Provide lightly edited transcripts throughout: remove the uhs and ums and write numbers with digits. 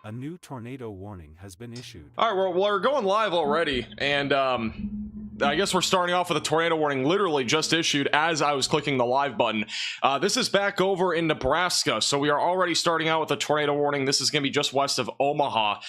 A new tornado warning has been issued. All right, we're going live already, and I guess we're starting off with a tornado warning literally just issued as I was clicking the live button. This is back over in Nebraska, so we are already starting out with a tornado warning. This is going to be just west of Omaha.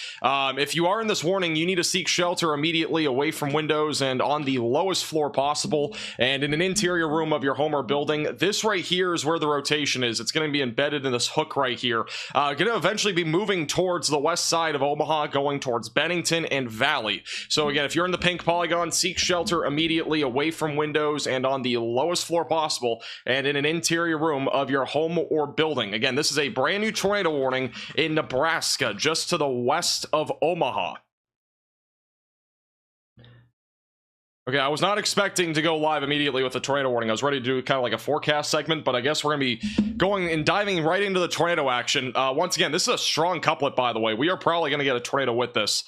If you are in this warning, you need to seek shelter immediately away from windows and on the lowest floor possible and in an interior room of your home or building. This right here is where the rotation is. It's going to be embedded in this hook right here. Going to eventually be moving towards the west side of Omaha, going towards Bennington and Valley. So again, if you're in the pink polygon, seek shelter immediately away from windows and on the lowest floor possible and in an interior room of your home or building. Again, this is a brand new tornado warning in Nebraska, just to the west of Omaha. Okay, I was not expecting to go live immediately with the tornado warning. I was ready to do kind of like a forecast segment, but I guess we're going to be going and diving right into the tornado action. Once again, this is a strong couplet, by the way. We are probably going to get a tornado with this.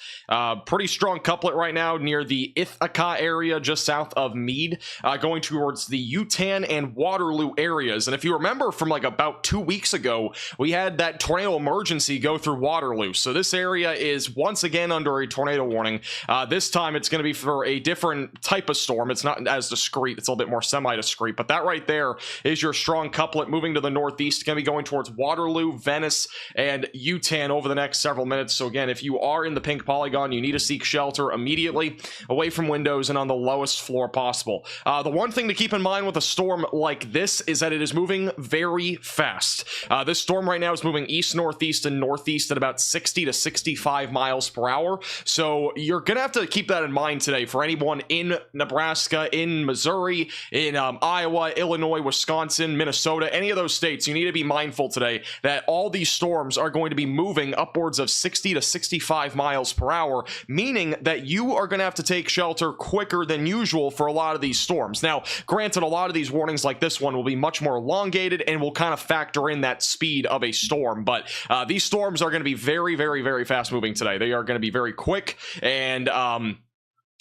Pretty strong couplet right now near the Ithaca area, just south of Meade, going towards the Utan and Waterloo areas. And if you remember from like about 2 weeks ago, we had that tornado emergency go through Waterloo. So this area is once again under a tornado warning. This time it's going to be for a different type of storm. It's not as discreet, it's a little bit more semi-discreet, but that right there is your strong couplet moving to the northeast. Going to be going towards Waterloo, Venice, and Utan over the next several minutes. So again, if you are in the pink polygon, you need to seek shelter immediately away from windows and on the lowest floor possible. The one thing to keep in mind with a storm like this is that it is moving very fast. This storm right now is moving east, northeast, and northeast at about 60 to 65 miles per hour. So you're gonna have to keep that in mind today for anyone in Nebraska, in Missouri, in Iowa, Illinois, Wisconsin, Minnesota, any of those states. You need to be mindful today that all these storms are going to be moving upwards of 60 to 65 miles per hour, meaning that you are going to have to take shelter quicker than usual for a lot of these storms. Now, granted, a lot of these warnings like this one will be much more elongated and will kind of factor in that speed of a storm, but these storms are going to be very, very, very fast moving today. They are going to be very quick, and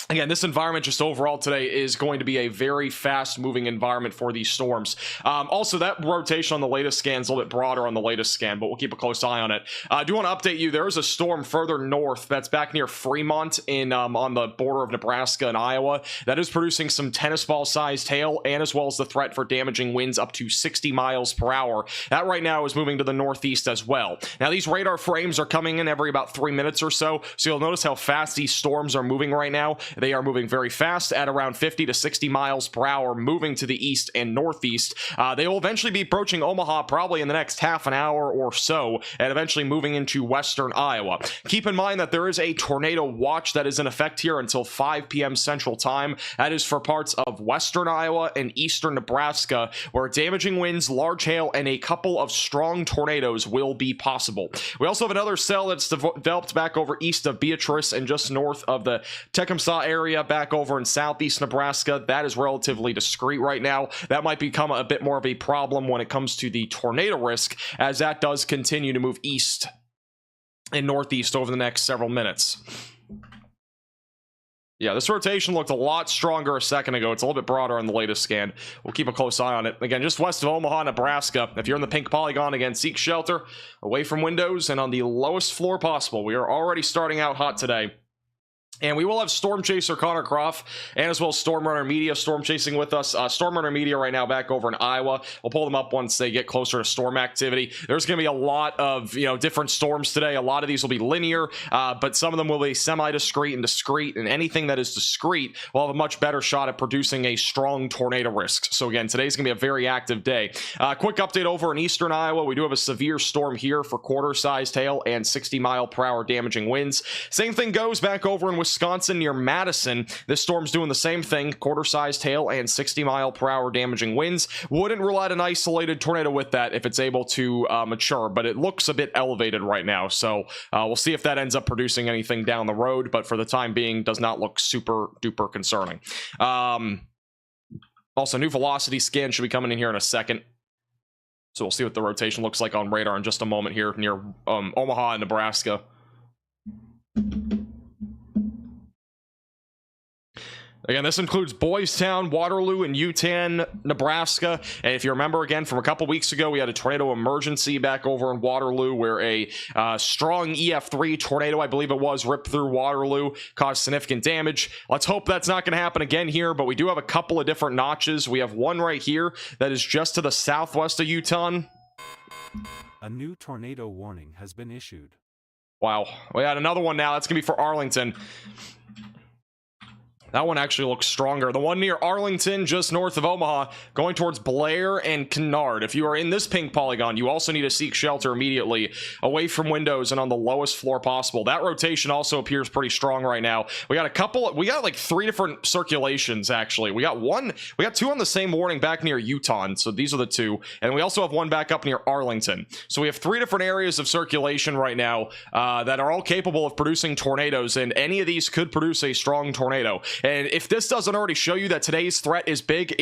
again, this environment just overall today is going to be a very fast moving environment for these storms. Also, that rotation on the latest scan is a little bit broader on the latest scan, but we'll keep a close eye on it. I do want to update you. There is a storm further north that's back near Fremont in on the border of Nebraska and Iowa that is producing some tennis ball sized hail and as well as the threat for damaging winds up to 60 miles per hour. That right now is moving to the northeast as well. Now, these radar frames are coming in every about 3 minutes or so, so you'll notice how fast these storms are moving right now. They are moving very fast at around 50 to 60 miles per hour, moving to the east and northeast. They will eventually be approaching Omaha probably in the next half an hour or so, and eventually moving into western Iowa. Keep in mind that there is a tornado watch that is in effect here until 5 p.m. Central Time. That is for parts of western Iowa and eastern Nebraska, where damaging winds, large hail, and a couple of strong tornadoes will be possible. We also have another cell that's developed back over east of Beatrice and just north of the Tecumseh area back over in southeast Nebraska. That is relatively discreet right now. That might become a bit more of a problem when it comes to the tornado risk, as that does continue to move east and northeast over the next several minutes. Yeah, this rotation looked a lot stronger a second ago. It's a little bit broader on the latest scan. We'll keep a close eye on it. Again, just west of Omaha, Nebraska. If you're in the pink polygon, again, seek shelter away from windows and on the lowest floor possible. We are already starting out hot today. And we will have Storm Chaser Connor Croft and as well as Storm Runner Media storm chasing with us. Storm Runner Media right now back over in Iowa. We'll pull them up once they get closer to storm activity. There's going to be a lot of different storms today. A lot of these will be linear, but some of them will be semi-discrete and discrete. And anything that is discrete will have a much better shot at producing a strong tornado risk. So again, today's going to be a very active day. Quick update over in eastern Iowa. We do have a severe storm here for quarter-sized hail and 60-mile-per-hour damaging winds. Same thing goes back over in Wisconsin near Madison. This storm's doing the same thing, quarter-sized hail and 60-mile-per-hour damaging winds. Wouldn't rule out an isolated tornado with that if it's able to mature, but it looks a bit elevated right now, so we'll see if that ends up producing anything down the road, but for the time being, does not look super duper concerning. Also, new velocity scan should be coming in here in a second. So we'll see what the rotation looks like on radar in just a moment here near Omaha and Nebraska. Again, this includes Boys Town, Waterloo, and Utan, Nebraska. And if you remember, again, from a couple weeks ago, we had a tornado emergency back over in Waterloo where a strong EF3 tornado, I believe it was, ripped through Waterloo, caused significant damage. Let's hope that's not going to happen again here, but we do have a couple of different notches. We have one right here that is just to the southwest of Utan. A new tornado warning has been issued. Wow. We had another one now. That's going to be for Arlington. That one actually looks stronger. The one near Arlington, just north of Omaha, going towards Blair and Kennard. If you are in this pink polygon, you also need to seek shelter immediately away from windows and on the lowest floor possible. That rotation also appears pretty strong right now. We got like 3 different circulations, actually. We got two on the same warning back near Uton, so these are the 2. And we also have one back up near Arlington. So we have 3 different areas of circulation right now that are all capable of producing tornadoes, and any of these could produce a strong tornado. And if this doesn't already show you that today's threat is big,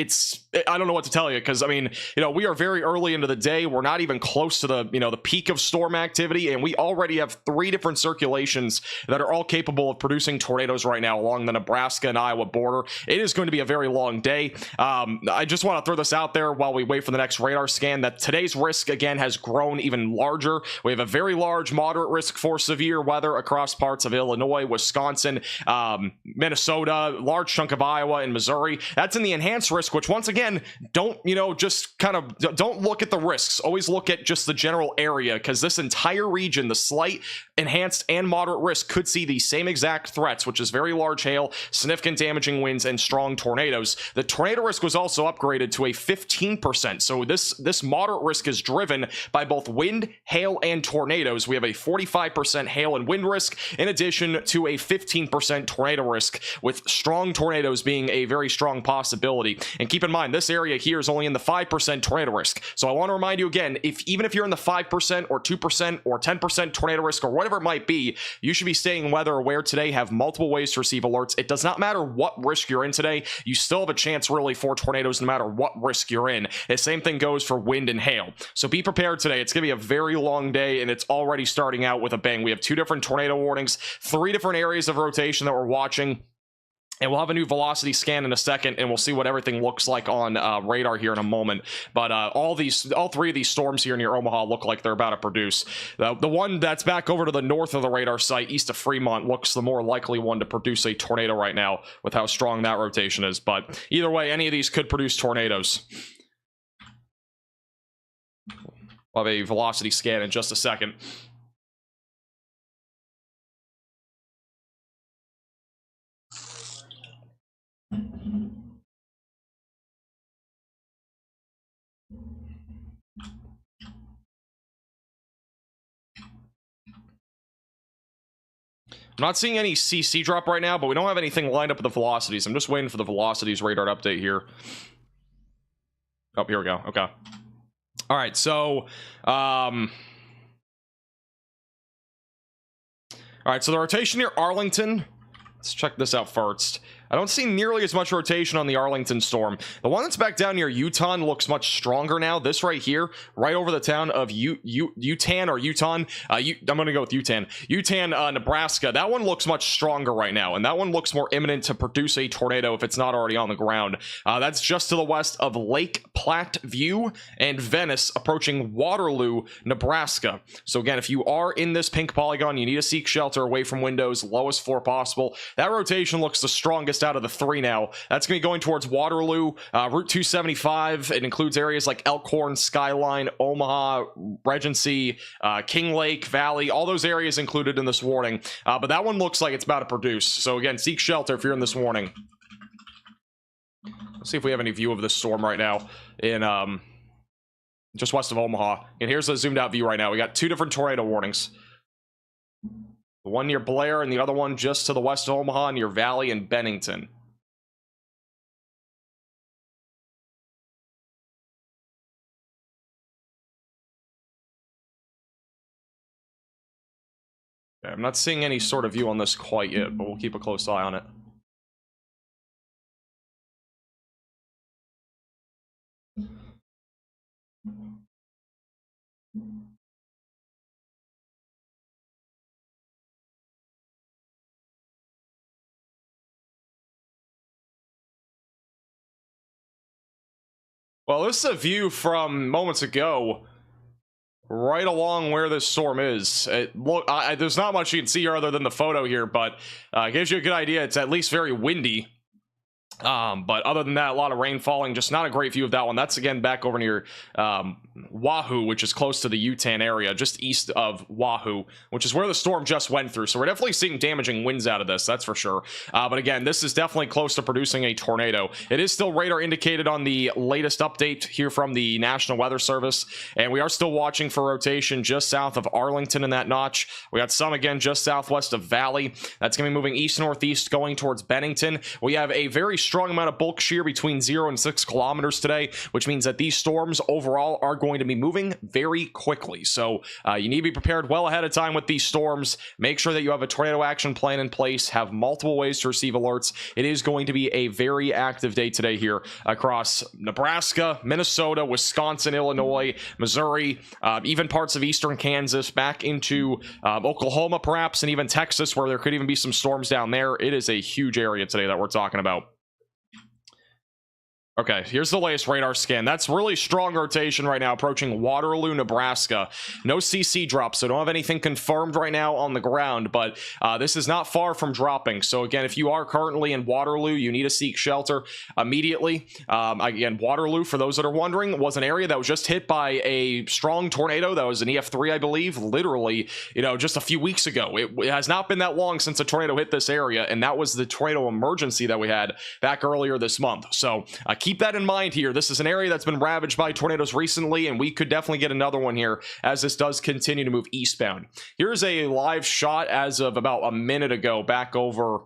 I don't know what to tell you, because I mean, we are very early into the day. We're not even close to the peak of storm activity, and we already have 3 different circulations that are all capable of producing tornadoes right now along the Nebraska and Iowa border. It is going to be a very long day. I just want to throw this out there while we wait for the next radar scan that today's risk again has grown even larger. We have a very large moderate risk for severe weather across parts of Illinois, Wisconsin, Minnesota, large chunk of Iowa and Missouri. That's in the enhanced risk, which once again, don't look at the risks. Always look at just the general area, because this entire region, the slight, enhanced, and moderate risk could see the same exact threats, which is very large hail, significant damaging winds, and strong tornadoes. The tornado risk was also upgraded to a 15%. So this moderate risk is driven by both wind, hail, and tornadoes. We have a 45% hail and wind risk, in addition to a 15% tornado risk, with strong tornadoes being a very strong possibility. And keep in mind, this area here is only in the 5% tornado risk. So I want to remind you again, even if you're in the 5% or 2% or 10% tornado risk or whatever it might be, you should be staying weather aware today, have multiple ways to receive alerts. It does not matter what risk you're in today, you still have a chance really for tornadoes no matter what risk you're in. The same thing goes for wind and hail. So be prepared today. It's going to be a very long day, and it's already starting out with a bang. We have 2 different tornado warnings, 3 different areas of rotation that we're watching. And we'll have a new velocity scan in a second, and we'll see what everything looks like on radar here in a moment. But all 3 of these storms here near Omaha look like they're about to produce. The one that's back over to the north of the radar site, east of Fremont, looks the more likely one to produce a tornado right now with how strong that rotation is. But either way, any of these could produce tornadoes. We'll have a velocity scan in just a second. I'm not seeing any CC drop right now, but we don't have anything lined up with the velocities. I'm just waiting for the velocities radar update here. Oh, here we go. Okay. All right, so all right, so the rotation near Arlington, let's check this out first. I don't see nearly as much rotation on the Arlington storm. The one that's back down near Uton looks much stronger now. This right here, right over the town of Utan or Uton. I'm going to go with Utan. Utan, Nebraska. That one looks much stronger right now, and that one looks more imminent to produce a tornado if it's not already on the ground. That's just to the west of Lake Platte View and Venice, approaching Waterloo, Nebraska. So again, if you are in this pink polygon, you need to seek shelter away from windows, lowest floor possible. That rotation looks the strongest out of the 3 now. That's going to be going towards Waterloo, Route 275. It includes areas like Elkhorn, Skyline, Omaha, Regency, King Lake Valley, all those areas included in this warning. But that one looks like it's about to produce. So again, seek shelter if you're in this warning. Let's see if we have any view of this storm right now in just west of Omaha. And here's a zoomed out view right now. We got 2 different tornado warnings. The one near Blair and the other one just to the west of Omaha near Valley and Bennington. Okay, I'm not seeing any sort of view on this quite yet, but we'll keep a close eye on it. Well, this is a view from moments ago, right along where this storm is. There's not much you can see here other than the photo here, but it gives you a good idea. It's at least very windy. But other than that, a lot of rain falling. Just not a great view of that one. That's again back over near Wahoo, which is close to the Yutan area, just east of Wahoo, which is where the storm just went through. So we're definitely seeing damaging winds out of this, that's for sure. But again, this is definitely close to producing a tornado. It is still radar indicated on the latest update here from the National Weather Service, and we are still watching for rotation just south of Arlington in that notch. We got some again just southwest of Valley. That's going to be moving east-northeast going towards Bennington. We have a very strong amount of bulk shear between 0 and 6 kilometers today, which means that these storms overall are going to be moving very quickly. So you need to be prepared well ahead of time with these storms. Make sure that you have a tornado action plan in place, have multiple ways to receive alerts. It is going to be a very active day today here across Nebraska, Minnesota, Wisconsin, Illinois, Missouri, even parts of eastern Kansas, back into Oklahoma perhaps, and even Texas, where there could even be some storms down there. It is a huge area today that we're talking about. Okay, here's the latest radar scan. That's really strong rotation right now, approaching Waterloo, Nebraska. No CC drops, so don't have anything confirmed right now on the ground, but this is not far from dropping. So again, if you are currently in Waterloo, you need to seek shelter immediately. Again, Waterloo, for those that are wondering, was an area that was just hit by a strong tornado. That was an EF3, I believe, literally, just a few weeks ago. It has not been that long since a tornado hit this area, and that was the tornado emergency that we had back earlier this month. So keep that in mind here. This is an area that's been ravaged by tornadoes recently, and we could definitely get another one here as this does continue to move eastbound. Here's a live shot as of about a minute ago back over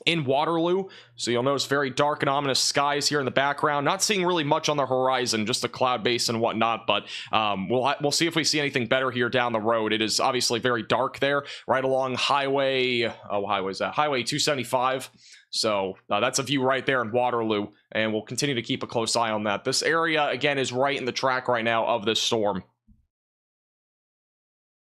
in Waterloo. So you'll notice very dark and ominous skies here in the background. Not seeing really much on the horizon, just a cloud base and whatnot, but we'll see if we see anything better here down the road. It is obviously very dark there, right along highway, highway 275. So that's a view right there in Waterloo, and we'll continue to keep a close eye on that. This area, again, is right in the track right now of this storm.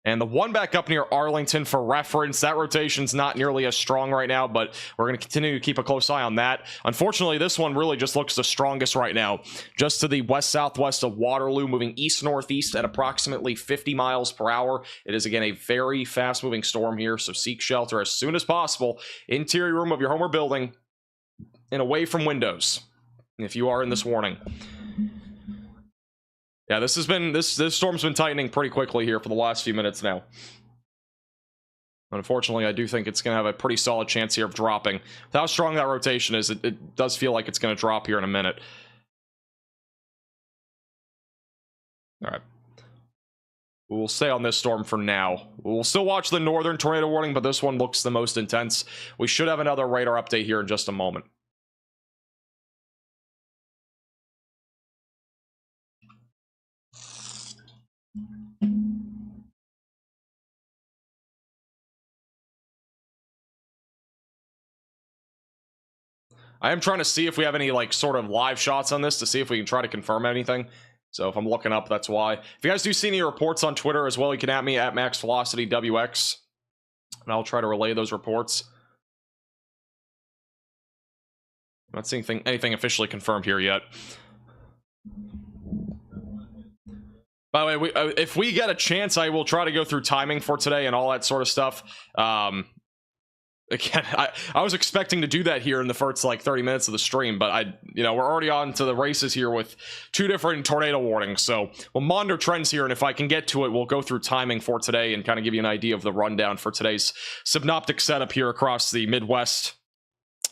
And the one back up near Arlington, for reference, that rotation's not nearly as strong right now, but we're going to continue to keep a close eye on that. Unfortunately, this one really just looks the strongest right now, just to the west-southwest of Waterloo, moving east-northeast at approximately 50 miles per hour. It is, again, a very fast-moving storm here, so seek shelter as soon as possible. Interior room of your home or building and away from windows if you are in this warning. Yeah, this storm's been tightening pretty quickly here for the last few minutes now. Unfortunately, I do think it's going to have a pretty solid chance here of dropping. With how strong that rotation is, it does feel like it's going to drop here in a minute. All right. We'll stay on this storm for now. We'll still watch the northern tornado warning, but this one looks the most intense. We should have another radar update here in just a moment. I am trying to see if we have any sort of live shots on this to see if we can try to confirm anything. So if I'm looking up, that's why. If you guys do see any reports on Twitter as well, you can at me at MaxVelocityWX, and I'll try to relay those reports. I'm not seeing anything officially confirmed here yet. By the way, if we get a chance, I will try to go through timing for today and all that sort of stuff. Again, I was expecting to do that here in the first 30 minutes of the stream, but we're already on to the races here with 2 different tornado warnings. So we'll monitor trends here, and if I can get to it, we'll go through timing for today and kind of give you an idea of the rundown for today's synoptic setup here across the Midwest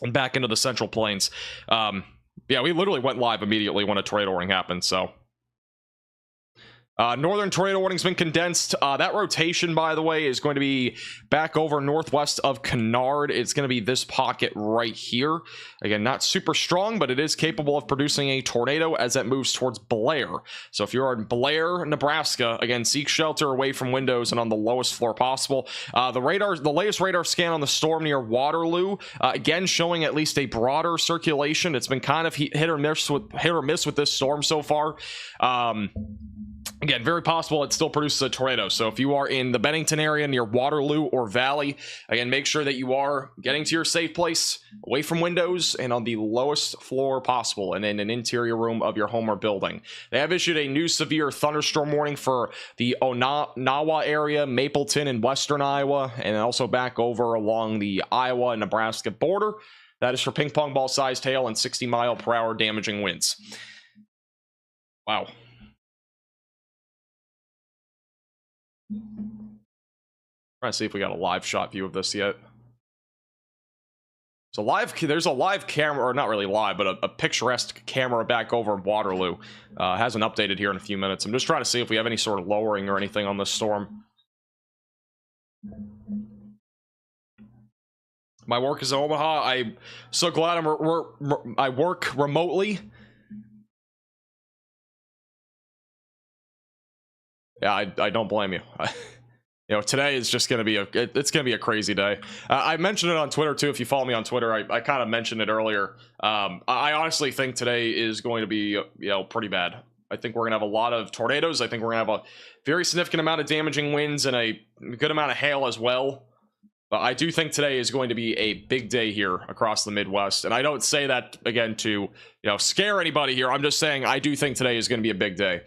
and back into the Central Plains. Yeah, we literally went live immediately when a tornado warning happened, so. Northern tornado warning's been condensed. That rotation, by the way, is going to be back over northwest of Kennard. It's going to be this pocket right here. Again, not super strong, but it is capable of producing a tornado as it moves towards Blair. So if you're in Blair, Nebraska, again, seek shelter away from windows and on the lowest floor possible. The latest radar scan on the storm near Waterloo, again, showing at least a broader circulation. It's been kind of hit or miss with this storm so far. Again, very possible it still produces a tornado. So if you are in the Bennington area near Waterloo or Valley, again, make sure that you are getting to your safe place, away from windows, and on the lowest floor possible, and in an interior room of your home or building. They have issued a new severe thunderstorm warning for the Onawa area, Mapleton, and western Iowa, and also back over along the Iowa and Nebraska border. That is for ping pong ball sized hail and 60-mile-per-hour damaging winds. Wow. Trying to see if we got a live shot view of this yet. So there's a live camera, or not really live, but a picturesque camera back over in Waterloo. Hasn't updated here in a few minutes. I'm just trying to see if we have any sort of lowering or anything on this storm. My work is in Omaha. I'm so glad I work remotely. Yeah, I don't blame you. You know, today is just going to be it's going to be a crazy day. I mentioned it on Twitter too. If you follow me on Twitter, I kind of mentioned it earlier. I honestly think today is going to be, pretty bad. I think we're going to have a lot of tornadoes. I think we're going to have a very significant amount of damaging winds and a good amount of hail as well. But I do think today is going to be a big day here across the Midwest. And I don't say that, again, to, scare anybody here. I'm just saying I do think today is going to be a big day.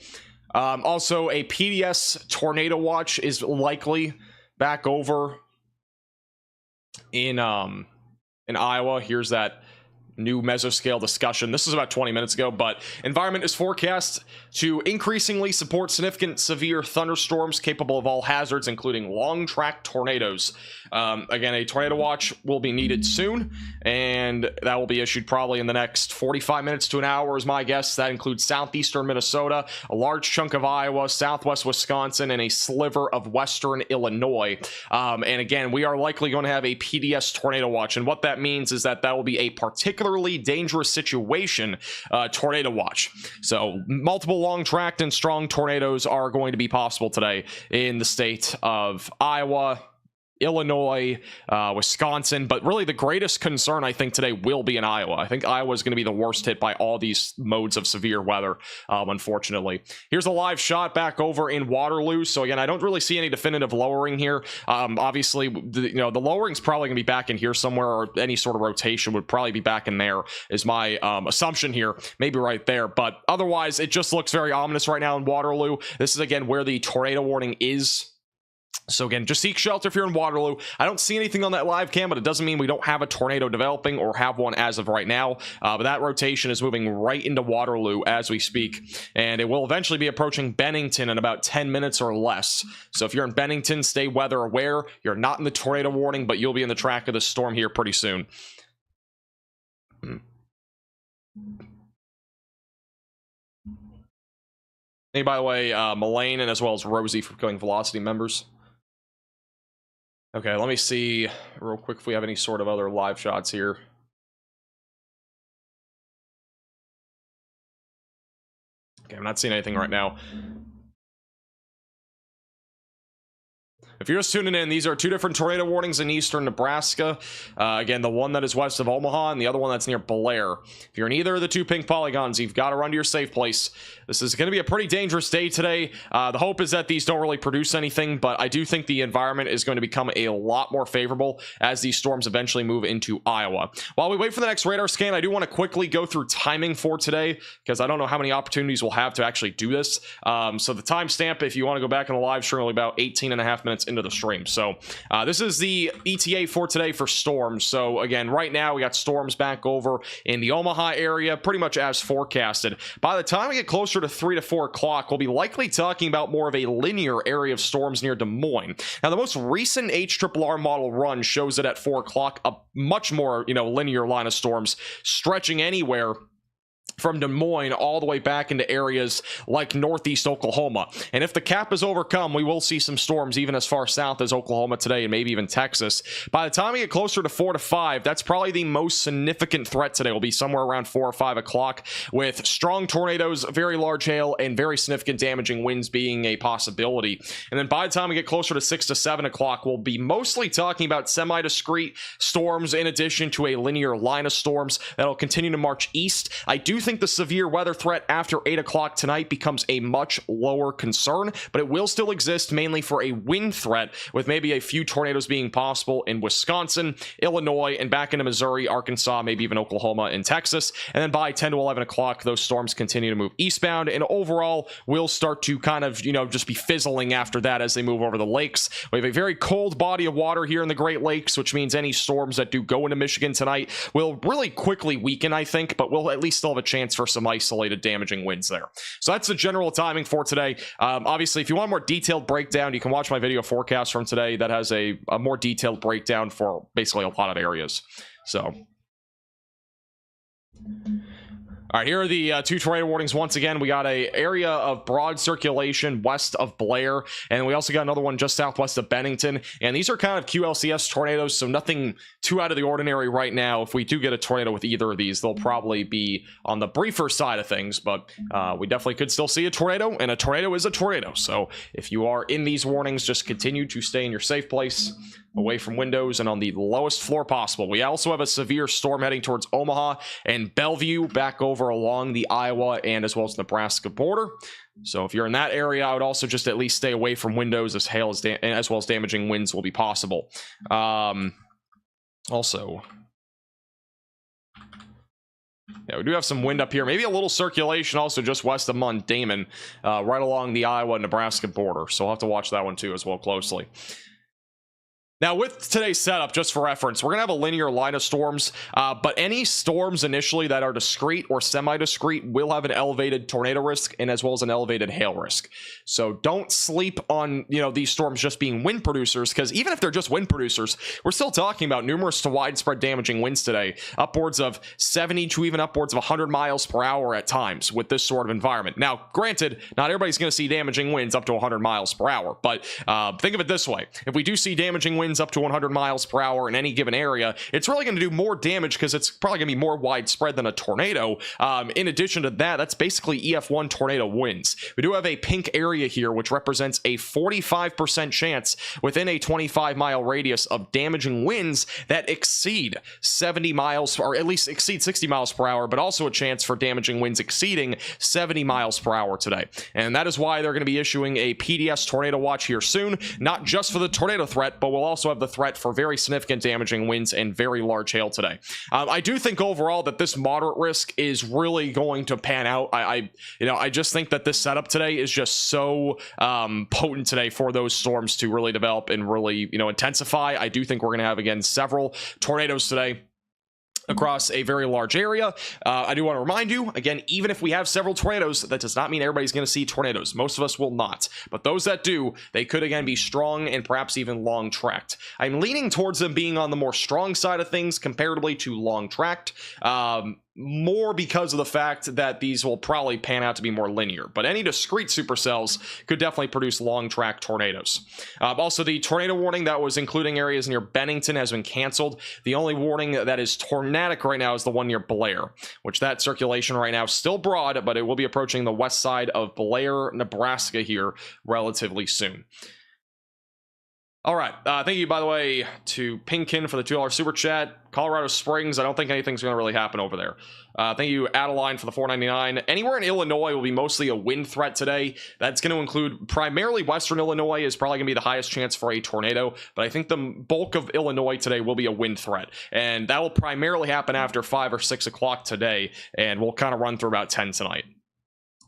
Also, a PDS tornado watch is likely back over in Iowa. Here's that new mesoscale discussion. This is about 20 minutes ago, but environment is forecast to increasingly support significant severe thunderstorms capable of all hazards, including long track tornadoes. Again, a tornado watch will be needed soon, and that will be issued probably in the next 45 minutes to an hour is my guess. That includes southeastern Minnesota, a large chunk of Iowa, southwest Wisconsin, and a sliver of western Illinois. And again, we are likely going to have a PDS tornado watch, and what that means is that will be a particularly dangerous situation tornado watch. So multiple long tracked and strong tornadoes are going to be possible today in the state of Iowa, Illinois, Wisconsin, but really the greatest concern I think today will be in Iowa. I think Iowa is going to be the worst hit by all these modes of severe weather, unfortunately. Here's a live shot back over in Waterloo. So again, I don't really see any definitive lowering here. Obviously, the lowering is probably going to be back in here somewhere, or any sort of rotation would probably be back in there, is my assumption here, maybe right there. But otherwise, it just looks very ominous right now in Waterloo. This is again where the tornado warning is. So again, just seek shelter if you're in Waterloo. I don't see anything on that live cam, but it doesn't mean we don't have a tornado developing or have one as of right now. But that rotation is moving right into Waterloo as we speak, and it will eventually be approaching Bennington in about 10 minutes or less. So if you're in Bennington, stay weather aware. You're not in the tornado warning, but you'll be in the track of the storm here pretty soon. Hey, by the way, Mullane and as well as Rosie for becoming Velocity members. Okay, let me see real quick if we have any sort of other live shots here. Okay, I'm not seeing anything right now. If you're just tuning in, these are two different tornado warnings in eastern Nebraska. Again, the one that is west of Omaha and the other one that's near Blair. If you're in either of the two pink polygons, you've got to run to your safe place. This is going to be a pretty dangerous day today. The hope is that these don't really produce anything, but I do think the environment is going to become a lot more favorable as these storms eventually move into Iowa. While we wait for the next radar scan, I do want to quickly go through timing for today, because I don't know how many opportunities we'll have to actually do this. So the timestamp, if you want to go back in the live stream, will be about 18.5 minutes into the stream. So this is the ETA for today for storms. So again, right now we got storms back over in the Omaha area, pretty much as forecasted. By the time we get closer to 3 to 4 o'clock, we'll be likely talking about more of a linear area of storms near Des Moines. Now, the most recent HRRR model run shows that at 4 o'clock, a much more linear line of storms stretching anywhere from Des Moines all the way back into areas like northeast Oklahoma. And if the cap is overcome, we will see some storms even as far south as Oklahoma today, and maybe even Texas. By the time we get closer to 4 to 5, that's probably the most significant threat today. Will be somewhere around 4 or 5 o'clock, with strong tornadoes, very large hail, and very significant damaging winds being a possibility. And then by the time we get closer to 6 to 7 o'clock, we'll be mostly talking about semi-discrete storms in addition to a linear line of storms that'll continue to march east. I do think think the severe weather threat after 8 o'clock tonight becomes a much lower concern, but it will still exist mainly for a wind threat, with maybe a few tornadoes being possible in Wisconsin, Illinois, and back into Missouri, Arkansas, maybe even Oklahoma and Texas. And then by 10 to 11 o'clock, those storms continue to move eastbound, and overall will start to kind of, just be fizzling after that as they move over the lakes. We have a very cold body of water here in the Great Lakes, which means any storms that do go into Michigan tonight will really quickly weaken, I think, but we'll at least still have a chance for some isolated damaging winds there. So that's the general timing for today. Obviously, if you want a more detailed breakdown, you can watch my video forecast from today that has a more detailed breakdown for basically a lot of areas. So all right, here are the 2 tornado warnings. Once again, we got a area of broad circulation west of Blair, and we also got another one just southwest of Bennington. And these are kind of QLCS tornadoes, so nothing too out of the ordinary right now. If we do get a tornado with either of these, they'll probably be on the briefer side of things, but we definitely could still see a tornado, and a tornado is a tornado. So if you are in these warnings, just continue to stay in your safe place, away from windows and on the lowest floor possible. We also have a severe storm heading towards Omaha and Bellevue, back over along the Iowa and as well as Nebraska border. So if you're in that area, I would also just at least stay away from windows, as hail is as well as damaging winds will be possible. Also, yeah, we do have some wind up here, maybe a little circulation also just west of Mount Damon, right along the Iowa-Nebraska border. So we'll have to watch that one too as well closely. Now, with today's setup, just for reference, we're going to have a linear line of storms, but any storms initially that are discrete or semi-discrete will have an elevated tornado risk and as well as an elevated hail risk. So don't sleep on, these storms just being wind producers, because even if they're just wind producers, we're still talking about numerous to widespread damaging winds today, upwards of 70 to even upwards of 100 miles per hour at times with this sort of environment. Now, granted, not everybody's going to see damaging winds up to 100 miles per hour, but think of it this way. If we do see damaging winds up to 100 miles per hour in any given area, it's really going to do more damage because it's probably going to be more widespread than a tornado. In addition to that, that's basically EF1 tornado winds. We do have a pink area here, which represents a 45% chance within a 25-mile radius of damaging winds that exceed 70 miles, or at least exceed 60 miles per hour, but also a chance for damaging winds exceeding 70 miles per hour today. And that is why they're going to be issuing a PDS tornado watch here soon, not just for the tornado threat, but we'll also have the threat for very significant damaging winds and very large hail today. I do think overall that this moderate risk is really going to pan out. I just think that this setup today is just so potent today for those storms to really develop and really, intensify. I do think we're going to have, again, several tornadoes today across a very large area. I do want to remind you, again, even if we have several tornadoes, that does not mean everybody's going to see tornadoes. Most of us will not. But those that do, they could, again, be strong and perhaps even long-tracked. I'm leaning towards them being on the more strong side of things comparatively to long-tracked. More because of the fact that these will probably pan out to be more linear, but any discrete supercells could definitely produce long track tornadoes. Also, the tornado warning that was including areas near Bennington has been canceled. The only warning that is tornadic right now is the one near Blair, which that circulation right now is still broad, but it will be approaching the west side of Blair, Nebraska here relatively soon. All right, thank you, by the way, to Pinkin for the $2 super chat. Colorado Springs, I don't think anything's going to really happen over there. Thank you, Adeline, for the $4.99. Anywhere in Illinois will be mostly a wind threat today. That's going to include primarily Western Illinois is probably going to be the highest chance for a tornado, but I think the bulk of Illinois today will be a wind threat, and that will primarily happen after 5 or 6 o'clock today, and we'll kind of run through about 10 tonight.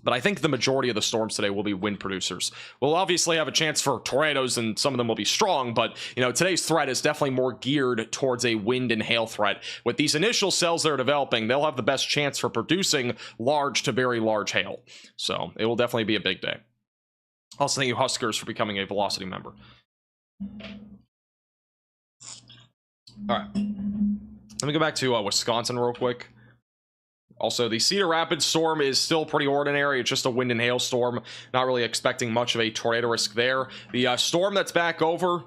But I think the majority of the storms today will be wind producers. We'll obviously have a chance for tornadoes, and some of them will be strong, but today's threat is definitely more geared towards a wind and hail threat. With these initial cells that are developing, they'll have the best chance for producing large to very large hail. So it will definitely be a big day. Also, thank you, Huskers, for becoming a Velocity member. All right. Let me go back to Wisconsin real quick. Also, the Cedar Rapids storm is still pretty ordinary. It's just a wind and hail storm. Not really expecting much of a tornado risk there. The storm that's back over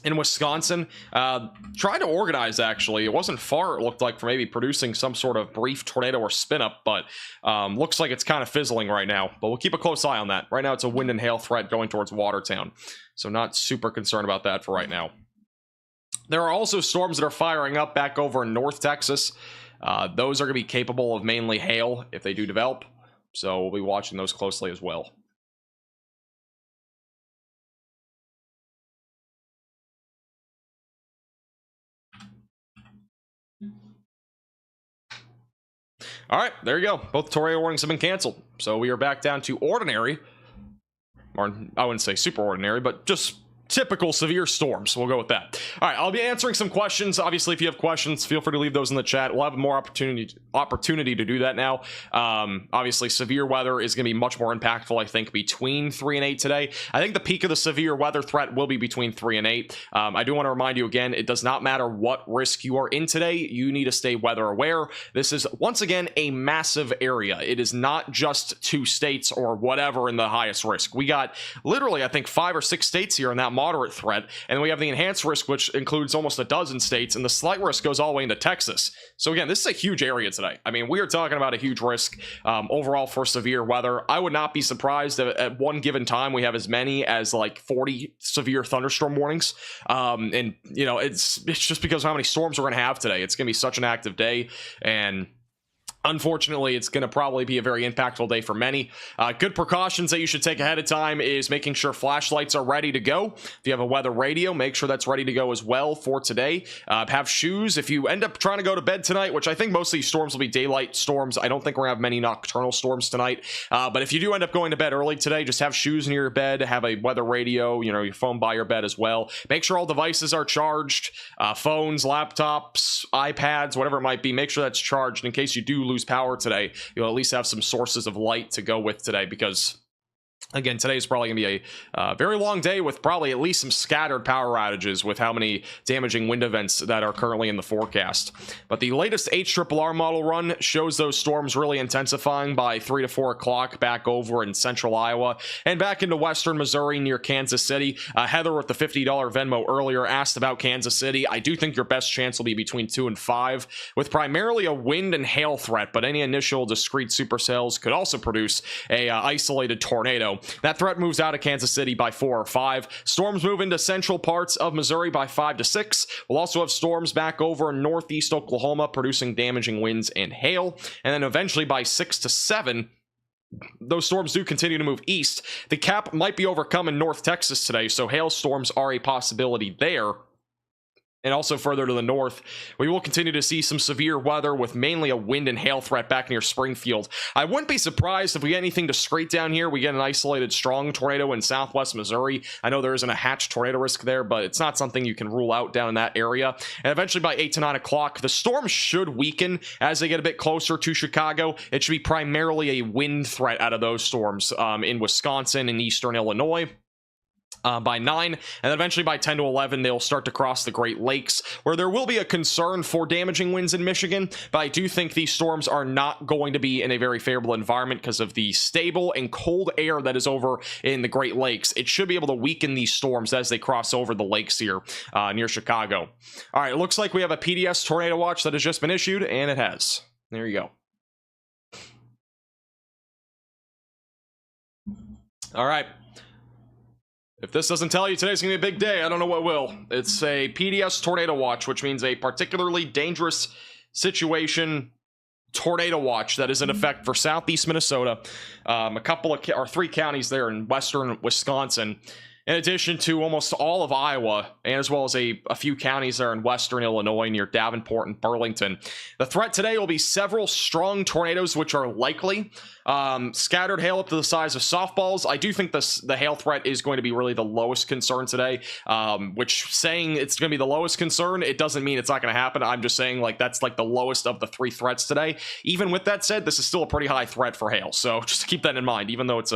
in Wisconsin tried to organize, actually. It wasn't far, it looked like, for maybe producing some sort of brief tornado or spin up, but looks like it's kind of fizzling right now. But we'll keep a close eye on that. Right now, it's a wind and hail threat going towards Watertown. So not super concerned about that for right now. There are also storms that are firing up back over in North Texas. Those are going to be capable of mainly hail if they do develop. So we'll be watching those closely as well. All right, there you go. Both tornado warnings have been canceled. So we are back down to ordinary. Or I wouldn't say super ordinary, but just typical severe storms. We'll go with that. All right, I'll be answering some questions. Obviously, if you have questions, feel free to leave those in the chat. We'll have more opportunity to do that now. Obviously, severe weather is going to be much more impactful, I think, between 3 and 8 today. I think the peak of the severe weather threat will be between 3 and 8. I do want to remind you again, it does not matter what risk you are in today. You need to stay weather aware. This is, once again, a massive area. It is not just 2 states or whatever in the highest risk. We got literally, I think, 5 or 6 states here in that moderate threat, and we have the enhanced risk, which includes almost a dozen states, and the slight risk goes all the way into Texas. So again, this is a huge area today. I mean, we are talking about a huge risk overall for severe weather. I would not be surprised if at one given time we have as many as like 40 severe thunderstorm warnings. And you know, it's just because of how many storms we're going to have today. It's going to be such an active day, and unfortunately, it's going to probably be a very impactful day for many. Good precautions that you should take ahead of time is making sure flashlights are ready to go. If you have a weather radio, make sure that's ready to go as well for today. Have shoes. If you end up trying to go to bed tonight, which I think most of these storms will be daylight storms. I don't think we're going to have many nocturnal storms tonight. But if you do end up going to bed early today, just have shoes near your bed, have a weather radio, you know, your phone by your bed as well. Make sure all devices are charged, phones, laptops, iPads, whatever it might be. Make sure that's charged in case you do lose power today. You'll at least have some sources of light to go with today, because again, today is probably going to be a very long day with probably at least some scattered power outages with how many damaging wind events that are currently in the forecast. But the latest HRRR model run shows those storms really intensifying by 3 to 4 o'clock back over in central Iowa and back into western Missouri near Kansas City. Heather with the $50 Venmo earlier asked about Kansas City. I do think your best chance will be between 2 and 5 with primarily a wind and hail threat, but any initial discrete supercells could also produce a isolated tornado. That threat moves out of Kansas City by 4 or 5. Storms move into central parts of Missouri by 5 to 6. We'll also have storms back over northeast Oklahoma producing damaging winds and hail. And then eventually by 6 to 7, those storms do continue to move east. The cap might be overcome in North Texas today, so hailstorms are a possibility there. And also further to the north, we will continue to see some severe weather with mainly a wind and hail threat back near Springfield. I wouldn't be surprised if we get anything discrete down here. We get an isolated strong tornado in southwest Missouri. I know there isn't a hatch tornado risk there, but it's not something you can rule out down in that area. And eventually by 8 to 9 o'clock, the storm should weaken as they get a bit closer to Chicago. It should be primarily a wind threat out of those storms in Wisconsin and eastern Illinois. By 9, and then eventually by 10 to 11, they'll start to cross the Great Lakes, where there will be a concern for damaging winds in Michigan, but I do think these storms are not going to be in a very favorable environment because of the stable and cold air that is over in the Great Lakes. It should be able to weaken these storms as they cross over the lakes here near Chicago. All right, it looks like we have a PDS tornado watch that has just been issued, and it has. There you go. All right. If this doesn't tell you today's gonna be a big day, I don't know what will. It's a PDS tornado watch, which means a particularly dangerous situation tornado watch that is in effect for southeast Minnesota, a couple of or 3 counties there in western Wisconsin, in addition to almost all of Iowa, and as well as a few counties there in western Illinois near Davenport and Burlington. The threat today will be several strong tornadoes, which are likely. Scattered hail up to the size of softballs. I do think the hail threat is going to be really the lowest concern today, which saying it's going to be the lowest concern, it doesn't mean it's not going to happen. I'm just saying like that's like the lowest of the 3 threats today. Even with that said, this is still a pretty high threat for hail. So just keep that in mind, even though it's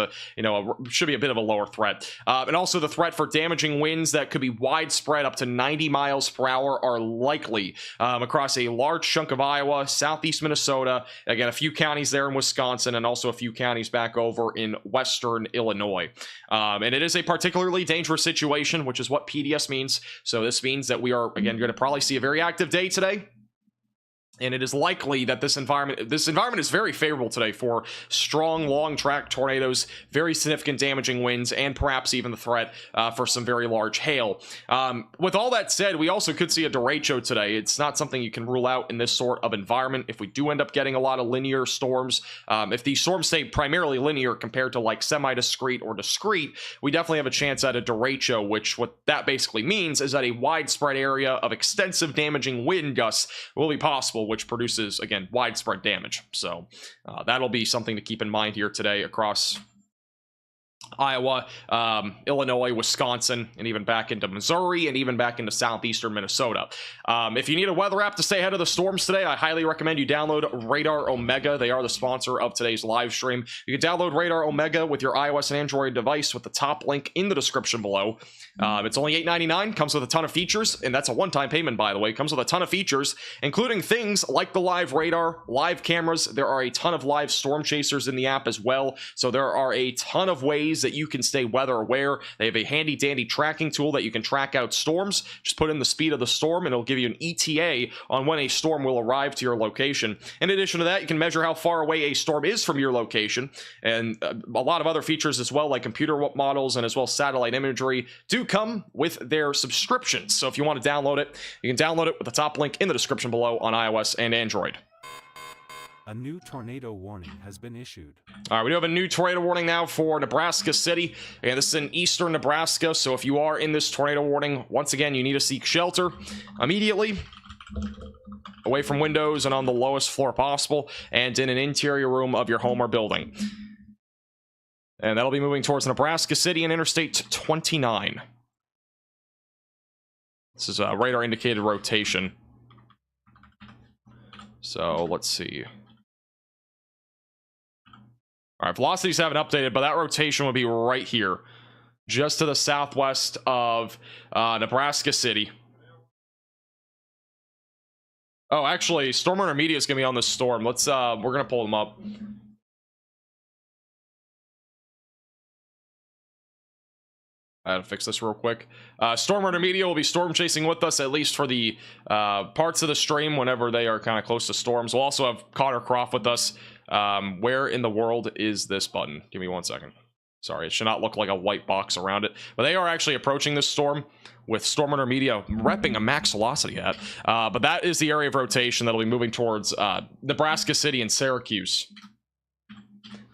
should be a bit of a lower threat. And also the threat for damaging winds that could be widespread up to 90 miles per hour are likely across a large chunk of Iowa, southeast Minnesota, again, a few counties there in Wisconsin, and also a few counties back over in western Illinois. And it is a particularly dangerous situation, which is what PDS means. So this means that we are, again, going to probably see a very active day today. And it is likely that this environment is very favorable today for strong long track tornadoes, very significant damaging winds, and perhaps even the threat for some very large hail. With all that said, we also could see a derecho today. It's not something you can rule out in this sort of environment. If we do end up getting a lot of linear storms, if these storms stay primarily linear compared to like semi-discrete or discrete, we definitely have a chance at a derecho, which what that basically means is that a widespread area of extensive damaging wind gusts will be possible, which produces, again, widespread damage. So that'll be something to keep in mind here today across Iowa, Illinois, Wisconsin, and even back into Missouri, and even back into southeastern Minnesota. If you need a weather app to stay ahead of the storms today, I highly recommend you download Radar Omega. They are the sponsor of today's live stream. You can download Radar Omega with your iOS and Android device with the top link in the description below. It's only $8.99, comes with a ton of features, and that's a one-time payment, by the way. Comes with a ton of features, including things like the live radar, live cameras. There are a ton of live storm chasers in the app as well, so there are a ton of ways that you can stay weather aware. They have a handy dandy tracking tool that you can track out storms. Just put in the speed of the storm and it'll give you an ETA on when a storm will arrive to your location. In addition to that, you can measure how far away a storm is from your location, and a lot of other features as well, like computer models and as well satellite imagery, do come with their subscriptions. So if you want to download it, you can download it with the top link in the description below on iOS and Android. A new tornado warning has been issued. All right, we do have a new tornado warning now for Nebraska City. And this is in eastern Nebraska. So if you are in this tornado warning, once again, you need to seek shelter immediately, away from windows and on the lowest floor possible, and in an interior room of your home or building. And that'll be moving towards Nebraska City and Interstate 29. This is a radar indicated rotation. So let's see. All right, velocities haven't updated, but that rotation would be right here, just to the southwest of Nebraska City. Oh, actually, Storm Intermediate is going to be on this storm. Let's, we're going to pull them up. I had to fix this real quick. Storm Intermediate will be storm chasing with us, at least for the parts of the stream whenever they are kind of close to storms. We'll also have Connor Croft with us. Where in the world is this button? Give me 1 second. Sorry, it should not look like a white box around it. But they are actually approaching this storm with Storm Intermediate repping a max velocity at. But that is the area of rotation that'll be moving towards Nebraska City and Syracuse.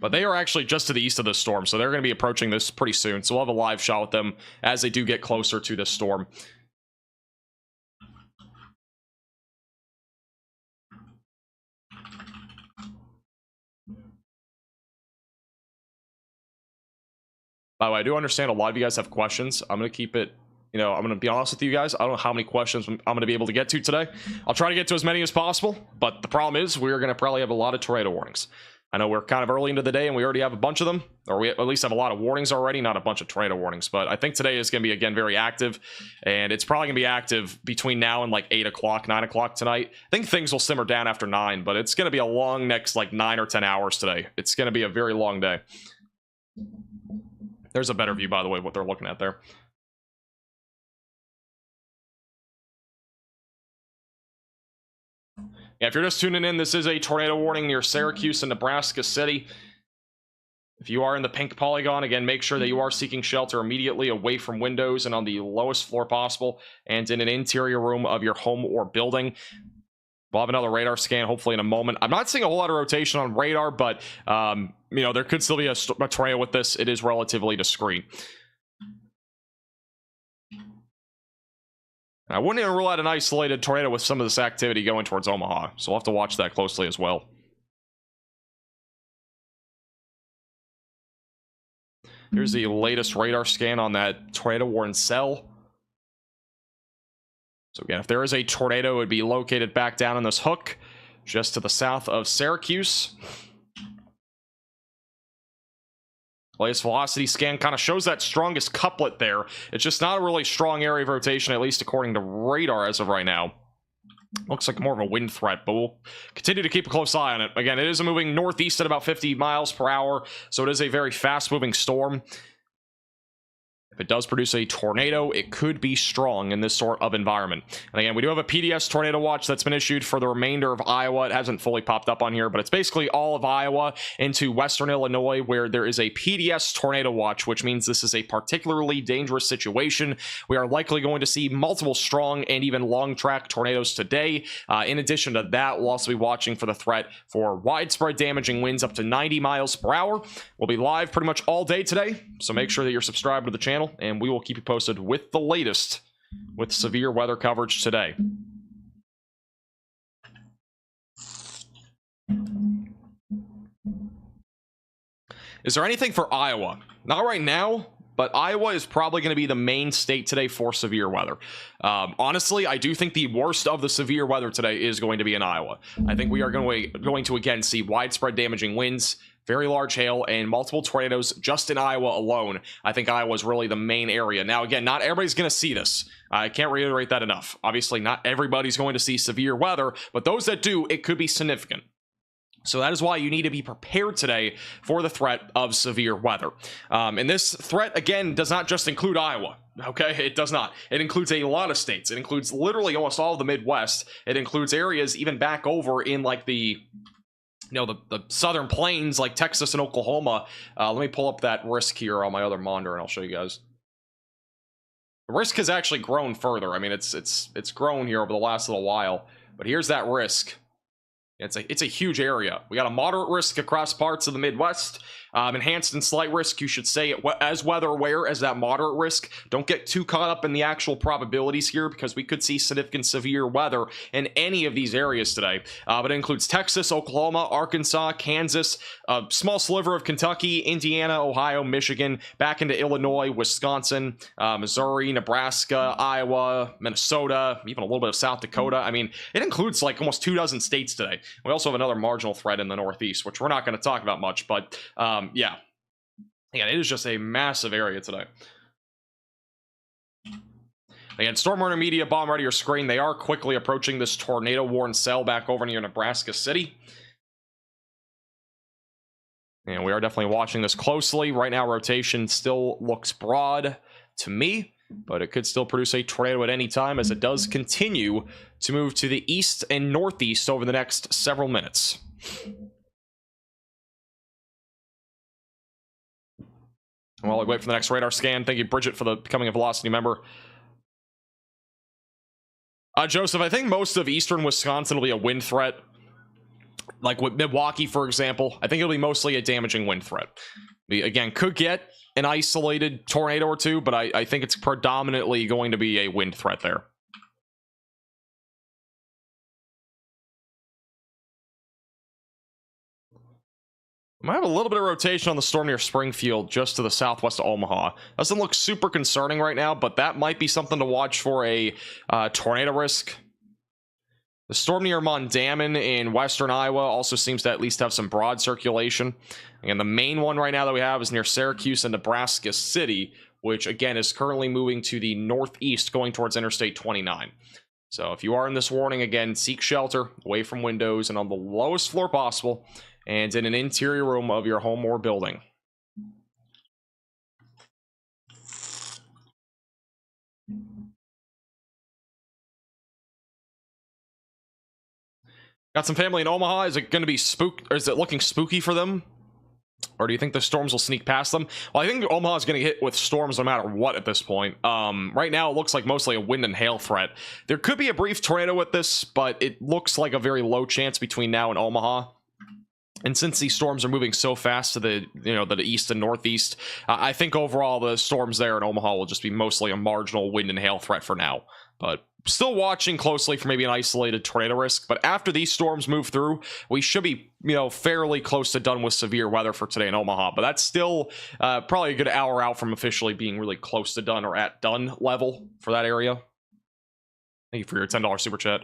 But they are actually just to the east of this storm, so they're going to be approaching this pretty soon. So we'll have a live shot with them as they do get closer to this storm. By the way, I do understand a lot of you guys have questions. I'm going to keep it, you know, I'm going to be honest with you guys. I don't know how many questions I'm going to be able to get to today. I'll try to get to as many as possible, but the problem is we're going to probably have a lot of tornado warnings. I know we're kind of early into the day and we already have a bunch of them, or we at least have a lot of warnings already, not a bunch of tornado warnings, but I think today is going to be, again, very active, and it's probably going to be active between now and like 8 o'clock, 9 o'clock tonight. I think things will simmer down after 9, but it's going to be a long next like 9 or 10 hours today. It's going to be a very long day. There's a better view, by the way, of what they're looking at there. Yeah, if you're just tuning in, this is a tornado warning near Syracuse and Nebraska City. If you are in the pink polygon, again, make sure that you are seeking shelter immediately away from windows and on the lowest floor possible, and in an interior room of your home or building. We'll have another radar scan hopefully in a moment. I'm not seeing a whole lot of rotation on radar, but you know, there could still be a tornado with this. It is relatively discreet. I wouldn't even rule out an isolated tornado with some of this activity going towards Omaha, so we'll have to watch that closely as well. Here's the latest radar scan on that tornado warned cell. So again, if there is a tornado, it would be located back down in this hook, just to the south of Syracuse. Latest velocity scan kind of shows that strongest couplet there. It's just not a really strong area of rotation, at least according to radar as of right now. Looks like more of a wind threat, but we'll continue to keep a close eye on it. Again, it is moving northeast at about 50 miles per hour, so it is a very fast-moving storm. If it does produce a tornado, it could be strong in this sort of environment. And again, we do have a PDS tornado watch that's been issued for the remainder of Iowa. It hasn't fully popped up on here, but it's basically all of Iowa into western Illinois, where there is a PDS tornado watch, which means this is a particularly dangerous situation. We are likely going to see multiple strong and even long track tornadoes today. In addition to that, we'll also be watching for the threat for widespread damaging winds up to 90 miles per hour. We'll be live pretty much all day today, so make sure that you're subscribed to the channel, and we will keep you posted with the latest with severe weather coverage today. Is there anything for Iowa? Not right now, but Iowa is probably going to be the main state today for severe weather. Honestly, I do think the worst of the severe weather today is going to be in Iowa. I think we are going to again see widespread damaging winds, very large hail, and multiple tornadoes just in Iowa alone. I think Iowa is really the main area. Now, again, not everybody's going to see this. I can't reiterate that enough. Obviously, not everybody's going to see severe weather, but those that do, it could be significant. So that is why you need to be prepared today for the threat of severe weather. And this threat, again, does not just include Iowa. Okay, it does not. It includes a lot of states. It includes literally almost all of the Midwest. It includes areas even back over in like the southern plains, like Texas and Oklahoma. Let me pull up that risk here on my other monitor, and I'll show you guys. The risk has actually grown further. I mean, it's grown here over the last little while, but here's that risk. It's a huge area. We got a moderate risk across parts of the Midwest. Enhanced and slight risk, you should say, as weather aware as that moderate risk. Don't get too caught up in the actual probabilities here, because we could see significant severe weather in any of these areas today. But it includes Texas, Oklahoma, Arkansas, Kansas, a small sliver of Kentucky, Indiana, Ohio, Michigan, back into Illinois, Wisconsin, Missouri, Nebraska, Iowa, Minnesota, even a little bit of South Dakota. I mean, it includes like almost 24 states today. We also have another marginal threat in the Northeast, which we're not going to talk about much, but yeah, it is just a massive area today. Again, Storm Warner Media, bottom right of your screen, they are quickly approaching this tornado-worn cell back over near Nebraska City. And we are definitely watching this closely. Right now, rotation still looks broad to me, but it could still produce a tornado at any time, as it does continue to move to the east and northeast over the next several minutes. While we wait for the next radar scan, thank you, Bridget, for the becoming a Velocity member. Joseph, I think most of eastern Wisconsin will be a wind threat. Like with Milwaukee, for example, I think it'll be mostly a damaging wind threat. We, again, could get an isolated tornado or two, but I think it's predominantly going to be a wind threat there. Might have a little bit of rotation on the storm near Springfield, just to the southwest of Omaha. Doesn't look super concerning right now, but that might be something to watch for a tornado risk. The storm near Mondamin in western Iowa also seems to at least have some broad circulation. And the main one right now that we have is near Syracuse and Nebraska City, which again is currently moving to the northeast, going towards Interstate 29. So if you are in this warning, again, seek shelter away from windows and on the lowest floor possible, and in an interior room of your home or building. Got some family in Omaha. Is it going to be or is it looking spooky for them? Or do you think the storms will sneak past them? Well, I think Omaha is going to get hit with storms no matter what at this point. Right now, it looks like mostly a wind and hail threat. There could be a brief tornado with this, but it looks like a very low chance between now and Omaha. And since these storms are moving so fast to the east and northeast, I think overall the storms there in Omaha will just be mostly a marginal wind and hail threat for now. But still watching closely for maybe an isolated tornado risk. But after these storms move through, we should be, fairly close to done with severe weather for today in Omaha. But that's still probably a good hour out from officially being really close to done or at done level for that area. Thank you for your $10 super chat.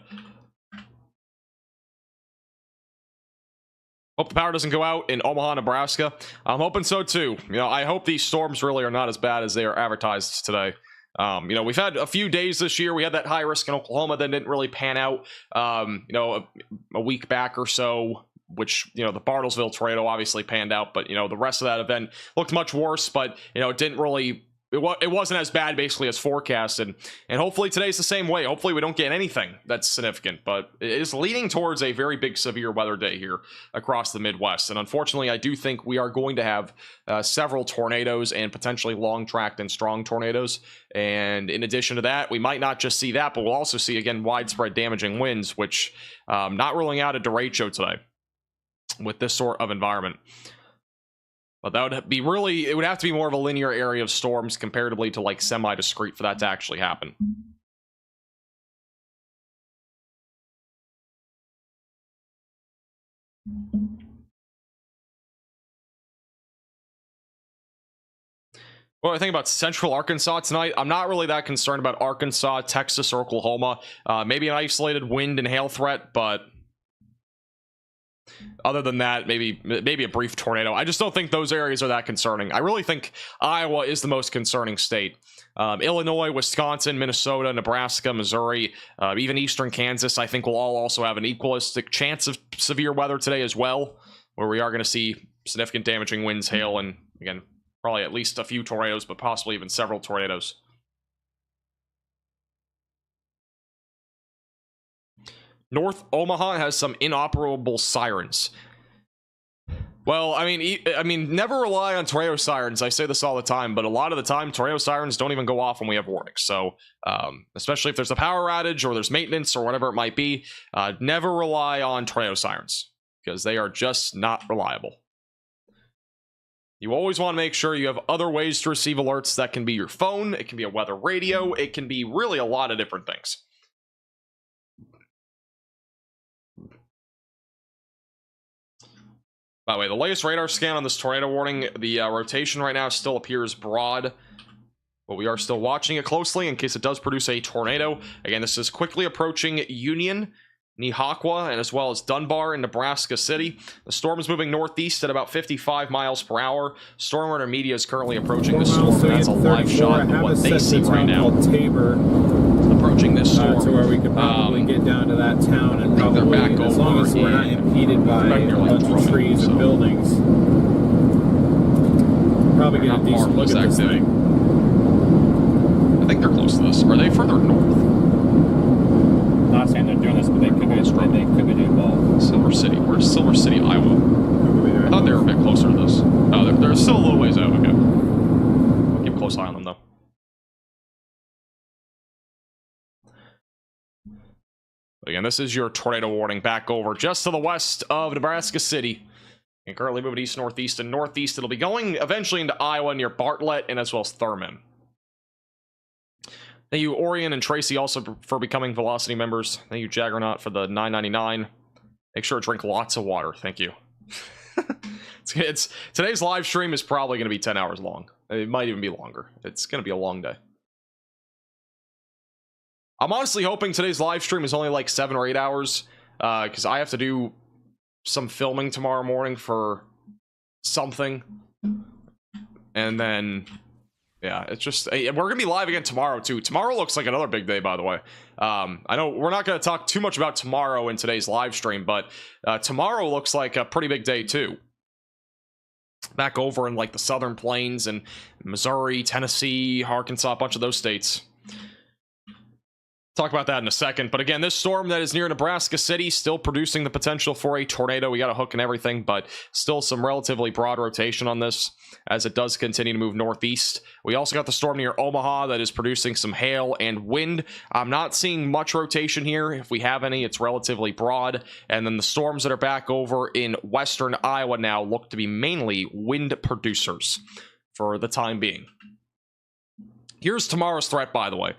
Hope the power doesn't go out in Omaha, Nebraska. I'm hoping so too. I hope these storms really are not as bad as they are advertised today. We've had a few days this year. We had that high risk in Oklahoma that didn't really pan out, a week back or so, which, the Bartlesville tornado obviously panned out, but, the rest of that event looked much worse, but, it didn't really it wasn't as bad basically as forecasted, and hopefully today's the same way. Hopefully we don't get anything that's significant, but it is leading towards a very big severe weather day here across the Midwest, and unfortunately I do think we are going to have several tornadoes and potentially long tracked and strong tornadoes. And in addition to that, we might not just see that, but we'll also see again widespread damaging winds, which not ruling out a derecho today with this sort of environment. But that would be really, it would have to be more of a linear area of storms comparatively to like semi-discrete for that to actually happen. Well, I think about central Arkansas tonight. I'm not really that concerned about Arkansas, Texas, or Oklahoma. Maybe an isolated wind and hail threat, but other than that, maybe a brief tornado. I just don't think those areas are that concerning. I really think Iowa is the most concerning state. Illinois, Wisconsin, Minnesota, Nebraska, Missouri, even eastern Kansas, I think will all also have an equalistic chance of severe weather today as well, where we are going to see significant damaging winds, hail, and again, probably at least a few tornadoes, but possibly even several tornadoes. North Omaha has some inoperable sirens. Well, I mean, never rely on tornado sirens. I say this all the time, but a lot of the time, tornado sirens don't even go off when we have warnings. So, especially if there's a power outage or there's maintenance or whatever it might be, never rely on tornado sirens because they are just not reliable. You always want to make sure you have other ways to receive alerts. That can be your phone, it can be a weather radio, it can be really a lot of different things. By the way, the latest radar scan on this tornado warning, the rotation right now still appears broad, but we are still watching it closely in case it does produce a tornado. Again, this is quickly approaching Union, Nehawkwa, and as well as Dunbar in Nebraska City. The storm is moving northeast at about 55 miles per hour. Storm Radar Media is currently approaching this storm, and that's a live shot of what they see right now. Tabor, approaching this storm. to where we could probably get down to that town, and probably, back as long as we're not impeded by a bunch of trees and buildings, probably get a decent look at this thing. I think they're close to this. Are they further north? Not saying they're doing this, but they could be doing both. Silver City. Where's Silver City, Iowa? I thought they were a bit closer to this. Oh, they're still a little ways out. Okay. I'll keep a close eye on them, though. But again, this is your tornado warning back over just to the west of Nebraska City. And currently moving east, northeast, and northeast. It'll be going eventually into Iowa near Bartlett and as well as Thurman. Thank you, Orion and Tracy, also for becoming Velocity members. Thank you, Jaggernaut, for the $9.99. Make sure to drink lots of water. Thank you. Today's live stream is probably going to be 10 hours long. It might even be longer. It's going to be a long day. I'm honestly hoping today's live stream is only like 7 or 8 hours, because I have to do some filming tomorrow morning for something. And then... yeah, it's just, we're gonna be live again tomorrow too. Tomorrow looks like another big day, by the way. I know we're not gonna talk too much about tomorrow in today's live stream, but tomorrow looks like a pretty big day too. Back over in like the southern plains and Missouri, Tennessee, Arkansas, a bunch of those states. Talk about that in a second, but again, this storm that is near Nebraska City still producing the potential for a tornado. We got a hook and everything, but still some relatively broad rotation on this as it does continue to move northeast. We also got the storm near Omaha that is producing some hail and wind. I'm not seeing much rotation here. If we have any, it's relatively broad. And then the storms that are back over in western Iowa now look to be mainly wind producers for the time being. Here's tomorrow's threat, by the way,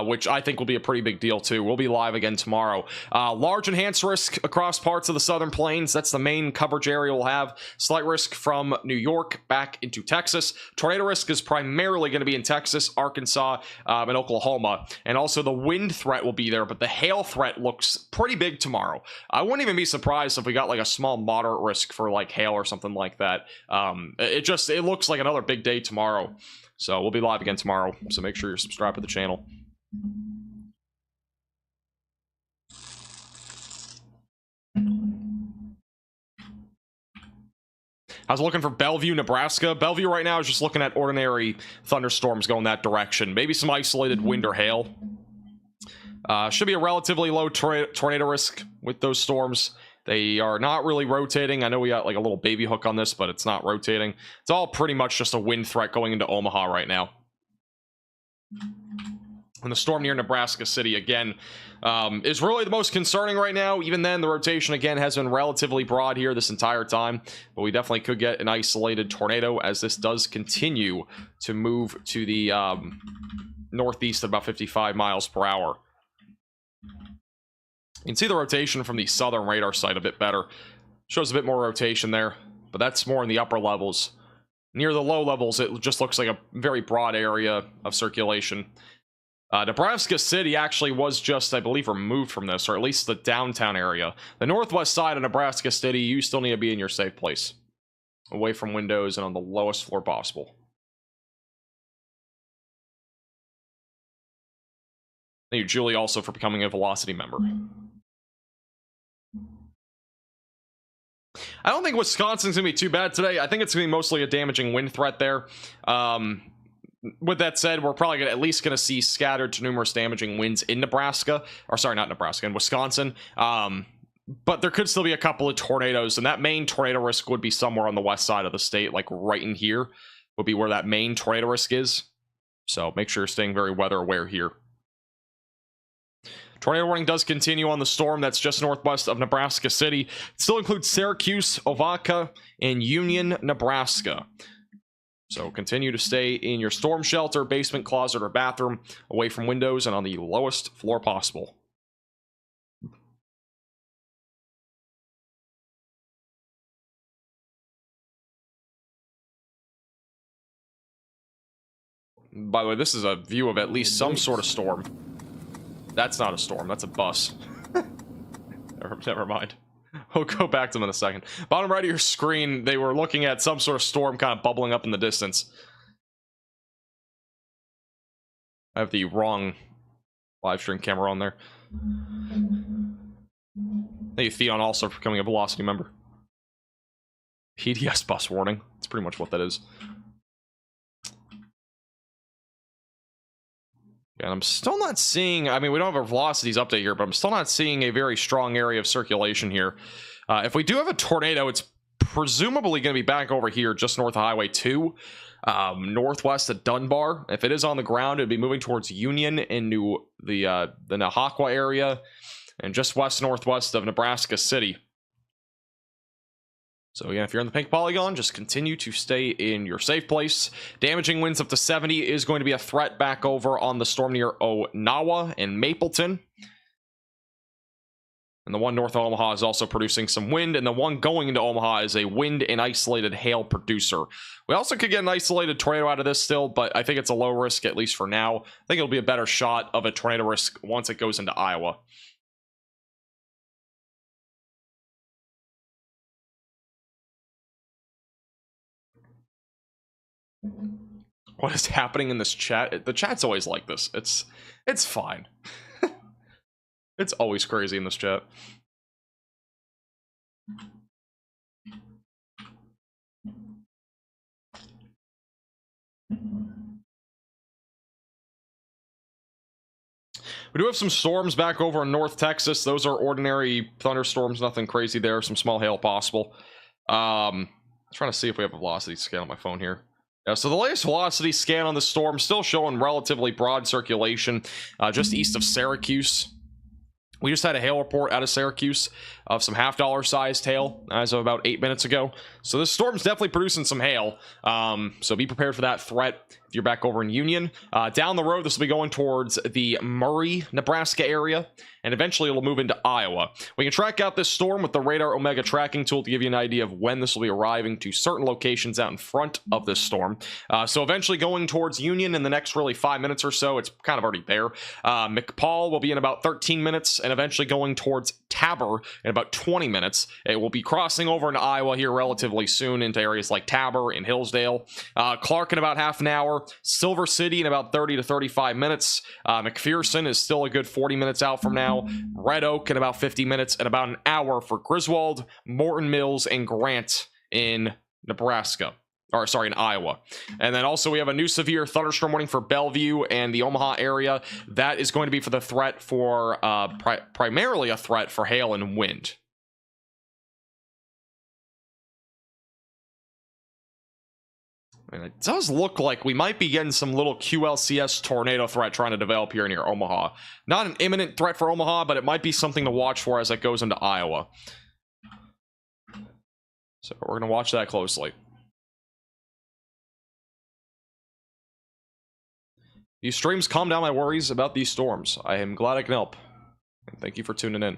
which I think will be a pretty big deal, too. We'll be live again tomorrow. Large enhanced risk across parts of the southern plains. That's the main coverage area we'll have. Slight risk from New York back into Texas. Tornado risk is primarily going to be in Texas, Arkansas, and Oklahoma. And also the wind threat will be there, but the hail threat looks pretty big tomorrow. I wouldn't even be surprised if we got like a small moderate risk for like hail or something like that. It looks like another big day tomorrow. So we'll be live again tomorrow, so make sure you're subscribed to the channel. I was looking for Bellevue, Nebraska. Bellevue right now is just looking at ordinary thunderstorms going that direction. Maybe some isolated wind or hail. Should be a relatively low tornado risk with those storms. They are not really rotating. I know we got like a little baby hook on this, but it's not rotating. It's all pretty much just a wind threat going into Omaha right now. And the storm near Nebraska City, again, is really the most concerning right now. Even then, the rotation, again, has been relatively broad here this entire time. But we definitely could get an isolated tornado as this does continue to move to the northeast at about 55 miles per hour. You can see the rotation from the southern radar site a bit better. Shows a bit more rotation there, but that's more in the upper levels. Near the low levels, it just looks like a very broad area of circulation. Nebraska City actually was just, I believe, removed from this, or at least the downtown area. The northwest side of Nebraska City, you still need to be in your safe place. Away from windows and on the lowest floor possible. Thank you, Julie, also for becoming a Velocity member. I don't think Wisconsin's going to be too bad today. I think it's going to be mostly a damaging wind threat there. With that said, we're probably at least going to see scattered to numerous damaging winds in Nebraska. Or sorry, not Nebraska, in Wisconsin. But there could still be a couple of tornadoes, and that main tornado risk would be somewhere on the west side of the state, like right in here would be where that main tornado risk is. So make sure you're staying very weather aware here. Tornado warning does continue on the storm that's just northwest of Nebraska City. It still includes Syracuse, Ovaca, and Union, Nebraska. So continue to stay in your storm shelter, basement, closet, or bathroom, away from windows and on the lowest floor possible. By the way, this is a view of at least some sort of storm. That's not a storm, that's a bus. Never mind. We'll go back to them in a second. Bottom right of your screen, they were looking at some sort of storm kind of bubbling up in the distance. I have the wrong live stream camera on there. Thank you, Theon, also for becoming a Velocity member. PDS bus warning. That's pretty much what that is. And I'm still not seeing, I mean, we don't have a velocities update here, but I'm still not seeing a very strong area of circulation here. If we do have a tornado, it's presumably going to be back over here just north of Highway 2, northwest of Dunbar. If it is on the ground, it'd be moving towards Union into the Nahaqua area and just west-northwest of Nebraska City. So again, if you're in the pink polygon, just continue to stay in your safe place. Damaging winds up to 70 is going to be a threat back over on the storm near Onawa and Mapleton. And the one north of Omaha is also producing some wind, and the one going into Omaha is a wind and isolated hail producer. We also could get an isolated tornado out of this still, but I think it's a low risk, at least for now. I think it'll be a better shot of a tornado risk once it goes into Iowa. What is happening in this chat? The chat's always like this. It's fine. It's always crazy in this chat. We do have some storms back over in North Texas. Those are ordinary thunderstorms, nothing crazy there. Some small hail possible. I'm trying to see if we have a velocity scan on my phone here. Yeah, so the latest velocity scan on the storm still showing relatively broad circulation just east of Syracuse. We just had a hail report out of Syracuse of some $half sized hail as of about 8 minutes ago. So this storm's definitely producing some hail. So be prepared for that threat if you're back over in Union. Down the road, this will be going towards the Murray, Nebraska area, and eventually it'll move into Iowa. We can track out this storm with the Radar Omega tracking tool to give you an idea of when this will be arriving to certain locations out in front of this storm. So eventually going towards Union in the next really 5 minutes or so. It's kind of already there. McPaul will be in about 13 minutes, and eventually going towards Tabor in about 20 minutes. It will be crossing over into Iowa here relatively soon into areas like Tabor and Hillsdale. Clark in about half an hour. Silver City in about 30 to 35 minutes. McPherson is still a good 40 minutes out from now. Red Oak in about 50 minutes, and about an hour for Griswold, Morton Mills, and Grant in Nebraska. Or sorry, in Iowa. And then also we have a new severe thunderstorm warning for Bellevue and the Omaha area. That is going to be for the threat for primarily a threat for hail and wind. And it does look like we might be getting some little QLCS tornado threat trying to develop here near Omaha. Not an imminent threat for Omaha, but it might be something to watch for as it goes into Iowa. So we're going to watch that closely. These streams calm down my worries about these storms. I am glad I can help. And thank you for tuning in.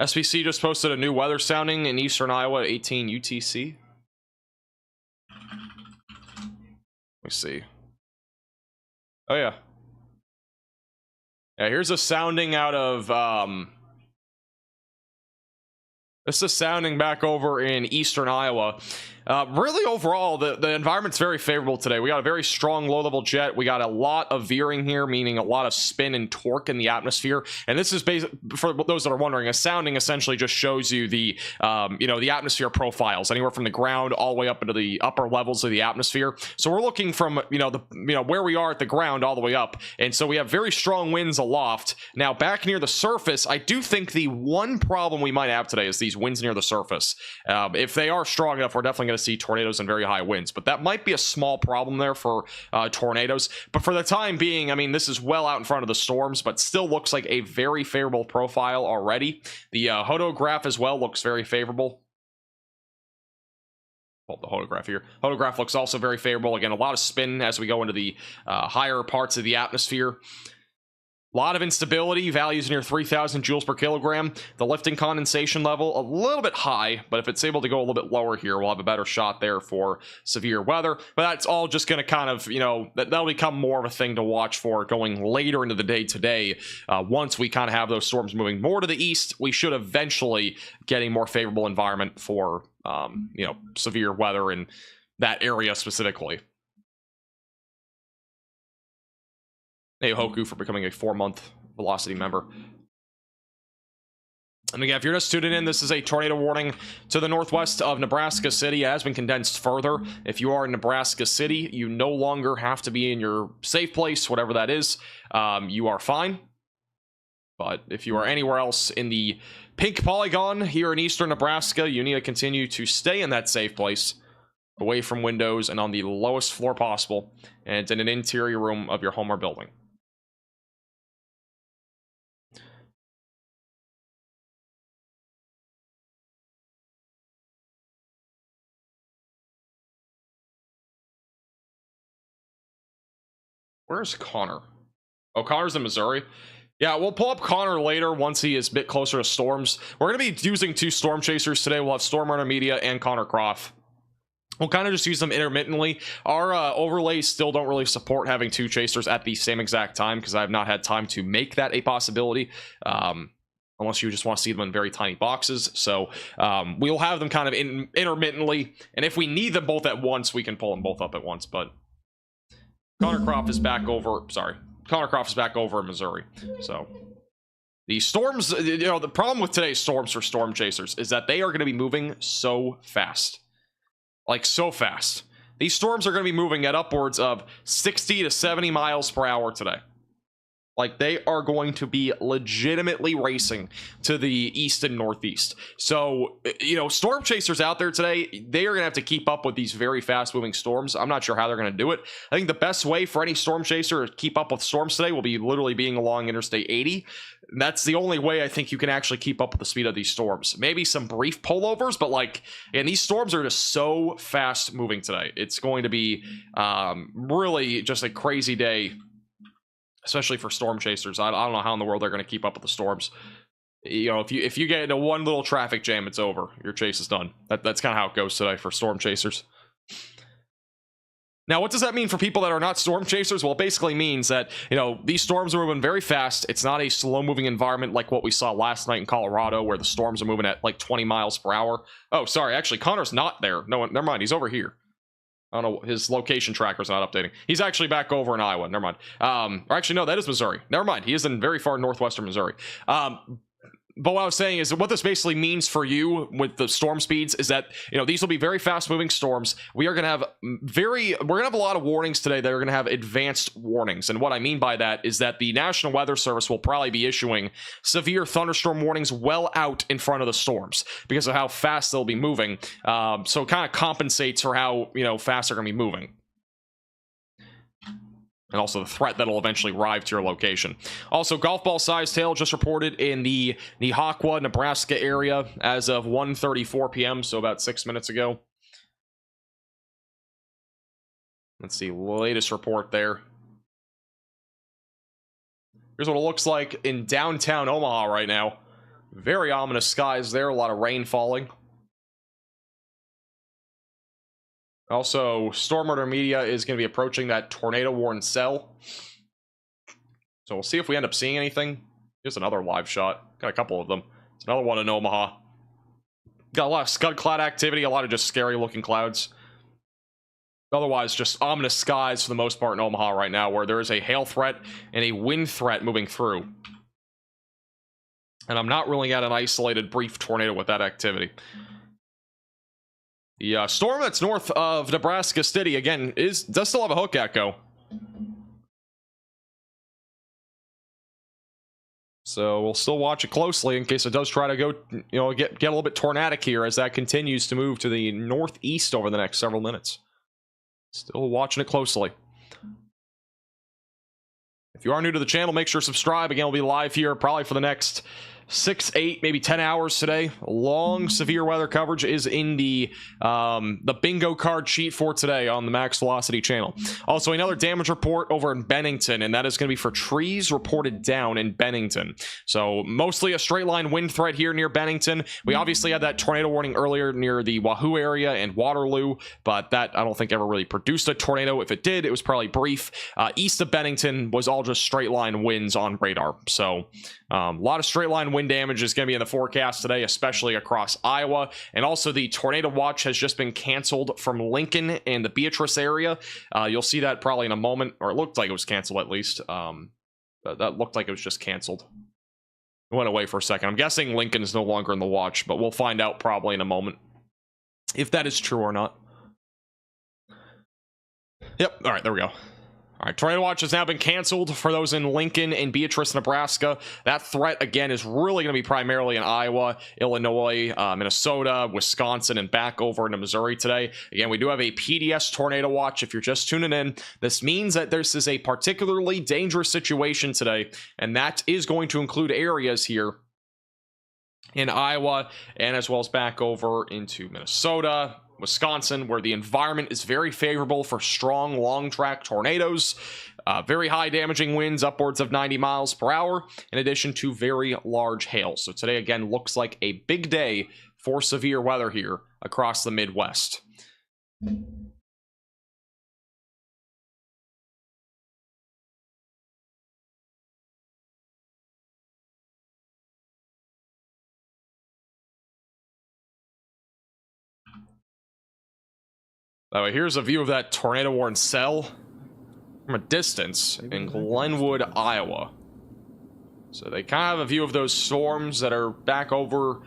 SBC just posted a new weather sounding in eastern Iowa at 18 UTC. Let me see. Oh yeah. Yeah, here's a sounding out of this is a sounding back over in eastern Iowa. Really overall, the environment's very favorable today. We got a very strong low-level jet. We got a lot of veering here, meaning a lot of spin and torque in the atmosphere. And this is for those that are wondering, a sounding essentially just shows you the the atmosphere profiles, anywhere from the ground all the way up into the upper levels of the atmosphere. So we're looking from where we are at the ground all the way up, and so we have very strong winds aloft. Now back near the surface, I do think the one problem we might have today is these winds near the surface. If they are strong enough, we're definitely going to see tornadoes and very high winds, but that might be a small problem there for tornadoes. But for the time being, I mean, this is well out in front of the storms, but still looks like a very favorable profile already. The hodograph as well looks very favorable. Hold the hodograph here. Hodograph looks also very favorable. Again, a lot of spin as we go into the higher parts of the atmosphere. A lot of instability, values near 3,000 joules per kilogram. The lifting condensation level, a little bit high, but if it's able to go a little bit lower here, we'll have a better shot there for severe weather. But that's all just going to kind of, that'll become more of a thing to watch for going later into the day today. Once we kind of have those storms moving more to the east, we should eventually get a more favorable environment for, severe weather in that area specifically. Hey, Hoku for becoming a 4-month Velocity member. And again, if you're just tuning in, this is a tornado warning to the northwest of Nebraska City. It has been condensed further. If you are in Nebraska City, you no longer have to be in your safe place, whatever that is. You are fine. But if you are anywhere else in the pink polygon here in eastern Nebraska, you need to continue to stay in that safe place, away from windows and on the lowest floor possible, and in an interior room of your home or building. Where's Connor? Oh, Connor's in Missouri. Yeah, we'll pull up Connor later once he is a bit closer to storms. We're going to be using 2 storm chasers today. We'll have Storm Runner Media and Connor Croft. We'll kind of just use them intermittently. Our overlays still don't really support having 2 chasers at the same exact time because I have not had time to make that a possibility. Unless you just want to see them in very tiny boxes. So we'll have them kind of intermittently. And if we need them both at once, we can pull them both up at once. But Connor Croft is back over. Sorry. Connor Croft is back over in Missouri. So the storms, the problem with today's storms for storm chasers is that they are going to be moving so fast. Like so fast. These storms are going to be moving at upwards of 60 to 70 miles per hour today. Like they are going to be legitimately racing to the east and northeast. So, storm chasers out there today, they are going to have to keep up with these very fast moving storms. I'm not sure how they're going to do it. I think the best way for any storm chaser to keep up with storms today will be literally being along Interstate 80. That's the only way I think you can actually keep up with the speed of these storms. Maybe some brief pullovers, but these storms are just so fast moving today. It's going to be really just a crazy day, especially for storm chasers. I don't know how in the world they're going to keep up with the storms. If you get into one little traffic jam, it's over. Your chase is done. That's kind of how it goes today for storm chasers. Now, what does that mean for people that are not storm chasers? Well, it basically means that, these storms are moving very fast. It's not a slow-moving environment like what we saw last night in Colorado, where the storms are moving at like 20 miles per hour. Oh, sorry. Actually, Connor's not there. No, never mind. He's over here. I don't know, his location tracker's not updating. He's actually back over in Iowa. Never mind. Or actually, no, that is Missouri. Never mind. He is in very far northwestern Missouri. But what I was saying is what this basically means for you with the storm speeds is that, you know, these will be very fast moving storms. We're going to have a lot of warnings today that are going to have advanced warnings. And what I mean by that is that the National Weather Service will probably be issuing severe thunderstorm warnings well out in front of the storms because of how fast they'll be moving. So it kind of compensates for how, you know, fast they're going to be moving. And also the threat that'll eventually arrive to your location. Also, golf ball sized hail just reported in the Nehawkwa, Nebraska area as of 1:34 p.m., so about 6 minutes ago. Let's see, latest report there. Here's what it looks like in downtown Omaha right now. Very ominous skies there, a lot of rain falling. Also, Storm Order Media is going to be approaching that tornado-worn cell. So we'll see if we end up seeing anything. Here's another live shot. Got a couple of them. It's another one in Omaha. Got a lot of scud cloud activity, a lot of just scary-looking clouds. Otherwise, just ominous skies for the most part in Omaha right now, where there is a hail threat and a wind threat moving through. And I'm not ruling out an isolated brief tornado with that activity. The storm that's north of Nebraska City, again, does still have a hook echo. So we'll still watch it closely in case it does try to go, you know, get a little bit tornadic here as that continues to move to the northeast over the next several minutes. Still watching it closely. If you are new to the channel, make sure to subscribe. Again, we'll be live here probably for the next 6, 8, maybe 10 hours today. Long severe weather coverage is in the bingo card sheet for today on the Max Velocity channel. Also, another damage report over in Bennington, and that is going to be for trees reported down in Bennington. So mostly a straight line wind threat here near Bennington. We obviously had that tornado warning earlier near the Wahoo area and Waterloo, but that I don't think ever really produced a tornado. If it did, it was probably brief. East of Bennington was all just straight line winds on radar. So a lot of straight line wind damage is going to be in the forecast today, especially across Iowa. And also the tornado watch has just been canceled from Lincoln and the Beatrice area. You'll see that probably in a moment, or it looked like it was canceled at least. That looked like it was just canceled. It went away for a second. I'm guessing Lincoln is no longer in the watch, but we'll find out probably in a moment if that is true or not. Yep. All right, there we go. All right, tornado watch has now been canceled for those in Lincoln and Beatrice, Nebraska. That threat, again, is really going to be primarily in Iowa, Illinois, Minnesota, Wisconsin, and back over into Missouri today. Again, we do have a PDS tornado watch if you're just tuning in. This means that this is a particularly dangerous situation today, and that is going to include areas here in Iowa and as well as back over into Minnesota, Wisconsin, where the environment is very favorable for strong long track tornadoes, very high damaging winds upwards of 90 miles per hour, in addition to very large hail. So today again looks like a big day for severe weather here across the Midwest. Here's a view of that tornado-worn cell from a distance in Glenwood, Iowa. So they kind of have a view of those storms that are back over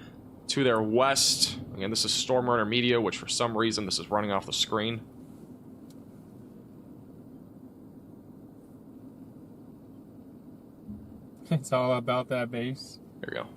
to their west. Again, this is Storm Runner Media, which for some reason this is running off the screen. It's all about that base. There you go.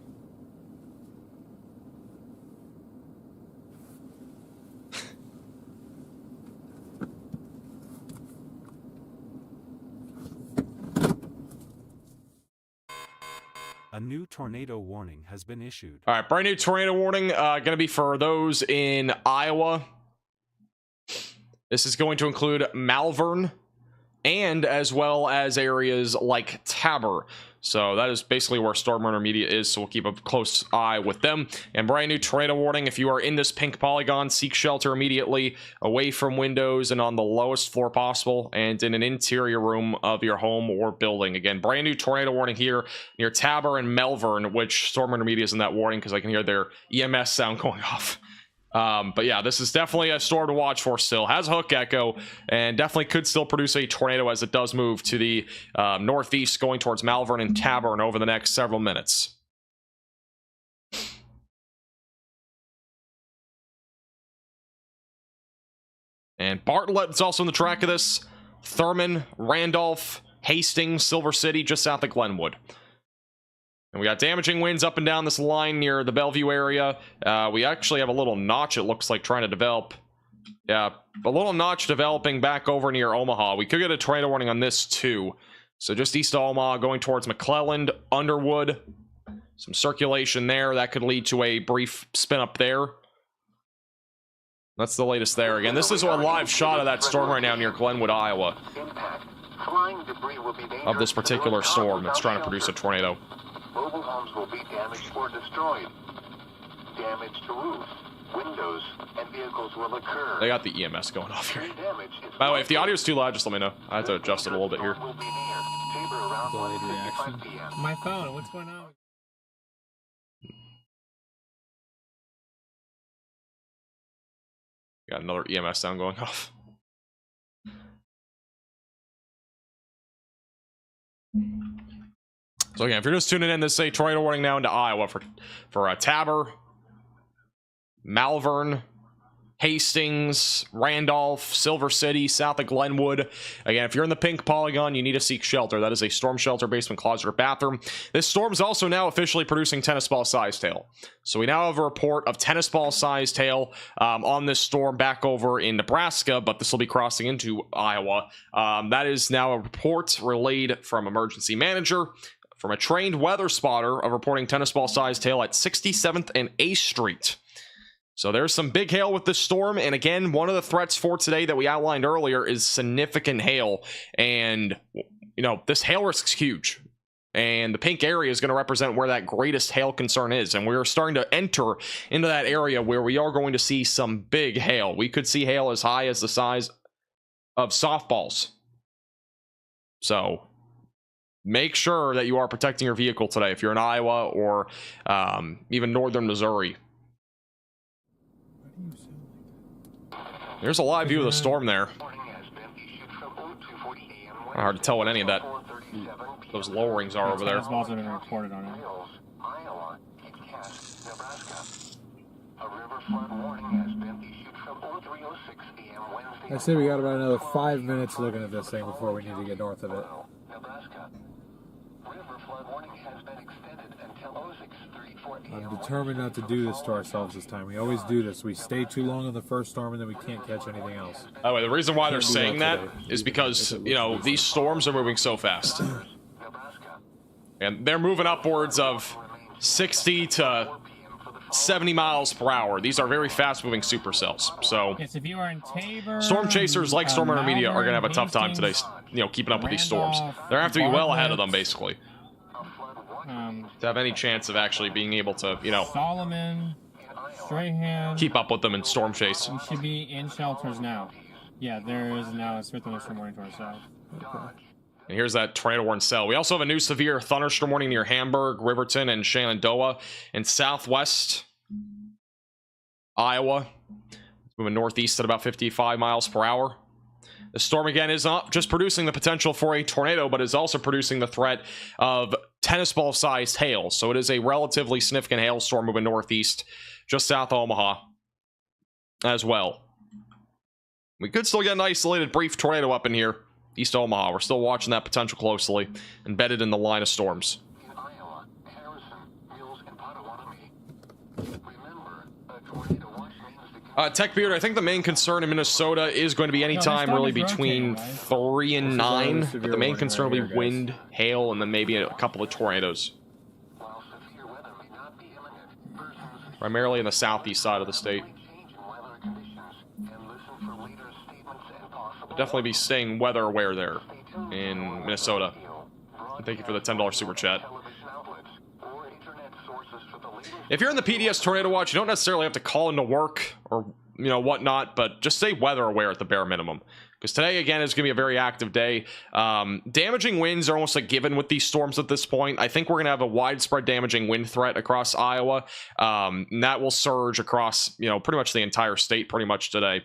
A new tornado warning has been issued. All right, brand new tornado warning going to be for those in Iowa. This is going to include Malvern and as well as areas like Tabor. So that is basically where Storm Runner Media is, so we'll keep a close eye with them. And brand new tornado warning: if you are in this pink polygon, seek shelter immediately, away from windows and on the lowest floor possible, and in an interior room of your home or building. Again, brand new tornado warning here near Tabor and Malvern, which Storm Runner Media is in that warning because I can hear their EMS sound going off. But yeah, this is definitely a storm to watch for still. Has a hook echo and definitely could still produce a tornado as it does move to the northeast, going towards Malvern and Tavern over the next several minutes. And Bartlett is also in the track of this. Thurman, Randolph, Hastings, Silver City, just south of Glenwood. And we got damaging winds up and down this line near the Bellevue area. We actually have a little notch, it looks like, trying to develop. Yeah, a little notch developing back over near Omaha. We could get a tornado warning on this too. So just east of Omaha, going towards McClelland, Underwood. Some circulation there. That could lead to a brief spin up there. That's the latest there. Again, this is a live shot of that storm right now near Glenwood, Iowa. Of this particular storm that's trying to produce a tornado. Mobile homes will be damaged or destroyed. Damage to roofs, windows, and vehicles will occur. They got the EMS going off here. By the way, if the audio is too loud, just let me know. I have to adjust it a little bit here. Delayed reaction. My phone, what's going on? Got another EMS sound going off. So again, if you're just tuning in, this is a tornado warning now into Iowa for Tabor, Malvern, Hastings, Randolph, Silver City, south of Glenwood. Again, if you're in the pink polygon, you need to seek shelter. That is a storm shelter, basement, closet, or bathroom. This storm is also now officially producing tennis ball sized hail. So we now have a report of tennis ball sized hail on this storm back over in Nebraska, but this will be crossing into Iowa. That is now a report relayed from emergency manager, from a trained weather spotter, of reporting tennis ball sized hail at 67th and A Street. So there's some big hail with this storm, and again, one of the threats for today that we outlined earlier is significant hail, and you know, this hail risk is huge, and the pink area is going to represent where that greatest hail concern is, and we're starting to enter into that area where we are going to see some big hail. We could see hail as high as the size of softballs. So make sure that you are protecting your vehicle today if you're in Iowa or even northern Missouri. There's a live view of the storm there. Hard to tell what any of that those lowerings are over there. Also been reported on it. I say we got about another 5 minutes looking at this thing before we need to get north of it. I'm determined not to do this to ourselves this time. We always do this. We stay too long on the first storm and then we can't catch anything else. By the way, the reason why they're saying that is because, you know, these storms are moving so fast. And they're moving upwards of 60 to 70 miles per hour. These are very fast moving supercells. So Yes, if you are in Tabor, storm chasers like Storm Intermediate are going to have a tough time today, you know, keeping up with these storms. They're going to have to be well ahead of them, basically, to have any chance of actually being able to, you know, Solomon, Strahan, keep up with them in storm chase. we should be in shelters now. Yeah, there is now a severe thunderstorm warning to our south. Okay. And here's that tornado warning cell. We also have a new severe thunderstorm warning near Hamburg, Riverton, and Shenandoah in southwest Iowa. It's moving northeast at about 55 miles per hour. The storm, again, is not just producing the potential for a tornado, but is also producing the threat of tennis ball sized hail. So it is a relatively significant hailstorm moving northeast, just south of Omaha as well. We could still get an isolated brief tornado up in here, east of Omaha. We're still watching that potential closely, embedded in the line of storms. Techbeard, I think the main concern in Minnesota is going to be any time really between 3 and 9. But the main concern will be wind, hail, and then maybe a couple of tornadoes. Primarily in the southeast side of the state. We'll definitely be staying weather aware there in Minnesota. And thank you for the $10 super chat. If you're in the PDS Tornado Watch, you don't necessarily have to call into work or, you know, whatnot, but just stay weather aware at the bare minimum. because today again is going to be a very active day. Damaging winds are almost a given with these storms at this point. I think we're going to have a widespread damaging wind threat across Iowa, and that will surge across, you know, pretty much the entire state pretty much today.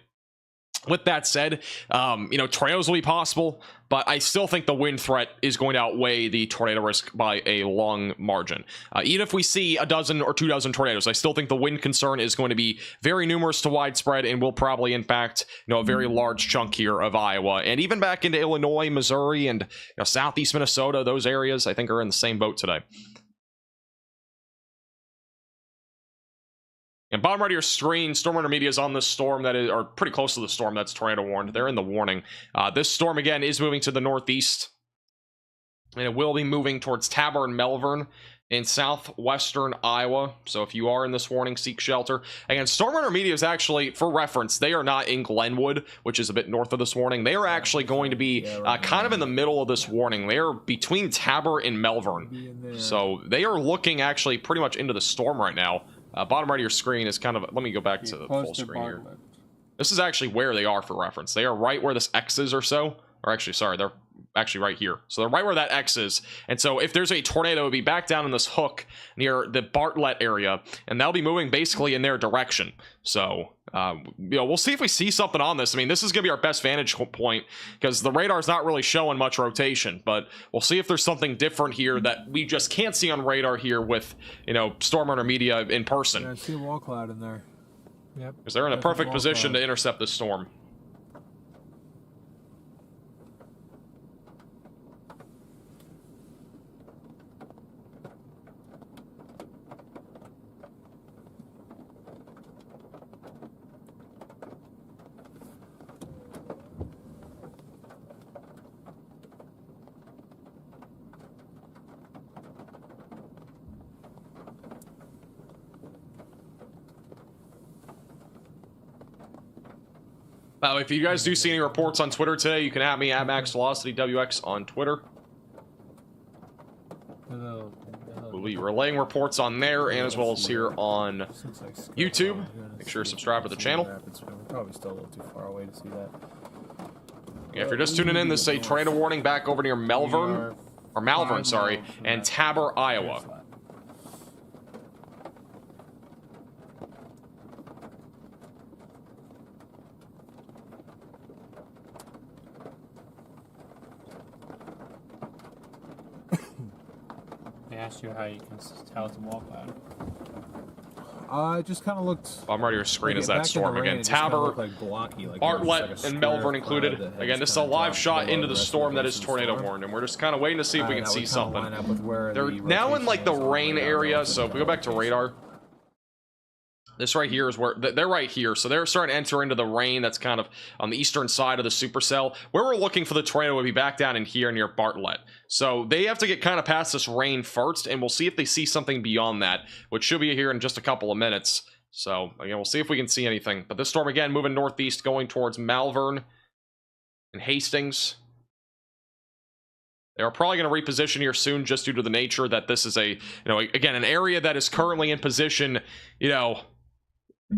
With that said, you know, tornadoes will be possible, but I still think the wind threat is going to outweigh the tornado risk by a long margin. Even if we see a dozen or 2 dozen tornadoes, I still think the wind concern is going to be very numerous to widespread and will probably impact, you know, a very large chunk here of Iowa, and even back into Illinois, Missouri, and, you know, southeast Minnesota. Those areas I think are in the same boat today. And bottom right of your screen, Storm Runner Media is on this storm that is, or pretty close to the storm that's tornado warned. They're in the warning. This storm, again, is moving to the northeast. And it will be moving towards Tabor and Melbourne in southwestern Iowa. So if you are in this warning, seek shelter. Again, Storm Runner Media is actually, for reference, they are not in Glenwood, which is a bit north of this warning. They are actually going to be kind of in the middle of this warning. They are between Tabor and Melbourne. So they are looking actually pretty much into the storm right now. Bottom right of your screen is kind of, let me go back to the full screen here. This is actually where they are for reference. They are right where this X is or so. Or actually, sorry, they're actually right here. So they're right where that X is. And so if there's a tornado, it would be back down in this hook near the Bartlett area. And that'll be moving basically in their direction. So, you know, we'll see if we see something on this. I mean, this is going to be our best vantage point because the radar's not really showing much rotation. But we'll see if there's something different here that we just can't see on radar here with, you know, Storm Runner Media in person. Yeah, I see a wall cloud in there. Yep. Because they're in a perfect position to intercept this storm. If you guys do see any reports on Twitter today, you can at me at MaxVelocityWX on Twitter. We'll be relaying reports on there and as well as here on YouTube. Make sure to subscribe to the channel. We're probably still a little too far away to see that. Yeah, if you're just tuning in, this is a tornado warning back over near Malvern, sorry, and Tabor, Iowa. Asked you how you can tell it's a wall cloud. It just kind of looked. I'm right on your screen is that storm again. Tabor, like blocky, like Bartlett, and Melbourne included. Again, this is a live shot into the storm that is tornado warned, and we're just kind of waiting to see if we can see something. They're now in like the rain area, so if we go back to radar, this right here is where they're right here, so they're starting to enter into the rain. That's kind of on the eastern side of the supercell. Where we're looking for the tornado would be back down in here near Bartlett. So they have to get kind of past this rain first, and we'll see if they see something beyond that, which should be here in just a couple of minutes. So again, we'll see if we can see anything. But this storm again moving northeast, going towards Malvern and Hastings. They are probably going to reposition here soon, just due to the nature that this is a, you know, again, an area that is currently in position, you know,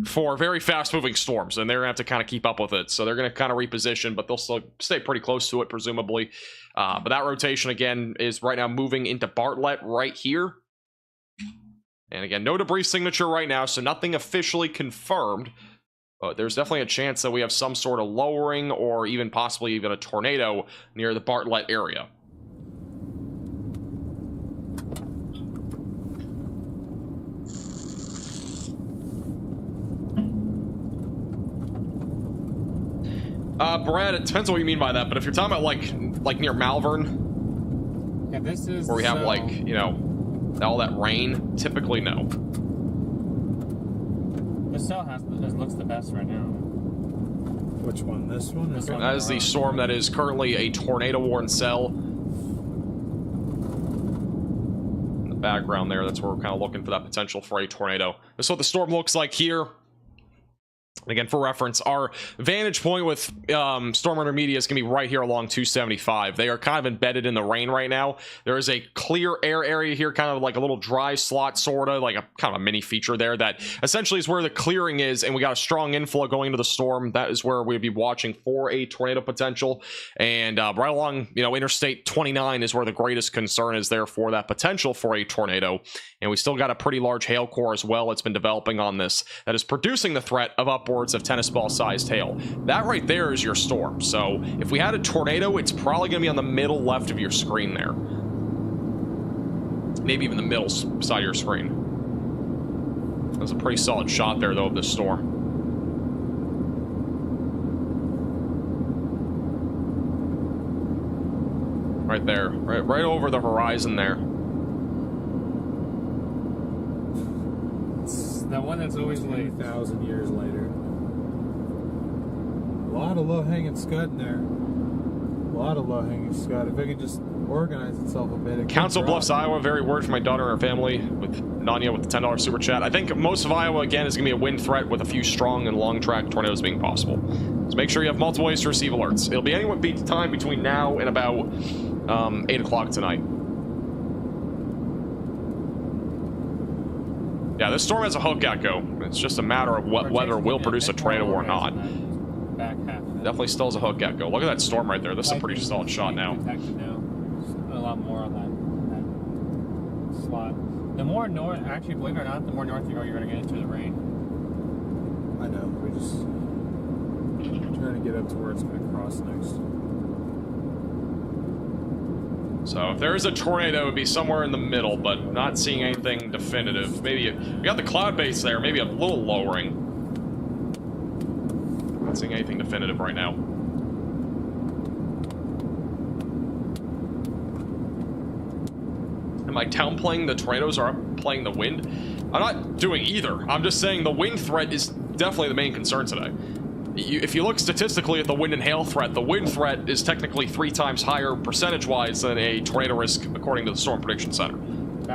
for very fast moving storms, and they're gonna have to kind of keep up with it. So they're gonna kind of reposition, but they'll still stay pretty close to it, presumably. But that rotation again is right now moving into Bartlett right here. And again, no debris signature right now, so nothing officially confirmed. But there's definitely a chance that we have some sort of lowering or even possibly even a tornado near the Bartlett area. Brad, it depends on what you mean by that, but if you're talking about like near Malvern, yeah, this is where we have like, you know, all that rain, typically no. This cell looks the best right now. Which one? This one? This one. That is the storm that is currently a tornado warned cell. In the background there, that's where we're kind of looking for that potential for a tornado. This is what the storm looks like here. Again, for reference, our vantage point with Storm Runner Media is going to be right here along 275. They are kind of embedded in the rain right now. There is a clear air area here, kind of like a little dry slot, sort of like a kind of a mini feature there that essentially is where the clearing is, and we got a strong inflow going into the storm. That is where we'd be watching for a tornado potential. And right along, you know, Interstate 29 is where the greatest concern is there for that potential for a tornado. And we still got a pretty large hail core as well. It's been developing on this that is producing the threat of upwards of tennis ball sized hail. That right there is your storm. So if we had a tornado, it's probably going to be on the middle left of your screen there. Maybe even the middle side of your screen. That's a pretty solid shot there though of this storm. Right there, right over the horizon there. It's that one that's always like 1,000 years later. A lot of low-hanging scud in there. A lot of low-hanging scud. If it could just organize itself a bit. Council Bluffs, Iowa. Very word for my daughter and her family. With Nanya with the $10 super chat. I think most of Iowa again is going to be a wind threat with a few strong and long track tornadoes being possible. So make sure you have multiple ways to receive alerts. It'll be anywhere time between now and about 8 o'clock tonight. Yeah, this storm has a hook echo. It's just a matter of whether it will produce a tornado or not. back half. Definitely still has a hook echo. Look at that storm right there. This is a pretty solid shot now. A lot more on that slot. The more north, actually, believe it or not, the more north you go, you're going to get into the rain. I know. We're just trying to get up to where it's going to cross next. So if there is a tornado, it would be somewhere in the middle, but not seeing anything definitive. Maybe we got the cloud base there, maybe a little lowering. Not seeing anything definitive right now. Am I downplaying the tornadoes or playing the wind? I'm not doing either. I'm just saying the wind threat is definitely the main concern today. If you look statistically at the wind and hail threat, the wind threat is technically 3 times higher percentage-wise than a tornado risk, according to the Storm Prediction Center.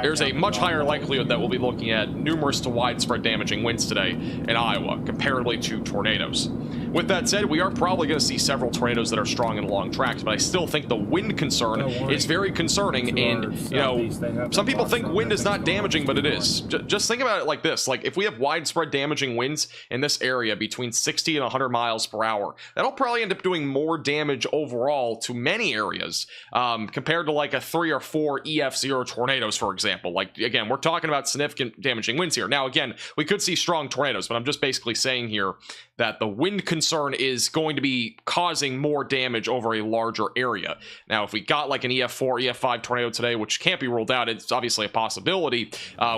There's a much higher likelihood that we'll be looking at numerous to widespread damaging winds today in Iowa, comparatively to tornadoes. With that said, we are probably going to see several tornadoes that are strong and long tracks, but I still think the wind concern is very concerning. And, you know, some people think wind is not damaging, but it is. Just think about it like this. Like, if we have widespread damaging winds in this area between 60 and 100 miles per hour, that'll probably end up doing more damage overall to many areas compared to like a 3 or 4 EF0 tornadoes, for example. Like, again, we're talking about significant damaging winds here. Now, again, we could see strong tornadoes, but I'm just basically saying here that the wind concern is going to be causing more damage over a larger area. Now, if we got like an EF4, EF5 tornado today, which can't be ruled out, it's obviously a possibility,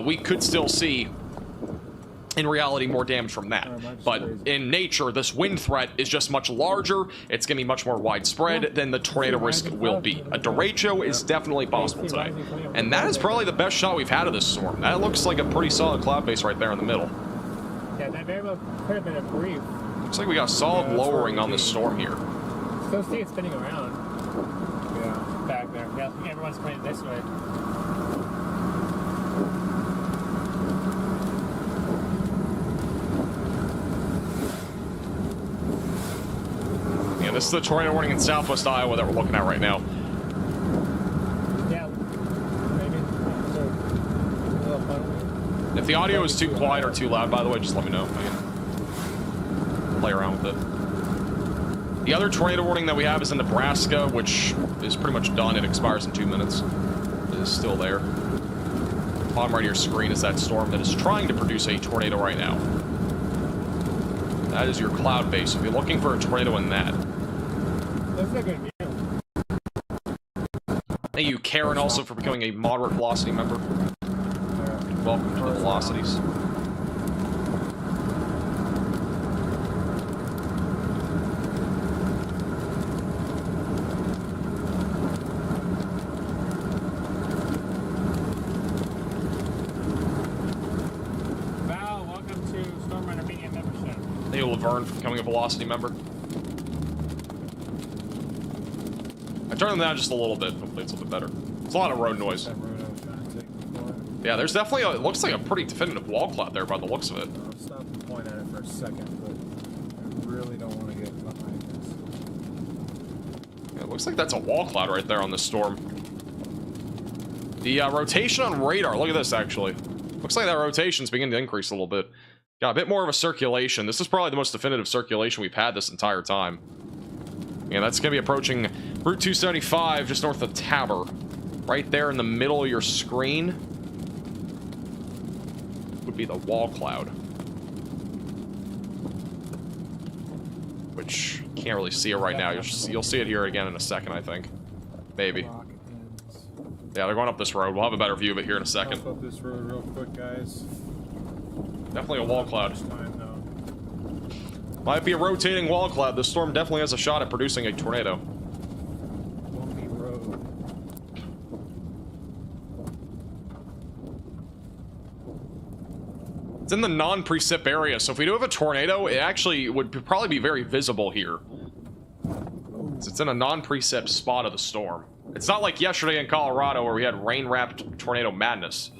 we could still see, in reality, more damage from that. But in nature, this wind threat is just much larger. It's going to be much more widespread than the tornado risk will be. A derecho is definitely possible today. And that is probably the best shot we've had of this storm. That looks like a pretty solid cloud base right there in the middle. Yeah, that very well could have been a brief. Looks like we got solid lowering on this storm here. Still see it spinning around. Yeah. Back there. Yeah, I think everyone's playing this way. Yeah, this is the tornado warning in southwest Iowa that we're looking at right now. Yeah, maybe. If the audio is too quiet or too loud, by the way, just let me know. I can play around with it. The other tornado warning that we have is in Nebraska, which is pretty much done. It expires in 2 minutes. It is still there. Bottom right of your screen is that storm that is trying to produce a tornado right now. That is your cloud base. If you're looking for a tornado in that. That's a good view. Thank you, Karen, also for becoming a moderate velocity member. Welcome to the velocities. Val, welcome to Storm Runner Media membership. Thank you, Laverne, for becoming a velocity member. I turned them down just a little bit. Hopefully it's a little bit better. It's a lot of road noise. Yeah, there's definitely it looks like a pretty definitive wall cloud there by the looks of it. I'll stop and point at it for a second, but really don't want to get behind this. Yeah, it looks like that's a wall cloud right there on the storm. The rotation on radar, look at this actually. Looks like that rotation's beginning to increase a little bit. Got a bit more of a circulation. This is probably the most definitive circulation we've had this entire time. Yeah, that's going to be approaching Route 275 just north of Tabor. Right there in the middle of your screen would be the wall cloud. Which, you can't really see it right now. You'll see it here again in a second, I think. Maybe. Yeah, they're going up this road. We'll have a better view of it here in a second. Up this road real quick, guys. Definitely a wall cloud. Time, though. Might be a rotating wall cloud. This storm definitely has a shot at producing a tornado. Bumpy road. It's in the non-precip area, so if we do have a tornado, it actually would probably be very visible here. It's in a non-precip spot of the storm. It's not like yesterday in Colorado where we had rain-wrapped tornado madness.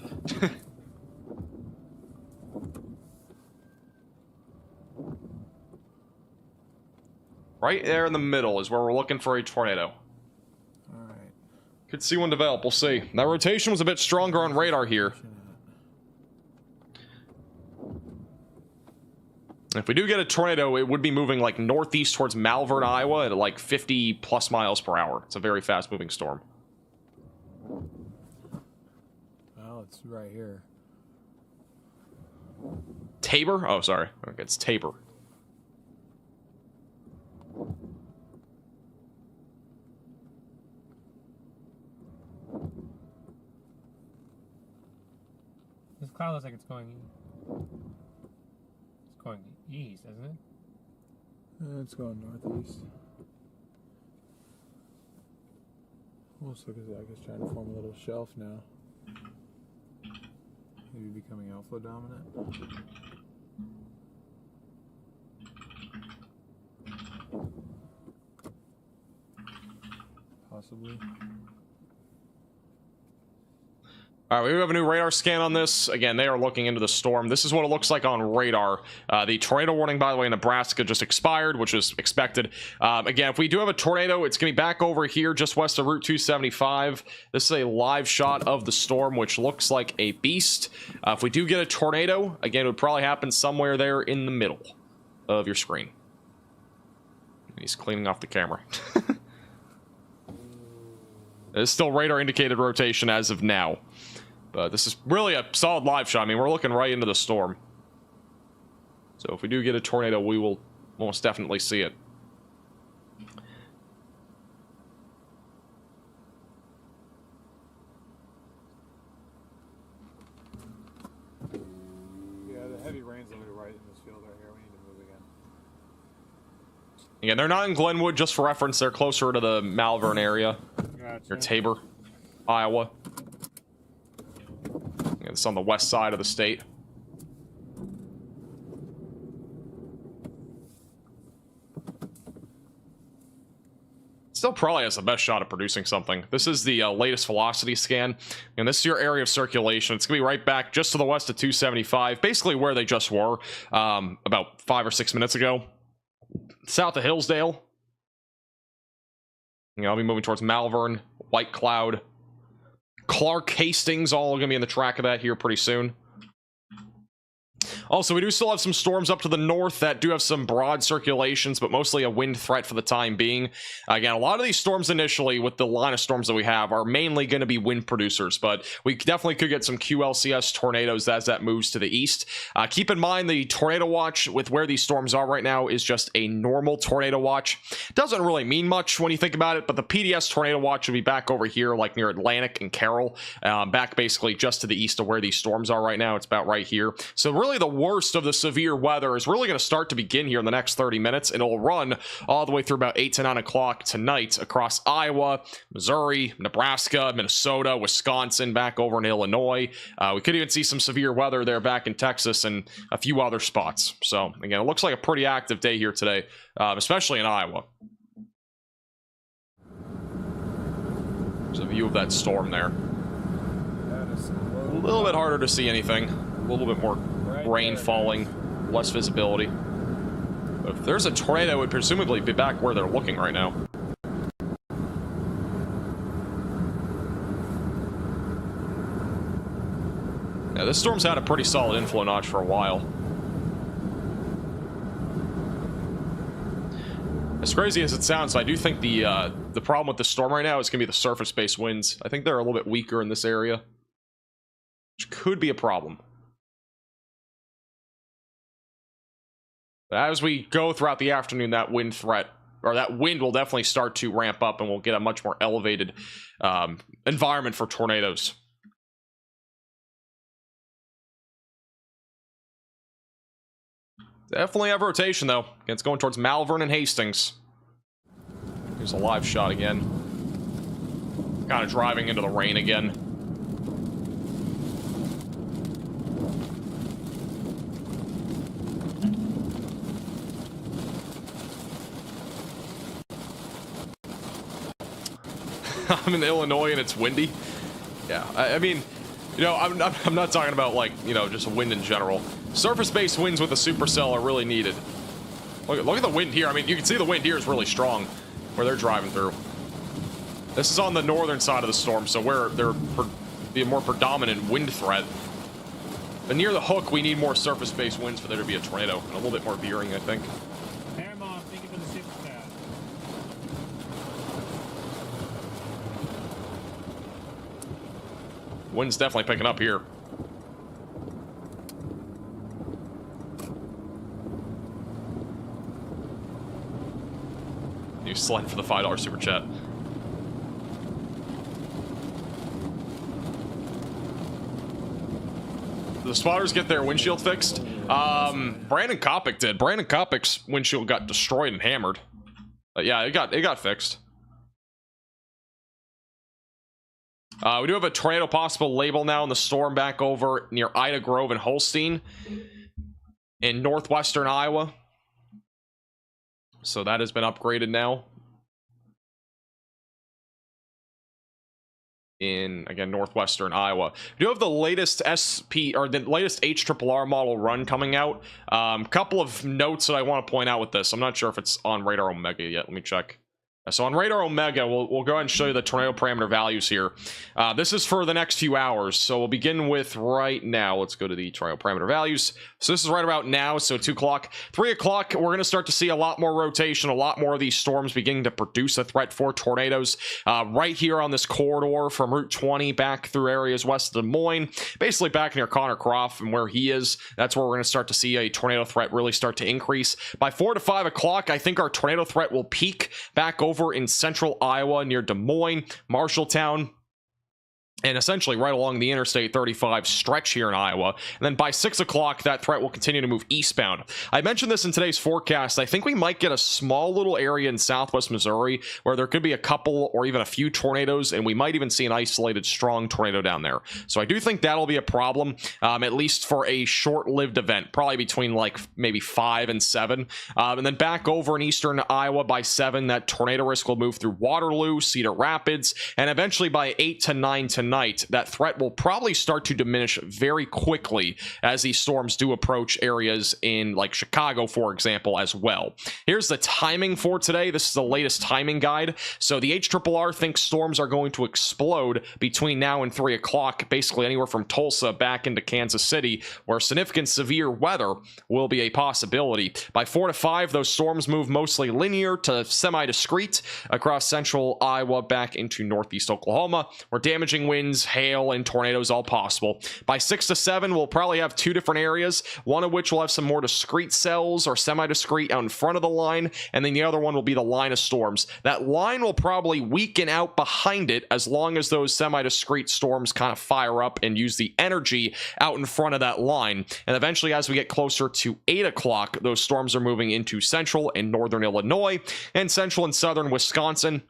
Right there in the middle is where we're looking for a tornado. Alright. Could see one develop, we'll see. That rotation was a bit stronger on radar here. If we do get a tornado, it would be moving like northeast towards Malvern, Iowa at like 50 plus miles per hour. It's a very fast moving storm. Well, it's right here. Tabor? Oh, sorry. Okay, it's Tabor. This cloud looks like it's going east, isn't it? It's going northeast. Almost looks like it's trying to form a little shelf now. Maybe becoming alpha dominant. Possibly. All right, we have a new radar scan on this. Again, they are looking into the storm. This is what it looks like on radar. The tornado warning, by the way, in Nebraska just expired, which is expected. Again, if we do have a tornado, it's going to be back over here just west of Route 275. This is a live shot of the storm, which looks like a beast. If we do get a tornado, again, it would probably happen somewhere there in the middle of your screen. He's cleaning off the camera. It's still radar indicated rotation as of now. But this is really a solid live shot. I mean, we're looking right into the storm. So if we do get a tornado, we will most definitely see it. Yeah, the heavy rain's going to be right in this field right here. We need to move again. Again, they're not in Glenwood, just for reference. They're closer to the Malvern area. Gotcha. Or Tabor, Iowa. It's on the west side of the state. Still probably has the best shot at producing something. This is the latest velocity scan, and this is your area of circulation. It's gonna be right back just to the west of 275, basically where they just were about 5 or 6 minutes ago, south of Hillsdale. I'll be moving towards Malvern, White Cloud, Clark, Hastings, all gonna be in the track of that here pretty soon. Also, we do still have some storms up to the north that do have some broad circulations, but mostly a wind threat for the time being. Again, a lot of these storms initially, with the line of storms that we have, are mainly going to be wind producers, but we definitely could get some QLCS tornadoes as that moves to the east. Keep in mind, the tornado watch with where these storms are right now is just a normal tornado watch. Doesn't really mean much when you think about it, but the PDS tornado watch will be back over here, like near Atlantic and Carroll, back basically just to the east of where these storms are right now. It's about right here. So really the worst of the severe weather is really going to start to begin here in the next 30 minutes, and it'll run all the way through about 8 to 9 o'clock tonight across Iowa, Missouri, Nebraska, Minnesota, Wisconsin, back over in Illinois. We could even see some severe weather there back in Texas and a few other spots. So again, it looks like a pretty active day here today, especially in Iowa. There's a view of that storm there. A little bit harder to see anything. A little bit more rain falling, less visibility. If there's a tornado, it would presumably be back where they're looking right now. Yeah, this storm's had a pretty solid inflow notch for a while. As crazy as it sounds, I do think the problem with the storm right now is going to be the surface-based winds. I think they're a little bit weaker in this area, which could be a problem. But as we go throughout the afternoon, that wind threat, or that wind will definitely start to ramp up, and we'll get a much more elevated environment for tornadoes. Definitely have rotation, though. It's going towards Malvern and Hastings. Here's a live shot again. Kind of driving into the rain again. I'm in Illinois and it's windy. Yeah, I mean, you know, I'm not talking about, like, you know, just wind in general. Surface-based winds with a supercell are really needed. Look at the wind here. I mean, you can see the wind here is really strong where they're driving through. This is on the northern side of the storm, so where there be a more predominant wind threat. But near the hook, we need more surface-based winds for there to be a tornado, and a little bit more veering, I think. Paramount, thank you for the super chat. Wind's definitely picking up here. New sled for the $5 super chat. The spotters get their windshield fixed. Brandon Kopic did. Brandon Kopic's windshield got destroyed and hammered. But yeah, it got fixed. We do have a tornado possible label now in the storm back over near Ida Grove and Holstein in northwestern Iowa. So that has been upgraded now. In, again, northwestern Iowa. We do have the latest SP, or the latest HRRR model run coming out. Couple of notes that I want to point out with this. I'm not sure if it's on Radar Omega yet. Let me check. So on Radar Omega, we'll go ahead and show you the tornado parameter values here. This is for the next few hours, so we'll begin with right now. Let's go to the tornado parameter values. So this is right about now, so 2 o'clock. 3 o'clock, we're going to start to see a lot more rotation, a lot more of these storms beginning to produce a threat for tornadoes. Right here on this corridor from Route 20 back through areas west of Des Moines, basically back near Connor Croft and where he is. That's where we're going to start to see a tornado threat really start to increase. By 4 to 5 o'clock, I think our tornado threat will peak back over in central Iowa near Des Moines, Marshalltown, and essentially right along the Interstate 35 stretch here in Iowa. And then by 6 o'clock, that threat will continue to move eastbound. I mentioned this in today's forecast. I think we might get a small little area in southwest Missouri where there could be a couple or even a few tornadoes, and we might even see an isolated strong tornado down there. So I do think that'll be a problem, at least for a short-lived event, probably between like maybe 5 and 7. And then back over in eastern Iowa by 7, that tornado risk will move through Waterloo, Cedar Rapids, and eventually by 8 to 9 tonight, that threat will probably start to diminish very quickly as these storms do approach areas in like Chicago, for example, as well. Here's the timing for today. This is the latest timing guide. So the HRRR thinks storms are going to explode between now and 3 o'clock, basically anywhere from Tulsa back into Kansas City, where significant severe weather will be a possibility. By 4 to 5, those storms move mostly linear to semi-discrete across central Iowa back into northeast Oklahoma, where damaging winds, hail, and tornadoes all possible. By 6 to 7, we'll probably have 2 different areas, one of which will have some more discrete cells or semi-discrete out in front of the line, and then the other one will be the line of storms. That line will probably weaken out behind it as long as those semi-discrete storms kind of fire up and use the energy out in front of that line. And eventually, as we get closer to 8 o'clock, those storms are moving into central and northern Illinois and central and southern Wisconsin.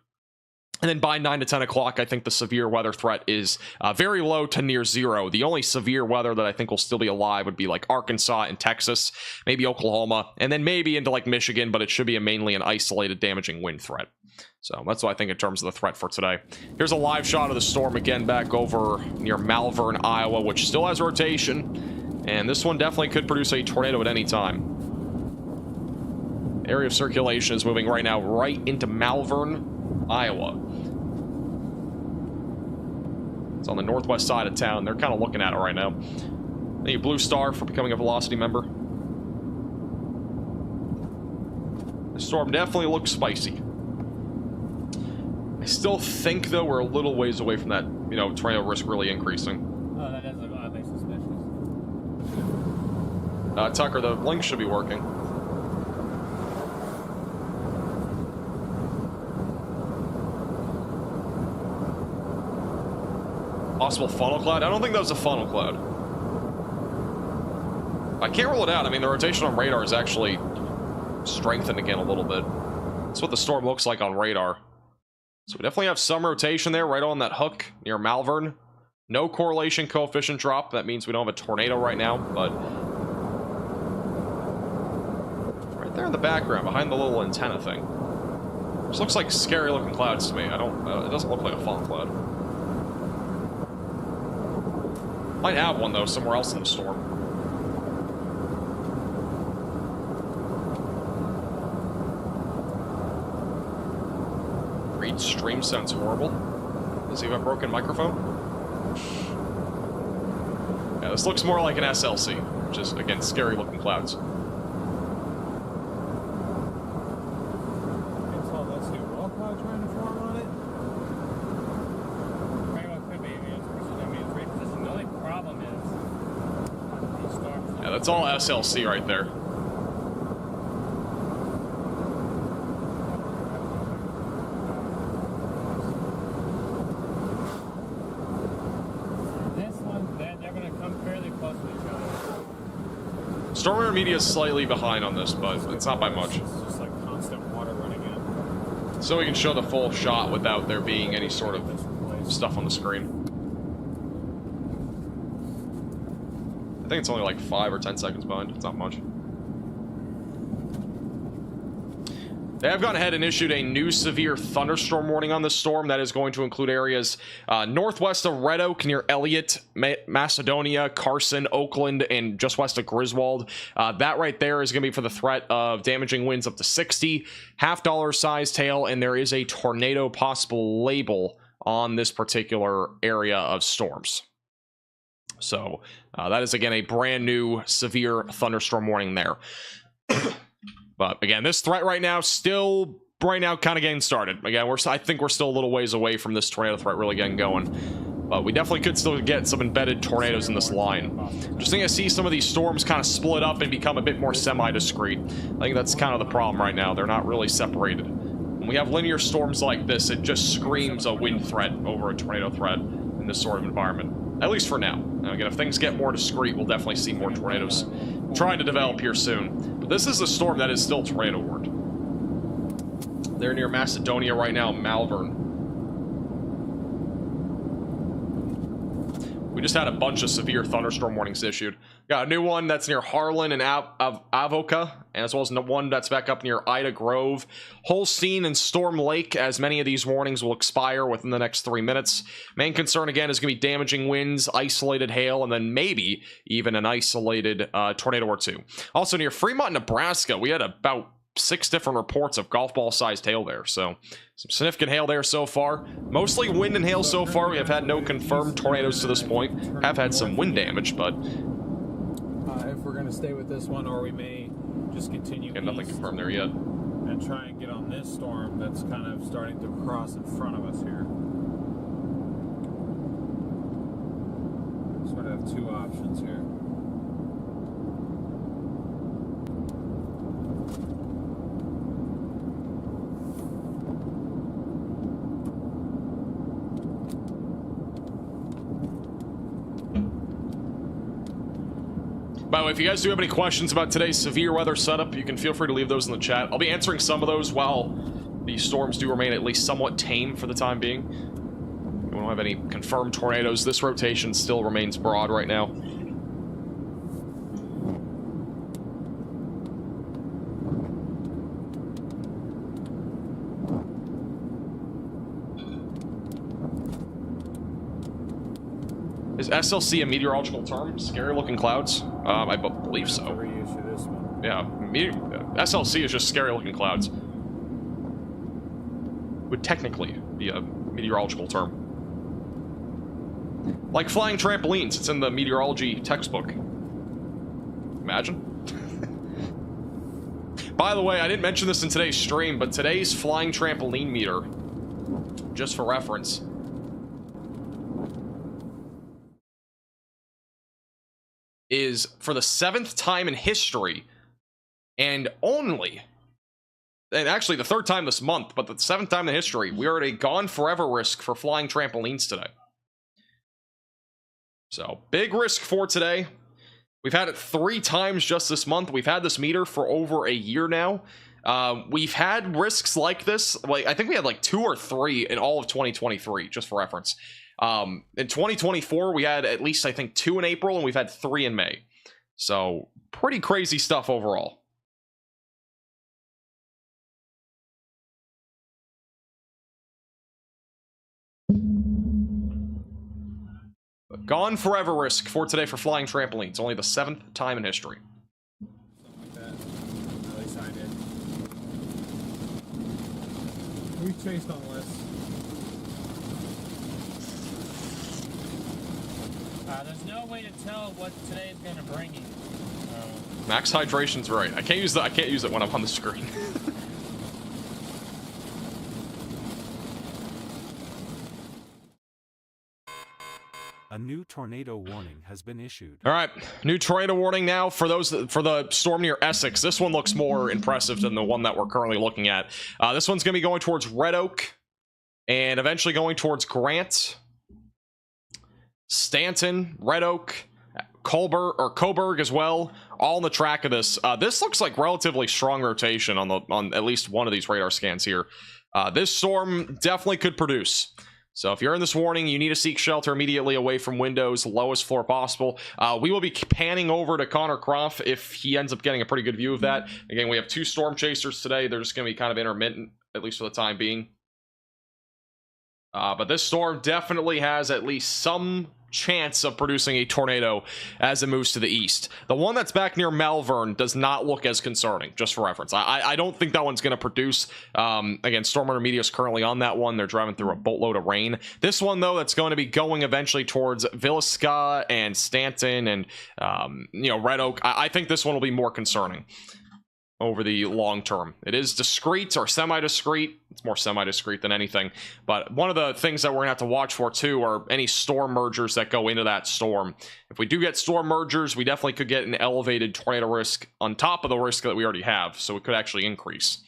And then by 9 to 10 o'clock, I think the severe weather threat is very low to near zero. The only severe weather that I think will still be alive would be like Arkansas and Texas, maybe Oklahoma, and then maybe into like Michigan, but it should be mainly an isolated damaging wind threat. So that's what I think in terms of the threat for today. Here's a live shot of the storm again back over near Malvern, Iowa, which still has rotation. And this one definitely could produce a tornado at any time. area of circulation is moving right now right into Malvern, Iowa. It's on the northwest side of town. They're kind of looking at it right now. Thank you, Blue Star, for becoming a Velocity member. The storm definitely looks spicy. I still think, though, we're a little ways away from that, you know, tornado risk really increasing. Oh, that does look oddly suspicious. Tucker, the link should be working. Possible funnel cloud? I don't think that was a funnel cloud. I can't rule it out. I mean, the rotation on radar is actually strengthened again a little bit. That's what the storm looks like on radar. So we definitely have some rotation there right on that hook near Malvern. No correlation coefficient drop. That means we don't have a tornado right now, but right there in the background behind the little antenna thing. This looks like scary looking clouds to me. I don't, it doesn't look like a funnel cloud. Might have one though somewhere else in the storm. Read stream sounds horrible. Does he have a broken microphone? Yeah, this looks more like an SLC, which is again scary looking clouds. That's all SLC right there. This one, they're going to come fairly close to each other. Storm Media is slightly behind on this, but it's not by much. It's just like constant water running in. So we can show the full shot without there being any sort of stuff on the screen. I think it's only like 5 or 10 seconds behind. It's not much. They have gone ahead and issued a new severe thunderstorm warning on this storm. That is going to include areas northwest of Red Oak near Elliott, Macedonia, Carson, Oakland, and just west of Griswold. That right there is going to be for the threat of damaging winds up to 60, $half size tail, and there is a tornado possible label on this particular area of storms. So that is, again, a brand new severe thunderstorm warning there. But, again, this threat right now still, kind of getting started. Again, I think we're still a little ways away from this tornado threat really getting going. But we definitely could still get some embedded tornadoes in this line. Just think I see some of these storms kind of split up and become a bit more semi-discrete. I think that's kind of the problem right now. They're not really separated. When we have linear storms like this, it just screams a wind threat over a tornado threat in this sort of environment. At least for now. Now, again, if things get more discrete, we'll definitely see more tornadoes trying to develop here soon. But this is a storm that is still tornado warned. They're near Macedonia right now, Malvern. We just had a bunch of severe thunderstorm warnings issued. Got a new one that's near Harlan and Avoca, and as well as one that's back up near Ida Grove, Holstein, and Storm Lake, as many of these warnings will expire within the next 3 minutes. Main concern, again, is going to be damaging winds, isolated hail, and then maybe even an isolated tornado or two. Also, near Fremont, Nebraska, we had about 6 different reports of golf ball sized hail there, so some significant hail there so far. Mostly wind and hail so far. We have had no confirmed tornadoes to this point. Have had some wind damage, but if we're going to stay with this one, or we may just continue nothing east confirmed there yet. and try and get on this storm that's kind of starting to cross in front of us here. Sort of have 2 options here. By the way, if you guys do have any questions about today's severe weather setup, you can feel free to leave those in the chat. I'll be answering some of those while these storms do remain at least somewhat tame for the time being. We don't have any confirmed tornadoes. This rotation still remains broad right now. Is SLC a meteorological term? Scary looking clouds? I believe so. Reissue this one. Yeah, SLC is just scary looking clouds. Would technically be a meteorological term. Like flying trampolines, it's in the meteorology textbook. Imagine. By the way, I didn't mention this in today's stream, but today's flying trampoline meter, just for reference, is for the 7th time in history, and actually the 3rd time this month, but the 7th time in history, we are at a gone forever risk for flying trampolines today. So, big risk for today. We've had it 3 times just this month. We've had this meter for over a year now. We've had risks like this. Like, I think we had like 2 or 3 in all of 2023, just for reference. In 2024, we had at least, I think, 2 in April, and we've had 3 in May. So, pretty crazy stuff overall. Gone forever risk for today for flying trampolines. Only the 7th time in history. Something like that. At least I did. We chased on lists. There's no way to tell what today is going to bring you. Max hydration's right. I can't use it when I'm on the screen. A new tornado warning has been issued. All right, new tornado warning now for the storm near Essex. This one looks more impressive than the one that we're currently looking at. This one's going to be going towards Red Oak and eventually going towards Grant, Stanton, Red Oak, Coburg as well, all on the track of this. This looks like relatively strong rotation on at least one of these radar scans here. This storm definitely could produce. So if you're in this warning, you need to seek shelter immediately away from windows, lowest floor possible. We will be panning over to Connor Croft if he ends up getting a pretty good view of that. Again, we have 2 storm chasers today. They're just going to be kind of intermittent, at least for the time being. But this storm definitely has at least some chance of producing a tornado as it moves to the east. The one that's back near Malvern does not look as concerning, just for reference. I don't think that one's going to produce. Again, Stormwater Media is currently on that one. They're driving through a boatload of rain. This one, though, that's going to be going eventually towards Villisca and Stanton and Red Oak. I think this one will be more concerning over the long term. It is discrete or semi-discrete. It's more semi-discrete than anything. But one of the things that we're going to have to watch for, too, are any storm mergers that go into that storm. If we do get storm mergers, we definitely could get an elevated tornado risk on top of the risk that we already have. So it could actually increase.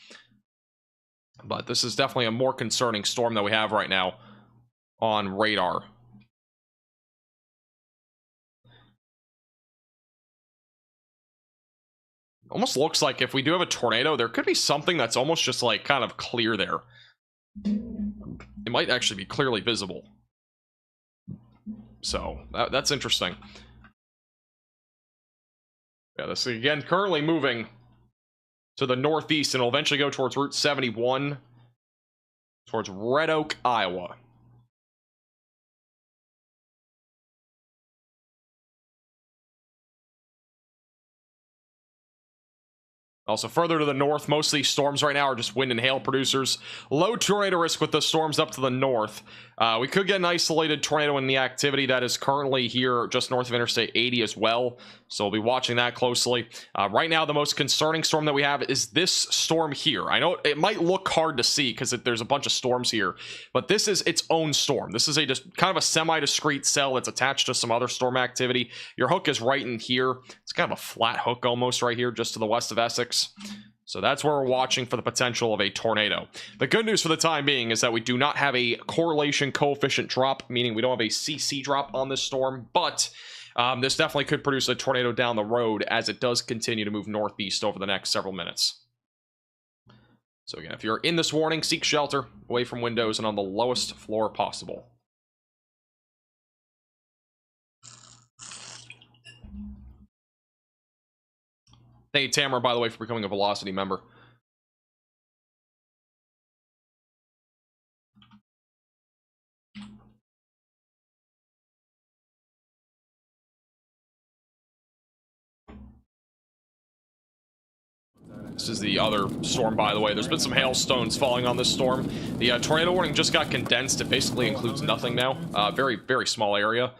But this is definitely a more concerning storm that we have right now on radar. Almost looks like if we do have a tornado, there could be something that's almost just like kind of clear there. It might actually be clearly visible. So that's interesting. Yeah, this is again currently moving to the northeast and will eventually go towards Route 71 towards Red Oak, Iowa. Also, further to the north, most of these storms right now are just wind and hail producers. Low tornado risk with the storms up to the north. We could get an isolated tornado in the activity that is currently here just north of Interstate 80 as well. So we'll be watching that closely. Right now, the most concerning storm that we have is this storm here. I know it might look hard to see because there's a bunch of storms here, but this is its own storm. This is just kind of a semi-discrete cell that's attached to some other storm activity. Your hook is right in here. It's kind of a flat hook almost right here just to the west of Essex. So that's where we're watching for the potential of a tornado. The good news for the time being is that we do not have a correlation coefficient drop, meaning we don't have a CC drop on this storm, but this definitely could produce a tornado down the road as it does continue to move northeast over the next several minutes. So again, if you're in this warning, seek shelter away from windows and on the lowest floor possible. Thank you, Tamara, by the way, for becoming a Velocity member. This is the other storm, by the way. There's been some hailstones falling on this storm. The tornado warning just got condensed. It basically includes nothing now. Very, very small area.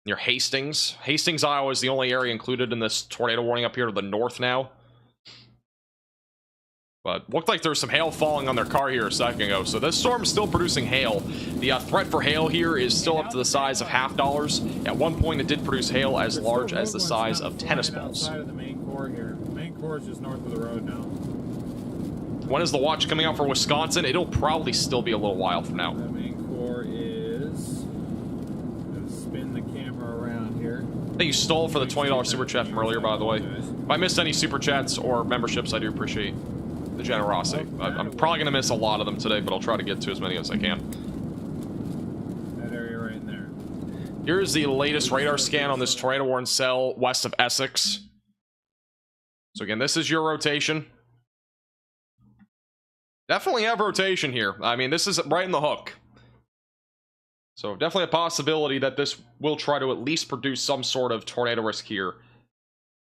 Near Hastings. Hastings, Iowa is the only area included in this tornado warning up here to the north now. But looked like there was some hail falling on their car here a second ago. So this storm is still producing hail. The threat for hail here is still up to the size of $half. At one point, it did produce hail as large as the size of tennis balls. Outside of the main core here. The main core is just north of the road now. When is the watch coming out for Wisconsin? It'll probably still be a little while from now. The main core is... Gonna spin the camera around here. I think you stole for the $20 super chat from earlier, by the way. If I missed any super chats or memberships, I do appreciate the generosity. I'm probably going to miss a lot of them today, but I'll try to get to as many as I can. That area right in there. Here's the latest radar scan on this tornado warning cell west of Essex. So again, this is your rotation. Definitely have rotation here. I mean, this is right in the hook. So definitely a possibility that this will try to at least produce some sort of tornado risk here,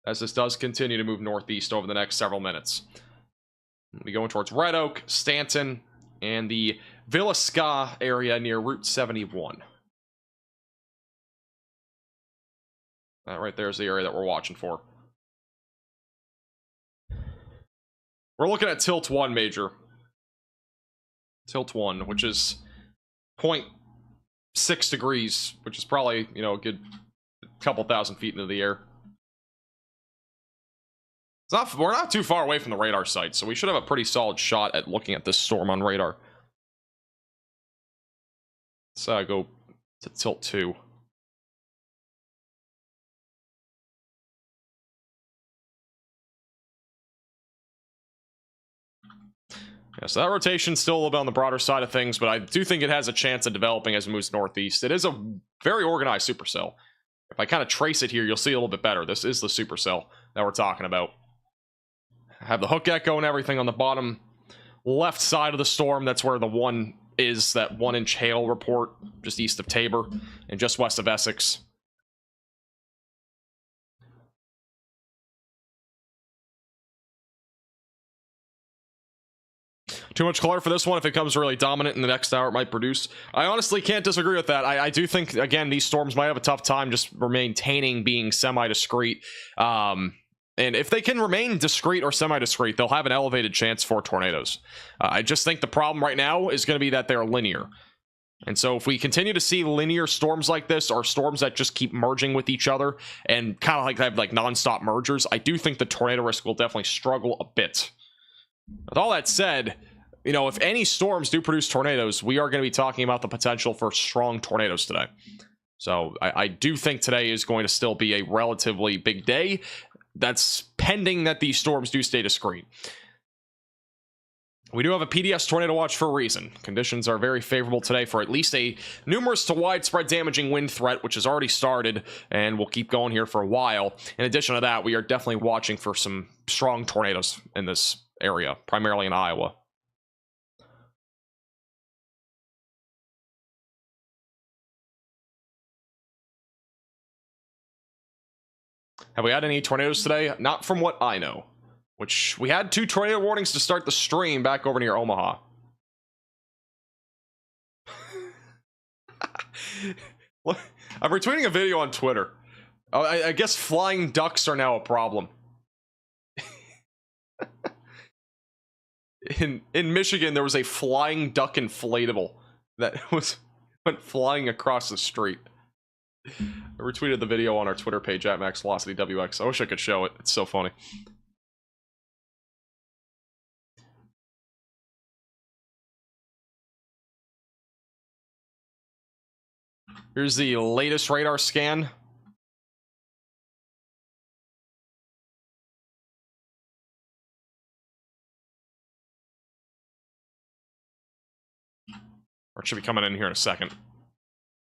as this does continue to move northeast over the next several minutes. We'll be going towards Red Oak, Stanton, and the Villa Ska area near Route 71. That right there is the area that we're watching for. We're looking at Tilt 1, Major. Tilt 1, which is 0.6 degrees, which is probably, you know, a good couple thousand feet into the air. We're not too far away from the radar site, so we should have a pretty solid shot at looking at this storm on radar. Let's go to Tilt 2. Yeah, so that rotation's still a little bit on the broader side of things, but I do think it has a chance of developing as it moves northeast. It is a very organized supercell. If I kind of trace it here, you'll see a little bit better. This is the supercell that we're talking about. Have the hook echo and everything on the bottom left side of the storm. That's where the one is, that 1-inch hail report just east of Tabor and just west of Essex. Too much color for this one. If it comes really dominant in the next hour, it might produce. I honestly can't disagree with that. I do think, again, these storms might have a tough time just maintaining being semi-discrete. And if they can remain discrete or semi-discrete, they'll have an elevated chance for tornadoes. I just think the problem right now is going to be that they're linear. And so if we continue to see linear storms like this, or storms that just keep merging with each other and kind of like have like non-stop mergers, I do think the tornado risk will definitely struggle a bit. With all that said, you know, if any storms do produce tornadoes, we are going to be talking about the potential for strong tornadoes today. So I do think today is going to still be a relatively big day. That's pending that these storms do stay discrete. We do have a PDS tornado watch for a reason. Conditions are very favorable today for at least a numerous to widespread damaging wind threat, which has already started and will keep going here for a while. In addition to that, we are definitely watching for some strong tornadoes in this area, primarily in Iowa. Have we had any tornadoes today? Not from what I know. Which, we had 2 tornado warnings to start the stream back over near Omaha. Look, I'm retweeting a video on Twitter. I guess flying ducks are now a problem. In Michigan, there was a flying duck inflatable that went flying across the street. I retweeted the video on our Twitter page at MaxVelocityWX. I wish I could show it. It's so funny. Here's the latest radar scan. Or it should be coming in here in a second.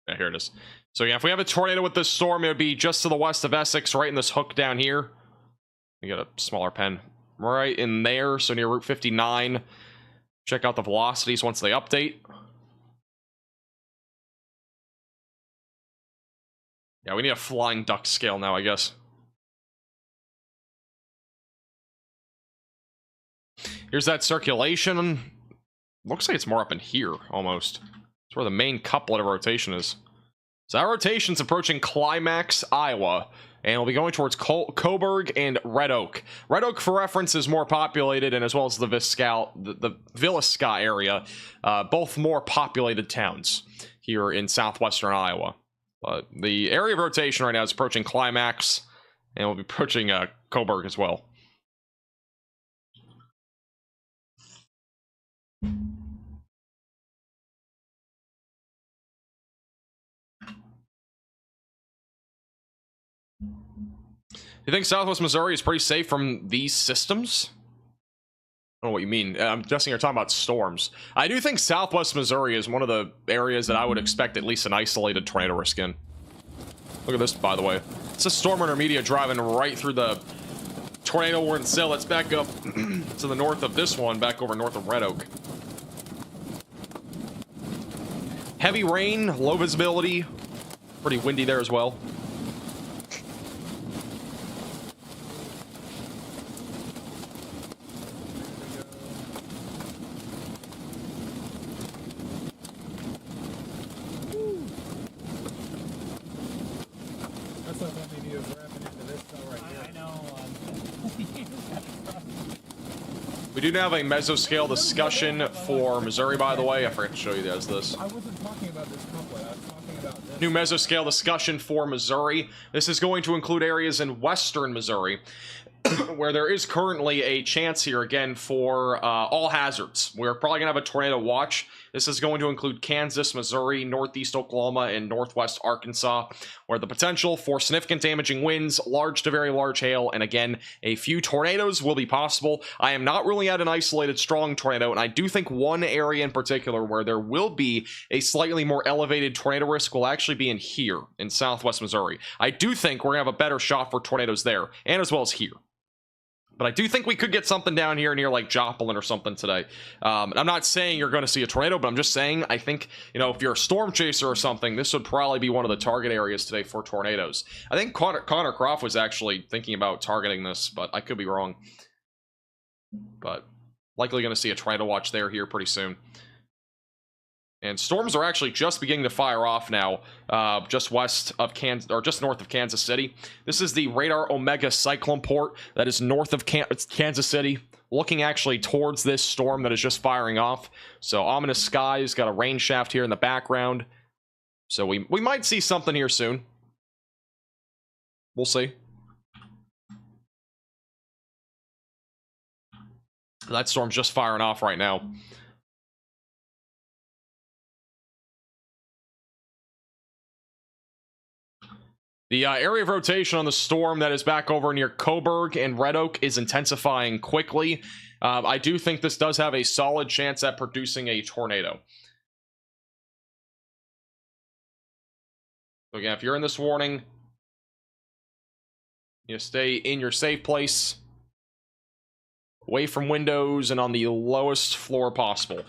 Yeah, here it is. So yeah, if we have a tornado with this storm, it would be just to the west of Essex, right in this hook down here. We got a smaller pen. Right in there, so near Route 59. Check out the velocities once they update. Yeah, we need a flying duck scale now, I guess. Here's that circulation. Looks like it's more up in here, almost. It's where the main couplet of rotation is. So that rotation's approaching Climax, Iowa, and we'll be going towards Coburg and Red Oak. Red Oak, for reference, is more populated, and as well as the Villisca area, both more populated towns here in southwestern Iowa. But the area of rotation right now is approaching Climax, and we'll be approaching Coburg as well. You think Southwest Missouri is pretty safe from these systems? I don't know what you mean. I'm guessing you're talking about storms. I do think Southwest Missouri is one of the areas that I would expect at least an isolated tornado risk in. Look at this, by the way. It's a storm intermediate driving right through the tornado warning cell. Let's back up to the north of this one, back over north of Red Oak. Heavy rain, low visibility, pretty windy there as well. We do now have a mesoscale discussion for Missouri, by the way. I forgot to show you guys this. I wasn't talking about this couplet. I was talking about this. New mesoscale discussion for Missouri. This is going to include areas in western Missouri where there is currently a chance here again for all hazards. We're probably going to have a tornado watch. This is going to include Kansas, Missouri, northeast Oklahoma, and northwest Arkansas, where the potential for significant damaging winds, large to very large hail, and again, a few tornadoes will be possible. I am not ruling out an isolated strong tornado, and I do think one area in particular where there will be a slightly more elevated tornado risk will actually be in here, in southwest Missouri. I do think we're going to have a better shot for tornadoes there, and as well as here. But I do think we could get something down here near like Joplin or something today. I'm not saying you're going to see a tornado, but I'm just saying I think, you know, if you're a storm chaser or something, this would probably be one of the target areas today for tornadoes. I think Connor Croft was actually thinking about targeting this, but I could be wrong. But likely going to see a tornado watch there here pretty soon. And storms are actually just beginning to fire off now, just west of Kansas, or just north of Kansas City. This is the Radar Omega Cyclone Port that is north of Kansas City, looking actually towards this storm that is just firing off. So ominous skies, got a rain shaft here in the background. So we might see something here soon. We'll see. That storm's just firing off right now. The area of rotation on the storm that is back over near Coburg and Red Oak is intensifying quickly. I do think this does have a solid chance at producing a tornado. So again, if you're in this warning, you stay in your safe place, away from windows and on the lowest floor possible.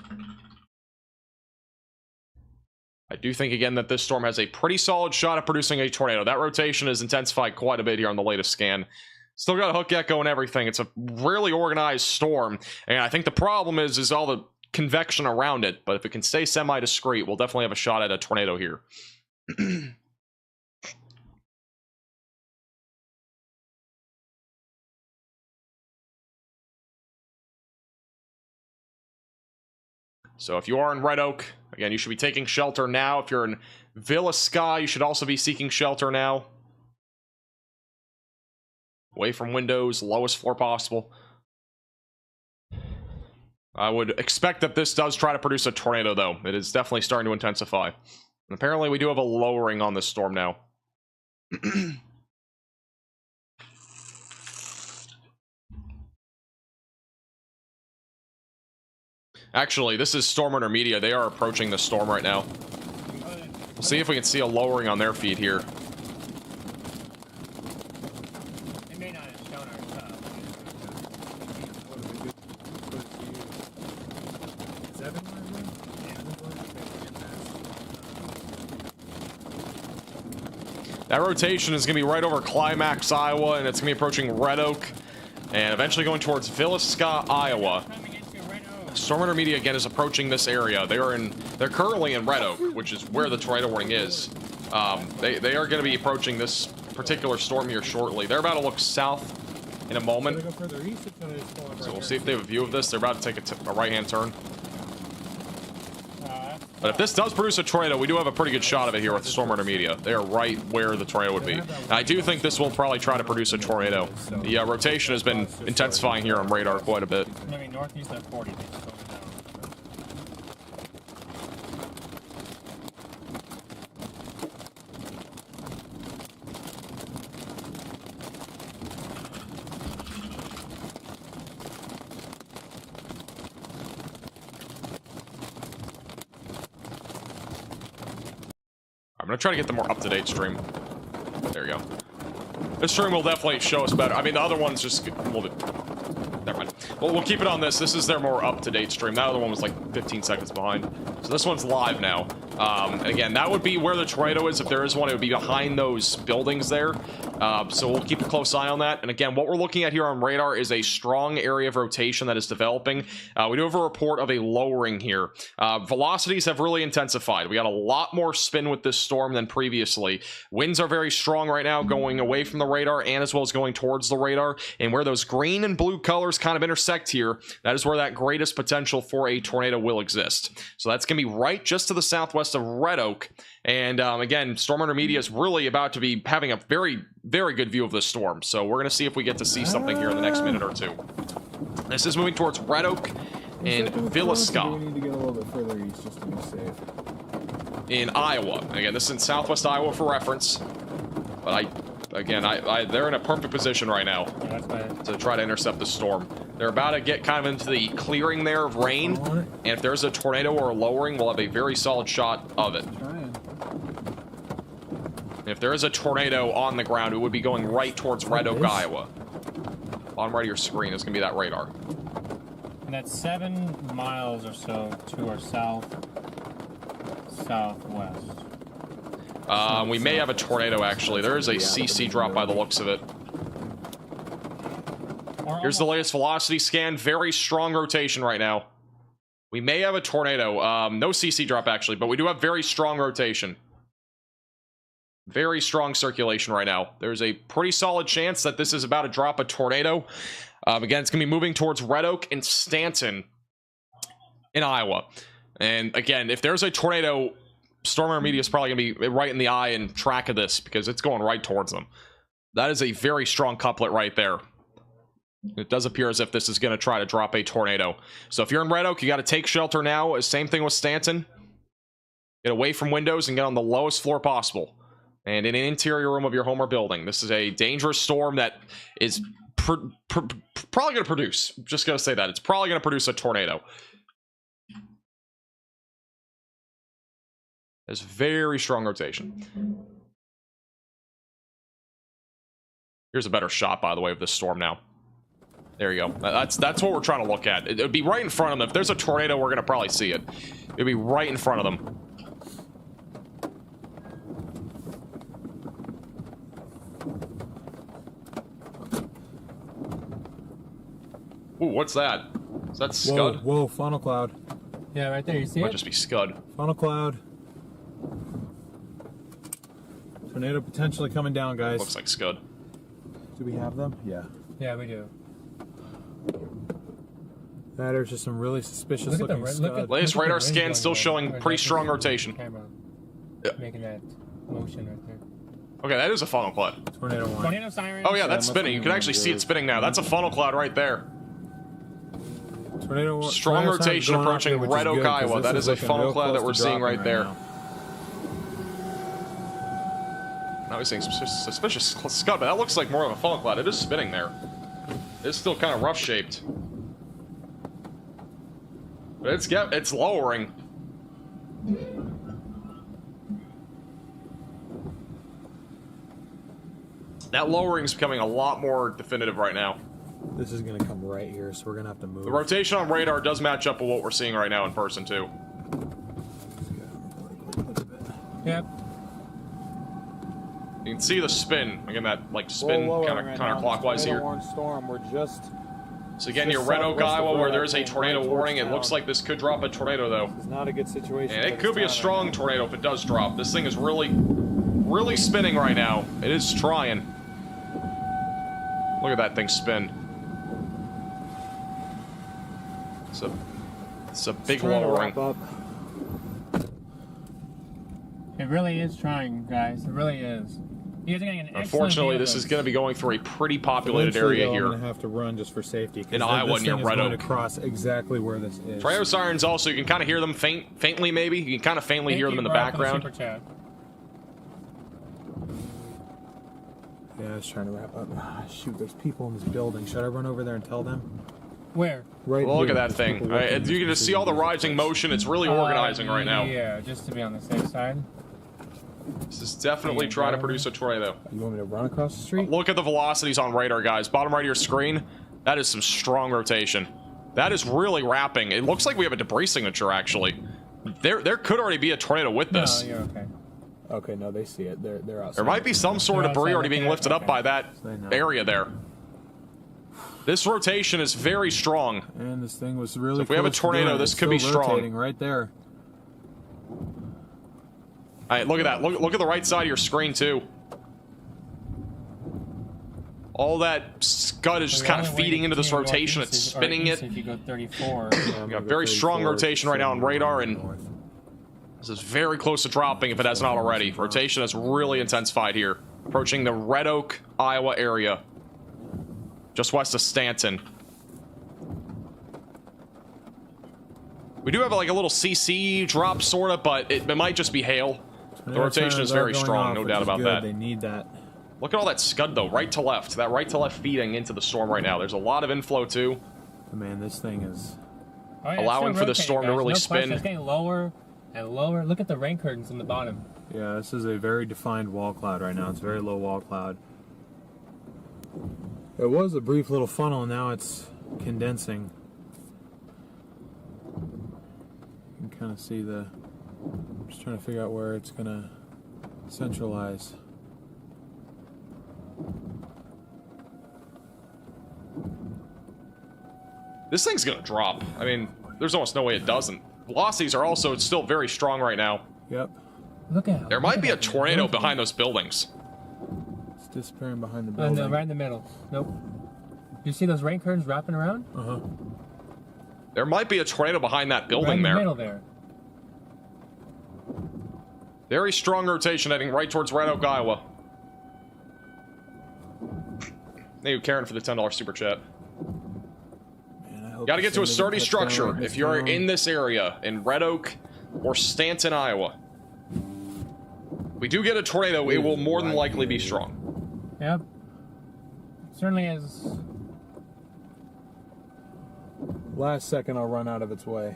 I do think, again, that this storm has a pretty solid shot at producing a tornado. That rotation has intensified quite a bit here on the latest scan. Still got a hook echo and everything. It's a really organized storm. And I think the problem is all the convection around it. But if it can stay semi-discreet, we'll definitely have a shot at a tornado here. So if you are in Red Oak, again, you should be taking shelter now. If you're in Villisca, you should also be seeking shelter now. Away from windows, lowest floor possible. I would expect that this does try to produce a tornado, though. It is definitely starting to intensify. And apparently, we do have a lowering on this storm now. Actually, this is Storm Intermedia. They are approaching the storm right now. We'll see if we can see a lowering on their feed here. It may not have shown our stuff. Is that That rotation is going to be right over Climax, Iowa, and it's going to be approaching Red Oak. and eventually going towards Villisca, Iowa. Storm Intermediate again is approaching this area. They're currently in Red Oak, which is where the tornado warning is. They are going to be approaching this particular storm here shortly. They're about to look south in a moment. So we'll see if they have a view of this. They're about to take a right-hand turn. But if this does produce a tornado, we do have a pretty good shot of it here with Storm Intermediate. They are right where the tornado would be. And I do think this will probably try to produce a tornado. The rotation has been intensifying here on radar quite a bit. I mean, northeast at 40. I'm gonna try to get the more up-to-date stream. There we go. This stream will definitely show us better. I mean, the other one's just... Never mind. Well, we'll keep it on this. This is their more up-to-date stream. That other one was like 15 seconds behind. So this one's live now. And again, that would be where the tornado is. If there is one, it would be behind those buildings there. So we'll keep a close eye on that. And again, what we're looking at here on radar is a strong area of rotation that is developing. We do have a report of a lowering here. Velocities have really intensified. We got a lot more spin with this storm than previously. Winds are very strong right now, going away from the radar and as well as going towards the radar. And where those green and blue colors kind of intersect here, that is where that greatest potential for a tornado will exist. So that's going to be right just to the southwest of Red Oak. And again, Storm Intermediate is really about to be having a very, very good view of this storm. So we're going to see if we get to see something here in the next minute or two. This is moving towards Red Oak and Villisca. We need to get a little bit further east just to be safe. In Iowa. Again, this is in southwest Iowa for reference. But they're in a perfect position right now to try to intercept the storm. They're about to get kind of into the clearing there of rain, and if there's a tornado or a lowering, we'll have a very solid shot of it. If there is a tornado on the ground, it would be going right towards Red Oak, Iowa. Bottom right of your screen is going to be that radar. And that's 7 miles or so to our southwest. We may have a tornado, actually. There is a CC drop by the looks of it. Here's the latest velocity scan. Very strong rotation right now. We may have a tornado. No CC drop, actually, but we do have very strong rotation. Very strong circulation right now. There's a pretty solid chance that this is about to drop a tornado. Again, it's going to be moving towards Red Oak and Stanton in Iowa. And again, if there's a tornado, Storm Intermediate is probably going to be right in the eye and track of this because it's going right towards them. That is a very strong couplet right there. It does appear as if this is going to try to drop a tornado. So if you're in Red Oak, you got to take shelter now. Same thing with Stanton. Get away from windows and get on the lowest floor possible. And in an interior room of your home or building. This is a dangerous storm that is probably going to produce. Just going to say that. It's probably going to produce a tornado. There's very strong rotation. Here's a better shot, by the way, of this storm now. There you go. That's what we're trying to look at. It would be right in front of them. If there's a tornado, we're going to probably see it. It would be right in front of them. Ooh, what's that? Is that Scud? Whoa, funnel cloud. Yeah, right there. You see it? Might just be Scud. Funnel cloud. Tornado potentially coming down, guys. Looks like Scud. Do we have them? Yeah. Yeah, we do. There's just some really suspicious looking Scud. Latest radar scan still showing pretty strong rotation. Yeah. Making that motion right there. Okay, that is a funnel cloud. Tornado one. Tornado siren. Oh yeah, that's spinning. You can actually see it spinning now. That's a funnel cloud right there. Tornado one. Strong rotation approaching Red Oak, Iowa. That is a funnel cloud that we're seeing right there. Now we're seeing some suspicious Scud, but that looks like more of a funnel cloud. It is spinning there. It's still kind of rough shaped. But it's lowering. That lowering is becoming a lot more definitive right now. This is going to come right here, so we're going to have to move. The rotation on radar does match up with what we're seeing right now in person, too. Yep. You can see the spin. Again, that like spin counterclockwise here. Storm. We're just. So again, near Red Oak, Iowa, where there is a tornado warning. It looks like this could drop a tornado, though. It's not a good situation. And it could be a strong tornado if it does drop. This thing is really spinning right now. It is trying. Look at that thing spin. It's a big lowering. It really is trying, guys. It really is. You guys are getting an excellent Unfortunately, view of this is going to be going through a pretty populated area here. I'm going to have to run just for safety. In Iowa, near Red Oak. Across exactly where this is. Tornado sirens also, you can kind of hear them faintly maybe. You can kind of faintly hear them in the background. Yeah, I was trying to wrap up. Shoot, there's people in this building. Should I run over there and tell them? Where? Right well, look here. at that thing. You can just see all the rising motion. It's really organizing right now. Yeah, just to be on the safe side. This is definitely trying to produce a tornado. You want me to run across the street? Look at the velocities on radar, guys. Bottom right of your screen. That is some strong rotation. That is really wrapping. It looks like we have a debris signature, actually. There could already be a tornado with this. No, you're okay. Okay, no, they see it. They're outside. There might be some sort of debris already being lifted up by that area there. This rotation is very strong. And this thing was really. So if we have a tornado, this could be strong. Right there. All right, look at that. Look at the right side of your screen too. All that scud is just kind of feeding into this rotation. It's spinning it. If you go 34. We got very strong rotation right now on radar, and this is very close to dropping if it has not already. Rotation has really intensified here, approaching the Red Oak, Iowa area, just west of Stanton. We do have like a little CC drop, sort of, but it might just be hail. The rotation is very strong, no doubt about that. They need that. Look at all that scud, though, right to left. That right to left feeding into the storm right now. There's a lot of inflow, too. Man, this thing is... allowing for the storm to really spin. It's getting lower and lower. Look at the rain curtains in the bottom. Yeah, this is a very defined wall cloud right now. It's a very low wall cloud. It was a brief little funnel, and now it's condensing. You can kind of see the... I'm just trying to figure out where it's going to centralize. This thing's going to drop. I mean, there's almost no way it doesn't. Velocities are also still very strong right now. Yep. Look at There might be a tornado behind those buildings. It's disappearing behind the building. No, right in the middle. Nope. You see those rain curtains wrapping around? Uh-huh. There might be a tornado behind that building right in there. the middle there. Very strong rotation heading right towards Red Oak, Iowa. Thank you, Karen, for the $10 super chat. Got to get to a sturdy structure if you're in this area, in Red Oak or Stanton, Iowa. If we do get a tornado, it will more than likely be strong. Yep. It certainly is. Last second, I'll run out of its way.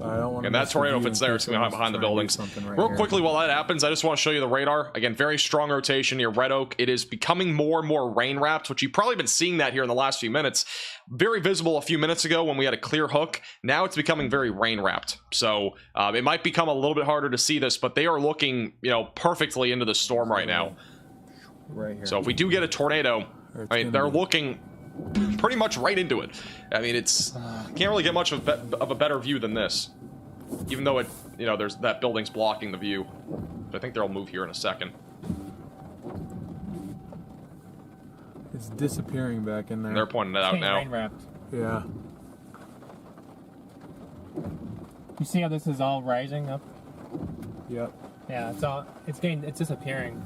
I don't want And that tornado, if it's there, it's going to be behind the buildings. Real quickly, while that happens, I just want to show you the radar. Again, very strong rotation near Red Oak. It is becoming more and more rain-wrapped, which you've probably been seeing that here in the last few minutes. Very visible a few minutes ago when we had a clear hook. Now it's becoming very rain-wrapped. So it might become a little bit harder to see this, but they are looking, perfectly into the storm right now. Right here. So if we do get a tornado, I mean, they're looking pretty much right into it. I mean, it's can't really get much of a better view than this, even though it there's that building's blocking the view. But I think they'll move here in a second. It's disappearing back in there. And they're pointing it out now. Rain-wrapped. Yeah. You see how this is all rising up? Yep. Yeah, it's disappearing.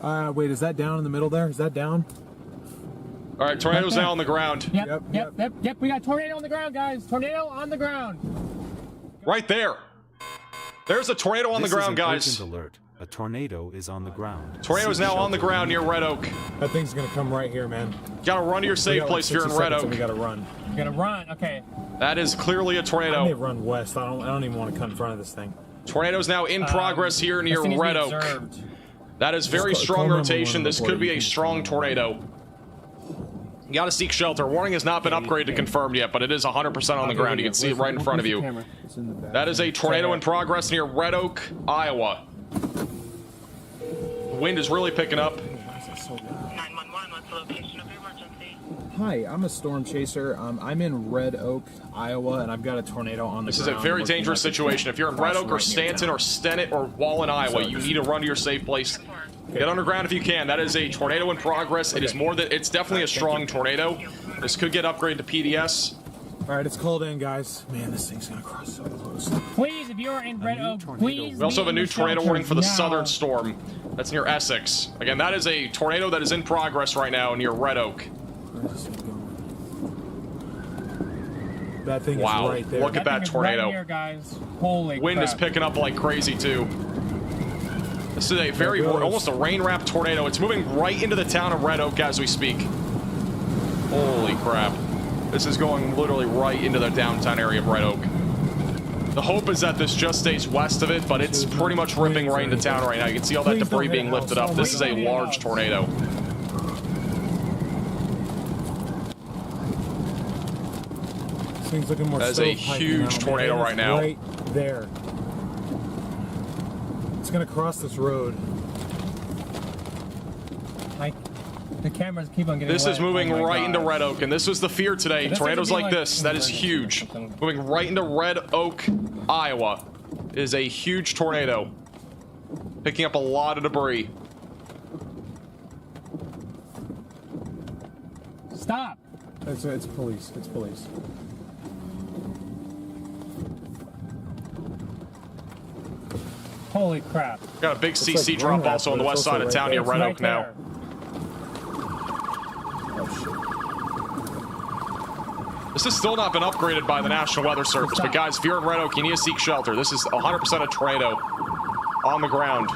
Wait, is that down in the middle there? Is that down? All right, tornado's now on the ground. Yep. We got tornado on the ground, guys. Tornado on the ground. Right there. There's a tornado on the ground, guys. This is an urgent alert. A tornado is on the ground. Tornado's now on the ground near Red Oak. That thing's gonna come right here, man. You gotta run to your safe place if you're in Red Oak. We gotta run. You gotta run. Okay. That is clearly a I may tornado. run west. I don't even want to cut in front of this thing. Tornado's now in progress here near Red Oak. That is very strong rotation. This could be a strong tornado. You gotta seek shelter. Warning has not been upgraded to confirmed yet, but it is 100% on the ground. You can see it right in front of you. That is a tornado in progress near Red Oak, Iowa. wind is really picking up. 911, what's the location of your emergency? Hi, I'm a storm chaser. I'm in Red Oak, Iowa, and I've got a tornado on the This is ground. a very dangerous situation. If you're in Red Oak or Stanton or Stennett or Wallen, Iowa, you need to run to your safe place. Get underground if you can. That is a tornado in progress. It is more than, it's definitely a strong tornado. This could get upgraded to PDS. All right, it's called in, guys. Man, this thing's gonna cross so close. Please, if you're in Red Oak, please. We also have a new tornado warning for the southern storm. storm. That's near Essex. Again, that is a tornado that is in progress right now near Red Oak. Where's this thing going? That thing Wow, is right there. look at that tornado. Right here, guys. Holy Wind crap. is picking up like crazy too. This is a very, almost a rain-wrapped tornado. It's moving right into the town of Red Oak as we speak. Holy crap. This is going literally right into the downtown area of Red Oak. The hope is that this just stays west of it, but it's pretty much ripping right into town right now. You can see all that debris being lifted up. This is a large tornado. This thing's looking more. That is a stovepipe huge now, man. tornado It is right now. Right there. It's gonna cross this road. The cameras keep on getting This wet. is moving Oh my right into gosh. Red Oak, and this was the fear today. This Tornadoes doesn't like mean this, that is huge. something. Moving right into Red Oak, Iowa. It is a huge tornado. Picking up a lot of debris. Stop. It's police. It's police. Holy crap. Got a big CC like drop rain also on the wrap, but west it's side also of town right near there. Red Right Oak now. there. This has still not been upgraded by the National Weather Service, but guys, if you're in Red Oak, you need to seek shelter. This is 100% a tornado on the ground.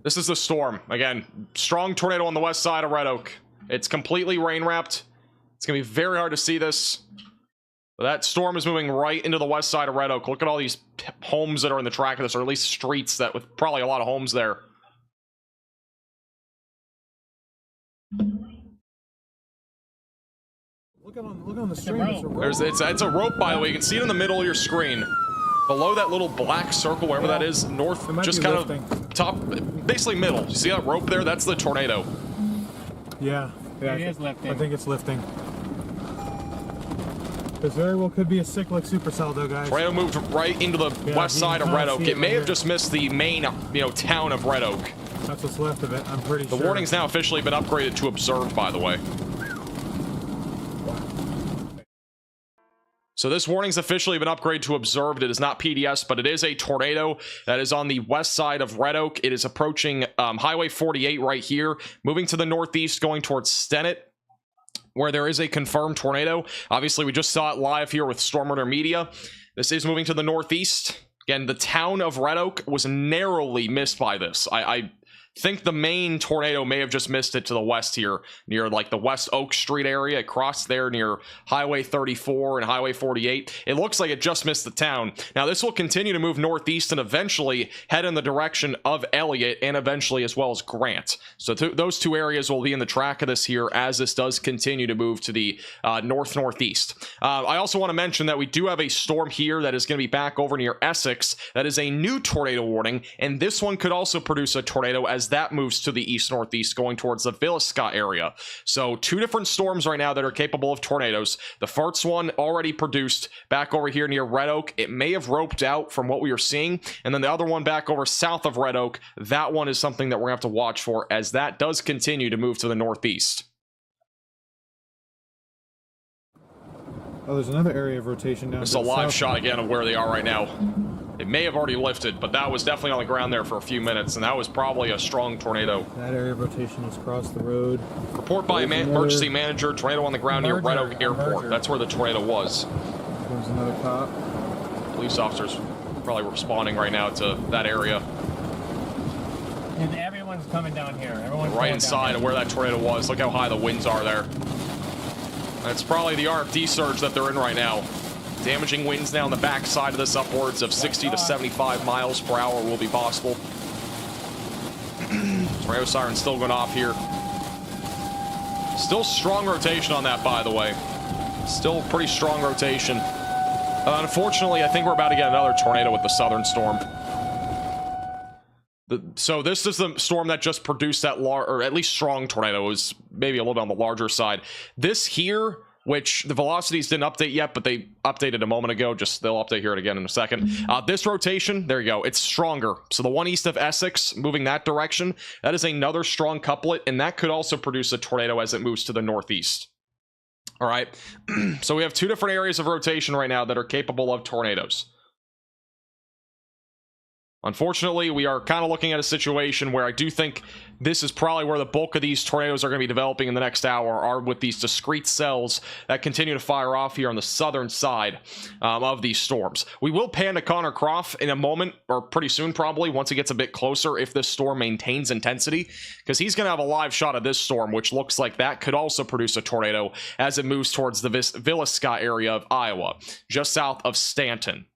This is the storm. Again, strong tornado on the west side of Red Oak. It's completely rain-wrapped. It's going to be very hard to see this. But that storm is moving right into the west side of Red Oak. Look at all these homes that are in the track of this, or at least streets that with probably a lot of homes there. Look on the stream. It's a road. It's a rope, by the way. You can see it in the middle of your screen. Below that little black circle, wherever that is, north, It might just be kind lifting. of top, basically middle. You see that rope there? That's the tornado. Yeah. It is lifting. I think it's lifting. This very well could be a cyclic supercell, though, guys. Tornado moved right into the Yeah, west you side of can Red Oak. see it It may right have here. just missed the main, town of Red Oak. That's what's left of it. I'm pretty The sure. warning's now officially been upgraded to observed, by the way. So this warning's officially been upgraded to observed. It is not PDS, but it is a tornado that is on the west side of Red Oak. It is approaching Highway 48 right here, moving to the northeast, going towards Stennett, where there is a confirmed tornado. Obviously, we just saw it live here with Storm Runner Media. This is moving to the northeast. Again, the town of Red Oak was narrowly missed by this. I think the main tornado may have just missed it to the west here, near like the West Oak Street area. It crossed there near Highway 34 and Highway 48. It looks like it just missed the town. Now, this will continue to move northeast and eventually head in the direction of Elliott and eventually as well as Grant. So those two areas will be in the track of this here as this does continue to move to the northeast. I also want to mention that we do have a storm here that is going to be back over near Essex. That is a new tornado warning, and this one could also produce a tornado as that moves to the east-northeast going towards the Villisca area. So two different storms right now that are capable of tornadoes. The first one already produced back over here near Red Oak. It may have roped out from what we are seeing. And then the other one back over south of Red Oak, that one is something that we're going to have to watch for as that does continue to move to the northeast. Oh, there's another area of rotation down. This is to a the live south. shot again of where they are right now. It may have already lifted, but that was definitely on the ground there for a few minutes, and that was probably a strong tornado. That area of rotation is across the road. Report by There's another- emergency manager, tornado on the ground near Red Oak Merger. Airport. That's where the tornado was. There's another cop. Police officers probably responding right now to that area. And everyone's coming down here. Everyone's Right inside of where that tornado was. Look how high the winds are there. That's probably the RFD surge that they're in right now. Damaging winds now on the back side of this, upwards of 60 to 75 miles per hour will be possible. Tornado siren still going off here. Still strong rotation on that, by the way. Still pretty strong rotation. Unfortunately, I think we're about to get another tornado with the southern storm. So this is the storm that just produced that large, or at least strong tornado. It was maybe a little bit on the larger side. This here, which the velocities didn't update yet, but they updated a moment ago. Just they'll update here again in a second. This rotation, there you go. It's stronger. So the one east of Essex, moving that direction, that is another strong couplet, and that could also produce a tornado as it moves to the northeast. All right. So we have two different areas of rotation right now that are capable of tornadoes. Unfortunately, we are kind of looking at a situation where I do think this is probably where the bulk of these tornadoes are going to be developing in the next hour, are with these discrete cells that continue to fire off here on the southern side of these storms. We will pan to Connor Croft in a moment, or pretty soon probably, once it gets a bit closer, if this storm maintains intensity, because he's going to have a live shot of this storm, which looks like that could also produce a tornado as it moves towards the Villisca area of Iowa, just south of Stanton.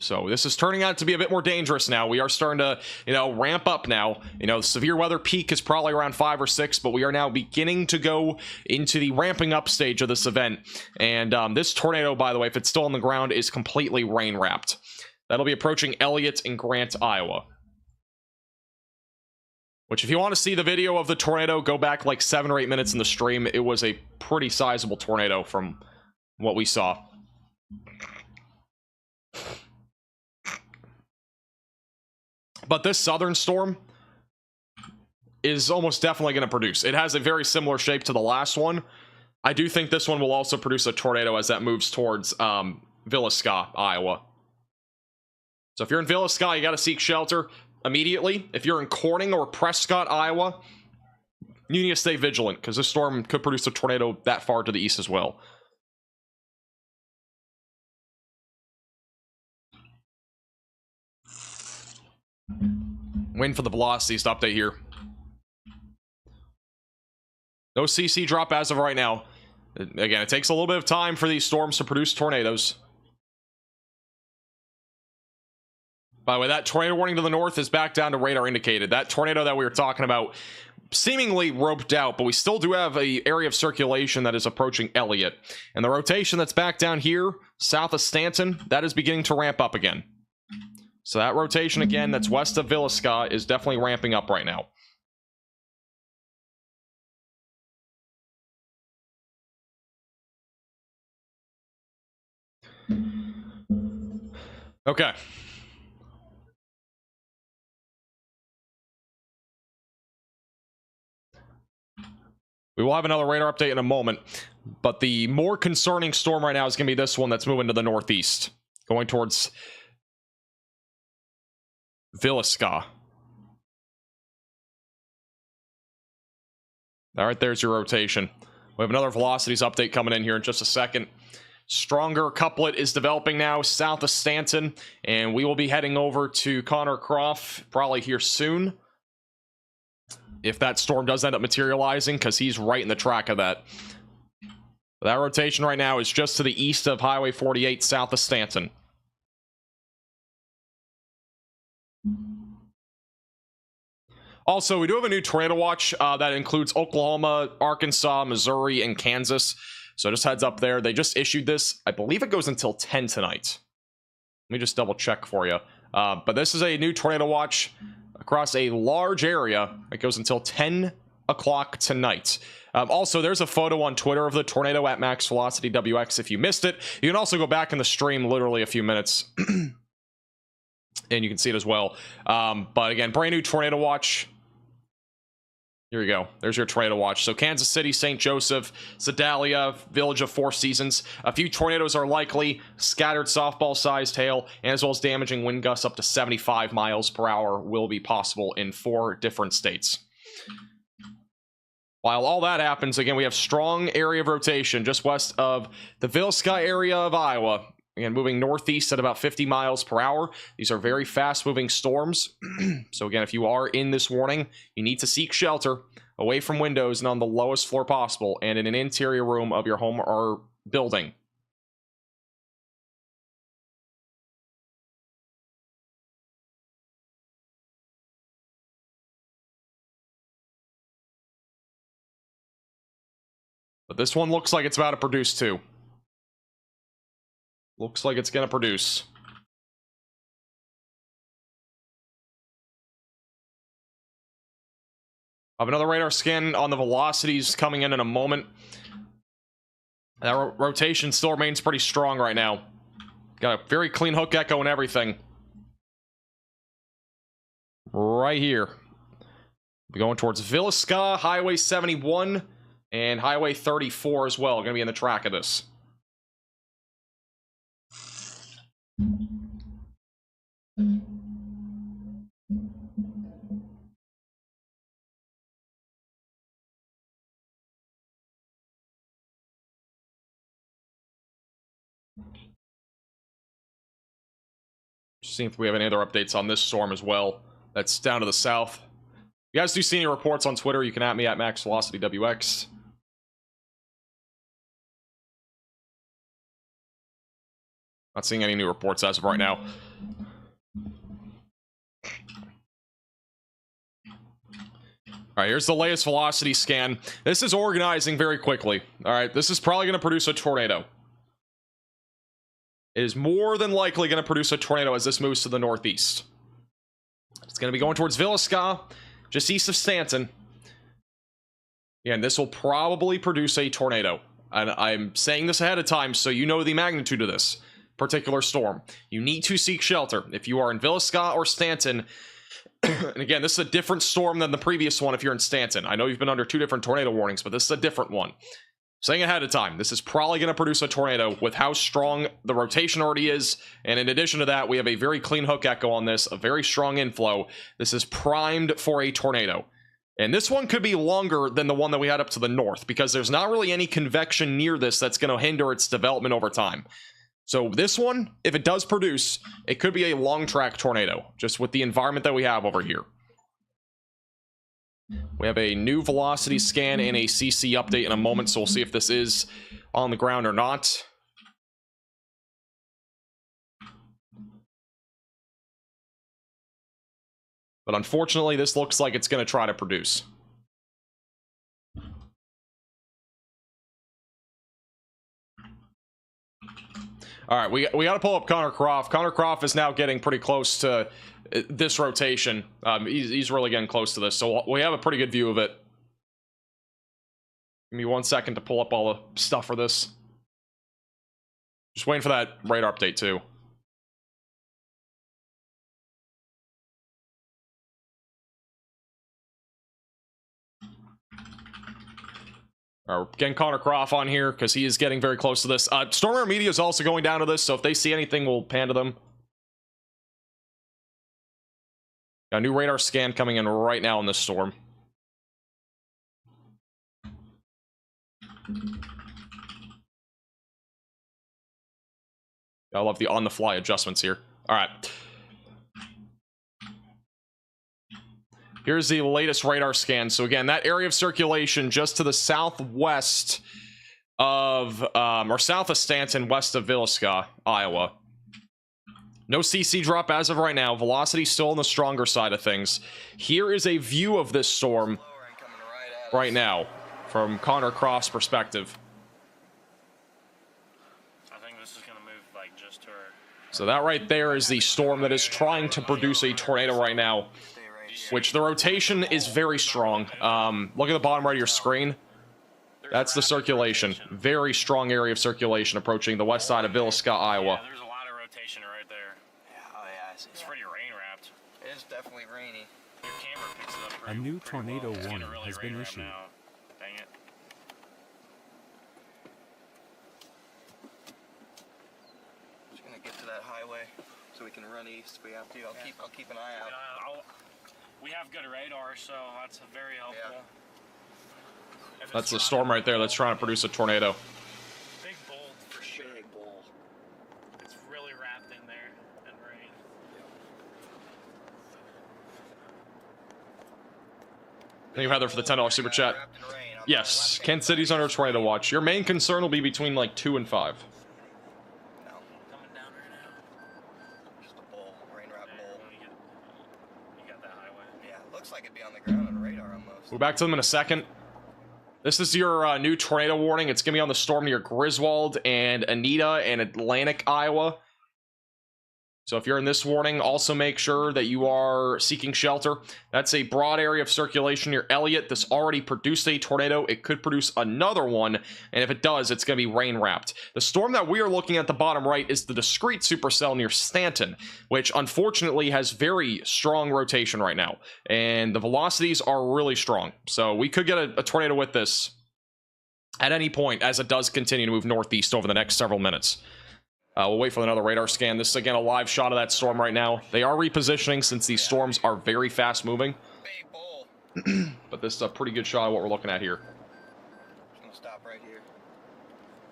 So this is turning out to be a bit more dangerous now. We are starting to, ramp up now. The severe weather peak is probably around 5 or 6, but we are now beginning to go into the ramping up stage of this event. And this tornado, by the way, if it's still on the ground, is completely rain wrapped. That'll be approaching Elliott and Grant, Iowa. Which, if you want to see the video of the tornado, go back like 7 or 8 minutes in the stream. It was a pretty sizable tornado from what we saw. But this southern storm is almost definitely going to produce. It has a very similar shape to the last one. I do think this one will also produce a tornado as that moves towards Villisca, Iowa. So if you're in Villisca, you got to seek shelter immediately. If you're in Corning or Prescott, Iowa, you need to stay vigilant, because this storm could produce a tornado that far to the east as well. Waiting for the velocities to update here. No CC drop as of right now. Again, it takes a little bit of time for these storms to produce tornadoes. By the way, that tornado warning to the north is back down to radar indicated. That tornado that we were talking about seemingly roped out, but we still do have an area of circulation that is approaching Elliott. And the rotation that's back down here, south of Stanton, that is beginning to ramp up again. So that rotation again, that's west of Villisca, is definitely ramping up right now. Okay. We will have another radar update in a moment, but the more concerning storm right now is going to be this one that's moving to the northeast, going towards Villisca. All right, there's your rotation. We have another velocities update coming in here in just a second. Stronger couplet is developing now south of Stanton, and we will be heading over to Connor Croft probably here soon, if that storm does end up materializing, because he's right in the track of that. That rotation right now is just to the east of Highway 48, south of Stanton. Also, we do have a new tornado watch that includes Oklahoma, Arkansas, Missouri, and Kansas. So just heads up there. They just issued this. I believe it goes until 10 tonight. Let me just double check for you. But this is a new tornado watch across a large area. It goes until 10 o'clock tonight. Also, there's a photo on Twitter of the tornado at Max Velocity WX if you missed it. You can also go back in the stream literally a few minutes. And you can see it as well. But again, brand new tornado watch. Here you go. There's your tornado watch. So Kansas City, St. Joseph, Sedalia, Village of Four Seasons. A few tornadoes are likely. Scattered softball-sized hail, and as well as damaging wind gusts up to 75 miles per hour will be possible in 4 different states. While all that happens, again, we have strong area of rotation just west of the Villisca area of Iowa. Again, moving northeast at about 50 miles per hour. These are very fast-moving storms. So again, if you are in this warning, you need to seek shelter away from windows and on the lowest floor possible, and in an interior room of your home or building. But this one looks like it's about to produce too. Looks like it's going to produce. I have another radar scan on the velocities coming in a moment. That rotation still remains pretty strong right now. Got a very clean hook echo and everything. Right here. We're going towards Villisca, Highway 71, and Highway 34 as well. Going to be in the track of this. See if we have any other updates on this storm as well. That's down to the south. If you guys do see any reports on Twitter, you can at me at MaxVelocityWX. Not seeing any new reports as of right now. Alright, here's the latest velocity scan. This is organizing very quickly. Alright, this is probably going to produce a tornado. It is more than likely going to produce a tornado as this moves to the northeast. It's going to be going towards Villisca, just east of Stanton. And this will probably produce a tornado. And I'm saying this ahead of time so you know the magnitude of this particular storm. You need to seek shelter. If you are in Villisca or Stanton, and again, this is a different storm than the previous one if you're in Stanton. I know you've been under 2 different tornado warnings, but this is a different one. Saying ahead of time, this is probably going to produce a tornado with how strong the rotation already is. And in addition to that, we have a very clean hook echo on this, a very strong inflow. This is primed for a tornado. And this one could be longer than the one that we had up to the north, because there's not really any convection near this that's going to hinder its development over time. So this one, if it does produce, it could be a long track tornado, just with the environment that we have over here. We have a new velocity scan and a CC update in a moment, so we'll see if this is on the ground or not. But unfortunately, this looks like it's going to try to produce. All right, we got to pull up Connor Croft. Connor Croft is now getting pretty close to this rotation. He's really getting close to this, so we have a pretty good view of it. Give me 1 second to pull up all the stuff for this. Just waiting for that radar update too. All right, we're getting Connor Croft on here because he is getting very close to this. Stormer Media is also going down to this, so if they see anything, we'll pan to them. Got a new radar scan coming in right now in this storm. I love the on-the-fly adjustments here. All right. Here's the latest radar scan. So again, that area of circulation just to the southwest of, or south of Stanton, west of Villisca, Iowa. No CC drop as of right now. Velocity still on the stronger side of things. Here is a view of this storm right now from Connor Croft's perspective. I think this is gonna move like just to her. So that right there is the storm that is trying to produce a tornado right now, which the rotation is very strong. Look at the bottom right of your screen. That's the circulation. Very strong area of circulation approaching the west side of Villisca, Iowa. Yeah, there's a lot of rotation right there. Oh yeah, I see. It's pretty rain wrapped. It is definitely rainy. Your camera picks it up A pretty, new pretty tornado well. It's warning gonna really has been rain wrap issued. now. Dang it. Just gonna get to that highway so we can run east if we have to. I'll keep an eye out. We have good radar, so that's very helpful. If That's it's the storm right there that's trying to produce a tornado. Big bold for sure. Big bull. It's really wrapped in there in rain. Thank you, Heather, for the $10 super chat. Yes, Kent City's under tornado watch. Your main concern will be between like 2 and 5. No, Coming down right now. just a bull, rain wrap Yeah, bull. you got that highway. Yeah, looks like it'd be on the ground on the radar almost. We'll back to them in a second. This is your new tornado warning. It's going to be on the storm near Griswold and Anita and Atlantic, Iowa. So if you're in this warning, also make sure that you are seeking shelter. That's a broad area of circulation near Elliott. This already produced a tornado. It could produce another one, and if it does, it's going to be rain-wrapped. The storm that we are looking at the bottom right is the discrete supercell near Stanton, which unfortunately has very strong rotation right now, and the velocities are really strong. So we could get a tornado with this at any point as it does continue to move northeast over the next several minutes. We'll wait for another radar scan. This is, again, a live shot of that storm right now. They are repositioning since these storms are very fast-moving. But this is a pretty good shot of what we're looking at here. I'm gonna stop right here.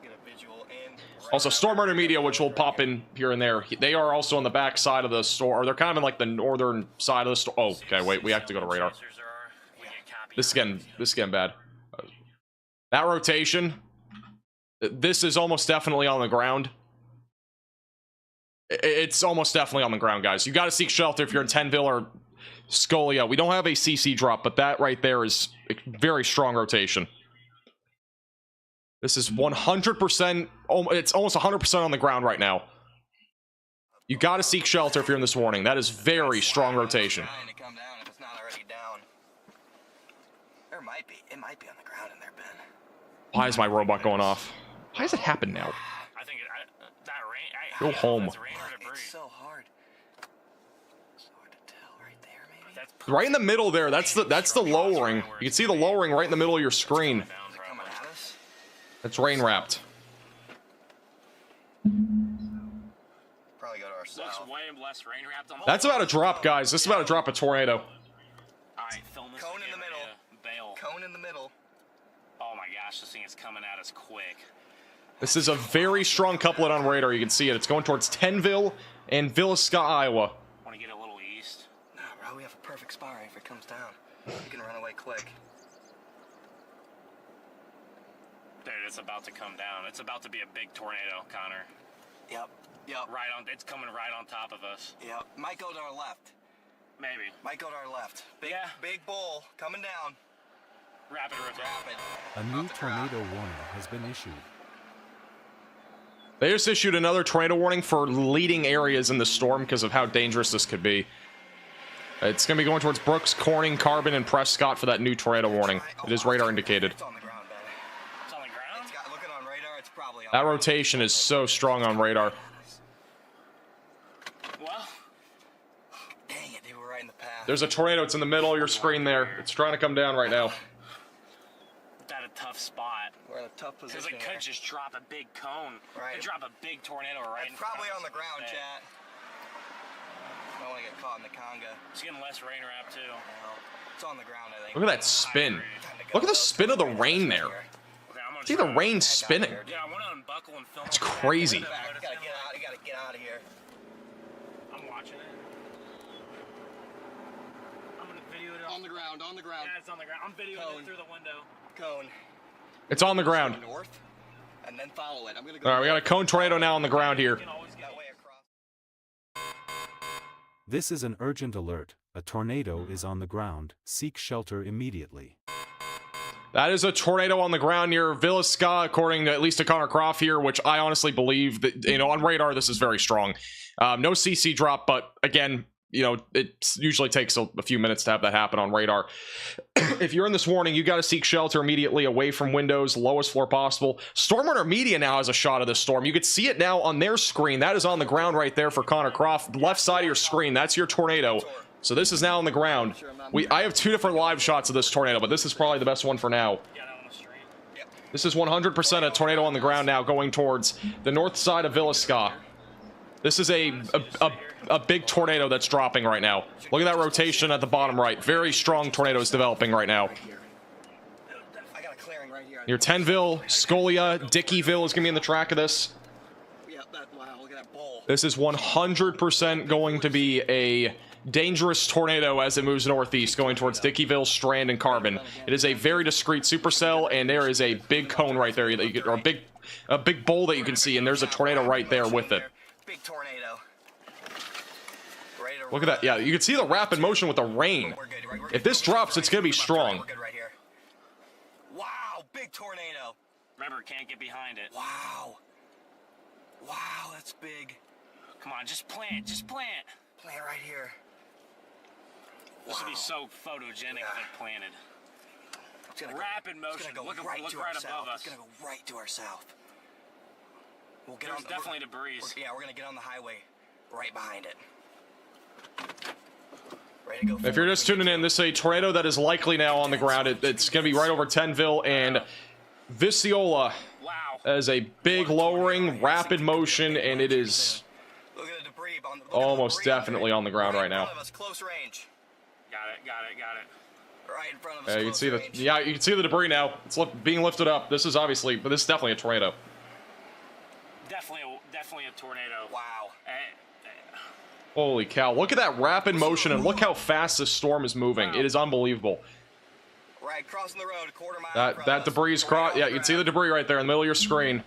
Get a visual in. Also, Storm Media, which will pop in here and there. They are also on the back side of the store, or they're kind of in like the northern side of the store. Oh, okay, wait, we have to go to radar. This is getting bad. That rotation, this is almost definitely on the ground. It's almost definitely on the ground, guys. You got to seek shelter if you're in Tenville or Scolia. We don't have a CC drop, but that right there is a very strong rotation. This is 100%, it's almost 100% on the ground right now. You got to seek shelter if you're in this warning. That is very strong rotation. It might be on the ground in there, Ben. Why is my robot going off? Why does it happen now? I think that rain. Go home. It's so hard. It's hard to tell right there, maybe. Right in the middle there. That's the lowering. You can see the lowering right in the middle of your screen. That's rain wrapped. Probably go to our south. Looks way less rain wrapped on. That's about a drop, guys. This is about to drop a tornado. All right, film this. Cone in the middle. Bail. Cone in the middle. Oh my gosh, this thing is coming at us quick. This is a very strong couplet on radar. You can see it. It's going towards Tenville and Villisca, Iowa. Want to get a little east? No, bro, we have a perfect spot right if it comes down. We can run away quick. Dude, it's about to come down. It's about to be a big tornado, Connor. Yep. Right on. It's coming right on top of us. Yep. Might go to our left. Maybe. Might go to our left. Big bull coming down. Rapid rotation. A new tornado warning has been issued. They just issued another tornado warning for leading areas in the storm because of how dangerous this could be. It's going to be going towards Brooks, Corning, Carbon, and Prescott for that new tornado warning. It is radar indicated. It's on the ground, Ben. It's on the ground? Looking on radar, it's probably on That rotation is so strong on radar. Well, dang it, they were right in the path. There's a tornado. It's in the middle of your screen there. It's trying to come down right now. it's at a tough spot. We're in a tough Because position. it could just drop a big cone. Right. It could drop a big tornado right in It's front probably of on the us. ground, Hey, chat. Don't want to get caught in the conga. It's getting less rain wrap too. It's on the ground, I think. Look at that spin. Look at the spin of the rain there. Okay, I'm gonna See the rain spinning. Yeah, I want to unbuckle and film. It's crazy. You gotta get out of here. I'm watching it. I'm gonna video it On the ground, on the ground. Yeah, it's on the ground. I'm videoing Cone. it through the window. Cone. It's on the ground. North, and then follow it. I'm gonna go. All right, we got a cone tornado now on the ground here. that way across. This is an urgent alert. A tornado is on the ground. Seek shelter immediately. That is a tornado on the ground near Villisca, according to at least to Connor Croft here, which I honestly believe that, on radar, this is very strong. No CC drop, but again, it usually takes a few minutes to have that happen on radar. If you're in this warning, you got to seek shelter immediately away from windows, lowest floor possible. Storm Media now has a shot of this storm. You can see it now on their screen. That is on the ground right there for Connor Croft. Left side of your screen, that's your tornado. So this is now on the ground. I have two different live shots of this tornado, but this is probably the best one for now. This is 100% a tornado on the ground now going towards the north side of Villisca. This is a big tornado that's dropping right now. Look at that rotation at the bottom right. Very strong tornadoes developing right now. I got a clearing right here. Near Tenville, Scolia, Dickeyville is going to be in the track of this. Yeah, wow, look at that bowl. This is 100% going to be a dangerous tornado as it moves northeast, going towards Dickeyville, Strand, and Carbon. It is a very discreet supercell, and there is a big cone right there, that you get, or a big bowl that you can see, and there's a tornado right there with it. Big tornado. Look at that. Yeah, you can see the rapid motion with the rain. If this drops, it's going to be strong. We're good right here. Wow, big tornado. Remember, can't get behind it. Wow. Wow, that's big. Come on, just plant. Just plant. Plant right here. This would be so photogenic if it planted. Rapid motion. It's gonna go look right to our right south. above us. It's gonna go right to our south. We'll get There's on. definitely debris. Yeah, we're gonna get on the highway right behind it. Ready to go If you're just tuning in, this is a tornado that is likely now on the ground. It's going to be right over Tenville and Visciola. Wow. As a big lowering, rapid motion, and it is Look at the debris. Look at the almost debris definitely on the ground right in now. front of us, close range. Got it. Right in front of us. You can close see the range. you can see the debris now. It's being lifted up. This is obviously, but this is definitely a tornado. Definitely a tornado. Wow. Holy cow! Look at that rapid motion, and look how fast this storm is moving. It is unbelievable. Right, crossing the road, a quarter mile. That debris is cross. Yeah, you can see the debris right there in the middle of your screen.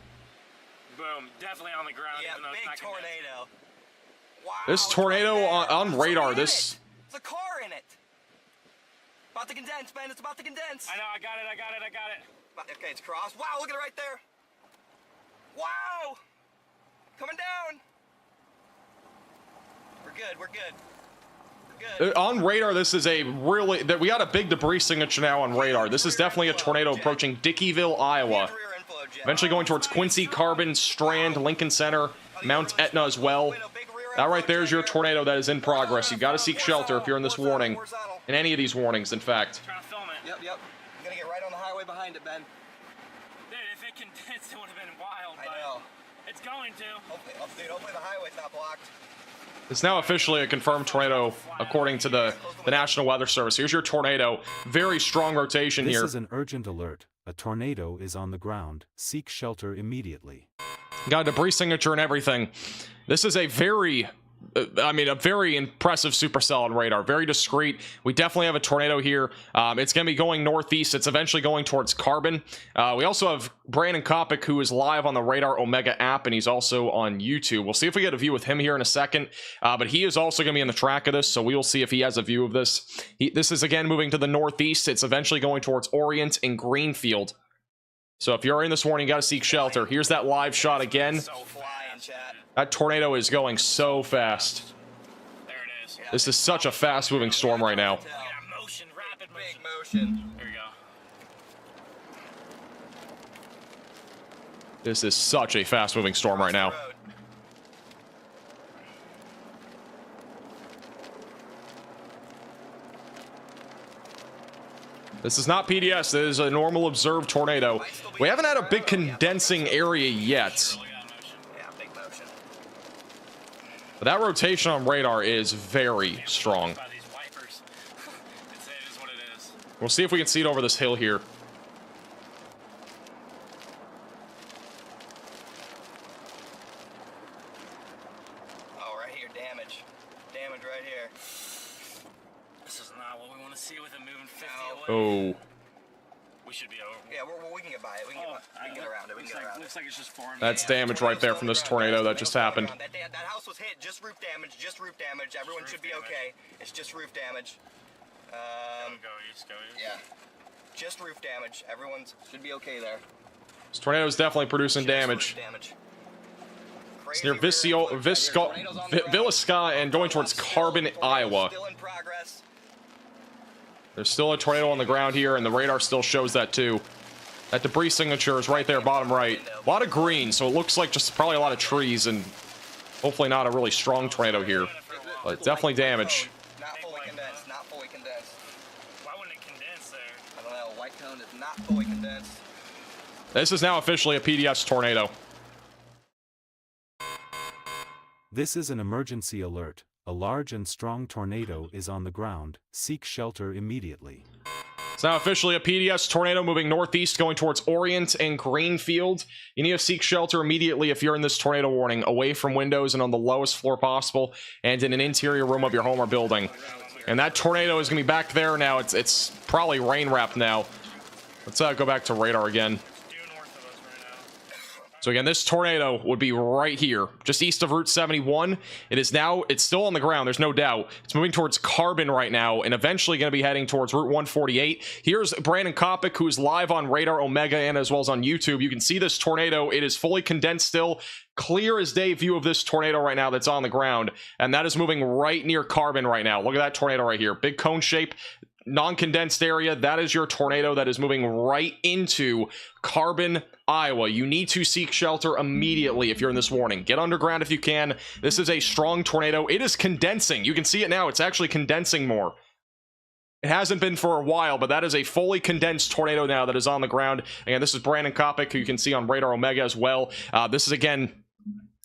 Boom. Definitely on the ground. Yeah, even though it's big not gonna hit. tornado. Wow. This tornado on radar. This There's a car in it. About to condense, man. It's about to condense. I know. I got it. Okay, it's crossed. Wow, look at it right there. Wow. Coming down. We're good. on radar, this is a really we got a big debris signature now on radar. This is definitely a tornado approaching Dickeyville, Iowa. Eventually going towards Quincy, Carbon, Strand, Lincoln Center, Mount Etna as well. That right there is your tornado that is in progress. You got to seek shelter if you're in this warning, in any of these warnings, in fact. Trying to film it. Yep. I'm gonna get right on the highway behind it, Ben. Dude, if it condensed, it would have been wild. I but know. It's going to. Hopefully the highway's not blocked. It's now officially a confirmed tornado, according to the National Weather Service. Here's your tornado. Very strong rotation This here. is an urgent alert. A tornado is on the ground. Seek shelter immediately. Got a debris signature and everything. This is a very a very impressive supercell on radar. Very discreet. We definitely have a tornado here. It's going to be going northeast. It's eventually going towards Carbon. We also have Brandon Kopic, who is live on the Radar Omega app, and he's also on YouTube. We'll see if we get a view with him here in a second. But he is also going to be in the track of this, so we will see if he has a view of this. This is, again, moving to the northeast. It's eventually going towards Orient and Greenfield. So if you're in this warning, you got to seek shelter. Here's that live shot again. So flying, chat. That tornado is going so fast. There it is. This is such a fast-moving storm right now. Look at that motion, rapid Big motion. motion. There you go. This is such a fast-moving storm right now. This is not PDS. This is a normal observed tornado. We haven't had a big condensing area yet. Look at that motion. Yeah, big motion. But that rotation on radar is very strong. By these wipers. It is what it is. We'll see if we can see it over this hill here. Oh, right here, damage. Damage right here. This is not what we want to see with it moving 50 away. Oh. We should be over. Yeah, we can get by it. We can get around it. We can get around it. Looks like it's just forming. That's damage right there from this tornado that just happened. That house was hit. Just roof damage. Just roof damage. Everyone should be okay. It's just roof damage. Go east. Yeah. Just roof damage. Everyone should be okay there. This tornado is definitely producing Just damage. roof damage. It's near Villisca and going towards Carbon, Iowa. Still in progress. There's still a tornado on the ground here, and the radar still shows that too. That debris signature is right there, bottom right. A lot of green, so it looks like just probably a lot of trees, and hopefully not a really strong tornado here. But definitely damage. Not fully condensed. Not fully condensed. Why wouldn't it condense there? I don't know. White cone is not fully condensed. This is now officially a PDS tornado. This is an emergency alert. A large and strong tornado is on the ground. Seek shelter immediately. It's now officially a PDS tornado moving northeast, going towards Orient and Greenfield. You need to seek shelter immediately if you're in this tornado warning, away from windows and on the lowest floor possible, and in an interior room of your home or building. And that tornado is going to be back there now. It's probably rain wrapped now. Let's go back to radar again. Due north of us right now. So again, this tornado would be right here, just east of Route 71. It's still on the ground, there's no doubt. It's moving towards Carbon right now, and eventually going to be heading towards Route 148. Here's Brandon Kopic, who's live on Radar Omega and as well as on YouTube. You can see this tornado. It is fully condensed still. Clear as day view of this tornado right now that's on the ground, and that is moving right near Carbon right now. Look at that tornado right here. Big cone shape. Non-condensed area. That is your tornado that is moving right into Carbon, Iowa. You need to seek shelter immediately if you're in this warning. Get underground if you can. This is a strong tornado. It is condensing. You can see it now. It's actually condensing more. It hasn't been for a while, but that is a fully condensed tornado now that is on the ground. Again, this is Brandon Kopic, who you can see on Radar Omega as well. This is, again,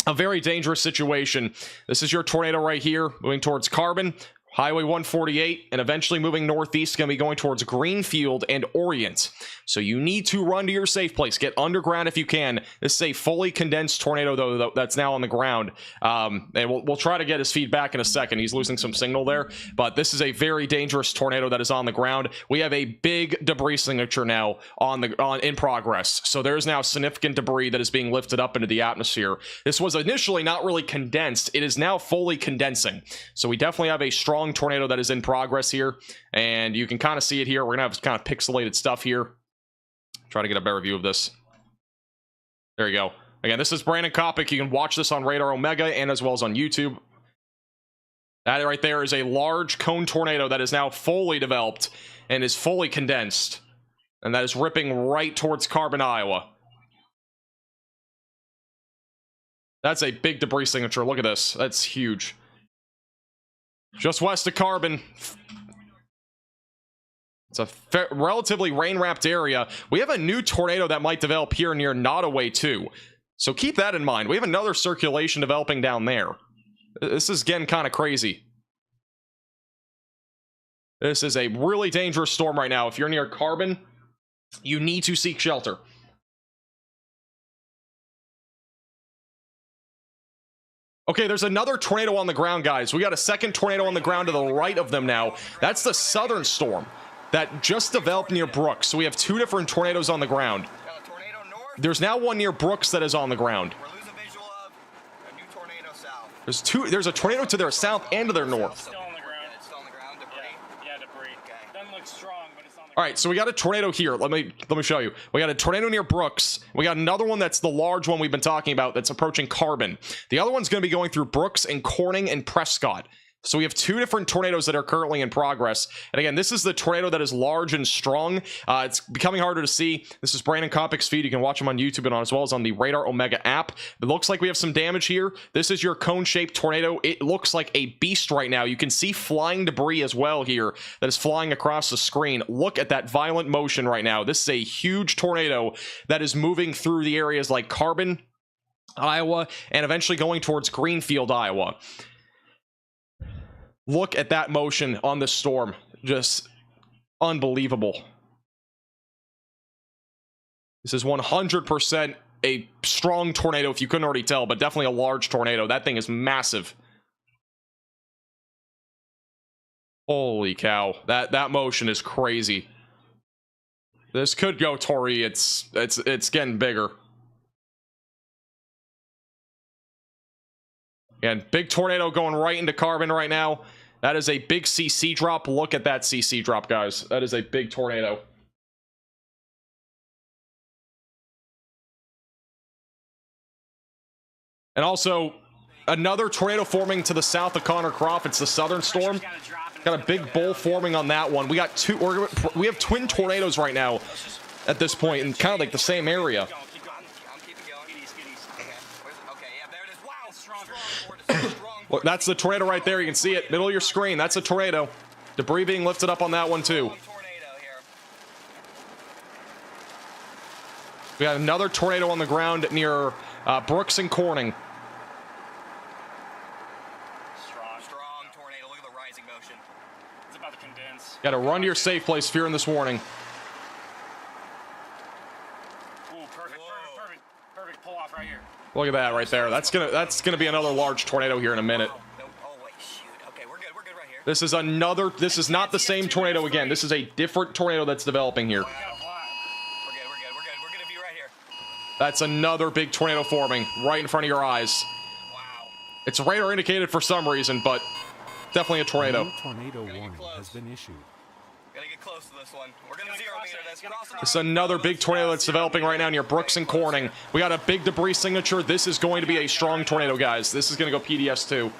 a very dangerous situation. This is your tornado right here, moving towards Carbon, Highway 148, and eventually moving northeast, going to be going towards Greenfield and Orient. So you need to run to your safe place. Get underground if you can. This is a fully condensed tornado, though, that's now on the ground. And we'll try to get his feedback in a second. He's losing some signal there. But this is a very dangerous tornado that is on the ground. We have a big debris signature now in progress. So there's now significant debris that is being lifted up into the atmosphere. This was initially not really condensed. It is now fully condensing. So we definitely have a strong tornado that is in progress here, and you can kind of see it here. We're gonna have kind of pixelated stuff here. Try to get a better view of this. There you go. Again, this is Brandon Kopic. You can watch this on Radar Omega and as well as on YouTube. That right there is a large cone tornado that is now fully developed and is fully condensed, and that is ripping right towards Carbon, Iowa. That's a big debris signature. Look at this. That's huge. Just west of Carbon. It's a relatively rain-wrapped area. We have a new tornado that might develop here near Nottoway too. So keep that in mind. We have another circulation developing down there. This is getting kind of crazy. This is a really dangerous storm right now. If you're near Carbon, you need to seek shelter. Okay, there's another tornado on the ground, guys. We got a second tornado on the ground to the right of them now. That's the southern storm that just developed near Brooks. So we have two different tornadoes on the ground. There's now one near Brooks that is on the ground. We're losing visual of a new tornado south. There's a tornado to their south and to their north. Still on the ground. It's still on the ground, debris. Yeah, debris. Okay. Doesn't look strong, but it's on the ground. All right, so we got a tornado here. Let me show you. We got a tornado near Brooks. We got another one that's the large one we've been talking about that's approaching Carbon. The other one's going to be going through Brooks and Corning and Prescott. So we have two different tornadoes that are currently in progress. And again, this is the tornado that is large and strong. It's becoming harder to see. This is Brandon Kopic's feed. You can watch him on YouTube and as well as on the Radar Omega app. It looks like we have some damage here. This is your cone-shaped tornado. It looks like a beast right now. You can see flying debris as well here that is flying across the screen. Look at that violent motion right now. This is a huge tornado that is moving through the areas like Carbon, Iowa, and eventually going towards Greenfield, Iowa. Look at that motion on the storm. Just unbelievable. This is 100% a strong tornado, if you couldn't already tell, but definitely a large tornado. That thing is massive. Holy cow. That motion is crazy. This could go Tori. It's getting bigger. Again, big tornado going right into Carbon right now. That is a big CC drop. Look at that CC drop, guys. That is a big tornado. And also, another tornado forming to the south of Connor Croft. It's the southern storm. Got a big bowl forming on that one. We have twin tornadoes right now at this point in kind of like the same area. Look, that's the tornado right there. You can see it, middle of your screen. That's a tornado. Debris being lifted up on that one too. We got another tornado on the ground near Brooks and Corning. Strong tornado. Look at the rising motion. It's about to condense. Got to run to your safe place if you're in this warning. Ooh, perfect pull off right here. Look at that right there. That's gonna be another large tornado here in a minute. Oh wait, shoot. Okay, we're good right here. This is another. This is not the same tornado again. This is a different tornado that's developing here. We're good. We're good to be right here. That's another big tornado forming right in front of your eyes. Wow. It's radar indicated for some reason, but definitely a tornado. No tornado warning has been issued. Gotta get close to this one. We're gonna 0 meter this. It's another big tornado that's developing right now near Brooks and Corning. We got a big debris signature. This is going to be a strong tornado, guys. This is going to go PDS too.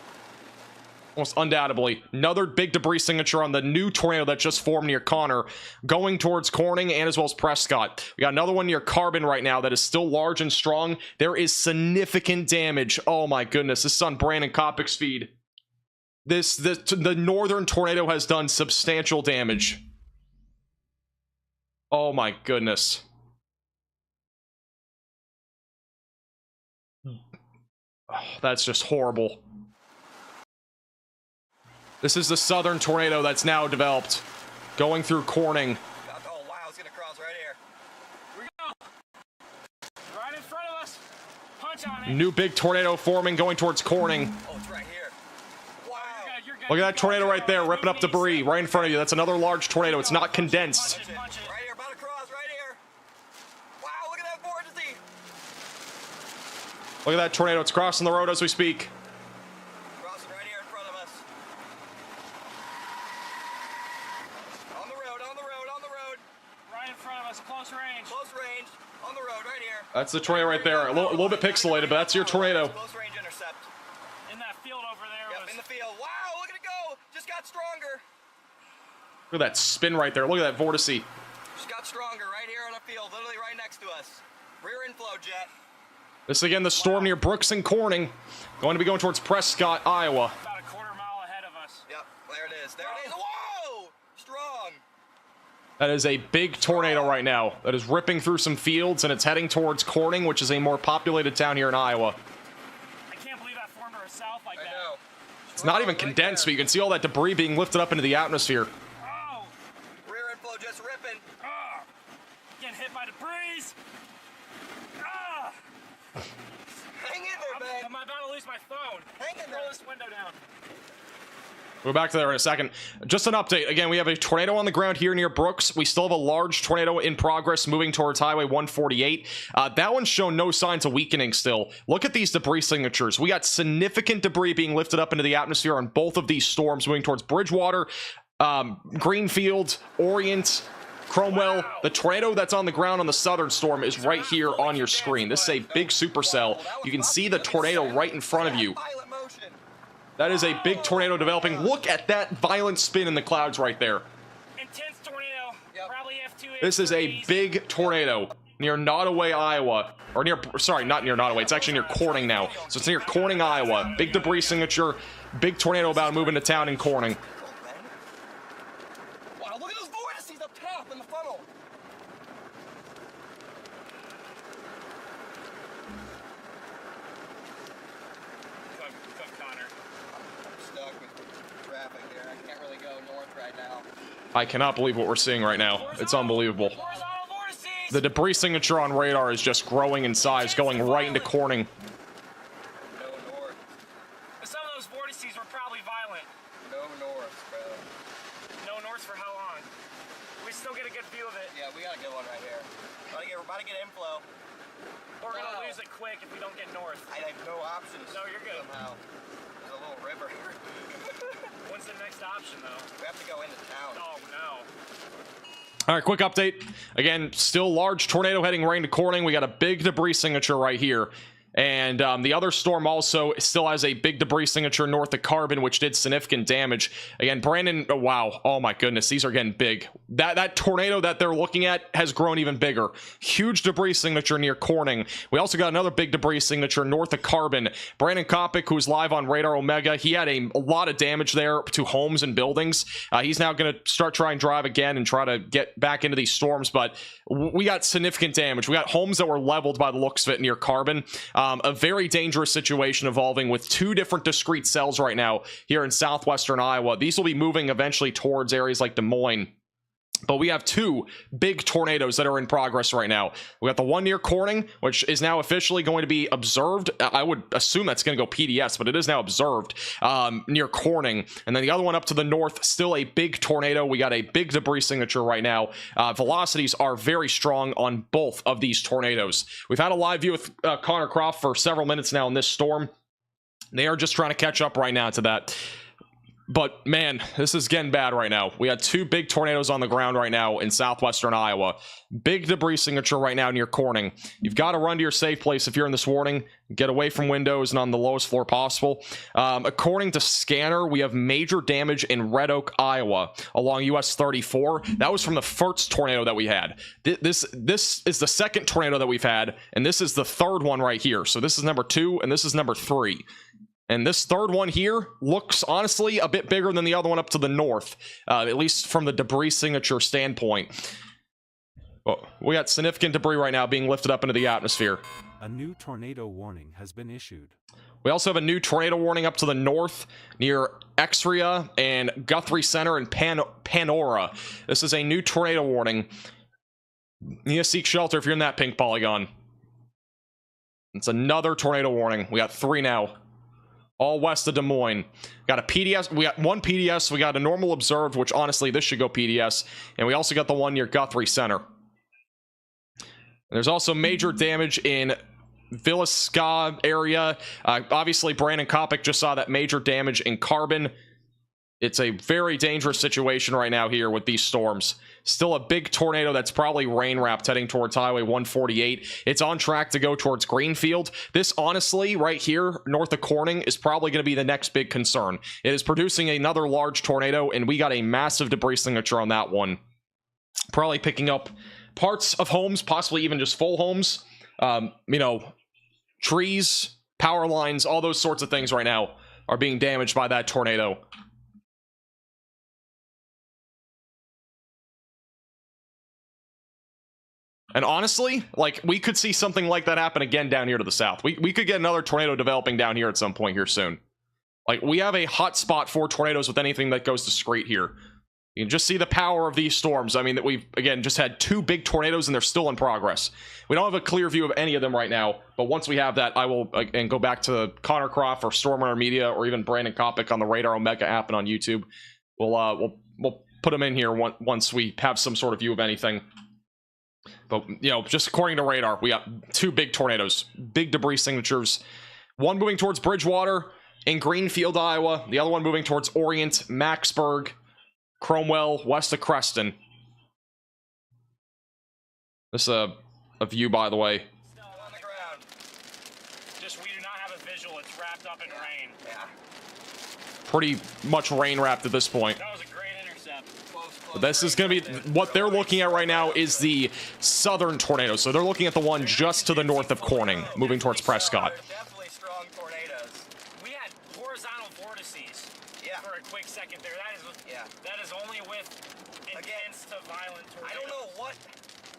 Almost undoubtedly. Another big debris signature on the new tornado that just formed near Connor, going towards Corning and as well as Prescott. We got another one near Carbon right now that is still large and strong. There is significant damage. Oh my goodness. This is on Brandon Kopic's feed. The northern tornado has done substantial damage. Oh my goodness. Oh, that's just horrible. This is the southern tornado that's now developed, going through Corning. Oh wow, it's gonna cross right here. Here we go. Right in front of us. Punch on it. New big tornado forming, going towards Corning. Oh, it's right here. Wow. You're good. Look at that tornado right there, ripping up debris right in front of you. That's another large tornado. It's not condensed. Punch it. Right here, about to cross, right here. Wow, look at that vortice. Look at that tornado. It's crossing the road as we speak. Crossing right here in front of us. On the road, on the road, on the road. Right in front of us. Close range. Close range. On the road, right here. That's the tornado right there. A little bit pixelated, but that's your tornado. Close range intercept. In that field over there. Yep, in the field. Wow, look at it go. Just got stronger. Look at that spin right there. Look at that vortice. Just got stronger right here on the field, literally right next to us. Rear inflow jet. This again, the storm near Brooks and Corning. Going to be going towards Prescott, Iowa. About a quarter-mile ahead of us. Yep, there it is. There it is. Whoa! Strong. That is a big tornado right now that is ripping through some fields, and it's heading towards Corning, which is a more populated town here in Iowa. I can't believe that formed to our south like I that. know. It's not even condensed, but you can see all that debris being lifted up into the atmosphere. Oh! Rear inflow just ripping. Ah! Getting hit by debris! Ah! Hang in there, man. I'm about to lose my phone. Hang in there. Roll this window down. We'll go back to that in a second. Just an update. Again, we have a tornado on the ground here near Brooks. We still have a large tornado in progress moving towards Highway 148. That one's shown no signs of weakening still. Look at these debris signatures. We got significant debris being lifted up into the atmosphere on both of these storms moving towards Bridgewater, Greenfield, Orient, Cromwell. The tornado that's on the ground on the southern storm is right here on your screen. This is a big supercell. You can see the tornado right in front of you. Violent motion. That is a big tornado developing. Look at that violent spin in the clouds right there. Intense tornado. Yep. Probably F2. This is a big tornado near Nottoway, Iowa. Or near, sorry, not near Nottoway. It's actually near Corning now. So it's near Corning, Iowa. Big debris signature. Big tornado about to move into town in Corning. Wow, look at those vortices up top in the funnel. Come, Connor. I'm stuck with traffic here. I can't really go north right now. I cannot believe what we're seeing right now. It's unbelievable. Horizontal vortices! The debris signature on radar is just growing in size, going right into Corning. No north. Some of those vortices were probably violent. No north, bro. No north for how long? We still get a good view of it. Yeah, we got a good one right here. We're about to get inflow. We're gonna lose it quick if we don't get north. I have no options. No, you're good. Somehow. There's a little river here. What's the next option, though? We have to go into town. Oh, no. All right, quick update. Again, still large tornado heading right into Corning. We got a big debris signature right here. And the other storm also still has a big debris signature north of Carbon, which did significant damage. Again, Brandon, oh, wow. Oh, my goodness. These are getting big. That tornado that they're looking at has grown even bigger. Huge debris signature near Corning. We also got another big debris signature north of Carbon. Brandon Kopic, who's live on Radar Omega, he had a lot of damage there to homes and buildings. He's now going to start trying to drive again and try to get back into these storms. But we got significant damage. We got homes that were leveled by the looks of it near Carbon. A very dangerous situation evolving with two different discrete cells right now here in southwestern Iowa. These will be moving eventually towards areas like Des Moines. But we have two big tornadoes that are in progress right now. We got the one near Corning, which is now officially going to be observed. I would assume that's going to go PDS, but it is now observed near Corning. And then the other one up to the north, still a big tornado. We got a big debris signature right now. Velocities are very strong on both of these tornadoes. We've had a live view with Connor Croft for several minutes now in this storm. They are just trying to catch up right now to that. But man, this is getting bad right now. We had two big tornadoes on the ground right now in southwestern Iowa. Big debris signature right now near Corning. You've got to run to your safe place if you're in this warning. Get away from windows and on the lowest floor possible. According to Scanner, we have major damage in Red Oak, Iowa, along US 34. That was from the first tornado that we had. This is the second tornado that we've had, and this is the third one right here. So this is number 2, and this is number 3. And this third one here looks, honestly, a bit bigger than the other one up to the north, at least from the debris signature standpoint. Well, we got significant debris right now being lifted up into the atmosphere. A new tornado warning has been issued. We also have a new tornado warning up to the north near Exria and Guthrie Center and Panora. This is a new tornado warning. You need to seek shelter if you're in that pink polygon. It's another tornado warning. We got 3 now. All west of Des Moines. Got a PDS. We got one PDS. We got a normal observed, which honestly, this should go PDS. And we also got the one near Guthrie Center. There's also major damage in Villisca area. Obviously, Brandon Kopic just saw that major damage in Carbon. It's a very dangerous situation right now here with these storms. Still a big tornado that's probably rain wrapped heading towards Highway 148. It's on track to go towards Greenfield. This, honestly, right here, north of Corning, is probably going to be the next big concern. It is producing another large tornado, and we got a massive debris signature on that one. Probably picking up parts of homes, possibly even just full homes. You know, trees, power lines, all those sorts of things right now are being damaged by that tornado. And honestly, like, we could see something like that happen again down here to the south. We could get another tornado developing down here at some point here soon. Like, we have a hot spot for tornadoes with anything that goes discrete here. You can just see the power of these storms. I mean, that we've, again, just had 2 big tornadoes and they're still in progress. We don't have a clear view of any of them right now, but once we have that, I will, again, go back to Connor Croft or Stormrunner Media or even Brandon Kopic on the Radar Omega app and on YouTube. We'll put them in here once we have some sort of view of anything. But, you know, just according to radar, we got 2 big tornadoes, big debris signatures. One moving towards Bridgewater in Greenfield, Iowa. The other one moving towards Orient, Maxburg, Cromwell, west of Creston. This is a view, by the way. Still on the ground. Just, we do not have a visual. It's wrapped up in rain. Yeah. Pretty much rain wrapped at this point. That was a great intercept. But this is going to be what they're looking at right now is the southern tornado. So they're looking at the one just to the north of Corning, moving towards Prescott. Definitely strong tornadoes. We had horizontal vortices for a quick second there. That is only with intense to violent tornadoes. I don't know what.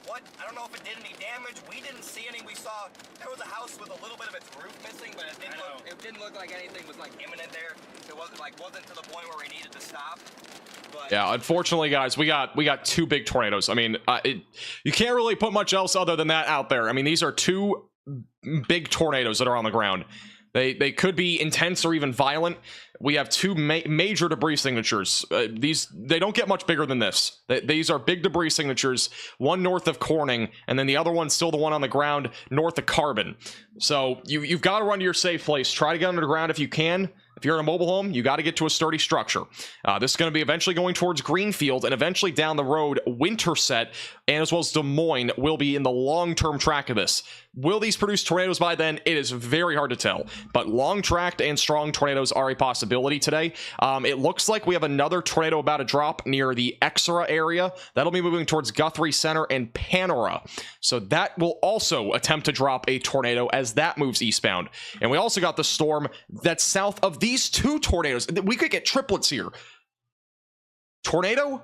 I don't know if it did any damage. We didn't see any. We saw there was a house with a little bit of its roof missing, but it didn't look like anything was like imminent there. It wasn't to the point where we needed to stop. But yeah, unfortunately, guys, we got 2 big tornadoes. I mean, you can't really put much else other than that out there. I mean, these are 2 big tornadoes that are on the ground. They could be intense or even violent. We have 2 major debris signatures. They don't get much bigger than this. These are big debris signatures, one north of Corning, and then the other one's still the one on the ground north of Carbon. So you've got to run to your safe place. Try to get underground if you can. If you're in a mobile home, you got to get to a sturdy structure. This is going to be eventually going towards Greenfield, and eventually down the road, Winterset, and as well as Des Moines will be in the long-term track of this. Will these produce tornadoes by then? It is very hard to tell, but long-tracked and strong tornadoes are a possibility today. It looks like we have another tornado about to drop near the Exeter area. That'll be moving towards Guthrie Center and Panora. So that will also attempt to drop a tornado as that moves eastbound. And we also got the storm that's south of these 2 tornadoes. We could get triplets here. Tornado,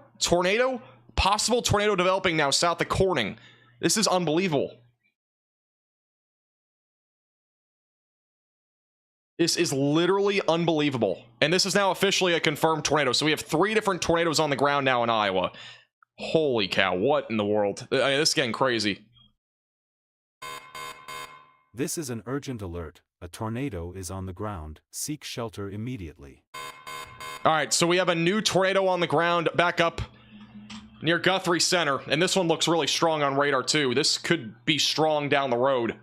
possible tornado developing now south of Corning. This is unbelievable. This is literally unbelievable. And this is now officially a confirmed tornado. So we have 3 different tornadoes on the ground now in Iowa. Holy cow, what in the world? I mean, this is getting crazy. This is an urgent alert. A tornado is on the ground. Seek shelter immediately. Alright, so we have a new tornado on the ground back up near Guthrie Center, and this one looks really strong on radar too. This could be strong down the road.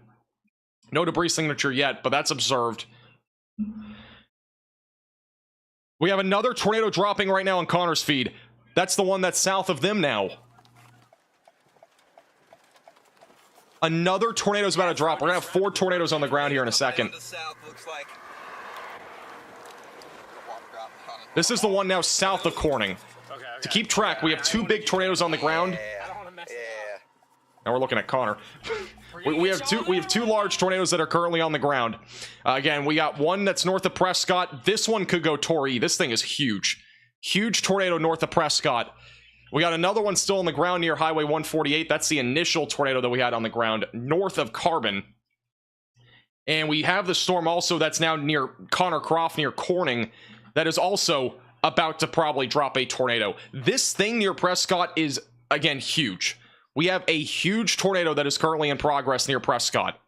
No debris signature yet, but that's observed. We have another tornado dropping right now on Connor's feed. That's the one that's south of them now. Another tornado's about to drop. We're gonna have 4 tornadoes on the ground here in a second. This is the one now south of Corning. To keep track, we have 2 big tornadoes on the ground. Now we're looking at Connor. we have two large tornadoes that are currently on the ground. Again, we got one that's north of Prescott. This one could go Torrey. This thing is huge. Huge tornado north of Prescott. We got another one still on the ground near Highway 148. That's the initial tornado that we had on the ground north of Carbon. And we have the storm also that's now near Connor Croft, near Corning, that is also about to probably drop a tornado. This thing near Prescott is, again, huge. We have a huge tornado that is currently in progress near Prescott.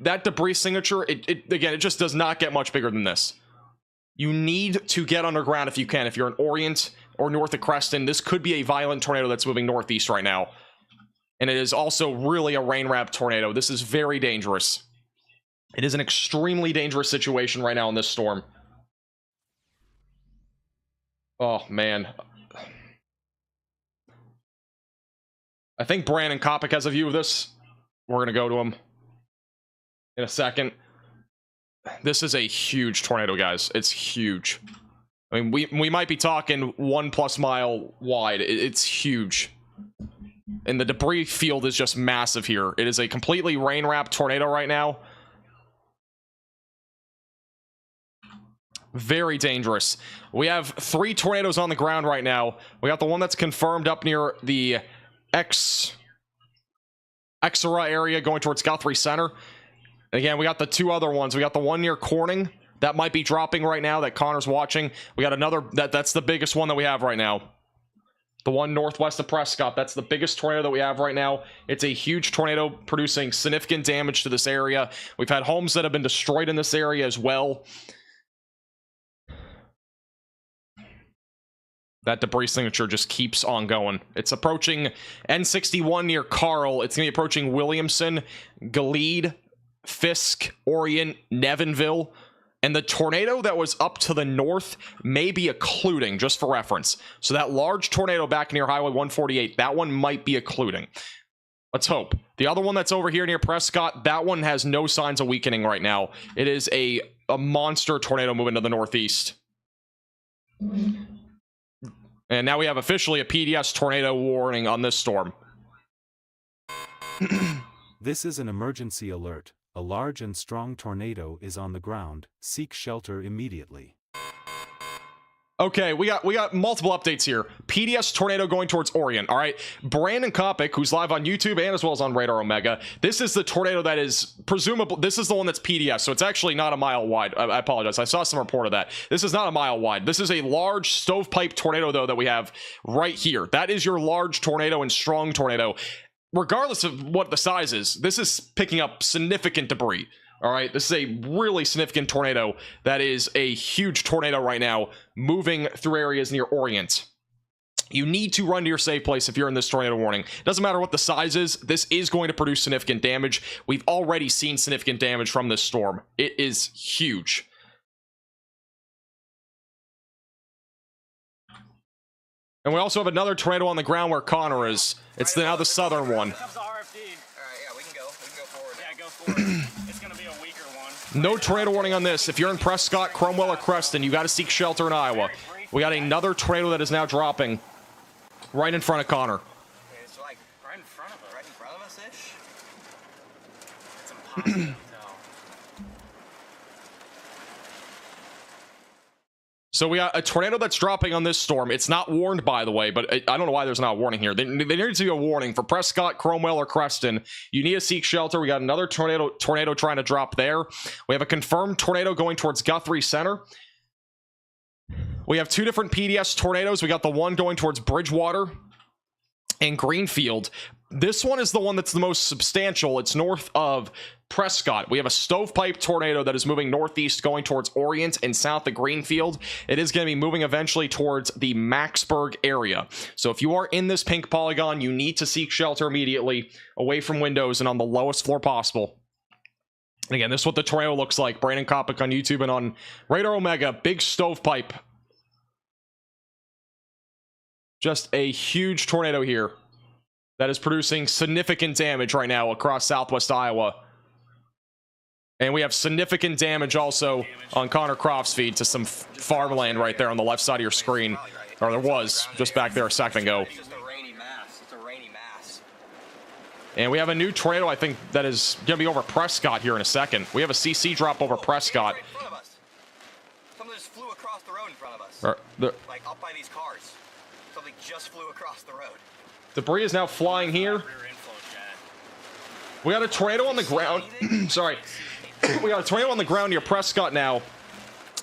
That debris signature, again, it just does not get much bigger than this. You need to get underground if you can. If you're in Orient or north of Creston, this could be a violent tornado that's moving northeast right now. And it is also really a rain-wrapped tornado. This is very dangerous. It is an extremely dangerous situation right now in this storm. Oh, man. I think Brandon Kopic has a view of this. We're going to go to him in a second. This is a huge tornado, guys. It's huge. I mean, we might be talking 1+ mile wide. It's huge. And the debris field is just massive here. It is a completely rain-wrapped tornado right now. Very dangerous. We have 3 tornadoes on the ground right now. We got the one that's confirmed up near the Exera area going towards Guthrie Center. Again, we got the 2 other ones. We got the one near Corning that might be dropping right now that Connor's watching. We got another that's the biggest one that we have right now. The one northwest of Prescott. That's the biggest tornado that we have right now. It's a huge tornado producing significant damage to this area. We've had homes that have been destroyed in this area as well. That debris signature just keeps on going. It's approaching N61 near Carl. It's going to be approaching Williamson, Glebe, Fisk, Orient, Nevinville. And the tornado that was up to the north may be occluding, just for reference. So that large tornado back near Highway 148, that one might be occluding. Let's hope. The other one that's over here near Prescott, that one has no signs of weakening right now. It is a monster tornado moving to the northeast. And now we have officially a PDS tornado warning on this storm. This is an emergency alert. A large and strong tornado is on the ground. Seek shelter immediately. Okay, we got multiple updates here. PDS tornado going towards Orient. All right, Brandon Kopic, who's live on YouTube and as well as on Radar Omega. This is the tornado that is presumable. This is the one that's PDS, so it's actually not a mile wide. I apologize. I saw some report of that. This is not a mile wide. This is a large stovepipe tornado, though, that we have right here. That is your large tornado and strong tornado. Regardless of what the size is, this is picking up significant debris. All right, this is a really significant tornado that is a huge tornado right now moving through areas near Orient. You need to run to your safe place if you're in this tornado warning. Doesn't matter what the size is, this is going to produce significant damage. We've already seen significant damage from this storm. It is huge. And we also have another tornado on the ground where Connor is. It's now the southern one. No tornado warning on this. If you're in Prescott, Cromwell, or Creston, you got to seek shelter in Iowa. We got another tornado that is now dropping right in front of Connor. Okay, so like right in front of us-ish? It's impossible to tell. So we got a tornado that's dropping on this storm. It's not warned, by the way, but I don't know why there's not a warning here. There needs to be a warning for Prescott, Cromwell, or Creston. You need to seek shelter. We got another tornado trying to drop there. We have a confirmed tornado going towards Guthrie Center. We have two different PDS tornadoes. We got the one going towards Bridgewater and Greenfield. This one is the one that's the most substantial. It's north of Prescott. We have a stovepipe tornado that is moving northeast going towards Orient and south of Greenfield. It is going to be moving eventually towards the Maxburg area. So if you are in this pink polygon, you need to seek shelter immediately away from windows and on the lowest floor possible. And again, this is what the tornado looks like. Brandon Kopic on YouTube and on Radar Omega. Big stovepipe. Just a huge tornado here that is producing significant damage right now across southwest Iowa. And we have significant damage also on Connor Croft's feed to some farmland right there on the left side of your screen. Or there was just back there a second ago. It's just a rainy mass. It's a rainy mass. And we have a new tornado, I think, that is going to be over Prescott here in a second. We have a CC drop over Prescott. Right in front of us. Something just flew across the road in front of us. Like up by these cars. Something just flew across the road. Debris is now flying here. We got a tornado on the ground. Sorry. We got a tornado on the ground near Prescott now.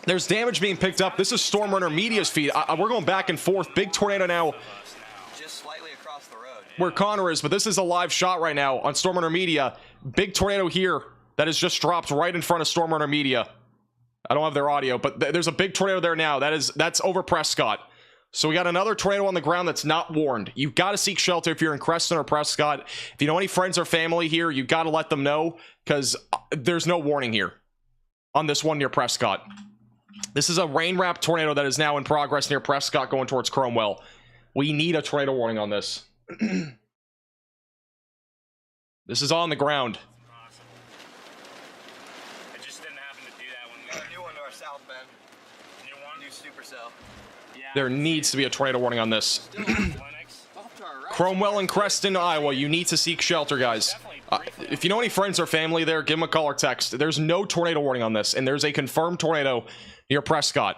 There's damage being picked up. This is Storm Runner Media's feed. We're going back and forth. Big tornado now. Just slightly across the road. Where Connor is, but this is a live shot right now on Storm Runner Media. Big tornado here that has just dropped right in front of Storm Runner Media. I don't have their audio, but there's a big tornado there now. That's over Prescott. So we got another tornado on the ground that's not warned. You've got to seek shelter if you're in Creston or Prescott. If you know any friends or family here, you've got to let them know because there's no warning here on this one near Prescott. This is a rain-wrapped tornado that is now in progress near Prescott going towards Cromwell. We need a tornado warning on this. This is on the ground. It just didn't happen to do that when we Got a new one to our south, Ben. New one? New supercell. Yeah. There needs to be a tornado warning on this. Off to our right. Cromwell and Creston, Iowa, you need to seek shelter, guys. If you know any friends or family there, give them a call or text. There's no tornado warning on this, and there's a confirmed tornado near Prescott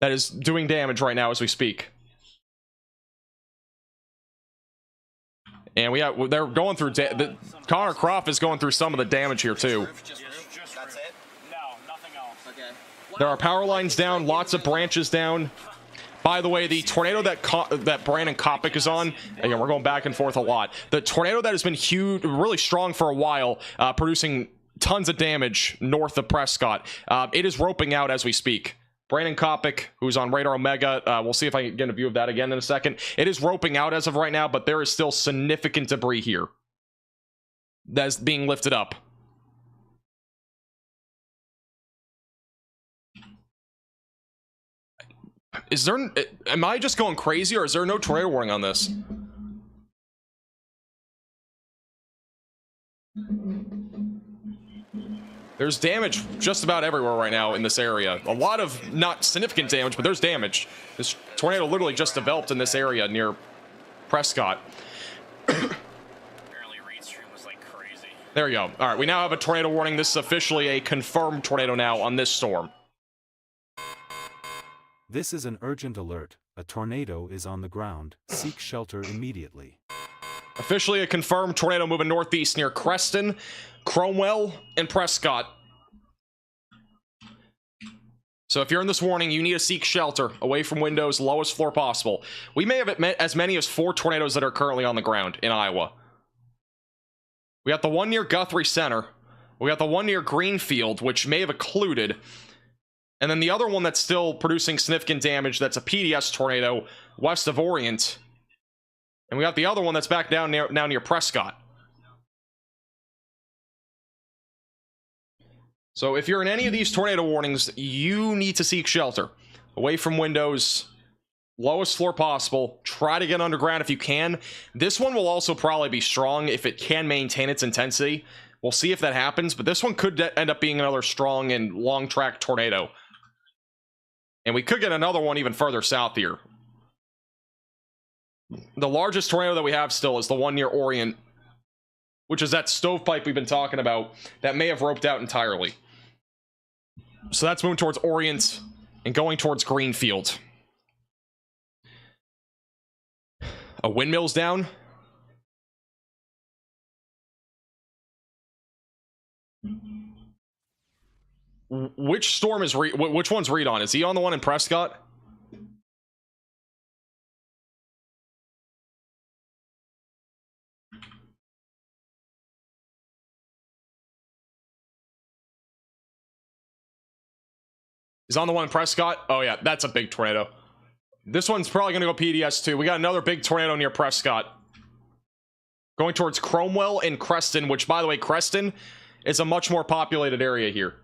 that is doing damage right now as we speak. And they're going through, Connor Croft is going through some of the damage here too. Just roof? That's it? No, nothing else. Okay. There are power lines down, lots of branches down. By the way, the tornado that Brandon Kopic is on, again, we're going back and forth a lot. The tornado that has been huge, really strong for a while, producing tons of damage north of Prescott. It is roping out as we speak. Brandon Kopic, who's on Radar Omega, we'll see if I can get a view of that again in a second. It is roping out as of right now, but there is still significant debris here that is being lifted up. Am I just going crazy, or is there no tornado warning on this? There's damage just about everywhere right now in this area. A lot of not significant damage, but there's damage. This tornado literally just developed in this area near Prescott. Apparently Reed's stream was like crazy. There you go. All right, we now have a tornado warning. This is officially a confirmed tornado now on this storm. This is an urgent alert. A tornado is on the ground. Seek shelter immediately. Officially a confirmed tornado moving northeast near Creston, Cromwell, and Prescott. So if you're in this warning, you need to seek shelter away from windows, lowest floor possible. We may have as many as 4 tornadoes that are currently on the ground in Iowa. We got the one near Guthrie Center. We got the one near Greenfield, which may have occluded. And then the other one that's still producing significant damage, that's a PDS tornado west of Orient. And we got the other one that's back down now near Prescott. So if you're in any of these tornado warnings, you need to seek shelter away from windows, lowest floor possible. Try to get underground if you can. This one will also probably be strong if it can maintain its intensity. We'll see if that happens, but this one could end up being another strong and long track tornado. And we could get another one even further south here. The largest tornado that we have still is the one near Orient, which is that stovepipe we've been talking about that may have roped out entirely. So that's moving towards Orient and going towards Greenfield. A windmill's down. Which storm is which one's Reed on? Is he on the one in Prescott? He's on the one in Prescott. Oh yeah, that's a big tornado. This one's probably going to go PDS too. We got another big tornado near Prescott. Going towards Cromwell and Creston, which, by the way, Creston is a much more populated area here.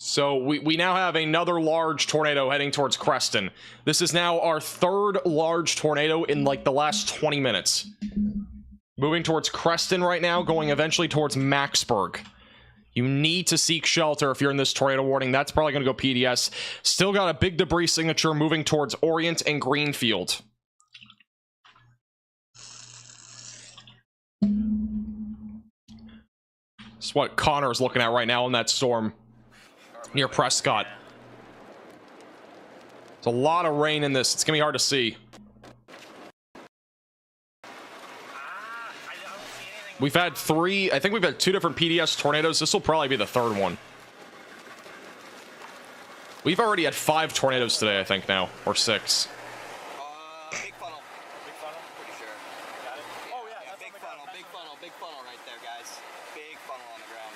So we now have another large tornado heading towards Creston. This is now our third large tornado in like the last 20 minutes. Moving towards Creston right now, going eventually towards Maxburg. You need to seek shelter if you're in this tornado warning. That's probably going to go PDS. Still got a big debris signature moving towards Orient and Greenfield. That's what Connor's looking at right now in that storm near Prescott. There's a lot of rain in this. It's going to be hard to see. We've had three, I think we've had two different PDS tornadoes. This will probably be the third one. We've already had 5 tornadoes today, I think now, or 6. Big funnel. Big funnel? Pretty sure. Got it? Oh yeah, that's big funnel, big funnel right there, guys. Big funnel on the ground.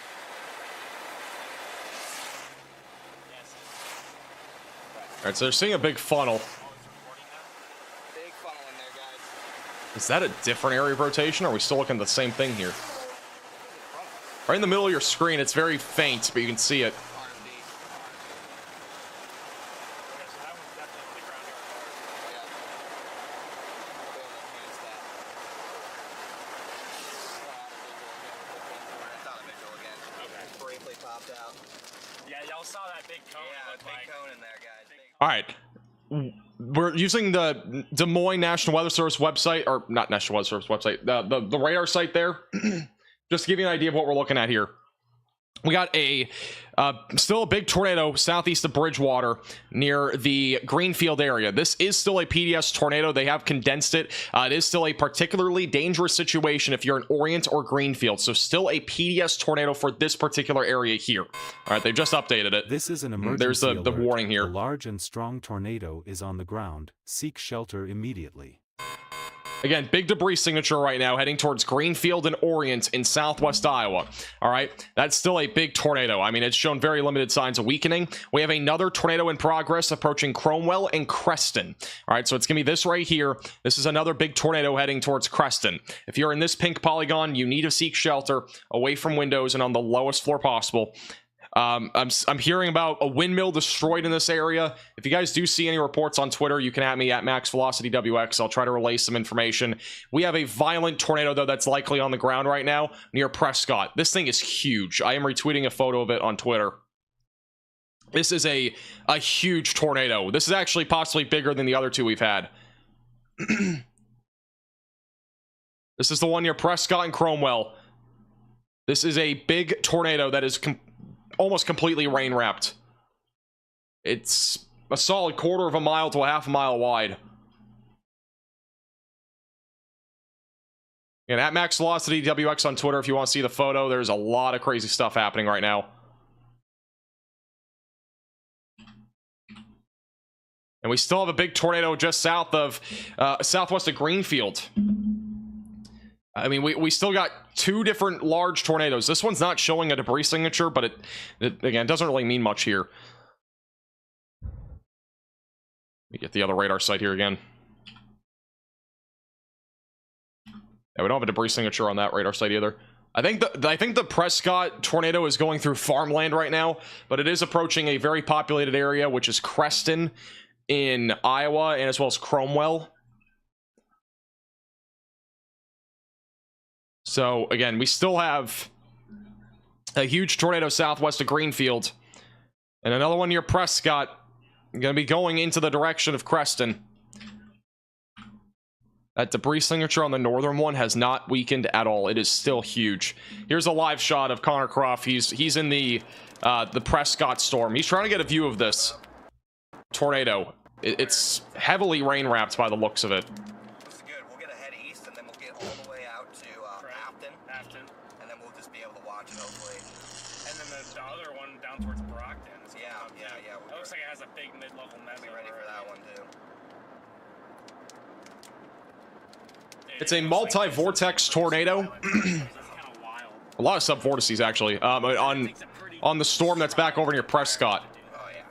Yes. Alright, so they're seeing a big funnel. Big funnel in there, guys. Is that a different area of rotation, or are we still looking at the same thing here? Right in the middle of your screen, it's very faint, but you can see it. All right, we're using the Des Moines National Weather Service website, or not National Weather Service website, the radar site there. Just to give you an idea of what we're looking at here. We got a still a big tornado southeast of Bridgewater near the Greenfield area. This is still a PDS tornado. They have condensed it. It is still a particularly dangerous situation if you're in Orient or Greenfield. So still a PDS tornado for this particular area here. All right, they've just updated it. This is an emergency There's the alert. warning here. A large and strong tornado is on the ground. Seek shelter immediately. Again, big debris signature right now heading towards Greenfield and Orient in southwest Iowa. All right, that's still a big tornado. I mean, it's shown very limited signs of weakening. We have another tornado in progress approaching Cromwell and Creston. All right, so it's going to be this right here. This is another big tornado heading towards Creston. If you're in this pink polygon, you need to seek shelter away from windows and on the lowest floor possible. I'm hearing about a windmill destroyed in this area. If you guys do see any reports on Twitter, you can at me at MaxVelocityWX. I'll try to relay some information. We have a violent tornado, though, that's likely on the ground right now near Prescott. This thing is huge. I am retweeting a photo of it on Twitter. This is a huge tornado. This is actually possibly bigger than the other two we've had. This is the one near Prescott and Cromwell. This is a big tornado that is almost completely rain wrapped. It's a solid quarter of a mile to a half a mile wide. And at Max Velocity WX on Twitter if you want to see the photo. There's a lot of crazy stuff happening right now. And we still have a big tornado just south of southwest of Greenfield. I mean, we still got 2 different large tornadoes. This one's not showing a debris signature, but it again, doesn't really mean much here. Let me get the other radar site here again. Yeah, we don't have a debris signature on that radar site either. I think the Prescott tornado is going through farmland right now, but it is approaching a very populated area, which is Creston in Iowa, and as well as Cromwell. So, again, we still have a huge tornado southwest of Greenfield. And another one near Prescott. Going to be going into the direction of Creston. That debris signature on the northern one has not weakened at all. It is still huge. Here's a live shot of Connor Croft. He's in the Prescott storm. He's trying to get a view of this tornado. It's heavily rain-wrapped by the looks of it. looks like it has a big mid-level mess. Be ready for that one too. It's a multi-vortex tornado. A lot of sub-vortices, actually, on the storm that's back over near Prescott. Oh yeah.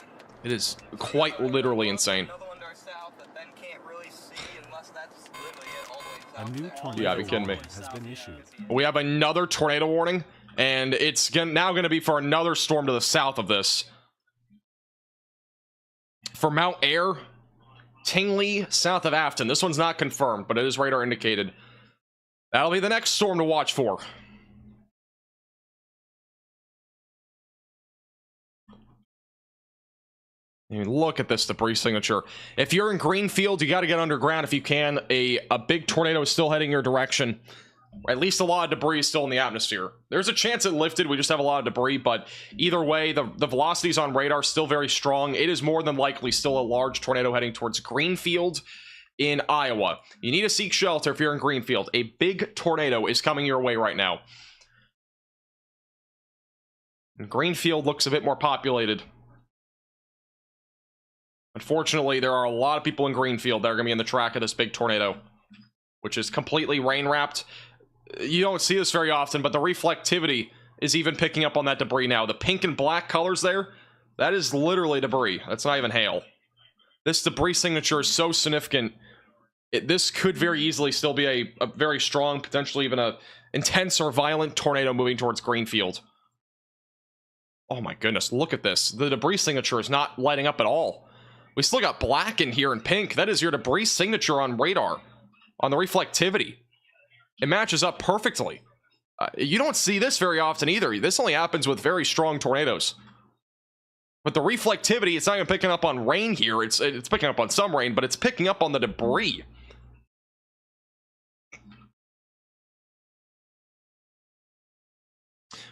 It is quite literally insane. Another one to our south that Ben can't really see unless that's literally it all the way A south new there. tornado You gotta be kidding me. warning has been issued. We have another tornado warning, and it's now going to be for another storm to the south of this. For Mount Air, Tingley, south of Afton. This one's not confirmed, but it is radar indicated. That'll be the next storm to watch for. I mean, look at this debris signature. If you're in Greenfield, you got to get underground if you can. A big tornado is still heading your direction. At least a lot of debris is still in the atmosphere. There's a chance it lifted. We just have a lot of debris, but either way, the velocities on radar are still very strong. It is more than likely still a large tornado heading towards Greenfield in Iowa. You need to seek shelter if you're in Greenfield. A big tornado is coming your way right now. And Greenfield looks a bit more populated. Unfortunately, there are a lot of people in Greenfield that are going to be in the track of this big tornado, which is completely rain-wrapped. You don't see this very often, but the reflectivity is even picking up on that debris now. The pink and black colors there, that is literally debris. That's not even hail. This debris signature is so significant. This could very easily still be a very strong, potentially even a intense or violent tornado moving towards Greenfield. Oh my goodness, look at this. The debris signature is not lighting up at all. We still got black in here and pink. That is your debris signature on radar, on the reflectivity. It matches up perfectly. You don't see this very often either. This only happens with very strong tornadoes. But the reflectivity, it's not even picking up on rain here. It's picking up on some rain, but it's picking up on the debris.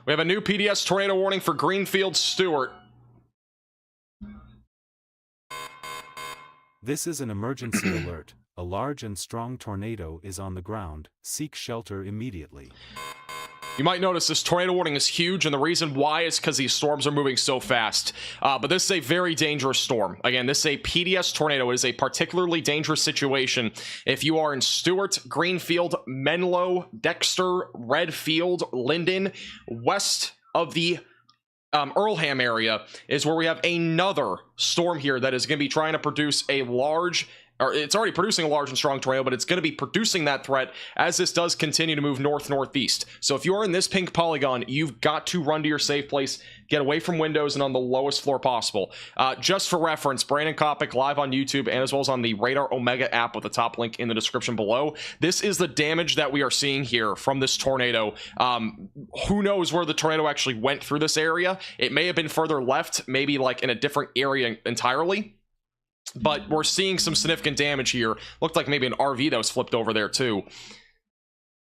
We have a new PDS tornado warning for Greenfield, Stewart. This is an emergency alert. A large and strong tornado is on the ground. Seek shelter immediately. You might notice this tornado warning is huge, and the reason why is because these storms are moving so fast. But this is a very dangerous storm. Again, this is a PDS tornado. It is a particularly dangerous situation if you are in Stewart, Greenfield, Menlo, Dexter, Redfield, Linden, west of the Earlham area is where we have another storm here that is going to be trying to produce a large, or it's already producing a large and strong tornado, but it's going to be producing that threat as this does continue to move north-northeast. So if you are in this pink polygon, you've got to run to your safe place, get away from windows and on the lowest floor possible. Just for reference, Brandon Kopic live on YouTube and as well as on the Radar Omega app with the top link in the description below. This is the damage that we are seeing here from this tornado. Who knows where the tornado actually went through this area? It may have been further left, maybe like in a different area entirely. But we're seeing some significant damage here. Looked like maybe an RV that was flipped over there too.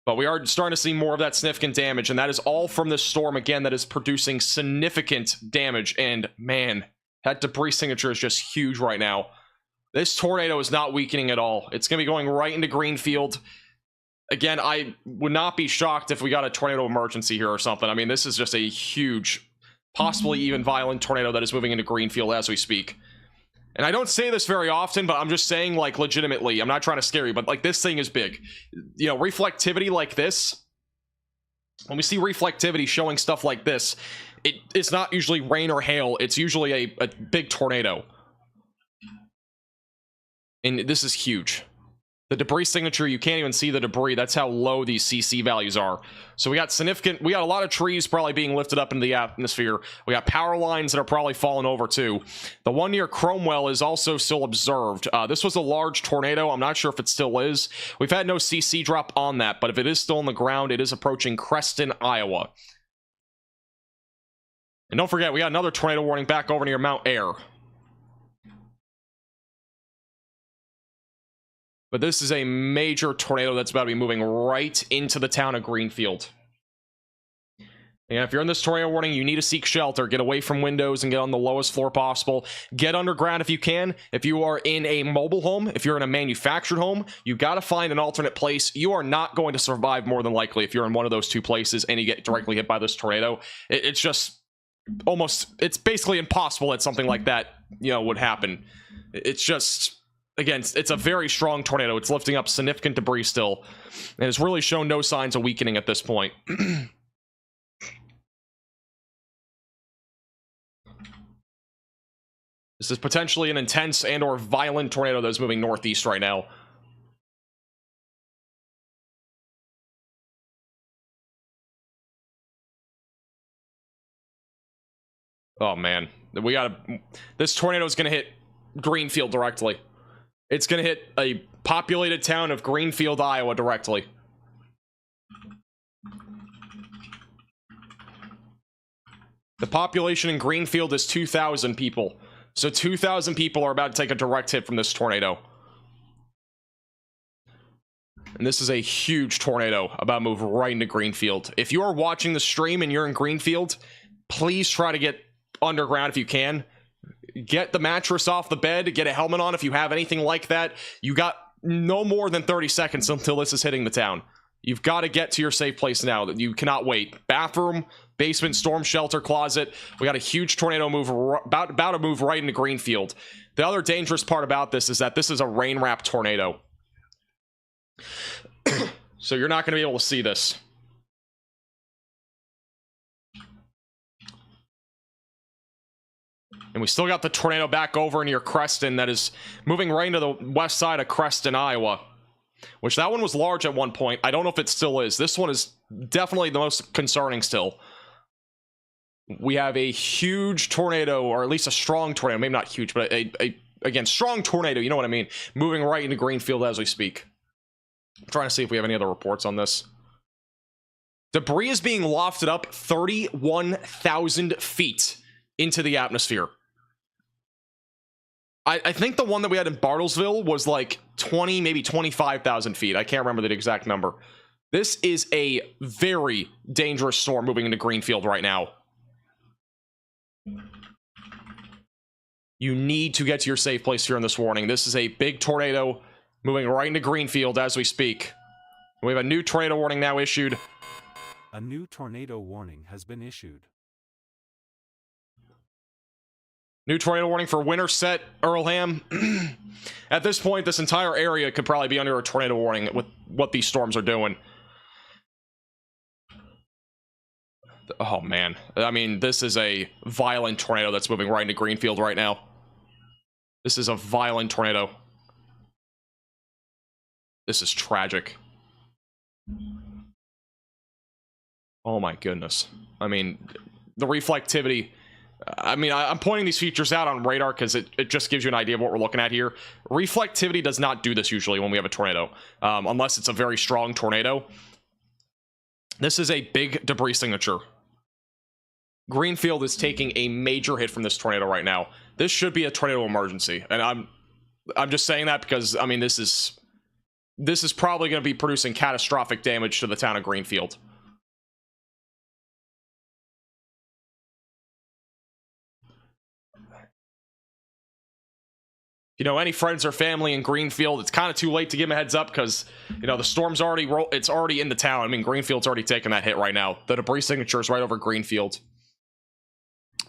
But we are starting to see more of that significant damage, and that is all from this storm, again, that is producing significant damage. And man, that debris signature is just huge right now. This tornado is not weakening at all. It's going to be going right into Greenfield. Again, I would not be shocked if we got a tornado emergency here or something. I mean, this is just a huge, possibly even violent tornado that is moving into Greenfield as we speak. And I don't say this very often, but I'm just saying, like, legitimately, I'm not trying to scare you, but, like, this thing is big. You know, reflectivity like this, when we see reflectivity showing stuff like this, it's not usually rain or hail, it's usually a big tornado. And this is huge. The debris signature, you can't even see the debris. That's how low these CC values are. So we got a lot of trees probably being lifted up into the atmosphere. We got power lines that are probably falling over too. The one near Cromwell is also still observed. This was a large tornado. I'm not sure if it still is. We've had no CC drop on that, but if it is still on the ground, it is approaching Creston, Iowa. And don't forget, we got another tornado warning back over near Mount Air. But this is a major tornado that's about to be moving right into the town of Greenfield. And if you're in this tornado warning, you need to seek shelter. Get away from windows and get on the lowest floor possible. Get underground if you can. If you are in a mobile home, if you're in a manufactured home, you got to find an alternate place. You are not going to survive more than likely if you're in one of those two places and you get directly hit by this tornado. It's just almost, it's basically impossible that something like that would happen. It's just, again, it's a very strong tornado. It's lifting up significant debris still, and it's really shown no signs of weakening at this point. This is potentially an intense and or violent tornado that's moving northeast right now. Oh man, this tornado is going to hit Greenfield directly. It's going to hit a populated town of Greenfield, Iowa directly. The population in Greenfield is 2,000 people. So 2,000 people are about to take a direct hit from this tornado. And this is a huge tornado about to move right into Greenfield. If you are watching the stream and you're in Greenfield, please try to get underground if you can. Get the mattress off the bed, get a helmet on if you have anything like that. You got no more than 30 seconds until this is hitting the town. You've got to get to your safe place now. You cannot wait. Bathroom, basement, storm shelter, closet. We got a huge tornado move about to move right into Greenfield. The other dangerous part about this is that this is a rain-wrapped tornado. So you're not going to be able to see this. And we still got the tornado back over near Creston that is moving right into the west side of Creston, Iowa. Which that one was large at one point. I don't know if it still is. This one is definitely the most concerning still. We have a huge tornado, or at least a strong tornado. Maybe not huge, but again, strong tornado. You know what I mean? Moving right into Greenfield as we speak. I'm trying to see if we have any other reports on this. Debris is being lofted up 31,000 feet into the atmosphere. I think the one that we had in Bartlesville was like 20, maybe 25,000 feet. I can't remember the exact number. This is a very dangerous storm moving into Greenfield right now. You need to get to your safe place here in this warning. This is a big tornado moving right into Greenfield as we speak. We have a new tornado warning now issued. A new tornado warning has been issued. New tornado warning for Winterset, Earlham. At this point, this entire area could probably be under a tornado warning with what these storms are doing. Oh, man. I mean, this is a violent tornado that's moving right into Greenfield right now. This is a violent tornado. This is tragic. Oh, my goodness. I mean, the reflectivity... I mean, I'm pointing these features out on radar because it just gives you an idea of what we're looking at here. Reflectivity does not do this usually when we have a tornado, unless it's a very strong tornado. This is a big debris signature. Greenfield is taking a major hit from this tornado right now. This should be a tornado emergency, and I'm just saying that because, I mean, this is probably going to be producing catastrophic damage to the town of Greenfield. You know, any friends or family in Greenfield, it's kind of too late to give them a heads up because, you know, the storm's already it's already in the town. I mean, Greenfield's already taken that hit right now. The debris signature is right over Greenfield.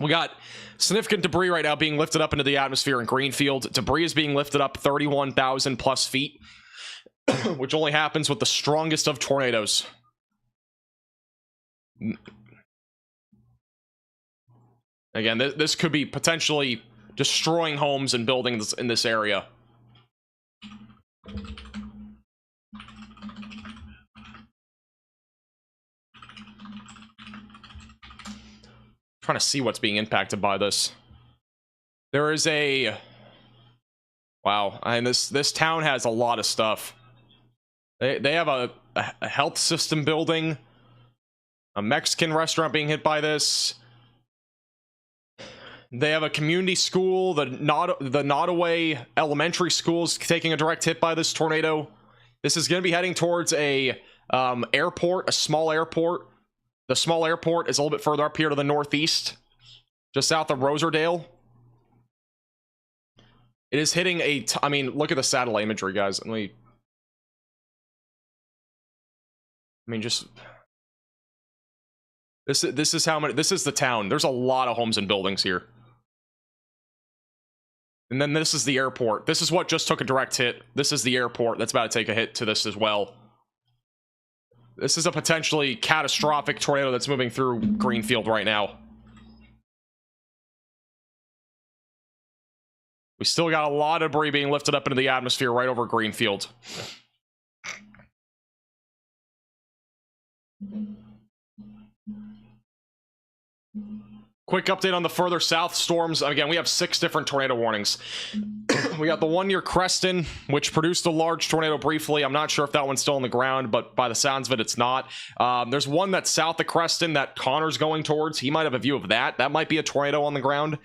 We got significant debris right now being lifted up into the atmosphere in Greenfield. Debris is being lifted up 31,000 plus feet, which only happens with the strongest of tornadoes. Again, this could be potentially destroying homes and buildings in this area. Trying to see what's being impacted by this. There is a... Wow, and this town has a lot of stuff. They have a health system building, a Mexican restaurant being hit by this. They have a community school, the Nottoway Elementary School is taking a direct hit by this tornado. This is going to be heading towards a airport, a small airport. The small airport is a little bit further up here to the northeast, just south of Roserdale. It is hitting I mean, look at the satellite imagery, guys. I mean, just... This is how many... This is the town. There's a lot of homes and buildings here. And then this is the airport. This is what just took a direct hit. This is the airport that's about to take a hit to this as well. This is a potentially catastrophic tornado that's moving through Greenfield right now. We still got a lot of debris being lifted up into the atmosphere right over Greenfield. Quick update on the further south storms. Again, we have 6 different tornado warnings. We got the one near Creston, which produced a large tornado briefly. I'm not sure if that one's still on the ground, but by the sounds of it, it's not. There's one that's south of Creston that Connor's going towards. He might have a view of that. That might be a tornado on the ground.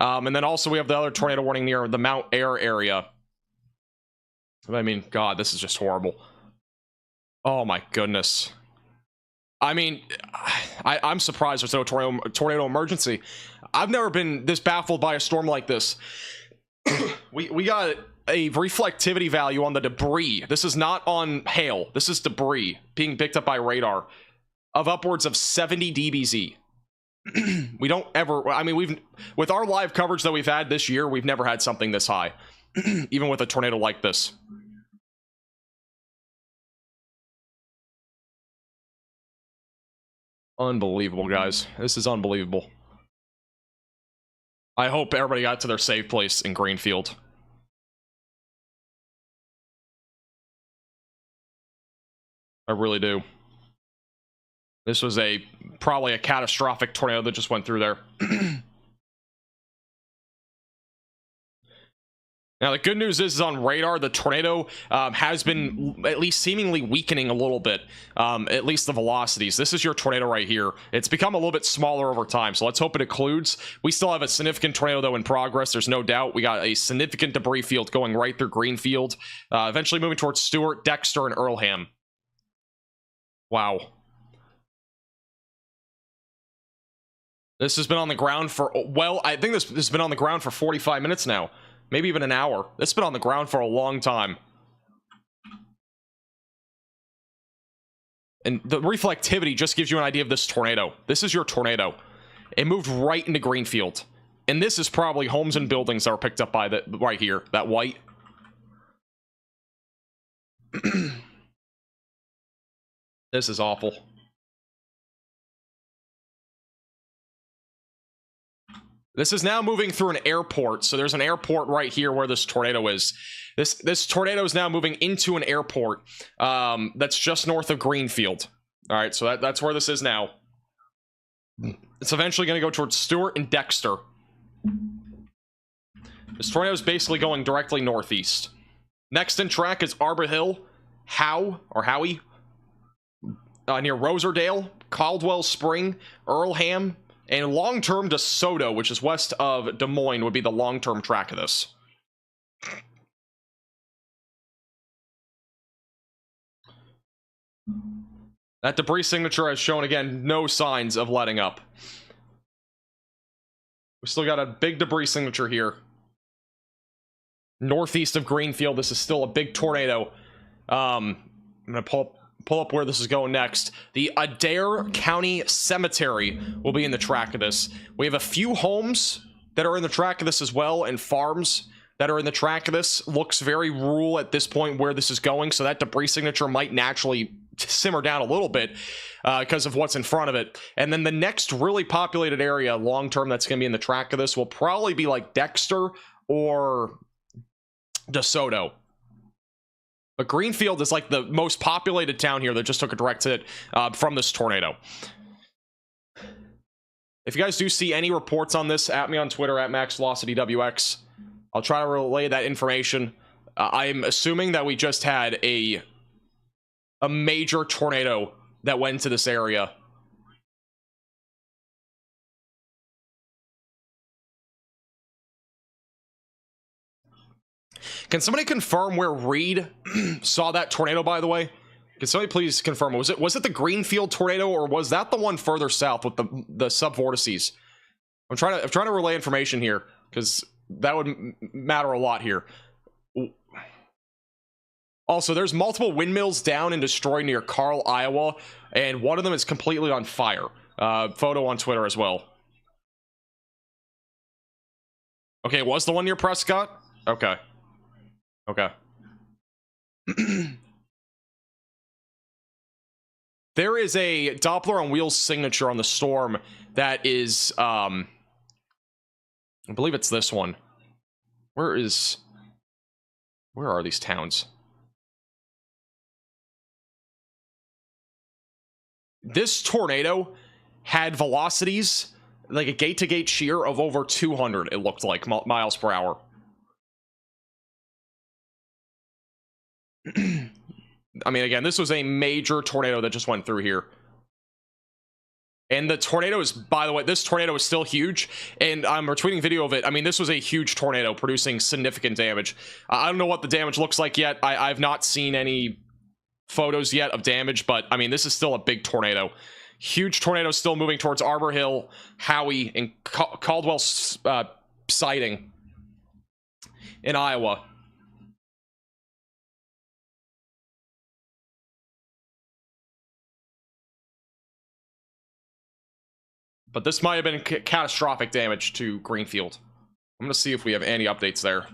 And then also we have the other tornado warning near the Mount Air area. I mean, God, this is just horrible. Oh my goodness. I mean, I'm surprised there's no tornado emergency. I've never been this baffled by a storm like this. we got a reflectivity value on the debris. This is not on hail. This is debris being picked up by radar of upwards of 70 dBz. We don't ever, I mean, with our live coverage that we've had this year, we've never had something this high, even with a tornado like this. Unbelievable, guys. This is unbelievable. I hope everybody got to their safe place in Greenfield. I really do. This was probably a catastrophic tornado that just went through there. Now, the good news is on radar, the tornado has been at least seemingly weakening a little bit, at least the velocities. This is your tornado right here. It's become a little bit smaller over time, so let's hope it occludes. We still have a significant tornado, though, in progress. There's no doubt. We got a significant debris field going right through Greenfield, eventually moving towards Stewart, Dexter, and Earlham. Wow. This has been on the ground for, well, I think this has been on the ground for 45 minutes now. Maybe even an hour. It's been on the ground for a long time. And the reflectivity just gives you an idea of this tornado. This is your tornado. It moved right into Greenfield. And this is probably homes and buildings that were picked up by the right here. That white. This is awful. This is now moving through an airport. So there's an airport right here where this tornado is. This tornado is now moving into an airport that's just north of Greenfield. All right, so that's where this is now. It's eventually going to go towards Stewart and Dexter. This tornado is basically going directly northeast. Next in track is Arbor Hill, Howie, near Roserdale, Caldwell Spring, Earlham, and long-term DeSoto, which is west of Des Moines, would be the long-term track of this. That debris signature has shown, again, no signs of letting up. We still got a big debris signature here. Northeast of Greenfield, this is still a big tornado. I'm going to pull up where this is going next. The Adair County Cemetery will be in the track of this. We have a few homes that are in the track of this as well, and farms that are in the track of this. Looks very rural at this point where this is going, so that debris signature might naturally simmer down a little bit because of what's in front of it. And then the next really populated area long-term that's going to be in the track of this will probably be like Dexter or DeSoto. But Greenfield is like the most populated town here that just took a direct hit from this tornado. If you guys do see any reports on this, at me on Twitter, at MaxVelocityWX. I'll try to relay that information. I'm assuming that we just had a major tornado that went into this area. Can somebody confirm where Reed saw that tornado, by the way? Can somebody please confirm? Was it the Greenfield tornado, or was that the one further south with the subvortices? I'm trying to relay information here, because that would matter a lot here. Also, there's multiple windmills down and destroyed near Carl, Iowa, and one of them is completely on fire. Photo on Twitter as well. Okay, it was the one near Prescott? Okay. Okay. There is a Doppler on wheels signature on the storm that is, I believe it's this one. Where are these towns? This tornado had velocities, like a gate-to-gate shear of over 200, it looked like, miles per hour. I mean, again, this was a major tornado that just went through here. And the tornado is, by the way, this tornado is still huge, and I'm retweeting video of it. I mean, this was a huge tornado producing significant damage. I don't know what the damage looks like yet. I've not seen any photos yet of damage, but I mean, this is still a big tornado. Huge tornado still moving towards Arbor Hill, Howie, and Caldwell sighting in Iowa. But this might have been catastrophic damage to Greenfield. I'm going to see if we have any updates there.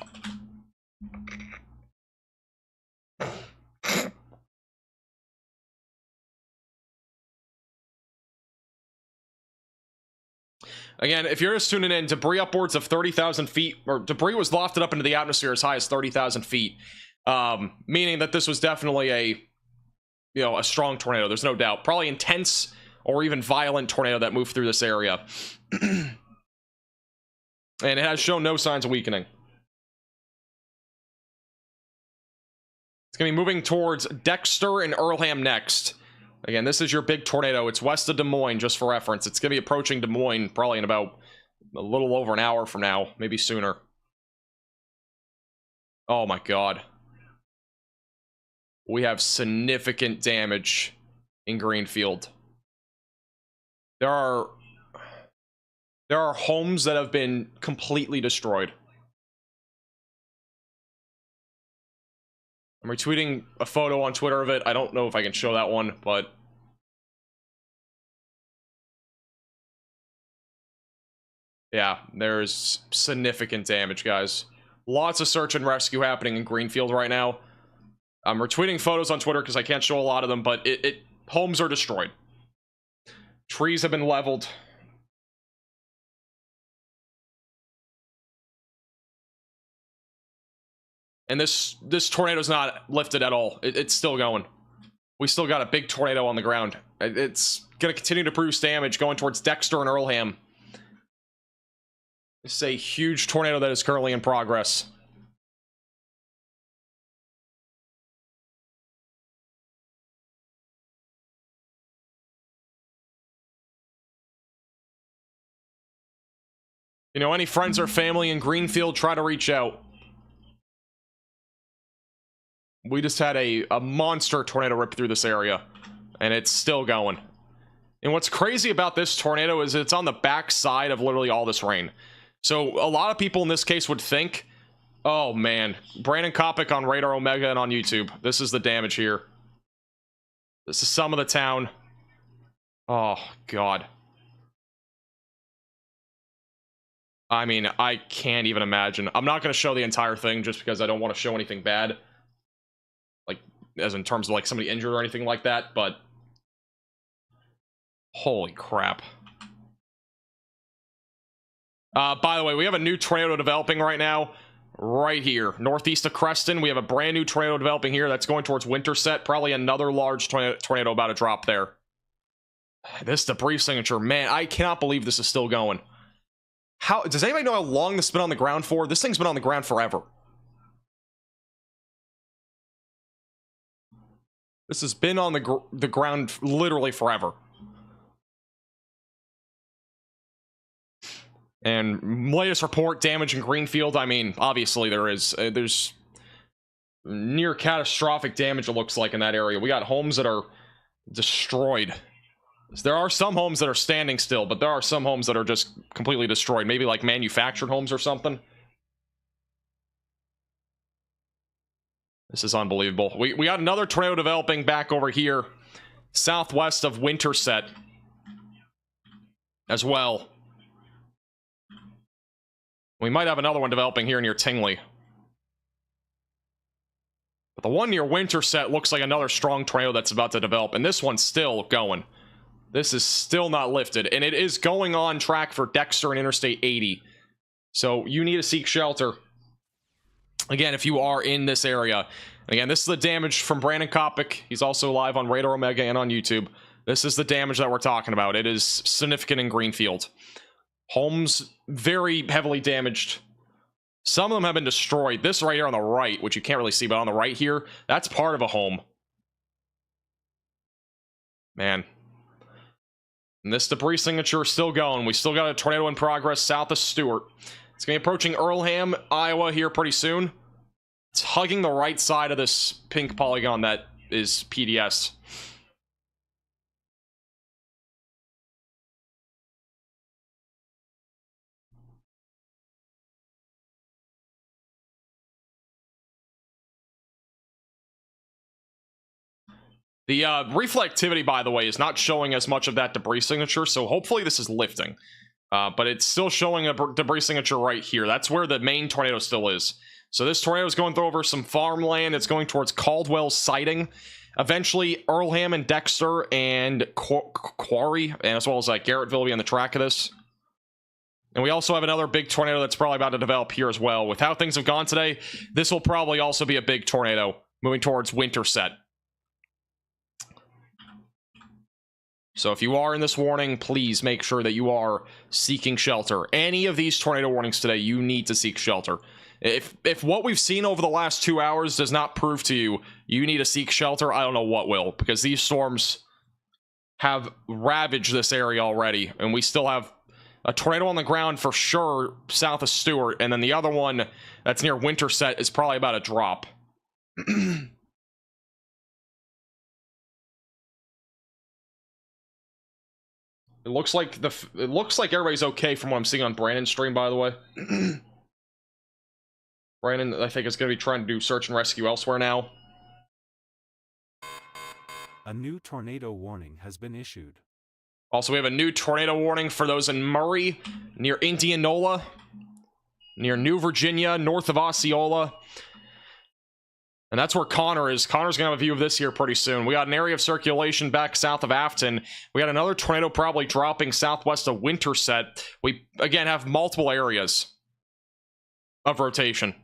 Again, if you're just tuning in, debris upwards of 30,000 feet, or debris was lofted up into the atmosphere as high as 30,000 feet, meaning that this was definitely a strong tornado. There's no doubt. Probably intense or even violent tornado that moved through this area. And it has shown no signs of weakening. It's going to be moving towards Dexter and Earlham next. Again, this is your big tornado. It's west of Des Moines, just for reference. It's going to be approaching Des Moines probably in about a little over an hour from now, maybe sooner. Oh my god. We have significant damage in Greenfield. There are homes that have been completely destroyed. I'm retweeting a photo on Twitter of it. I don't know if I can show that one, but yeah, there's significant damage, guys. Lots of search and rescue happening in Greenfield right now. I'm retweeting photos on Twitter because I can't show a lot of them, but homes are destroyed. Trees have been leveled. And this tornado's not lifted at all. It's still going. We still got a big tornado on the ground. It's going to continue to produce damage going towards Dexter and Earlham. This is a huge tornado that is currently in progress. You know, any friends or family in Greenfield, try to reach out. We just had a monster tornado rip through this area, and it's still going. And what's crazy about this tornado is it's on the back side of literally all this rain. So a lot of people in this case would think, oh man, Brandon Kopic on Radar Omega and on YouTube. This is the damage here. This is some of the town. Oh, God. I mean, I can't even imagine. I'm not going to show the entire thing just because I don't want to show anything bad. Like, as in terms of like somebody injured or anything like that, but holy crap. By the way, we have a new tornado developing right now, right here, northeast of Creston. We have a brand new tornado developing here that's going towards Winterset. Probably another large tornado about to drop there. This debris signature, man, I cannot believe this is still going. How does anybody know how long this has been on the ground for? This thing's been on the ground forever. This has been on the ground literally forever. And latest report, damage in Greenfield. I mean, obviously there's near catastrophic damage, it looks like, in that area. We got homes that are destroyed. There are some homes that are standing still, but there are some homes that are just completely destroyed. Maybe like manufactured homes or something. This is unbelievable. We got another tornado developing back over here, southwest of Winterset as well. We might have another one developing here near Tingley. But the one near Winterset looks like another strong tornado that's about to develop, and this one's still going. This is still not lifted, and it is going on track for Dexter and Interstate 80. So you need to seek shelter. Again, if you are in this area. And again, this is the damage from Brandon Kopic. He's also live on Radar Omega and on YouTube. This is the damage that we're talking about. It is significant in Greenfield. Homes very heavily damaged. Some of them have been destroyed. This right here on the right, which you can't really see, but on the right here, that's part of a home. Man. And this debris signature is still going. We still got a tornado in progress south of Stewart. It's going to be approaching Earlham, Iowa here pretty soon. It's hugging the right side of this pink polygon that is PDS. The reflectivity, by the way, is not showing as much of that debris signature, so hopefully this is lifting. But it's still showing a debris signature right here. That's where the main tornado still is. So this tornado is going through over some farmland. It's going towards Caldwell Siding. Eventually, Earlham and Dexter and Quarry, and as well as Garrettville will be on the track of this. And we also have another big tornado that's probably about to develop here as well. With how things have gone today, this will probably also be a big tornado moving towards Winterset. So if you are in this warning, please make sure that you are seeking shelter. Any of these tornado warnings today, you need to seek shelter. If what we've seen over the last 2 hours does not prove to you you need to seek shelter, I don't know what will, because these storms have ravaged this area already, and we still have a tornado on the ground for sure south of Stewart, and then the other one that's near Winterset is probably about to drop. It looks like everybody's okay from what I'm seeing on Brandon's stream, by the way. Brandon, I think, is going to be trying to do search and rescue elsewhere now. A new tornado warning has been issued. Also, we have a new tornado warning for those in Murray, near Indianola, near New Virginia, north of Osceola. And that's where Connor is. Connor's going to have a view of this here pretty soon. We got an area of circulation back south of Afton. We got another tornado probably dropping southwest of Winterset. We, again, have multiple areas of rotation.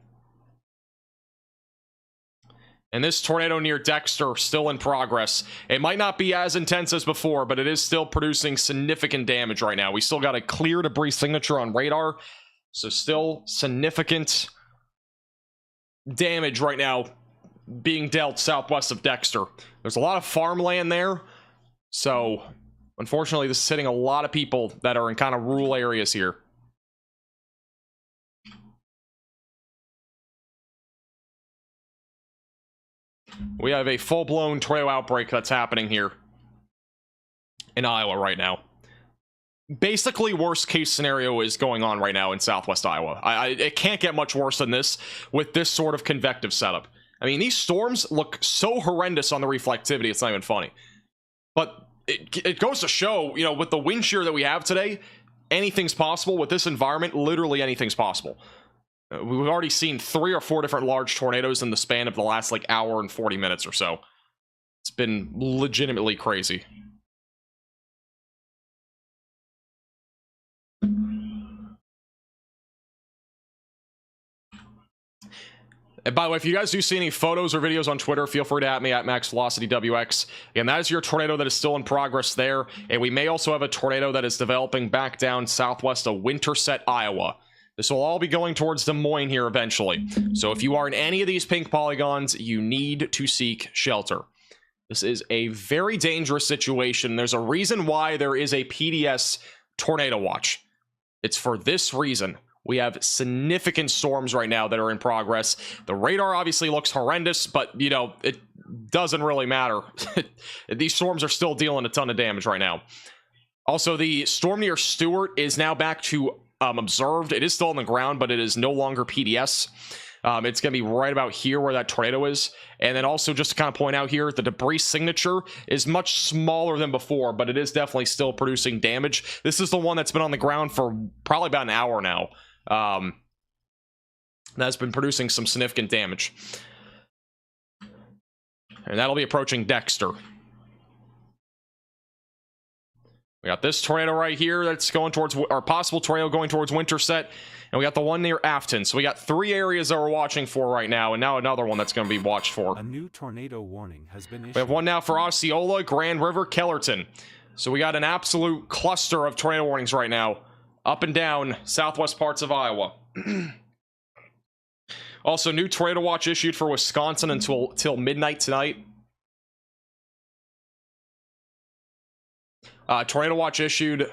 And this tornado near Dexter still in progress. It might not be as intense as before, but it is still producing significant damage right now. We still got a clear debris signature on radar. So still significant damage right now being dealt southwest of Dexter. There's a lot of farmland there, so unfortunately this is hitting a lot of people that are in kind of rural areas here. We have a full-blown tornado outbreak that's happening here in Iowa right now. Basically, worst case scenario is going on right now in southwest Iowa. It can't get much worse than this with this sort of convective setup. I mean, these storms look so horrendous on the reflectivity, it's not even funny. But it goes to show, you know, with the wind shear that we have today, anything's possible. With this environment, literally anything's possible. We've already seen 3 or 4 different large tornadoes in the span of the last, like, hour and 40 minutes or so. It's been legitimately crazy. And by the way, if you guys do see any photos or videos on Twitter, feel free to at me at MaxVelocityWX. Again, that is your tornado that is still in progress there. And we may also have a tornado that is developing back down southwest of Winterset, Iowa. This will all be going towards Des Moines here eventually. So if you are in any of these pink polygons, you need to seek shelter. This is a very dangerous situation. There's a reason why there is a PDS tornado watch. It's for this reason. We have significant storms right now that are in progress. The radar obviously looks horrendous, but, you know, it doesn't really matter. These storms are still dealing a ton of damage right now. Also, the storm near Stewart is now back to observed. It is still on the ground, but it is no longer PDS. It's going to be right about here where that tornado is. And then also, just to kind of point out here, the debris signature is much smaller than before, but it is definitely still producing damage. This is the one that's been on the ground for probably about an hour now. That's been producing some significant damage. And that'll be approaching Dexter. We got this tornado right here that's going towards, or possible tornado going towards Winterset. And we got the one near Afton. So we got 3 areas that we're watching for right now, and now another one that's going to be watched for. A new tornado warning has been issued. We have one now for Osceola, Grand River, Kellerton. So we got an absolute cluster of tornado warnings right now, up and down southwest parts of Iowa. Also, new tornado watch issued for Wisconsin until midnight tonight. Tornado watch issued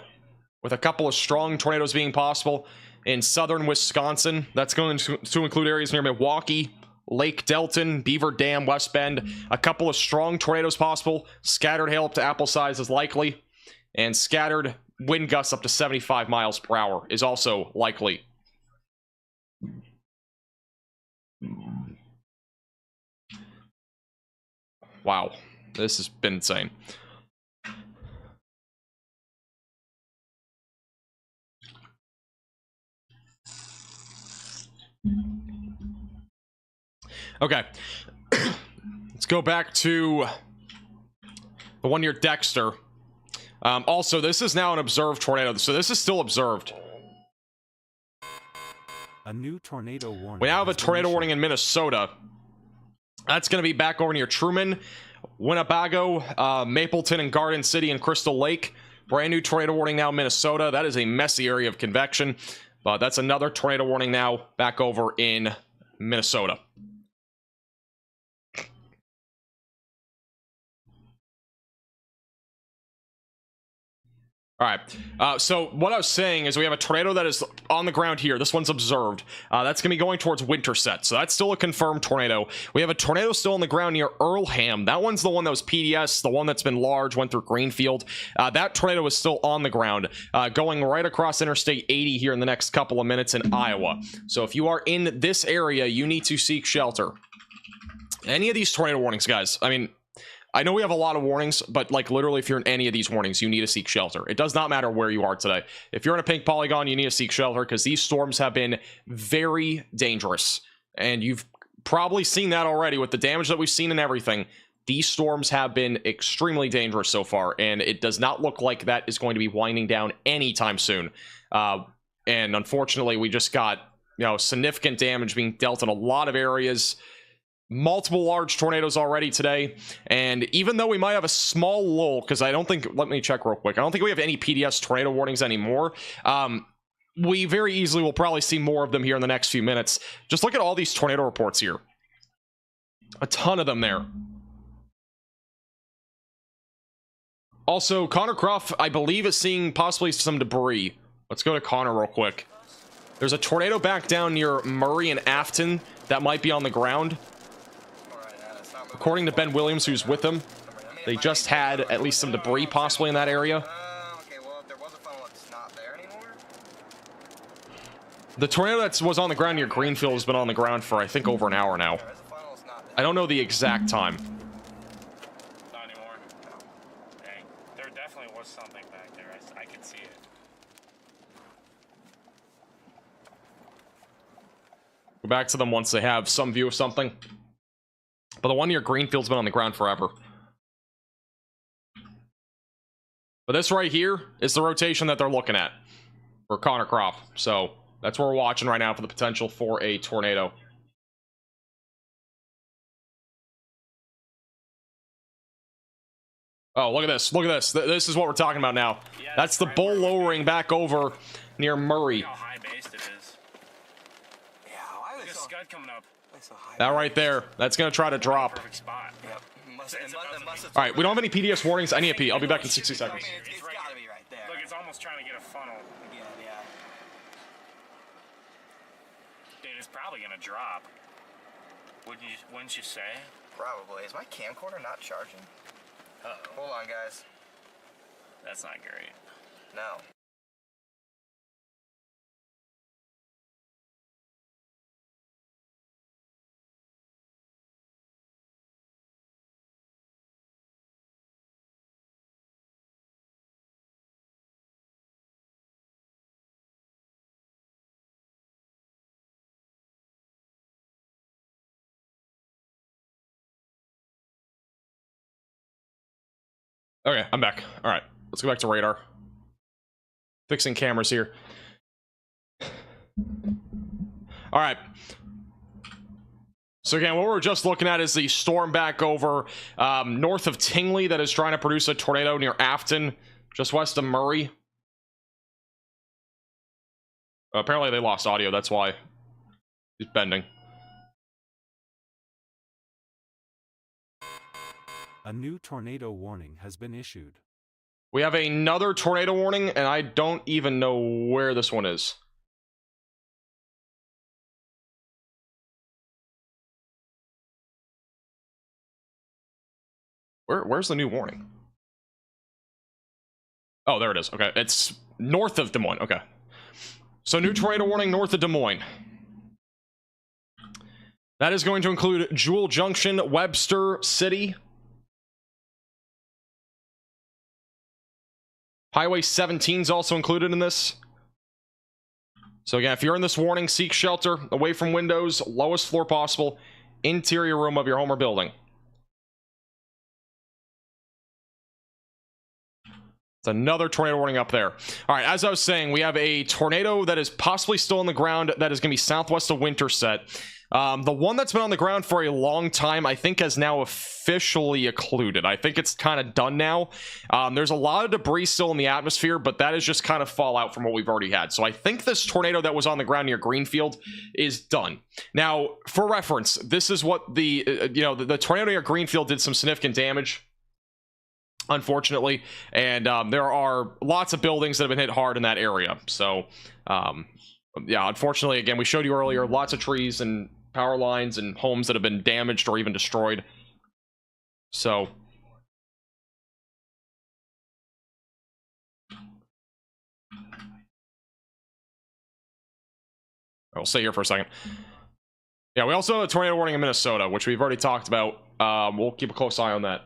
with a couple of strong tornadoes being possible in southern Wisconsin. That's going to include areas near Milwaukee, Lake Delton, Beaver Dam, West Bend. A couple of strong tornadoes possible. Scattered hail up to apple size is likely. And scattered wind gusts up to 75 miles per hour is also likely. Wow, this has been insane. Okay, let's go back to the one near Dexter. Also, this is now an observed tornado, so this is still observed. A new tornado warning. We now have a tornado warning in Minnesota. That's going to be back over near Truman, Winnebago, Mapleton, and Garden City and Crystal Lake. Brand new tornado warning now in Minnesota. That is a messy area of convection, but that's another tornado warning now back over in Minnesota. All right, so what I was saying is we have a tornado that is on the ground here. This one's observed. That's going to be going towards Winterset, so that's still a confirmed tornado. We have a tornado still on the ground near Earlham. That one's the one that was PDS, the one that's been large, went through Greenfield. That tornado is still on the ground, going right across Interstate 80 here in the next couple of minutes in Iowa. So if you are in this area, you need to seek shelter. Any of these tornado warnings, guys, I mean, I know we have a lot of warnings, but like literally if you're in any of these warnings, you need to seek shelter. It does not matter where you are today. If you're in a pink polygon, you need to seek shelter because these storms have been very dangerous. And you've probably seen that already with the damage that we've seen and everything. These storms have been extremely dangerous so far, and it does not look like that is going to be winding down anytime soon. And unfortunately, we just got, you know, significant damage being dealt in a lot of areas. Multiple large tornadoes already today, and even though we might have a small lull, because I don't think, let me check real quick, I don't think we have any PDS tornado warnings anymore. We very easily will probably see more of them here in the next few minutes. Just look at all these tornado reports here. A ton of them there. Also, Connor Croft, I believe, is seeing possibly some debris. Let's go to Connor real quick. There's a tornado back down near Murray and Afton that might be on the ground. According to Ben Williams, who's with them, they just had at least some debris possibly in that area. Okay, well, if there was a funnel, it's not there anymore. The tornado that was on the ground near Greenfield has been on the ground for, I think, over an hour now. I don't know the exact time. Not anymore. Dang. There definitely was something back there. I could see it. Go back to them once they have some view of something. But the one near Greenfield's been on the ground forever. But this right here is the rotation that they're looking at for Connor Croft. So that's what we're watching right now for the potential for a tornado. Oh, look at this. Look at this. This is what we're talking about now. Yeah, that's the bull lowering back over near Murray. Look how high based it is. Yeah, why Look at Scud coming up. so high? That right there. That's going to try to drop. Perfect spot. Yep. All right, we don't have any PDS warnings. I need a pee. I'll be back in 60 seconds. It's gotta be right there. Look, it's almost trying to get a funnel. Yeah. Dude, it's probably gonna drop. Wouldn't you say? Probably. Is my camcorder not charging? Uh-oh. Hold on, guys. That's not great. No. Okay, I'm back. All right, let's go back to radar. Fixing cameras here. All right. So again, what we're just looking at is the storm back over north of Tingley that is trying to produce a tornado near Afton, just west of Murray. Apparently they lost audio, that's why he's bending. A new tornado warning has been issued. We have another tornado warning, and I don't even know where this one is. Where's the new warning? Oh, there it is. Okay, it's north of Des Moines. Okay. So new tornado warning north of Des Moines. That is going to include Jewel Junction, Webster City, Highway 17 is also included in this. So again, if you're in this warning, seek shelter away from windows, lowest floor possible, interior room of your home or building. It's another tornado warning up there. All right, as I was saying, we have a tornado that is possibly still on the ground that is going to be southwest of Winterset. The one that's been on the ground for a long time, I think, has now officially occluded. I think it's kind of done now. There's a lot of debris still in the atmosphere, but that is just kind of fallout from what we've already had. So I think this tornado that was on the ground near Greenfield is done. Now, for reference, this is what the tornado near Greenfield did some significant damage, unfortunately, and there are lots of buildings that have been hit hard in that area. So yeah, unfortunately, again, we showed you earlier lots of trees and power lines and homes that have been damaged or even destroyed. So I'll stay here for a second. Yeah, we also have a tornado warning in Minnesota, which we've already talked about. We'll keep a close eye on that.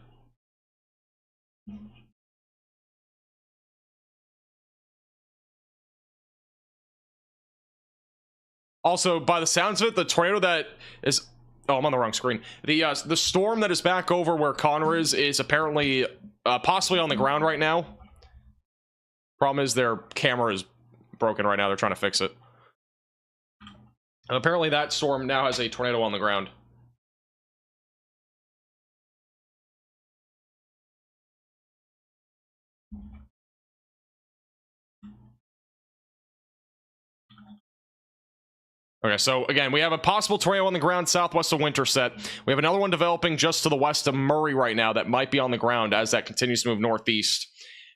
Also, by the sounds of it, the tornado that is... Oh, I'm on the wrong screen. The storm that is back over where Connor is apparently possibly on the ground right now. Problem is their camera is broken right now. They're trying to fix it. And apparently that storm now has a tornado on the ground. Okay, so again, we have a possible tornado on the ground southwest of Winterset. We have another one developing just to the west of Murray right now that might be on the ground as that continues to move northeast.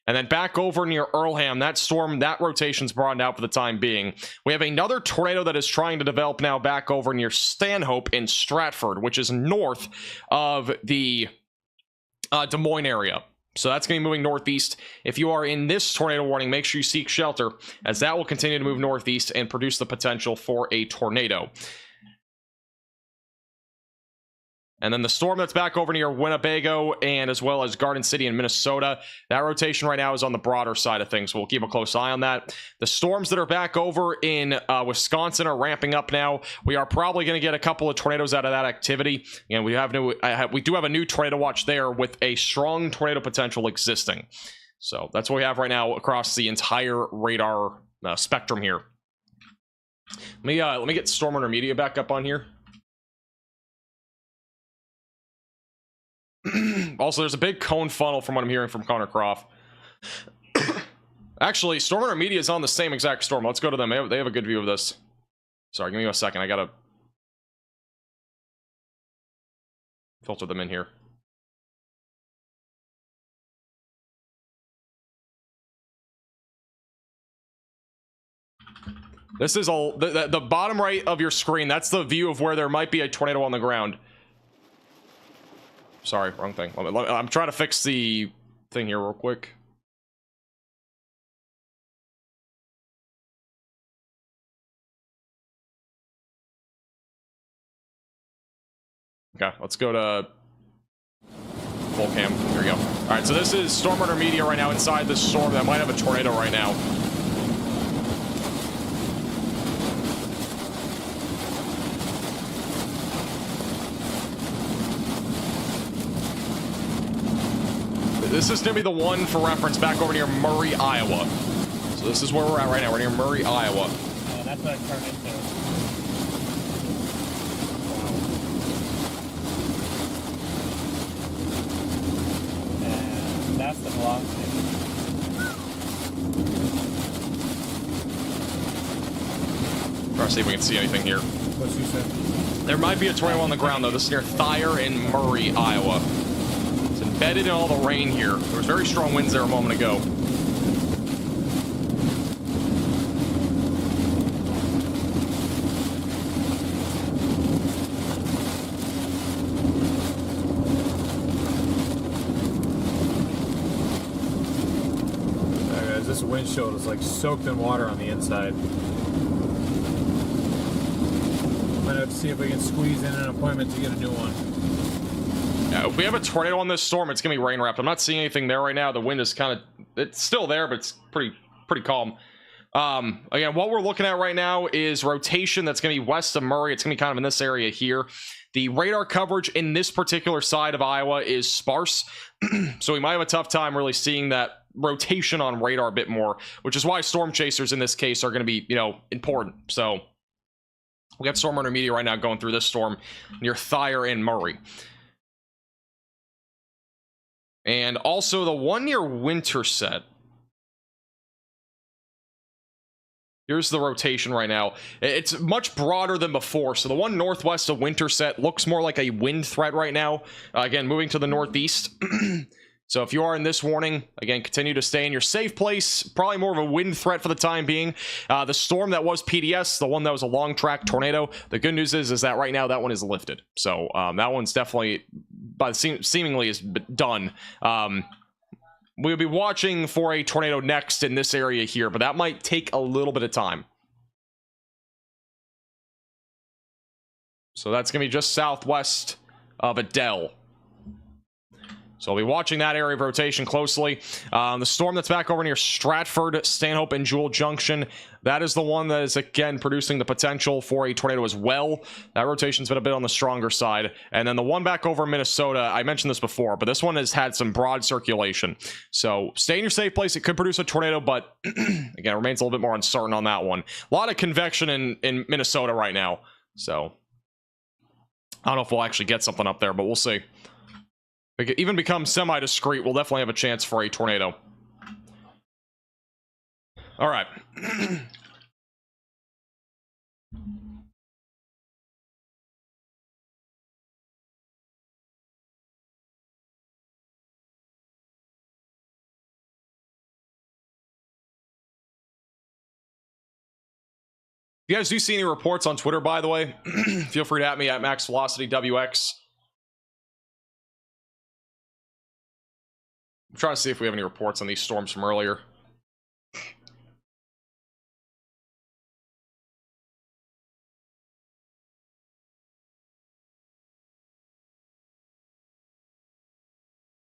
And then back over near Earlham, that storm, that rotation's broadened out for the time being. We have another tornado that is trying to develop now back over near Stanhope in Stratford, which is north of the Des Moines area. So that's going to be moving northeast. If you are in this tornado warning, make sure you seek shelter, as that will continue to move northeast and produce the potential for a tornado. And then the storm that's back over near Winnebago and as well as Garden City in Minnesota, that rotation right now is on the broader side of things. We'll keep a close eye on that. The storms that are back over in Wisconsin are ramping up now. We are probably going to get a couple of tornadoes out of that activity. And we do have a new tornado watch there with a strong tornado potential existing. So that's what we have right now across the entire radar spectrum here. Let me get Storm Runner Media back up on here. Also, there's a big cone funnel from what I'm hearing from Connor Croft. Actually, Stormrunner Media is on the same exact storm. Let's go to them. They have a good view of this. Sorry, give me a second. I gotta filter them in here. This is all the bottom right of your screen. That's the view of where there might be a tornado on the ground. Sorry, wrong thing. I'm trying to fix the thing here real quick. Okay, let's go to full cam. Here we go. All right, so this is Stormrunner Media right now inside this storm that might have a tornado right now. this is going to be the one for reference back over near Murray, Iowa. So this is where we're at right now. We're near Murray, Iowa. That's what I turned into. And that's the velocity. Try to see if we can see anything here. What you said? There might be a tornado on the ground, though. This is near Thayer in Murray, Iowa. It's embedded in all the rain here. There was very strong winds there a moment ago. Guys, this windshield is like soaked in water on the inside. Might have to see if we can squeeze in an appointment to get a new one. Yeah, if we have a tornado on this storm, it's gonna be rain wrapped. I'm not seeing anything there right now. The wind is kind of, it's still there, but it's pretty calm. Again, what we're looking at right now is rotation that's gonna be west of Murray. It's gonna be kind of in this area here. The radar coverage in this particular side of Iowa is sparse, so we might have a tough time really seeing that rotation on radar a bit more, which is why storm chasers in this case are going to be, you know, important. So we got storm intermediate right now going through this storm near Thayer and Murray. And also the one near Winterset. Here's the rotation right now. It's much broader than before. So the one northwest of Winterset looks more like a wind threat right now. Again, moving to the northeast. So if you are in this warning, again, continue to stay in your safe place. Probably more of a wind threat for the time being. The storm that was PDS, the one that was a long track tornado, the good news is that right now that one is lifted. So that one's definitely, seemingly is done. We'll be watching for a tornado next in this area here, but that might take a little bit of time. So that's going to be just southwest of Adele. So we'll be watching that area of rotation closely. The storm that's back over near Stratford, Stanhope, and Jewel Junction, that is the one that is, again, producing the potential for a tornado as well. That rotation's been a bit on the stronger side. And then the one back over Minnesota, I mentioned this before, but this one has had some broad circulation. So stay in your safe place. It could produce a tornado, but again, it remains a little bit more uncertain on that one. A lot of convection in Minnesota right now. So I don't know if we'll actually get something up there, but we'll see. If it could even become semi-discreet, we'll definitely have a chance for a tornado. All right. If you guys do see any reports on Twitter, by the way, feel free to at me at MaxVelocityWX. I'm trying to see if we have any reports on these storms from earlier.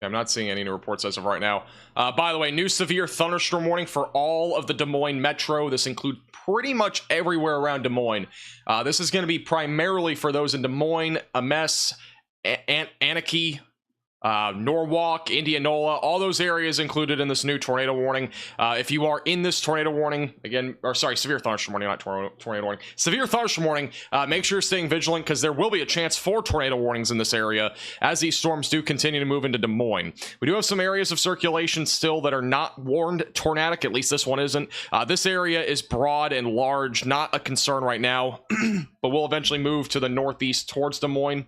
I'm not seeing any new reports as of right now. By the way, new severe thunderstorm warning for all of the Des Moines metro. This includes pretty much everywhere around Des Moines. This is going to be primarily for those in Des Moines, Ames, Anakie, Norwalk, Indianola, all those areas included in this new tornado warning. If you are in this tornado warning, again, or sorry, severe thunderstorm warning, not tornado warning, severe thunderstorm warning, make sure you're staying vigilant because there will be a chance for tornado warnings in this area as these storms do continue to move into Des Moines. We do have some areas of circulation still that are not warned tornadic, at least this one isn't. This area is broad and large, not a concern right now, but we'll eventually move to the northeast towards Des Moines.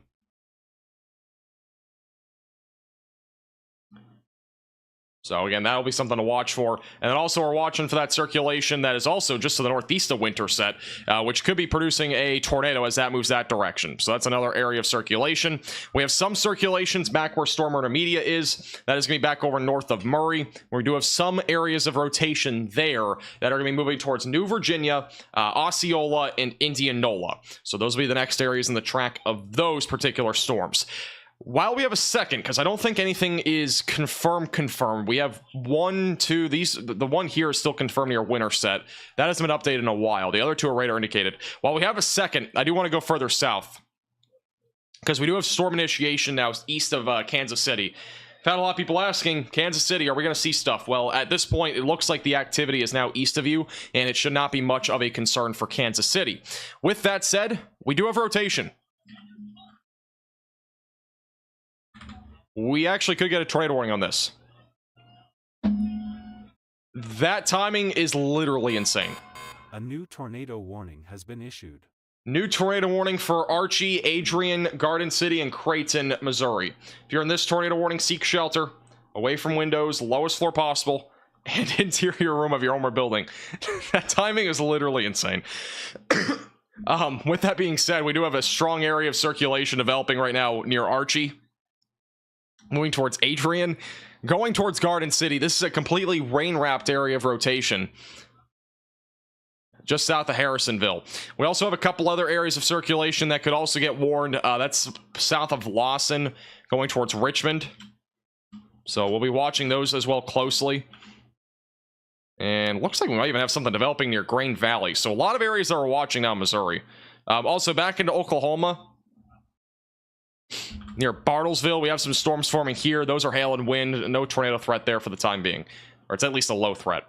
So again, that'll be something to watch for. And then also we're watching for that circulation that is also just to the northeast of Winterset, which could be producing a tornado as that moves that direction. So that's another area of circulation. We have some circulations back where storm intermediate is. That is going to be back over north of Murray. We do have some areas of rotation there that are going to be moving towards New Virginia, Osceola, and Indianola. So those will be the next areas in the track of those particular storms. While we have a second, because I don't think anything is confirmed. We have one, two, the one here is still confirmed near Winterset. That hasn't been updated in a while. The other two are radar indicated. While we have a second, I do want to go further south, because we do have storm initiation now east of Kansas City. Had a lot of people asking, Kansas City, are we going to see stuff? Well, at this point, it looks like the activity is now east of you, and it should not be much of a concern for Kansas City. With that said, we do have rotation. We actually could get a tornado warning on this. That timing is literally insane. A new tornado warning has been issued. New tornado warning for Archie, Adrian, Garden City, and Creighton, Missouri. If you're in this tornado warning, seek shelter, away from windows, lowest floor possible, and interior room of your home or building. That timing is literally insane. With that being said, we do have a strong area of circulation developing right now near Archie. Moving towards Adrian. Going towards Garden City. This is a completely rain-wrapped area of rotation. Just south of Harrisonville. We also have a couple other areas of circulation that could also get warned. That's south of Lawson, going towards Richmond. So we'll be watching those as well closely. And looks like we might even have something developing near Grain Valley. So a lot of areas that we're watching now in Missouri. Also back into Oklahoma. Near Bartlesville, we have some storms forming here. Those are hail and wind. No tornado threat there for the time being. Or it's at least a low threat.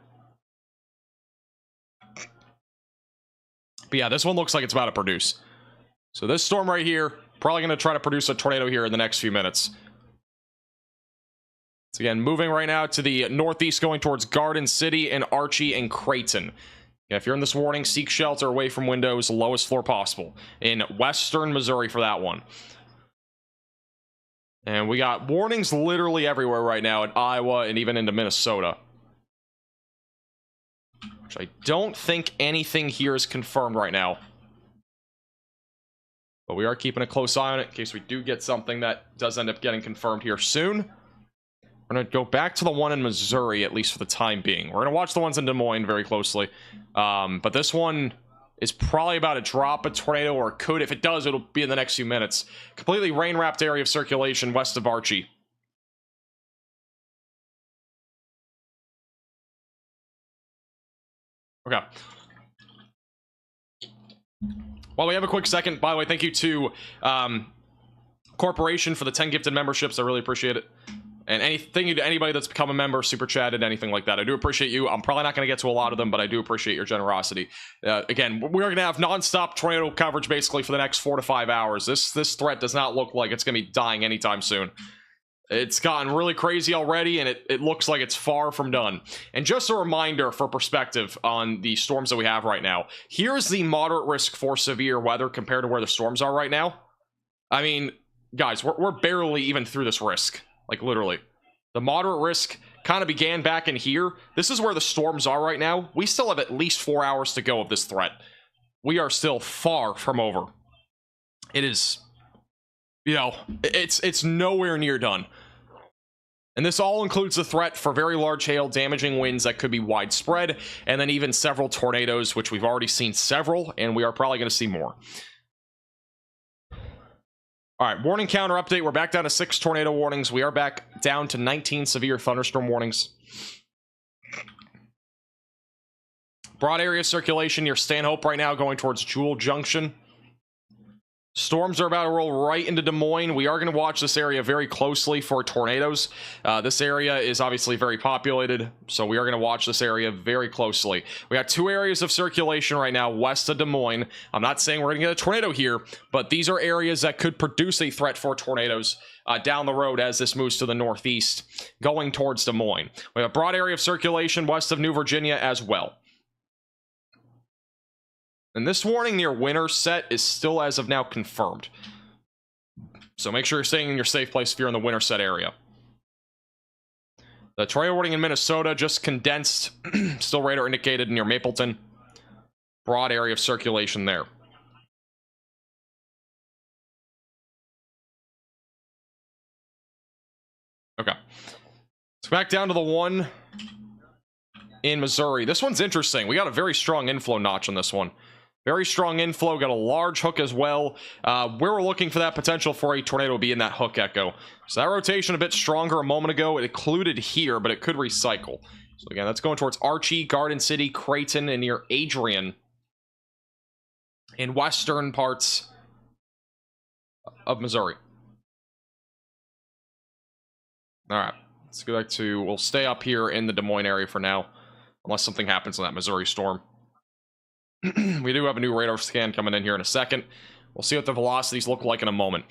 But yeah, this one looks like it's about to produce. So this storm right here, probably going to try to produce a tornado here in the next few minutes. So again, moving right now to the northeast, going towards Garden City and Archie and Creighton. Yeah, if you're in this warning, seek shelter away from windows, lowest floor possible. In western Missouri for that one. And we got warnings literally everywhere right now in Iowa and even into Minnesota. Which I don't think anything here is confirmed right now. But we are keeping a close eye on it in case we do get something that does end up getting confirmed here soon. We're going to go back to the one in Missouri, at least for the time being. We're going to watch the ones in Des Moines very closely. But this one is probably about to drop a tornado, or could. If it does, it'll be in the next few minutes. Completely rain-wrapped area of circulation west of Archie. Okay. While we have a quick second, by the way, thank you to Corporation for the 10 gifted memberships. I really appreciate it. And thank you to anybody that's become a member, super chatted, anything like that. I do appreciate you. I'm probably not going to get to a lot of them, but I do appreciate your generosity. Again, we're going to have nonstop tornado coverage basically for the next 4 to 5 hours. This threat does not look like it's going to be dying anytime soon. It's gotten really crazy already, and it looks like it's far from done. And just a reminder for perspective on the storms that we have right now. Here's the moderate risk for severe weather compared to where the storms are right now. I mean, guys, we're barely even through this risk. Like, literally. The moderate risk kind of began back in here. This is where the storms are right now. We still have at least 4 hours to go of this threat. We are still far from over. It is... You know, it's nowhere near done. And this all includes the threat for very large hail, damaging winds that could be widespread, and then even several tornadoes, which we've already seen several, and we are probably going to see more. All right, warning counter update. We're back down to 6 tornado warnings. We are back down to 19 severe thunderstorm warnings. Broad area circulation near Stanhope right now, going towards Jewel Junction. Storms are about to roll right into Des Moines. We are going to watch this area very closely for tornadoes. This area is obviously very populated, so we are going to watch this area very closely. We got 2 areas of circulation right now west of Des Moines. I'm not saying we're going to get a tornado here, but these are areas that could produce a threat for tornadoes down the road as this moves to the northeast, going towards Des Moines. We have a broad area of circulation west of New Virginia as well. And this warning near Winterset is still, as of now, confirmed. So make sure you're staying in your safe place if you're in the Winterset area. The tornado warning in Minnesota just condensed, still radar indicated near Mapleton. Broad area of circulation there. Okay. Let's go back down to the one in Missouri. This one's interesting. We got a very strong inflow notch on this one. Very strong inflow, got a large hook as well. Where we're looking for that potential for a tornado will be in that hook echo. So that rotation a bit stronger a moment ago. It included here, but it could recycle. So again, that's going towards Archie, Garden City, Creighton, and near Adrian. In western parts of Missouri. All right, let's go back to, we'll stay up here in the Des Moines area for now, unless something happens in that Missouri storm. We do have a new radar scan coming in here in a second. We'll see what the velocities look like in a moment.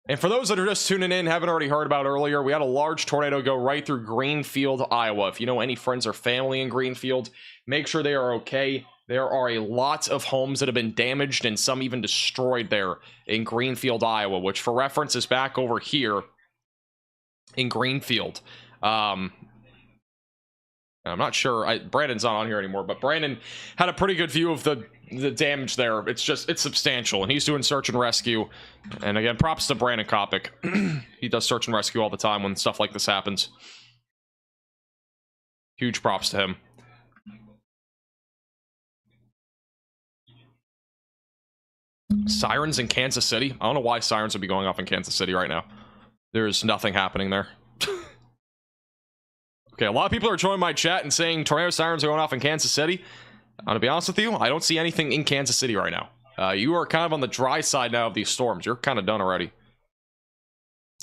And for those that are just tuning in, haven't already heard about earlier, we had a large tornado go right through Greenfield, Iowa. If you know any friends or family in Greenfield, make sure they are okay. There are a lot of homes that have been damaged and some even destroyed there in Greenfield, Iowa, which for reference is back over here in Greenfield. I'm not sure, Brandon's not on here anymore, but Brandon had a pretty good view of the damage there. It's substantial, and he's doing search and rescue. And again, props to Brandon Kopic. He does search and rescue all the time when stuff like this happens. Huge props to him. Sirens in Kansas City. I don't know why sirens would be going off in Kansas City right now. There's nothing happening there. Okay, a lot of people are joining my chat and saying tornado sirens are going off in Kansas City. I'm gonna be honest with you, I don't see anything in Kansas City right now. You are kind of on the dry side now of these storms. You're kind of done already.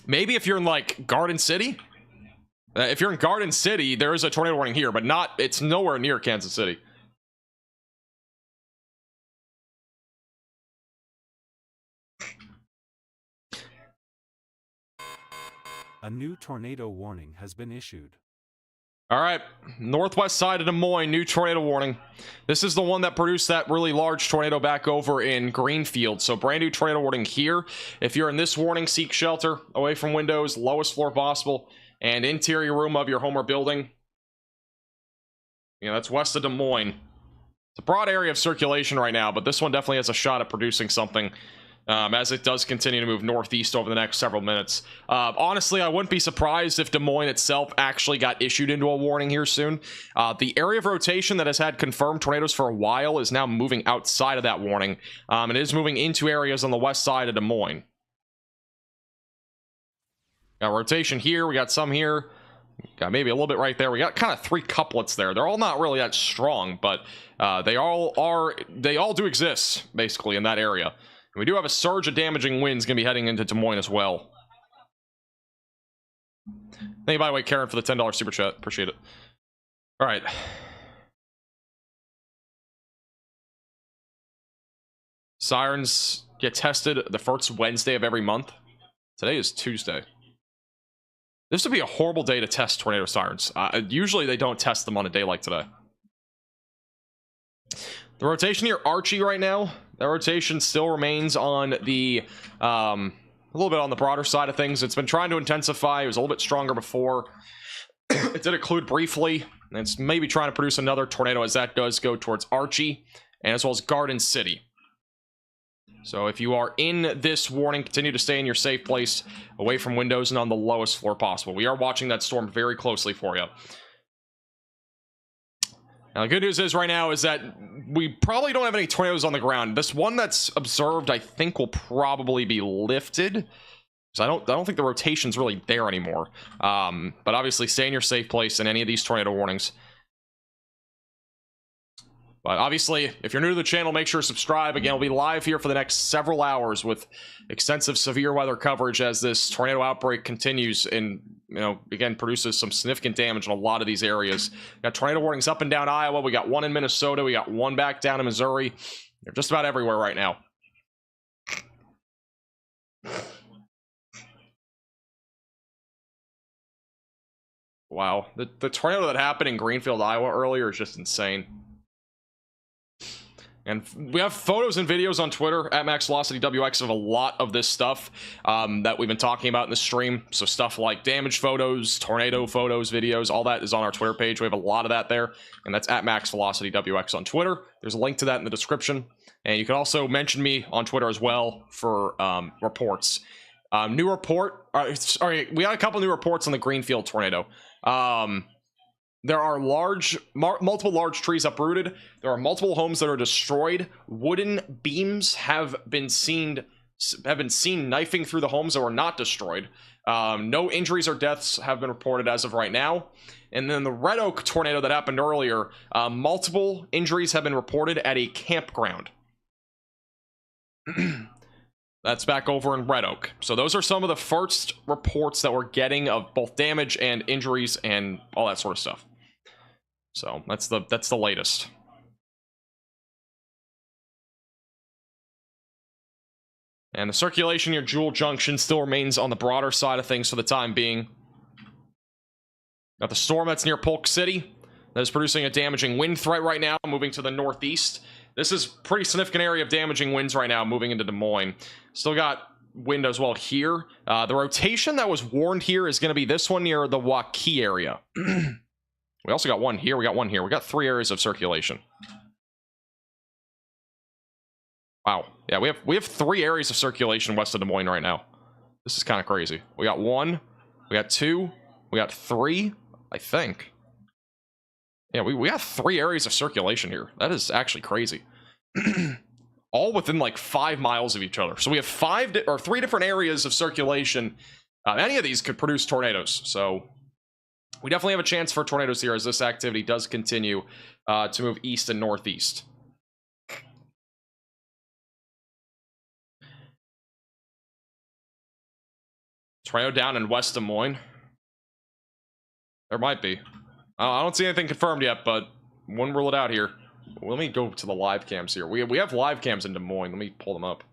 Maybe if you're in like Garden City. If you're in Garden City, there is a tornado warning here, but it's nowhere near Kansas City. A new tornado warning has been issued. All right, northwest side of Des Moines, new tornado warning. This is the one that produced that really large tornado back over in Greenfield. So brand new tornado warning here. If you're in this warning, seek shelter away from windows, lowest floor possible, and interior room of your home or building. Yeah, that's west of Des Moines. It's a broad area of circulation right now, but this one definitely has a shot at producing something. As it does continue to move northeast over the next several minutes. Honestly, I wouldn't be surprised if Des Moines itself actually got issued into a warning here soon. The area of rotation that has had confirmed tornadoes for a while is now moving outside of that warning. It is moving into areas on the west side of Des Moines. Got rotation here, we got some here. Got maybe a little bit right there. We got kind of three couplets there. They're all not really that strong, but they all do exist, basically, in that area. And we do have a surge of damaging winds going to be heading into Des Moines as well. Thank you, by the way, Karen, for the $10 super chat. Appreciate it. All right. Sirens get tested the first Wednesday of every month. Today is Tuesday. This would be a horrible day to test tornado sirens. Usually they don't test them on a day like today. The rotation here, Archie, right now. That rotation still remains on the a little bit on the broader side of things. It's been trying to intensify. It was a little bit stronger before. It did occlude briefly. It's maybe trying to produce another tornado as that does go towards Archie, and as well as Garden City. So if you are in this warning, continue to stay in your safe place, away from windows and on the lowest floor possible. We are watching that storm very closely for you. Now, the good news is right now is that we probably don't have any tornadoes on the ground. This one that's observed, I think, will probably be lifted. Because I don't think the rotation's really there anymore. But obviously, stay in your safe place in any of these tornado warnings. But obviously, if you're new to the channel, make sure to subscribe. Again, we'll be live here for the next several hours with extensive severe weather coverage as this tornado outbreak continues and, you know, again, produces some significant damage in a lot of these areas. We got tornado warnings up and down Iowa. We got one in Minnesota. We got one back down in Missouri. They're just about everywhere right now. Wow. The tornado that happened in Greenfield, Iowa earlier is just insane. And we have photos and videos on Twitter at MaxVelocityWX of a lot of this stuff that we've been talking about in the stream. So stuff like damage photos, tornado photos, videos, all that is on our Twitter page. We have a lot of that there, and that's at MaxVelocityWX on Twitter. There's a link to that in the description. And you can also mention me on Twitter as well for reports. New report. Sorry, we got a couple new reports on the Greenfield tornado. There are multiple large trees uprooted. There are multiple homes that are destroyed. Wooden beams have been seen knifing through the homes that were not destroyed. No injuries or deaths have been reported as of right now. And then the Red Oak tornado that happened earlier, multiple injuries have been reported at a campground. That's back over in Red Oak. So those are some of the first reports that we're getting of both damage and injuries and all that sort of stuff. So that's the latest. And the circulation near Jewel Junction still remains on the broader side of things for the time being. Got the storm that's near Polk City that is producing a damaging wind threat right now, moving to the northeast. This is a pretty significant area of damaging winds right now, moving into Des Moines. Still got wind as well here. The rotation that was warned here is going to be this one near the Waukee area. We also got one here. We got one here. We got 3 areas of circulation. Wow. Yeah, we have 3 areas of circulation west of Des Moines right now. This is kind of crazy. We got 1, we got 2, we got 3, I think. Yeah, we got 3 areas of circulation here. That is actually crazy. All within like 5 miles of each other. So we have 3 different areas of circulation. Any of these could produce tornadoes. So we definitely have a chance for tornadoes here as this activity does continue to move east and northeast. Tornado down in West Des Moines. There might be. I don't see anything confirmed yet, but wouldn't rule it out here. Let me go to the live cams here. We have live cams in Des Moines. Let me pull them up.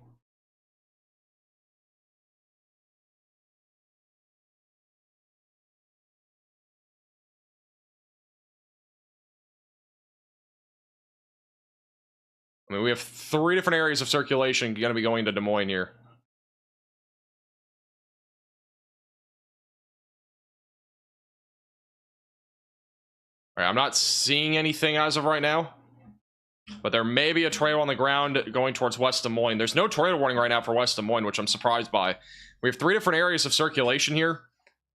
I mean, we have 3 different areas of circulation going to be going to Des Moines here. All right, I'm not seeing anything as of right now, but there may be a tornado on the ground going towards West Des Moines. There's no tornado warning right now for West Des Moines, which I'm surprised by. We have 3 different areas of circulation here.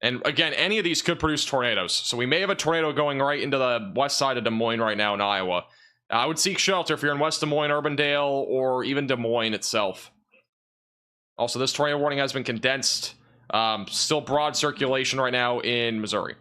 And again, any of these could produce tornadoes. So we may have a tornado going right into the west side of Des Moines right now in Iowa. I would seek shelter if you're in West Des Moines, Urbandale, or even Des Moines itself. Also, this tornado warning has been condensed. Still broad circulation right now in Missouri.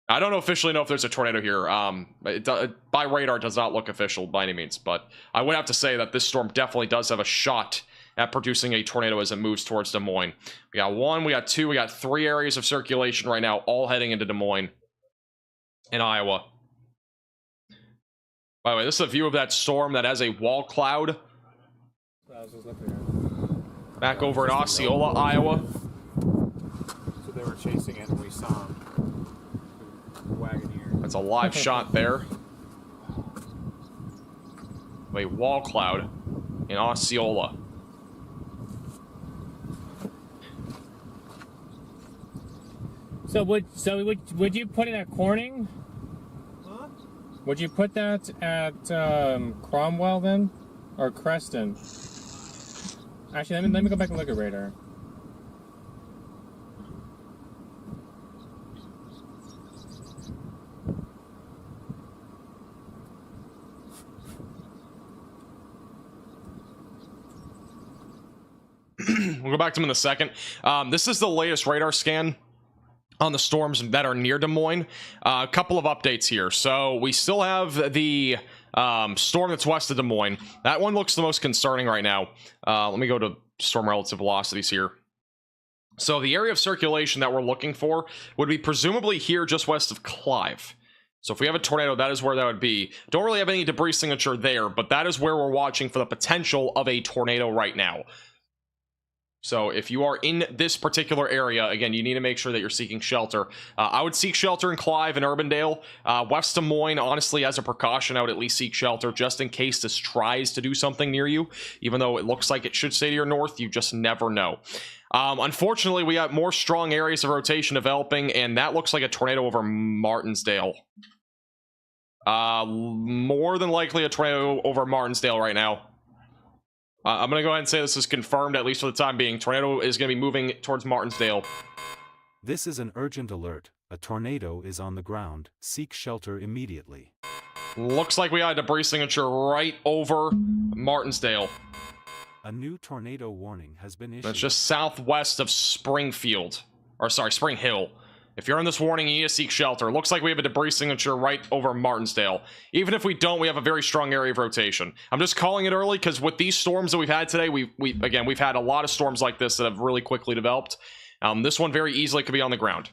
I don't officially know if there's a tornado here. By radar, it does not look official by any means, but I would have to say that this storm definitely does have a shot at producing a tornado as it moves towards Des Moines. We got 1, we got 2, we got 3 areas of circulation right now, all heading into Des Moines in Iowa. By the way, this is a view of that storm that has a wall cloud. Back over in Osceola, Iowa. So they were chasing it and we saw him. Wagoneer. That's a live shot there. A wall cloud in Osceola. So would you put it at Corning? Huh? Would you put that at Cromwell then, or Creston? Actually, let me go back and look at radar. We'll go back to them in a second. This is the latest radar scan on the storms that are near Des Moines. A couple of updates here. So we still have the storm that's west of Des Moines. That one looks the most concerning right now. Let me go to storm relative velocities here. So the area of circulation that we're looking for would be presumably here just west of Clive. So if we have a tornado, that is where that would be. Don't really have any debris signature there, but that is where we're watching for the potential of a tornado right now. So if you are in this particular area, again, you need to make sure that you're seeking shelter. I would seek shelter in Clive and Urbandale. West Des Moines, honestly, as a precaution, I would at least seek shelter just in case this tries to do something near you. Even though it looks like it should stay to your north, you just never know. Unfortunately, we got more strong areas of rotation developing, and that looks like a tornado over Martinsdale. More than likely a tornado over Martinsdale right now. I'm going to go ahead and say this is confirmed, at least for the time being. Tornado is going to be moving towards Martinsdale. This is an urgent alert. A tornado is on the ground. Seek shelter immediately. Looks like we got a debris signature right over Martinsdale. A new tornado warning has been issued. That's just southwest of Springfield. Or sorry, Spring Hill. If you're in this warning, you need to seek shelter. Looks like we have a debris signature right over Martinsdale. Even if we don't, we have a very strong area of rotation. I'm just calling it early because with these storms that we've had today, we've had a lot of storms like this that have really quickly developed. This one very easily could be on the ground.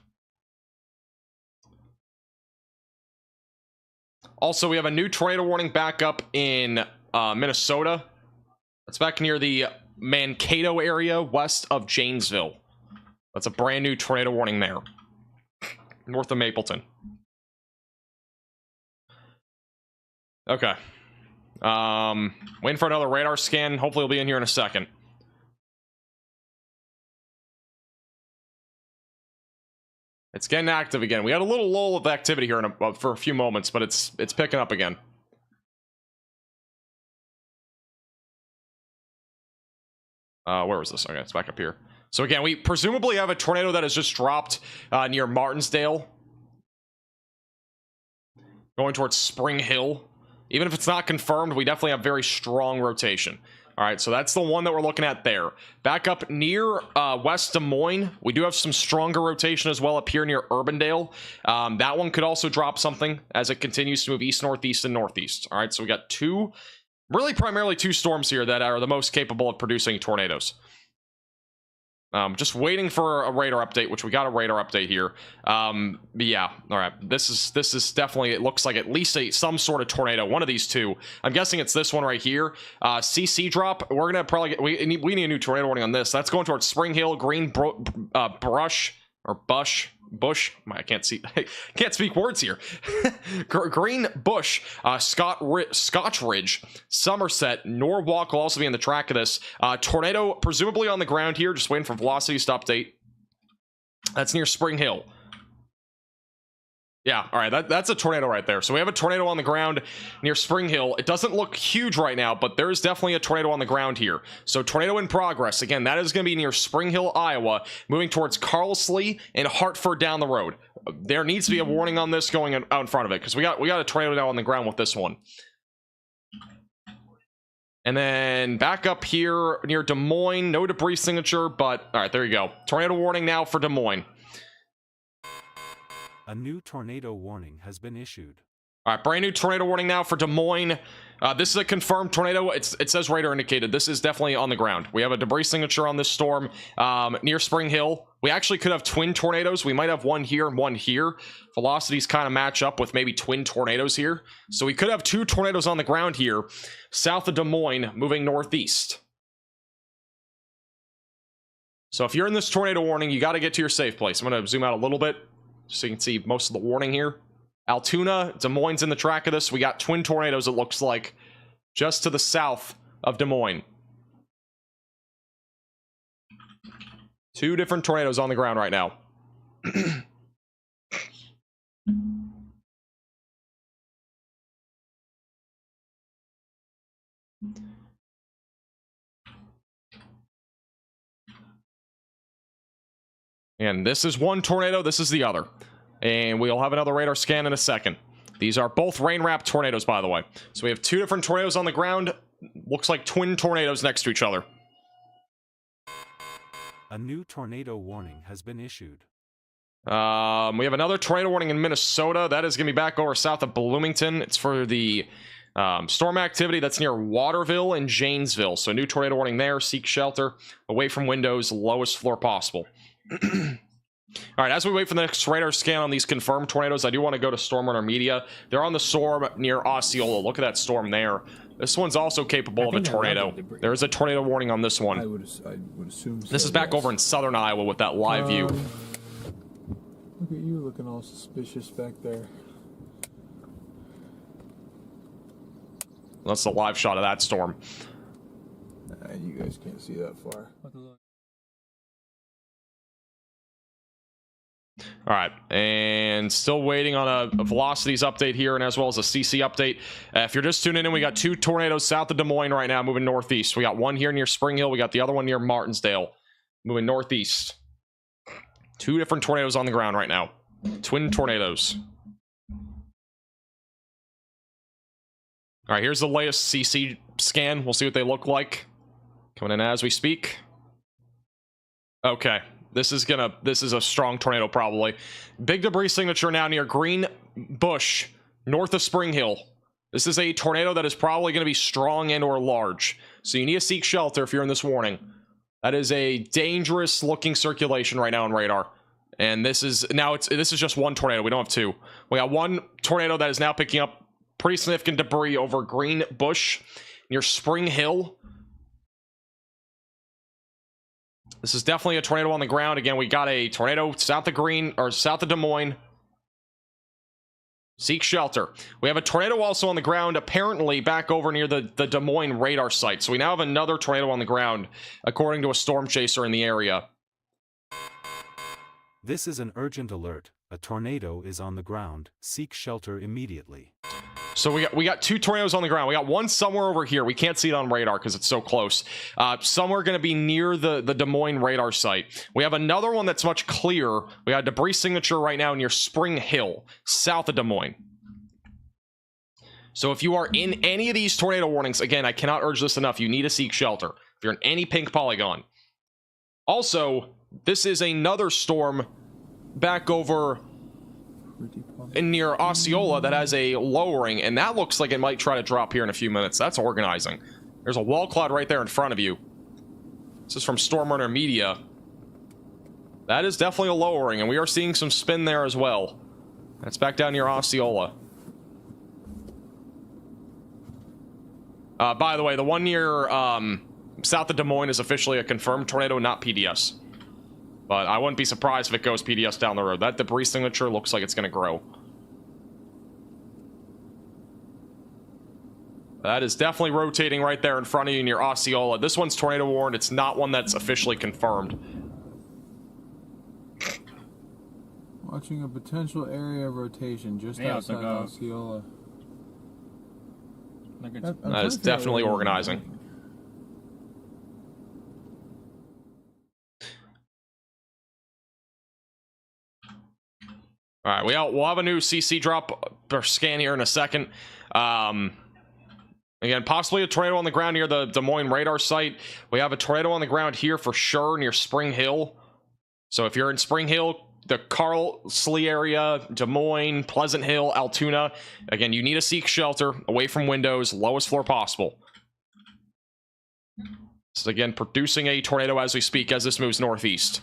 Also, we have a new tornado warning back up in Minnesota. That's back near the Mankato area west of Janesville. That's a brand new tornado warning there. North of Mapleton. Okay. Waiting for another radar scan. Hopefully it'll be in here in a second. It's getting active again. We had a little lull of activity here for a few moments, but it's picking up again. Where was this? Okay, it's back up here. So again, we presumably have a tornado that has just dropped near Martinsdale. Going towards Spring Hill. Even if it's not confirmed, we definitely have very strong rotation. Alright, so that's the one that we're looking at there. Back up near West Des Moines, we do have some stronger rotation as well up here near Urbandale. That one could also drop something as it continues to move east, northeast, and northeast. Alright, so we got primarily two storms here that are the most capable of producing tornadoes. Just waiting for a radar update, which we got a radar update here. But yeah, all right. This is definitely, it looks like at least some sort of tornado. One of these two. I'm guessing it's this one right here. CC drop. We're gonna probably get. We need a new tornado warning on this. That's going towards Spring Hill, Bush. I can't speak words here. Green Bush, Scotch Ridge, Somerset, Norwalk will also be in the track of this. Tornado presumably on the ground here, just waiting for velocities to update. That's near Spring Hill. Yeah, all right, that's a tornado right there. So we have a tornado on the ground near Spring Hill. It doesn't look huge right now, but there is definitely a tornado on the ground here. So tornado in progress. Again, that is going to be near Spring Hill, Iowa, moving towards Carlslee and Hartford down the road. There needs to be a warning on this going out in front of it because we got a tornado now on the ground with this one. And then back up here near Des Moines, no debris signature, but all right, there you go. Tornado warning now for Des Moines. A new tornado warning has been issued. All right, brand new tornado warning now for Des Moines. This is a confirmed tornado. It says radar indicated. This is definitely on the ground. We have a debris signature on this storm near Spring Hill. We actually could have twin tornadoes. We might have one here and one here. Velocities kind of match up with maybe twin tornadoes here. So we could have two tornadoes on the ground here, south of Des Moines, moving northeast. So if you're in this tornado warning, you got to get to your safe place. I'm going to zoom out a little bit, so you can see most of the warning here. Altoona, Des Moines in the track of this. We got twin tornadoes, it looks like, just to the south of Des Moines. Two different tornadoes on the ground right now. And this is one tornado, this is the other. And we'll have another radar scan in a second. These are both rain-wrapped tornadoes, by the way. So we have two different tornadoes on the ground. Looks like twin tornadoes next to each other. A new tornado warning has been issued. We have another tornado warning in Minnesota. That is going to be back over south of Bloomington. It's for the storm activity that's near Waterville and Janesville. So new tornado warning there. Seek shelter. Away from windows. Lowest floor possible. All right, as we wait for the next radar scan on these confirmed tornadoes, I do want to go to Storm Runner Media. They're on the storm near Osceola. Look at that storm there. This one's also capable of a tornado. There is a tornado warning on this one. I would assume so. This is back over in southern Iowa with that live view. Look at you looking all suspicious back there. That's the live shot of that storm. You guys can't see that far. All right, and still waiting on a velocities update here, and as well as a CC update. If you're just tuning in, we got two tornadoes south of Des Moines right now, moving northeast. We got one here near Spring Hill. We got the other one near Martinsdale, moving northeast. Two different tornadoes on the ground right now. Twin tornadoes. All right, here's the latest CC scan. We'll see what they look like. Coming in as we speak. Okay. This is a strong tornado probably. Big debris signature now near Green Bush, north of Spring Hill. This is a tornado that is probably going to be strong and or large. So you need to seek shelter if you're in this warning. That is a dangerous looking circulation right now on radar. And this is just one tornado. We don't have two. We got one tornado that is now picking up pretty significant debris over Green Bush near Spring Hill. This is definitely a tornado on the ground. Again, we got a tornado south of Des Moines. Seek shelter. We have a tornado also on the ground, apparently back over near the Des Moines radar site. So we now have another tornado on the ground, according to a storm chaser in the area. This is an urgent alert. A tornado is on the ground. Seek shelter immediately. So we got two tornadoes on the ground. We got one somewhere over here. We can't see it on radar because it's so close. Somewhere going to be near the Des Moines radar site. We have another one that's much clearer. We got a debris signature right now near Spring Hill, south of Des Moines. So if you are in any of these tornado warnings, again, I cannot urge this enough. You need to seek shelter if you're in any pink polygon. Also, this is another storm back over near Osceola that has a lowering, and that looks like it might try to drop here in a few minutes. That's organizing. There's a wall cloud right there in front of you. This is from Storm Runner Media. That is definitely a lowering, and we are seeing some spin there as well. That's back down near Osceola. By the way, the one near south of Des Moines is officially a confirmed tornado, not PDS. But I wouldn't be surprised if it goes PDS down the road. That debris signature looks like it's going to grow. That is definitely rotating right there in front of you near Osceola. This one's tornado warned. It's not one that's officially confirmed. Watching a potential area of rotation just outside Osceola. That is definitely organizing. All right, we'll have a new CC drop or scan here in a second. Again, possibly a tornado on the ground near the Des Moines radar site. We have a tornado on the ground here for sure near Spring Hill. So if you're in Spring Hill, the Carlslee area, Des Moines, Pleasant Hill, Altoona, again, you need to seek shelter away from windows, lowest floor possible. This is again producing a tornado as we speak as this moves northeast.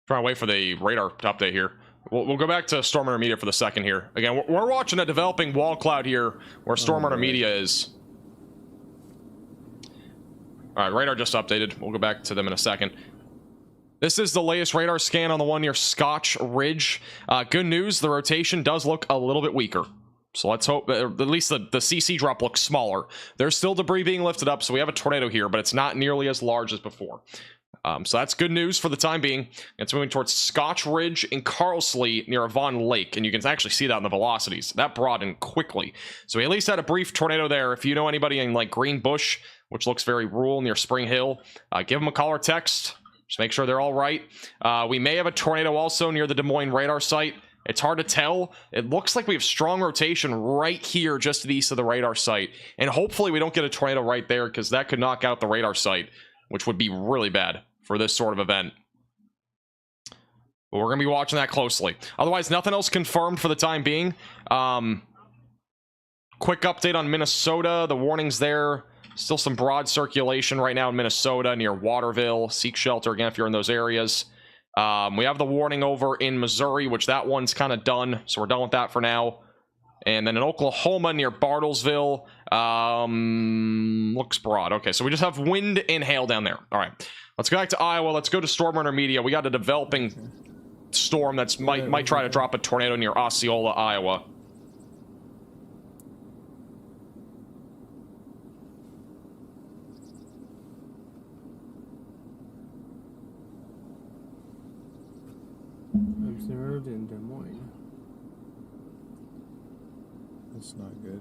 Trying to wait for the radar update here. We'll go back to Storm Runner Media for the second here. Again, we're watching a developing wall cloud here where Storm Runner Media is. All right, radar just updated. We'll go back to them in a second. This is the latest radar scan on the one near Scotch Ridge. Good news, the rotation does look a little bit weaker. So let's hope, at least the CC drop looks smaller. There's still debris being lifted up, so we have a tornado here, but it's not nearly as large as before. So that's good news for the time being. It's moving towards Scotch Ridge and Carlslee near Avon Lake, and you can actually see that in the velocities. That broadened quickly. So we at least had a brief tornado there. If you know anybody in like Green Bush, which looks very rural near Spring Hill, give them a call or text. Just make sure they're all right. We may have a tornado also near the Des Moines radar site. It's hard to tell. It looks like we have strong rotation right here just to the east of the radar site. And hopefully we don't get a tornado right there because that could knock out the radar site, which would be really bad for this sort of event. But we're going to be watching that closely. Otherwise, nothing else confirmed for the time being. Quick update on Minnesota. The warnings there. Still some broad circulation right now in Minnesota near Waterville. Seek shelter again if you're in those areas. We have the warning over in Missouri, which that one's kind of done. So we're done with that for now. And then in Oklahoma near Bartlesville. Looks broad. Okay, so we just have wind and hail down there. All right. Let's go back to Iowa. Let's go to Storm Runner Media. We got a developing storm that's might try to drop a tornado near Osceola, Iowa. Observed in Des Moines. That's not good.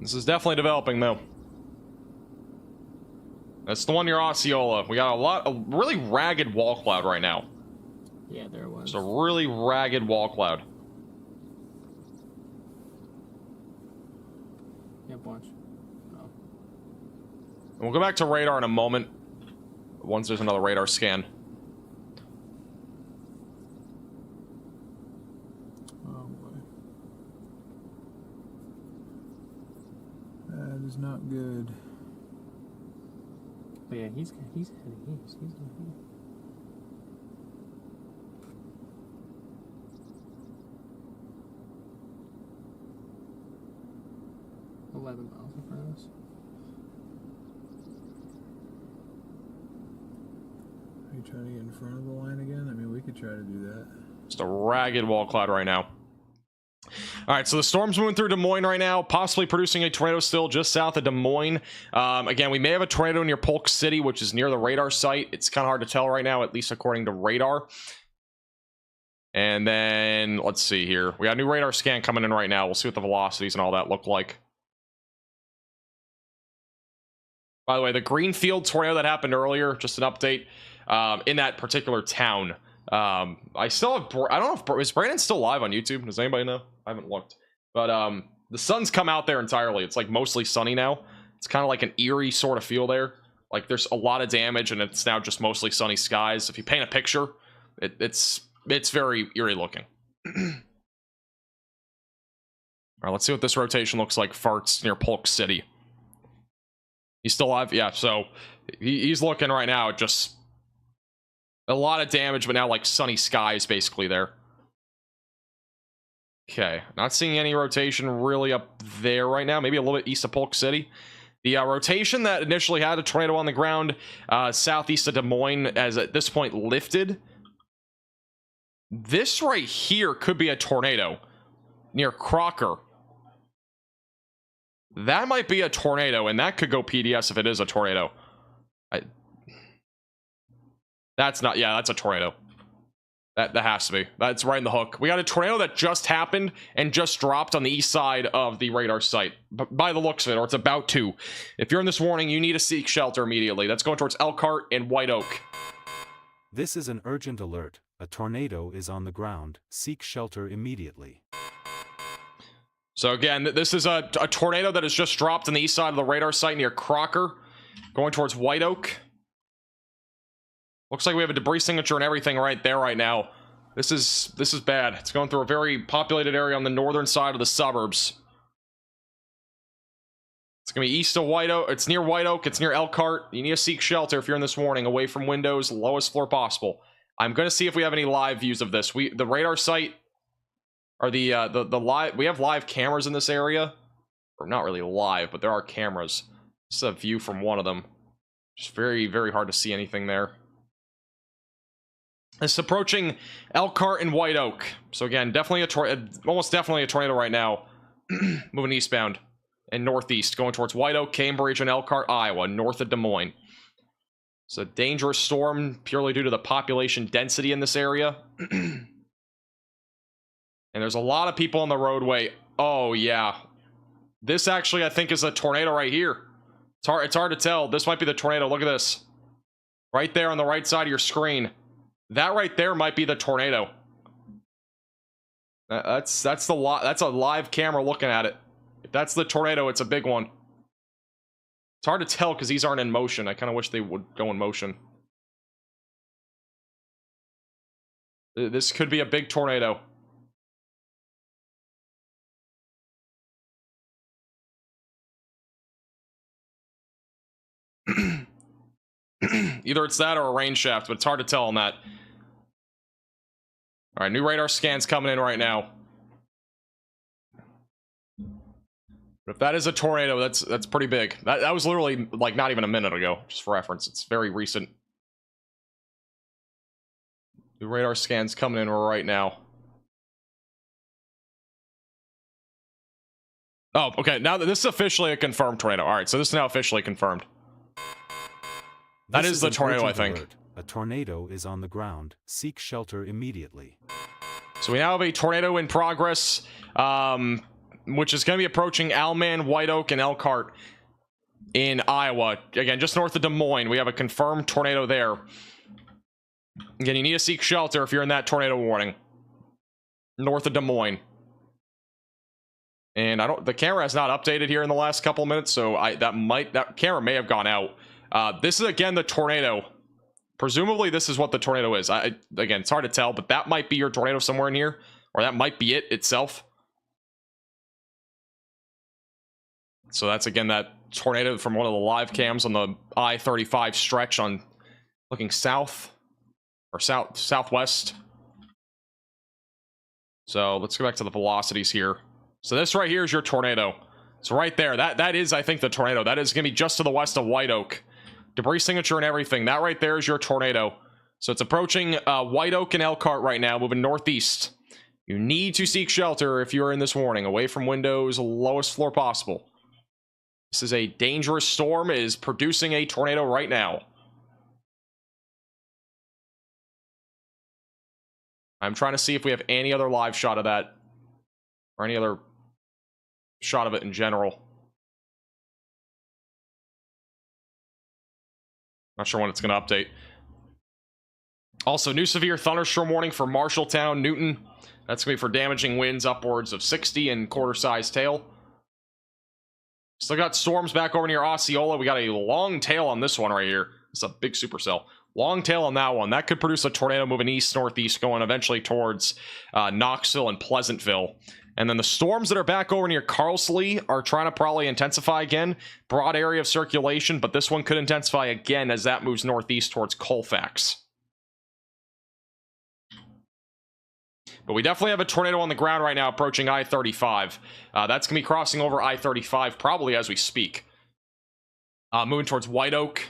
This is definitely developing, though. That's the one near Osceola. We got a really ragged wall cloud right now. Yeah, there was. It's a really ragged wall cloud. Yep, watch. Oh. And we'll go back to radar in a moment. Once there's another radar scan. Oh boy. That is not good. But yeah, he's heading east. He's 11 miles in front of us. Are you trying to get in front of the line again? I mean, we could try to do that. Just a ragged wall cloud right now. All right, so the storm's moving through Des Moines right now, possibly producing a tornado still just south of Des Moines. Again, we may have a tornado near Polk City, which is near the radar site. It's kind of hard to tell right now, at least according to radar. And then, let's see here. We got a new radar scan coming in right now. We'll see what the velocities and all that look like. By the way, the Greenfield tornado that happened earlier, just an update, in that particular town. I still have, I don't know if, is Brandon still live on YouTube? Does anybody know? I haven't looked. But the sun's come out there entirely. It's like mostly sunny now. It's kind of like an eerie sort of feel there. Like there's a lot of damage and it's now just mostly sunny skies. If you paint a picture, it's very eerie looking. All right, let's see what this rotation looks like. Farts near Polk City. He's still alive? Yeah, so he's looking right now at just a lot of damage, but now like sunny skies basically there. Okay, not seeing any rotation really up there right now. Maybe a little bit east of Polk City. The rotation that initially had a tornado on the ground southeast of Des Moines has at this point lifted. This right here could be a tornado near Crocker. That might be a tornado, and that could go PDS if it is a tornado. That's not, yeah, that's a tornado. That has to be. That's right in the hook. We got a tornado that just happened and just dropped on the east side of the radar site. By the looks of it, or it's about to. If you're in this warning, you need to seek shelter immediately. That's going towards Elkhart and White Oak. This is an urgent alert. A tornado is on the ground. Seek shelter immediately. So again, this is a tornado that has just dropped on the east side of the radar site near Crocker, going towards White Oak. Looks like we have a debris signature and everything right there right now. This is bad. It's going through a very populated area on the northern side of the suburbs. It's gonna be east of White Oak. It's near White Oak. It's near Elkhart. You need to seek shelter if you're in this warning, away from windows, lowest floor possible. I'm gonna see if we have any live views of this. The radar site, or the live. We have live cameras in this area, or not really live, but there are cameras. This is a view from one of them. Just very, very hard to see anything there. It's approaching Elkhart and White Oak. So again, definitely almost definitely a tornado right now. Moving eastbound and northeast, going towards White Oak, Cambridge, and Elkhart, Iowa, north of Des Moines. It's a dangerous storm purely due to the population density in this area. And there's a lot of people on the roadway. Oh yeah, this actually I think is a tornado right here. It's hard to tell. This might be the tornado. Look at this, right there on the right side of your screen. That right there might be the tornado. That's a live camera looking at it. If that's the tornado, it's a big one. It's hard to tell because these aren't in motion. I kind of wish they would go in motion. This could be a big tornado. Either it's that or a rain shaft, but it's hard to tell on that. All right, new radar scans coming in right now. But if that is a tornado, that's pretty big. That was literally like not even a minute ago, just for reference. It's very recent. New radar scans coming in right now. Oh, okay. Now this is officially a confirmed tornado. All right, so this is now officially confirmed. That is the tornado, I think. Alert. A tornado is on the ground. Seek shelter immediately. So we now have a tornado in progress. which is going to be approaching Alman, White Oak, and Elkhart in Iowa. Again, just north of Des Moines. We have a confirmed tornado there. Again, you need to seek shelter if you're in that tornado warning. North of Des Moines. And the camera has not updated here in the last couple of minutes, so that camera may have gone out. This is again the tornado. Presumably this is what the tornado is. Again, it's hard to tell, but that might be your tornado somewhere in here, or that might be it itself. So that's again that tornado from one of the live cams on the I-35 stretch on looking south or southwest. So let's go back to the velocities here. So this right here is your tornado. So right there, that is, I think, the tornado. That is going to be just to the west of White Oak. Debris signature and everything. That right there is your tornado. So it's approaching White Oak and Elkhart right now, moving northeast. You need to seek shelter if you are in this warning. Away from windows, lowest floor possible. This is a dangerous storm. It is producing a tornado right now. I'm trying to see if we have any other live shot of that. Or any other shot of it in general. Not sure when it's going to update. Also, new severe thunderstorm warning for Marshalltown, Newton. That's going to be for damaging winds upwards of 60 and quarter-sized tail. Still got storms back over near Osceola. We got a long tail on this one right here. It's a big supercell. Long tail on that one. That could produce a tornado moving east-northeast, going eventually towards Knoxville and Pleasantville. And then the storms that are back over near Carlsley are trying to probably intensify again. Broad area of circulation, but this one could intensify again as that moves northeast towards Colfax. But we definitely have a tornado on the ground right now approaching I-35. That's going to be crossing over I-35 probably as we speak. Moving towards White Oak,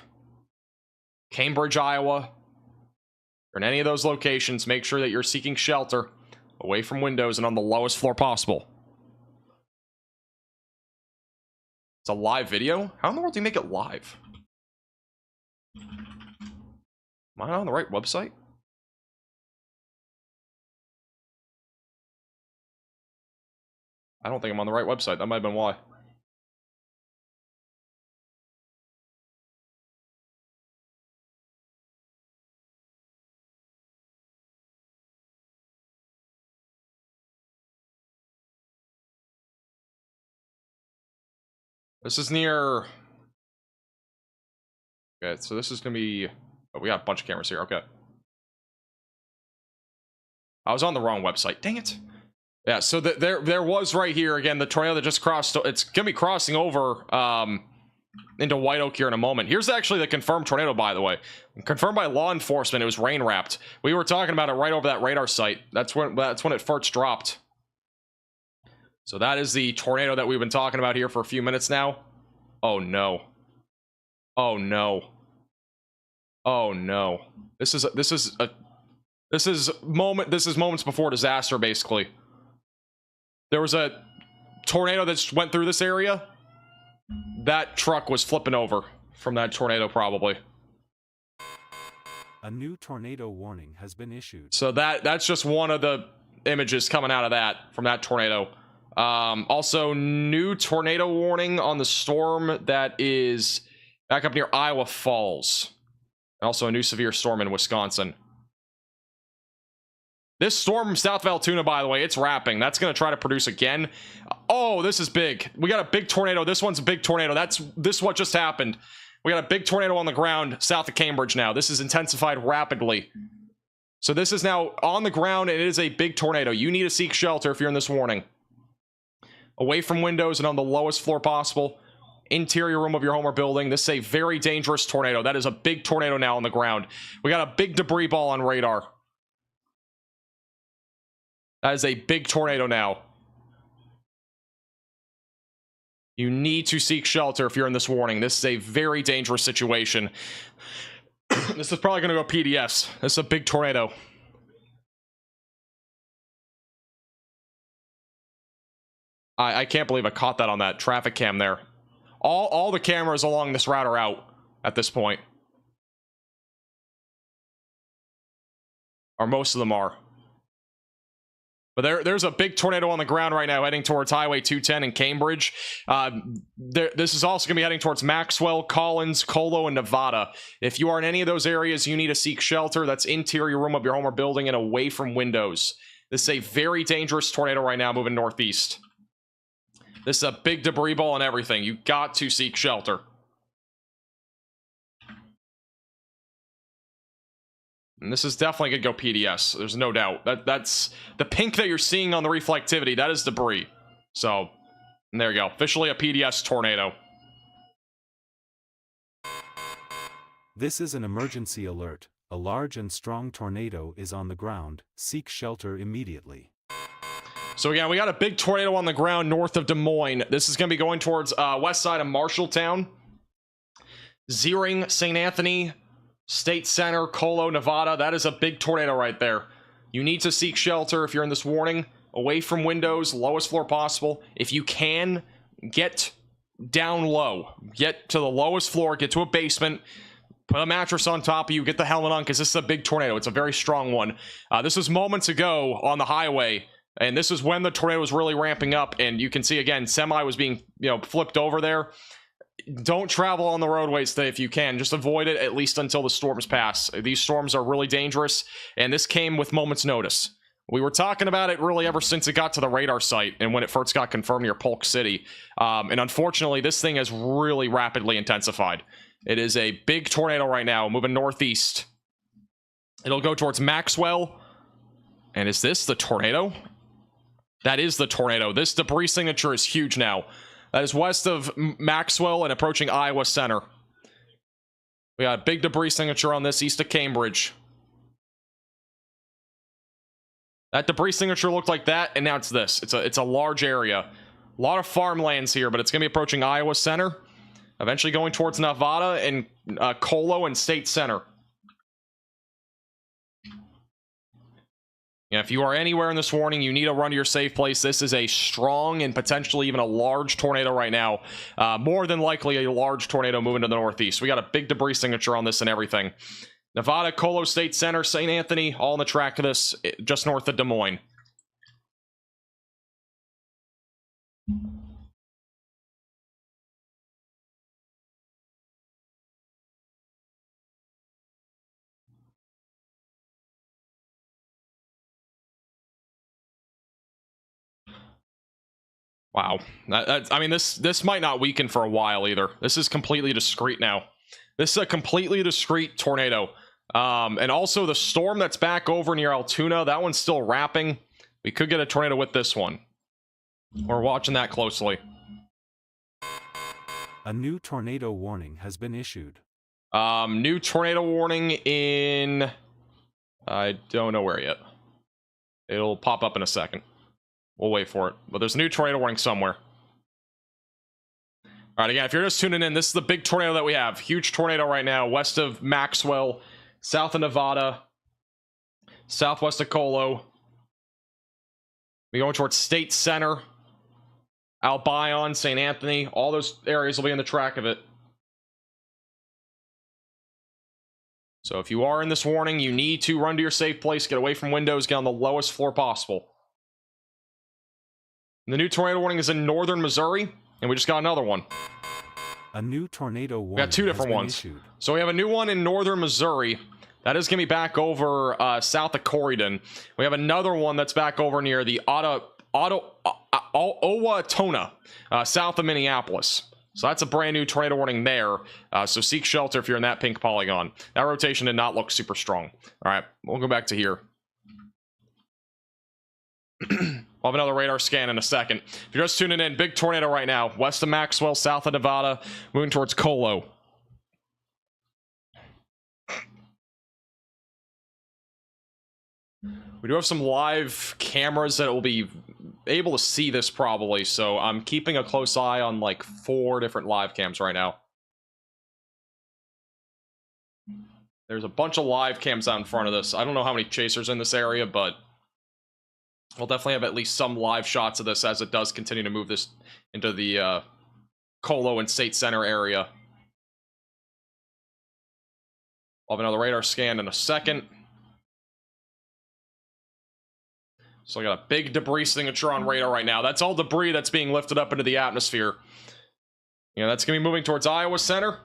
Cambridge, Iowa. Or in any of those locations, make sure that you're seeking shelter away from windows and on the lowest floor possible. It's a live video? How in the world do you make it live? Am I on the right website? I don't think I'm on the right website. That might have been why. This is near... Okay, so this is going to be... Oh, we got a bunch of cameras here. Okay. I was on the wrong website. Dang it. Yeah, so there was right here, again, the tornado that just crossed... It's going to be crossing over into White Oak here in a moment. Here's actually the confirmed tornado, by the way. Confirmed by law enforcement. It was rain-wrapped. We were talking about it right over that radar site. That's when it first dropped. So that is the tornado that we've been talking about here for a few minutes now. Oh no. Oh no. Oh no. This is moments before disaster, basically. There was a tornado that just went through this area. That truck was flipping over from that tornado, probably. A new tornado warning has been issued. So that's just one of the images coming out of that, from that tornado. Also, new tornado warning on the storm that is back up near Iowa Falls. Also, a new severe storm in Wisconsin. This storm south of Altoona, by the way, it's wrapping. That's going to try to produce again. Oh, this is big. We got a big tornado. This one's a big tornado. This is what just happened. We got a big tornado on the ground south of Cambridge now. This is intensified rapidly. So this is now on the ground, and it is a big tornado. You need to seek shelter if you're in this warning. Away from windows and on the lowest floor possible. Interior room of your home or building. This is a very dangerous tornado. That is a big tornado now on the ground. We got a big debris ball on radar. That is a big tornado now. You need to seek shelter if you're in this warning. This is a very dangerous situation. This is probably going to go PDS. This is a big tornado. I can't believe I caught that on that traffic cam there. All the cameras along this route are out at this point. Or most of them are. But there's a big tornado on the ground right now heading towards Highway 210 in Cambridge. This is also going to be heading towards Maxwell, Collins, Colo, and Nevada. If you are in any of those areas, you need to seek shelter. That's interior room of your home or building and away from windows. This is a very dangerous tornado right now moving northeast. This is a big debris ball and everything. You got to seek shelter. And this is definitely going to go PDS. There's no doubt. That's the pink that you're seeing on the reflectivity. That is debris. So, and there you go. Officially a PDS tornado. This is an emergency alert. A large and strong tornado is on the ground. Seek shelter immediately. So again, we got a big tornado on the ground north of Des Moines. This is going to be going towards west side of Marshalltown. Zeering, St. Anthony, State Center, Colo, Nevada. That is a big tornado right there. You need to seek shelter if you're in this warning. Away from windows, lowest floor possible. If you can, get down low. Get to the lowest floor, get to a basement. Put a mattress on top of you, get the helmet on, because this is a big tornado. It's a very strong one. This was moments ago on the highway, and this is when the tornado was really ramping up, and you can see, again, semi was being, flipped over there. Don't travel on the roadways today if you can. Just avoid it, at least until the storms pass. These storms are really dangerous, and this came with moments' notice. We were talking about it really ever since it got to the radar site, and when it first got confirmed near Polk City. And unfortunately, this thing has really rapidly intensified. It is a big tornado right now, moving northeast. It'll go towards Maxwell. And is this the tornado? That is the tornado. This debris signature is huge now. That is west of Maxwell and approaching Iowa Center. We got a big debris signature on this east of Cambridge. That debris signature looked like that, and now it's this. It's a large area. A lot of farmlands here, but it's going to be approaching Iowa Center. Eventually going towards Nevada and Colo and State Center. Yeah, if you are anywhere in this warning, you need to run to your safe place. This is a strong and potentially even a large tornado right now. More than likely a large tornado moving to the northeast. We got a big debris signature on this and everything. Nevada, Colo, State Center, St. Anthony, all on the track of this, just north of Des Moines. Wow. I mean, this might not weaken for a while either. This is completely discrete now. This is a completely discrete tornado. And also the storm that's back over near Altoona, that one's still wrapping. We could get a tornado with this one. We're watching that closely. A new tornado warning has been issued. New tornado warning in... I don't know where yet. It'll pop up in a second. We'll wait for it. But there's a new tornado warning somewhere. Alright, again, if you're just tuning in, this is the big tornado that we have. Huge tornado right now, west of Maxwell, south of Nevada, southwest of Colo. We're going towards State Center, Albion, St. Anthony. All those areas will be in the track of it. So if you are in this warning, you need to run to your safe place, get away from windows, get on the lowest floor possible. The new tornado warning is in northern Missouri, and we just got another one. A new tornado warning. We got two different ones. Issued. So we have a new one in northern Missouri. That is going to be back over south of Corydon. We have another one that's back over near the Owatonna, south of Minneapolis. So that's a brand new tornado warning there. So seek shelter if you're in that pink polygon. That rotation did not look super strong. All right, we'll go back to here. We'll have another radar scan in a second. If you're just tuning in, big tornado right now. West of Maxwell, south of Nevada, moving towards Colo. We do have some live cameras that will be able to see this probably, so I'm keeping a close eye on like 4 different live cams right now. There's a bunch of live cams out in front of this. I don't know how many chasers in this area, but we'll definitely have at least some live shots of this as it does continue to move this into the Colo and State Center area. We'll have another radar scan in a second. So I got a big debris signature on radar right now. That's all debris that's being lifted up into the atmosphere. You know, that's going to be moving towards Iowa Center.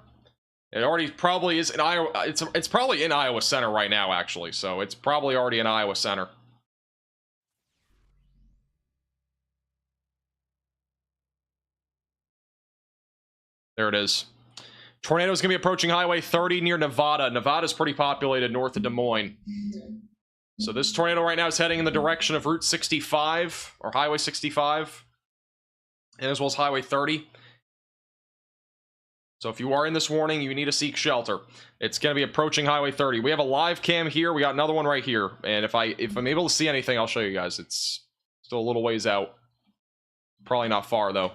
It already probably is in Iowa. It's probably in Iowa Center right now, actually. So it's probably already in Iowa Center. There it is. Tornado is going to be approaching Highway 30 near Nevada. Nevada's pretty populated north of Des Moines. So this tornado right now is heading in the direction of Route 65, or Highway 65, and as well as Highway 30. So if you are in this warning, you need to seek shelter. It's going to be approaching Highway 30. We have a live cam here. We got another one right here. And if I'm able to see anything, I'll show you guys. It's still a little ways out. Probably not far, though.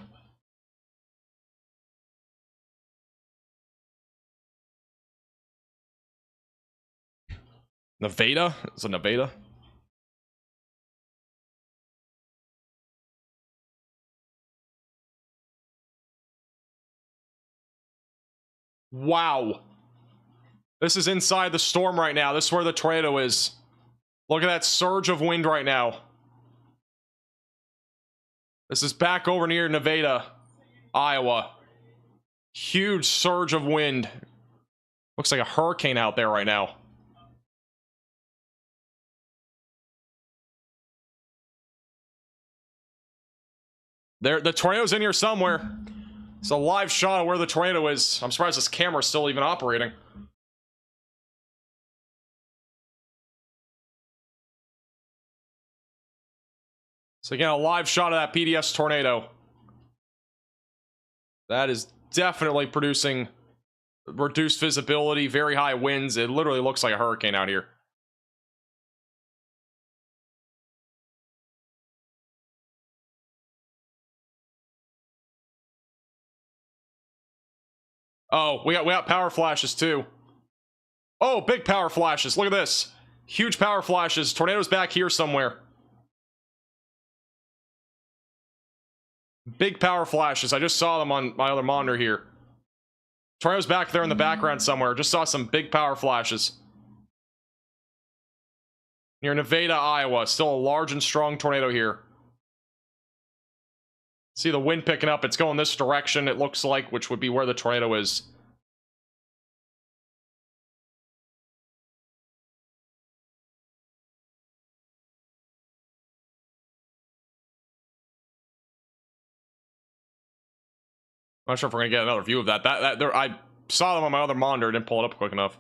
Nevada? Is it Nevada? Wow. This is inside the storm right now. This is where the tornado is. Look at that surge of wind right now. This is back over near Nevada, Iowa. Huge surge of wind. Looks like a hurricane out there right now. The tornado's in here somewhere. It's a live shot of where the tornado is. I'm surprised this camera's still even operating. So again, a live shot of that PDS tornado. That is definitely producing reduced visibility, very high winds. It literally looks like a hurricane out here. Oh, we got power flashes too. Oh, big power flashes. Look at this. Huge power flashes. Tornado's back here somewhere. Big power flashes. I just saw them on my other monitor here. Tornado's back there in the background somewhere. Just saw some big power flashes. Near Nevada, Iowa. Still a large and strong tornado here. See the wind picking up. It's going this direction, it looks like, which would be where the tornado is. I'm not sure if we're gonna get another view of that. I saw them on my other monitor, didn't pull it up quick enough.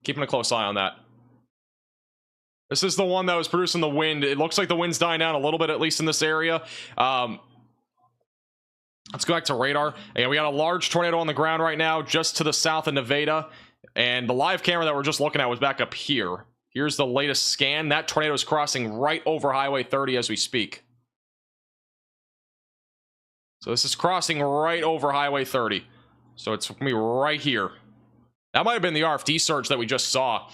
Keeping a close eye on that. This is the one that was producing the wind. It looks like the wind's dying down a little bit, at least in this area. Let's go back to radar. Again, we got a large tornado on the ground right now, just to the south of Nevada. And the live camera that we're just looking at was back up here. Here's the latest scan. That tornado is crossing right over Highway 30 as we speak. So this is crossing right over Highway 30. So it's going to be right here. That might have been the RFD surge that we just saw.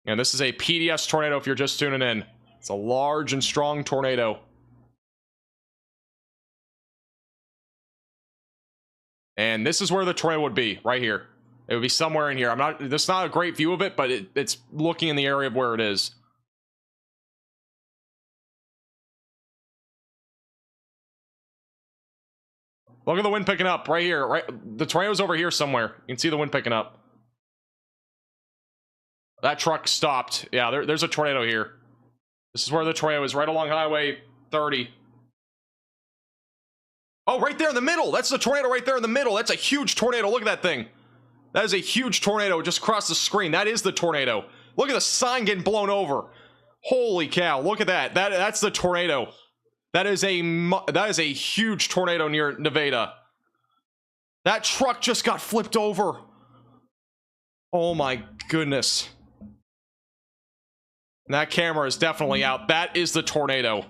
And this is a PDS tornado if you're just tuning in. It's a large and strong tornado. And this is where the tornado would be, right here. It would be somewhere in here. This is not a great view of it, but it's looking in the area of where it is. Look at the wind picking up right here. Right, the tornado's over here somewhere. You can see the wind picking up. That truck stopped. Yeah, there's a tornado here. This is where the tornado is, right along Highway 30. Oh, right there in the middle. That's the tornado right there in the middle. That's a huge tornado. Look at that thing. That is a huge tornado just across the screen. That is the tornado. Look at the sign getting blown over. Holy cow. Look at that. That's the tornado. That is a huge tornado near Nevada. That truck just got flipped over. Oh my goodness. And that camera is definitely out. That is the tornado.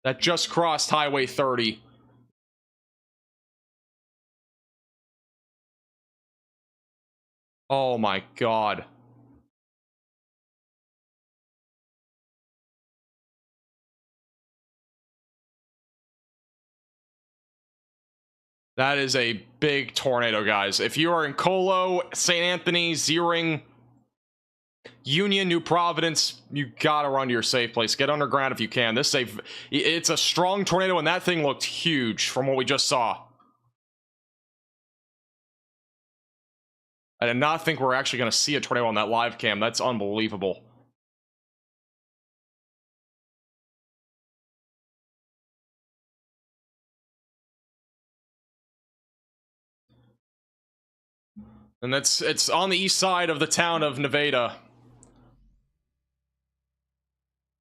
That just crossed Highway 30. Oh my god. That is a big tornado, guys. If you are in Colo, St. Anthony, Zeering, Union, New Providence, you gotta run to your safe place. Get underground if you can. It's a strong tornado, and that thing looked huge from what we just saw. I did not think we're actually going to see a tornado on that live cam. That's unbelievable. And it's on the east side of the town of Nevada.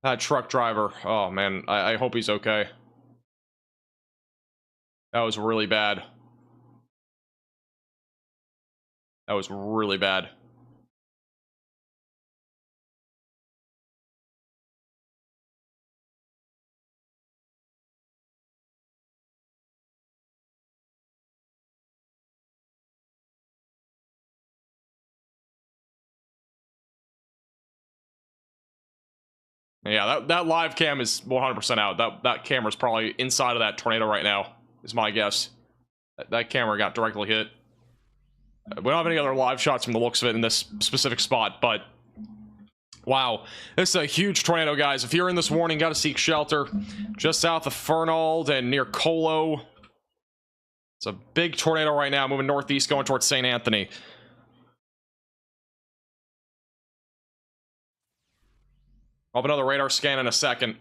That truck driver. Oh, man. I hope he's okay. That was really bad. That was really bad. Yeah, that live cam is 100% out. That camera's probably inside of that tornado right now, is my guess. That camera got directly hit. We don't have any other live shots from the looks of it in this specific spot, but wow, this is a huge tornado, guys. If you're in this warning, gotta seek shelter. Just south of Fernald and near Colo. It's a big tornado right now, moving northeast, going towards St. Anthony. I'll have another radar scan in a second.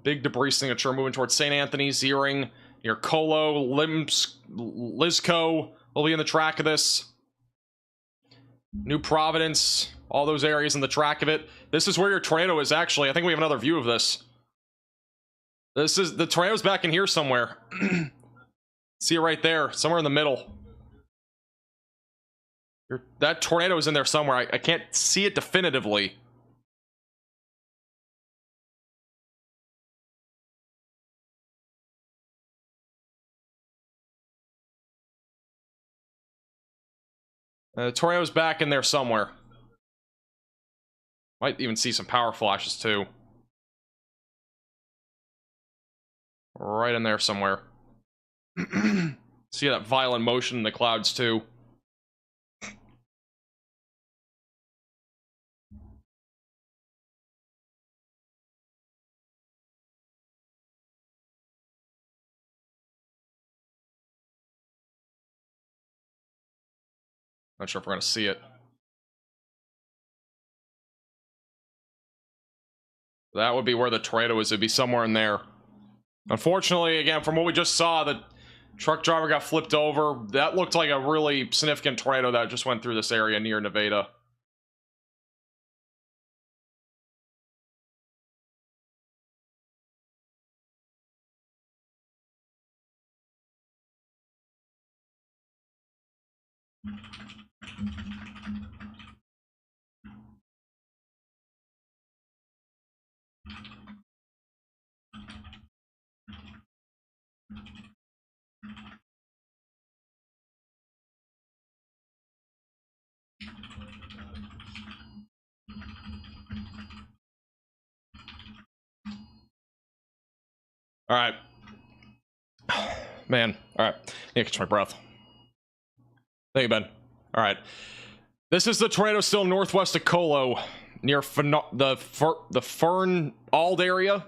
Big debris signature moving towards St. Anthony, Zeering, near Colo, Lisco will be in the track of this. New Providence, all those areas in the track of it. This is where your tornado is actually. I think we have another view of this. This is the tornado's back in here somewhere. See it right there, somewhere in the middle. That tornado is in there somewhere. I can't see it definitively. The tornado's back in there somewhere. Might even see some power flashes too. Right in there somewhere. See that violent motion in the clouds too. Not sure if we're going to see it. That would be where the tornado is. It'd be somewhere in there. Unfortunately, again, from what we just saw, the truck driver got flipped over. That looked like a really significant tornado that just went through this area near Nevada. All right. Man. All right. I need to catch my breath. Thank you, Ben. All right. This is the tornado still northwest of Colo, near the Fernald area.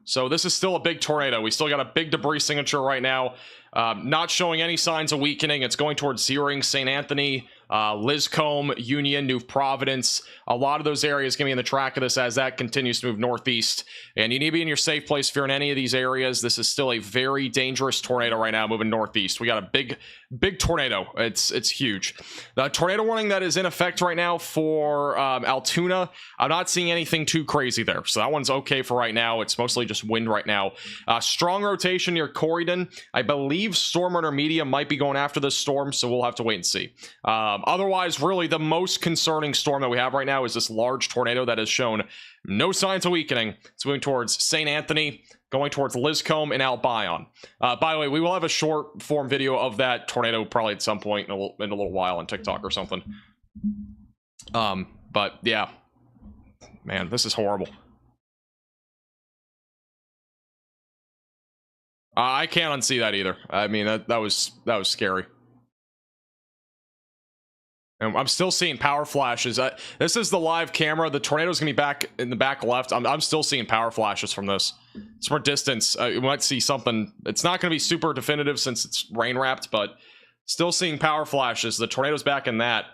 So this is still a big tornado. We still got a big debris signature right now. Not showing any signs of weakening. It's going towards Zeering, St. Anthony, Liscombe, Union, New Providence. A lot of those areas going to be in the track of this as that continues to move northeast. And you need to be in your safe place if you're in any of these areas. This is still a very dangerous tornado right now moving northeast. We got a big tornado. It's huge. The tornado warning that is in effect right now for Altoona, I'm not seeing anything too crazy there. So that one's okay for right now. It's mostly just wind right now. Strong rotation near Corydon. I believe Storm Runner Media might be going after this storm, so we'll have to wait and see. Otherwise, really, the most concerning storm that we have right now is this large tornado that has shown no signs of weakening. It's moving towards St. Anthony, going towards Liscombe and Albion. By the way, we will have a short form video of that tornado probably at some point in a little while on TikTok or something. But yeah, man, this is horrible. I can't unsee that either. I mean, that was scary. And I'm still seeing power flashes. This is the live camera. The tornado's gonna be back in the back left. I'm still seeing power flashes from this. It's from distance. You might see something. It's not gonna be super definitive since it's rain wrapped, but still seeing power flashes. The tornado's back in that.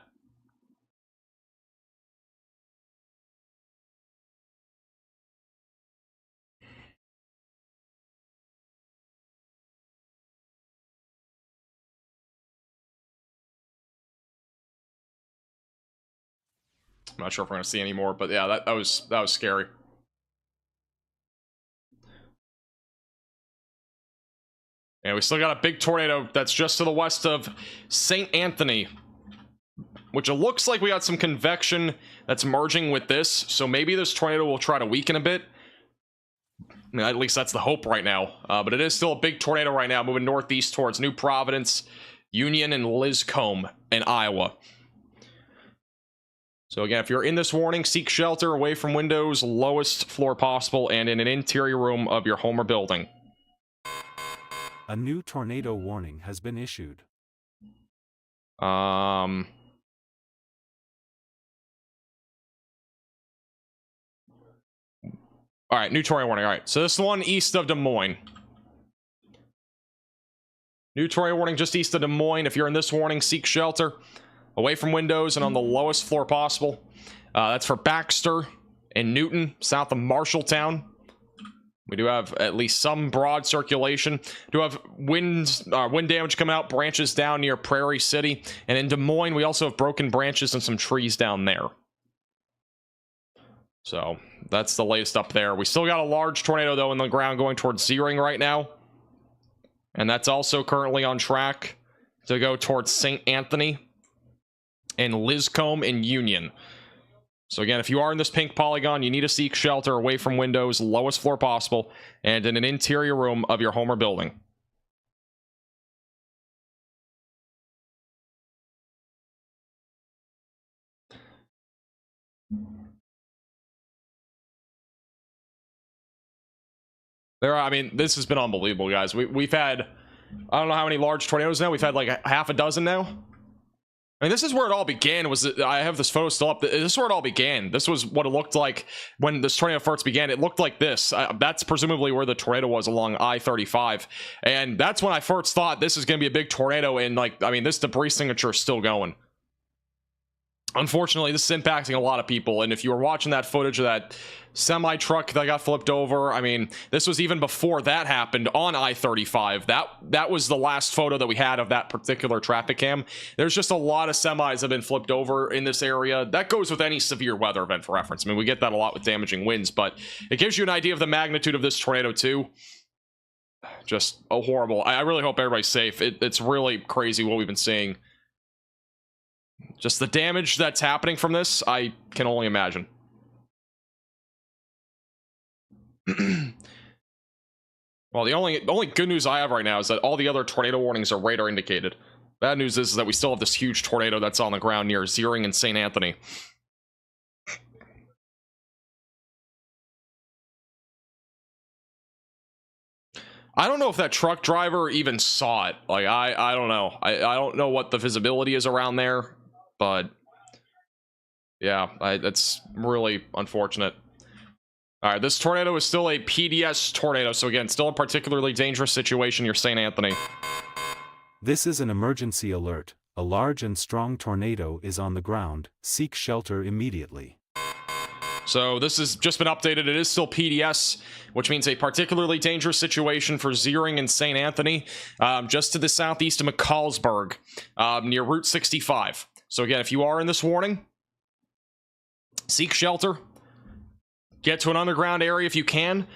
I'm not sure if we're gonna see any more, but yeah, that was scary. And we still got a big tornado that's just to the west of St. Anthony, which it looks like we got some convection that's merging with this, so maybe this tornado will try to weaken a bit. I mean, at least that's the hope right now. But it is still a big tornado right now, moving northeast towards New Providence, Union, and Liscombe in Iowa. So again, if you're in this warning, seek shelter away from windows, lowest floor possible, and in an interior room of your home or building. A new tornado warning has been issued. All right, new tornado warning. All right, so this is the one east of Des Moines. New tornado warning just east of Des Moines. If you're in this warning, seek shelter away from windows and on the lowest floor possible. That's for Baxter and Newton, south of Marshalltown. We do have at least some broad circulation. Do have wind damage coming out, branches down near Prairie City. And in Des Moines, we also have broken branches and some trees down there. So that's the latest up there. We still got a large tornado, though, in the ground going towards Zeering right now. And that's also currently on track to go towards St. Anthony and Liscombe and Union. So again, if you are in this pink polygon, you need to seek shelter away from windows, lowest floor possible, and in an interior room of your home or building. I mean, this has been unbelievable, guys. We've had, I don't know how many large tornadoes now. We've had like half a dozen now. I mean, this is where it all began. I have this photo still up. This is where it all began. This was what it looked like when this tornado first began. It looked like this. That's presumably where the tornado was along I-35. And that's when I first thought this is going to be a big tornado. And like, I mean, this debris signature is still going. Unfortunately, this is impacting a lot of people. And if you were watching that footage of that semi truck that got flipped over, I mean, this was even before that happened on I-35. That was the last photo that we had of that particular traffic cam. There's just a lot of semis that have been flipped over in this area. That goes with any severe weather event, for reference. I mean, we get that a lot with damaging winds, but it gives you an idea of the magnitude of this tornado too. Just horrible. I really hope everybody's safe. It's really crazy what we've been seeing. Just the damage that's happening from this, I can only imagine. Well, the only good news I have right now is that all the other tornado warnings are radar indicated. Bad news is that we still have this huge tornado that's on the ground near Zeering and St. Anthony. I don't know if that truck driver even saw it. Like, I don't know. I don't know what the visibility is around there. But yeah, that's really unfortunate. All right, this tornado is still a PDS tornado. So again, still a particularly dangerous situation near St. Anthony. This is an emergency alert. A large and strong tornado is on the ground. Seek shelter immediately. So this has just been updated. It is still PDS, which means a particularly dangerous situation for Zeering and St. Anthony, just to the southeast of McCallsburg, near Route 65. So again, if you are in this warning, seek shelter. Get to an underground area if you can.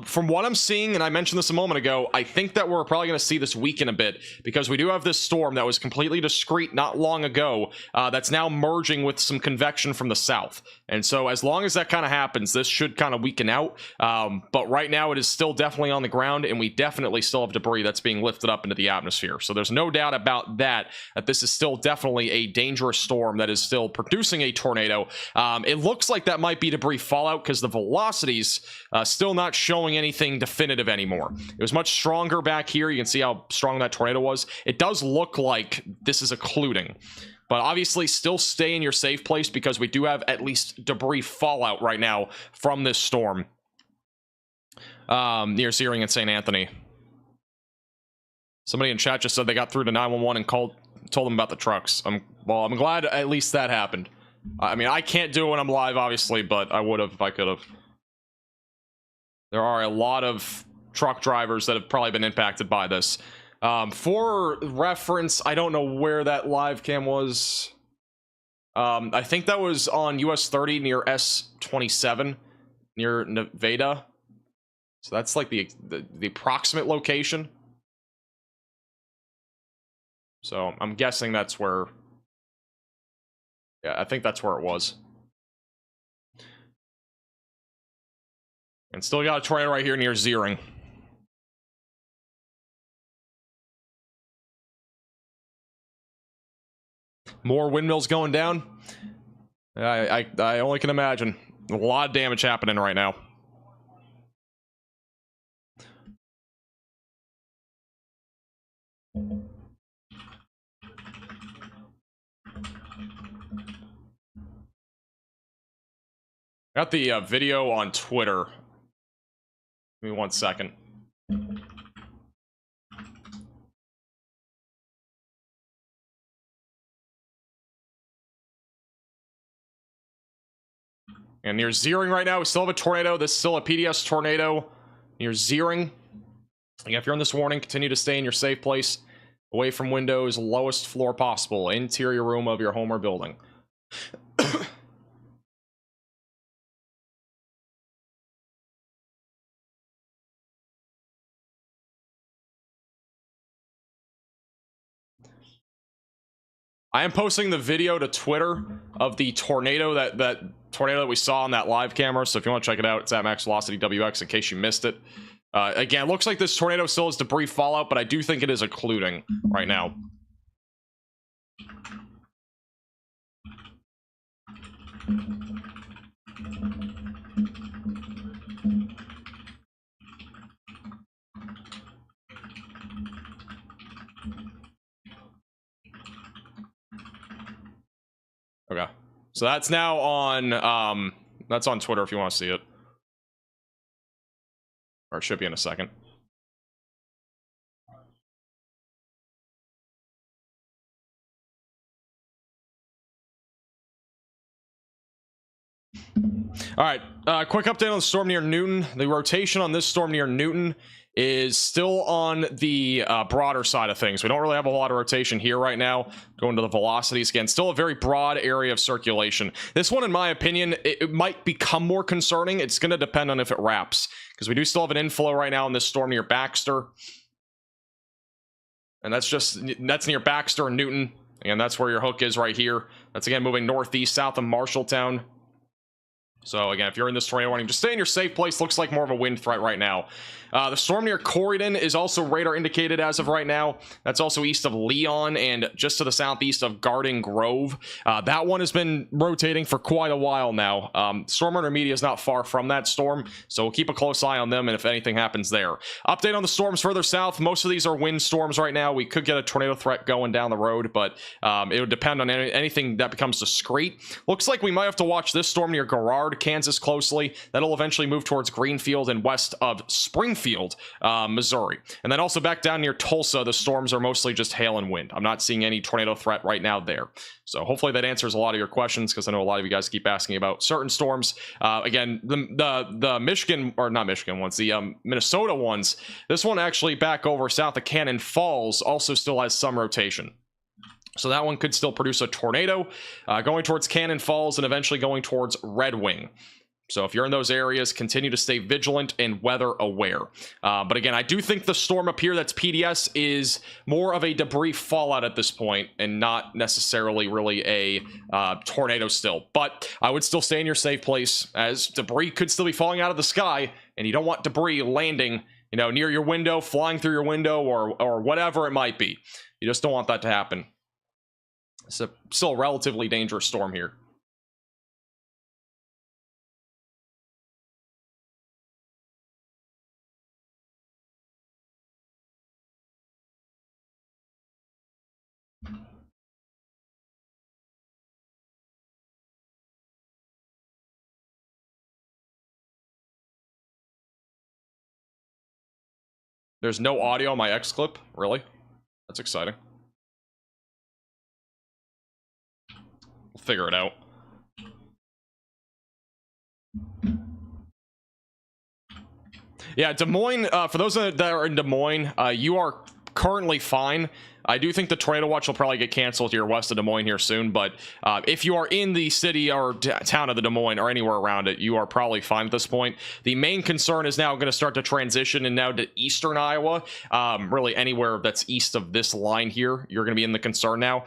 From what I'm seeing, and I mentioned this a moment ago, I think that we're probably going to see this weaken a bit because we do have this storm that was completely discrete not long ago that's now merging with some convection from the south. And so as long as that kind of happens, this should kind of weaken out. But right now it is still definitely on the ground, and we definitely still have debris that's being lifted up into the atmosphere. So there's no doubt about that this is still definitely a dangerous storm that is still producing a tornado. It looks like that might be debris fallout because the velocities still not not showing anything definitive anymore. It was much stronger back here. You can see how strong that tornado was. It does look like this is occluding, but obviously still stay in your safe place because we do have at least debris fallout right now from this storm near Searing and St. Anthony. Somebody in chat just said they got through to 911 and told them about the trucks. I'm glad at least that happened. I mean, I can't do it when I'm live, obviously, but I would have if I could have. There are a lot of truck drivers that have probably been impacted by this. For reference, I don't know where that live cam was. I think that was on US 30 near S27 near Nevada. So that's like the approximate location. So I'm guessing that's where. Yeah, I think that's where it was. And still got a tornado right here near Searing. More windmills going down. I only can imagine. A lot of damage happening right now. Got the video on Twitter. Give me 1 second. And near Searing right now, we still have a tornado. This is still a PDS tornado near Searing. Again, if you're in this warning, continue to stay in your safe place, away from windows, lowest floor possible, interior room of your home or building. I am posting the video to Twitter of the tornado that tornado that we saw on that live camera. So if you want to check it out, it's at Max Velocity WX in case you missed it. Again, it looks like this tornado still has debris fallout, but I do think it is occluding right now. Okay, so that's now on that's on Twitter if you want to see it, or it should be in a second. All right, quick update on the storm near Newton. The rotation on this storm near Newton is still on the broader side of things. We don't really have a lot of rotation here right now. Going to the velocities again, still a very broad area of circulation. This one, in my opinion, it might become more concerning. It's going to depend on if it wraps, because we do still have an inflow right now in this storm near Baxter, and that's near Baxter and Newton, and that's where your hook is right here. That's again moving northeast south of Marshalltown. So again, if you're in this tornado warning, just stay in your safe place. Looks like more of a wind threat right now. The storm near Corydon is also radar indicated as of right now. That's also east of Leon and just to the southeast of Garden Grove. That one has been rotating for quite a while now. Storm Runner Media is not far from that storm, so we'll keep a close eye on them and if anything happens there. Update on the storms further south. Most of these are wind storms right now. We could get a tornado threat going down the road, but it would depend on anything that becomes discrete. Looks like we might have to watch this storm near Garrard, Kansas closely. That'll eventually move towards Greenfield and west of Springfield, Missouri. And then also back down near Tulsa, the storms are mostly just hail and wind. I'm not seeing any tornado threat right now there. So hopefully that answers a lot of your questions, because I know a lot of you guys keep asking about certain storms. Again, the Michigan, or not Michigan ones, the Minnesota ones, this one actually back over south of Cannon Falls also still has some rotation. So that one could still produce a tornado going towards Cannon Falls and eventually going towards Red Wing. So if you're in those areas, continue to stay vigilant and weather aware. But again, I do think the storm up here that's PDS is more of a debris fallout at this point and not necessarily really a tornado still. But I would still stay in your safe place, as debris could still be falling out of the sky, and you don't want debris landing, you know, near your window, flying through your window, or whatever it might be. You just don't want that to happen. It's still a relatively dangerous storm here. There's no audio on my X clip? Really? That's exciting. We'll figure it out. Yeah, Des Moines, for those that are in Des Moines, you are currently fine. I do think the tornado watch will probably get canceled here west of Des Moines here soon, but if you are in the city or town of the Des Moines or anywhere around it, you are probably fine at this point. The main concern is now going to start to transition and now to eastern Iowa. Really anywhere that's east of this line here, you're going to be in the concern now.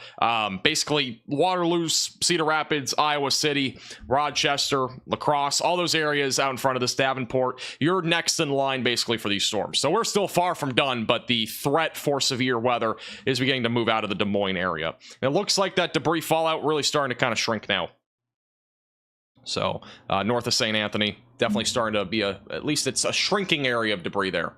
Basically, Waterloo, Cedar Rapids, Iowa City, Rochester, La Crosse, all those areas out in front of this Davenport, you're next in line basically for these storms. So we're still far from done, but the threat for severe weather is beginning to move out of the Des Moines area. And it looks like that debris fallout really starting to kind of shrink now. So north of St. Anthony, definitely starting to be at least it's a shrinking area of debris there.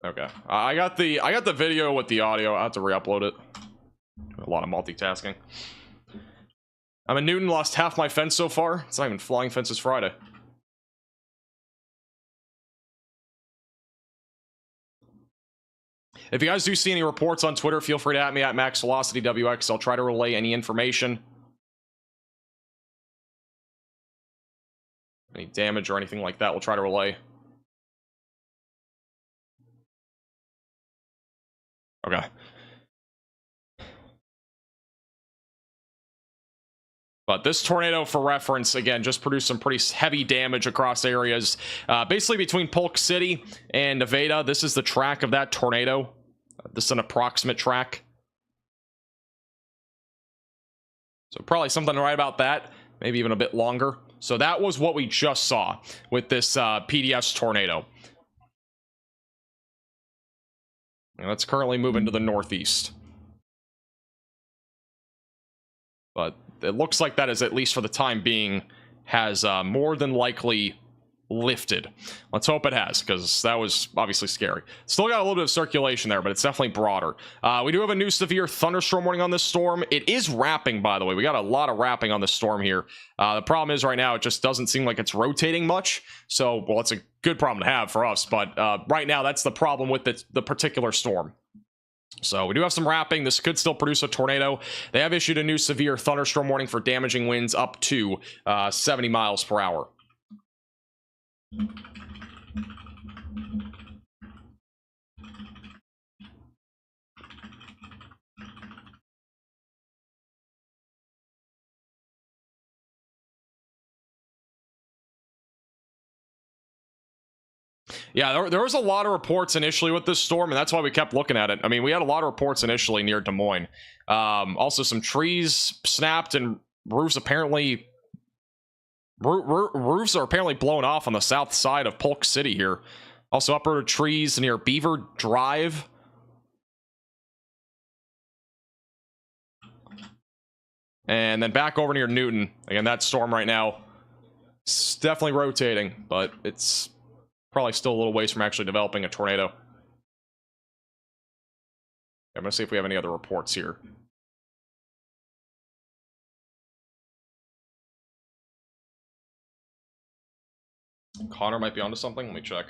Okay, I got the video with the audio. I have to re-upload it. A lot of multitasking. I'm in Newton, lost half my fence so far. It's not even flying fences Friday. If you guys do see any reports on Twitter, feel free to at me at MaxVelocityWX. I'll try to relay any information. Any damage or anything like that, we'll try to relay. Okay. But this tornado, for reference, again, just produced some pretty heavy damage across areas. Basically between Polk City and Nevada, this is the track of that tornado. This is an approximate track. So probably something right about that, maybe even a bit longer. So that was what we just saw with this PDS tornado. And that's currently moving to the northeast. But it looks like that is, at least for the time being, has more than likely lifted. Let's hope it has, because that was obviously scary. Still got a little bit of circulation there, but it's definitely broader. We do have a new severe thunderstorm warning on this storm. It is wrapping, by the way. We got a lot of wrapping on this storm here. The problem is right now it just doesn't seem like it's rotating much. So, well, it's a good problem to have for us, but right now that's the problem with the particular storm. So we do have some wrapping. This could still produce a tornado. They have issued a new severe thunderstorm warning for damaging winds up to 70 miles per hour. Yeah, there was a lot of reports initially with this storm, and that's why we kept looking at it. I mean, we had a lot of reports initially near Des Moines. Also, some trees snapped, and roofs apparently... roofs are apparently blown off on the south side of Polk City here. Also, uprooted trees near Beaver Drive. And then back over near Newton. Again, that storm right now, it's definitely rotating, but it's probably still a little ways from actually developing a tornado. I'm going to see if we have any other reports here. Connor might be onto something. Let me check.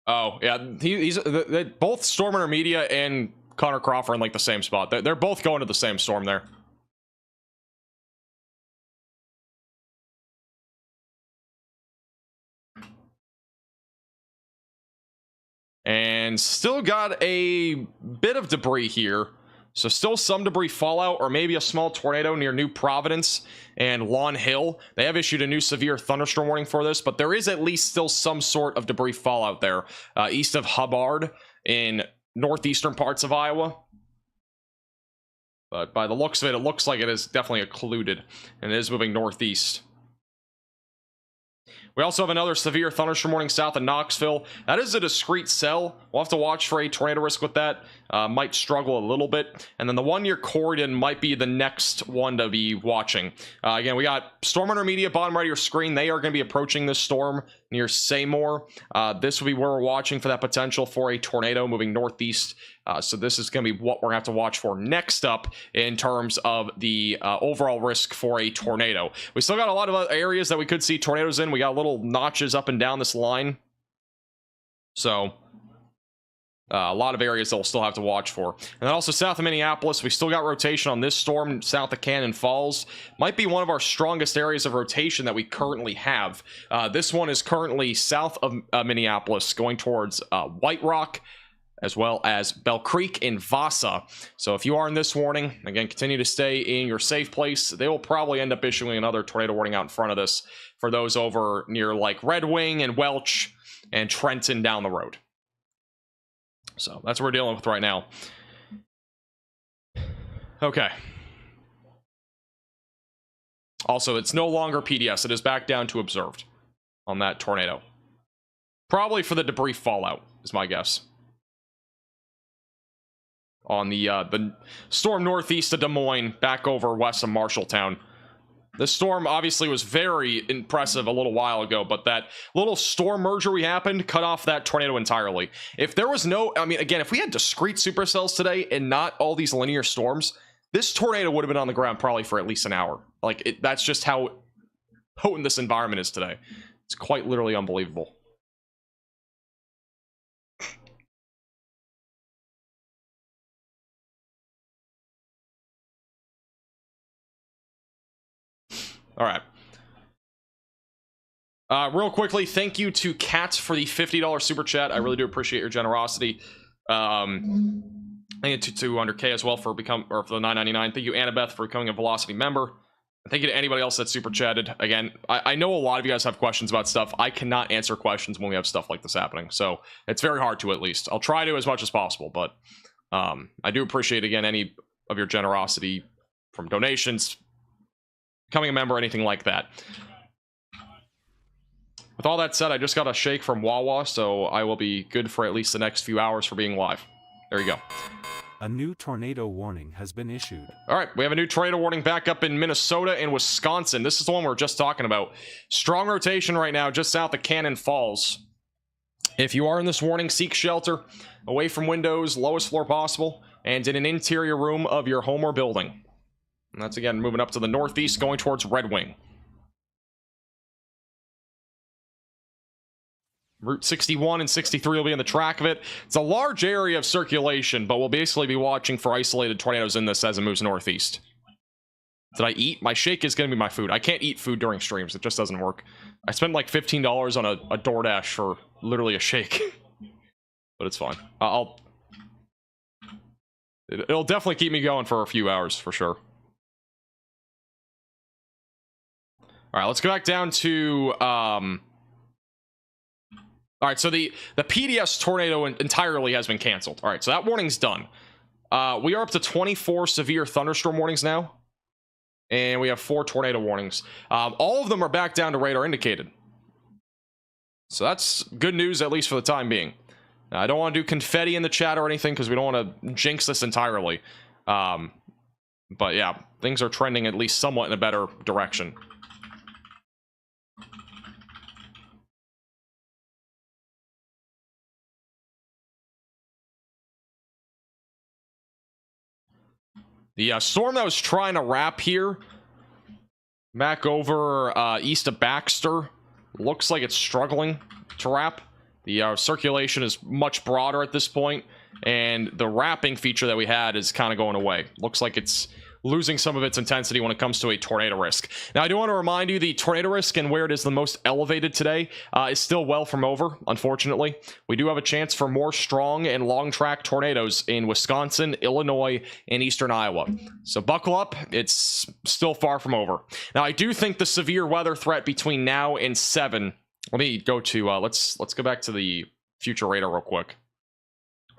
Oh, yeah. Both Storm Intermedia and Connor Crawford are in like the same spot. They're both going to the same storm there. And still got a bit of debris here. So still some debris fallout, or maybe a small tornado near New Providence and Lawn Hill. They have issued a new severe thunderstorm warning for this, but there is at least still some sort of debris fallout there east of Hubbard in northeastern parts of Iowa. But by the looks of it, it looks like it is definitely occluded, and it is moving northeast. We also have another severe thunderstorm warning south of Knoxville. That is a discrete cell. We'll have to watch for a tornado risk with that. Might struggle a little bit. And then the one near Corydon might be the next one to be watching. Again, we got storm intermediate bottom right of your screen. They are going to be approaching this storm near Seymour. This will be where we're watching for that potential for a tornado moving northeast. So this is going to be what we're going to have to watch for next up in terms of the overall risk for a tornado. We still got a lot of other areas that we could see tornadoes in. We got little notches up and down this line. So a lot of areas that we'll still have to watch for. And then also south of Minneapolis, we still got rotation on this storm south of Cannon Falls. Might be one of our strongest areas of rotation that we currently have. This one is currently south of Minneapolis going towards White Rock, as well as Bell Creek in Vasa. So if you are in this warning, again, continue to stay in your safe place. They will probably end up issuing another tornado warning out in front of this for those over near like Red Wing and Welch and Trenton down the road. So that's what we're dealing with right now. Okay. Also, it's no longer PDS. It is back down to observed on that tornado. Probably for the debris fallout, is my guess. On the storm northeast of Des Moines, back over west of Marshalltown. The storm obviously was very impressive a little while ago, but that little storm merger we happened cut off that tornado entirely. If there was no, I mean, again, if we had discrete supercells today and not all these linear storms, this tornado would have been on the ground probably for at least an hour. Like, that's just how potent this environment is today. It's quite literally unbelievable. All right. Real quickly, thank you to Kat for the $50 super chat. I really do appreciate your generosity. Thank you to 200K as well for for the $9.99. Thank you, Annabeth, for becoming a Velocity member. Thank you to anybody else that super chatted. Again, I know a lot of you guys have questions about stuff. I cannot answer questions when we have stuff like this happening, so it's very hard to, at least. I'll try to as much as possible, but I do appreciate, again, any of your generosity from donations, becoming a member, anything like that. With all that said, I just got a shake from Wawa, so I will be good for at least the next few hours for being live. There you go. A new tornado warning has been issued. All right, we have a new tornado warning back up in Minnesota and Wisconsin. This is the one we were just talking about. Strong rotation right now just south of Cannon Falls. If you are in this warning, seek shelter away from windows, lowest floor possible, and in an interior room of your home or building. And that's, again, moving up to the northeast, going towards Red Wing. Route 61 and 63 will be in the track of it. It's a large area of circulation, but we'll basically be watching for isolated tornadoes in this as it moves northeast. Did I eat? My shake is going to be my food. I can't eat food during streams. It just doesn't work. I spent like $15 on a DoorDash for literally a shake. But it's fine. It'll definitely keep me going for a few hours, for sure. All right, let's go back down to... All right, so the PDS tornado entirely has been canceled. All right, so that warning's done. We are up to 24 severe thunderstorm warnings now. And we have 4 tornado warnings. All of them are back down to radar indicated. So that's good news, at least for the time being. Now, I don't want to do confetti in the chat or anything because we don't want to jinx this entirely. But yeah, things are trending at least somewhat in a better direction. The storm that was trying to wrap here back over east of Baxter looks like it's struggling to wrap. The circulation is much broader at this point, and the wrapping feature that we had is kind of going away. Looks like it's losing some of its intensity when it comes to a tornado risk. Now, I do want to remind you the tornado risk and where it is the most elevated today is still well from over, unfortunately. We do have a chance for more strong and long track tornadoes in Wisconsin, Illinois, and eastern Iowa. So buckle up, it's still far from over. Now, I do think the severe weather threat between now and 7, let me go to, let's go back to the future radar real quick.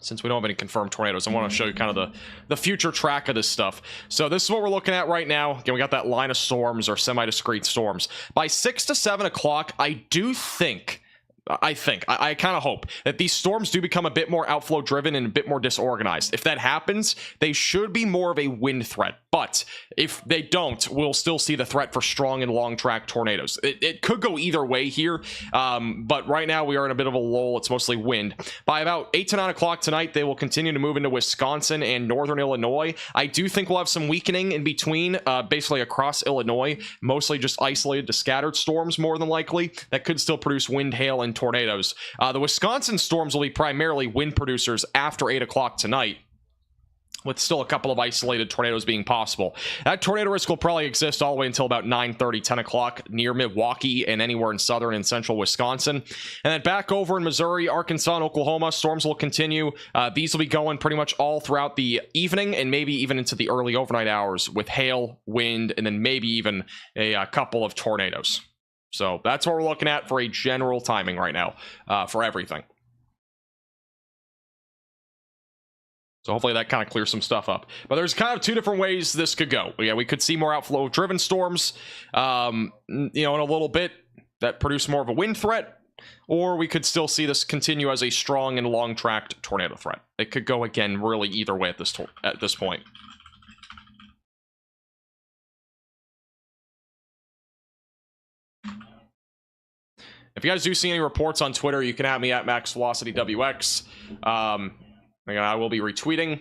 since we don't have any confirmed tornadoes, I want to show you kind of the future track of this stuff. So this is what we're looking at right now. Again, we got that line of storms or semi-discrete storms. By 6 to 7 o'clock, I kind of hope that these storms do become a bit more outflow driven and a bit more disorganized. If that happens, they should be more of a wind threat. But if they don't, we'll still see the threat for strong and long track tornadoes. It could go either way here, but right now we are in a bit of a lull. It's mostly wind. By about 8 to 9 o'clock tonight, they will continue to move into Wisconsin and northern Illinois. I do think we'll have some weakening in between, basically across Illinois, mostly just isolated to scattered storms more than likely that could still produce wind, hail, and tornadoes. The Wisconsin storms will be primarily wind producers after 8 o'clock tonight, with still a couple of isolated tornadoes being possible. That tornado risk will probably exist all the way until about 9:30, 10 o'clock near Milwaukee and anywhere in southern and central Wisconsin. And then back over in Missouri, Arkansas, and Oklahoma, storms will continue. These will be going pretty much all throughout the evening and maybe even into the early overnight hours with hail, wind, and then maybe even a couple of tornadoes. So that's what we're looking at for a general timing right now for everything. So hopefully that kind of clears some stuff up. But there's kind of two different ways this could go. Yeah, we could see more outflow-driven storms, in a little bit that produce more of a wind threat, or we could still see this continue as a strong and long-tracked tornado threat. It could go, again, really either way at this point. If you guys do see any reports on Twitter, you can at me at MaxVelocityWX. Again, I will be retweeting.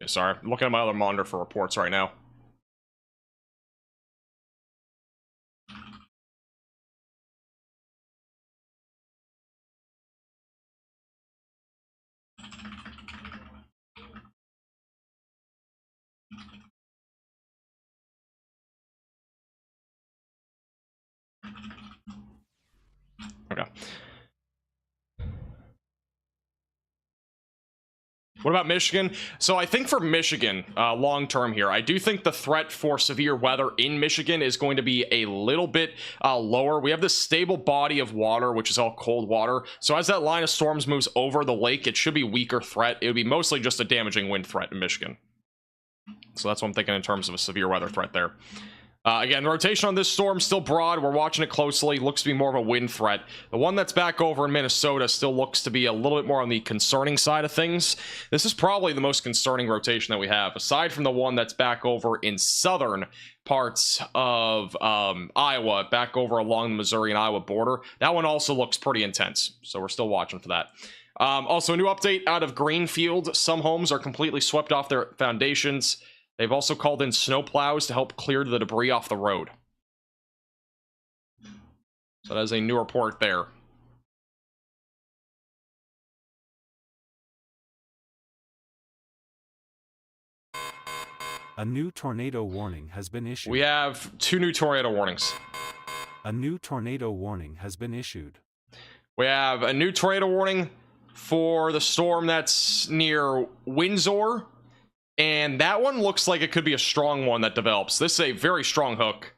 Okay, sorry, I'm looking at my other monitor for reports right now. Okay. What about Michigan? So I think for Michigan, long term here, I do think the threat for severe weather in Michigan is going to be a little bit lower. We have this stable body of water, which is all cold water. So as that line of storms moves over the lake, it should be weaker threat. It would be mostly just a damaging wind threat in Michigan. So that's what I'm thinking in terms of a severe weather threat there. Again, the rotation on this storm still broad. We're watching it closely. Looks to be more of a wind threat. The one that's back over in Minnesota still looks to be a little bit more on the concerning side of things. This is probably the most concerning rotation that we have, aside from the one that's back over in southern parts of Iowa, back over along the Missouri and Iowa border. That one also looks pretty intense, so we're still watching for that. Also, a new update out of Greenfield. Some homes are completely swept off their foundations. They've also called in snowplows to help clear the debris off the road. So that is a new report there. A new tornado warning has been issued. We have 2 new tornado warnings. A new tornado warning has been issued. We have a new tornado warning for the storm that's near Windsor. And that one looks like it could be a strong one that develops. This is a very strong hook.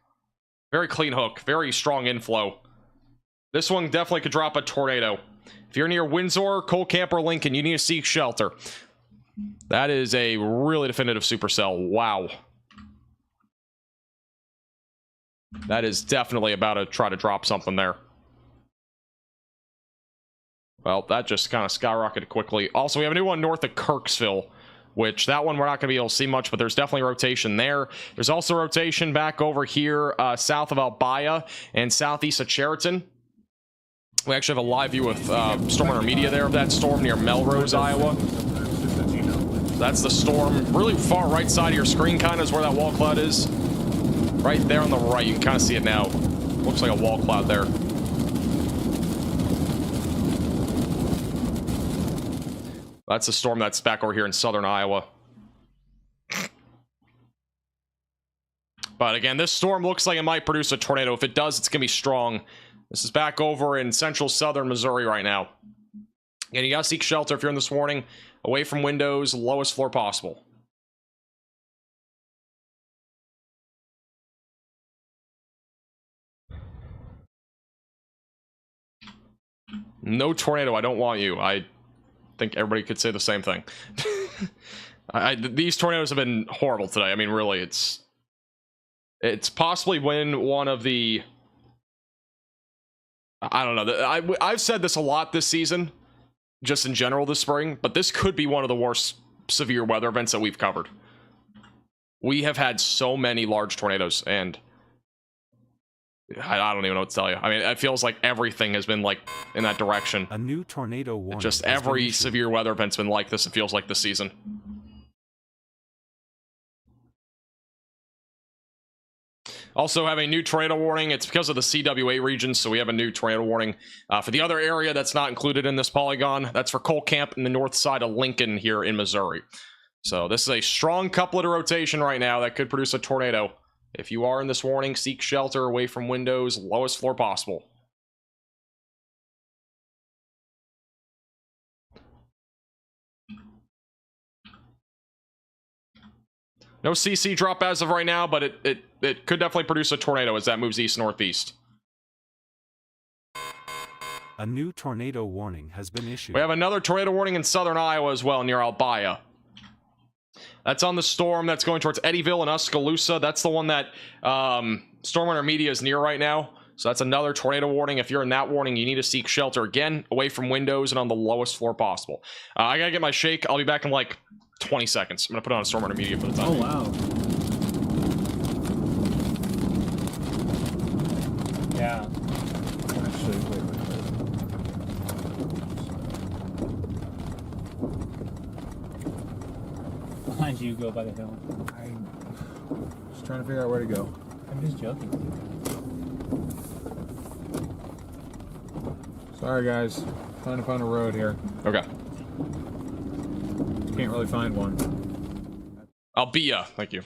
Very clean hook. Very strong inflow. This one definitely could drop a tornado. If you're near Windsor, Cole Camp, or Lincoln, you need to seek shelter. That is a really definitive supercell. Wow. That is definitely about to try to drop something there. Well, that just kind of skyrocketed quickly. Also, we have a new one north of Kirksville, which that one we're not going to be able to see much, but there's definitely rotation there. There's also rotation back over here south of Albia and southeast of Chariton. We actually have a live view with Storm Hunter Media there of that storm near Melrose, Iowa. That's the storm. Really far right side of your screen kind of is where that wall cloud is. Right there on the right. You can kind of see it now. Looks like a wall cloud there. That's the storm that's back over here in southern Iowa. But again, this storm looks like it might produce a tornado. If it does, it's going to be strong. This is back over in central southern Missouri right now. Again, you got to seek shelter if you're in this warning. Away from windows, lowest floor possible. No tornado, I don't want you. I think everybody could say the same thing. These tornadoes have been horrible today. I mean, really, it's possibly when one of the... I don't know. I've said this a lot this season, just in general this spring, but this could be one of the worst severe weather events that we've covered. We have had so many large tornadoes, and I don't even know what to tell you. I mean, it feels like everything has been like in that direction. A new tornado warning. Just every severe weather event's been like this, it feels like this season. Also have a new tornado warning. It's because of the CWA region, so we have a new tornado warning. For the other area that's not included in this polygon, that's for Cole Camp in the north side of Lincoln here in Missouri. So this is a strong couplet of rotation right now that could produce a tornado. If you are in this warning, seek shelter away from windows, lowest floor possible. No CC drop as of right now, but it could definitely produce a tornado as that moves east-northeast. A new tornado warning has been issued. We have another tornado warning in southern Iowa as well, near Albia. That's on the storm that's going towards Eddyville and Oskaloosa. That's the one that Stormwind Media is near right now. So that's another tornado warning. If you're in that warning, you need to seek shelter again, away from windows and on the lowest floor possible. I gotta get my shake. I'll be back in like 20 seconds. I'm gonna put on a Stormwind Media for the time. Oh, wow. Yeah. Actually, wait. Behind you, go by the hill. I'm just trying to figure out where to go. I'm just joking. Sorry, guys. Trying to find a road here. Okay. Can't really find one. Albia, thank you.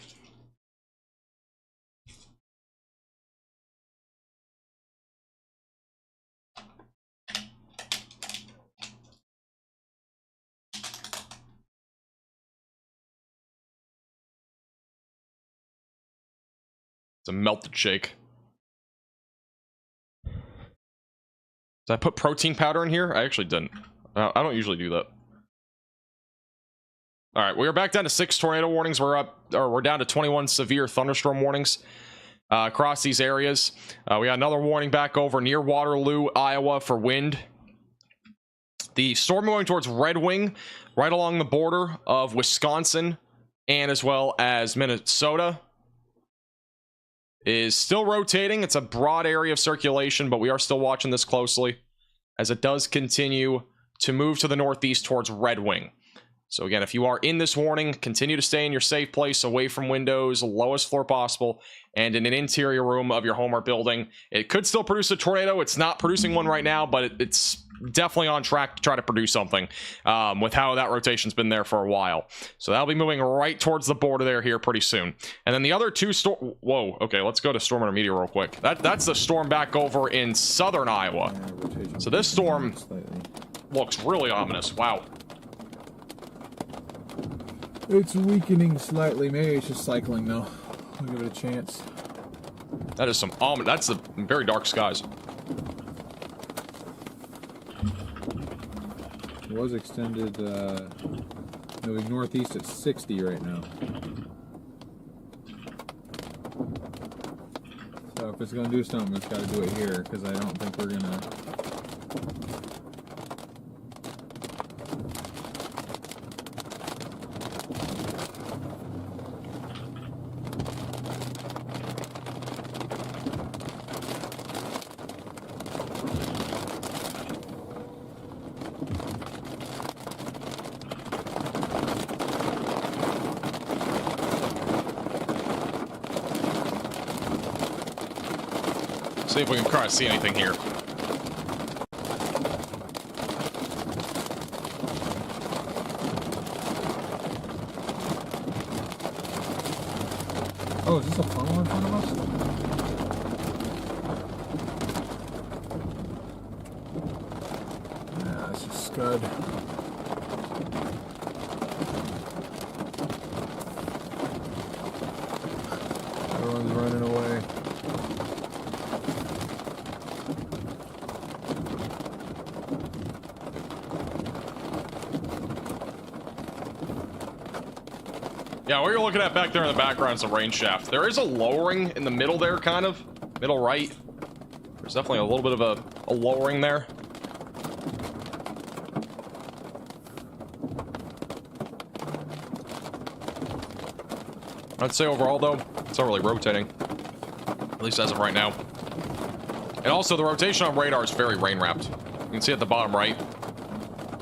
It's a melted shake. Did I put protein powder in here? I actually didn't. I don't usually do that. All right, we are back down to 6 tornado warnings. We're down to 21 severe thunderstorm warnings across these areas. We got another warning back over near Waterloo, Iowa for wind. The storm going towards Red Wing, right along the border of Wisconsin and as well as Minnesota, is still rotating. It's a broad area of circulation, but we are still watching this closely as it does continue to move to the northeast towards Red Wing. So again, if you are in this warning, continue to stay in your safe place, away from windows, lowest floor possible, and in an interior room of your home or building. It could still produce a tornado. It's not producing one right now, but it's definitely on track to try to produce something with how that rotation's been there for a while. So that'll be moving right towards the border there here pretty soon. And then the other two storm... Whoa, okay, let's go to Storm Intermediate real quick. That's the storm back over in southern Iowa. So this storm looks really ominous. Wow. It's weakening slightly. Maybe it's just cycling, though. I'll give it a chance. That is some ominous... That's the very dark skies. It was extended, moving northeast at 60 right now. So if it's going to do something, it's got to do it here, because I don't think we're going to... See if we can try to see anything here. Oh, is this a funnel in front of us? Yeah, it's just scud. Everyone's running away. Yeah, what you're looking at back there in the background is a rain shaft. There is a lowering in the middle there, kind of. Middle right. There's definitely a little bit of a lowering there. I'd say overall, though, it's not really rotating. At least as of right now. And also, the rotation on radar is very rain-wrapped. You can see at the bottom right.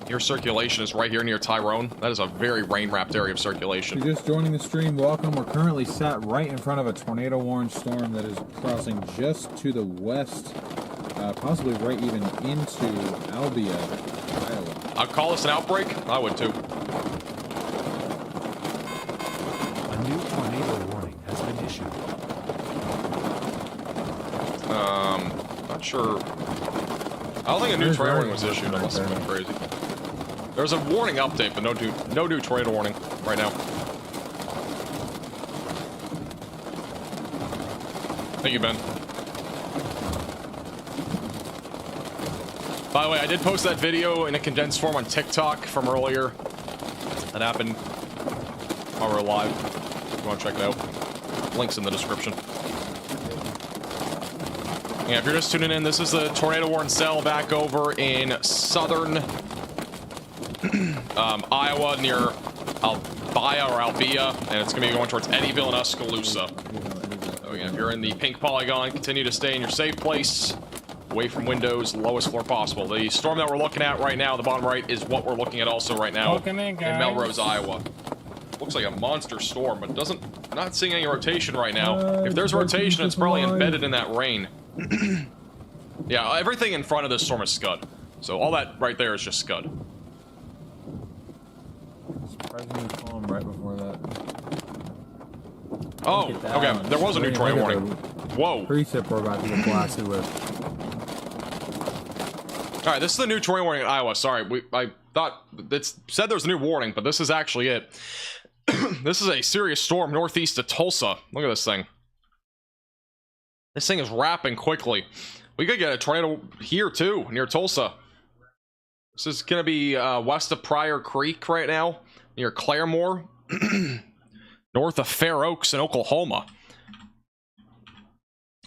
Your circulation is right here near Tyrone. That is a very rain-wrapped area of circulation. If you're just joining the stream, welcome. We're currently sat right in front of a tornado-warned storm that is crossing just to the west, possibly right even into Albia, Iowa. I'd call this an outbreak. I would too. A new tornado warning has been issued. Not sure. I don't think a new tornado warning was issued unless it went crazy. There's a warning update, but no new tornado warning right now. Thank you, Ben. By the way, I did post that video in a condensed form on TikTok from earlier. That happened while we were live. If you want to check it out, links in the description. Yeah, if you're just tuning in, this is the tornado warning cell back over in southern Iowa near Albia, and it's going to be going towards Eddyville and Oskaloosa. So again, if you're in the pink polygon, continue to stay in your safe place, away from windows, lowest floor possible. The storm that we're looking at right now, the bottom right, is what we're looking at also right now in Melrose, Iowa. Looks like a monster storm, but not seeing any rotation right now. If there's rotation, it's probably embedded in that rain. Yeah, everything in front of this storm is scud. So all that right there is just scud. Surprisingly calm right before that. Oh, okay. There was a new tornado warning. Whoa. Precip we're about to get blasted with. All right, this is the new tornado warning in Iowa. Sorry, I thought it said there was a new warning, but this is actually it. This is a serious storm northeast of Tulsa. Look at this thing. This thing is wrapping quickly. We could get a tornado here too, near Tulsa. This is going to be west of Pryor Creek right now, near Claremore, north of Fair Oaks in Oklahoma.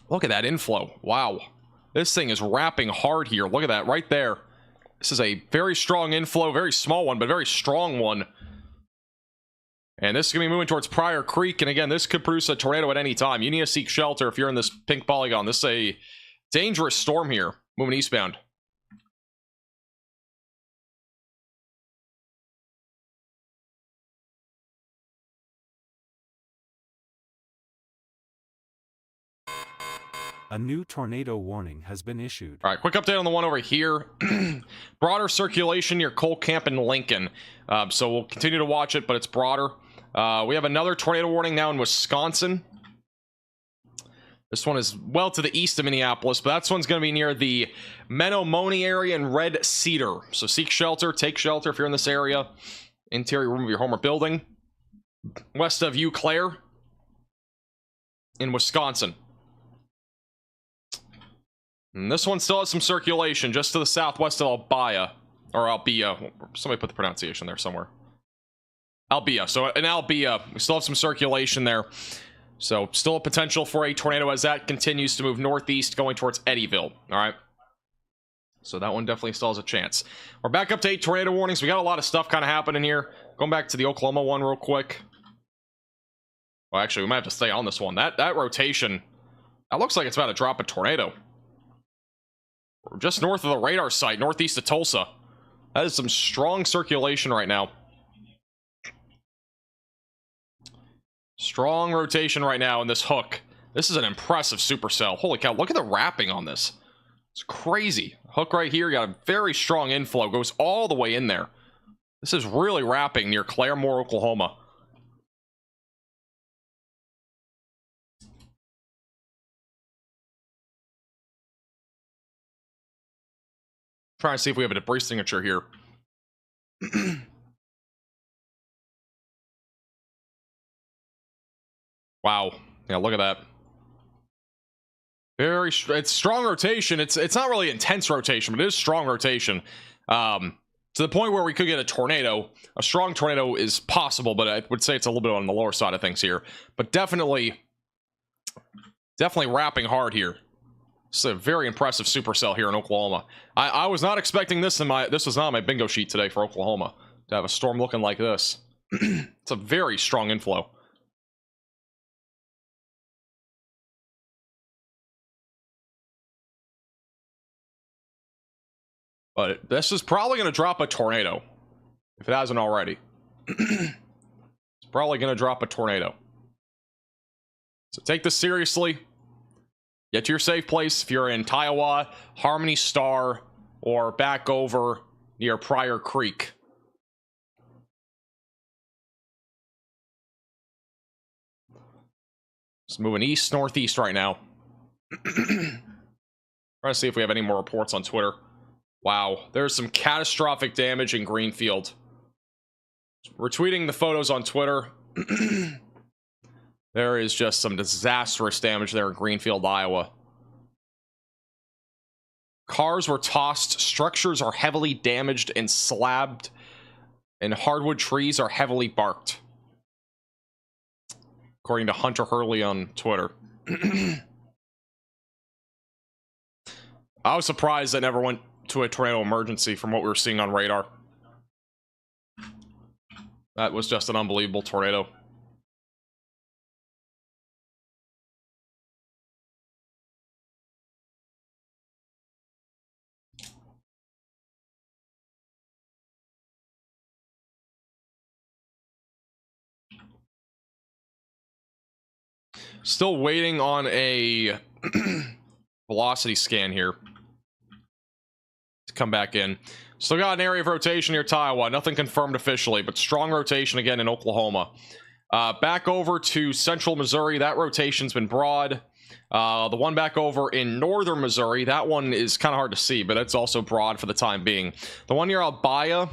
Look at that inflow. Wow. This thing is wrapping hard here. Look at that right there. This is a very strong inflow, very small one, but very strong one. And this is going to be moving towards Pryor Creek. And again, this could produce a tornado at any time. You need to seek shelter if you're in this pink polygon. This is a dangerous storm here, moving eastbound. A new tornado warning has been issued. All right, quick update on the one over here. Broader circulation near Cole Camp and Lincoln. So we'll continue to watch it, but it's broader. We have another tornado warning now in Wisconsin. This one is well to the east of Minneapolis, but that one's going to be near the Menomonee area and Red Cedar. So seek shelter, take shelter if you're in this area. Interior room of your home or building. West of Eau Claire in Wisconsin. And this one still has some circulation just to the southwest of Albia. Or Albia. Somebody put the pronunciation there somewhere. Albia. So in Albia, we still have some circulation there. So still a potential for a tornado as that continues to move northeast going towards Eddyville. All right. So that one definitely still has a chance. We're back up to 8 tornado warnings. We got a lot of stuff kind of happening here. Going back to the Oklahoma one real quick. Well, actually, we might have to stay on this one. That rotation, that looks like it's about to drop a tornado. We're just north of the radar site, northeast of Tulsa. That is some strong circulation right now. Strong rotation right now in this hook. This is an impressive supercell. Holy cow, look at the wrapping on this. It's crazy. Hook right here, got a very strong inflow. Goes all the way in there. This is really wrapping near Claremore, Oklahoma. Trying to see if we have a debris signature here. Wow. Yeah, look at that. It's strong rotation. It's not really intense rotation, but it is strong rotation. To the point where we could get a tornado. A strong tornado is possible, but I would say it's a little bit on the lower side of things here. But definitely wrapping hard here. It's a very impressive supercell here in Oklahoma. I was not expecting this this was not my bingo sheet today for Oklahoma, to have a storm looking like this. It's a very strong inflow. But this is probably going to drop a tornado, if it hasn't already. It's probably going to drop a tornado. So take this seriously. Get to your safe place if you're in Kiowa, Harmony Star, or back over near Pryor Creek. Just moving east, northeast right now. Trying to see if we have any more reports on Twitter. Wow, there's some catastrophic damage in Greenfield. Retweeting the photos on Twitter. There is just some disastrous damage there in Greenfield, Iowa. Cars were tossed, structures are heavily damaged and slabbed, and hardwood trees are heavily barked. According to Hunter Hurley on Twitter. I was surprised that never went to a tornado emergency from what we were seeing on radar. That was just an unbelievable tornado. Still waiting on a velocity scan here to come back in. Still got an area of rotation near Kiowa. Nothing confirmed officially, but strong rotation again in Oklahoma. Back over to central Missouri. That rotation's been broad. The one back over in northern Missouri, that one is kind of hard to see, but it's also broad for the time being. The one near Albia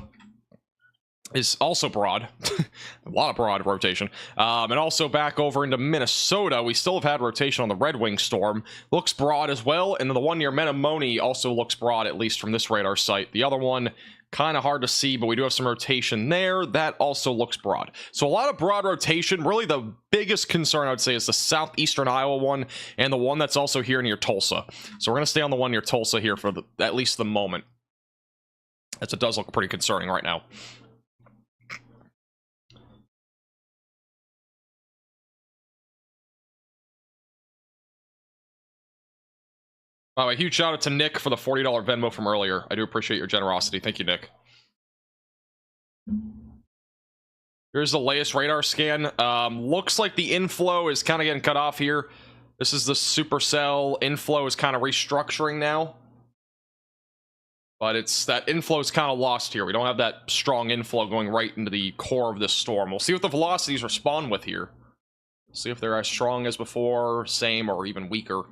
is also broad. A lot of broad rotation. And also back over into Minnesota, we still have had rotation on the Red Wing storm. Looks broad as well. And then the one near Menomonee also looks broad, at least from this radar site. The other one, kind of hard to see, but we do have some rotation there. That also looks broad. So a lot of broad rotation. Really the biggest concern I would say is the southeastern Iowa one and the one that's also here near Tulsa. So we're going to stay on the one near Tulsa here for at least the moment, as it does look pretty concerning right now. By the way, huge shout out to Nick for the $40 Venmo from earlier. I do appreciate your generosity. Thank you, Nick. Here's the latest radar scan. Looks like the inflow is kind of getting cut off here. This is the supercell. Inflow is kind of restructuring now. But it's that inflow is kind of lost here. We don't have that strong inflow going right into the core of this storm. We'll see what the velocities respond with here. See if they're as strong as before, same, or even weaker.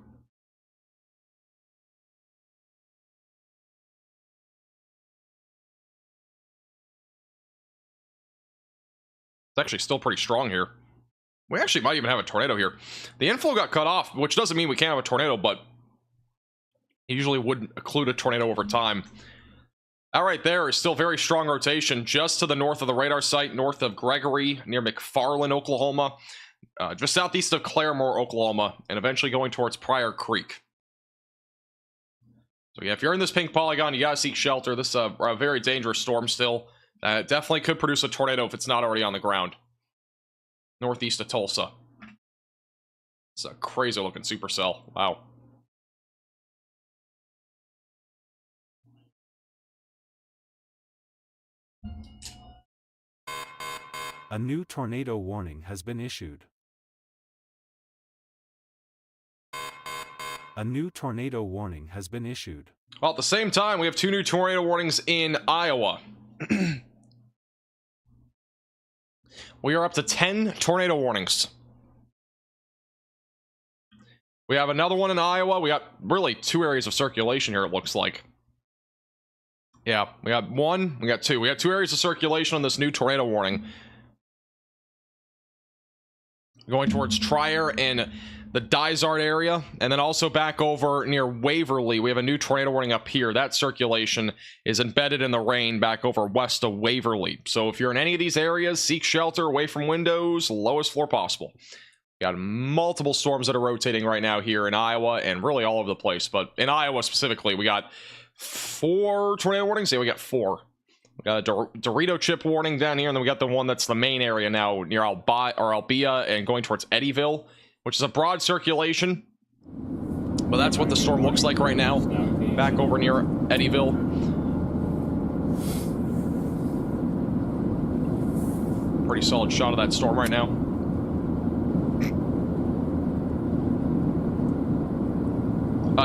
It's actually still pretty strong here. We actually might even have a tornado here. The inflow got cut off, which doesn't mean we can't have a tornado, but it usually would include a tornado over time. That right there is still very strong rotation just to the north of the radar site, north of Gregory, near McFarland, Oklahoma, just southeast of Claremore, Oklahoma, and eventually going towards Pryor Creek. So yeah, if you're in this pink polygon, you gotta seek shelter. This is a very dangerous storm still. It definitely could produce a tornado if it's not already on the ground. Northeast of Tulsa. It's a crazy looking supercell. Wow. A new tornado warning has been issued. A new tornado warning has been issued. Well, at the same time, we have 2 new tornado warnings in Iowa. We are up to 10 tornado warnings. We have another one in Iowa. We got really 2 areas of circulation here, it looks like. Yeah, we got one, we got two. We got two areas of circulation on this new tornado warning. Going towards Trier and the Dysart area, and then also back over near Waverly. We have a new tornado warning up here. That circulation is embedded in the rain back over west of Waverly. So if you're in any of these areas, seek shelter away from windows, lowest floor possible. Got multiple storms that are rotating right now here in Iowa and really all over the place. But in Iowa specifically, we got 4 tornado warnings. Yeah, we got 4. We got a Dorito chip warning down here, and then we got the one that's the main area now near Albia and going towards Eddyville, which is a broad circulation. But that's what the storm looks like right now. Back over near Eddyville. Pretty solid shot of that storm right now.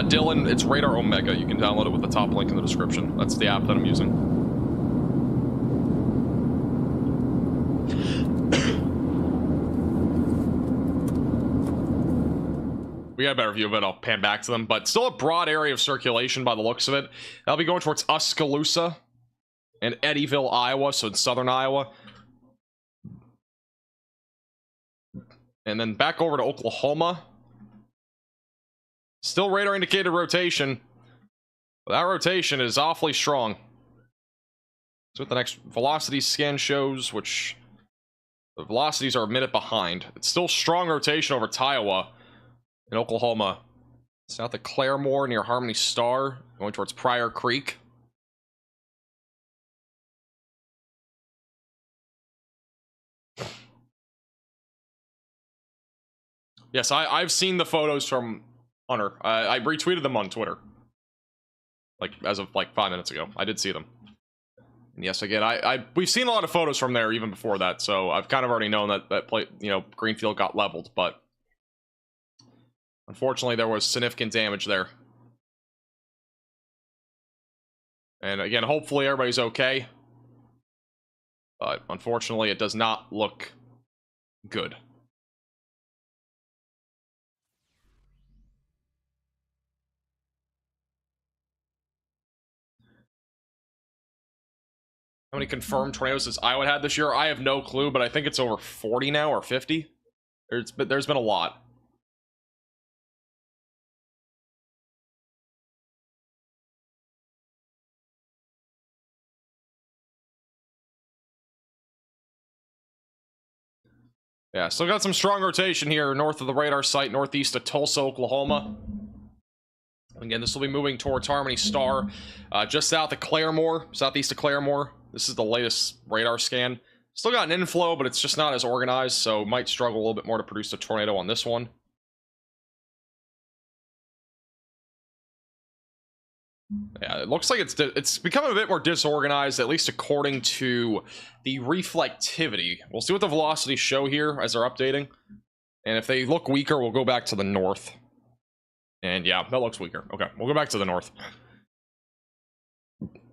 Dylan, it's Radar Omega. You can download it with the top link in the description. That's the app that I'm using. We got a better view of it. I'll pan back to them, but still a broad area of circulation by the looks of it. That'll be going towards Oskaloosa and Eddyville, Iowa, so in southern Iowa. And then back over to Oklahoma. Still radar indicated rotation. That rotation is awfully strong. That's what the next velocity scan shows, which the velocities are a minute behind. It's still strong rotation over Tiowa in Oklahoma. South of Claremore near Harmony Star, going towards Pryor Creek. Yes, I've seen the photos from Hunter. I retweeted them on Twitter. Like, as of like 5 minutes ago. I did see them. And yes, again, we've seen a lot of photos from there even before that, so I've kind of already known that Greenfield got leveled, but unfortunately there was significant damage there. And again, hopefully everybody's okay. But unfortunately it does not look good. How many confirmed tornadoes has Iowa had this year? I have no clue, but I think it's over 40 now, or 50. There's been a lot. Yeah, still got some strong rotation here north of the radar site, northeast of Tulsa, Oklahoma. Again, this will be moving towards Harmony Star, just south of Claremore, southeast of Claremore. This is the latest radar scan. Still got an inflow, but it's just not as organized, so might struggle a little bit more to produce a tornado on this one. Yeah, it looks like it's becoming a bit more disorganized, at least according to the reflectivity. We'll see what the velocities show here as they're updating. And if they look weaker, we'll go back to the north. And yeah, that looks weaker. Okay, we'll go back to the north.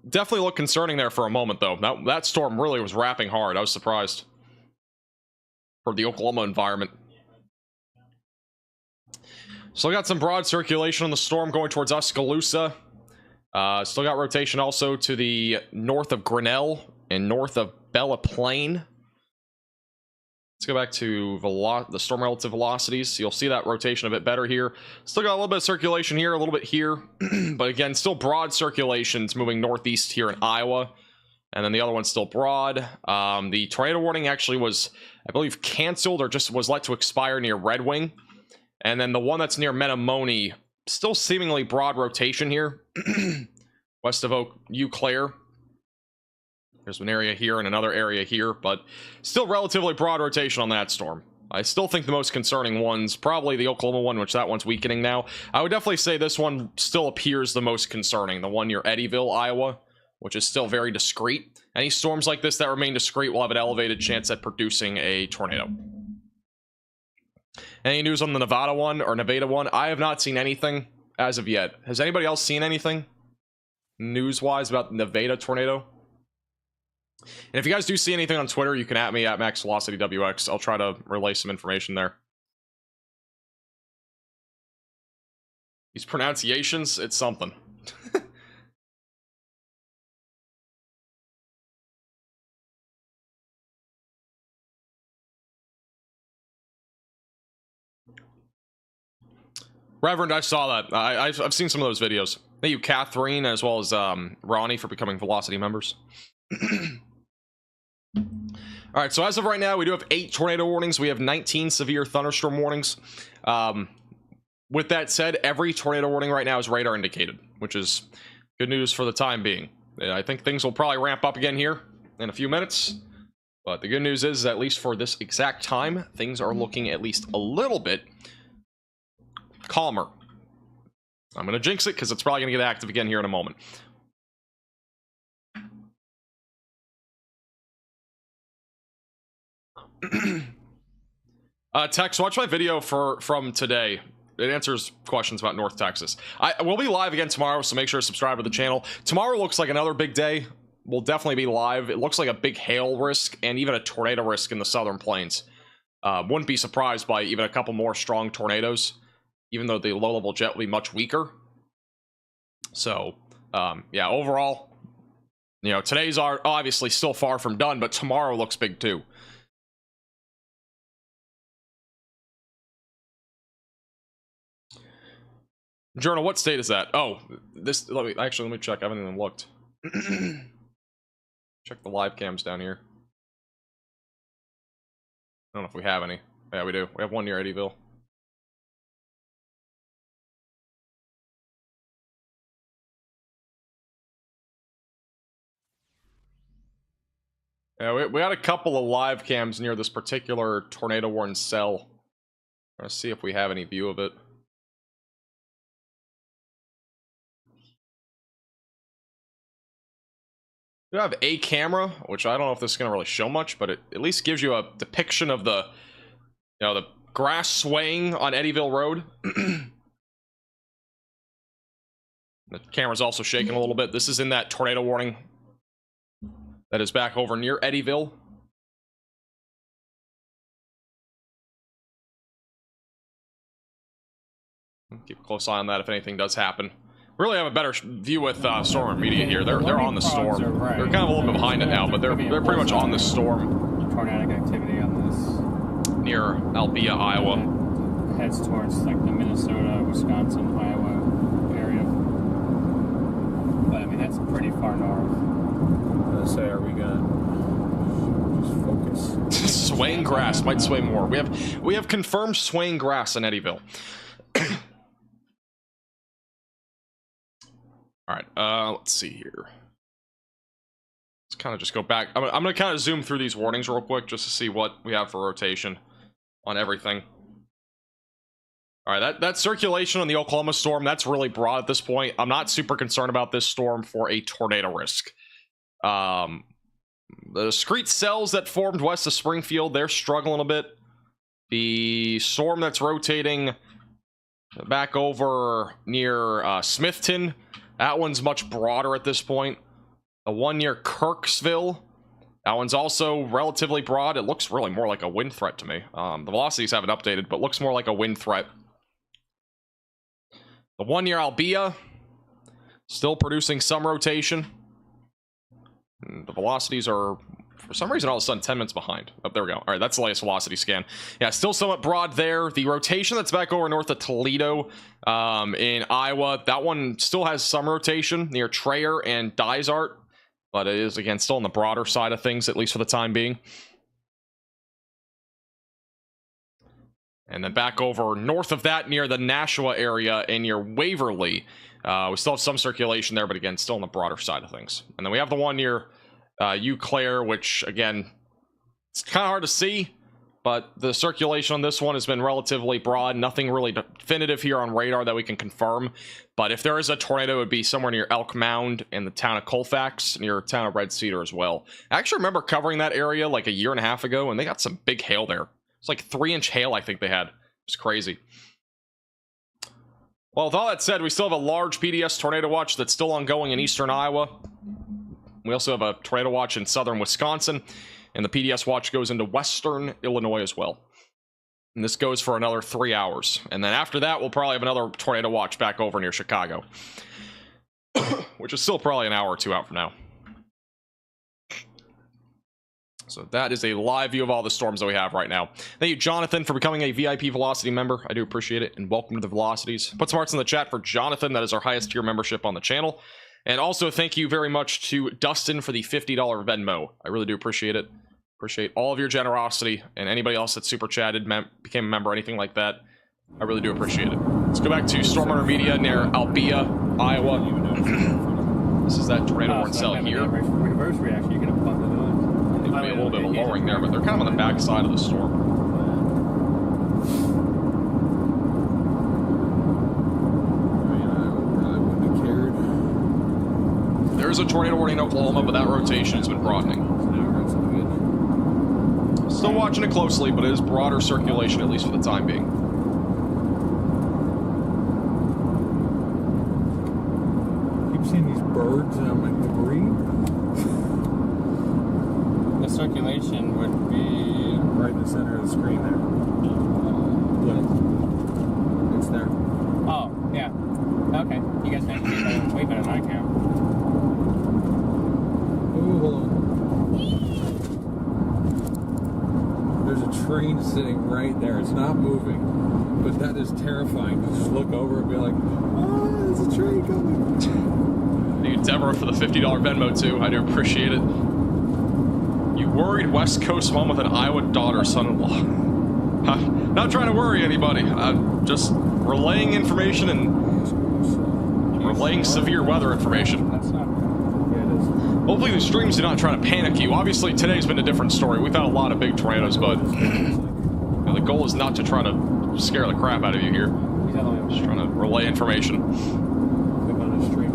Definitely looked concerning there for a moment, though. That storm really was wrapping hard. I was surprised for the Oklahoma environment. Still got some broad circulation on the storm going towards Oskaloosa. Still got rotation also to the north of Grinnell and north of Bella Plain. Let's go back to the storm relative velocities. You'll see that rotation a bit better here. Still got a little bit of circulation here, a little bit here. But again, still broad circulations moving northeast here in Iowa. And then the other one's still broad. The tornado warning actually was, I believe, canceled or just was let to expire near Red Wing. And then the one that's near Menomonee, still seemingly broad rotation here. West of Eau Claire. There's an area here and another area here, but still relatively broad rotation on that storm. I still think the most concerning one's probably the Oklahoma one, which that one's weakening now. I would definitely say this one still appears the most concerning, the one near Eddyville, Iowa, which is still very discreet. Any storms like this that remain discreet will have an elevated chance at producing a tornado. Any news on the Nevada one or Nevada one? I have not seen anything as of yet. Has anybody else seen anything news-wise about the Nevada tornado? And if you guys do see anything on Twitter, you can at me at MaxVelocityWX. I'll try to relay some information there. These pronunciations, it's something. Reverend, I saw that. I've seen some of those videos. Thank you, Catherine, as well as Ronnie, for becoming Velocity members. All right, so as of right now, we do have 8 tornado warnings. We have 19 severe thunderstorm warnings. With that said, every tornado warning right now is radar indicated, which is good news for the time being. I think things will probably ramp up again here in a few minutes. But the good news is, at least for this exact time, things are looking at least a little bit calmer. I'm going to jinx it because it's probably going to get active again here in a moment. Tex, watch my video from today. It answers questions about North Texas. We'll be live again tomorrow, so make sure to subscribe to the channel. Tomorrow looks like another big day. We'll definitely be live. It looks like a big hail risk and even a tornado risk in the southern plains. Wouldn't be surprised by even a couple more strong tornadoes, even though the low-level jet will be much weaker. So, yeah, overall, you know, today's are obviously still far from done, but tomorrow looks big too. Journal, what state is that? Oh, this, let me check. I haven't even looked. Check the live cams down here. I don't know if we have any. Yeah, we do. We have one near Eddyville. Yeah, we had a couple of live cams near this particular tornado-warned cell. Let's see if we have any view of it. You have a camera, which I don't know if this is going to really show much, but it at least gives you a depiction of the, you know, the grass swaying on Eddyville Road. The camera's also shaking a little bit. This is in that tornado warning that is back over near Eddyville. Keep a close eye on that if anything does happen. Really have a better view with Storm Media here. They're on the storm. They're kind of a little bit behind it now, but they're pretty much on the storm. Tornadic activity on this. Near Albia, Iowa. Heads towards like the Minnesota, Wisconsin, Iowa area. But I mean that's pretty far north. Let's say, are we gonna just focus? Swaying grass might sway more. We have confirmed swaying grass in Eddyville. All right, let's see here. Let's kind of just go back. I'm going to kind of zoom through these warnings real quick just to see what we have for rotation on everything. All right, that circulation on the Oklahoma storm, that's really broad at this point. I'm not super concerned about this storm for a tornado risk. The discrete cells that formed west of Springfield, they're struggling a bit. The storm that's rotating back over near Smithton, that one's much broader at this point. The one near Kirksville, that one's also relatively broad. It looks really more like a wind threat to me. The velocities haven't updated, but looks more like a wind threat. The one near Albia, still producing some rotation. And the velocities are, for some reason, all of a sudden 10 minutes behind. Oh, there we go. All right, that's the latest velocity scan. Yeah, still somewhat broad there. The rotation that's back over north of Toledo in Iowa, that one still has some rotation near Trayer and Dysart, but it is, again, still on the broader side of things, at least for the time being. And then back over north of that near the Nashua area and near Waverly. We still have some circulation there, but again, still on the broader side of things. And then we have the one near Eau Claire, which, again, it's kind of hard to see, but the circulation on this one has been relatively broad. Nothing really definitive here on radar that we can confirm. But if there is a tornado, it would be somewhere near Elk Mound in the town of Colfax, near the town of Red Cedar as well. I actually remember covering that area like a year and a half ago, and they got some big hail there. It's like 3-inch hail I think they had. It's crazy. Well, with all that said, we still have a large PDS tornado watch that's still ongoing in eastern Iowa. We also have a tornado watch in southern Wisconsin, and the PDS watch goes into western Illinois as well. And this goes for another 3 hours. And then after that, we'll probably have another tornado watch back over near Chicago, which is still probably an hour or two out from now. So that is a live view of all the storms that we have right now. Thank you, Jonathan, for becoming a VIP Velocity member. I do appreciate it, and welcome to the Velocities. Put some hearts in the chat for Jonathan. That is our highest tier membership on the channel. And also thank you very much to Dustin for the $50 Venmo. I really do appreciate it. Appreciate all of your generosity, and anybody else that super chatted, became a member, anything like that. I really do appreciate it. Let's go back to Stormrunner Media near Albia, Iowa. This is that tornado-warned cell here. Reverse reaction, you're gonna plug it on. There'll be a little bit of a lowering there, but they're kind of on the back side of the storm. There's a tornado warning in Oklahoma, but that rotation has been broadening. Still watching it closely, but it is broader circulation, at least for the time being. Keep seeing these birds, and I'm like, debris? The circulation would be Right in the center of the screen there. Look. It's there. oh, yeah. Okay. You guys can see that way better than I can. Oh, hold on. There's a train sitting right there. It's not moving, but that is terrifying. To just look over and be like, "Oh, there's a train coming." Thank you, Deborah, for the $50 Venmo too. I do appreciate it. You worried West Coast mom with an Iowa daughter, son-in-law. Not trying to worry anybody. I'm just relaying information and relaying severe weather information. That's not. Hopefully the streams do not try to panic you. Obviously today's been a different story. We've had a lot of big tornadoes, but the goal is not to try to scare the crap out of you here. Just trying to relay information. Click on a stream.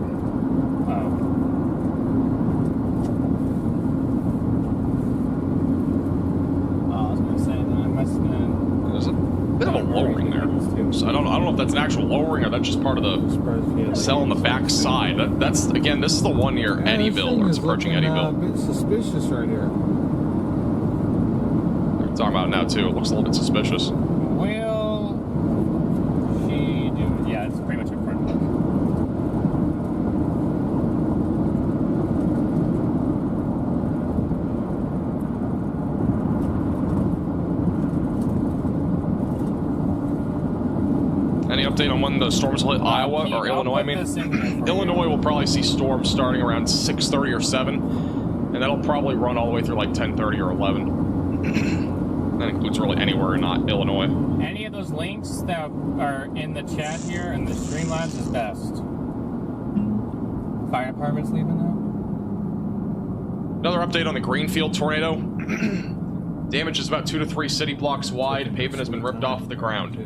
I was gonna say that I must have been. There's a bit of a lowering there. So I don't know if that's an actual lowering or that's just part of the cell on the back side. That's again, this is the one near Eddyville, where it's approaching Eddyville. A bit suspicious right here. We're talking about it now too. It looks a little bit suspicious. Will she do? Yeah, it's pretty much in front of us. Any update on when the storms will hit Iowa or Illinois? I mean, Illinois will probably see storms starting around 6:30 or 7, and that'll probably run all the way through like 10:30 or 11. That includes really anywhere in not Illinois. Any of those links that are in the chat here and the Streamlabs is best. Fire department's leaving now. Another update on the Greenfield tornado. Damage is about 2 to 3 city blocks wide. Pavement has been ripped off the ground.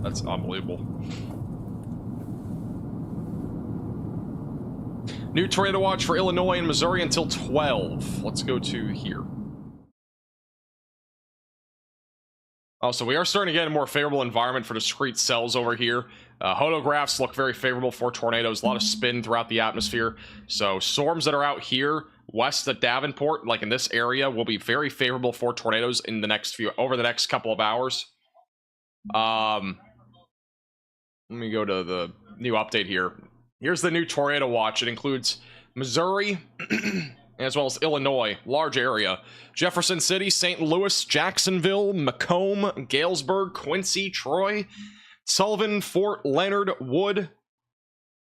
That's unbelievable. New tornado watch for Illinois and Missouri until 12. Let's go to here. Oh, so we are starting to get a more favorable environment for discrete cells over here. Hodographs look very favorable for tornadoes. A lot of spin throughout the atmosphere. So storms that are out here west at Davenport, like in this area, will be very favorable for tornadoes in the next over the next couple of hours. Let me go to the new update here. Here's the new tornado watch. It includes Missouri as well as Illinois, large area. Jefferson City, St. Louis, Jacksonville, Macomb, Galesburg, Quincy, Troy, Sullivan, Fort Leonard, Wood.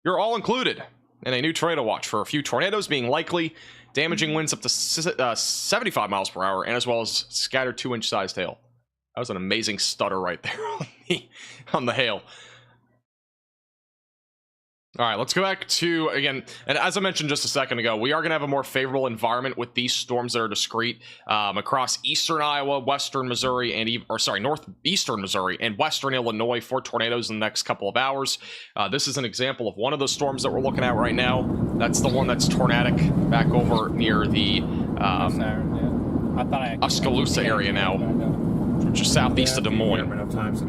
You're all included in a new tornado watch for a few tornadoes being likely, damaging winds up to 75 miles per hour, and as well as scattered 2-inch sized hail. That was an amazing stutter right there on the hail. All right, let's go back to, again, and as I mentioned just a second ago, we are going to have a more favorable environment with these storms that are discrete across eastern Iowa, western Missouri, and northeastern Missouri and western Illinois for tornadoes in the next couple of hours. This is an example of one of the storms that we're looking at right now. That's the one that's tornadic back over near the Oskaloosa area now, which is southeast of Des Moines,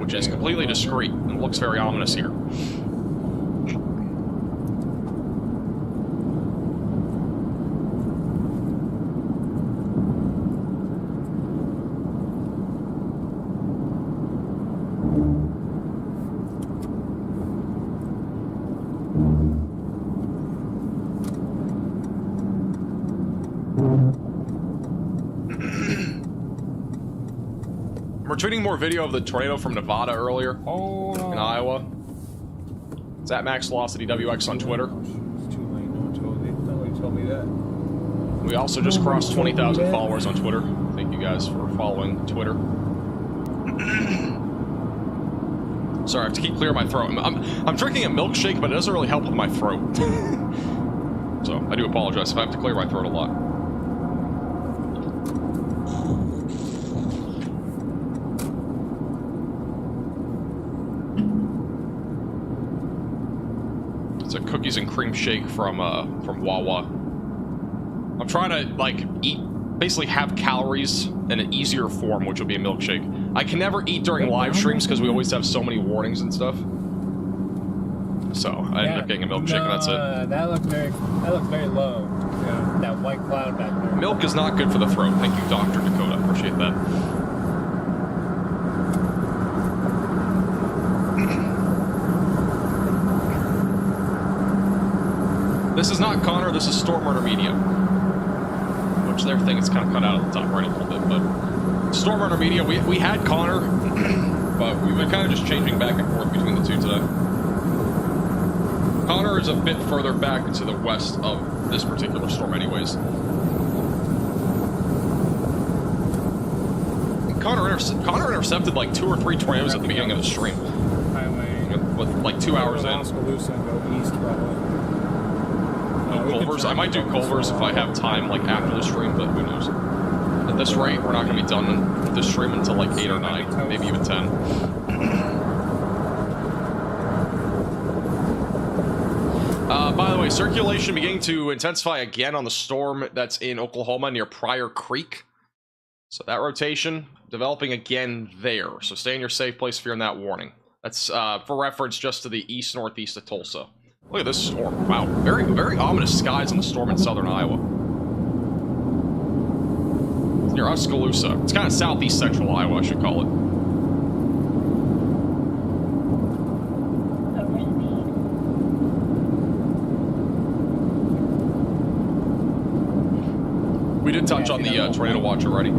which is completely discrete and looks very ominous here. tweeting more video of the tornado from Nevada earlier in Iowa. It's at Max Velocity WX on Twitter. It's too late. Nobody told me that. We also just crossed 20,000 followers on Twitter. Thank you guys for following Twitter. Sorry, I have to keep clearing my throat. I'm drinking a milkshake, but it doesn't really help with my throat. So I do apologize if I have to clear my throat a lot. It's a cookies and cream shake from Wawa. I'm trying to like basically have calories in an easier form, which would be a milkshake. I can never eat during live streams because we always have so many warnings and stuff. So I ended up getting a milkshake and that's it. That looked very low. Yeah. That white cloud back there. Milk is not good for the throat. Thank you, Dr. Dakota. Appreciate that. This is not Connor, this is Storm Runner Media. Which their thing is kind of cut out at the top right a little bit, but Storm Runner Media, we had Connor, but we've been kind of just changing back and forth between the two today. Connor is a bit further back to the west of this particular storm anyways. Connor intercepted like 2 or 3 tornadoes at the beginning of the stream. Highway. With like 2 hours in. Oskaloosa and go east, probably. Culver's. I might do Culver's if I have time, like after the stream, but who knows? At this rate, we're not going to be done with this stream until like 8 or 9, maybe even 10. By the way, circulation beginning to intensify again on the storm that's in Oklahoma near Pryor Creek. So that rotation developing again there. So stay in your safe place if you're in that warning. That's for reference just to the east-northeast of Tulsa. Look at this storm. Wow. Very, very ominous skies in the storm in southern Iowa. It's near Oskaloosa. It's kind of southeast central Iowa, I should call it. We did touch on the tornado watch already.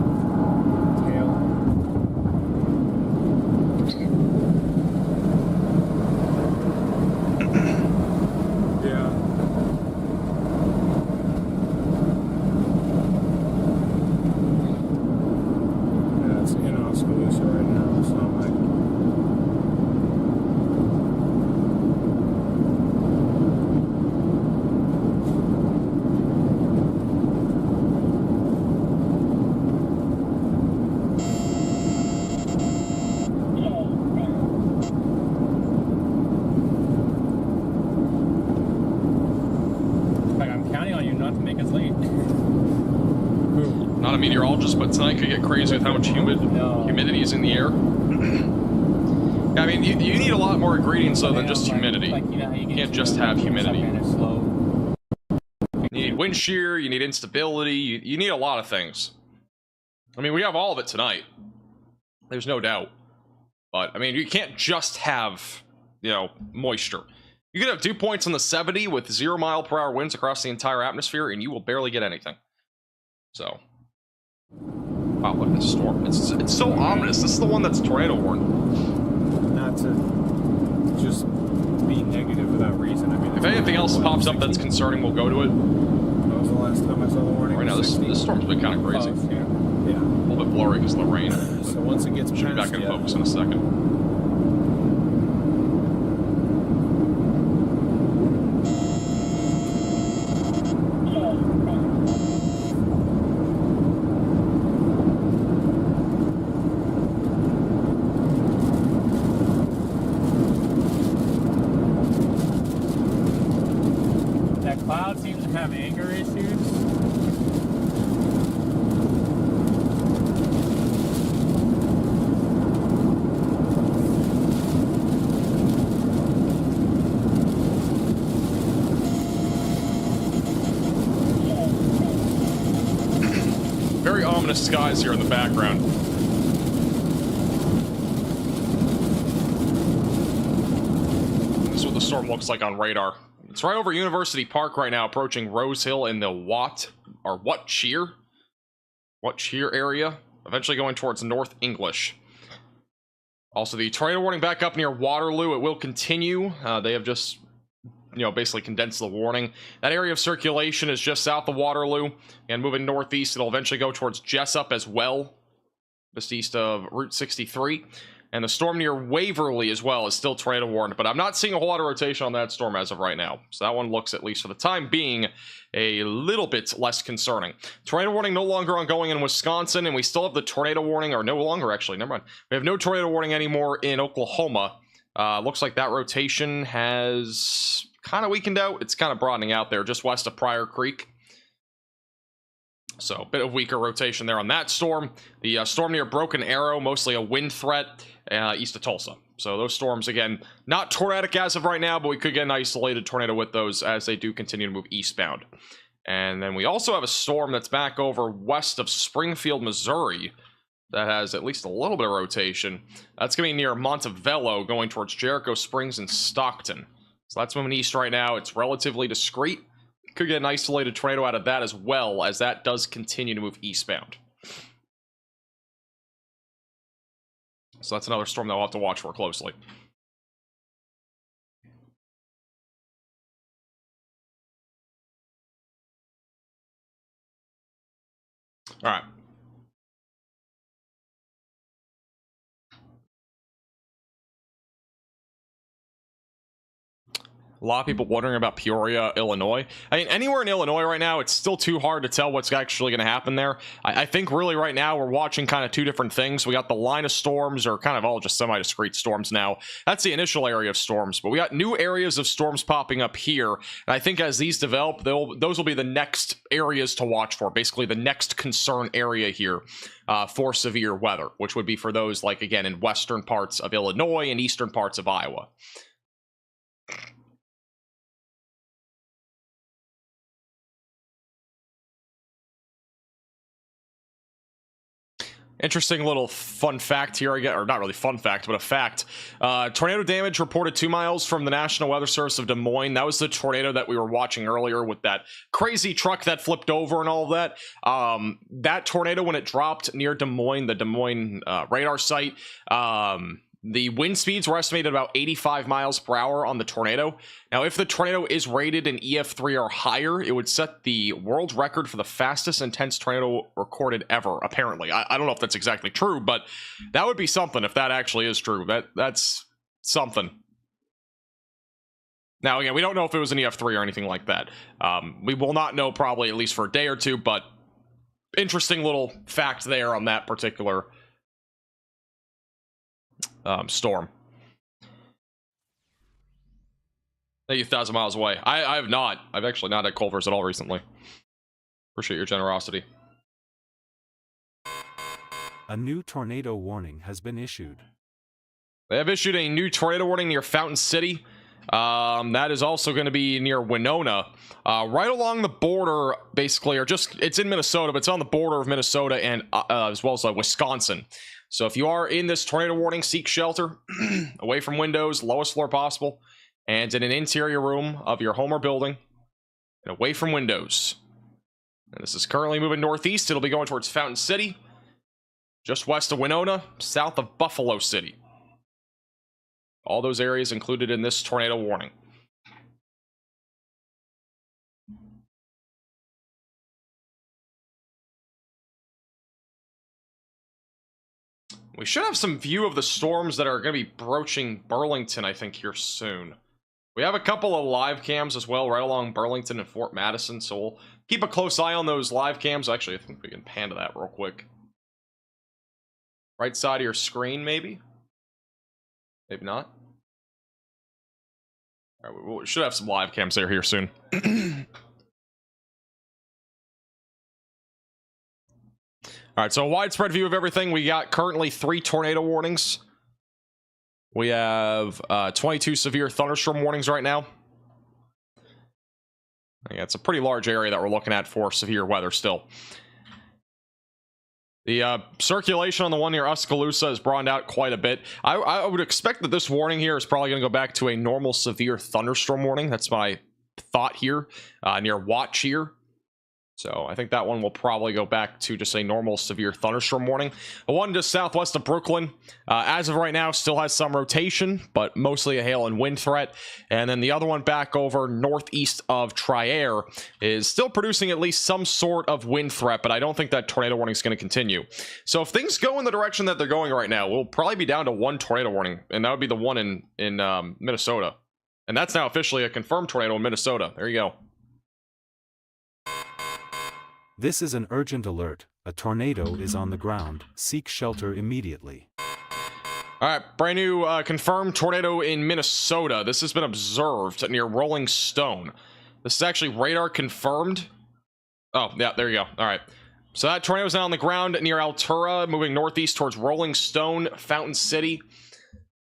But tonight could get crazy with how much humidity is in the air. Yeah, I mean, you need a lot more ingredients though than just humidity. You can't just have humidity. You need wind shear, you need instability, you need a lot of things. I mean, we have all of it tonight. There's no doubt. But, I mean, you can't just have, you know, moisture. You could have 2 points on the 70 with 0 mile/hour winds across the entire atmosphere, and you will barely get anything. So... Wow, look at this storm. It's so ominous. This is the one that's tornado warned. Not to just be negative for that reason. I mean, if anything else pops up that's concerning, we'll go to it. That was the last time I saw the warning. Right now, this storm's been kind of crazy. Yeah. A little bit blurry because of the rain. So once it gets should be back in focus in a second. Skies here in the background. This is what the storm looks like on radar. It's right over University Park right now, approaching Rose Hill in the What Cheer area, eventually going towards North English. Also, the tornado warning back up near Waterloo. It will continue. They have just, basically condensed the warning. That area of circulation is just south of Waterloo. And moving northeast, it'll eventually go towards Jessup as well, just east of Route 63. And the storm near Waverly as well is still tornado warned, but I'm not seeing a whole lot of rotation on that storm as of right now. So that one looks, at least for the time being, a little bit less concerning. Tornado warning no longer ongoing in Wisconsin, and we still have the tornado warning, or no longer actually, never mind. We have no tornado warning anymore in Oklahoma. Looks like that rotation has kind of weakened out. It's kind of broadening out there just west of Pryor Creek. So a bit of weaker rotation there on that storm. The storm near Broken Arrow, mostly a wind threat east of Tulsa. So those storms, again, not tornadic as of right now, but we could get an isolated tornado with those as they do continue to move eastbound. And then we also have a storm that's back over west of Springfield, Missouri, that has at least a little bit of rotation. That's going to be near Montevello, going towards Jericho Springs and Stockton. So that's moving east right now. It's relatively discreet. Could get an isolated tornado out of that as well, as that does continue to move eastbound. So that's another storm that we'll have to watch for closely. All right. A lot of people wondering about Peoria, Illinois. I mean, anywhere in Illinois right now, it's still too hard to tell what's actually going to happen there. I think really right now we're watching kind of two different things. We got the line of storms, or kind of all just semi-discrete storms now. That's the initial area of storms, but we got new areas of storms popping up here. And I think as these develop, those will be the next areas to watch for. Basically, the next concern area here for severe weather, which would be for those, like, again, in western parts of Illinois and eastern parts of Iowa. Interesting little fun fact here, or not really fun fact, but a fact. Tornado damage reported 2 miles from the National Weather Service of Des Moines. That was the tornado that we were watching earlier with that crazy truck that flipped over and all of that. That tornado, when it dropped near Des Moines, the Des Moines radar site, the wind speeds were estimated about 85 miles per hour on the tornado. Now, if the tornado is rated an EF3 or higher, it would set the world record for the fastest intense tornado recorded ever, apparently. I don't know if that's exactly true, but that would be something if that actually is true. That's something. Now, again, we don't know if it was an EF3 or anything like that. We will not know probably at least for a day or two, but interesting little fact there on that particular storm. 80,000 miles away. I have not. I've actually not had Culver's at all recently. Appreciate your generosity. A new tornado warning has been issued. They have issued a new tornado warning near Fountain City. That is also going to be near Winona, right along the border, basically, or just, it's in Minnesota, but it's on the border of Minnesota and as well as Wisconsin. So if you are in this tornado warning, seek shelter away from windows, lowest floor possible, and in an interior room of your home or building, and away from windows. And this is currently moving northeast. It'll be going towards Fountain City, just west of Winona, south of Buffalo City. All those areas included in this tornado warning. We should have some view of the storms that are going to be broaching Burlington, I think, here soon. We have a couple of live cams as well, right along Burlington and Fort Madison, so we'll keep a close eye on those live cams. Actually, I think we can pan to that real quick. Right side of your screen, maybe? Maybe not. All right, we should have some live cams there here soon. All right, so a widespread view of everything. We got currently 3 tornado warnings. We have 22 severe thunderstorm warnings right now. Yeah, it's a pretty large area that we're looking at for severe weather still. The circulation on the one near Oskaloosa has broadened out quite a bit. I would expect that this warning here is probably going to go back to a normal severe thunderstorm warning. That's my thought here, near Watch here. So I think that one will probably go back to just a normal severe thunderstorm warning. The one just southwest of Brooklyn, as of right now, still has some rotation, but mostly a hail and wind threat. And then the other one back over northeast of Trier is still producing at least some sort of wind threat, but I don't think that tornado warning is going to continue. So if things go in the direction that they're going right now, we'll probably be down to one tornado warning, and that would be the one in Minnesota. And that's now officially a confirmed tornado in Minnesota. There you go. This is an urgent alert. A tornado is on the ground. Seek shelter immediately. All right, brand new confirmed tornado in Minnesota. This has been observed near Rolling Stone. This is actually radar confirmed. Oh, yeah, there you go. All right. So that tornado is now on the ground near Altura, moving northeast towards Rolling Stone, Fountain City,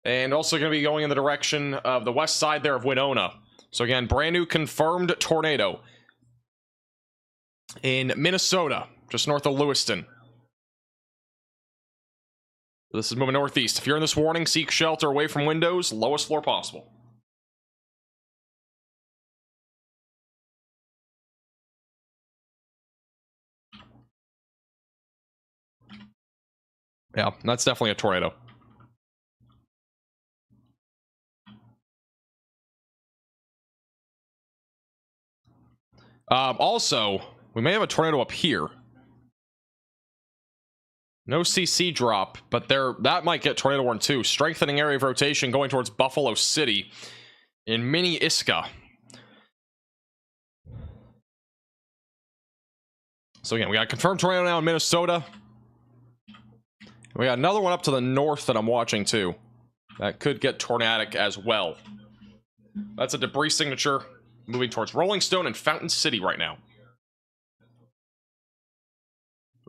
and also going to be going in the direction of the west side there of Winona. So again, brand new confirmed tornado in Minnesota, just north of Lewiston. This is moving northeast. If you're in this warning, seek shelter away from windows, lowest floor possible. Yeah, that's definitely a tornado. Also, we may have a tornado up here. No CC drop, but that might get tornado warning too. Strengthening area of rotation going towards Buffalo City in Mini Iska. So again, we got a confirmed tornado now in Minnesota. We got another one up to the north that I'm watching too. That could get tornadic as well. That's a debris signature moving towards Rolling Stone and Fountain City right now.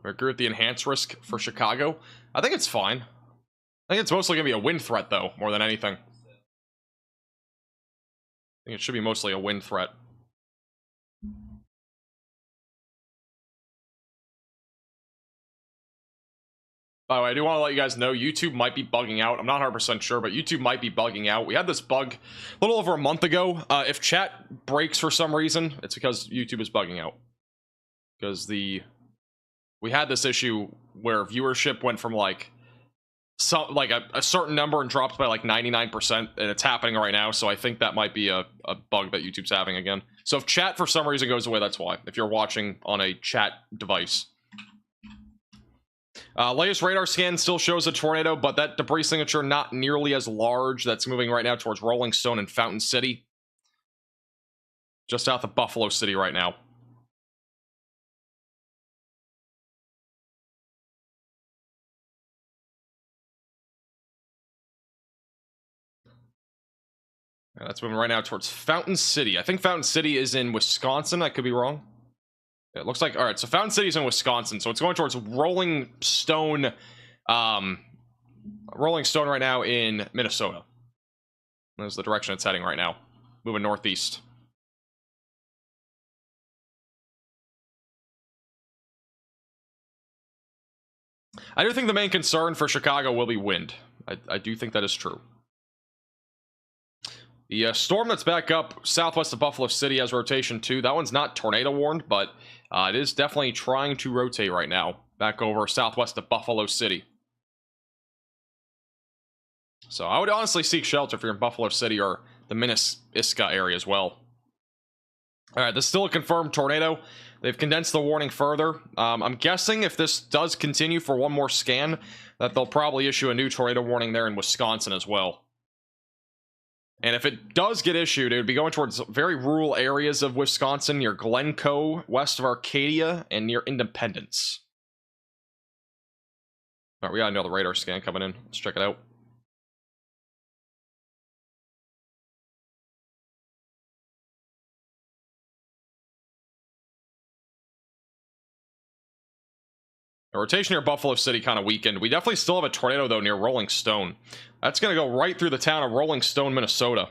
I agree with the enhanced risk for Chicago. I think it's fine. I think it's mostly going to be a wind threat, though, more than anything. I think it should be mostly a wind threat. By the way, I do want to let you guys know, YouTube might be bugging out. I'm not 100% sure, but YouTube might be bugging out. We had this bug a little over a month ago. If chat breaks for some reason, it's because YouTube is bugging out. Because we had this issue where viewership went from like a certain number and dropped by like 99%, and it's happening right now. So I think that might be a bug that YouTube's having again. So if chat for some reason goes away, that's why. If you're watching on a chat device. Latest radar scan still shows a tornado, but that debris signature not nearly as large. That's moving right now towards Rolling Stone and Fountain City. Just south of Buffalo City right now. That's moving right now towards Fountain City. I think Fountain City is in Wisconsin. I could be wrong. It looks like, all right, so Fountain City is in Wisconsin, so it's going towards Rolling Stone right now in Minnesota. That's the direction it's heading right now, moving northeast. I do think the main concern for Chicago will be wind. I do think that is true. The storm that's back up southwest of Buffalo City has rotation too. That one's not tornado warned, but it is definitely trying to rotate right now back over southwest of Buffalo City. So I would honestly seek shelter if you're in Buffalo City or the Minisk-Iska area as well. All right, this is still a confirmed tornado. They've condensed the warning further. I'm guessing if this does continue for one more scan, that they'll probably issue a new tornado warning there in Wisconsin as well. And if it does get issued, it would be going towards very rural areas of Wisconsin, near Glencoe, west of Arcadia, and near Independence. All right, we got another radar scan coming in. Let's check it out. The rotation near Buffalo City kind of weakened. We definitely still have a tornado, though, near Rolling Stone. That's going to go right through the town of Rolling Stone, Minnesota.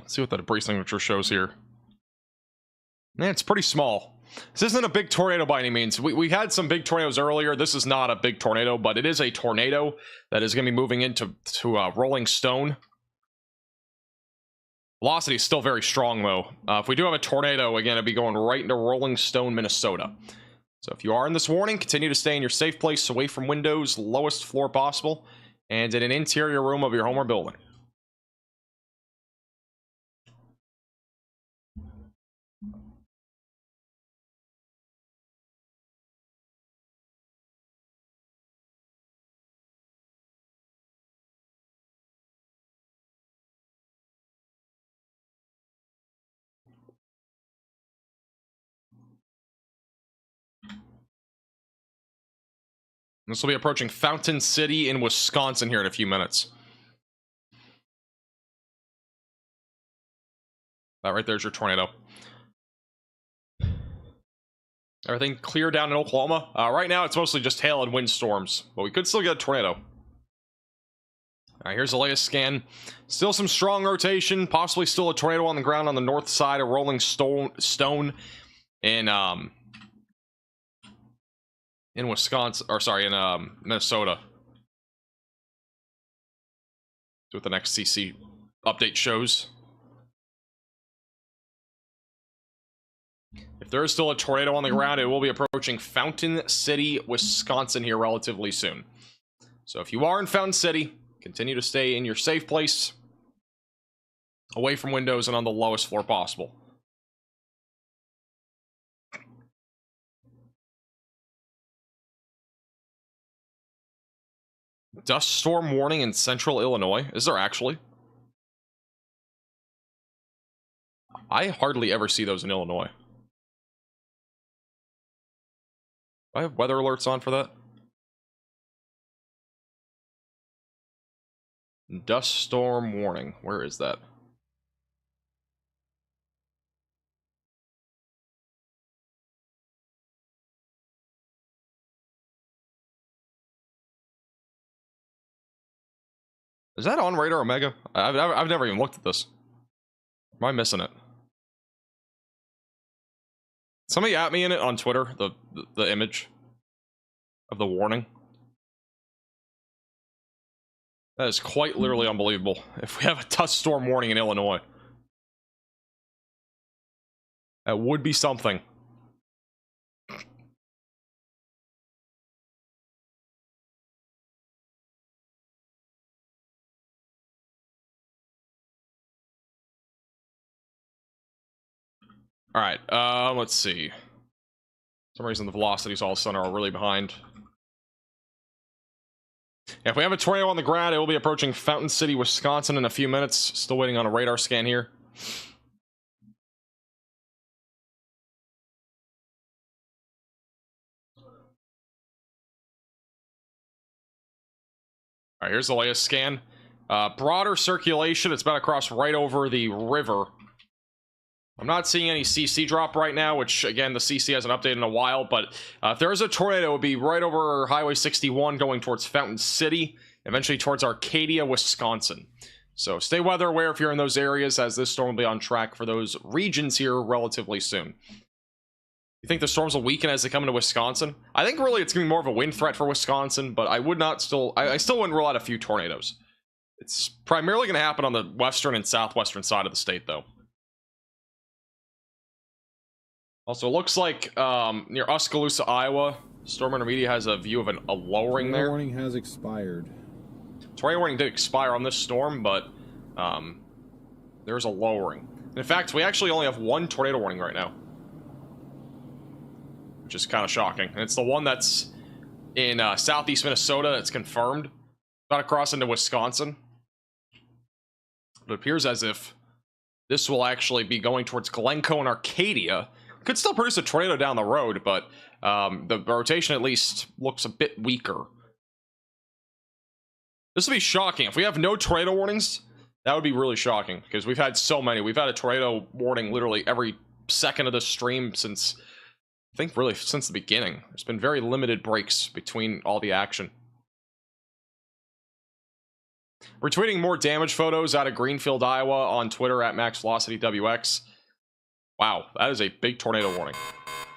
Let's see what the debris signature shows here. Man, it's pretty small. This isn't a big tornado by any means. We had some big tornadoes earlier. This is not a big tornado, but it is a tornado that is going to be moving into Rolling Stone. Velocity is still very strong, though. If we do have a tornado, again, it'd be going right into Rolling Stone, Minnesota. So if you are in this warning, continue to stay in your safe place, away from windows, lowest floor possible, and in an interior room of your home or building. This will be approaching Fountain City in Wisconsin here in a few minutes. That right there's your tornado. Everything clear down in Oklahoma. Right now it's mostly just hail and windstorms, but we could still get a tornado. All right, here's the latest scan. Still some strong rotation, possibly still a tornado on the ground on the north side of Rolling Stone in Wisconsin, or sorry, in Minnesota. That's what the next CC update shows. If there is still a tornado on the ground, it will be approaching Fountain City, Wisconsin here relatively soon. So if you are in Fountain City, continue to stay in your safe place, away from windows and on the lowest floor possible. Dust storm warning in central Illinois. Is there actually? I hardly ever see those in Illinois. Do I have weather alerts on for that? Dust storm warning. Where is that? Is that on Radar Omega? I've never even looked at this. Am I missing it? Somebody at me in it on Twitter, the image of the warning. That is quite literally unbelievable. If we have a dust storm warning in Illinois, that would be something. Alright, let's see. For some reason the velocities all of a sudden are really behind. Yeah, if we have a tornado on the ground, it will be approaching Fountain City, Wisconsin in a few minutes. Still waiting on a radar scan here. Alright, here's the latest scan. Broader circulation, it's about across right over the river. I'm not seeing any CC drop right now, which, again, the CC hasn't updated in a while, but if there is a tornado, it would be right over Highway 61 going towards Fountain City, eventually towards Arcadia, Wisconsin. So stay weather aware if you're in those areas, as this storm will be on track for those regions here relatively soon. You think the storms will weaken as they come into Wisconsin? I think really it's going to be more of a wind threat for Wisconsin, but I would not still... I still wouldn't rule out a few tornadoes. It's primarily going to happen on the western and southwestern side of the state, though. Also, it looks like near Oskaloosa, Iowa, Storm Intermedia has a view of a lowering there. The warning has expired. Tornado warning did expire on this storm, but there's a lowering. In fact, we actually only have one tornado warning right now, which is kind of shocking. And it's the one that's in southeast Minnesota that's confirmed, about to cross into Wisconsin. It appears as if this will actually be going towards Glencoe and Arcadia. Could still produce a tornado down the road, but the rotation at least looks a bit weaker. This would be shocking. If we have no tornado warnings, that would be really shocking, because we've had so many. We've had a tornado warning literally every second of the stream since, I think, really since the beginning. There's been very limited breaks between all the action. We're tweeting more damage photos out of Greenfield, Iowa on Twitter at MaxVelocityWX. Wow, that is a big tornado warning.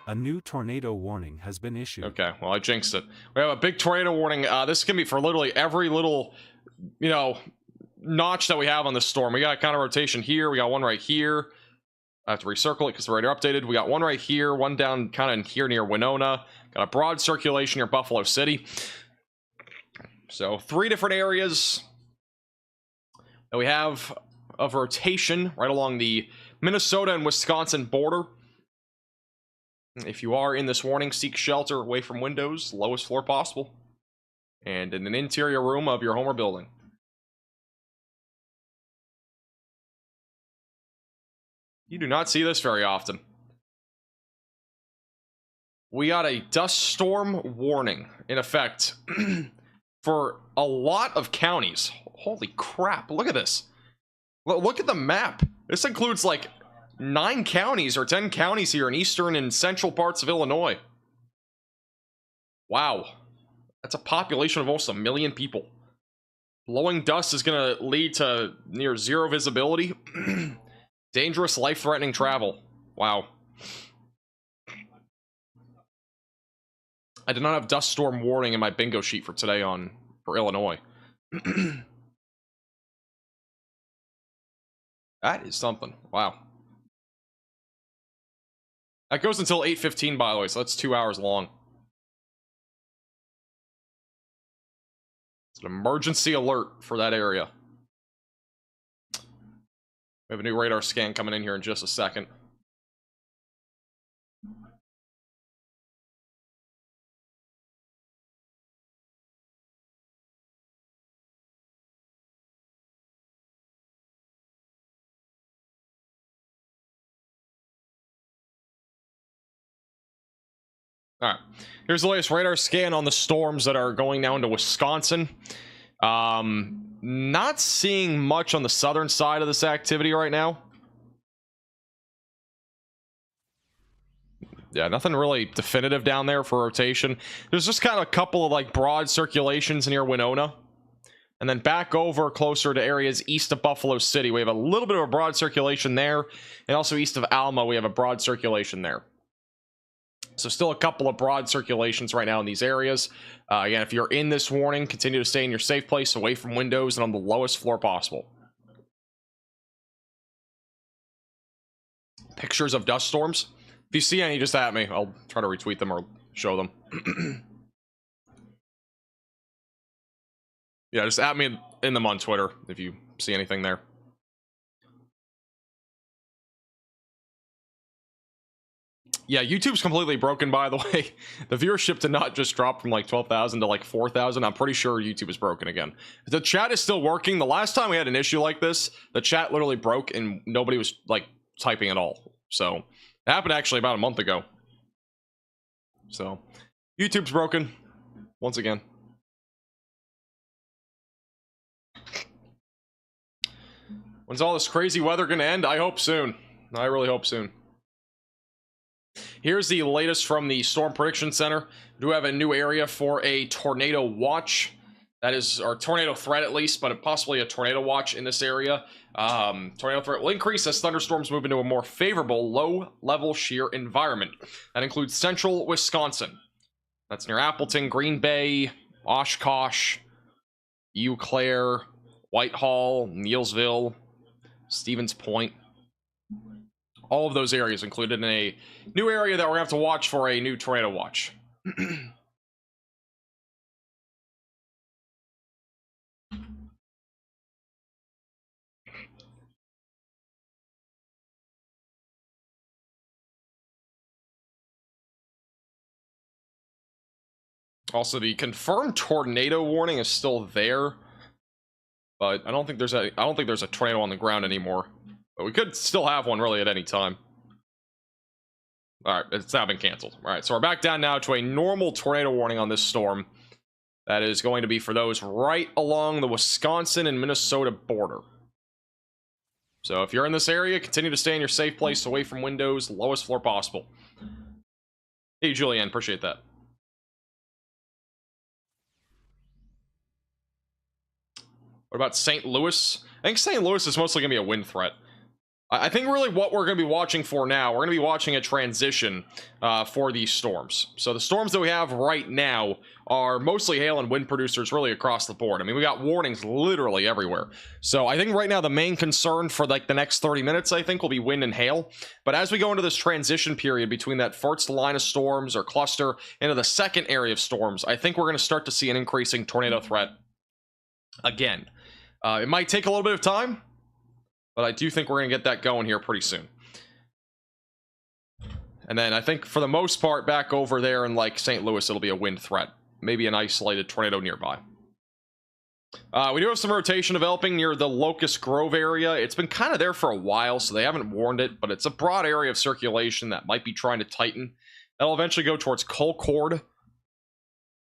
A new tornado warning has been issued. Okay, well, I jinxed it. We have a big tornado warning. This can be for literally every little, you know, notch that we have on this storm. We got counter rotation here. We got one right here. I have to recircle it because the radar updated. We got one right here, one down kind of in here near Winona. Got a broad circulation near Buffalo City. So 3 different areas that we have of rotation right along the Minnesota and Wisconsin border. If you are in this warning, seek shelter away from windows, lowest floor possible, and in an interior room of your home or building. You do not see this very often. We got a dust storm warning in effect for a lot of counties. Holy crap, look at this. Look at the map. This includes like 9 counties or 10 counties here in eastern and central parts of Illinois. Wow. That's a population of almost 1 million people. Blowing dust is going to lead to near zero visibility. Dangerous, life-threatening travel. Wow. I did not have dust storm warning in my bingo sheet for today for Illinois. That is something. Wow. That goes until 8:15, by the way, so that's 2 hours long. It's an emergency alert for that area. We have a new radar scan coming in here in just a second. Alright, here's the latest radar scan on the storms that are going down to Wisconsin. Not seeing much on the southern side of this activity right now. Yeah, nothing really definitive down there for rotation. There's just kind of a couple of like broad circulations near Winona. And then back over closer to areas east of Buffalo City. We have a little bit of a broad circulation there. And also east of Alma, we have a broad circulation there. So still a couple of broad circulations right now in these areas. Again, if you're in this warning, continue to stay in your safe place, away from windows, and on the lowest floor possible. Pictures of dust storms. If you see any, just at me. I'll try to retweet them or show them. Yeah, just at me in them on Twitter if you see anything there. Yeah, YouTube's completely broken, by the way. The viewership did not just drop from like 12,000 to like 4,000. I'm pretty sure YouTube is broken again. The chat is still working. The last time we had an issue like this, the chat literally broke and nobody was like typing at all. So it happened actually about a month ago. So YouTube's broken once again. When's all this crazy weather gonna end? I hope soon. I really hope soon. Here's the latest from the Storm Prediction Center. We do have a new area for a tornado watch. That is, or tornado threat at least, but possibly a tornado watch in this area. Tornado threat will increase as thunderstorms move into a more favorable low-level shear environment. That includes central Wisconsin. That's near Appleton, Green Bay, Oshkosh, Eau Claire, Whitehall, Neillsville, Stevens Point. All of those areas included in a new area that we're going to have to watch for a new tornado watch. Also, the confirmed tornado warning is still there, but I don't think there's a tornado on the ground anymore. But we could still have one really at any time. Alright, it's now been canceled. Alright, so we're back down now to a normal tornado warning on this storm. That is going to be for those right along the Wisconsin and Minnesota border. So if you're in this area, continue to stay in your safe place, away from windows, lowest floor possible. Hey, Julianne, appreciate that. What about St. Louis? I think St. Louis is mostly going to be a wind threat. I think really what we're going to be watching for now, we're going to be watching a transition for these storms. So the storms that we have right now are mostly hail and wind producers really across the board. I mean, we got warnings literally everywhere. So I think right now the main concern for like the next 30 minutes, I think, will be wind and hail. But as we go into this transition period between that first line of storms or cluster into the second area of storms, I think we're going to start to see an increasing tornado threat again. It might take a little bit of time, but I do think we're going to get that going here pretty soon. And then I think for the most part back over there in like St. Louis, it'll be a wind threat. Maybe an isolated tornado nearby. We do have some rotation developing near the Locust Grove area. It's been kind of there for a while, so they haven't warned it, but it's a broad area of circulation that might be trying to tighten. That'll eventually go towards Colcord.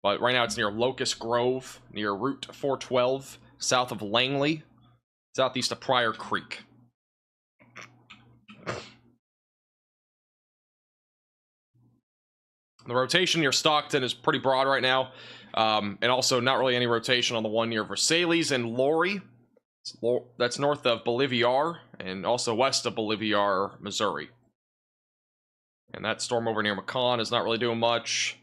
But right now it's near Locust Grove, near Route 412, south of Langley, southeast of Pryor Creek. The rotation near Stockton is pretty broad right now, and also not really any rotation on the one near Versailles and Laurie. That's north of Bolivar and also west of Bolivar, Missouri. And that storm over near Macon is not really doing much.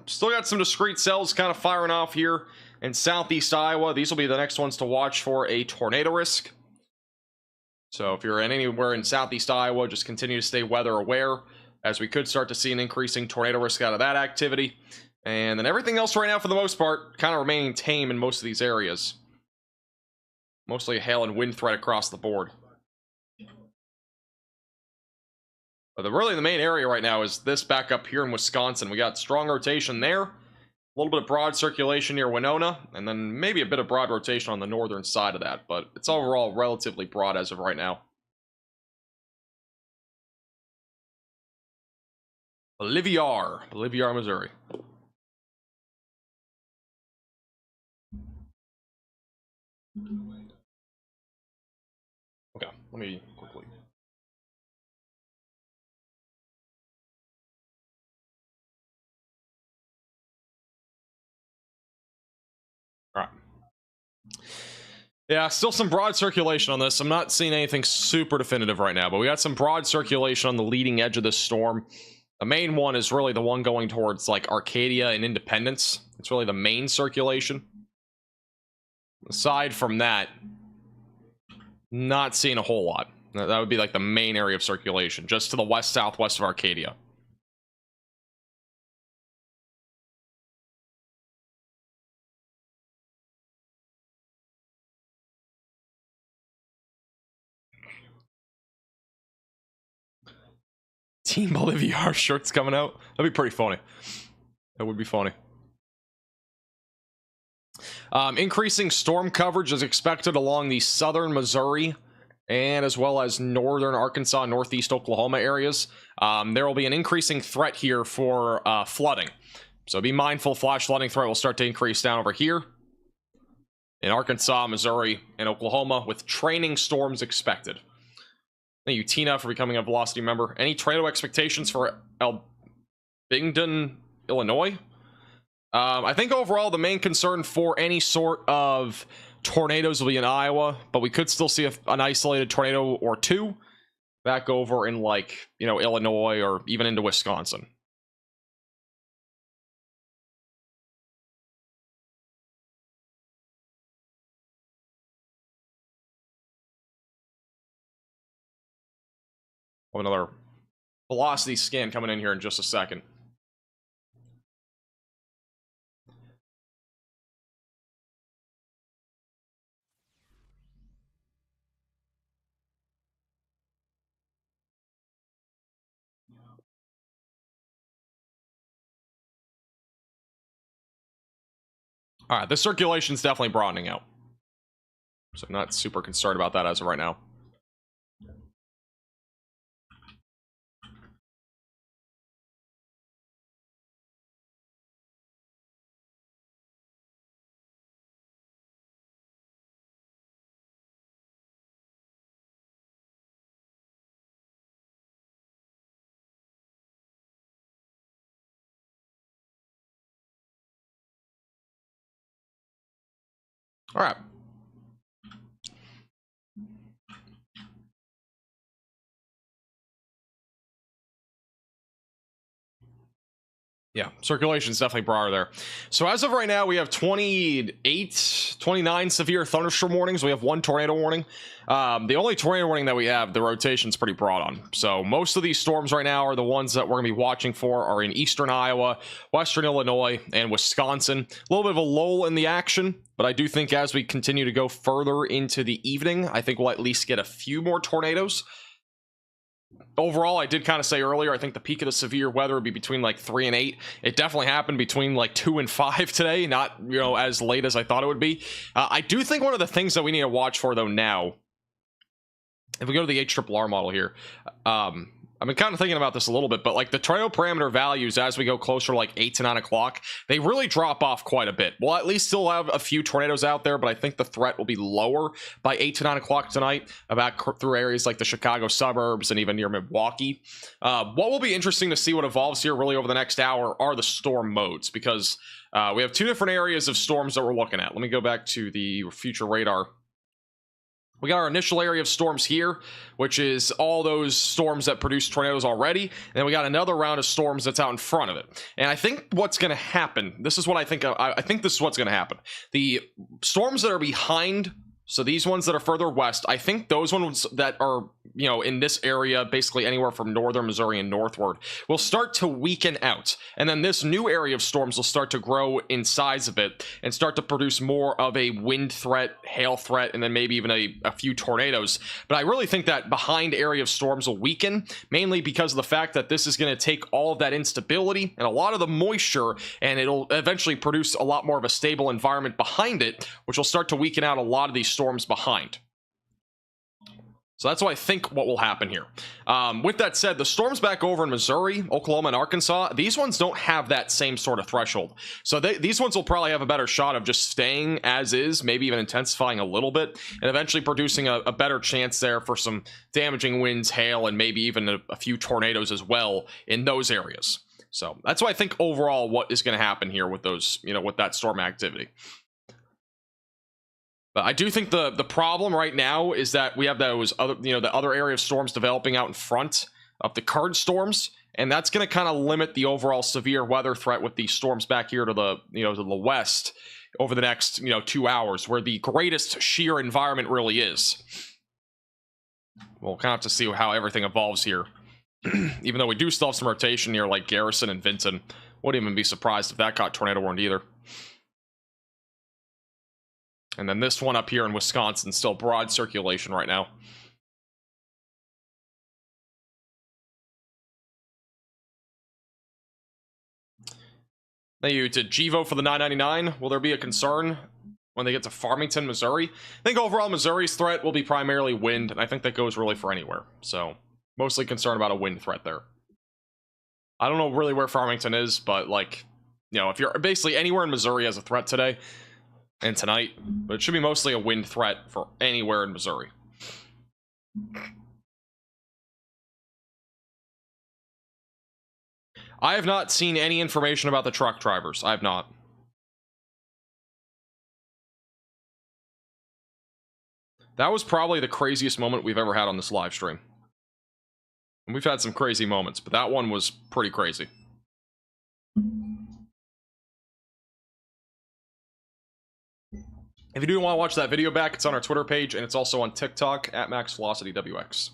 Still got some discrete cells kind of firing off here in southeast Iowa. These will be the next ones to watch for a tornado risk. So if you're anywhere in southeast Iowa, just continue to stay weather aware, as we could start to see an increasing tornado risk out of that activity. And then everything else right now, for the most part, kind of remaining tame in most of these areas. Mostly a hail and wind threat across the board. But really the main area right now is this back up here in Wisconsin. We got strong rotation there, a little bit of broad circulation near Winona, and then maybe a bit of broad rotation on the northern side of that. But it's overall relatively broad as of right now. Bolivar, Missouri. Okay, let me quickly. All right. Yeah, still some broad circulation on this. I'm not seeing anything super definitive right now, but we got some broad circulation on the leading edge of this storm. The main one is really the one going towards like Arcadia and Independence. It's really the main circulation. Aside from that, not seeing a whole lot. That would be like the main area of circulation, just to the west southwest of Arcadia. Team Bolivar shirts coming out. That'd be pretty funny. That would be funny. Increasing storm coverage is expected along the southern Missouri and as well as northern Arkansas, northeast Oklahoma areas. There will be an increasing threat here for flooding. So be mindful, flash flooding threat will start to increase down over here in Arkansas, Missouri, and Oklahoma, with training storms expected. Thank you, Tina, for becoming a Velocity member. Any tornado expectations for Bingdon, Illinois? I think overall the main concern for any sort of tornadoes will be in Iowa, but we could still see an isolated tornado or two back over in, like, you know, Illinois or even into Wisconsin. Another velocity scan coming in here in just a second. All right, the circulation's definitely broadening out, so I'm not super concerned about that as of right now. All right. Yeah, circulation's definitely broader there. So as of right now, we have 29 severe thunderstorm warnings. We have 1 tornado warning. The only tornado warning that we have, the rotation's pretty broad on. So most of these storms right now are the ones that we're going to be watching for are in eastern Iowa, western Illinois, and Wisconsin. A little bit of a lull in the action, but I do think as we continue to go further into the evening, I think we'll at least get a few more tornadoes. Overall, I did kind of say earlier, I think the peak of the severe weather would be between like 3 and 8. It definitely happened between like 2 and 5 today, not, you know, as late as I thought it would be. I do think one of the things that we need to watch for though now, if we go to the HRRR model here, I've been kind of thinking about this a little bit, but like the tornado parameter values as we go closer to like 8 to 9 o'clock, they really drop off quite a bit. We'll at least still have a few tornadoes out there, but I think the threat will be lower by 8 to 9 o'clock tonight, about through areas like the Chicago suburbs and even near Milwaukee. What will be interesting to see what evolves here really over the next hour are the storm modes, because we have 2 different areas of storms that we're looking at. Let me go back to the future radar. We got our initial area of storms here, which is all those storms that produce tornadoes already. And then we got another round of storms that's out in front of it. And I think what's going to happen, this is what I think this is what's going to happen. The storms that are behind, so these ones that are further west, I think those ones that are, you know, in this area, basically anywhere from northern Missouri and northward, will start to weaken out. And then this new area of storms will start to grow in size a bit and start to produce more of a wind threat, hail threat, and then maybe even a few tornadoes. But I really think that behind area of storms will weaken, mainly because of the fact that this is going to take all of that instability and a lot of the moisture, and it'll eventually produce a lot more of a stable environment behind it, which will start to weaken out a lot of these storms behind. So that's what I think what will happen here. With that said, the storms back over in Missouri, Oklahoma, and Arkansas, these ones don't have that same sort of threshold. So these ones will probably have a better shot of just staying as is, maybe even intensifying a little bit, and eventually producing a better chance there for some damaging winds, hail, and maybe even a few tornadoes as well in those areas. So that's why I think overall what is going to happen here with those, you know, with that storm activity. But I do think the problem right now is that we have those other, you know, the other area of storms developing out in front of the current storms, and that's going to kind of limit the overall severe weather threat with these storms back here to the, you know, to the west over the next, you know, 2 hours, where the greatest sheer environment really is. We'll kind of have to see how everything evolves here. Even though we do still have some rotation here, like Garrison and Vinton. Wouldn't even be surprised if that got tornado warned either. And then this one up here in Wisconsin, still broad circulation right now. Thank you to Givo for the $9.99. Will there be a concern when they get to Farmington, Missouri? I think overall Missouri's threat will be primarily wind, and I think that goes really for anywhere. So, mostly concerned about a wind threat there. I don't know really where Farmington is, but like, you know, if you're basically anywhere in Missouri as a threat today, and tonight, but it should be mostly a wind threat for anywhere in Missouri. I have not seen any information about the truck drivers. I have not. That was probably the craziest moment we've ever had on this live stream. And we've had some crazy moments, but that one was pretty crazy. If you do want to watch that video back, it's on our Twitter page, and it's also on TikTok at MaxVelocityWX.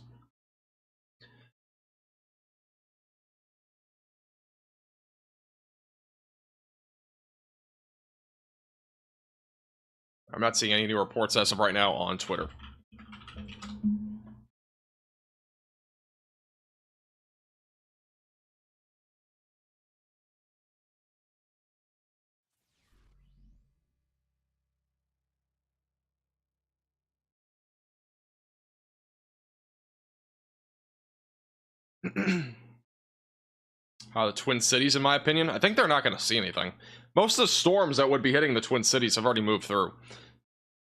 I'm not seeing any new reports as of right now on Twitter. The Twin Cities, in my opinion, I think they're not going to see anything. Most of the storms that would be hitting the Twin Cities have already moved through.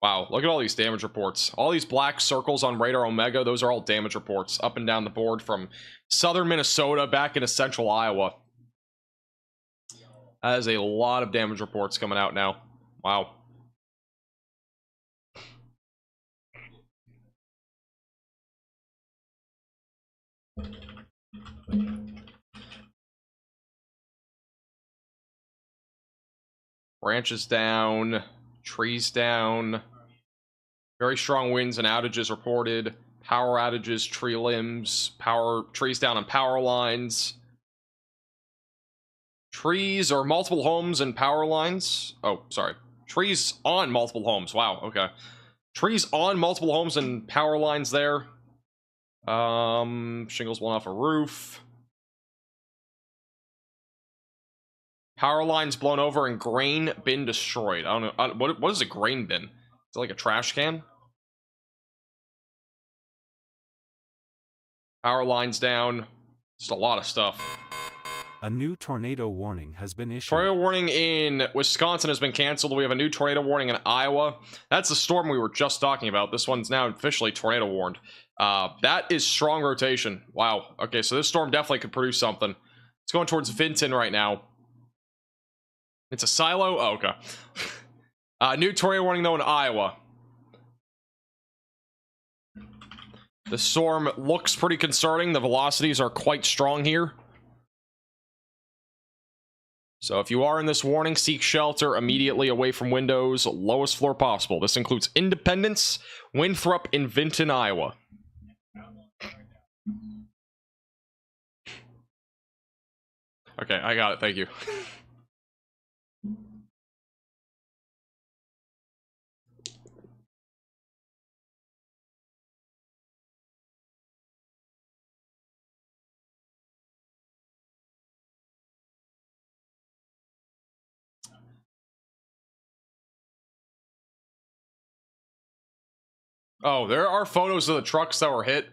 Wow, look at all these damage reports. All these black circles on Radar Omega, those are all damage reports up and down the board from southern Minnesota back into central Iowa. That is a lot of damage reports coming out now. Wow. Branches down. Trees down. Very strong winds and outages reported. Power outages, tree limbs, trees down on power lines. Trees or multiple homes and power lines. Oh, sorry. Trees on multiple homes. Wow, okay. Trees on multiple homes and power lines there. Shingles blown off a roof. Power lines blown over and grain bin destroyed. I don't know. What is a grain bin? Is it like a trash can? Power lines down. Just a lot of stuff. A new tornado warning has been issued. Tornado warning in Wisconsin has been canceled. We have a new tornado warning in Iowa. That's the storm we were just talking about. This one's now officially tornado warned. That is strong rotation. Wow. Okay, so this storm definitely could produce something. It's going towards Vinton right now. It's a silo? Oh, okay. New tornado warning, though, in Iowa. The storm looks pretty concerning. The velocities are quite strong here. So if you are in this warning, seek shelter immediately away from windows, lowest floor possible. This includes Independence, Winthrop, and Vinton, Iowa. Okay, I got it. Thank you. Oh, there are photos of the trucks that were hit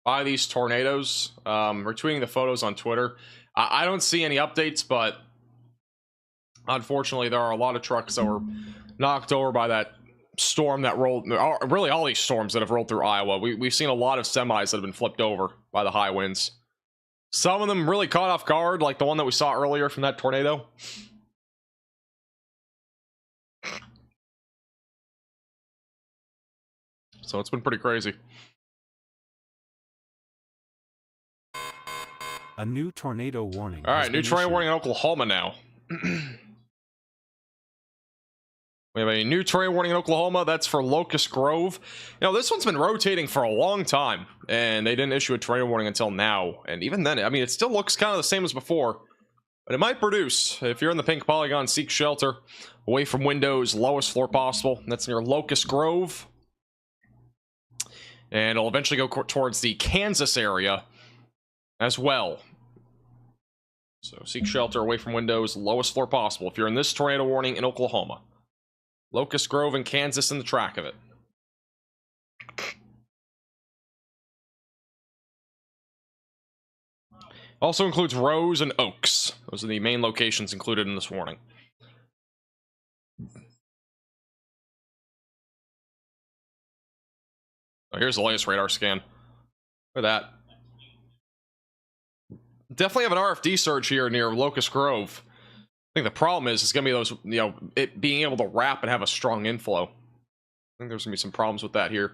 by these tornadoes. Retweeting the photos on Twitter. I don't see any updates, but unfortunately, there are a lot of trucks that were knocked over by that storm that rolled. Really, all these storms that have rolled through Iowa. We've seen a lot of semis that have been flipped over by the high winds. Some of them really caught off guard, like the one that we saw earlier from that tornado. So it's been pretty crazy. A new tornado warning. All right, new tornado warning in Oklahoma now. We have a new tornado warning in Oklahoma. That's for Locust Grove. You know, this one's been rotating for a long time, and they didn't issue a tornado warning until now. And even then, I mean, it still looks kind of the same as before, but it might produce. If you're in the pink polygon, seek shelter away from windows, lowest floor possible. That's near Locust Grove. And it'll eventually go towards the Kansas area as well. So seek shelter away from windows, lowest floor possible. If you're in this tornado warning in Oklahoma. Locust Grove and Kansas in the track of it. Also includes Rose and Oaks. Those are the main locations included in this warning. Oh, here's the latest radar scan. Look at that. Definitely have an RFD surge here near Locust Grove. I think the problem is it's going to be those, you know, it being able to wrap and have a strong inflow. I think there's going to be some problems with that here,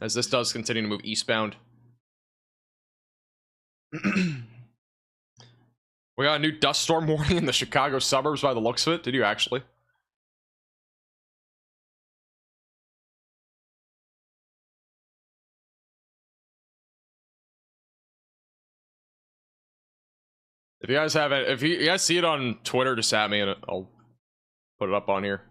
as this does continue to move eastbound. We got a new dust storm warning in the Chicago suburbs by the looks of it. Did you actually? If you guys have it, if you guys see it on Twitter, just at me and I'll put it up on here.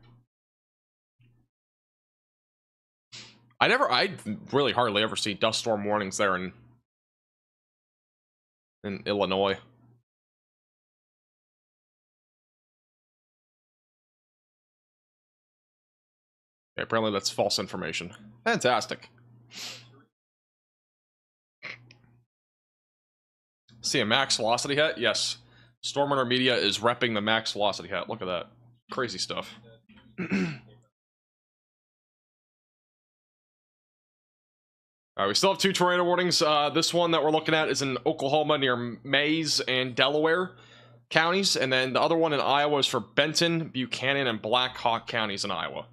I really hardly ever see dust storm warnings there in Illinois. Okay, apparently that's false information. Fantastic. See a max velocity hat? Yes. Storm Runner Media is repping the max velocity hat. Look at that. Crazy stuff. Alright, we still have two tornado warnings. This one that we're looking at is in Oklahoma near Mays and Delaware counties. And then the other one in Iowa is for Benton, Buchanan, and Black Hawk counties in Iowa.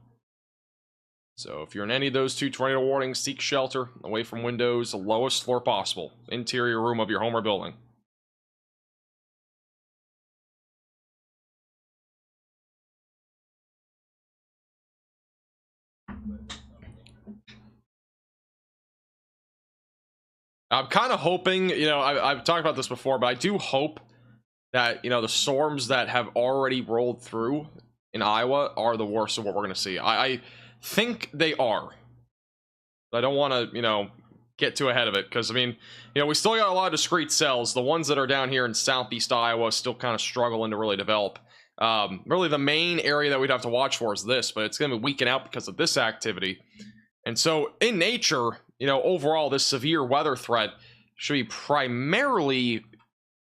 So if you're in any of those two tornado warnings, seek shelter away from windows, the lowest floor possible, interior room of your home or building. I'm kind of hoping, you know, I've talked about this before, but I do hope that, you know, the storms that have already rolled through in Iowa are the worst of what we're going to see. I think they are. I don't want to, you know, get too ahead of it, because, I mean, you know, we still got a lot of discrete cells. The ones that are down here in southeast Iowa still kind of struggling to really develop. Really, the main area that we'd have to watch for is this, but it's going to be weakening out because of this activity. And so, in nature, you know, overall, this severe weather threat should be primarily,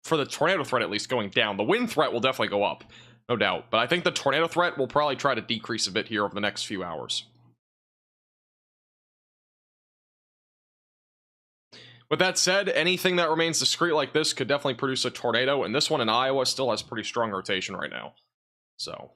for the tornado threat at least, going down. The wind threat will definitely go up, no doubt. But I think the tornado threat will probably try to decrease a bit here over the next few hours. With that said, anything that remains discrete like this could definitely produce a tornado, and this one in Iowa still has pretty strong rotation right now. So...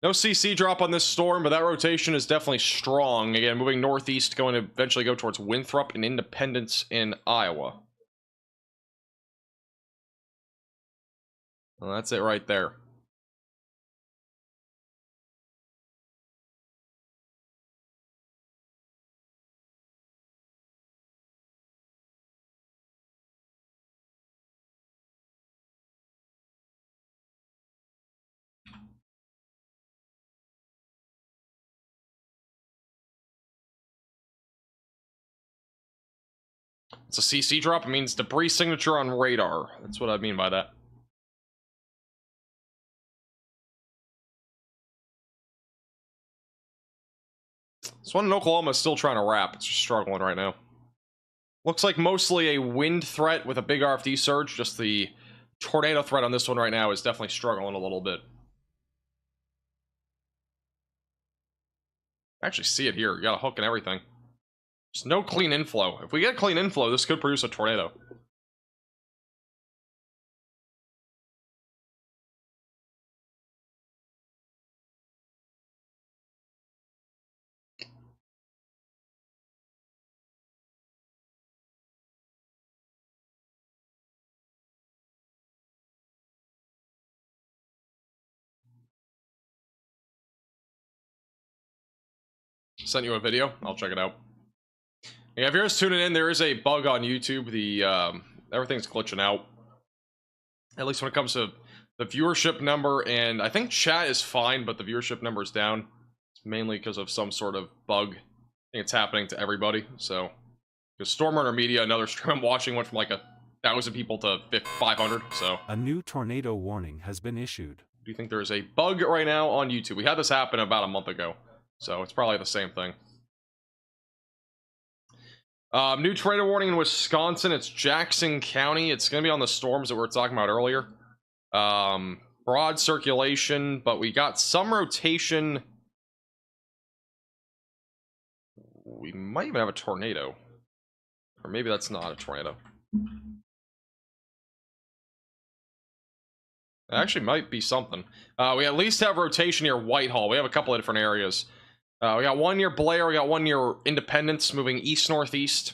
no CC drop on this storm, but that rotation is definitely strong. Again, moving northeast, going to eventually go towards Winthrop and Independence in Iowa. Well, that's it right there. It's a CC drop. It means debris signature on radar. That's what I mean by that. This one in Oklahoma is still trying to wrap. It's just struggling right now. Looks like mostly a wind threat with a big RFD surge. Just the tornado threat on this one right now is definitely struggling a little bit. I actually see it here. You got a hook and everything. There's no clean inflow. If we get clean inflow, this could produce a tornado. Sent you a video. I'll check it out. Yeah, if you're just tuning in, there is a bug on YouTube. The everything's glitching out. At least when it comes to the viewership number, and I think chat is fine, but the viewership number is down. It's mainly because of some sort of bug. I think it's happening to everybody. So, because Stormrunner Media, another stream I'm watching, went from like 1,000 people to 500. So, A new tornado warning has been issued. do you think there's a bug right now on YouTube? We had this happen about a month ago, so it's probably the same thing. New tornado warning in Wisconsin. It's Jackson County. It's going to be on the storms that we were talking about earlier. Broad circulation, but we got some rotation. We might even have a tornado. Or maybe that's not a tornado. It actually might be something. We at least have rotation near Whitehall. We have a couple of different areas. We got one near Blair, we got one near Independence, moving east-northeast.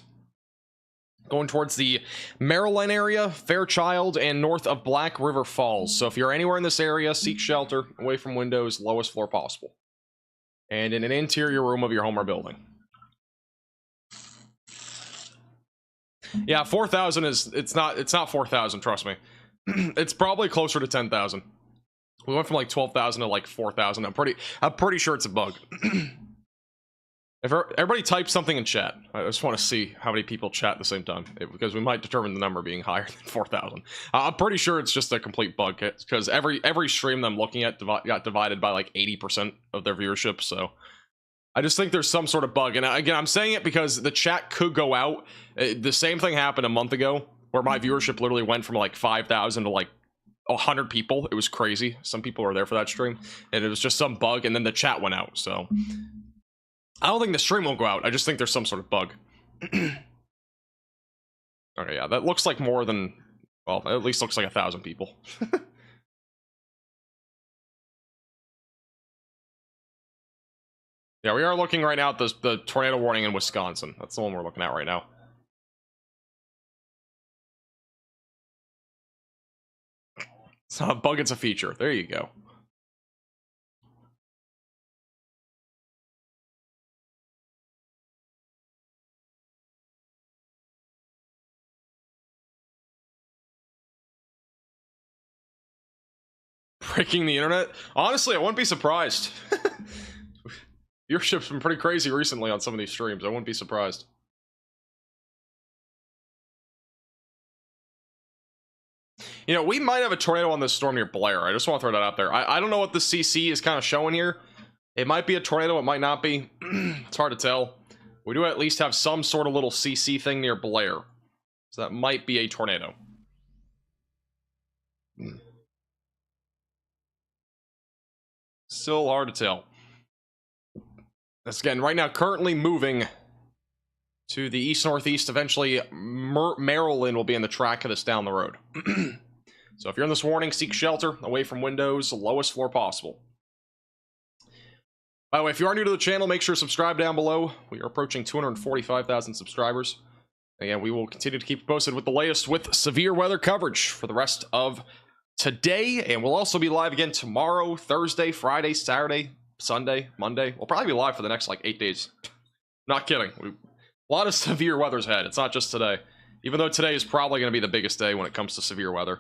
Going towards the Maryland area, Fairchild, and north of Black River Falls. So if you're anywhere in this area, seek shelter, away from windows, lowest floor possible. And in an interior room of your home or building. Yeah, 4,000 is, it's not 4,000, trust me. It's probably closer to 10,000. We went from like 12,000 to like 4,000. I'm pretty sure it's a bug. If everybody type something in chat, I just want to see how many people chat at the same time, because we might determine the number being higher than 4,000. I'm pretty sure it's just a complete bug, because every stream that I'm looking at got divided by like 80% of their viewership. So I just think there's some sort of bug. And again, I'm saying it because the chat could go out. The same thing happened a month ago, where my viewership literally went from like 5,000 to like 100 people. It was crazy. Some people were there for that stream, and it was just some bug, and then the chat went out. So I don't think the stream will go out. I just think there's some sort of bug. Okay, yeah, that looks like more than, well, at least looks like 1,000 people. Yeah, we are looking right now at the tornado warning in Wisconsin. That's the one we're looking at right now. It's not a bug, it's a feature. There you go. Breaking the internet? Honestly, I wouldn't be surprised. Viewership's been pretty crazy recently on some of these streams. I wouldn't be surprised. You know, we might have a tornado on this storm near Blair. I just want to throw that out there. I don't know what the CC is kind of showing here. It might be a tornado, it might not be. It's hard to tell. We do at least have some sort of little CC thing near Blair. So that might be a tornado. Still hard to tell. That's again, right now, currently moving to the east-northeast. Eventually, Maryland will be in the track of this down the road. So if you're in this warning, seek shelter, away from windows, lowest floor possible. By the way, if you are new to the channel, make sure to subscribe down below. We are approaching 245,000 subscribers. Again, we will continue to keep you posted with the latest with severe weather coverage for the rest of today. And we'll also be live again tomorrow, Thursday, Friday, Saturday, Sunday, Monday. We'll probably be live for the next, like, 8 days. Not kidding. A lot of severe weather's ahead. It's not just today. Even though today is probably going to be the biggest day when it comes to severe weather.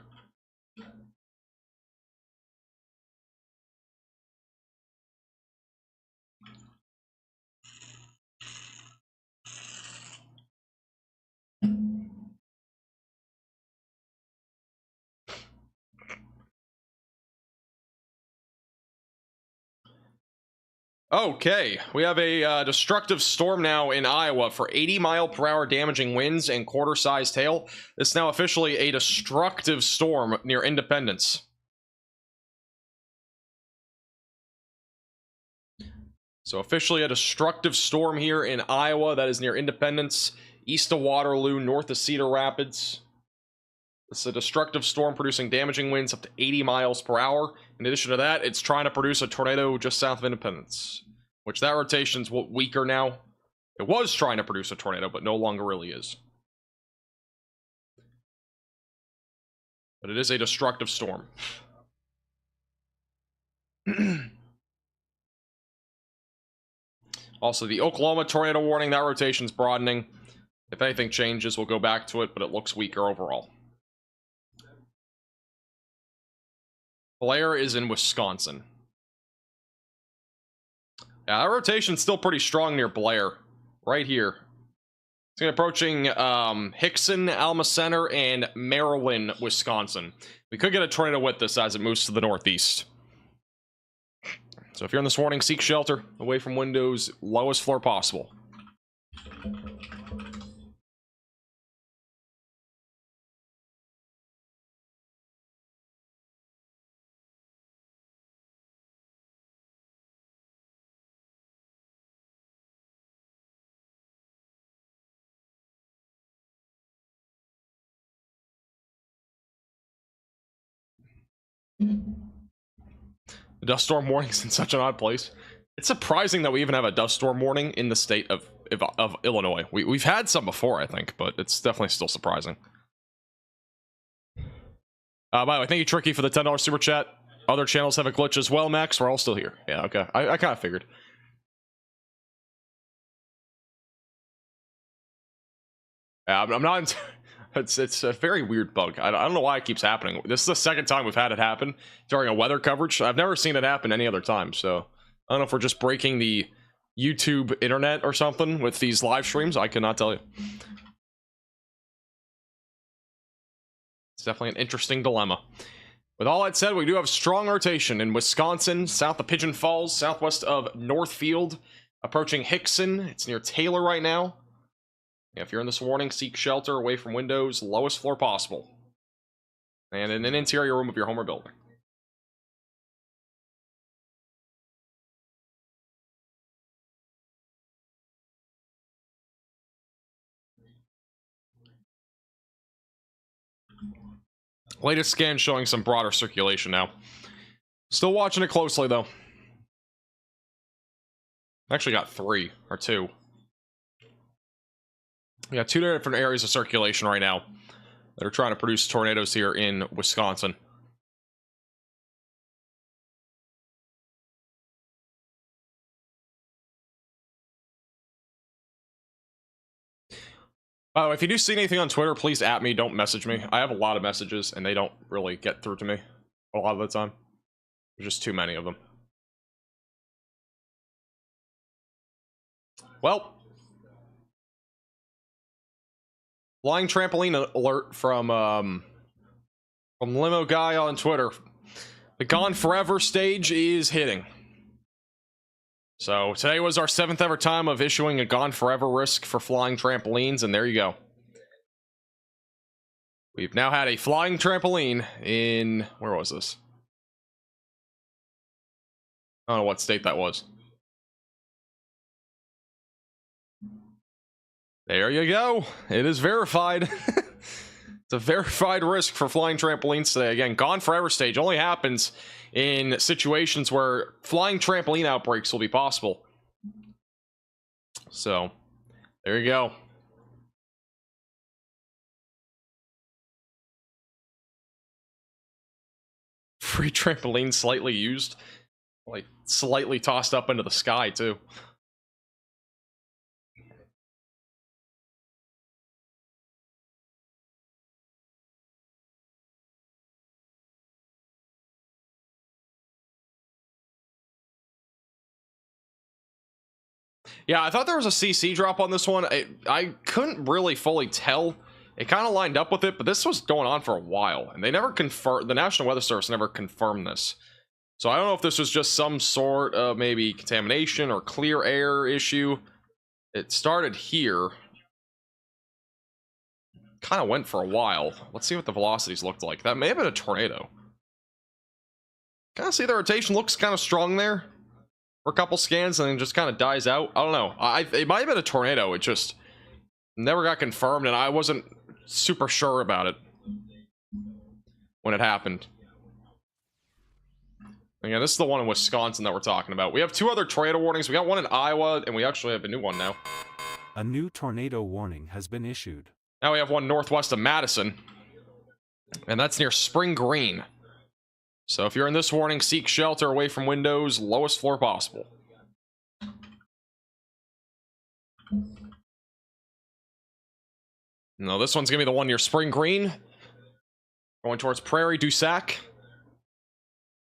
Okay, we have a destructive storm now in Iowa for 80-mile-per-hour damaging winds and quarter-sized hail. This is now officially a destructive storm near Independence. So officially a destructive storm here in Iowa that is near Independence, east of Waterloo, north of Cedar Rapids. It's a destructive storm producing damaging winds up to 80 miles per hour. In addition to that, it's trying to produce a tornado just south of Independence, which that rotation's weaker now. It was trying to produce a tornado, but no longer really is. But it is a destructive storm. Also, the Oklahoma tornado warning, that rotation's broadening. If anything changes, we'll go back to it, but it looks weaker overall. Blair is in Wisconsin. Yeah, that rotation's still pretty strong near Blair. Right here. It's approaching Hickson, Alma Center, and Maryland, Wisconsin. We could get a tornado with this as it moves to the northeast. So if you're in this warning, seek shelter, away from windows, lowest floor possible. The dust storm warning's in such an odd place. It's surprising that we even have a dust storm warning in the state of Illinois. We've had some before, I think, but it's definitely still surprising. By the way, thank you, Tricky, for the $10 super chat. Other channels have a glitch as well, Max. We're all still here. Yeah, okay. I kind of figured. I'm not... It's a very weird bug. I don't know why it keeps happening. This is the second time we've had it happen during a weather coverage. I've never seen it happen any other time, so I don't know if we're just breaking the YouTube internet or something with these live streams. I cannot tell you. It's definitely an interesting dilemma. With all that said, we do have strong rotation in Wisconsin, south of Pigeon Falls, southwest of Northfield, approaching Hickson. It's near Taylor right now. If you're in this warning, seek shelter away from windows, lowest floor possible. And in an interior room of your home or building. Latest scan showing some broader circulation now. Still watching it closely, though. Actually got 3 or 2. We got 2 different areas of circulation right now that are trying to produce tornadoes here in Wisconsin. By the way, if you do see anything on Twitter, please at me. Don't message me. I have a lot of messages, and they don't really get through to me a lot of the time. There's just too many of them. Well, flying trampoline alert from Limo Guy on Twitter. The Gone Forever stage is hitting. So today was our 7th ever time of issuing a Gone Forever risk for flying trampolines, and there you go. We've now had a flying trampoline in... where was this? I don't know what state that was. There you go. It is verified. It's a verified risk for flying trampolines today. Again, Gone Forever stage only happens in situations where flying trampoline outbreaks will be possible. So, there you go. Free trampoline slightly used. Like, slightly tossed up into the sky, too. Yeah, I thought there was a CC drop on this one. I couldn't really fully tell. It kind of lined up with it, but this was going on for a while, and they never confirmed. The National Weather Service never confirmed this. So I don't know if this was just some sort of maybe contamination or clear air issue. It started here. Kind of went for a while. Let's see what the velocities looked like. That may have been a tornado. Kind of see the rotation looks kind of strong there for a couple scans, and then just kind of dies out. I don't know. It might have been a tornado. It just never got confirmed, and I wasn't super sure about it when it happened. Again, this is the one in Wisconsin that we're talking about. We have 2 other tornado warnings. We got one in Iowa, and we actually have a new one now. A new tornado warning has been issued. Now we have one northwest of Madison, and that's near Spring Green. So if you're in this warning, seek shelter away from windows, lowest floor possible. No, this one's gonna be the one near Spring Green, going towards Prairie du Sac,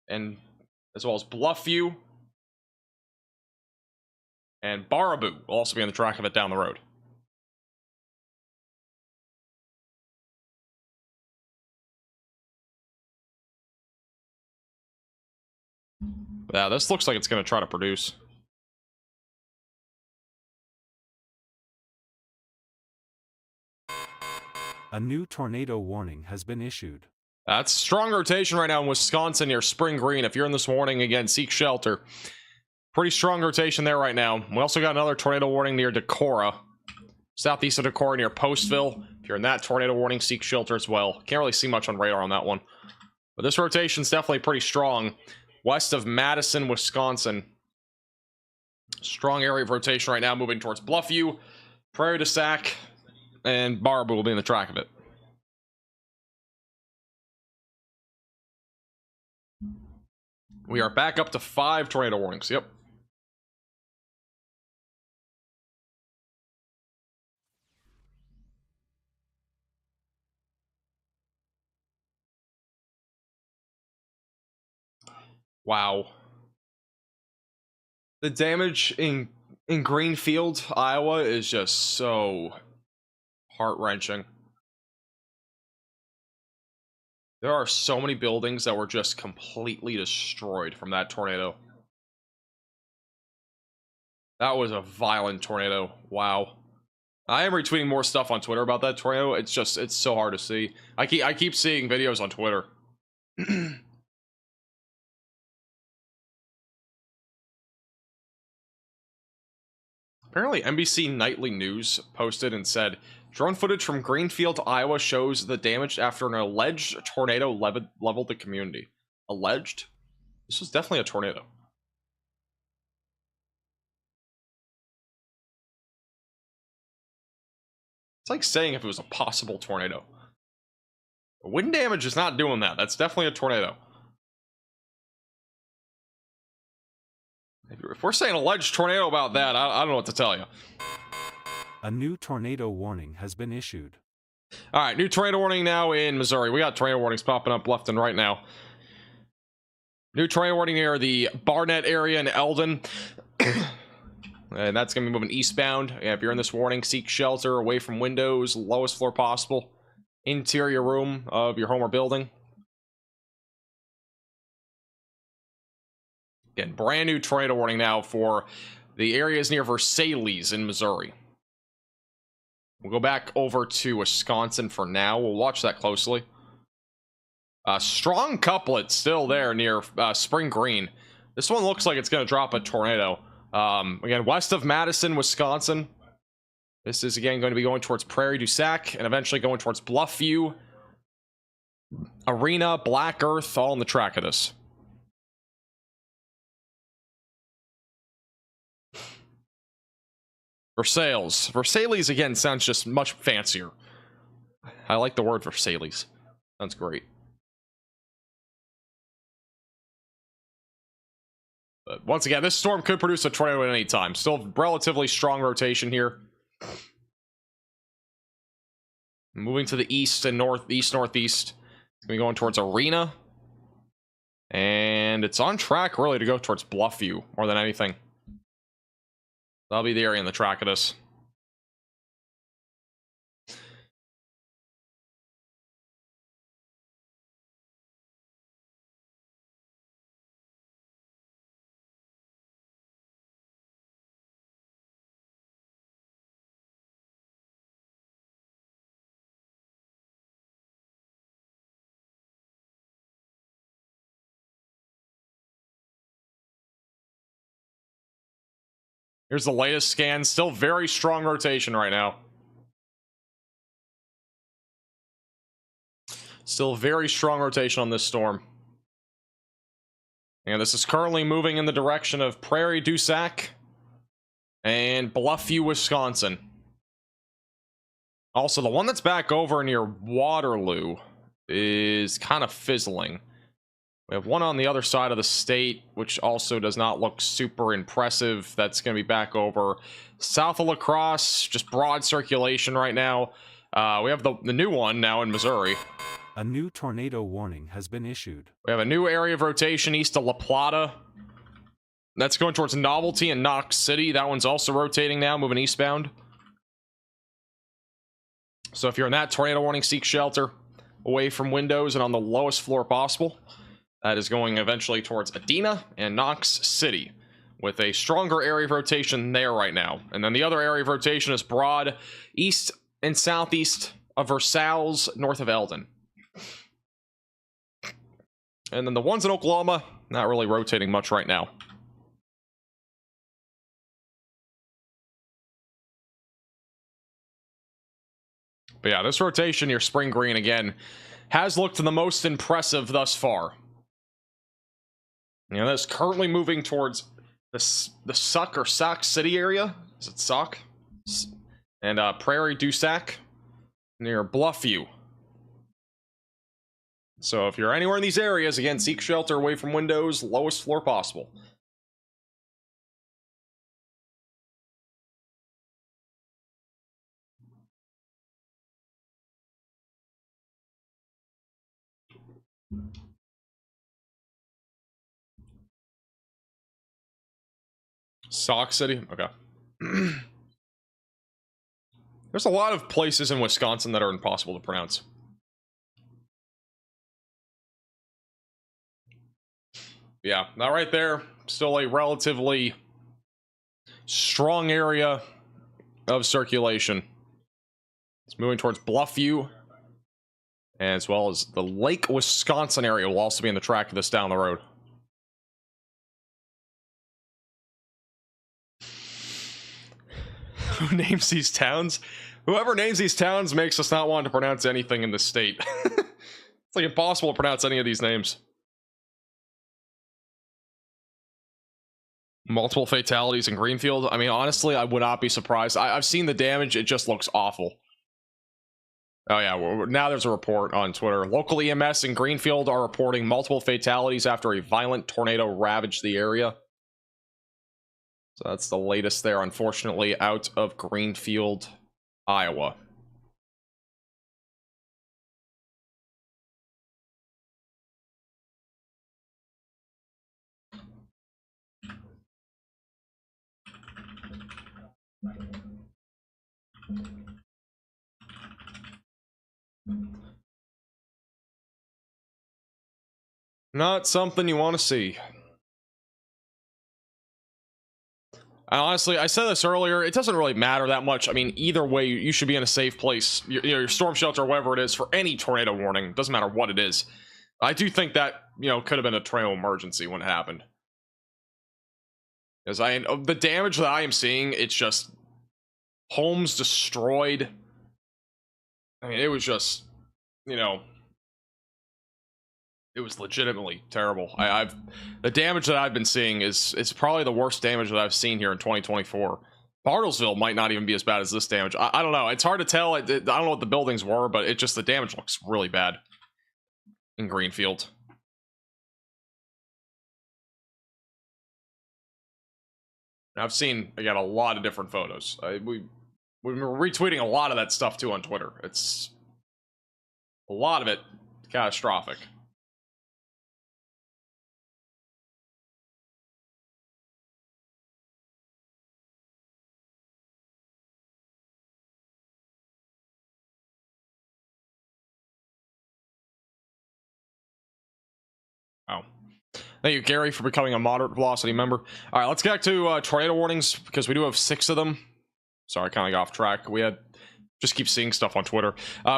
and as well as Bluffview, and Baraboo will also be on the track of it down the road. Yeah, this looks like it's going to try to produce. A new tornado warning has been issued. That's strong rotation right now in Wisconsin near Spring Green. If you're in this warning, again, seek shelter. Pretty strong rotation there right now. We also got another tornado warning near Decorah. Southeast of Decorah near Postville. If you're in that tornado warning, seek shelter as well. Can't really see much on radar on that one. But this rotation's definitely pretty strong. West of Madison, Wisconsin. Strong area of rotation right now, moving towards Bluffview, Prairie du Sac, and Baraboo will be in the track of it. We are back up to 5 tornado warnings. Yep. Wow. The damage in Greenfield, Iowa is just so heart-wrenching. There are so many buildings that were just completely destroyed from that tornado. That was a violent tornado. Wow. I am retweeting more stuff on Twitter about that tornado. It's so hard to see. I keep seeing videos on Twitter. Apparently, NBC Nightly News posted and said, drone footage from Greenfield, Iowa shows the damage after an alleged tornado leveled the community. Alleged? This was definitely a tornado. It's like saying if it was a possible tornado. Wind damage is not doing that. That's definitely a tornado. If we're saying alleged tornado about that, I don't know what to tell you. A new tornado warning has been issued. All right, new tornado warning now in Missouri. We got tornado warnings popping up left and right now. New tornado warning near the Barnett area in Eldon. And that's going to be moving eastbound. Yeah, if you're in this warning, seek shelter away from windows, lowest floor possible. Interior room of your home or building. Again, brand new tornado warning now for the areas near Versailles in Missouri. We'll go back over to Wisconsin for now. We'll watch that closely. Strong couplet still there near Spring Green. This one looks like it's going to drop a tornado. Again, west of Madison, Wisconsin. This is again going to be going towards Prairie du Sac and eventually going towards Bluffview, Arena, Black Earth, all on the track of this. Versailles. Versailles again sounds just much fancier. I like the word Versailles. Sounds great. But once again, this storm could produce a tornado at any time. Still relatively strong rotation here. Moving to the east and northeast. It's going to be going towards Arena. And it's on track really to go towards Bluffview more than anything. That'll be the area in the track of this. Here's the latest scan. Still very strong rotation right now. Still very strong rotation on this storm. And this is currently moving in the direction of Prairie du Sac and Bluffview, Wisconsin. Also, the one that's back over near Waterloo is kind of fizzling. We have one on the other side of the state, which also does not look super impressive. That's going to be back over south of La Crosse, just broad circulation right now. We have the new one now in Missouri. A new tornado warning has been issued. We have a new area of rotation east of La Plata. That's going towards Novelty and Knox City. That one's also rotating now, moving eastbound. So if you're in that tornado warning, seek shelter away from windows and on the lowest floor possible. That is going eventually towards Adena and Knox City with a stronger area of rotation there right now. And then the other area of rotation is broad east and southeast of Versailles, north of Eldon. And then the ones in Oklahoma, not really rotating much right now. But yeah, this rotation near Spring Green again has looked the most impressive thus far. You know, that's currently moving towards the Suck or Sac City area. Is it Sauk? And Prairie du Sac near Bluffview. So if you're anywhere in these areas, again, seek shelter away from windows, lowest floor possible. Sauk City? Okay. There's a lot of places in Wisconsin that are impossible to pronounce. Yeah, that right there, still a relatively strong area of circulation. It's moving towards Bluffview, as well as the Lake Wisconsin area will also be in the track of this down the road. Who names these towns? Whoever names these towns makes us not want to pronounce anything in this state. It's like impossible to pronounce any of these names. Multiple fatalities in Greenfield. I mean, honestly, I would not be surprised. I've seen the damage. It just looks awful. Oh yeah, well, now there's a report on Twitter. Local EMS in Greenfield are reporting multiple fatalities after a violent tornado ravaged the area. So that's the latest there, unfortunately, out of Greenfield, Iowa. Not something you want to see. Honestly, I said this earlier, it doesn't really matter that much. I mean, either way, you should be in a safe place, your storm shelter, whatever it is, for any tornado warning. Doesn't matter what it is. I do think that, could have been a tornado emergency when it happened. Because the damage that I am seeing, it's just homes destroyed. I mean, it was just, it was legitimately terrible. The damage that I've been seeing is probably the worst damage that I've seen here in 2024. Bartlesville might not even be as bad as this damage. I don't know. It's hard to tell. I don't know what the buildings were, but the damage looks really bad in Greenfield. I've seen, again, a lot of different photos. We've been retweeting a lot of that stuff too on Twitter. It's a lot of it catastrophic. Oh. Thank you, Gary, for becoming a moderate velocity member. All right, let's get back to tornado warnings, because we do have 6 of them. Sorry, I kind of got off track. Just keep seeing stuff on Twitter.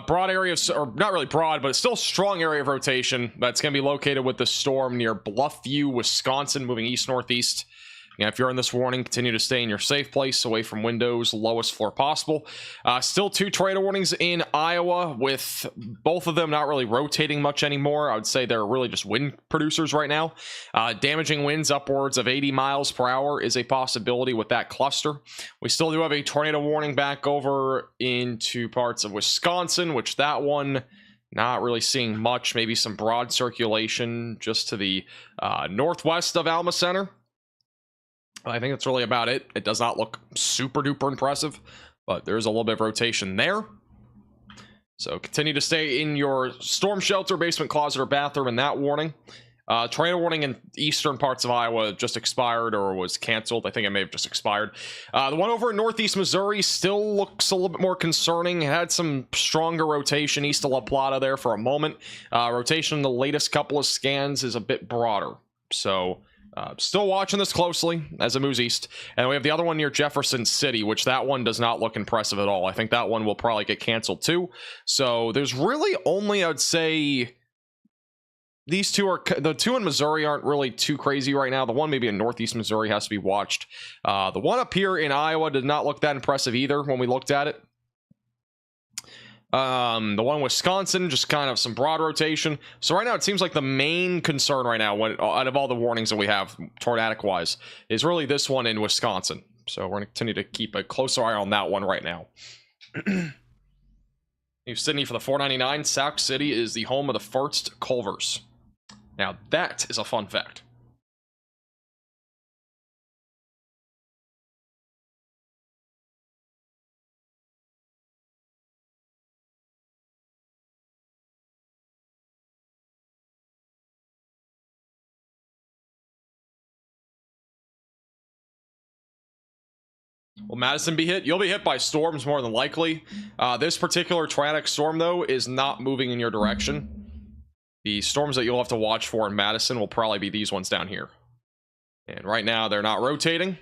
Broad area, or not really broad, but it's still a strong area of rotation that's going to be located with the storm near Bluffview, Wisconsin, moving east-northeast. Yeah, if you're in this warning, continue to stay in your safe place, away from windows, lowest floor possible. Still 2 tornado warnings in Iowa, with both of them not really rotating much anymore. I would say they're really just wind producers right now. Damaging winds upwards of 80 miles per hour is a possibility with that cluster. We still do have a tornado warning back over into parts of Wisconsin, which that one, not really seeing much. Maybe some broad circulation just to the northwest of Alma Center. I think that's really about it. It does not look super duper impressive, but there's a little bit of rotation there. So continue to stay in your storm shelter, basement, closet, or bathroom in that warning. Tornado warning in eastern parts of Iowa just expired or was canceled. I think it may have just expired. The one over in northeast Missouri still looks a little bit more concerning. It had some stronger rotation east of La Plata there for a moment. Rotation in the latest couple of scans is a bit broader. So still watching this closely as it moves east. And we have the other one near Jefferson City, which that one does not look impressive at all. I think that one will probably get canceled too. So there's really only, I would say, these two are, the 2 in Missouri aren't really too crazy right now. The one maybe in northeast Missouri has to be watched. The one up here in Iowa did not look that impressive either when we looked at it. The one in Wisconsin, just kind of some broad rotation. So right now it seems like the main concern right now, out of all the warnings that we have tornadic wise, is really this one in Wisconsin. So we're going to continue to keep a closer eye on that one right now. New Sydney for the 499. Sauk City is the home of the first Culvers. Now that is a fun fact. Will Madison be hit? You'll be hit by storms more than likely. This particular tornadic storm, though, is not moving in your direction. The storms that you'll have to watch for in Madison will probably be these ones down here. And right now, they're not rotating,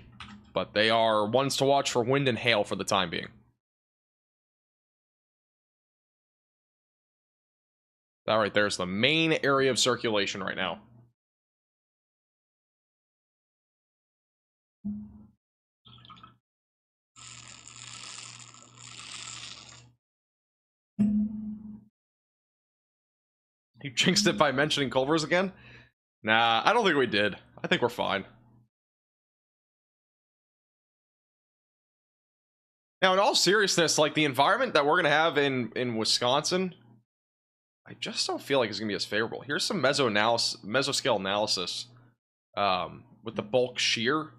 but they are ones to watch for wind and hail for the time being. That right there is the main area of circulation right now. You jinxed it by mentioning Culvers again? Nah, I don't think we did. I think we're fine. Now, in all seriousness, like the environment that we're gonna have in Wisconsin, I just don't feel like it's gonna be as favorable. Here's some mesoscale analysis with the bulk shear.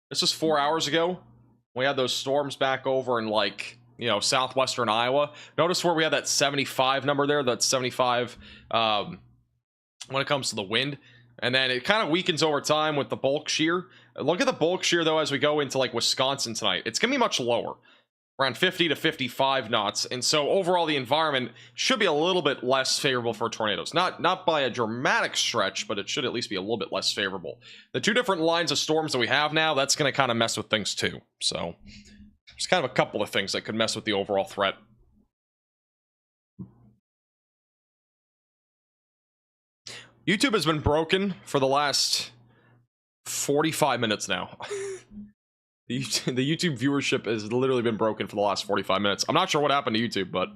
This was 4 hours ago. We had those storms back over in, like, you know, southwestern Iowa. Notice where we had that 75 number there. That's 75 when it comes to the wind. And then it kind of weakens over time with the bulk shear. Look at the bulk shear, though, as we go into, like, Wisconsin tonight. It's going to be much lower, around 50 to 55 knots. And so overall, the environment should be a little bit less favorable for tornadoes. Not by a dramatic stretch, but it should at least be a little bit less favorable. The two different lines of storms that we have now, that's going to kind of mess with things too. So there's kind of a couple of things that could mess with the overall threat. YouTube has been broken for the last 45 minutes now. The YouTube viewership has literally been broken for the last 45 minutes. I'm not sure what happened to YouTube, but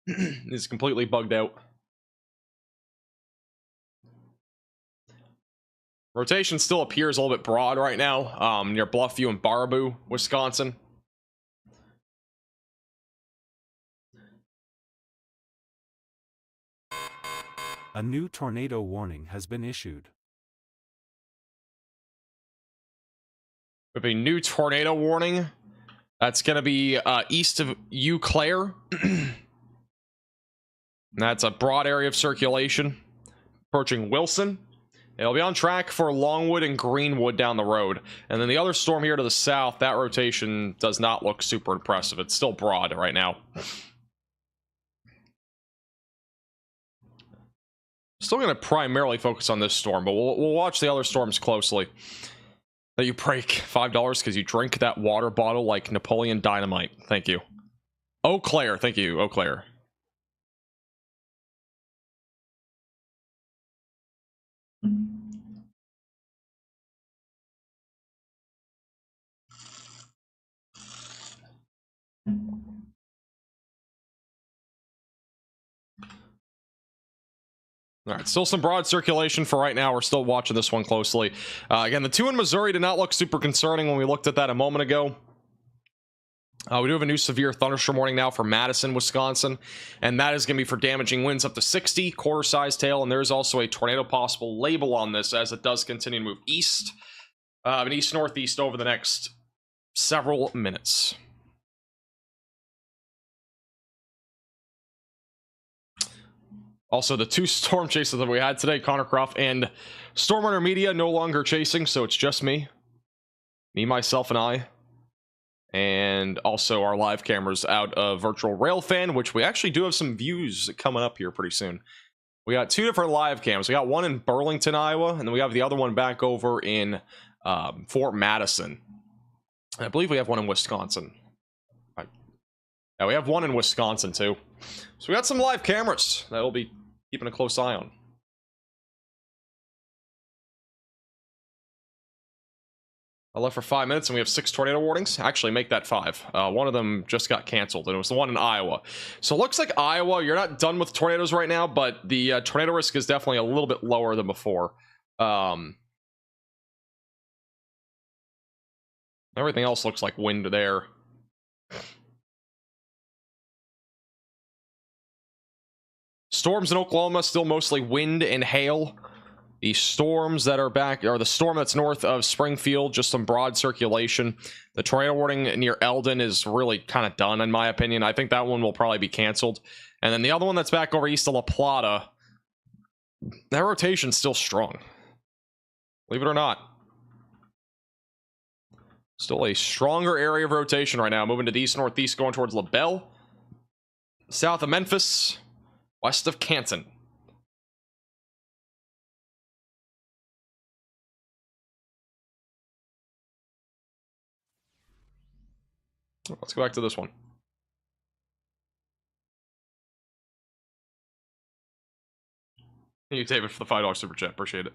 it's completely bugged out. Rotation still appears a little bit broad right now, near Bluffview and Baraboo, Wisconsin. A new tornado warning has been issued. We have a new tornado warning. That's going to be east of Eau Claire. That's a broad area of circulation approaching Wilson. It'll be on track for Longwood and Greenwood down the road. And then the other storm here to the south, that rotation does not look super impressive. It's still broad right now. Still going to primarily focus on this storm, but we'll watch the other storms closely. That you break $5 because you drink that water bottle like Napoleon Dynamite. Thank you. Eau Claire. Thank you, Eau Claire. All right, still some broad circulation for right now. We're still watching this one closely. Again, the two in Missouri did not look super concerning when we looked at that a moment ago. We do have a new severe thunderstorm warning now for Madison, Wisconsin, and that is going to be for damaging winds up to 60, quarter-size tail, and there is also a tornado possible label on this as it does continue to move east, and east-northeast over the next several minutes. Also, the two storm chasers that we had today, Connor Croft and Stormrunner Media, no longer chasing, so it's just me, myself, and I. And also our live cameras out of Virtual Railfan, which we actually do have some views coming up here pretty soon. We got two different live cams. We got one in Burlington, Iowa, and then we have the other one back over in Fort Madison. And I believe we have one in Wisconsin. Yeah, we have one in Wisconsin, too. So we got some live cameras that we'll be keeping a close eye on. I left for 5 minutes and we have 6 tornado warnings. Actually, make that 5. One of them just got canceled, and it was the one in Iowa. So it looks like Iowa, you're not done with tornadoes right now, but the tornado risk is definitely a little bit lower than before. Everything else looks like wind there. Storms in Oklahoma, still mostly wind and hail. The storms that are back, or the storm that's north of Springfield, just some broad circulation. The tornado warning near Eldon is really kind of done, in my opinion. I think that one will probably be canceled. And then the other one that's back over east of La Plata, that rotation's still strong. Believe it or not. Still a stronger area of rotation right now. Moving to the east-northeast, going towards LaBelle. South of Memphis. West of Canton. Let's go back to this one. Thank you, David, for the $5 super chat. Appreciate it.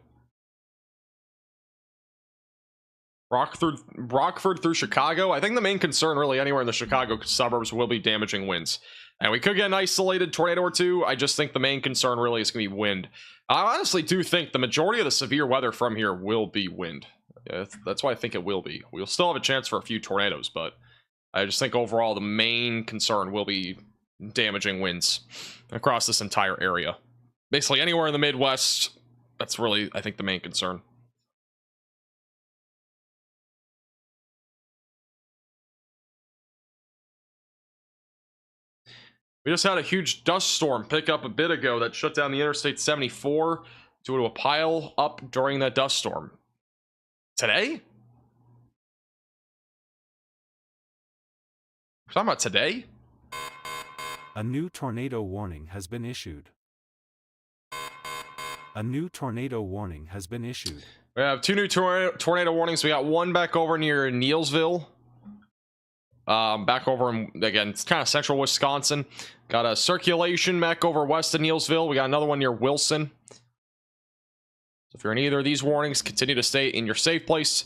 Rockford through Chicago. I think the main concern really anywhere in the Chicago suburbs will be damaging winds. And we could get an isolated tornado or two. I just think the main concern really is going to be wind. I honestly do think the majority of the severe weather from here will be wind. Yeah, that's why I think it will be. We'll still have a chance for a few tornadoes, but I just think overall the main concern will be damaging winds across this entire area. Basically anywhere in the Midwest, that's really, I think, the main concern. We just had a huge dust storm pick up a bit ago that shut down the Interstate 74 due to a pile up during that dust storm. Today? We're talking about today? A new tornado warning has been issued. A new tornado warning has been issued. We have 2 new tornado warnings. We got one back over near Neilsville. Back over in, again, it's kind of central Wisconsin. Got a circulation back over west of Neilsville. We got another one near Wilson. So if you're in either of these warnings, continue to stay in your safe place,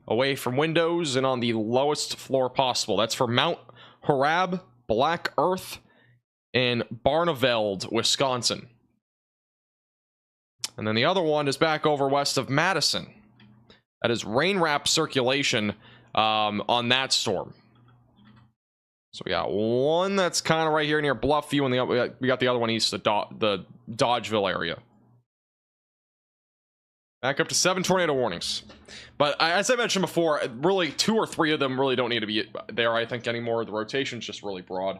away from windows and on the lowest floor possible. That's for Mount Horab, Black Earth, and Barneveld, Wisconsin. And then the other one is back over west of Madison. That is rain wrap circulation on that storm. So we got one that's kind of right here near Bluffview, and we got the other one east of the Dodgeville area. Back up to 7 tornado warnings. But as I mentioned before, really 2 or 3 of them really don't need to be there, I think, anymore. The rotation's just really broad.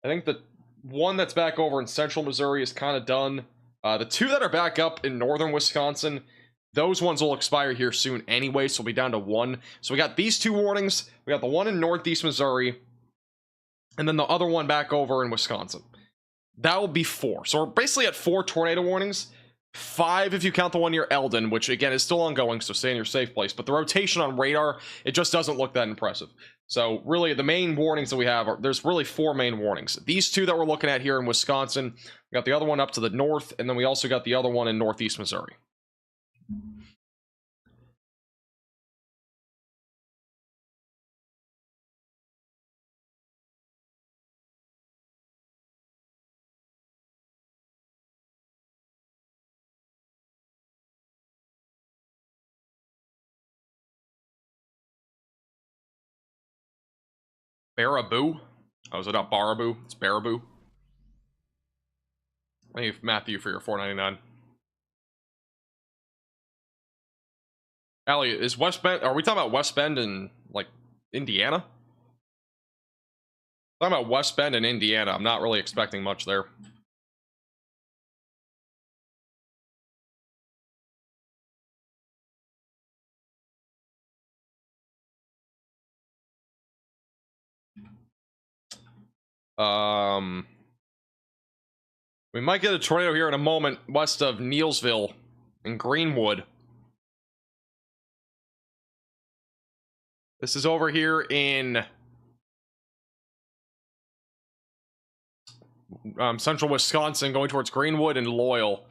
I think the one that's back over in central Missouri is kind of done. The 2 that are back up in northern Wisconsin, those ones will expire here soon anyway, so we'll be down to 1. So we got these 2 warnings. We got the one in northeast Missouri, and then the other one back over in Wisconsin. That will be 4. So we're basically at 4 tornado warnings. 5 if you count the one near Eldon, which again is still ongoing, so stay in your safe place. But the rotation on radar, it just doesn't look that impressive. So really the main warnings that we have are, there's really 4 main warnings. These 2 that we're looking at here in Wisconsin, we got the other one up to the north, and then we also got the other one in northeast Missouri. Baraboo? Oh, is it not Baraboo? It's Baraboo. Thank you, Matthew, for your $4.99. Allie, is West Bend? Are we talking about West Bend in like Indiana? Talking about West Bend in Indiana. I'm not really expecting much there. We might get a tornado here in a moment west of Neilsville and Greenwood. This is over here in central Wisconsin, going towards Greenwood and Loyal.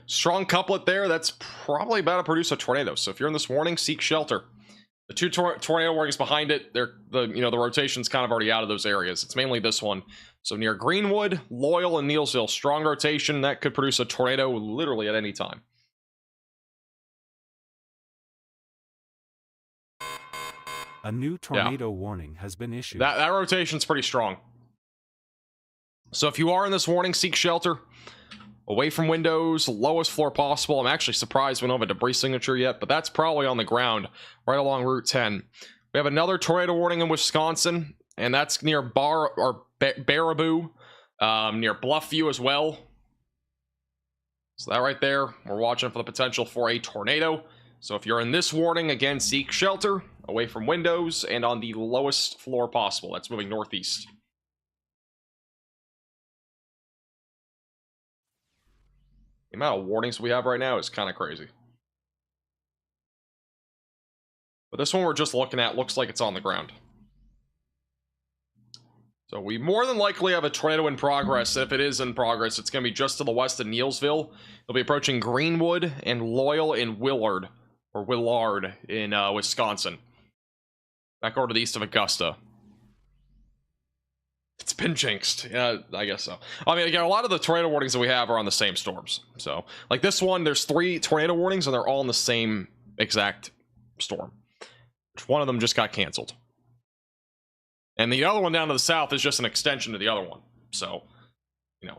Strong couplet there. That's probably about to produce a tornado. So if you're in this warning, seek shelter. The 2 tornado warnings behind it, the rotation's kind of already out of those areas. It's mainly this one. So near Greenwood, Loyal, and Neilsville, strong rotation. That could produce a tornado literally at any time. A new tornado warning has been issued. That rotation's pretty strong. So if you are in this warning, seek shelter. Away from windows, lowest floor possible. I'm actually surprised we don't have a debris signature yet, but that's probably on the ground right along Route 10. We have another tornado warning in Wisconsin, and that's near Baraboo, near Bluffview as well. So that right there, we're watching for the potential for a tornado. So if you're in this warning, again, seek shelter, away from windows, and on the lowest floor possible. That's moving northeast. The amount of warnings we have right now is kind of crazy. But this one we're just looking at looks like it's on the ground. So we more than likely have a tornado in progress. If it is in progress, it's going to be just to the west of Neilsville. It'll be approaching Greenwood and Loyal and Willard in Wisconsin. Back over to the east of Augusta. It's been jinxed. Yeah, I guess so. I mean, again, a lot of the tornado warnings that we have are on the same storms. So, like this one, there's 3 tornado warnings, and they're all in the same exact storm. One of them just got canceled. And the other one down to the south is just an extension to the other one. So, you know.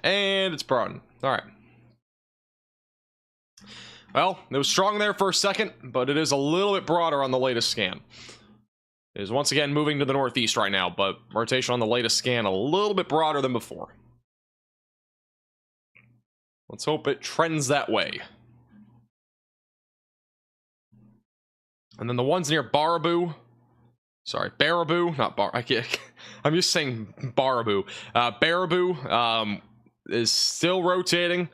And it's broadened. All right. Well, it was strong there for a second, but it is a little bit broader on the latest scan. It is once again moving to the northeast right now, but rotation on the latest scan a little bit broader than before. Let's hope it trends that way. And then the ones near Baraboo. Sorry, Baraboo, not Bar. I can't. I'm just saying Baraboo. Baraboo is still rotating.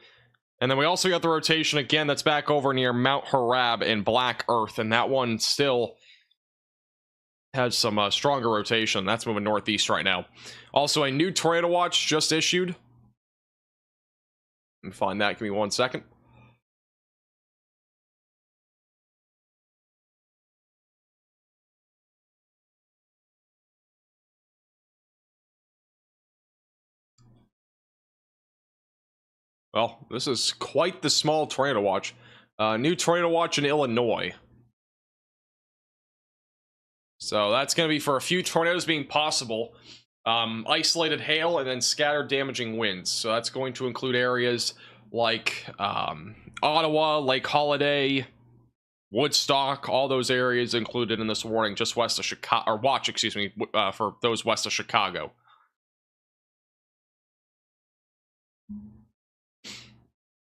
And then we also got the rotation again that's back over near Mount Harab in Black Earth, and that one still has some stronger rotation. That's moving northeast right now. Also, a new tornado watch just issued. Let me find that. Give me 1 second. Well, this is quite the small tornado watch. New tornado watch in Illinois. So that's going to be for a few tornadoes being possible. Isolated hail and then scattered damaging winds. So that's going to include areas like Ottawa, Lake Holiday, Woodstock, all those areas included in this warning just west of Chicago, or watch, excuse me, for those west of Chicago.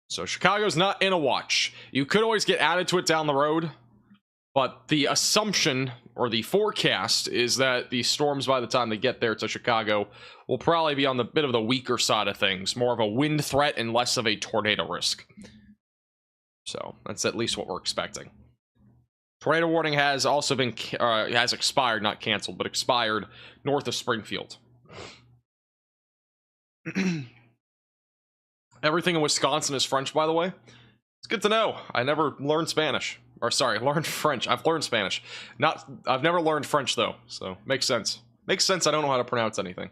So Chicago's not in a watch. You could always get added to it down the road, but the assumption or the forecast is that the storms, by the time they get there to Chicago, will probably be on the bit of the weaker side of things, more of a wind threat and less of a tornado risk. So that's at least what we're expecting. Tornado warning has also been has expired, not canceled, but expired north of Springfield. Everything in Wisconsin is French, by the way. It's good to know. I never learned Spanish. Or sorry, learned French. I've learned Spanish. I've never learned French though, so makes sense. Makes sense I don't know how to pronounce anything.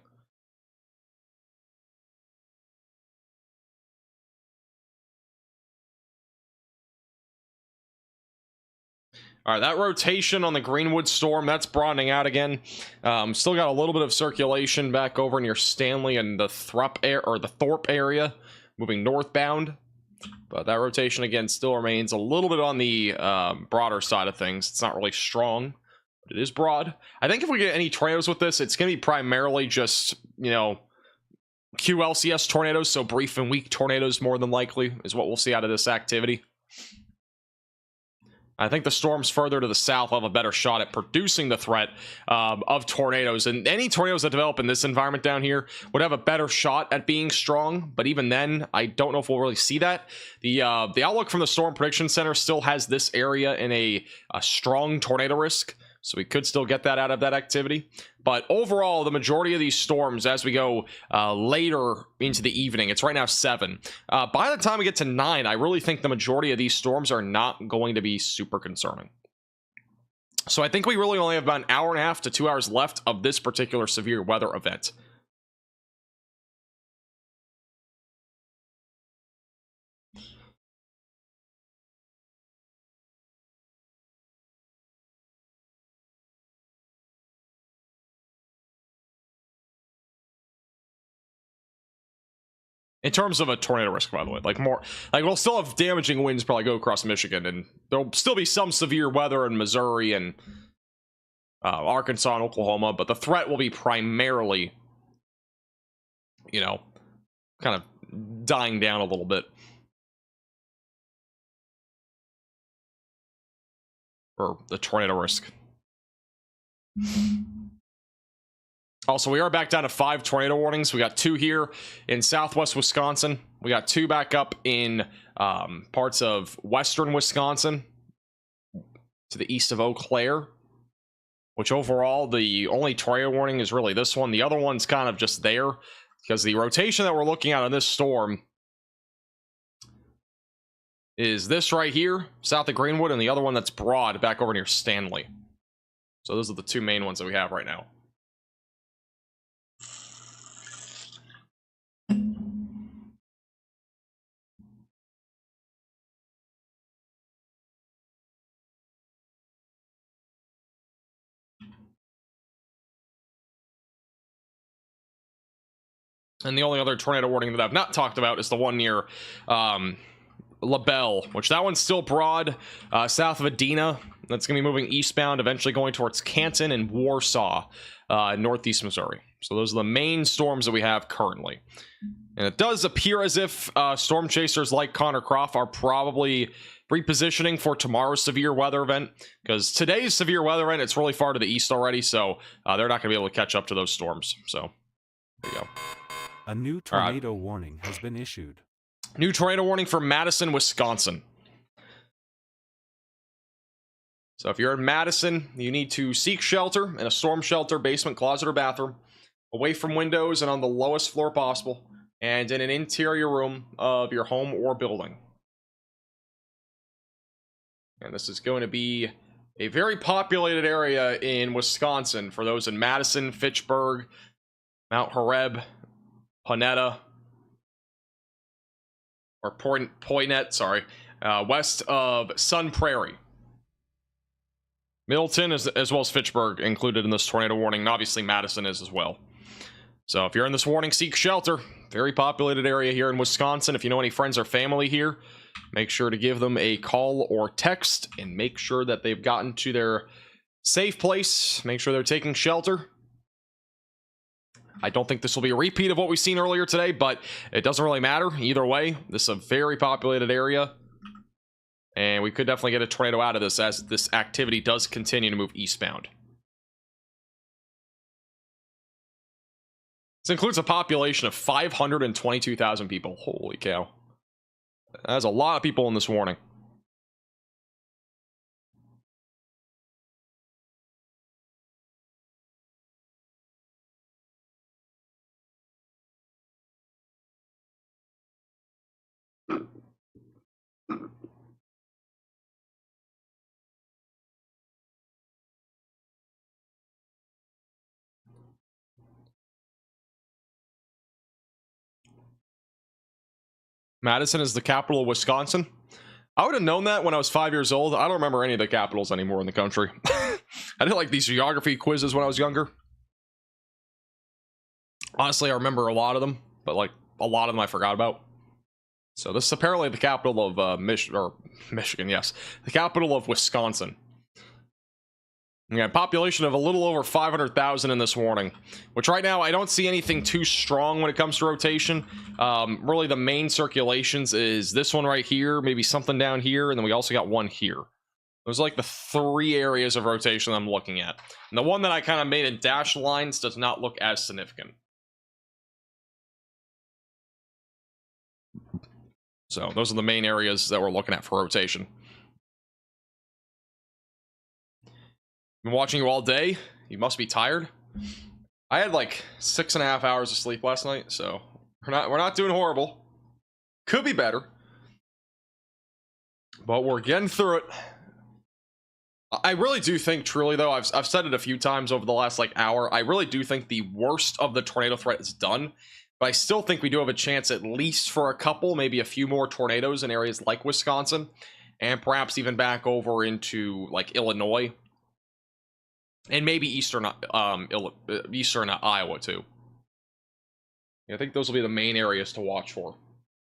Alright, that rotation on the Greenwood storm, that's broadening out again. Still got a little bit of circulation back over near Stanley and the Thorpe area, moving northbound. But that rotation again still remains a little bit on the broader side of things. It's not really strong, but it is broad. I think if we get any tornadoes with this, it's going to be primarily just, you know, QLCS tornadoes, so brief and weak tornadoes more than likely is what we'll see out of this activity. I think the storms further to the south will have a better shot at producing the threat of tornadoes. And any tornadoes that develop in this environment down here would have a better shot at being strong. But even then, I don't know if we'll really see that. The outlook from the Storm Prediction Center still has this area in a strong tornado risk. So we could still get that out of that activity. But overall, the majority of these storms, as we go later into the evening, it's right now 7. By the time we get to 9, I really think the majority of these storms are not going to be super concerning. So I think we really only have about an hour and a half to 2 hours left of this particular severe weather event. In terms of a tornado risk, by the way, we'll still have damaging winds probably go across Michigan, and there'll still be some severe weather in Missouri and Arkansas and Oklahoma, but the threat will be primarily, you know, kind of dying down a little bit. For the tornado risk. Also, we are back down to 5 tornado warnings. We got 2 here in southwest Wisconsin. We got 2 back up in parts of western Wisconsin to the east of Eau Claire. which overall the only tornado warning is really this one. The other one's kind of just there because the rotation that we're looking at on this storm is this right here, south of Greenwood, and the other one that's broad back over near Stanley. So those are the two main ones that we have right now. And the only other tornado warning that I've not talked about is the one near LaBelle, which that one's still broad, south of Adena. That's going to be moving eastbound, eventually going towards Canton and Warsaw, northeast Missouri. So those are the main storms that we have currently. And it does appear as if storm chasers like Connor Croft are probably repositioning for tomorrow's severe weather event, because today's severe weather event, it's really far to the east already, so they're not going to be able to catch up to those storms. So there you go. A new tornado warning has been issued. New tornado warning for Madison, Wisconsin. So if you're in Madison, you need to seek shelter in a storm shelter, basement, closet, or bathroom, away from windows and on the lowest floor possible, and in an interior room of your home or building. And this is going to be a very populated area in Wisconsin for those in Madison, Fitchburg, Mount Horeb, Ponetta, or Poinet, sorry, west of Sun Prairie. Middleton, as well as Fitchburg, included in this tornado warning, and obviously Madison is as well. So if you're in this warning, seek shelter. Very populated area here in Wisconsin. If you know any friends or family here, make sure to give them a call or text and make sure that they've gotten to their safe place. Make sure they're taking shelter. I don't think this will be a repeat of what we've seen earlier today, but it doesn't really matter. Either way, this is a very populated area, and we could definitely get a tornado out of this as this activity does continue to move eastbound. This includes a population of 522,000 people. Holy cow. That's a lot of people in this warning. Madison is the capital of Wisconsin. I would have known that when I was 5 years old. I don't remember any of the capitals anymore in the country. I did like these geography quizzes when I was younger. Honestly, I remember a lot of them, but like a lot of them I forgot about. So this is apparently the capital of Michigan, yes. The capital of Wisconsin. Yeah, population of a little over 500,000 in this warning, which right now I don't see anything too strong when it comes to rotation. Really the main circulations is this one right here, maybe something down here, and then we also got one here. Those are like the three areas of rotation I'm looking at. And the one that I kind of made in dashed lines does not look as significant. So those are the main areas that we're looking at for rotation. Been watching you all day. You must be tired. I had like 6.5 hours of sleep last night, so we're not doing horrible. Could be better, but we're getting through it. I really do think, truly though, I've said it a few times over the last like hour, I really do think the worst of the tornado threat is done, but I still think we do have a chance at least for a couple, maybe a few more tornadoes in areas like Wisconsin, and perhaps even back over into like Illinois. And maybe eastern Iowa too. I think those will be the main areas to watch for.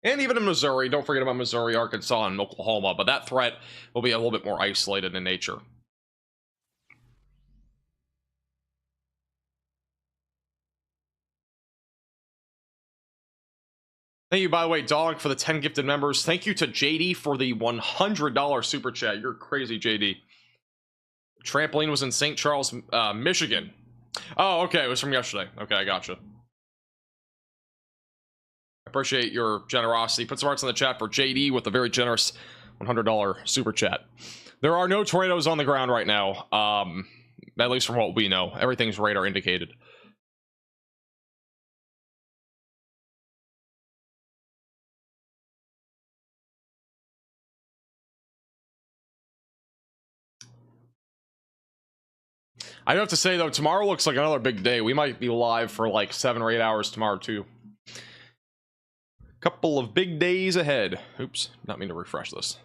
And even in Missouri, don't forget about Missouri, Arkansas, and Oklahoma, but that threat will be a little bit more isolated in nature. Thank you, by the way, Dog, for the 10 gifted members. Thank you to JD for the $100 super chat. You're crazy, JD. Trampoline was in St. Charles, Michigan. Oh, okay, it was from yesterday. Okay, I gotcha. I appreciate your generosity. Put some hearts in the chat for JD with a very generous $100 super chat. There are no tornadoes on the ground right now. at least from what we know. Everything's radar indicated. I do have to say though, tomorrow looks like another big day. We might be live for like 7 or 8 hours tomorrow too. Couple of big days ahead. Oops, not mean to refresh this.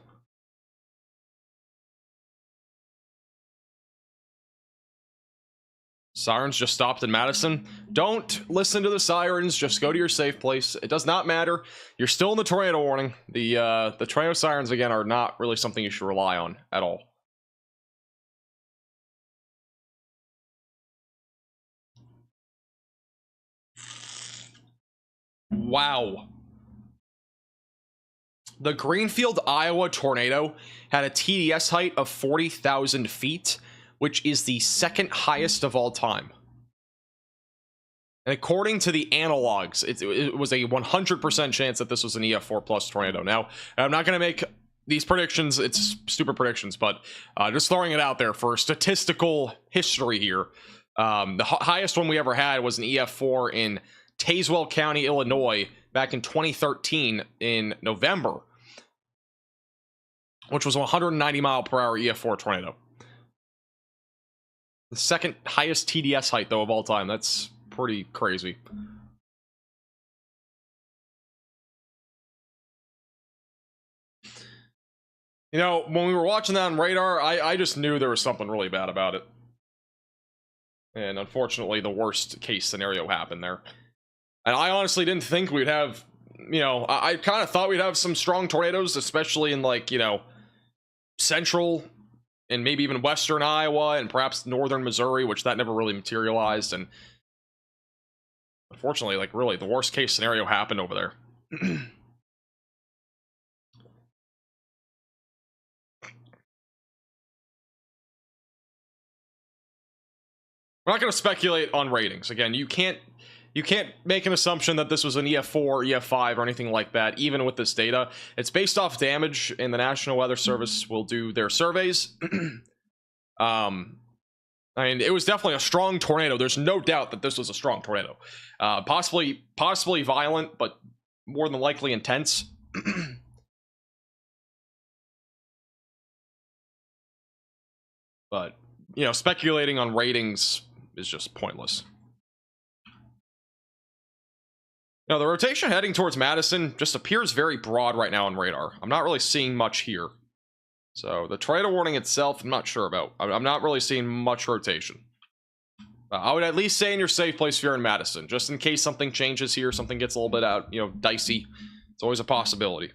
Sirens just stopped in Madison. Don't listen to the sirens. Just go to your safe place. It does not matter. You're still in the tornado warning. The tornado sirens again are not really something you should rely on at all. Wow. The Greenfield, Iowa tornado had a TDS height of 40,000 feet, which is the second highest of all time. And according to the analogs, it was a 100% chance that this was an EF4 plus tornado. Now, I'm not going to make these predictions. It's stupid predictions, but just throwing it out there for statistical history here. The highest one we ever had was an EF4 in Tazewell County, Illinois, back in 2013 in November, which was a 190 mile per hour EF4 tornado. The second highest TDS height, though, of all time. That's pretty crazy. You know, when we were watching that on radar, I just knew there was something really bad about it. And unfortunately, the worst case scenario happened there. And I honestly didn't think we'd have, you know, I kind of thought we'd have some strong tornadoes, especially in like, you know, central and maybe even western Iowa and perhaps northern Missouri, which that never really materialized. And unfortunately, like really the worst case scenario happened over there. We're not going to speculate on ratings. Again, you can't make an assumption that this was an EF4, EF5, or anything like that, even with this data. It's based off damage, and the National Weather Service will do their surveys. I mean, it was definitely a strong tornado. There's no doubt that this was a strong tornado. Possibly violent, but more than likely intense. But, you know, speculating on ratings is just pointless. Now, the rotation heading towards Madison just appears very broad right now on radar. I'm not really seeing much here. So, the tornado warning itself, I'm not sure about. I'm not really seeing much rotation. I would at least stay in your safe place if you're in Madison, just in case something changes here, something gets a little bit out, you know, dicey. It's always a possibility.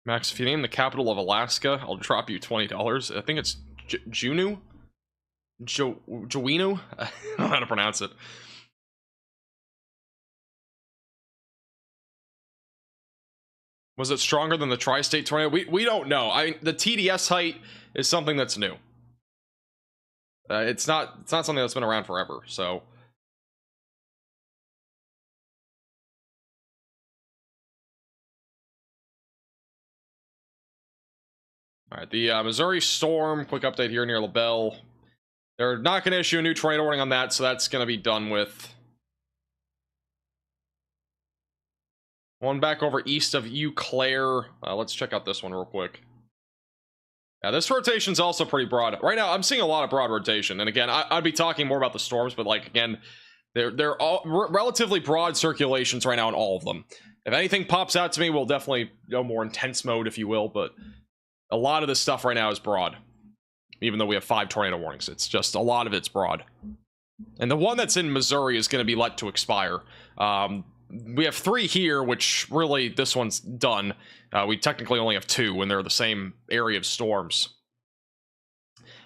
Max, if you name the capital of Alaska, I'll drop you $20. I think it's Juneau? Juneau? I don't know how to pronounce it. Was it stronger than the tri-state tornado? We don't know. I mean, the TDS height is something that's new. It's not something that's been around forever, so... Alright, the Missouri storm, quick update here near LaBelle. They're not going to issue a new tornado warning on that, so that's going to be done with. One back over east of Eau Claire. Let's check out this one real quick. Yeah, this rotation's also pretty broad. Right now, I'm seeing a lot of broad rotation. And again, I'd be talking more about the storms, but like, again, they're all relatively broad circulations right now in all of them. If anything pops out to me, we'll definitely go more intense mode, if you will, but a lot of this stuff right now is broad. Even though we have 5 tornado warnings, it's just a lot of it's broad. And the one that's in Missouri is going to be let to expire. We have 3 here, which really, this one's done. We technically only have 2 when they're the same area of storms.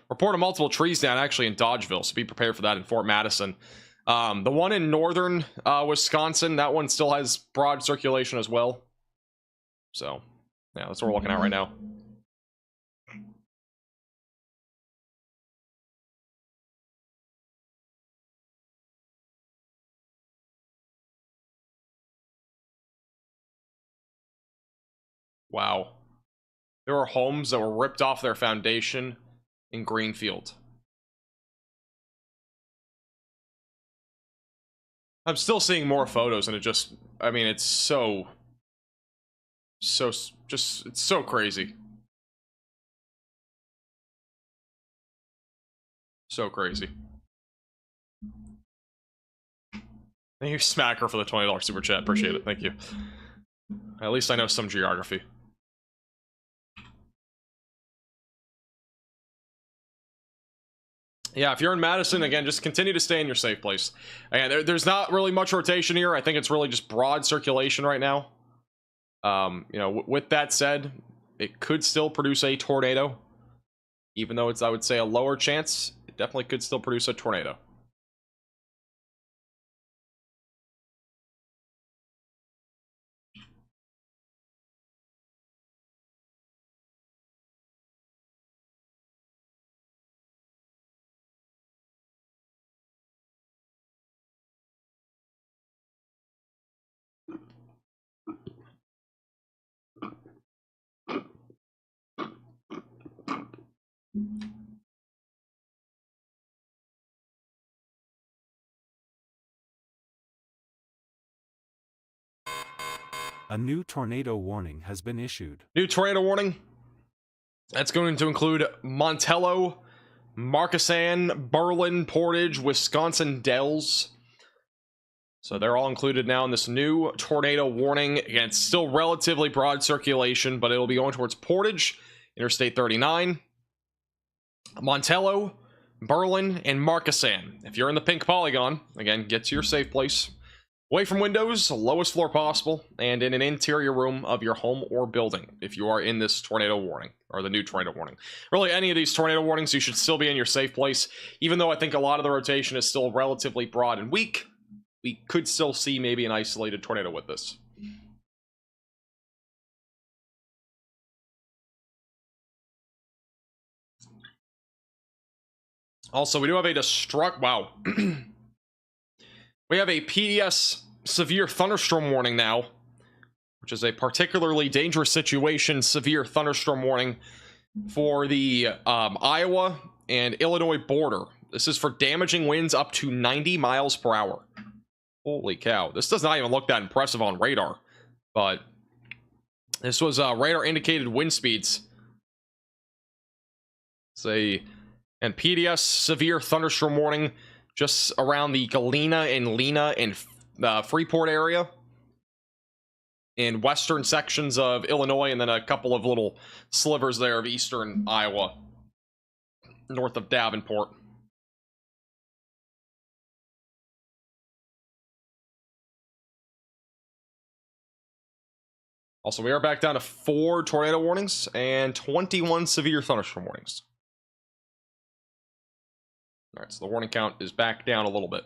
Report of multiple trees down actually in Dodgeville, so be prepared for that in Fort Madison. The one in northern Wisconsin, that one still has broad circulation as well. So, yeah, that's what we're looking at right now. Wow. There were homes that were ripped off their foundation in Greenfield. I'm still seeing more photos, and it just, I mean, it's so it's so crazy. So crazy. Thank you, Smacker, for the $20 super chat. Appreciate it. Thank you. At least I know some geography. Yeah, if you're in Madison, again, just continue to stay in your safe place. Again, there's not really much rotation here. I think it's really just broad circulation right now. You know, with that said, it could still produce a tornado. Even though it's, I would say, a lower chance, it definitely could still produce a tornado. A new tornado warning has been issued. New tornado warning. That's going to include Montello, Markesan, Berlin, Portage, Wisconsin Dells. So they're all included now in this new tornado warning. Again, it's still relatively broad circulation, but it'll be going towards Portage, Interstate 39, Montello, Berlin, and Markesan. If you're in the pink polygon, again, get to your safe place. Away from windows, lowest floor possible, and in an interior room of your home or building if you are in this tornado warning, or the new tornado warning. Really, any of these tornado warnings, you should still be in your safe place. Even though I think a lot of the rotation is still relatively broad and weak, we could still see maybe an isolated tornado with this. Also, we do have a wow. We have a PDS severe thunderstorm warning now, which is a particularly dangerous situation severe thunderstorm warning for the Iowa and Illinois border. This is for damaging winds up to 90 miles per hour. Holy cow. This does not even look that impressive on radar, but this was radar indicated wind speeds. It's and PDS severe thunderstorm warning just around the Galena and Lena and Freeport area in western sections of Illinois, and then a couple of little slivers there of eastern Iowa north of Davenport. Also, we are back down to 4 tornado warnings and 21 severe thunderstorm warnings. All right, so the warning count is back down a little bit.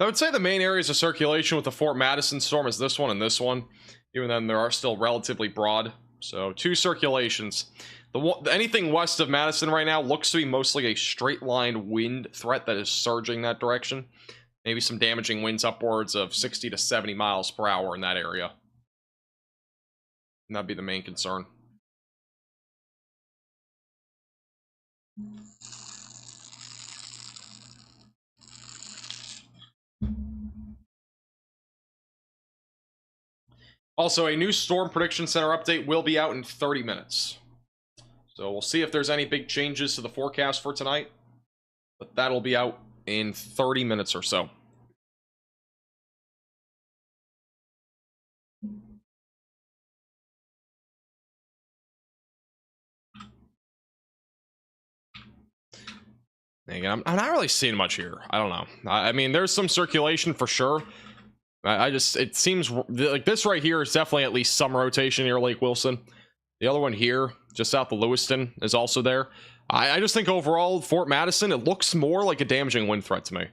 I would say the main areas of circulation with the Fort Madison storm is this one and this one. Even then, there are still relatively broad. So 2 circulations. Anything west of Madison right now looks to be mostly a straight line wind threat that is surging that direction. Maybe some damaging winds upwards of 60 to 70 miles per hour in that area. And that'd be the main concern. Also, a new Storm Prediction Center update will be out in 30 minutes. So we'll see if there's any big changes to the forecast for tonight. But that'll be out in 30 minutes or so. Again, I'm not really seeing much here. I don't know. I mean, there's some circulation for sure. It seems like this right here is definitely at least some rotation near Lake Wilson. The other one here, just south of Lewiston, is also there. I just think overall, Fort Madison, it looks more like a damaging wind threat to me.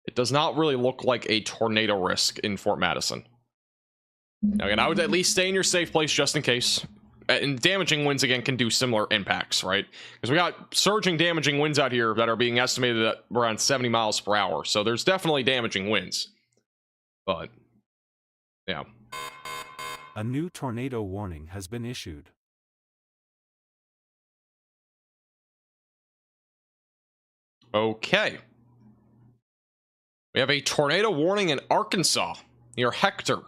It does not really look like a tornado risk in Fort Madison. Now, again, I would at least stay in your safe place just in case. And damaging winds, again, can do similar impacts, right? Because we got surging damaging winds out here that are being estimated at around 70 miles per hour. So there's definitely damaging winds. But, yeah. A new tornado warning has been issued. Okay. We have a tornado warning in Arkansas near Hector.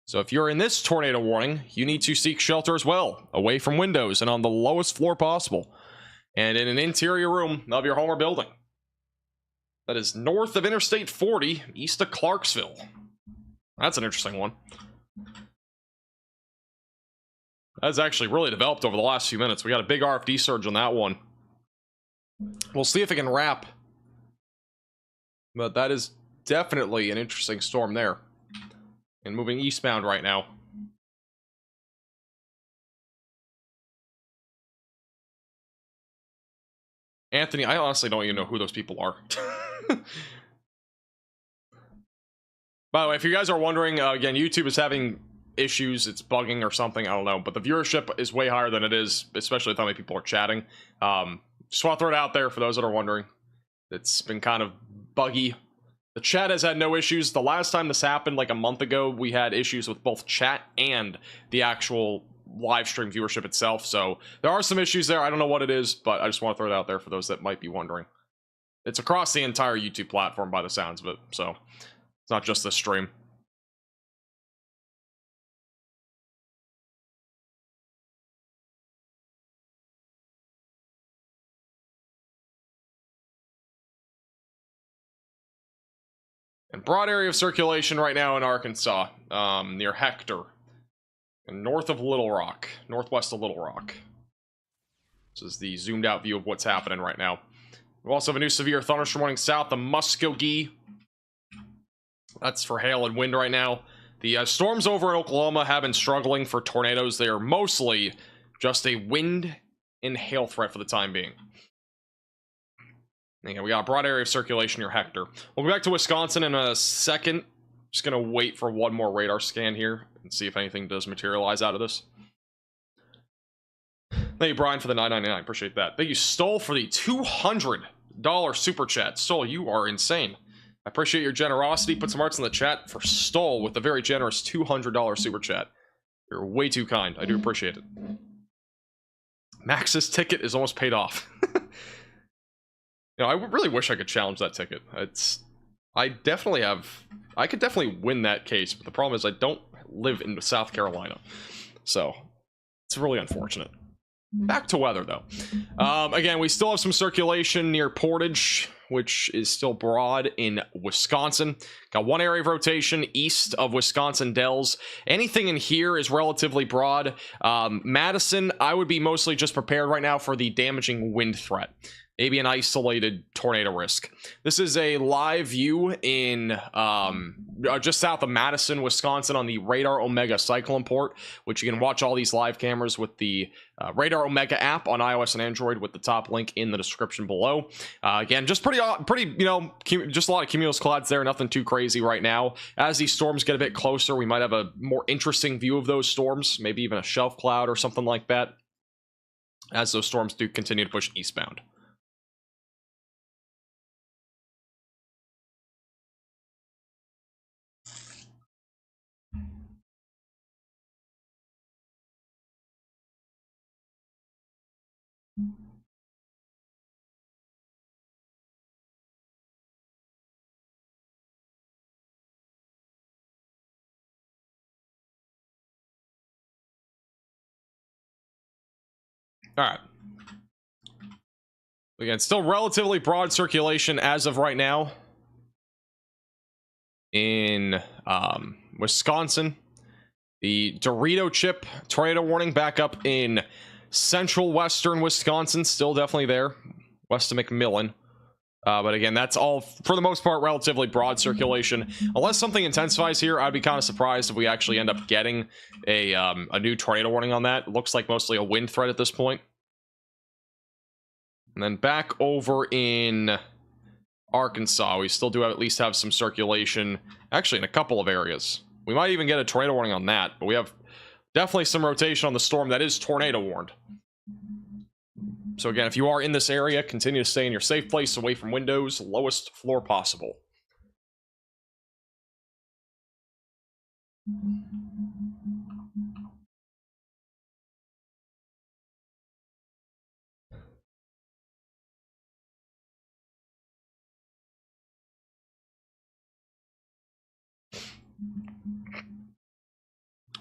So if you're in this tornado warning, you need to seek shelter as well, away from windows and on the lowest floor possible, and in an interior room of your home or building. That is north of Interstate 40, east of Clarksville. That's an interesting one. That's actually really developed over the last few minutes. We got a big RFD surge on that one. We'll see if it can wrap. But that is definitely an interesting storm there. And moving eastbound right now. Anthony, I honestly don't even know who those people are. By the way, if you guys are wondering, again, YouTube is having issues. It's bugging or something. I don't know. But the viewership is way higher than it is, especially with how many people are chatting. Just want to throw it out there for those that are wondering. It's been kind of buggy. The chat has had no issues. The last time this happened, like a month ago, we had issues with both chat and the actual live stream viewership itself. So there are some issues there. I don't know what it is, but I just want to throw it out there for those that might be wondering. It's across the entire YouTube platform by the sounds of it. So it's not just this stream. And broad area of circulation right now in Arkansas, near Hector, and north of Little Rock, northwest of Little Rock. This is the zoomed out view of what's happening right now. We also have a new severe thunderstorm warning south of Muskogee. That's for hail and wind right now. The storms over in Oklahoma have been struggling for tornadoes. They are mostly just a wind and hail threat for the time being. Yeah, we got a broad area of circulation near Hector. We'll go back to Wisconsin in a second. Just gonna wait for one more radar scan here and see if anything does materialize out of this. Thank you, Brian, for the $9.99. Appreciate that. Thank you, Stoll, for the $200 super chat. Stoll, you are insane. I appreciate your generosity. Put some hearts in the chat for Stoll with a very generous $200 super chat. You're way too kind. I do appreciate it. Max's ticket is almost paid off. You know, I really wish I could challenge that ticket. I could definitely win that case, but the problem is I don't live in South Carolina. So, it's really unfortunate. Back to weather, though. Again, we still have some circulation near Portage, which is still broad in Wisconsin. Got one area of rotation east of Wisconsin Dells. Anything in here is relatively broad. Madison, I would be mostly just prepared right now for the damaging wind threat. Maybe an isolated tornado risk. This is a live view in just south of Madison, Wisconsin on the Radar Omega Cyclone port, which you can watch all these live cameras with the Radar Omega app on iOS and Android with the top link in the description below. Again, just pretty, you know, just a lot of cumulus clouds there, nothing too crazy right now. As these storms get a bit closer, we might have a more interesting view of those storms, maybe even a shelf cloud or something like that, as those storms do continue to push eastbound. All right. Again, still relatively broad circulation as of right now in Wisconsin. The Dorito chip tornado warning back up in central western Wisconsin, still definitely there, west of McMillan. But again, that's all for the most part relatively broad circulation. Unless something intensifies here, I'd be kind of surprised if we actually end up getting a new tornado warning on that. It looks like mostly a wind threat at this point. And then back over in Arkansas, we still do at least have some circulation, actually in a couple of areas. We might even get a tornado warning on that, but we have definitely some rotation on the storm that is tornado warned. So again, if you are in this area, continue to stay in your safe place, away from windows, lowest floor possible.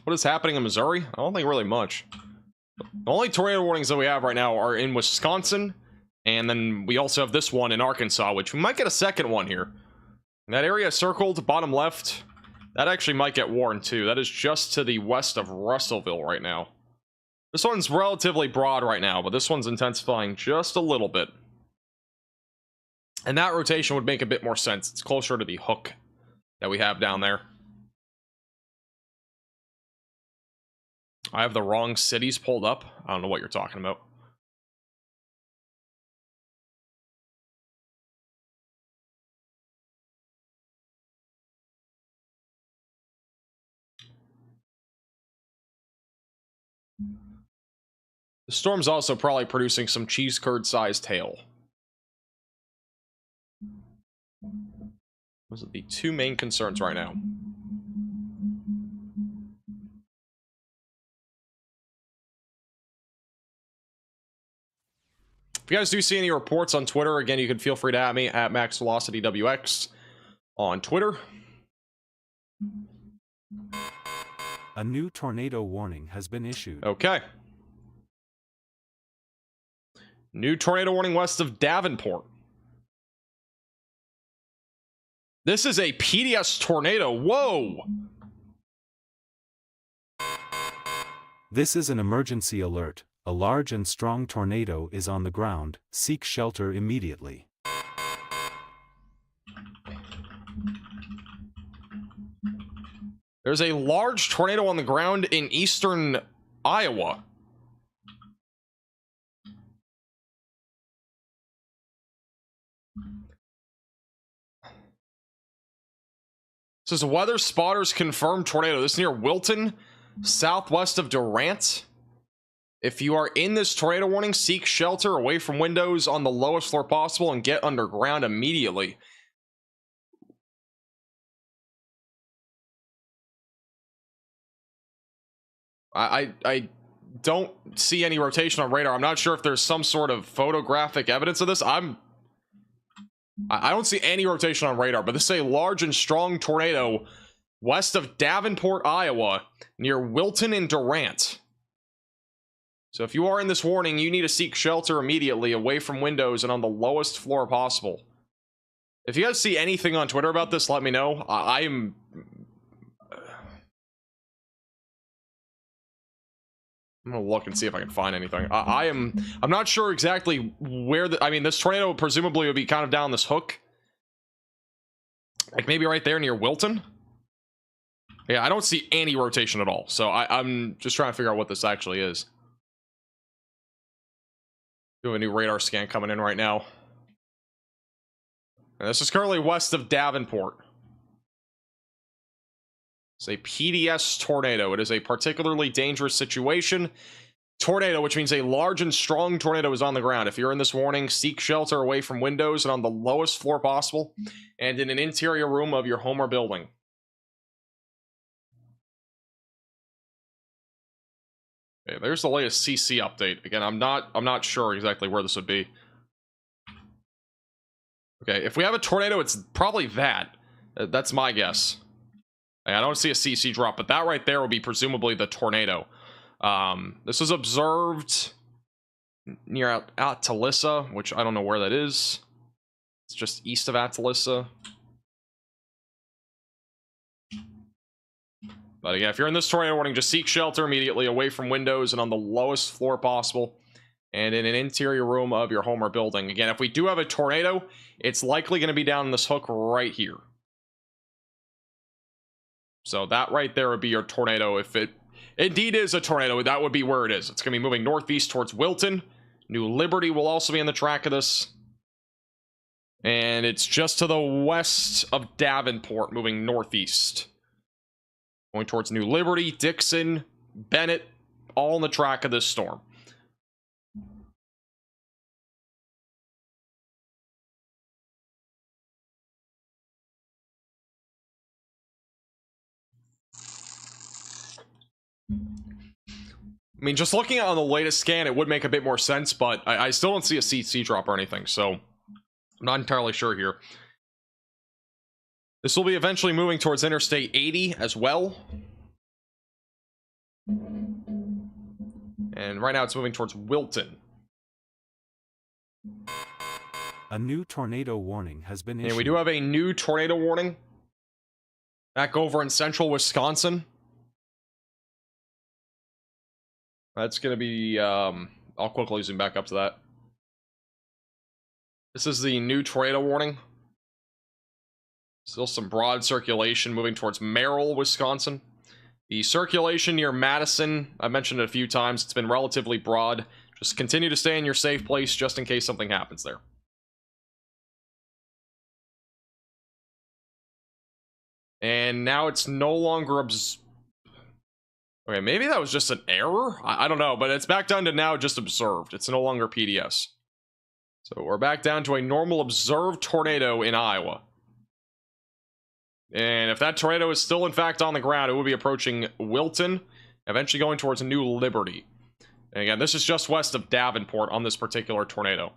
What is happening in Missouri? I don't think really much. The only tornado warnings that we have right now are in Wisconsin, and then we also have this one in Arkansas, which we might get a second one here. That area circled, bottom left, that actually might get warned too. That is just to the west of Russellville right now. This one's relatively broad right now, but this one's intensifying just a little bit. And that rotation would make a bit more sense. It's closer to the hook that we have down there. I have the wrong cities pulled up. I don't know what you're talking about. The storm's also probably producing some cheese curd sized hail. Those are the two main concerns right now. If you guys do see any reports on Twitter, again, you can feel free to at me at MaxVelocityWX on Twitter. A new tornado warning has been issued. Okay. New tornado warning west of Davenport. This is a PDS tornado. Whoa! This is an emergency alert. A large and strong tornado is on the ground. Seek shelter immediately. There's a large tornado on the ground in eastern Iowa. This is Weather Spotters confirmed tornado. This is near Wilton, southwest of Durant. If you are in this tornado warning, seek shelter away from windows on the lowest floor possible and get underground immediately. I don't see any rotation on radar. I'm not sure if there's some sort of photographic evidence of this. I don't see any rotation on radar, but this is a large and strong tornado west of Davenport, Iowa, near Wilton and Durant. So if you are in this warning, you need to seek shelter immediately away from windows and on the lowest floor possible. If you guys see anything on Twitter about this, let me know. I'm gonna look and see if I can find anything. I'm not sure exactly where I mean, this tornado presumably would be kind of down this hook. Like maybe right there near Wilton. Yeah, I don't see any rotation at all. So I'm just trying to figure out what this actually is. We have a new radar scan coming in right now. And this is currently west of Davenport. It's a PDS tornado. It is a particularly dangerous situation. Tornado, which means a large and strong tornado is on the ground. If you're in this warning, seek shelter away from windows and on the lowest floor possible, and in an interior room of your home or building. Okay, there's the latest CC update. Again, I'm not sure exactly where this would be. Okay, if we have a tornado, it's probably that. That's my guess. I don't see a CC drop, but that right there will be presumably the tornado. This was observed near Atalissa, which I don't know where that is. It's just east of Atalissa. But again, if you're in this tornado warning, just seek shelter immediately away from windows and on the lowest floor possible, and in an interior room of your home or building. Again, if we do have a tornado, it's likely going to be down this hook right here. So that right there would be your tornado. If it indeed is a tornado, that would be where it is. It's going to be moving northeast towards Wilton. New Liberty will also be in the track of this. And it's just to the west of Davenport, moving northeast. Going towards New Liberty, Dixon, Bennett, all in the track of this storm. I mean, just looking on the latest scan, it would make a bit more sense, but I still don't see a CC drop or anything, so I'm not entirely sure here. This will be eventually moving towards Interstate 80 as well. And right now it's moving towards Wilton. A new tornado warning has been issued. And we do have a new tornado warning back over in central Wisconsin. That's going to be, I'll quickly zoom back up to that. This is the new tornado warning. Still some broad circulation moving towards Merrill, Wisconsin. The circulation near Madison, I mentioned it a few times, it's been relatively broad. Just continue to stay in your safe place just in case something happens there. And now it's no longer okay, maybe that was just an error? I don't know, but it's back down to now just observed. It's no longer PDS. So we're back down to a normal observed tornado in Iowa. And if that tornado is still in fact on the ground, it will be approaching Wilton, eventually going towards New Liberty. And again, this is just west of Davenport on this particular tornado.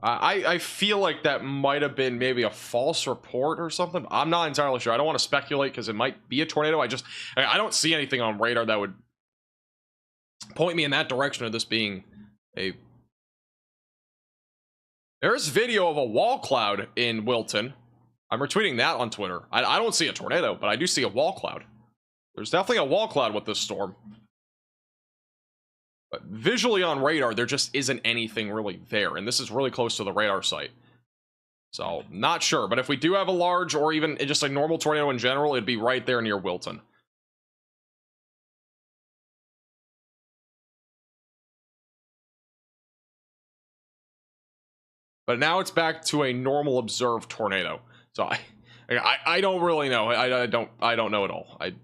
I feel like that might have been maybe a false report or something. I'm not entirely sure. I don't want to speculate because it might be a tornado. I don't see anything on radar that would point me in that direction of this being a... There's video of a wall cloud in Wilton. I'm retweeting that on Twitter. I don't see a tornado, but I do see a wall cloud. There's definitely a wall cloud with this storm. But visually on radar, there just isn't anything really there. And this is really close to the radar site. So, not sure. But if we do have a large or even just a normal tornado in general, it'd be right there near Wilton. But now it's back to a normal observed tornado. So I don't really know. I don't know at all. I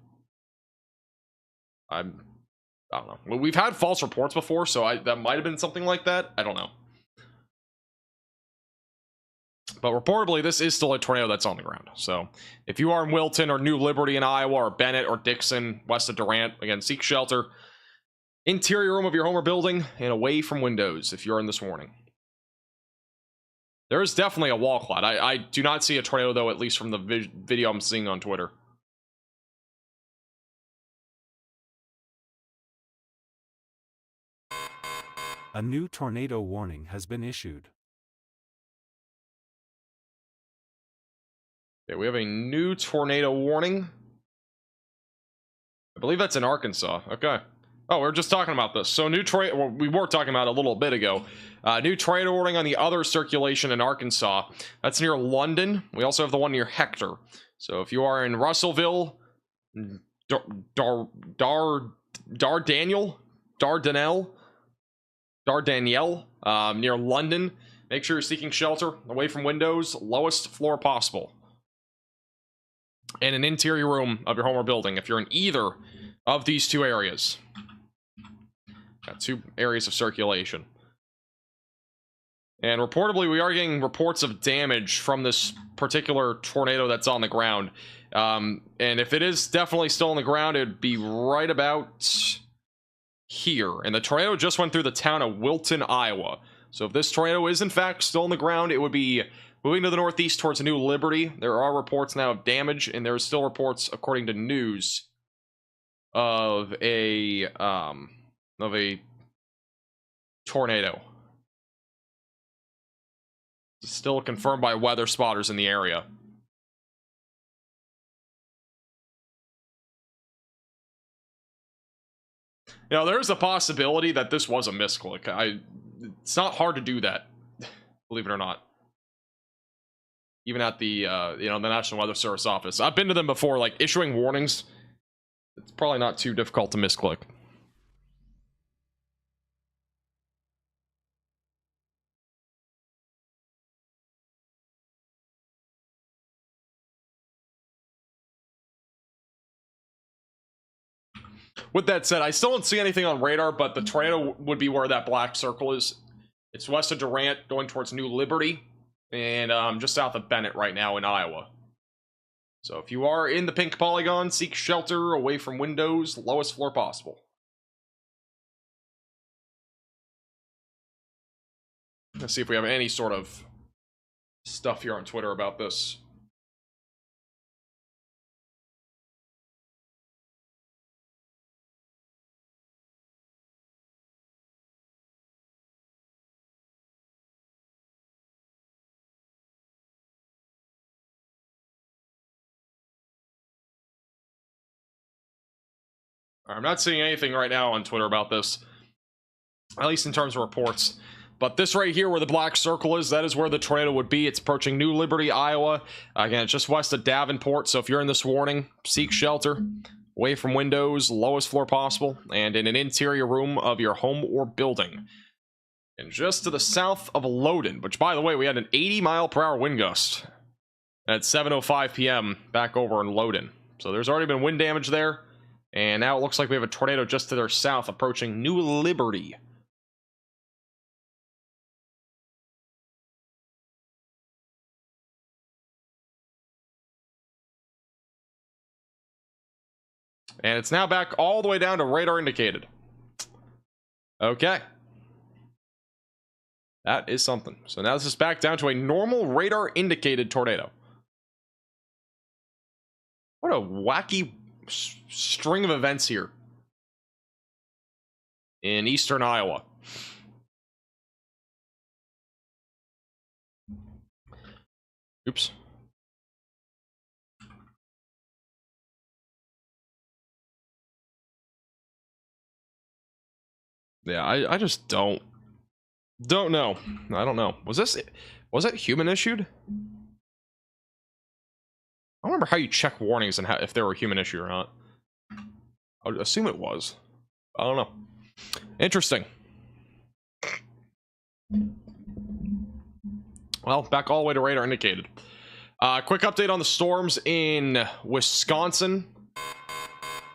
don't know. Well, we've had false reports before, so that might have been something like that. I don't know. But reportedly, this is still a tornado that's on the ground. So if you are in Wilton or New Liberty in Iowa or Bennett or Dixon west of Durant, again, seek shelter. Interior room of your home or building and away from windows if you're in this warning. There is definitely a wall cloud. I do not see a tornado, though, at least from the video I'm seeing on Twitter. A new tornado warning has been issued. Okay, we have a new tornado warning. I believe that's in Arkansas. Okay. Oh, we were just talking about this. So new tornado, well, we were talking about it a little bit ago. New tornado warning on the other circulation in Arkansas. That's near London. We also have the one near Hector. So if you are in Russellville, Dardaniel, near London, make sure you're seeking shelter away from windows, lowest floor possible. And an interior room of your home or building if you're in either of these two areas. Got two areas of circulation. And reportedly, we are getting reports of damage from this particular tornado that's on the ground. And if it is definitely still on the ground, it would be right about here. And the tornado just went through the town of Wilton, Iowa. So if this tornado is in fact still on the ground, it would be moving to the northeast towards New Liberty. There are reports now of damage, and there are still reports, according to news, of a tornado. It's still confirmed by weather spotters in the area. You know, there's a possibility that this was a misclick. It's not hard to do that, believe it or not. Even at the the National Weather Service office. I've been to them before, like issuing warnings. It's probably not too difficult to misclick. With that said, I still don't see anything on radar, but the tornado would be where that black circle is. It's west of Durant, going towards New Liberty, and just south of Bennett right now in Iowa. So if you are in the pink polygon, seek shelter away from windows, lowest floor possible. Let's see if we have any sort of stuff here on Twitter about this. I'm not seeing anything right now on Twitter about this, at least in terms of reports. But this right here where the black circle is, that is where the tornado would be. It's approaching New Liberty, Iowa. Again, it's just west of Davenport, so if you're in this warning, seek shelter away from windows, lowest floor possible, and in an interior room of your home or building. And just to the south of Loudoun, which, by the way, we had an 80-mile-per-hour wind gust at 7:05 p.m. back over in Loudoun. So there's already been wind damage there. And now it looks like we have a tornado just to their south approaching New Liberty. And it's now back all the way down to radar indicated. Okay. That is something. So now this is back down to a normal radar indicated tornado. What a wacky string of events here in eastern Iowa. Oops. Yeah, I just don't know. I don't know. Was it human issued? I don't remember how you check warnings and if they were human issue or not. I would assume it was. I don't know. Interesting. Well, back all the way to radar indicated. Quick update on the storms in Wisconsin.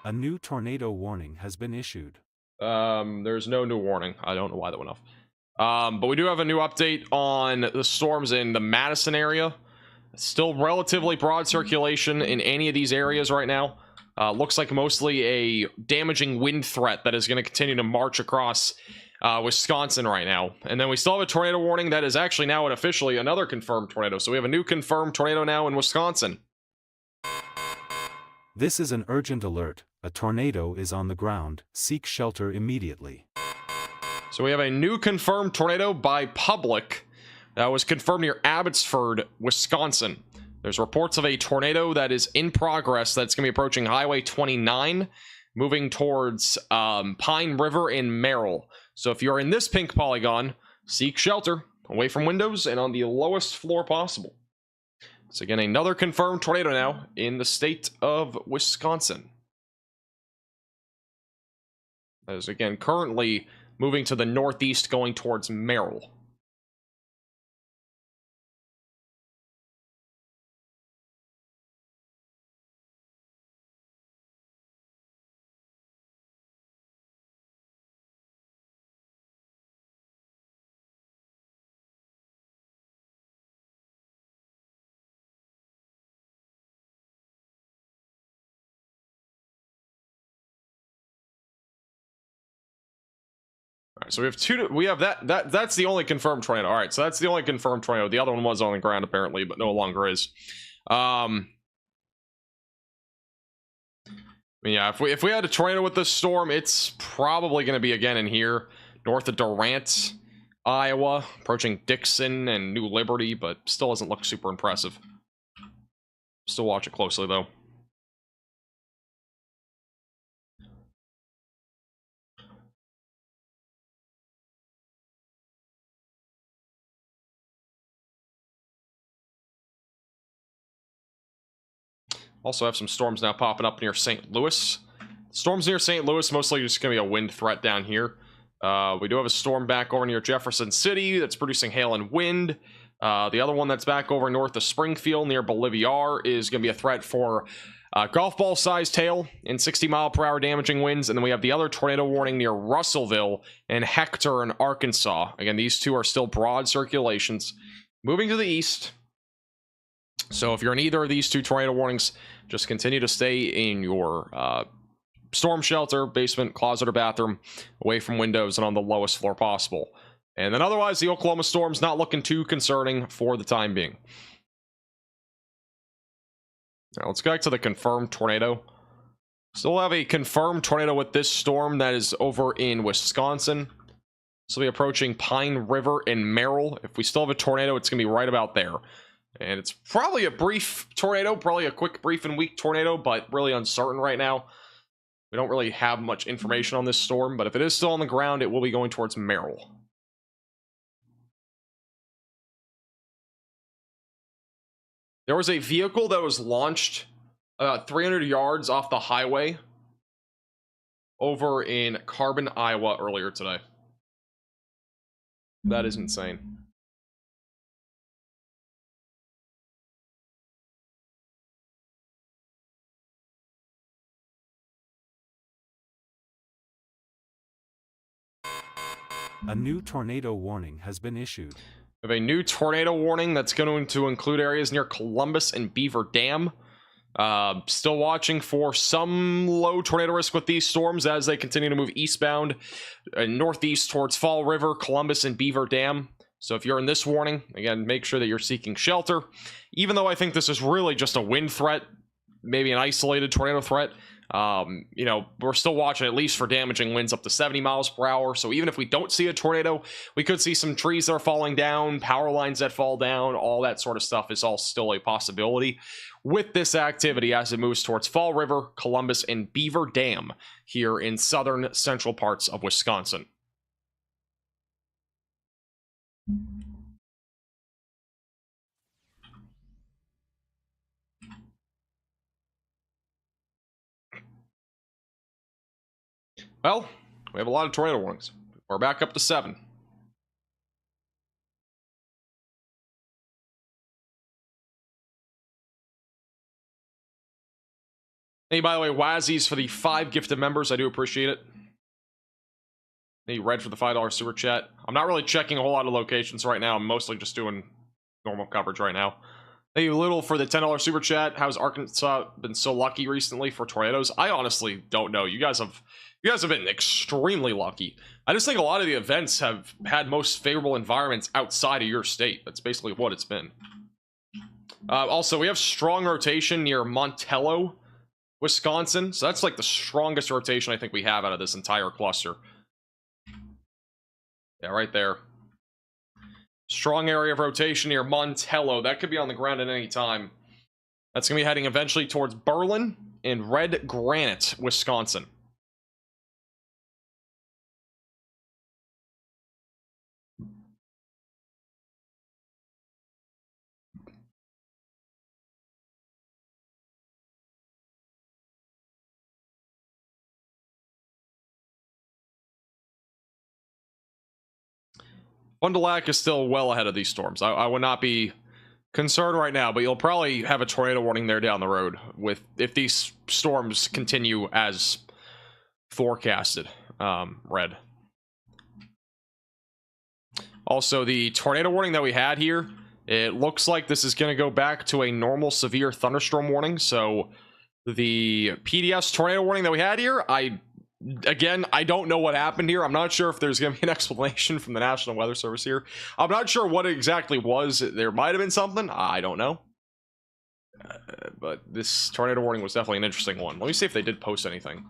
A new tornado warning has been issued. There's no new warning. I don't know why that went off. But we do have a new update on the storms in the Madison area. Still relatively broad circulation in any of these areas right now. Looks like mostly a damaging wind threat that is going to continue to march across Wisconsin right now. And then we still have a tornado warning that is actually now officially another confirmed tornado. So we have a new confirmed tornado now in Wisconsin. This is an urgent alert. A tornado is on the ground. Seek shelter immediately. So we have a new confirmed tornado by Public that was confirmed near Abbotsford, Wisconsin. There's reports of a tornado that is in progress that's going to be approaching Highway 29, moving towards Pine River in Merrill. So if you're in this pink polygon, seek shelter away from windows and on the lowest floor possible. So again, another confirmed tornado now in the state of Wisconsin. That is again currently moving to the northeast going towards Merrill. So we have that's the only confirmed tornado. All right, so that's the only confirmed tornado. The other one was on the ground apparently, but no longer is. Yeah, if we had a tornado with this storm, it's probably going to be again in here north of Durant, Iowa, approaching Dixon and New Liberty, but still doesn't look super impressive. Still watch it closely though. Also have some storms now popping up near St. Louis. Storms near St. Louis, mostly just going to be a wind threat down here. We do have a storm back over near Jefferson City that's producing hail and wind. The other one that's back over north of Springfield near Bolivar is going to be a threat for Golf ball sized hail and 60-mile-per-hour damaging winds. And then we have the other tornado warning near Russellville and Hector in Arkansas. Again, these two are still broad circulations. Moving to the east. So if you're in either of these two tornado warnings, just continue to stay in your storm shelter, basement, closet, or bathroom, away from windows and on the lowest floor possible. And then otherwise, the Oklahoma storm's not looking too concerning for the time being. Now let's go back to the confirmed tornado. Still have a confirmed tornado with this storm that is over in Wisconsin. This will be approaching Pine River in Merrill. If we still have a tornado, it's going to be right about there. And it's probably a brief tornado, probably a quick, brief, and weak tornado, but really uncertain right now. We don't really have much information on this storm, but if it is still on the ground, it will be going towards Merrill. There was a vehicle that was launched about 300 yards off the highway over in Carbon, Iowa earlier today. That is insane. A new tornado warning has been issued. We have a new tornado warning that's going to include areas near Columbus and Beaver Dam. Still watching for some low tornado risk with these storms as they continue to move eastbound and northeast towards Fall River, Columbus, and Beaver Dam. So if you're in this warning, again, make sure that you're seeking shelter. Even though I think this is really just a wind threat, maybe an isolated tornado threat, you know, we're still watching at least for damaging winds up to 70 miles per hour. So even if we don't see a tornado, we could see some trees that are falling down, power lines that fall down, all that sort of stuff is all still a possibility with this activity as it moves towards Fall River, Columbus, and Beaver Dam here in southern central parts of Wisconsin. Well, we have a lot of tornado warnings. We're back up to 7. Hey, by the way, Wazzies for the 5 gifted members. I do appreciate it. Hey, Red for the $5 super chat. I'm not really checking a whole lot of locations right now. I'm mostly just doing normal coverage right now. Hey, Little for the $10 super chat. How's Arkansas been so lucky recently for tornadoes? I honestly don't know. You guys have been extremely lucky. I just think a lot of the events have had most favorable environments outside of your state. That's basically what it's been. Also, we have strong rotation near Montello, Wisconsin. So that's like the strongest rotation I think we have out of this entire cluster. Yeah, right there. Strong area of rotation near Montello. That could be on the ground at any time. That's going to be heading eventually towards Berlin in Red Granite, Wisconsin. Fond du Lac is still well ahead of these storms. I would not be concerned right now, but you'll probably have a tornado warning there down the road if these storms continue as forecasted. Red. Also, the tornado warning that we had here, it looks like this is going to go back to a normal severe thunderstorm warning. So the PDS tornado warning that we had here, Again, I don't know what happened here. I'm not sure if there's going to be an explanation from the National Weather Service here. I'm not sure what it exactly was. There might have been something. I don't know. But this tornado warning was definitely an interesting one. Let me see if they did post anything.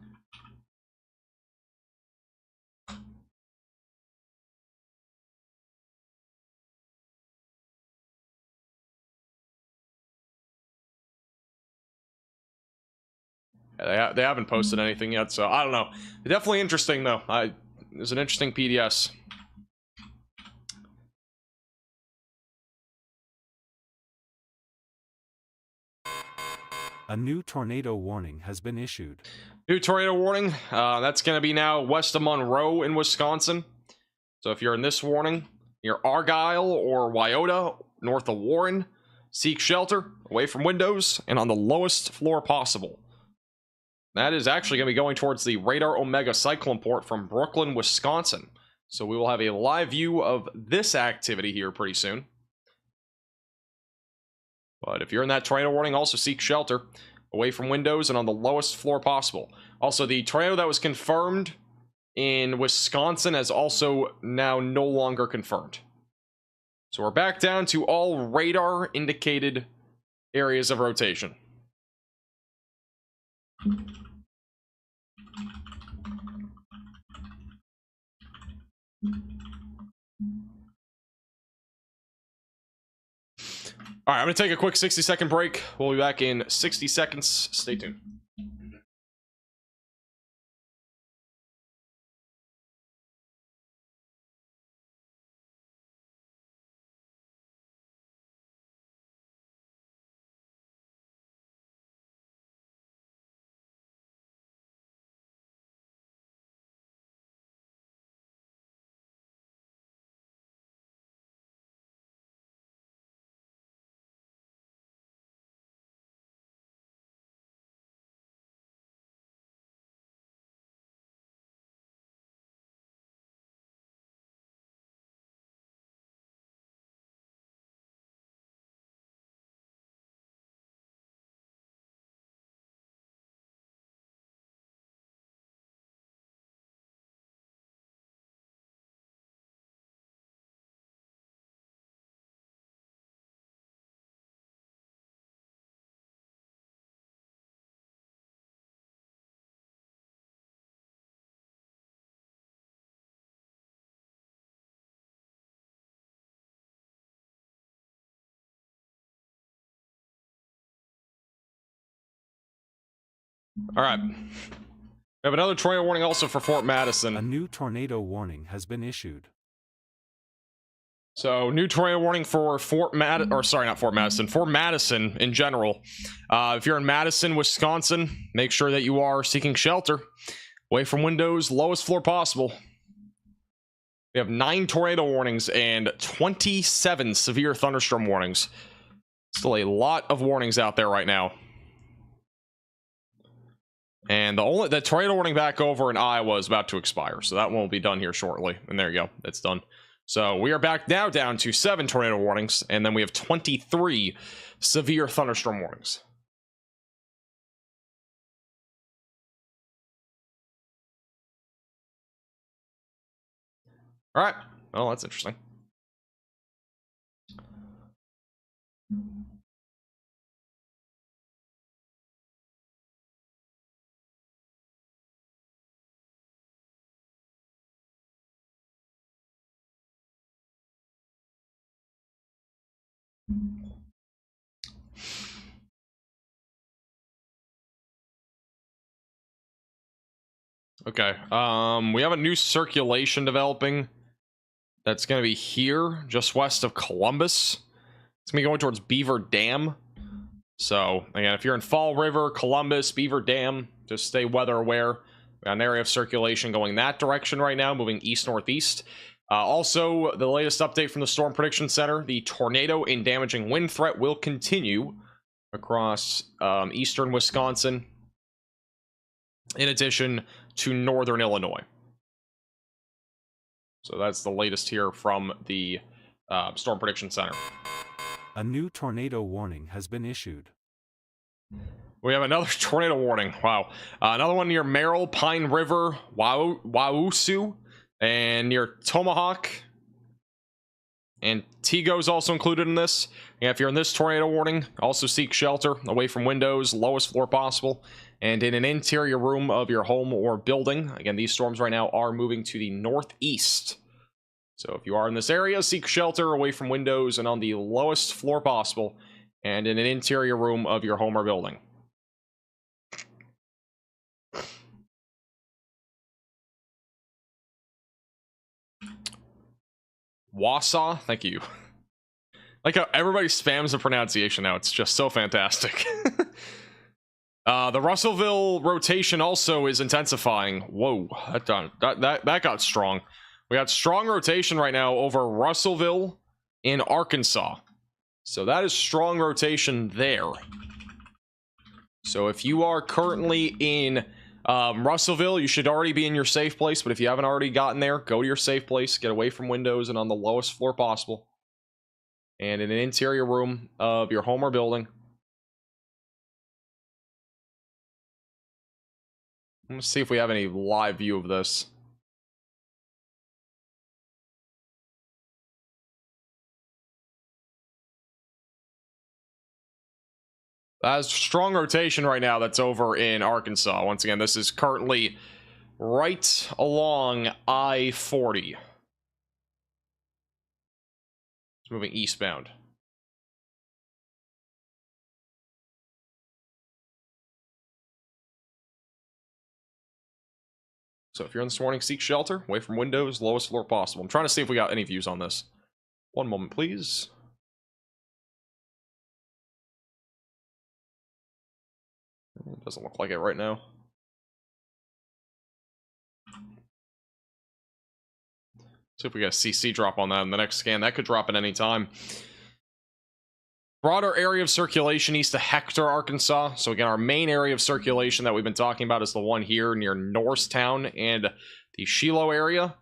They haven't posted anything yet, so I don't know. Definitely interesting, though. It was an interesting PDS. A new tornado warning has been issued. New tornado warning. That's going to be now west of Monroe in Wisconsin. So if you're in this warning, you're Argyle or Wyoto, north of Warren, Seek shelter away from windows and on the lowest floor possible. That is actually going to be going towards the Radar Omega Cyclone port from Brooklyn, Wisconsin. So we will have a live view of this activity here pretty soon. But if you're in that tornado warning, also seek shelter away from windows and on the lowest floor possible. Also, the tornado that was confirmed in Wisconsin has also now no longer confirmed. So we're back down to all radar indicated areas of rotation. All right, I'm going to take a quick 60-second break. We'll be back in 60 seconds. Stay tuned. All right. We have another tornado warning also for Fort Madison. A new tornado warning has been issued. So, new tornado warning for Fort Madison in general. If you're in Madison, Wisconsin, make sure that you are seeking shelter away from windows, lowest floor possible. We have 9 tornado warnings and 27 severe thunderstorm warnings. Still a lot of warnings out there right now. And the tornado warning back over in Iowa is about to expire, so that won't be done here shortly. And there you go, it's done. So we are back now down to 7 tornado warnings, and then we have 23 severe thunderstorm warnings. All right, well, that's interesting. Okay, we have a new circulation developing that's going to be here, just west of Columbus. It's going to be going towards Beaver Dam. So, again, if you're in Fall River, Columbus, Beaver Dam, just stay weather aware. We got an area of circulation going that direction right now, moving east-northeast. Also, the latest update from the Storm Prediction Center, the tornado and damaging wind threat will continue across eastern Wisconsin, in addition to northern Illinois. So that's the latest here from the Storm Prediction Center. A new tornado warning has been issued. We have another tornado warning. Wow. Another one near Merrill, Pine River, Wausu, and near Tomahawk. And Tego is also included in this. And if you're in this tornado warning, also seek shelter away from windows, lowest floor possible, and in an interior room of your home or building. Again, these storms right now are moving to the northeast. So if you are in this area, seek shelter away from windows and on the lowest floor possible, and in an interior room of your home or building. Wausau, thank you. Like how everybody spams the pronunciation now, it's just so fantastic. The Russellville rotation also is intensifying. Whoa, that got strong. We got strong rotation right now over Russellville in Arkansas. So that is strong rotation there. So if you are currently in Russellville, you should already be in your safe place. But if you haven't already gotten there, go to your safe place, get away from windows and on the lowest floor possible. And in an interior room of your home or building. Let's see if we have any live view of this. That's strong rotation right now that's over in Arkansas. Once again, this is currently right along I-40. It's moving eastbound. So if you're in this morning, seek shelter, away from windows, lowest floor possible. I'm trying to see if we got any views on this. One moment, please. It doesn't look like it right now. See if we get a CC drop on that in the next scan. That could drop at any time. Broader area of circulation east of Hector, Arkansas. So again, our main area of circulation that we've been talking about is the one here near Norristown and the Shiloh area.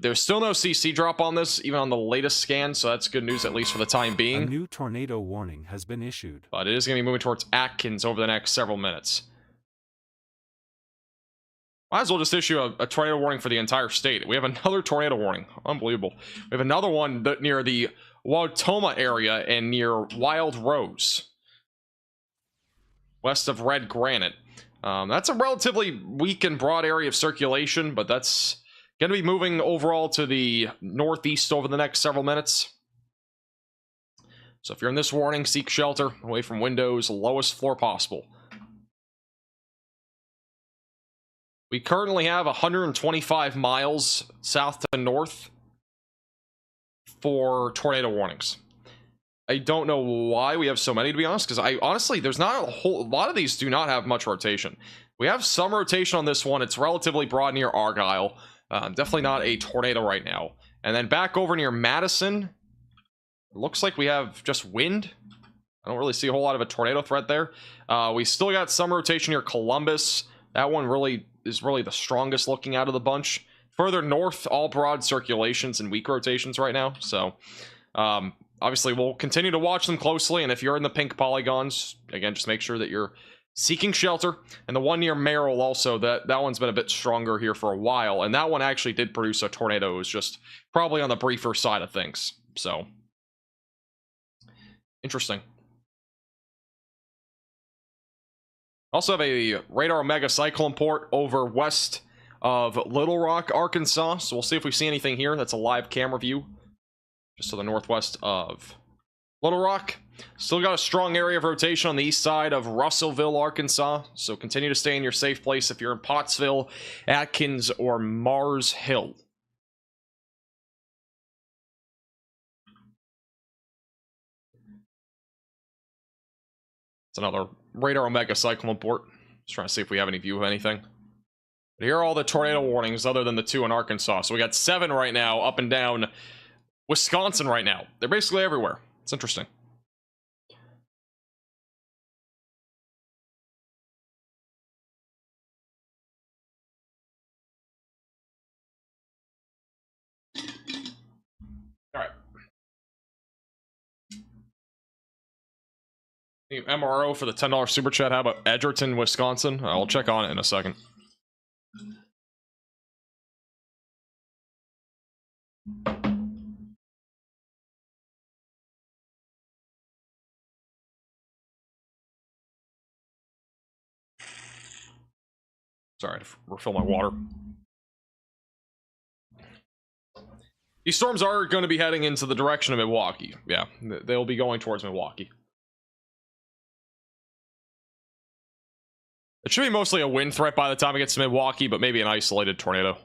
There's still no CC drop on this, even on the latest scan, so that's good news, at least for the time being. A new tornado warning has been issued. But it is going to be moving towards Atkins over the next several minutes. Might as well just issue a tornado warning for the entire state. We have another tornado warning. Unbelievable. We have another one near the Wautoma area and near Wild Rose, west of Red Granite. That's a relatively weak and broad area of circulation, but that's going to be moving overall to the northeast over the next several minutes. So if you're in this warning, seek shelter, away from windows, lowest floor possible. We currently have 125 miles south to north for tornado warnings. I don't know why we have so many, to be honest, because honestly, there's not a lot of these do not have much rotation. We have some rotation on this one. It's relatively broad near Argyle. Definitely not a tornado right now. And then back over near Madison, it looks like we have just wind. I don't really see a whole lot of a tornado threat there. We still got some rotation near Columbus. That one is really the strongest looking out of the bunch. Further north, all broad circulations and weak rotations right now. So obviously we'll continue to watch them closely, and if you're in the pink polygons, again, just make sure that you're seeking shelter. And the one near Merrill also, that one's been a bit stronger here for a while, and that one actually did produce a tornado. It was just probably on the briefer side of things. So interesting. Also have a radar mega cyclone port over west of Little Rock, Arkansas. So we'll see if we see anything here. That's a live camera view just to the northwest of Little Rock. Still got a strong area of rotation on the east side of Russellville, Arkansas. So continue to stay in your safe place if you're in Pottsville, Atkins, or Mars Hill. It's another radar omega cyclone port. Just trying to see if we have any view of anything. But here are all the tornado warnings other than the 2 in Arkansas. So we got 7 right now up and down Wisconsin right now. They're basically everywhere. It's interesting. All right. MRO for the $10 super chat. How about Edgerton, Wisconsin? I'll check on it in a second. Sorry to refill my water. These storms are going to be heading into the direction of Milwaukee. Yeah, they'll be going towards Milwaukee. It should be mostly a wind threat by the time it gets to Milwaukee, but maybe an isolated tornado.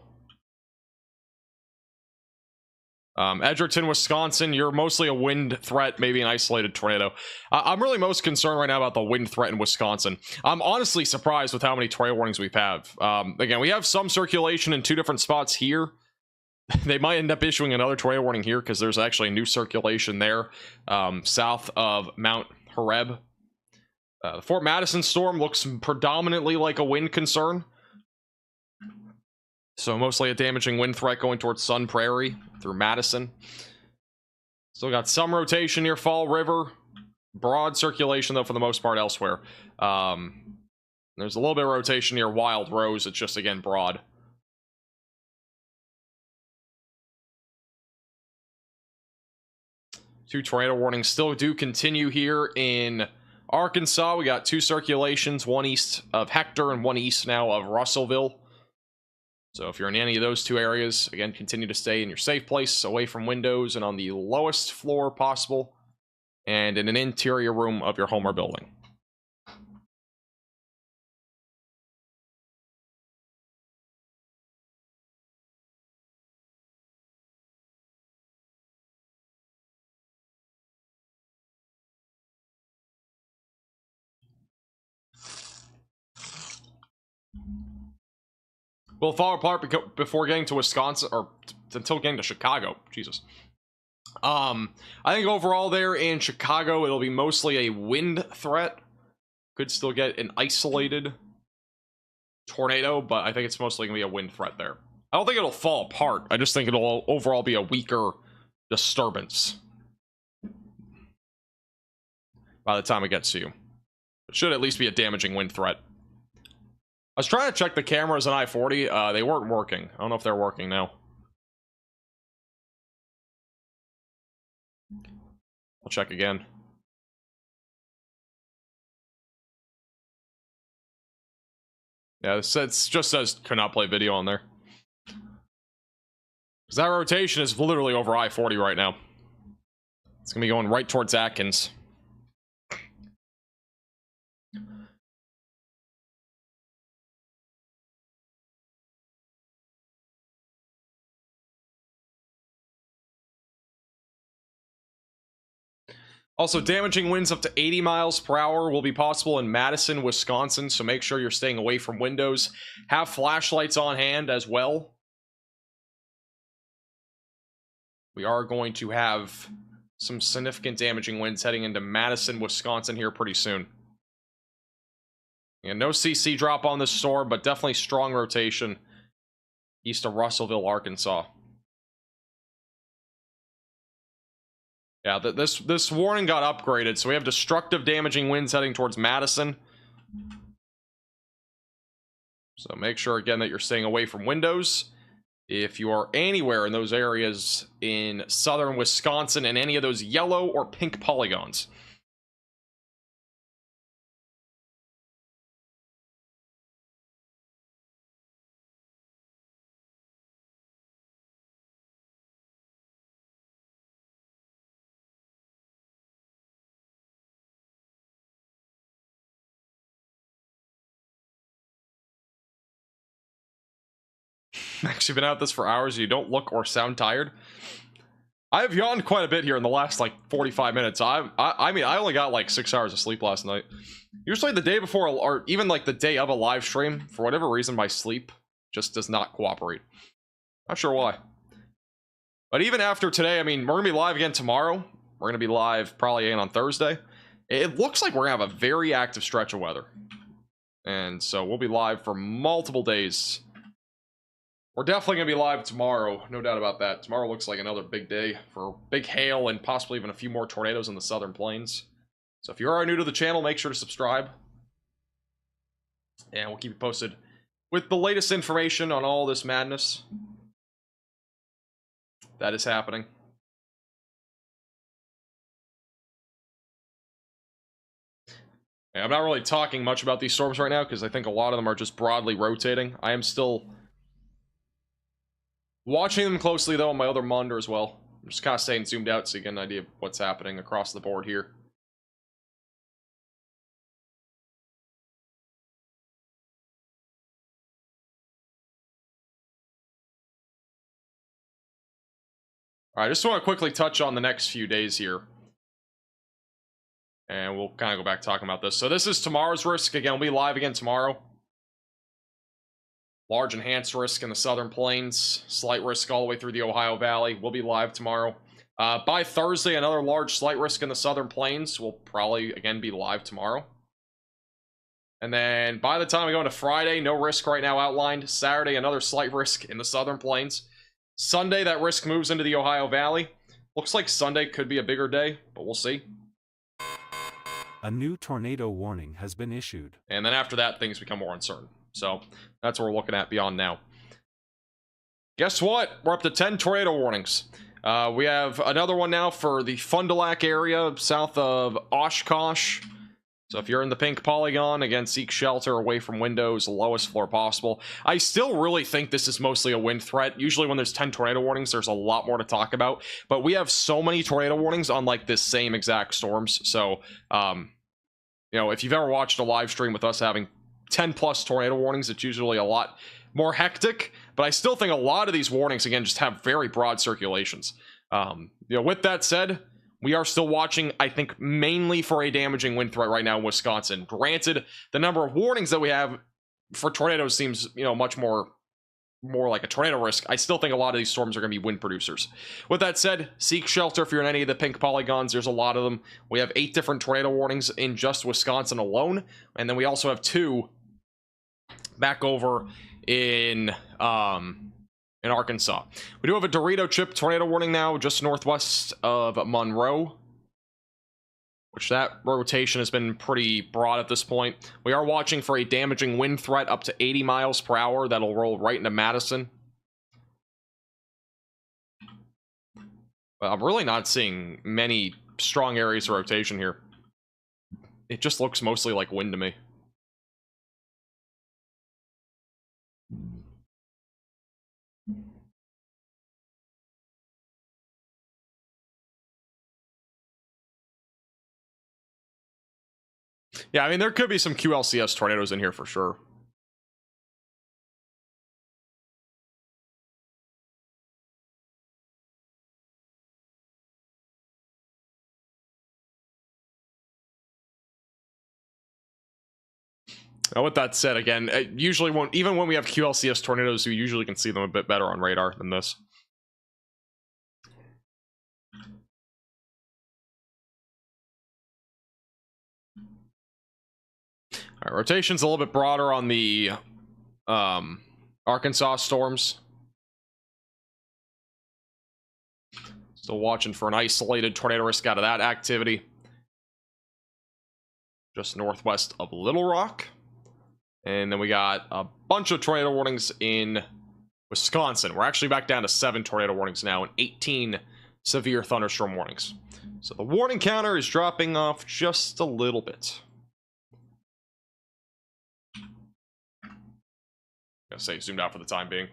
Edgerton, Wisconsin, you're mostly a wind threat, maybe an isolated tornado. I'm really most concerned right now about the wind threat in Wisconsin. I'm honestly surprised with how many tornado warnings we have. Again, we have some circulation in 2 different spots here. They might end up issuing another tornado warning here because there's actually a new circulation there south of Mount Horeb. The Fort Madison storm looks predominantly like a wind concern. So mostly a damaging wind threat going towards Sun Prairie through Madison. Still got some rotation near Fall River. Broad circulation, though, for the most part elsewhere. There's a little bit of rotation near Wild Rose. It's just, again, broad. Two tornado warnings still do continue here in Arkansas. We got two circulations, one east of Hector and one east now of Russellville. So if you're in any of those two areas, again, continue to stay in your safe place, away from windows and on the lowest floor possible, and in an interior room of your home or building. Will fall apart before getting to Wisconsin, or until getting to Chicago. Jesus. I think overall there in Chicago, it'll be mostly a wind threat. Could still get an isolated tornado, but I think it's mostly going to be a wind threat there. I don't think it'll fall apart. I just think it'll overall be a weaker disturbance by the time it gets to you. It should at least be a damaging wind threat. I was trying to check the cameras on I-40. They weren't working. I don't know if they're working now. I'll check again. Yeah, it just says could not play video on there. Because that rotation is literally over I-40 right now. It's going to be going right towards Atkins. Also, damaging winds up to 80 miles per hour will be possible in Madison, Wisconsin, so make sure you're staying away from windows. Have flashlights on hand as well. We are going to have some significant damaging winds heading into Madison, Wisconsin here pretty soon. And no CC drop on this storm, but definitely strong rotation east of Russellville, Arkansas. Yeah, this warning got upgraded, so we have destructive damaging winds heading towards Madison. So make sure, again, that you're staying away from windows. If you are anywhere in those areas in southern Wisconsin and any of those yellow or pink polygons. Actually been out this for hours. You don't look or sound tired. I have yawned quite a bit here in the last like 45 minutes. I mean, I only got like 6 hours of sleep last night. Usually the day before, or even like the day of a live stream, for whatever reason, my sleep just does not cooperate. Not sure why. But even after today, I mean, we're gonna be live again tomorrow. We're gonna be live probably again on Thursday. It looks like we're gonna have a very active stretch of weather, and so we'll be live for multiple days. We're definitely going to be live tomorrow, no doubt about that. Tomorrow looks like another big day for big hail and possibly even a few more tornadoes in the southern plains. So if you are new to the channel, make sure to subscribe. And we'll keep you posted with the latest information on all this madness that is happening. Yeah, I'm not really talking much about these storms right now because I think a lot of them are just broadly rotating. I am still watching them closely, though, on my other monitor as well. I'm just kind of staying zoomed out so you get an idea of what's happening across the board here. Alright, I just want to quickly touch on the next few days here. And we'll kind of go back talking about this. So this is tomorrow's risk. Again, we'll be live again tomorrow. Large enhanced risk in the southern plains. Slight risk all the way through the Ohio Valley. We'll be live tomorrow. By Thursday, another large slight risk in the southern plains. We'll probably, again, be live tomorrow. And then by the time we go into Friday, no risk right now outlined. Saturday, another slight risk in the southern plains. Sunday, that risk moves into the Ohio Valley. Looks like Sunday could be a bigger day, but we'll see. A new tornado warning has been issued. And then after that, things become more uncertain. So that's what we're looking at beyond now. Guess what? We're up to 10 tornado warnings. We have another one now for the Fond du Lac area south of Oshkosh. So if you're in the pink polygon, again, seek shelter away from windows, lowest floor possible. I still really think this is mostly a wind threat. Usually when there's 10 tornado warnings, there's a lot more to talk about. But we have so many tornado warnings on like this same exact storms. So, you know, if you've ever watched a live stream with us having 10 plus tornado warnings, it's usually a lot more hectic. But I still think a lot of these warnings, again, just have very broad circulations. You know, with that said, we are still watching, I think, mainly for a damaging wind threat right now in Wisconsin. Granted, the number of warnings that we have for tornadoes seems, you know, much more like a tornado risk. I still think a lot of these storms are going to be wind producers. With that said, seek shelter if you're in any of the pink polygons. There's a lot of them. We have 8 different tornado warnings in just Wisconsin alone. And then we also have 2 back over in Arkansas. We do have a Dorito chip tornado warning now just northwest of Monroe, which that rotation has been pretty broad at this point. We are watching for a damaging wind threat up to 80 miles per hour that'll roll right into Madison. But I'm really not seeing many strong areas of rotation here. It just looks mostly like wind to me. Yeah, I mean, there could be some QLCS tornadoes in here for sure. Now, with that said, again, usually even when we have QLCS tornadoes, we usually can see them a bit better on radar than this. All right, rotation's a little bit broader on the Arkansas storms. Still watching for an isolated tornado risk out of that activity. Just northwest of Little Rock. And then we got a bunch of tornado warnings in Wisconsin. We're actually back down to 7 tornado warnings now and 18 severe thunderstorm warnings. So the warning counter is dropping off just a little bit. Gonna say zoomed out for the time being.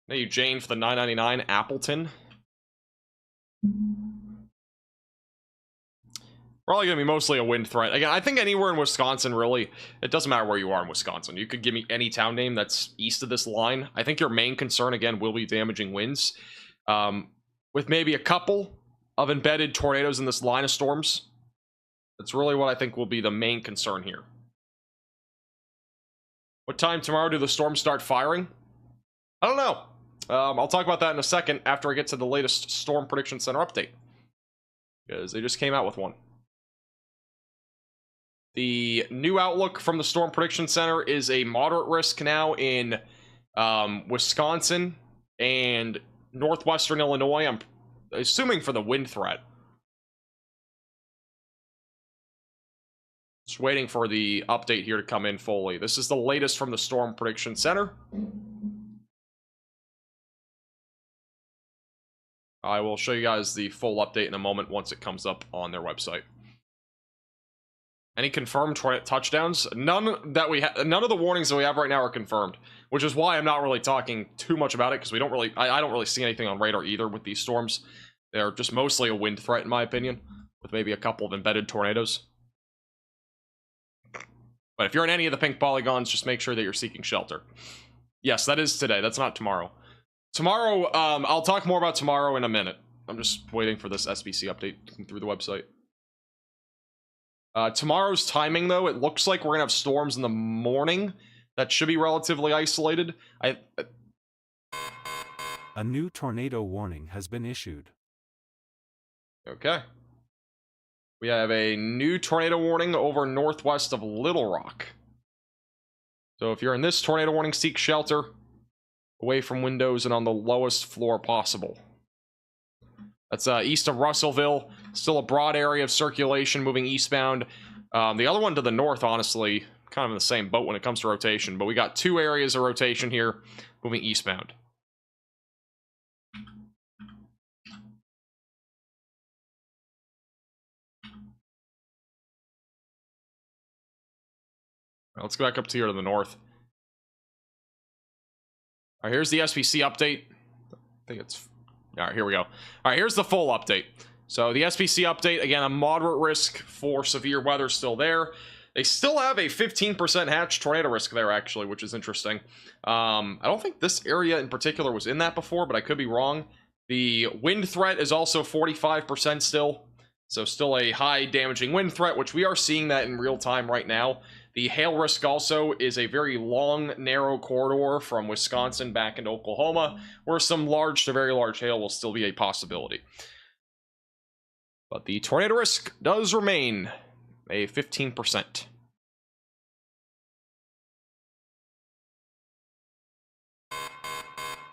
Thank you, Jane, for the $9.99 Appleton. Probably gonna be mostly a wind threat. Again, I think anywhere in Wisconsin, really, it doesn't matter where you are in Wisconsin. You could give me any town name that's east of this line. I think your main concern, again, will be damaging winds. With maybe a couple of embedded tornadoes in this line of storms. That's really what I think will be the main concern here. What time tomorrow do the storms start firing? I don't know. I'll talk about that in a second after I get to the latest Storm Prediction Center update. Because they just came out with one. The new outlook from the Storm Prediction Center is a moderate risk now in Wisconsin and northwestern Illinois. I'm assuming for the wind threat. Just waiting for the update here to come in fully. This is the latest from the Storm Prediction Center. I will show you guys the full update in a moment once it comes up on their website. Any confirmed touchdowns? None of the warnings that we have right now are confirmed, which is why I'm not really talking too much about it, because I don't really see anything on radar either with these storms. They're just mostly a wind threat in my opinion, with maybe a couple of embedded tornadoes. But if you're in any of the pink polygons, just make sure that you're seeking shelter. Yes, that is today. That's not tomorrow. Tomorrow, I'll talk more about tomorrow in a minute. I'm just waiting for this SBC update to come through the website. Tomorrow's timing, though, it looks like we're going to have storms in the morning. that should be relatively isolated. A new tornado warning has been issued. Okay. We have a new tornado warning over northwest of Little Rock. So if you're in this tornado warning, seek shelter away from windows and on the lowest floor possible. That's east of Russellville. Still a broad area of circulation moving eastbound. The other one to the north, honestly, kind of in the same boat when it comes to rotation. But we got 2 areas of rotation here moving eastbound. Let's go back up to here to the north. All right, here's the SPC update. I think it's... All right, here we go. All right, here's the full update. So the SPC update, again, a moderate risk for severe weather still there. They still have a 15% hatch tornado risk there, actually, which is interesting. I don't think this area in particular was in that before, but I could be wrong. The wind threat is also 45% still. So still a high damaging wind threat, which we are seeing that in real time right now. The hail risk also is a very long, narrow corridor from Wisconsin back into Oklahoma, where some large to very large hail will still be a possibility. But the tornado risk does remain a 15%.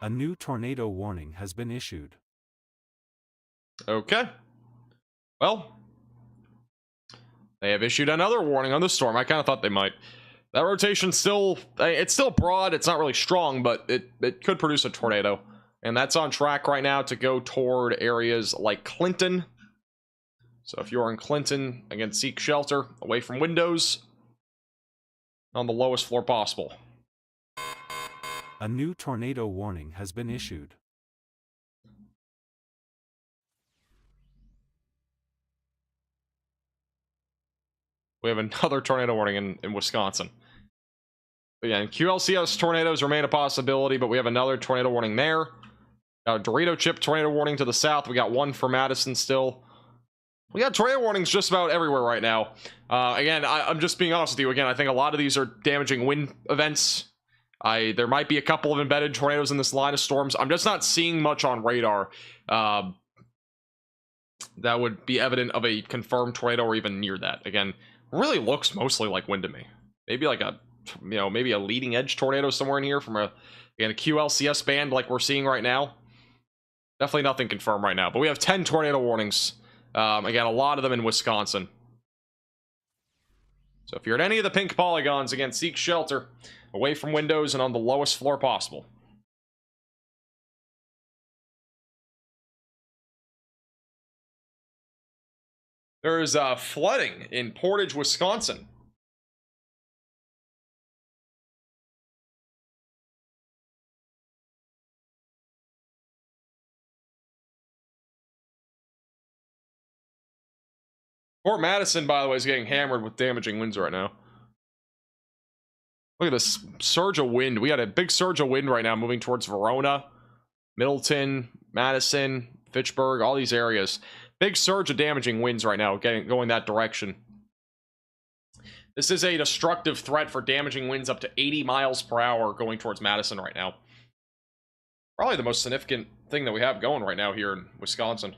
A new tornado warning has been issued. Okay. Well, they have issued another warning on the storm. I kind of thought they might. That rotation still, it's still broad. It's not really strong, but it could produce a tornado. And that's on track right now to go toward areas like Clinton. So if you're in Clinton, again, seek shelter away from windows on the lowest floor possible. A new tornado warning has been issued. We have another tornado warning in Wisconsin. Again, QLCS tornadoes remain a possibility, but we have another tornado warning there. A Dorito chip tornado warning to the south. We got one for Madison still. We got tornado warnings just about everywhere right now. Again, I'm just being honest with you. Again, I think a lot of these are damaging wind events. There might be a couple of embedded tornadoes in this line of storms. I'm just not seeing much on radar that would be evident of a confirmed tornado or even near that. Again, really looks mostly like wind to me. Maybe like a, maybe a leading edge tornado somewhere in here from a QLCS band like we're seeing right now. Definitely nothing confirmed right now, but we have 10 tornado warnings. Again, a lot of them in Wisconsin. So if you're at any of the pink polygons, again, seek shelter away from windows and on the lowest floor possible. There is flooding in Portage, Wisconsin. Fort Madison, by the way, is getting hammered with damaging winds right now. Look at this surge of wind. We got a big surge of wind right now moving towards Verona, Middleton, Madison, Fitchburg, all these areas. Big surge of damaging winds right now going that direction. This is a destructive threat for damaging winds up to 80 miles per hour going towards Madison right now. Probably the most significant thing that we have going right now here in Wisconsin.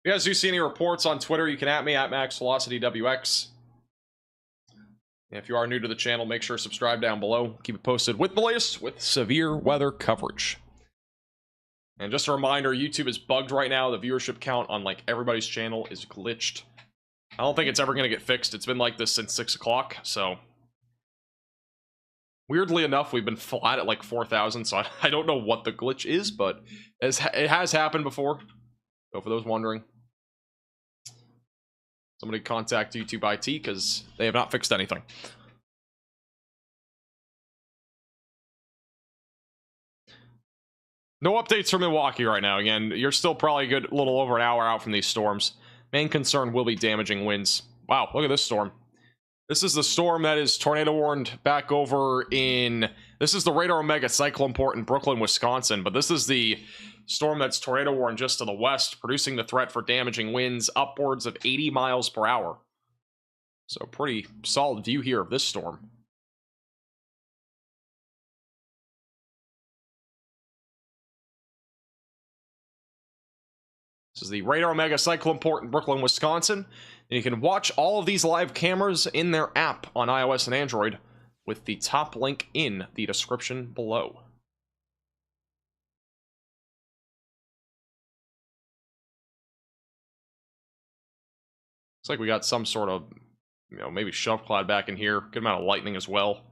If you guys do see any reports on Twitter, you can at me at MaxVelocityWX. And if you are new to the channel, make sure to subscribe down below. Keep it posted with the latest with severe weather coverage. And just a reminder, YouTube is bugged right now. The viewership count on like everybody's channel is glitched. I don't think it's ever going to get fixed. It's been like this since 6 o'clock, so... Weirdly enough, we've been flat at like 4,000, so I don't know what the glitch is, but it has happened before. So for those wondering, somebody contact YouTube IT because they have not fixed anything. No updates from Milwaukee right now. Again, you're still probably a good little over an hour out from these storms. Main concern will be damaging winds. Wow, look at this storm. This is the storm that is tornado warned back over in... This is the Radar Omega Cyclone Port in Brooklyn, Wisconsin. But this is the storm that's tornado warned just to the west, producing the threat for damaging winds upwards of 80 miles per hour. So pretty solid view here of this storm. This is the Radar Omega Cyclone Port in Brooklyn, Wisconsin. And you can watch all of these live cameras in their app on iOS and Android with the top link in the description below. Looks like we got some sort of, you know, maybe shelf cloud back in here. Good amount of lightning as well.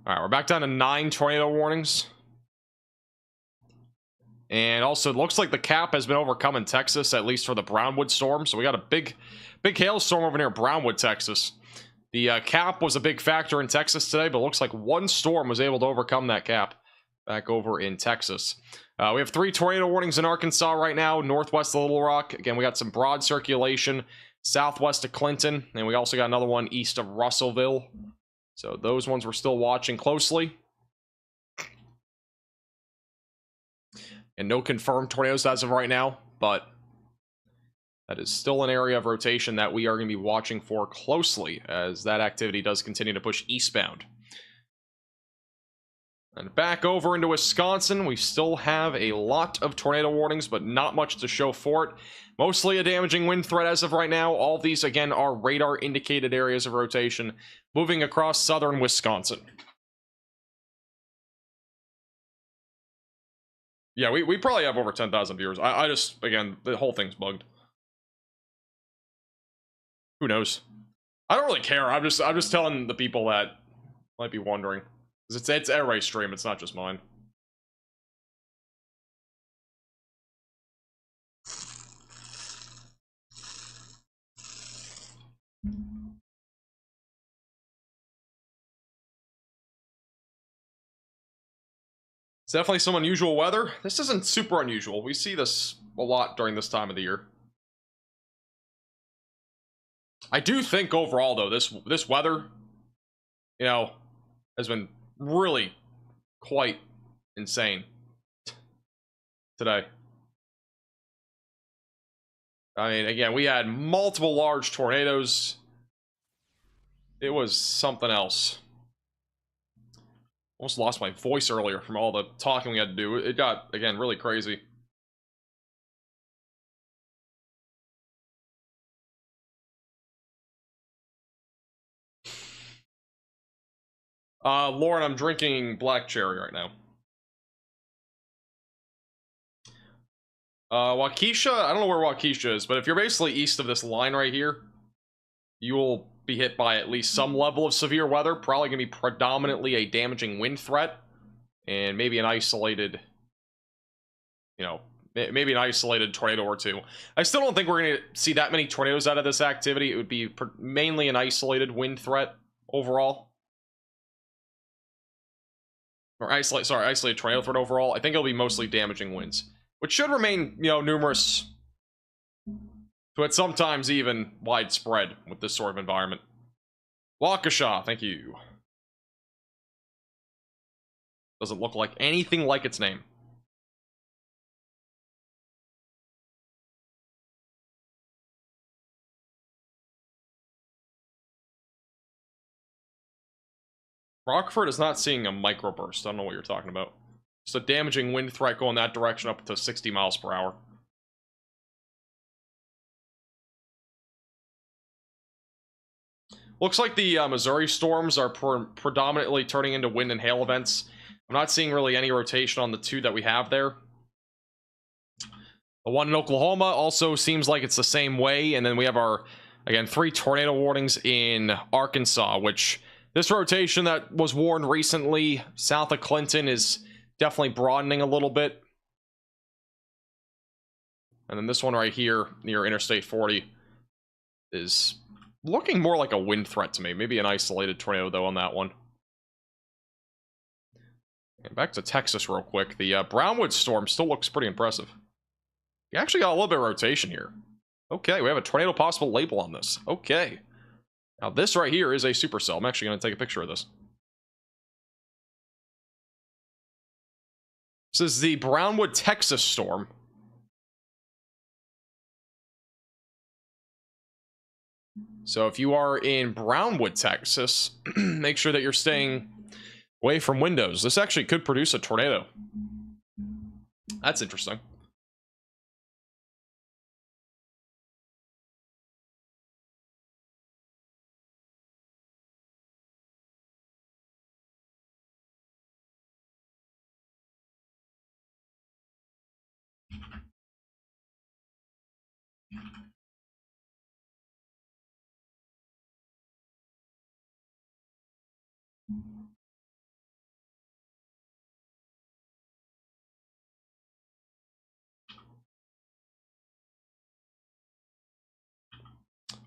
All right, we're back down to 9 tornado warnings. And also, it looks like the cap has been overcome in Texas, at least for the Brownwood storm. So we got a big hailstorm over near Brownwood, Texas. The cap was a big factor in Texas today, but it looks like one storm was able to overcome that cap back over in Texas. We have 3 tornado warnings in Arkansas right now, northwest of Little Rock. Again, we got some broad circulation southwest of Clinton, and we also got another one east of Russellville. So those ones we're still watching closely. And no confirmed tornadoes as of right now, but that is still an area of rotation that we are going to be watching for closely as that activity does continue to push eastbound. And back over into Wisconsin, we still have a lot of tornado warnings, but not much to show for it. Mostly a damaging wind threat as of right now. All of these, again, are radar-indicated areas of rotation moving across southern Wisconsin. Yeah, we probably have over 10,000 viewers. I just, again, the whole thing's bugged. Who knows? I don't really care. I'm just telling the people that might be wondering. Because it's everybody's stream, it's not just mine. It's definitely some unusual weather. This isn't super unusual. We see this a lot during this time of the year. I do think overall, though, this weather, you know, has been really quite insane today. I mean, again, we had multiple large tornadoes. It was something else. Almost lost my voice earlier from all the talking we had to do. It got, again, really crazy. Lauren, I'm drinking black cherry right now. Waukesha, I don't know where Waukesha is, but if you're basically east of this line right here, you will be hit by at least some level of severe weather. Probably going to be predominantly a damaging wind threat, and maybe an isolated, you know, maybe an isolated tornado or two. I still don't think we're going to see that many tornadoes out of this activity. It would be mainly an isolated wind threat overall. Or isolated tornado threat overall. I think it'll be mostly damaging winds, which should remain, you know, numerous, but sometimes even widespread with this sort of environment. Waukesha, thank you. Doesn't look like anything like its name. Rockford is not seeing a microburst. I don't know what you're talking about. Just a damaging wind threat going that direction up to 60 miles per hour. Looks like the Missouri storms are predominantly turning into wind and hail events. I'm not seeing really any rotation on the 2 that we have there. The one in Oklahoma also seems like it's the same way. And then we have our, again, 3 tornado warnings in Arkansas, which this rotation that was warned recently south of Clinton is definitely broadening a little bit. And then this one right here near Interstate 40 is looking more like a wind threat to me. Maybe an isolated tornado, though, on that one. And back to Texas real quick. The Brownwood storm still looks pretty impressive. You actually got a little bit of rotation here. Okay, we have a tornado possible label on this. Okay. Now, this right here is a supercell. I'm actually going to take a picture of this. This is the Brownwood, Texas storm. So if you are in Brownwood, Texas, make sure that you're staying away from windows. This actually could produce a tornado. That's interesting.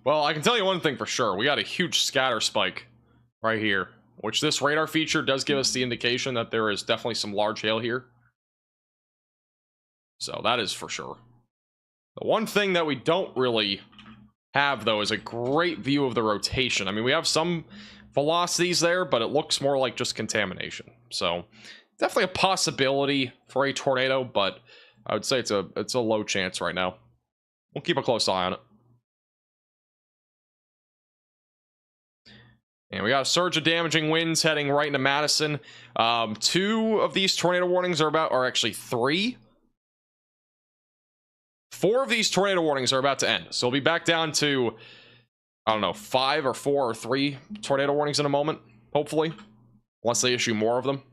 Well, I can tell you one thing for sure. We got a huge scatter spike right here, which this radar feature does give us the indication that there is definitely some large hail here. So that is for sure. The one thing that we don't really have, though, is a great view of the rotation. I mean, we have some velocities there, but it looks more like just contamination. So definitely a possibility for a tornado, but I would say it's a low chance right now. We'll keep a close eye on it. And we got a surge of damaging winds heading right into Madison. 2 of these tornado warnings are actually 3. 4 of these tornado warnings are about to end. So we'll be back down to, I don't know, 5 or 4 or 3 tornado warnings in a moment, hopefully. Once they issue more of them.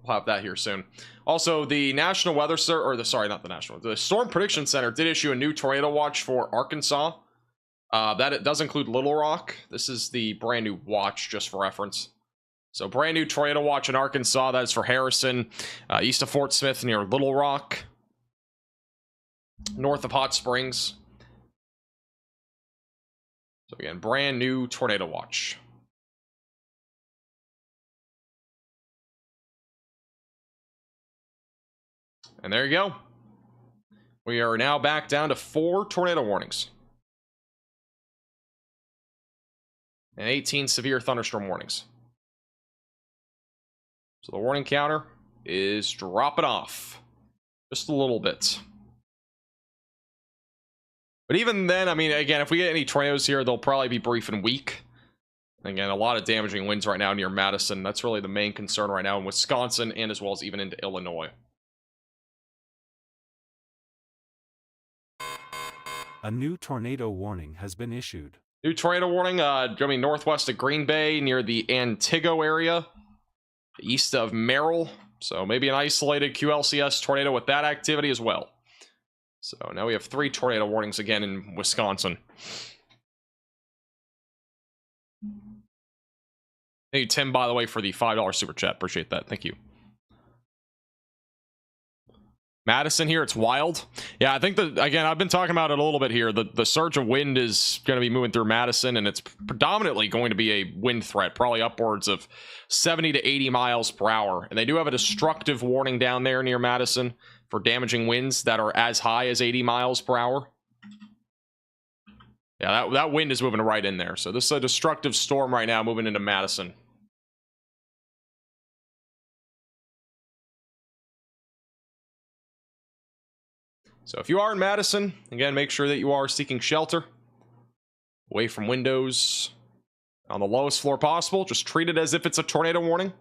We'll have that here soon. Also, the National Weather the Storm Prediction Center did issue a new tornado watch for Arkansas. It does include Little Rock. This is the brand new watch, just for reference. So, brand new tornado watch in Arkansas. That is for Harrison, east of Fort Smith near Little Rock, north of Hot Springs. So again, brand new tornado watch. And there you go. We are now back down to 4 tornado warnings. And 18 severe thunderstorm warnings. So the warning counter is dropping off. Just a little bit. But even then, I mean, again, if we get any tornadoes here, they'll probably be brief and weak. Again, a lot of damaging winds right now near Madison. That's really the main concern right now in Wisconsin and as well as even into Illinois. A new tornado warning has been issued. New tornado warning coming northwest of Green Bay near the Antigo area, east of Merrill. So maybe an isolated QLCS tornado with that activity as well. So now we have 3 tornado warnings again in Wisconsin. Thank you, Tim, by the way, for the $5 super chat. Appreciate that. Thank you. Madison here, it's wild. Yeah, I think that, again, I've been talking about it a little bit here. The surge of wind is going to be moving through Madison, and it's predominantly going to be a wind threat, probably upwards of 70 to 80 miles per hour. And they do have a destructive warning down there near Madison for damaging winds that are as high as 80 miles per hour. Yeah, that wind is moving right in there. So this is a destructive storm right now moving into Madison. So if you are in Madison, again, make sure that you are seeking shelter away from windows on the lowest floor possible. Just treat it as if it's a tornado warning,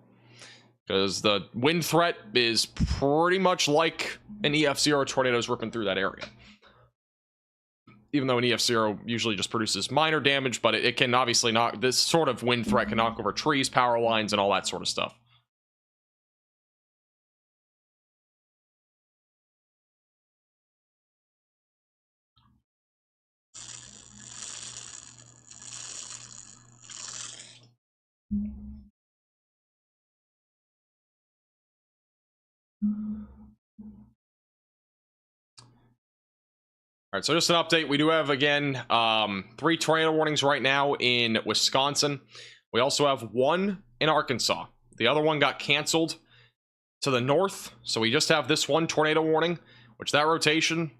because the wind threat is pretty much like an EF0 tornadoes ripping through that area. Even though an EF0 usually just produces minor damage, but it can obviously knock, this sort of wind threat can knock over trees, power lines, and all that sort of stuff. right, so just an update. We do have, again, 3 tornado warnings right now in Wisconsin. We also have 1 in Arkansas. The other one got canceled to the north, so we just have this 1 tornado warning, which that rotation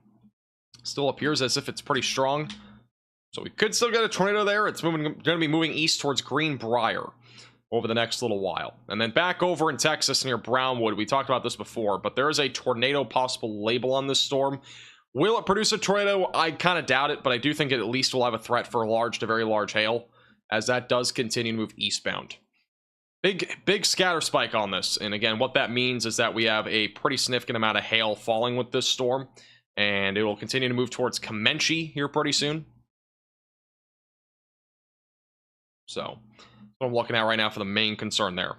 still appears as if it's pretty strong. So we could still get a tornado there. It's going to be moving east towards Greenbrier over the next little while. And then back over in Texas near Brownwood, we talked about this before, but there is a tornado possible label on this storm. Will it produce a tornado? I kind of doubt it, but I do think it at least will have a threat for large to very large hail, as that does continue to move eastbound. Big scatter spike on this. And again, what that means is that we have a pretty significant amount of hail falling with this storm, and it will continue to move towards Comanche here pretty soon. So, that's what I'm looking at right now for the main concern there.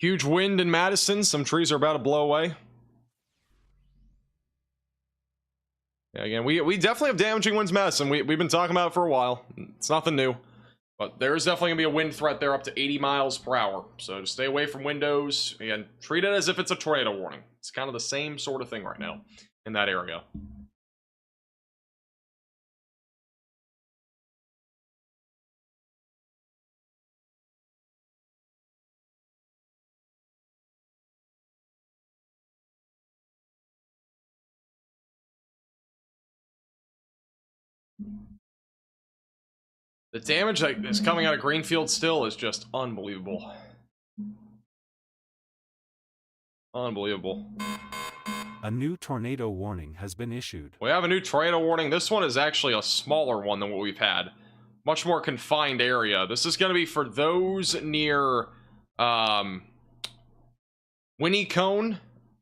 Huge wind in Madison. Some trees are about to blow away. Yeah, again, we definitely have damaging winds in Madison. We've been talking about it for a while. It's nothing new. But there is definitely going to be a wind threat there up to 80 miles per hour. So just stay away from windows and treat it as if it's a tornado warning. It's kind of the same sort of thing right now in that area. The damage that is coming out of Greenfield still is just unbelievable. Unbelievable. A new tornado warning has been issued. We have a new tornado warning. This one is actually a smaller one than what we've had. Much more confined area. This is going to be for those near Winnicone,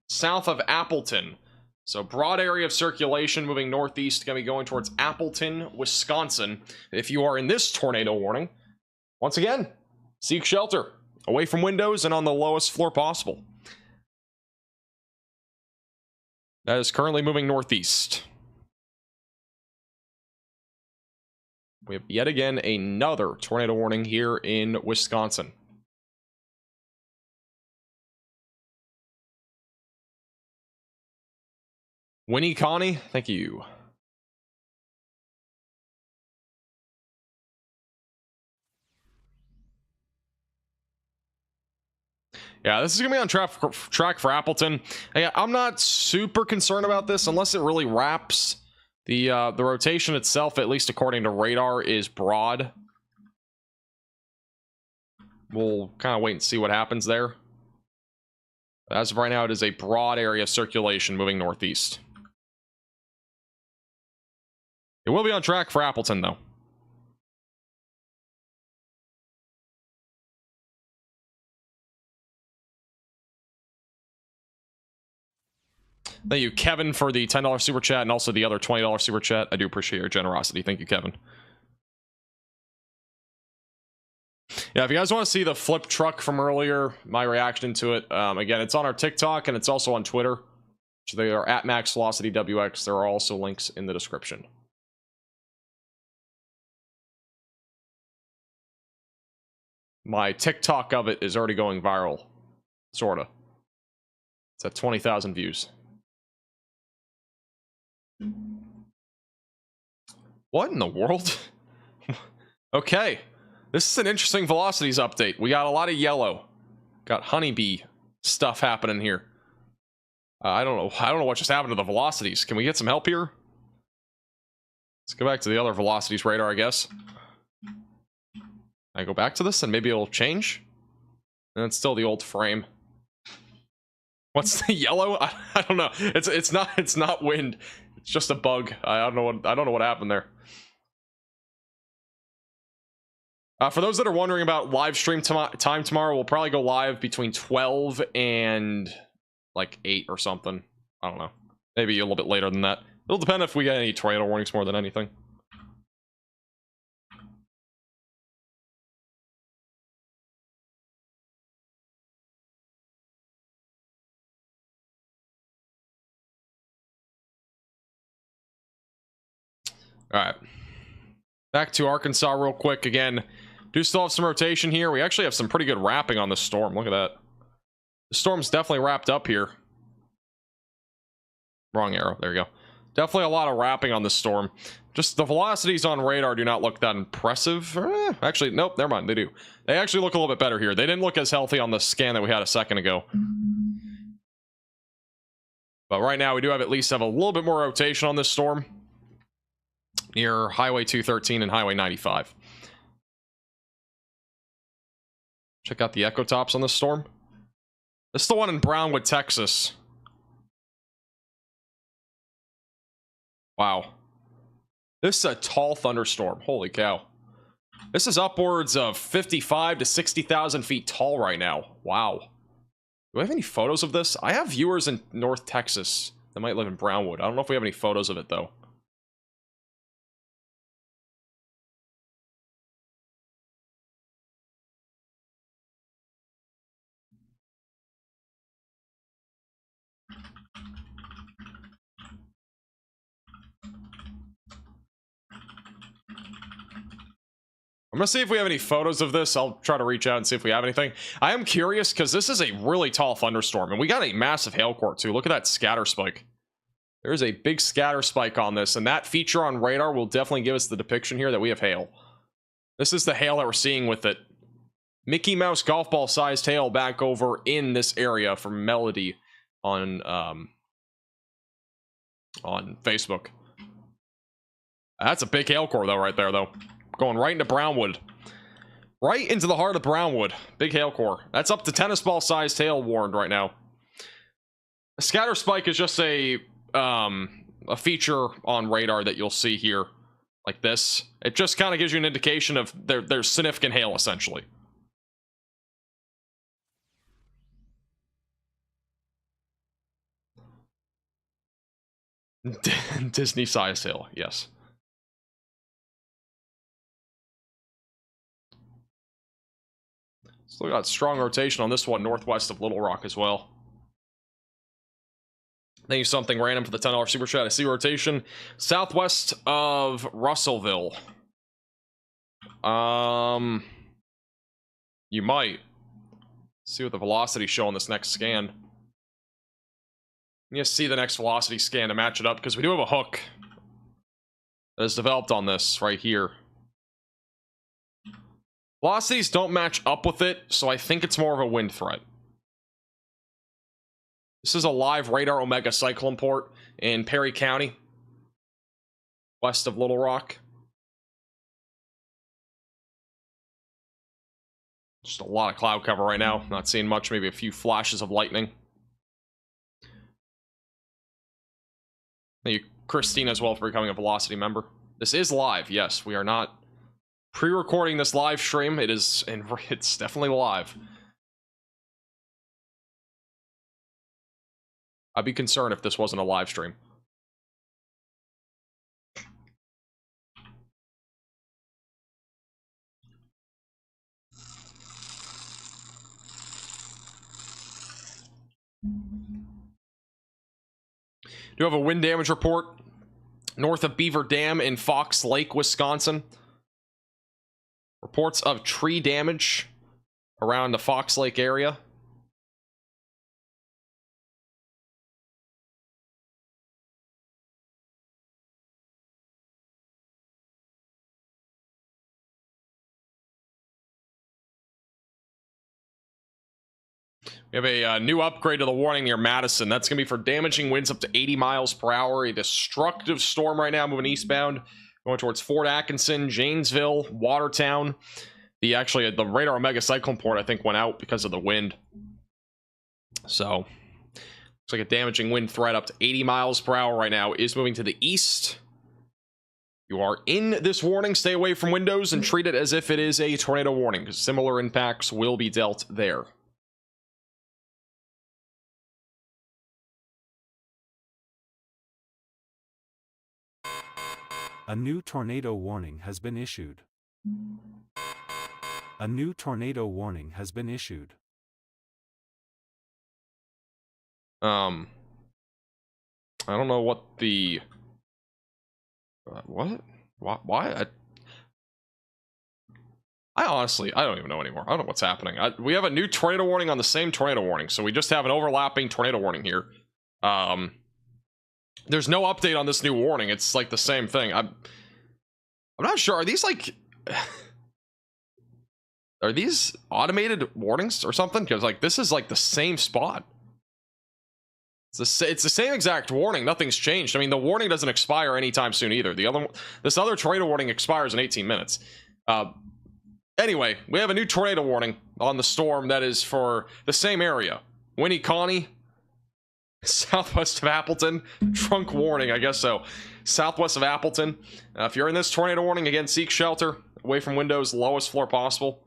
south of Appleton. So broad area of circulation moving northeast, going to be going towards Appleton, Wisconsin. If you are in this tornado warning, once again, seek shelter away from windows and on the lowest floor possible. That is currently moving northeast. We have yet again another tornado warning here in Wisconsin. Winnie Connie, thank you. Yeah, this is gonna be on track for Appleton. Yeah, I'm not super concerned about this unless it really wraps. The rotation itself, at least according to radar, is broad. We'll kind of wait and see what happens there. As of right now, it is a broad area of circulation moving northeast. It will be on track for Appleton, though. Thank you, Kevin, for the $10 super chat and also the other $20 super chat. I do appreciate your generosity. Thank you, Kevin. Yeah, if you guys want to see the flip truck from earlier, my reaction to it, again, it's on our TikTok and it's also on Twitter. So they are at Max Velocity WX. There are also links in the description. My TikTok of it is already going viral. Sorta. It's at 20,000 views. What in the world? Okay. This is an interesting velocities update. We got a lot of yellow. Got honeybee stuff happening here. I don't know what just happened to the velocities. Can we get some help here? Let's go back to the other velocities radar, I guess. I go back to this and maybe it'll change. And it's still the old frame. What's the yellow? I don't know. It's not wind. It's just a bug. I don't know what happened there. For those that are wondering about live stream time tomorrow, we'll probably go live between 12 and like 8 or something. I don't know. Maybe a little bit later than that. It'll depend if we get any tornado warnings more than anything. All right. Back to Arkansas real quick again. Do still have some rotation here. We actually have some pretty good wrapping on this storm. Look at that. The storm's definitely wrapped up here. Wrong arrow. There you go. Definitely a lot of wrapping on this storm. Just the velocities on radar do not look that impressive. Actually, nope, never mind. They do. They actually look a little bit better here. They didn't look as healthy on the scan that we had a second ago. But right now, we do at least have a little bit more rotation on this storm near Highway 213 and Highway 95. Check out the echo tops on this storm. This is the one in Brownwood, Texas. Wow. This is a tall thunderstorm. Holy cow. This is upwards of 55 to 60,000 feet tall right now. Wow. Do I have any photos of this? I have viewers in North Texas that might live in Brownwood. I don't know if we have any photos of it, though. I'm gonna see if we have any photos of this. I'll try to reach out and see if we have anything. I am curious because this is a really tall thunderstorm, and we got a massive hail core too. Look at that scatter spike. There's a big scatter spike on this, and that feature on radar will definitely give us the depiction here that we have hail. This is the hail that we're seeing with it. Mickey Mouse golf ball sized hail back over in this area from Melody on Facebook. That's a big hail core though, right there though. Going right into Brownwood. Right into the heart of Brownwood. Big hail core. That's up to tennis ball sized hail warned right now. A scatter spike is just a feature on radar that you'll see here. Like this. It just kind of gives you an indication of there's significant hail essentially. Disney sized hail, yes. Still got strong rotation on this one, northwest of Little Rock as well. Thank you, something random, for the $10 super chat. I see rotation southwest of Russellville. You might see what the velocity show on this next scan. You see the next velocity scan to match it up because we do have a hook that is developed on this right here. Velocities don't match up with it, so I think it's more of a wind threat. This is a live radar Omega cyclone port in Perry County, west of Little Rock. Just a lot of cloud cover right now. Not seeing much, maybe a few flashes of lightning. Thank you, Christine, as well, for becoming a Velocity member. This is live, yes. We are not pre-recording this live stream. It is, and it's definitely live. I'd be concerned if this wasn't a live stream. Do have a wind damage report north of Beaver Dam in Fox Lake, Wisconsin. Reports of tree damage around the Fox Lake area. We have a new upgrade to the warning near Madison. That's going to be for damaging winds up to 80 miles per hour. A destructive storm right now moving eastbound, going towards Fort Atkinson, Janesville, Watertown. The radar Omega cyclone port, I think, went out because of the wind. So, looks like a damaging wind threat up to 80 miles per hour right now is moving to the east. You are in this warning. Stay away from windows and treat it as if it is a tornado warning, because similar impacts will be dealt there. A new tornado warning has been issued. A new tornado warning has been issued. I don't know what the... what? Why? I don't even know anymore. I don't know what's happening. We have a new tornado warning on the same tornado warning, so we just have an overlapping tornado warning here. There's no update on this new warning. It's like the same thing. I'm not sure. Are these like are these automated warnings or something? Because like this is like the same spot. It's the same exact warning. Nothing's changed. I mean, the warning doesn't expire anytime soon either. This other tornado warning expires in 18 minutes. Anyway, we have a new tornado warning on the storm that is for the same area. Winneconne, southwest of Appleton. Trunk warning, I guess so. Southwest of Appleton. If you're in this tornado warning, again, seek shelter away from windows, lowest floor possible.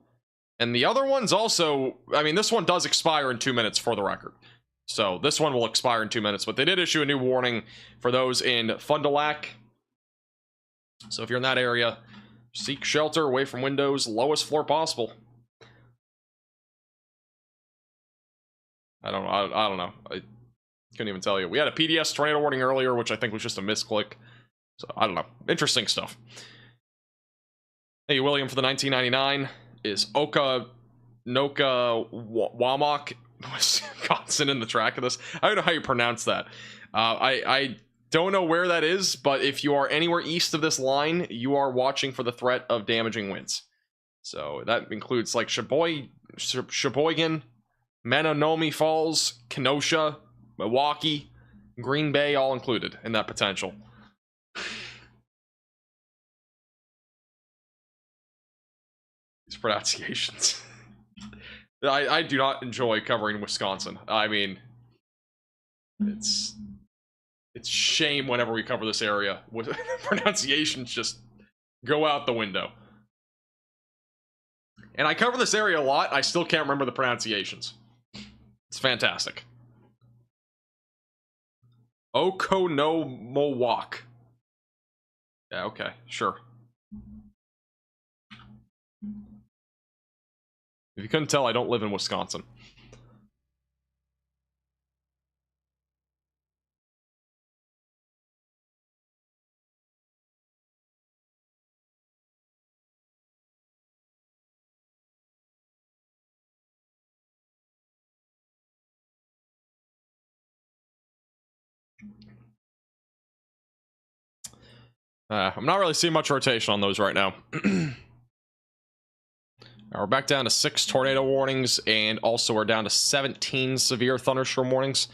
And the other one's also, I mean, this one does expire in 2 minutes for the record. So this one will expire in 2 minutes, but they did issue a new warning for those in Fond du Lac. So if you're in that area, seek shelter away from windows, lowest floor possible. I don't know. I couldn't even tell you. We had a PDS tornado warning earlier, which I think was just a misclick. So I don't know. Interesting stuff. Hey, William, for the 1999 is Oka Noka Wamak, Wisconsin, in the track of this. I don't know how you pronounce that. I don't know where that is, but if you are anywhere east of this line, you are watching for the threat of damaging winds. So that includes like Sheboygan, Menominee Falls, Kenosha, Milwaukee, Green Bay, all included in that potential. These pronunciations. I do not enjoy covering Wisconsin. I mean, it's shame whenever we cover this area. Pronunciations just go out the window. And I cover this area a lot. I still can't remember the pronunciations. It's fantastic. Okonomowak. Yeah, okay, sure. If you couldn't tell, I don't live in Wisconsin. I'm not really seeing much rotation on those right now. Now we're back down to 6 tornado warnings, and also we're down to 17 severe thunderstorm warnings.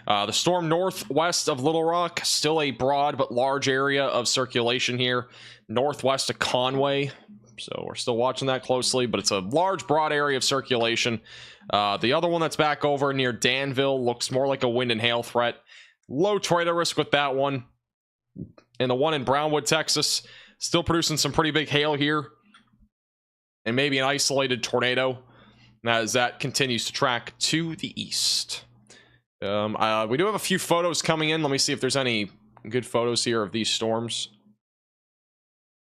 The storm northwest of Little Rock, still a broad but large area of circulation here. Northwest of Conway, so we're still watching that closely, but it's a large, broad area of circulation. The other one that's back over near Danville looks more like a wind and hail threat. Low tornado risk with that one. And the one in Brownwood, Texas, still producing some pretty big hail here. And maybe an isolated tornado as that continues to track to the east. We do have a few photos coming in. Let me see if there's any good photos here of these storms.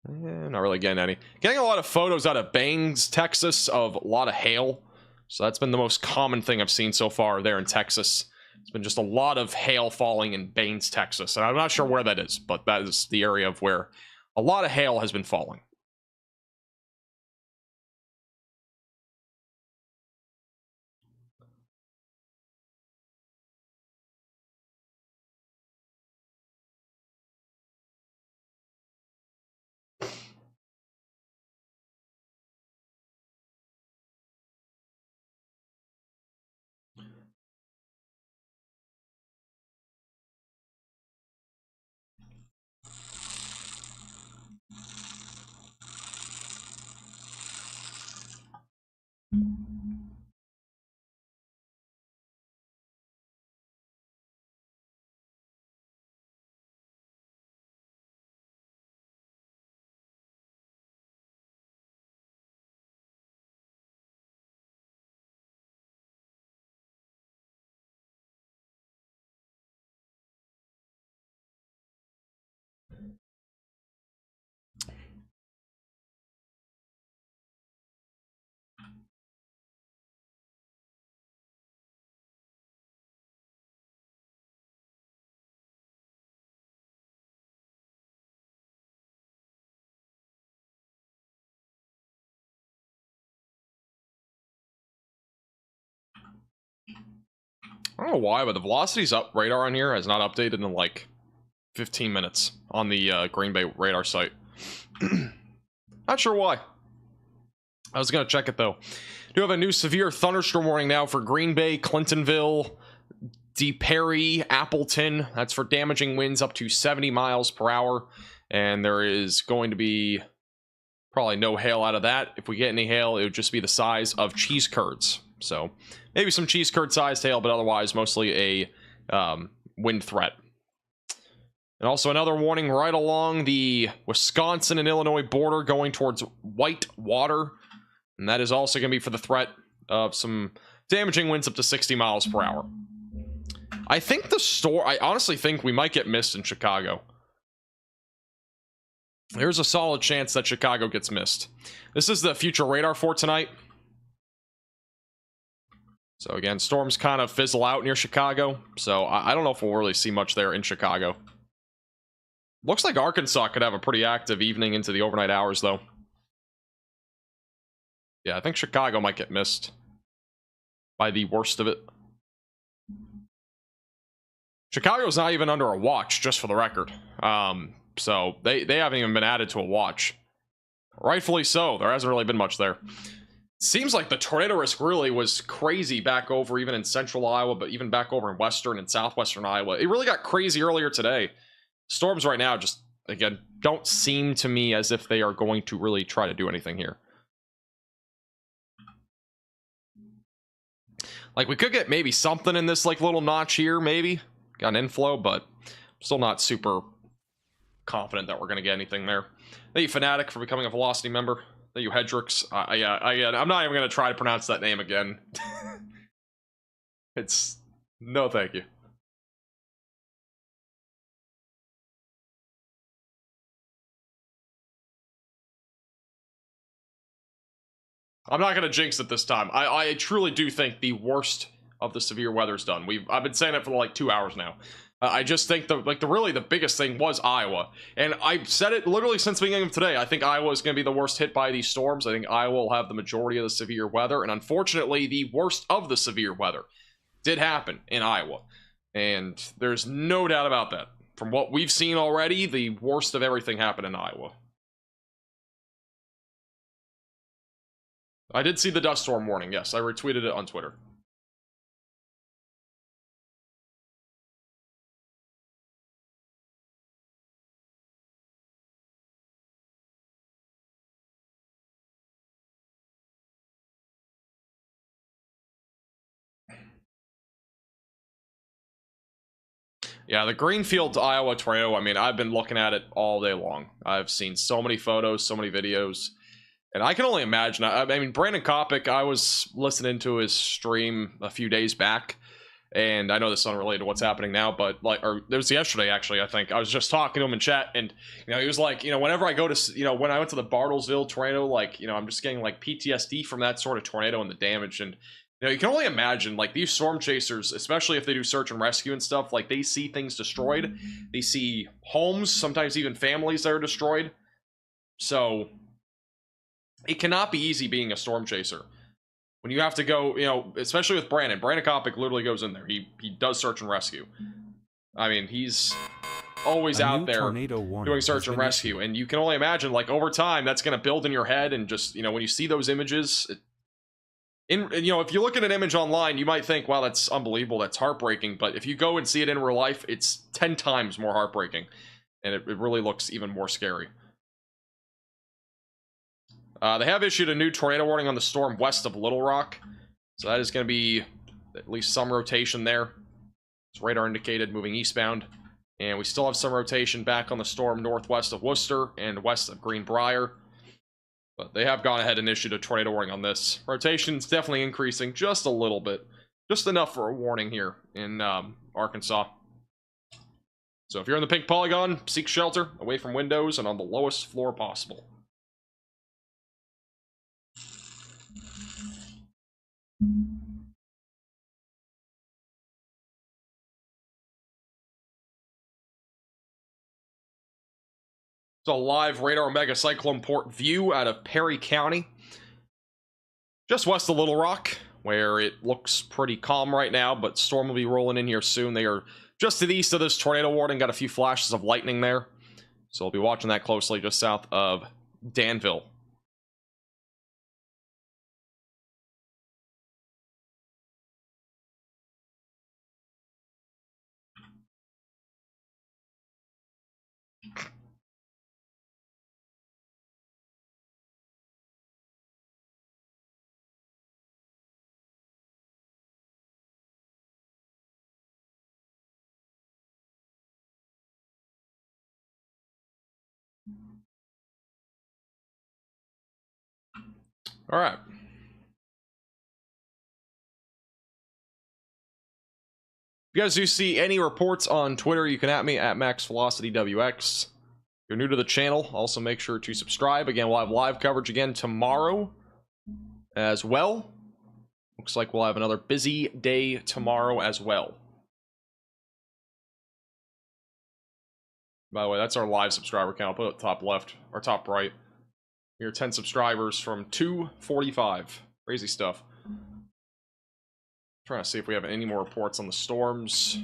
Not really getting any. Getting a lot of photos out of Baines, Texas, of a lot of hail. So that's been the most common thing I've seen so far there in Texas. It's been just a lot of hail falling in Baines, Texas. And I'm not sure where that is, but that is the area of where a lot of hail has been falling. I don't know why, but the velocity's up radar on here has not updated in like 15 minutes on the Green Bay radar site. Not sure why. I was gonna check it though. Do have a new severe thunderstorm warning now for Green Bay, Clintonville, DePerry, Appleton. That's for damaging winds up to 70 miles per hour. And there is going to be probably no hail out of that. If we get any hail, it would just be the size of cheese curds. So maybe some cheese curd sized hail, but otherwise mostly a wind threat. And also another warning right along the Wisconsin and Illinois border going towards White Water. And that is also going to be for the threat of some damaging winds up to 60 miles per hour. I think I honestly think we might get missed in Chicago. There's a solid chance that Chicago gets missed. This is the future radar for tonight. So again, storms kind of fizzle out near Chicago. So I don't know if we'll really see much there in Chicago. Looks like Arkansas could have a pretty active evening into the overnight hours, though. Yeah, I think Chicago might get missed by the worst of it. Chicago's not even under a watch, just for the record. So they haven't even been added to a watch. Rightfully so. There hasn't really been much there. Seems like the tornado risk really was crazy back over even in central Iowa, but even back over in western and southwestern Iowa. It really got crazy earlier today. Storms right now just, again, don't seem to me as if they are going to really try to do anything here. Like, we could get maybe something in this, like, little notch here, maybe. Got an inflow, but I'm still not super confident that we're going to get anything there. Thank you, Fanatic, for becoming a Velocity member. Thank you, Hedrix. I'm not even going to try to pronounce that name again. It's... No, thank you. I'm not going to jinx it this time. I truly do think the worst of the severe weather's done. I've been saying it for like 2 hours now. I just think really the biggest thing was Iowa. And I've said it literally since the beginning of today. I think Iowa is going to be the worst hit by these storms. I think Iowa will have the majority of the severe weather. And unfortunately, the worst of the severe weather did happen in Iowa. And there's no doubt about that. From what we've seen already, the worst of everything happened in Iowa. I did see the dust storm warning. Yes, I retweeted it on Twitter. Yeah, the Greenfield, Iowa tornado, I mean, I've been looking at it all day long. I've seen so many photos, so many videos. And I can only imagine. I mean, Brandon Kopic, I was listening to his stream a few days back. And I know this is unrelated to what's happening now, but like, or it was yesterday, actually, I think. I was just talking to him in chat, and, you know, he was like, you know, whenever I go to, you know, when I went to the Bartlesville tornado, like, you know, I'm just getting like PTSD from that sort of tornado and the damage. And, you know, you can only imagine, like, these storm chasers, especially if they do search and rescue and stuff, like, they see things destroyed. They see homes, sometimes even families that are destroyed. So it cannot be easy being a storm chaser. When you have to go, you know, especially with Brandon Kopic literally goes in there. He does search and rescue. I mean, he's always out there doing search and rescue. And you can only imagine, like, over time, that's going to build in your head. And just, you know, when you see those images, you know, if you look at an image online, you might think, wow, that's unbelievable, that's heartbreaking. But if you go and see it in real life, it's 10 times more heartbreaking. And it really looks even more scary. They have issued a new tornado warning on the storm west of Little Rock. So that is going to be at least some rotation there. It's radar indicated moving eastbound. And we still have some rotation back on the storm northwest of Worcester and west of Greenbrier. But they have gone ahead and issued a tornado warning on this. Rotation's definitely increasing just a little bit. Just enough for a warning here in Arkansas. So if you're in the pink polygon, seek shelter away from windows and on the lowest floor possible. It's a live radar mega cyclone port view out of Perry County, just west of Little Rock. where it looks pretty calm right now, but storm will be rolling in here soon. They are just to the east of this tornado warning, got a few flashes of lightning there. So we'll be watching that closely just south of Danville. All right. If you guys do see any reports on Twitter, you can at me at MaxVelocityWX. If you're new to the channel, also make sure to subscribe. Again, we'll have live coverage again tomorrow as well. Looks like we'll have another busy day tomorrow as well. By the way, that's our live subscriber count. I'll put it at the top left or top right. We are 10 subscribers from 245. Crazy stuff. Trying to see if we have any more reports on the storms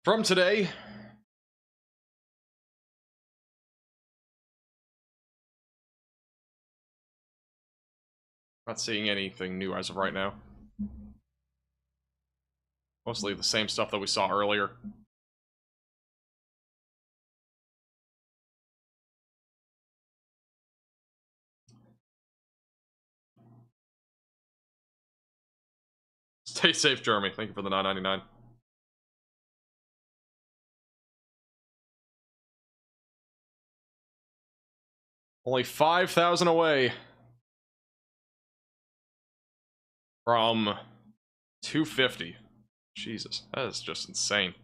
from today. Not seeing anything new as of right now. Mostly the same stuff that we saw earlier. Stay safe, Jeremy. Thank you for the $9.99. Only 5,000 away from 250. Jesus, that is just insane.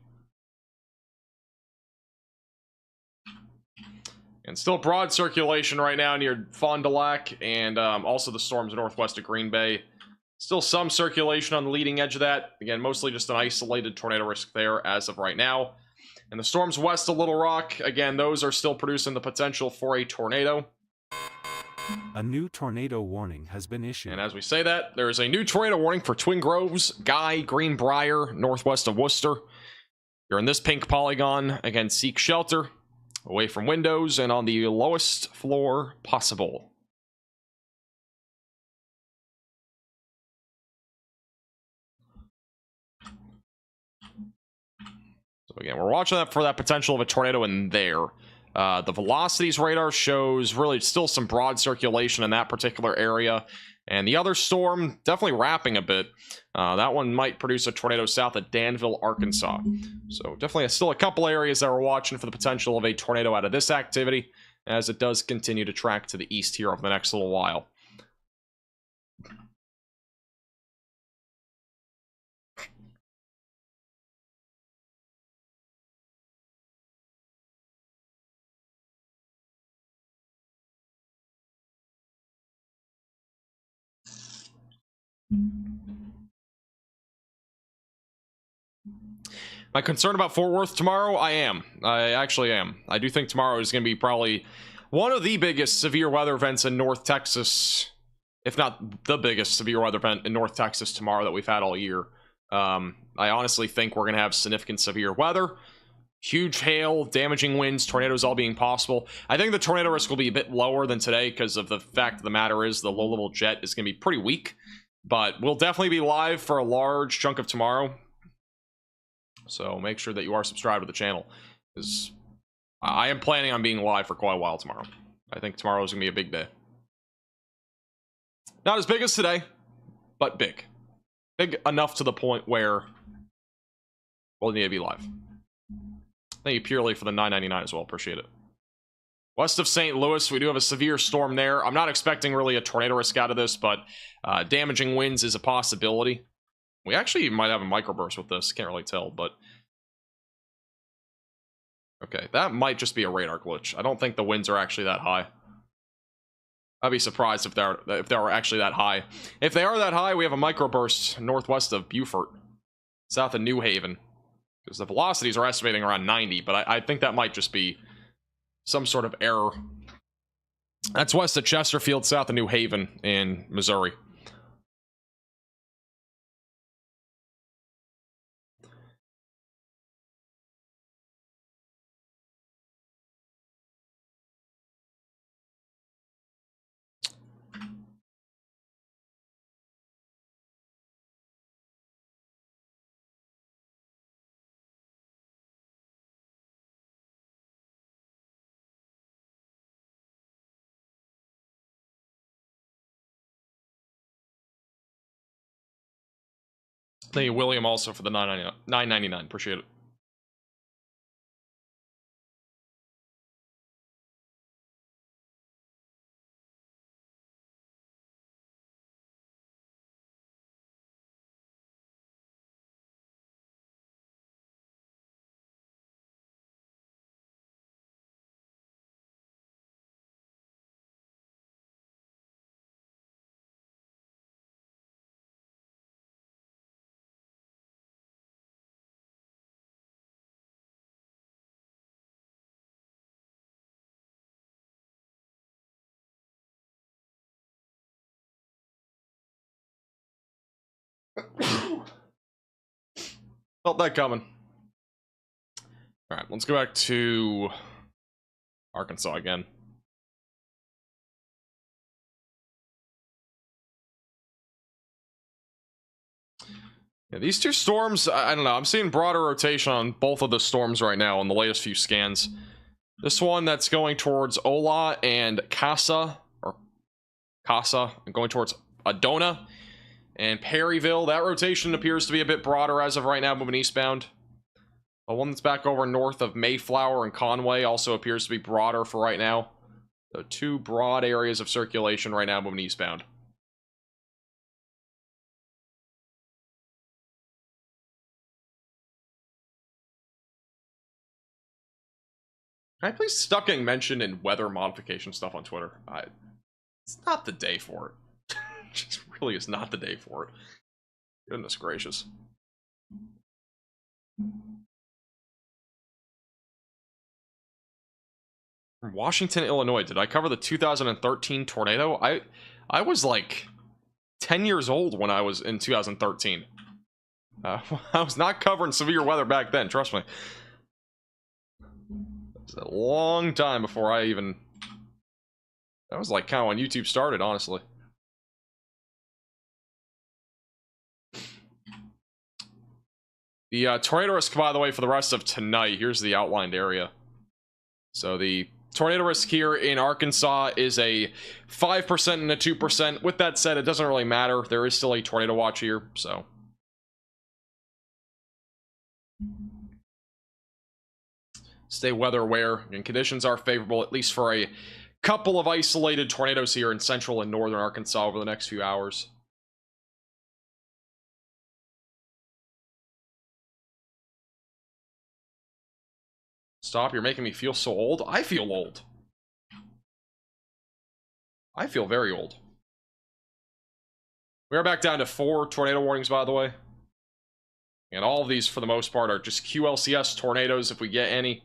And still broad circulation right now near Fond du Lac, and also the storms northwest of Green Bay. Still some circulation on the leading edge of that. Again, mostly just an isolated tornado risk there as of right now. And the storms west of Little Rock, again, those are still producing the potential for a tornado. A new tornado warning has been issued. And as we say that, there is a new tornado warning for Twin Groves, Guy, Greenbrier, northwest of Worcester. You're in this pink polygon. Again, seek shelter away from windows and on the lowest floor possible. So again, we're watching that for that potential of a tornado in there. The velocities radar shows really still some broad circulation in that particular area. And the other storm definitely wrapping a bit. That one might produce a tornado south of Danville, Arkansas. So definitely still a couple areas that we're watching for the potential of a tornado out of this activity, as it does continue to track to the east here over the next little while. Am I concerned about Fort Worth tomorrow? I am. I actually am. I do think tomorrow is going to be probably one of the biggest severe weather events in North Texas, if not the biggest severe weather event in North Texas tomorrow that we've had all year. I honestly think we're going to have significant severe weather, huge hail, damaging winds, tornadoes all being possible. I think the tornado risk will be a bit lower than today because of the fact of the matter is the low-level jet is going to be pretty weak. But we'll definitely be live for a large chunk of tomorrow. So make sure that you are subscribed to the channel, because I am planning on being live for quite a while tomorrow. I think tomorrow is going to be a big day. Not as big as today, but big. Big enough to the point where we'll need to be live. Thank you purely for the $9.99 as well. Appreciate it. West of St. Louis, we do have a severe storm there. I'm not expecting really a tornado risk out of this, but damaging winds is a possibility. We actually might have a microburst with this. Can't really tell, but... Okay, that might just be a radar glitch. I don't think the winds are actually that high. I'd be surprised if they are actually that high. If they are that high, we have a microburst northwest of Beaufort, south of New Haven. Because the velocities are estimating around 90, but I think that might just be some sort of error. That's west of Chesterfield, south of New Haven in Missouri. Thank you, William, also for the $9.99. Appreciate it. Felt that coming. All right, let's go back to Arkansas again. Yeah, these two storms, I don't know. I'm seeing broader rotation on both of the storms right now on the latest few scans. This one that's going towards Ola and Casa, and going towards Adona and Perryville. That rotation appears to be a bit broader as of right now, moving eastbound. The one that's back over north of Mayflower and Conway also appears to be broader for right now. So two broad areas of circulation right now, moving eastbound. Can I please stop getting mentioned in weather modification stuff on Twitter? It's not the day for it. It just really is not the day for it. Goodness gracious. From Washington, Illinois. Did I cover the 2013 tornado? I was like 10 years old when I was in 2013. I was not covering severe weather back then, trust me. It was a long time before I even... That was like kind of when YouTube started, honestly. The tornado risk, by the way, for the rest of tonight, here's the outlined area. So the tornado risk here in Arkansas is a 5% and a 2%. With that said, it doesn't really matter. There is still a tornado watch here, so... Stay weather aware, and conditions are favorable, at least for a couple of isolated tornadoes here in central and northern Arkansas over the next few hours. Stop, you're making me feel so old. I feel old. I feel very old. We are back down to 4 tornado warnings, by the way. And all of these, for the most part, are just QLCS tornadoes, if we get any.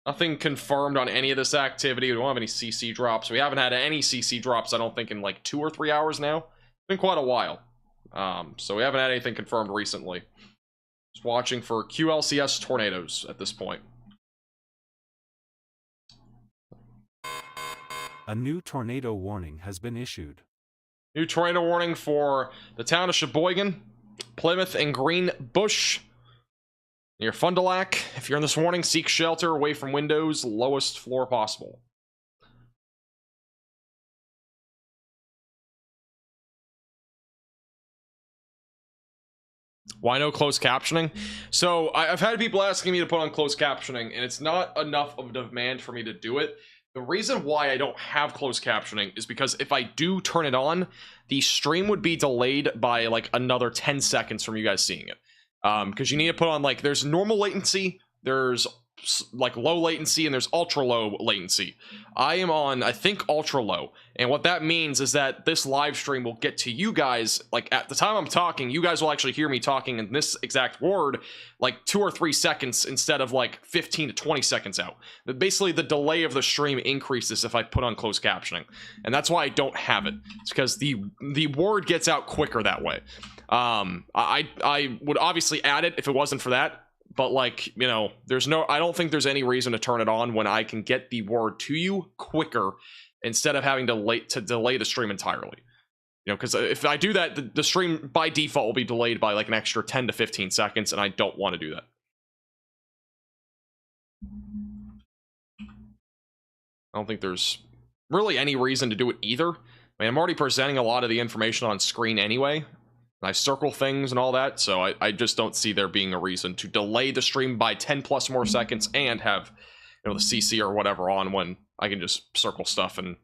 Nothing confirmed on any of this activity. We don't have any CC drops. We haven't had any CC drops, I don't think, in like 2 or 3 hours now. It's been quite a while. So we haven't had anything confirmed recently. Just watching for QLCS tornadoes at this point. A new tornado warning has been issued. New tornado warning for the town of Sheboygan, Plymouth, and Greenbush. Near Fond du Lac. If you're in this warning, seek shelter away from windows, lowest floor possible. Why no closed captioning? So I've had people asking me to put on closed captioning, and it's not enough of a demand for me to do it. The reason why I don't have closed captioning is because if I do turn it on, the stream would be delayed by like another 10 seconds from you guys seeing it. Because you need to put on, like, there's normal latency, there's like low latency, and there's ultra low latency. I am on, I think, ultra low, and what that means is that this live stream will get to you guys, like, at the time I'm talking, you guys will actually hear me talking in this exact word like 2 or 3 seconds instead of like 15 to 20 seconds out. But basically the delay of the stream increases if I put on closed captioning, and that's why I don't have it. It's because the word gets out quicker that way. I would obviously add it if it wasn't for that, but, like, you know, I don't think there's any reason to turn it on when I can get the word to you quicker instead of having to delay the stream entirely. You know, because if I do that, the stream by default will be delayed by like an extra 10 to 15 seconds, and I don't want to do that. I don't think there's really any reason to do it either. I mean, I'm already presenting a lot of the information on screen anyway. and I circle things and all that, so I just don't see there being a reason to delay the stream by 10 plus more seconds and have, you know, the CC or whatever on when I can just circle stuff and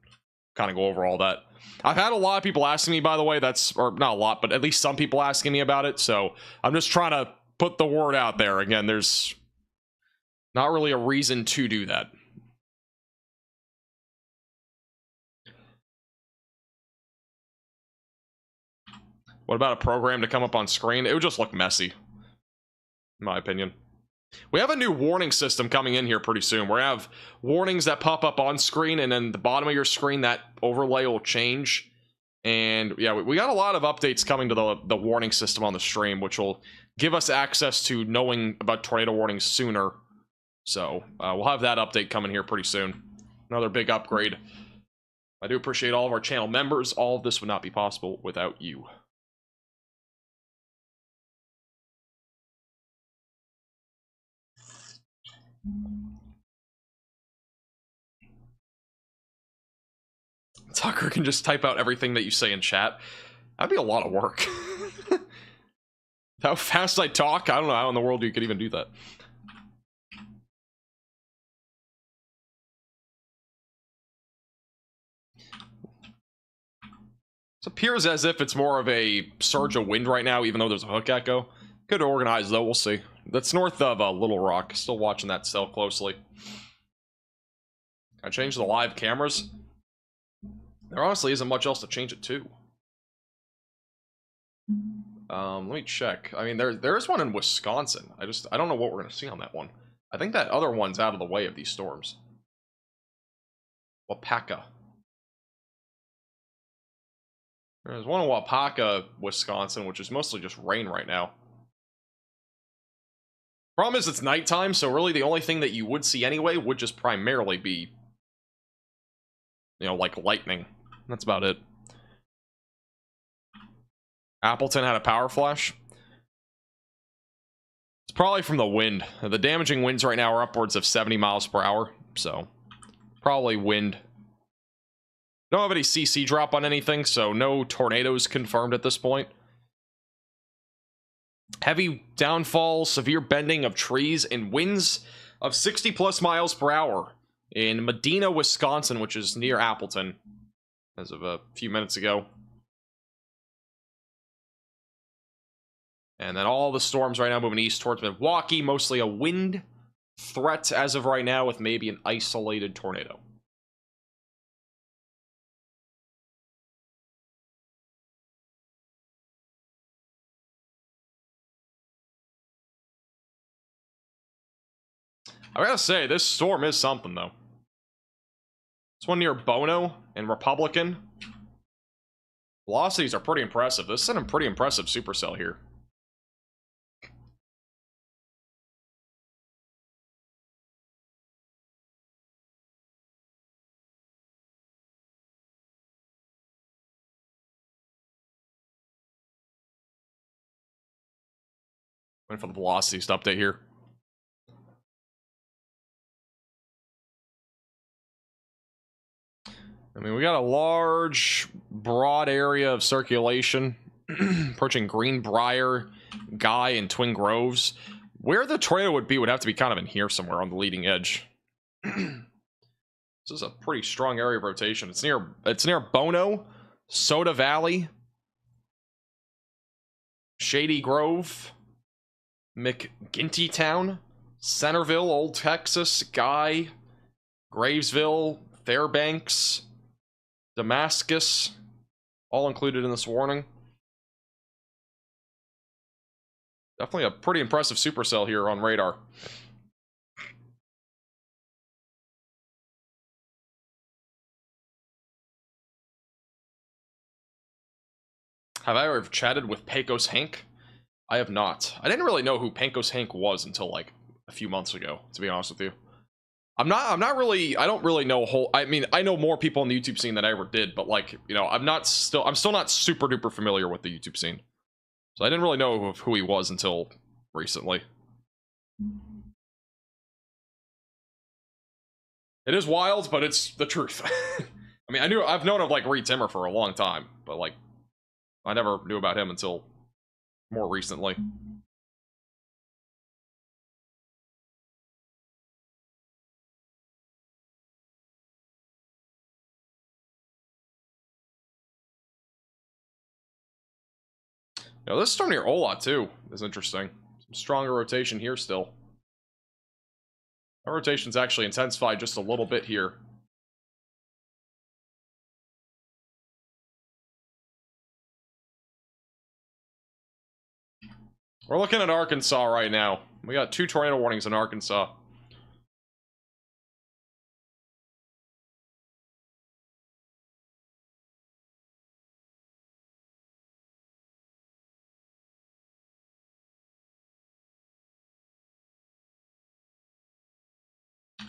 kind of go over all that. I've had a lot of people asking me, by the way, or not a lot, but at least some people asking me about it, so I'm just trying to put the word out there. Again, there's not really a reason to do that. What about a program to come up on screen? It would just look messy, in my opinion. We have a new warning system coming in here pretty soon. We have warnings that pop up on screen, and then the bottom of your screen, that overlay will change. And yeah, we got a lot of updates coming to the warning system on the stream, which will give us access to knowing about tornado warnings sooner. So we'll have that update coming here pretty soon. Another big upgrade. I do appreciate all of our channel members. All of this would not be possible without you. Tucker can just type out everything that you say in chat. That'd be a lot of work. How fast I talk, I don't know how in the world you could even do that. It appears as if it's more of a surge of wind right now, even though there's a hook echo. Good organized though, we'll see. That's north of Little Rock. Still watching that cell closely. I changed the live cameras. There honestly isn't much else to change it to. Let me check. I mean, there's one in Wisconsin. I don't know what we're gonna see on that one. I think that other one's out of the way of these storms. Wapaka. There's one in Wapaka, Wisconsin, which is mostly just rain right now. Problem is it's nighttime, so really the only thing that you would see anyway would just primarily be, you know, like lightning. That's about it. Appleton had a power flash. It's probably from the wind. The damaging winds right now are upwards of 70 miles per hour, so probably wind. Don't have any CC drop on anything, so no tornadoes confirmed at this point. Heavy downfall, severe bending of trees, and winds of 60 plus miles per hour in Medina, Wisconsin, which is near Appleton, as of a few minutes ago. And then all the storms right now moving east towards Milwaukee, mostly a wind threat as of right now, with maybe an isolated tornado. I gotta say, this storm is something, though. This one near Bono and Republican. Velocities are pretty impressive. This is a pretty impressive supercell here. Waiting for the velocities to update here. I mean, we got a large, broad area of circulation approaching Greenbrier, Guy, and Twin Groves. Where the tornado would have to be kind of in here somewhere on the leading edge. This is a pretty strong area of rotation. It's near Bono, Soda Valley, Shady Grove, McGinty Town, Centerville, Old Texas, Guy, Gravesville, Fairbanks, Damascus, all included in this warning. Definitely a pretty impressive supercell here on radar. Have I ever chatted with Pecos Hank? I have not. I didn't really know who Pecos Hank was until like a few months ago, to be honest with you. I don't really know I mean, I know more people in the YouTube scene than I ever did, but like, you know, I'm still not super duper familiar with the YouTube scene. So I didn't really know who he was until recently. It is wild, but it's the truth. I mean, I've known of like Reed Timmer for a long time, but like, I never knew about him until more recently. Now, this storm near Ola, too, is interesting. Some stronger rotation here still. Our rotation's actually intensified just a little bit here. We're looking at Arkansas right now. We got 2 tornado warnings in Arkansas.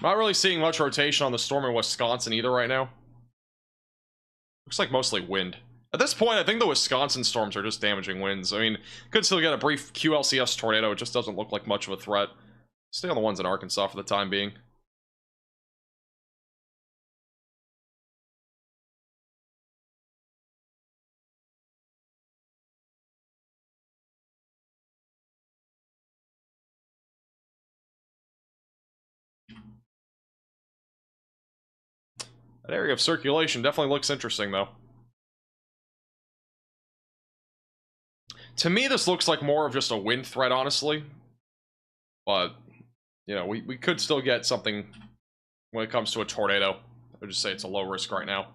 Not really seeing much rotation on the storm in Wisconsin either right now. Looks like mostly wind. At this point, I think the Wisconsin storms are just damaging winds. I mean, could still get a brief QLCS tornado. It just doesn't look like much of a threat. Stay on the ones in Arkansas for the time being. That area of circulation definitely looks interesting, though. To me, this looks like more of just a wind threat, honestly. But, you know, we could still get something when it comes to a tornado. I would just say it's a low risk right now.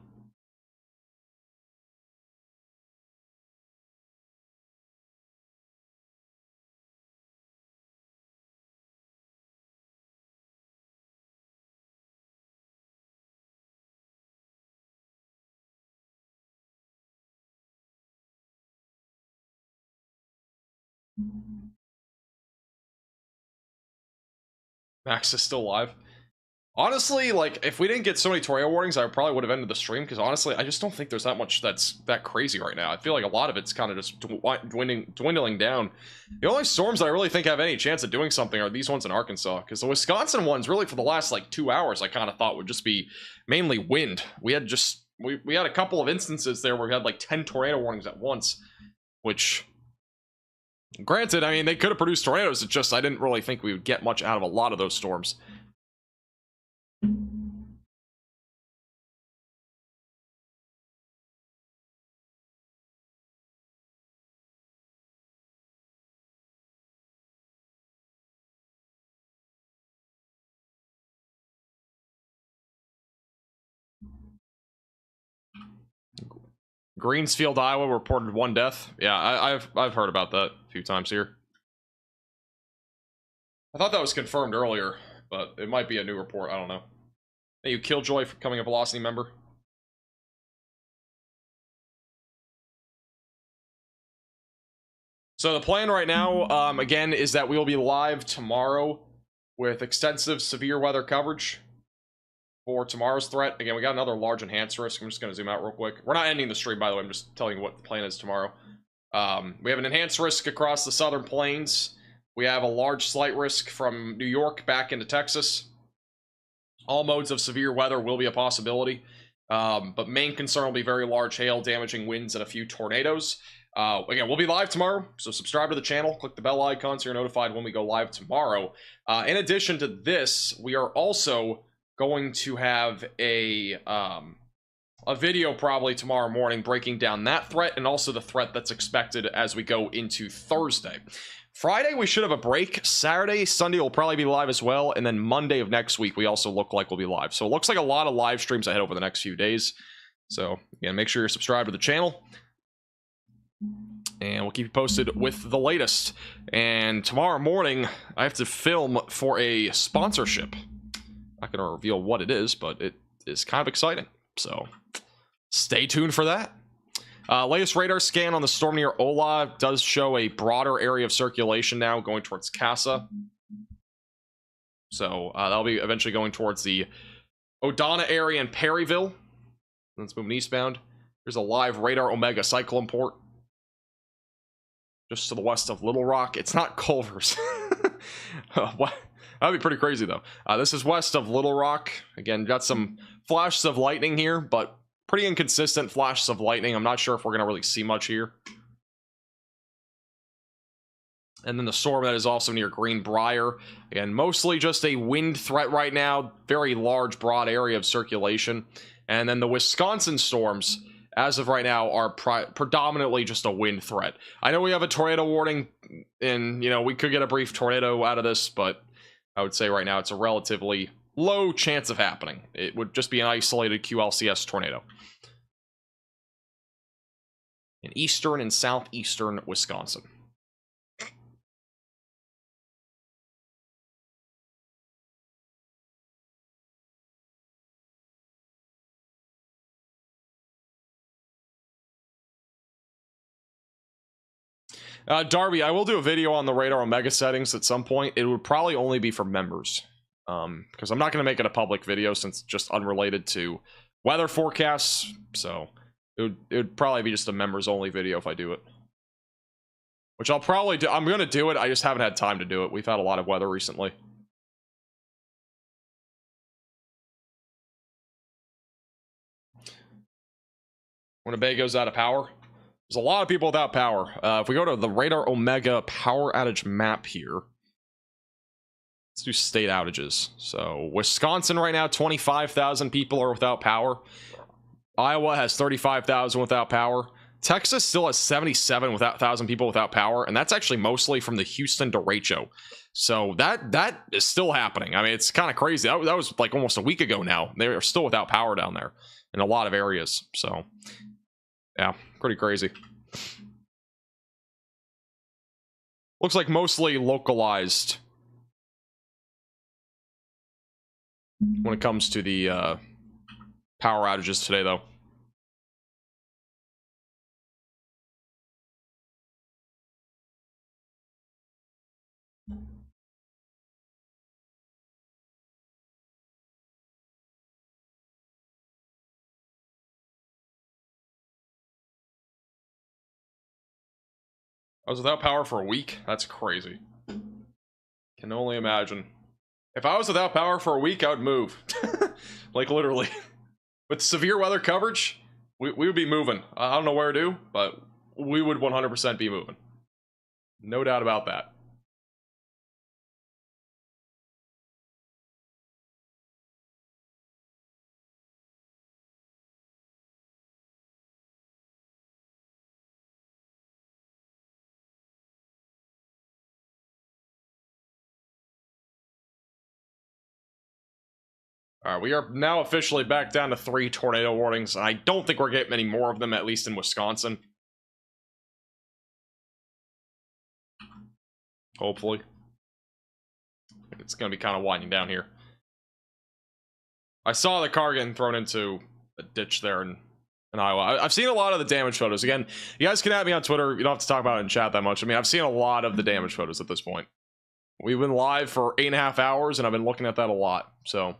Max is still alive. Honestly, like, if we didn't get so many tornado warnings, I probably would have ended the stream, because honestly, I just don't think there's that much that's that crazy right now. I feel like a lot of it's kind of just dwindling down. The only storms that I really think have any chance of doing something are these ones in Arkansas, because the Wisconsin ones, really, for the last, like, 2 hours, I kind of thought would just be mainly wind. We had just, we had a couple of instances there where we had, like, 10 tornado warnings at once, which... Granted, I mean, they could have produced tornadoes, it's just I didn't really think we would get much out of a lot of those storms. Greenfield, Iowa reported 1 death. Yeah, I've heard about that a few times here. I thought that was confirmed earlier, but it might be a new report. I don't know. Thank you, Killjoy, for becoming a Velocity member. So the plan right now, again, is that we will be live tomorrow with extensive severe weather coverage for tomorrow's threat. Again, we got another large enhanced risk. I'm just going to zoom out real quick. We're not ending the stream, by the way. I'm just telling you what the plan is tomorrow. We have an enhanced risk across the southern plains. We have a large slight risk from New York back into Texas. All modes of severe weather will be a possibility. But main concern will be very large hail, damaging winds, and a few tornadoes. Again, we'll be live tomorrow, so subscribe to the channel, click the bell icon so you're notified when we go live tomorrow. In addition to this, we are also going to have a video probably tomorrow morning breaking down that threat and also the threat that's expected as we go into Thursday. Friday, we should have a break. Saturday, Sunday will probably be live as well, and then Monday of next week, we also look like we'll be live. So it looks like a lot of live streams ahead over the next few days. So, again, make sure you're subscribed to the channel. And we'll keep you posted with the latest. And tomorrow morning, I have to film for a sponsorship. Not going to reveal what it is, but it is kind of exciting. So stay tuned for that. Latest radar scan on the storm near Ola does show a broader area of circulation now going towards Casa. So that'll be eventually going towards the Odana area and Perryville. Let's move eastbound. There's a live radar Omega cyclone port just to the west of Little Rock. It's not Culver's. What? That'd be pretty crazy, though. This is west of Little Rock. Again, got some flashes of lightning here, but pretty inconsistent flashes of lightning. I'm not sure if we're going to really see much here. And then the storm that is also near Greenbrier. Again, mostly just a wind threat right now. Very large, broad area of circulation. And then the Wisconsin storms, as of right now, are predominantly just a wind threat. I know we have a tornado warning, and, you know, we could get a brief tornado out of this, but I would say right now it's a relatively low chance of happening. It would just be an isolated QLCS tornado in eastern and southeastern Wisconsin. Darby, I will do a video on the Radar Omega settings at some point. It would probably only be for members, because I'm not going to make it a public video since it's just unrelated to weather forecasts. So it would probably be just a members only video if I do it, which I'll probably do. I'm going to do it. I just haven't had time to do it. We've had a lot of weather recently. Winnebago's out of power. There's a lot of people without power. If we go to the Radar Omega power outage map here, let's do state outages. So Wisconsin right now, 25,000 people are without power. Iowa has 35,000 without power. Texas still has 77,000 people without power, and that's actually mostly from the Houston derecho. So that is still happening. I mean, it's kind of crazy. That was like almost a week ago now. They're still without power down there in a lot of areas. So yeah, pretty crazy. Looks like mostly localized when it comes to the power outages today, though. I was without power for a week? That's crazy. Can only imagine. If I was without power for a week, I would move. Like, literally. With severe weather coverage, we would be moving. I don't know where to, but we would 100% be moving. No doubt about that. All right, we are now officially back down to 3 tornado warnings. I don't think we're getting any more of them, at least in Wisconsin. Hopefully. It's going to be kind of winding down here. I saw the car getting thrown into a ditch there in Iowa. I've seen a lot of the damage photos. Again, you guys can add me on Twitter. You don't have to talk about it in chat that much. I mean, I've seen a lot of the damage photos at this point. We've been live for 8.5 hours, and I've been looking at that a lot. So...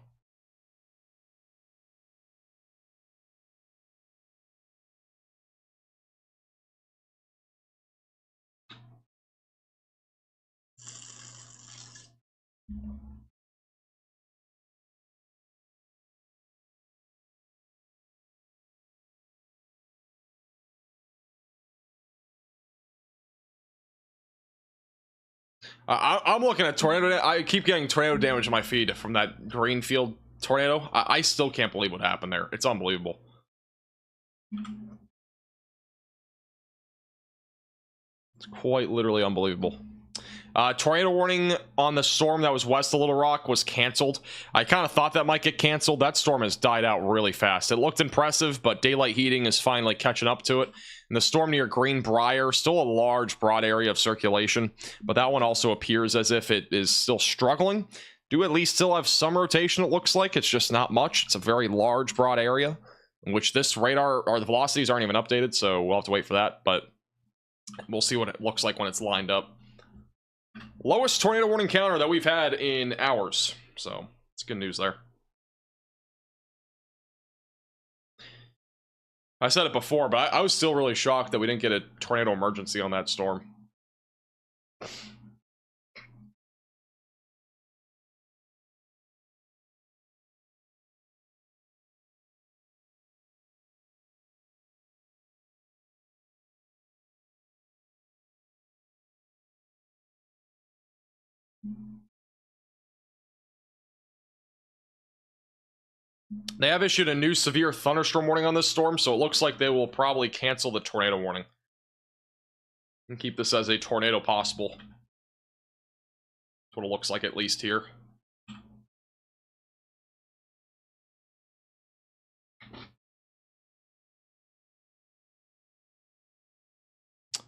I'm looking at tornado. I keep getting tornado damage in my feed from that Greenfield tornado. I still can't believe what happened there. It's unbelievable. It's quite literally unbelievable. Tornado warning on the storm that was west of Little Rock was canceled. I kind of thought that might get canceled. That storm has died out really fast. It looked impressive, but daylight heating is finally catching up to it. And the storm near Greenbrier, still a large, broad area of circulation, but that one also appears as if it is still struggling. Do at least still have some rotation, it looks like. It's just not much. It's a very large, broad area, in which this radar, or the velocities aren't even updated, so we'll have to wait for that, but we'll see what it looks like when it's lined up. Lowest tornado warning counter that we've had in hours, so it's good news there. I said it before, but I was still really shocked that we didn't get a tornado emergency on that storm. They have issued a new severe thunderstorm warning on this storm, so it looks like they will probably cancel the tornado warning and keep this as a tornado possible. That's what it looks like, at least here.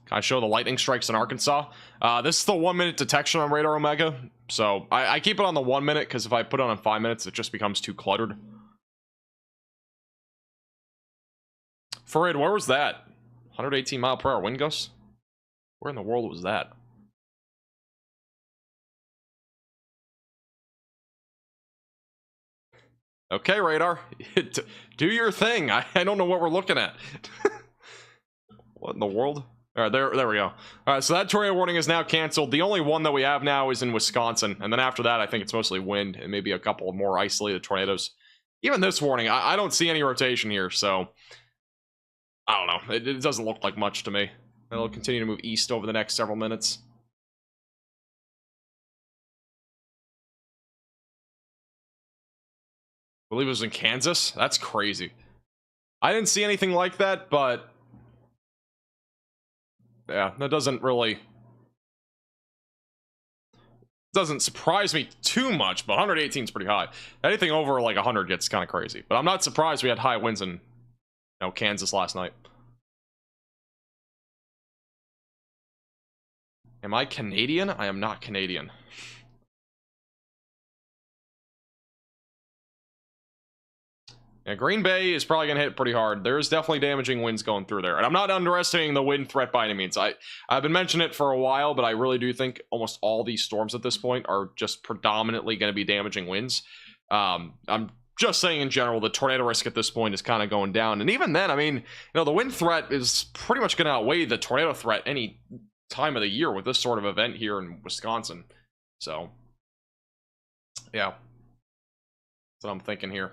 Can I show the lightning strikes in Arkansas? This is the 1 minute detection on Radar Omega, so I keep it on the 1 minute because if I put it on 5 minutes, it just becomes too cluttered. Farid, where was that? 118 mile per hour wind gusts? Where in the world was that? Okay, Radar. Do your thing. I don't know what we're looking at. What in the world? All right, there we go. All right, so that tornado warning is now canceled. The only one that we have now is in Wisconsin. And then after that, I think it's mostly wind and maybe a couple of more isolated tornadoes. Even this warning, I don't see any rotation here, so I don't know. It doesn't look like much to me. It'll continue to move east over the next several minutes. I believe it was in Kansas. That's crazy. I didn't see anything like that, but yeah, that doesn't surprise me too much, but 118 is pretty high. Anything over like 100 gets kind of crazy. But I'm not surprised we had high winds in Kansas last night. Am I Canadian? I am not Canadian. Yeah, Green Bay is probably going to hit pretty hard. There's definitely damaging winds going through there. And I'm not underestimating the wind threat by any means. I've been mentioning it for a while, but I really do think almost all these storms at this point are just predominantly going to be damaging winds. I'm just saying in general, the tornado risk at this point is kind of going down. And even then, I mean, the wind threat is pretty much going to outweigh the tornado threat any time of the year with this sort of event here in Wisconsin. So, yeah. That's what I'm thinking here.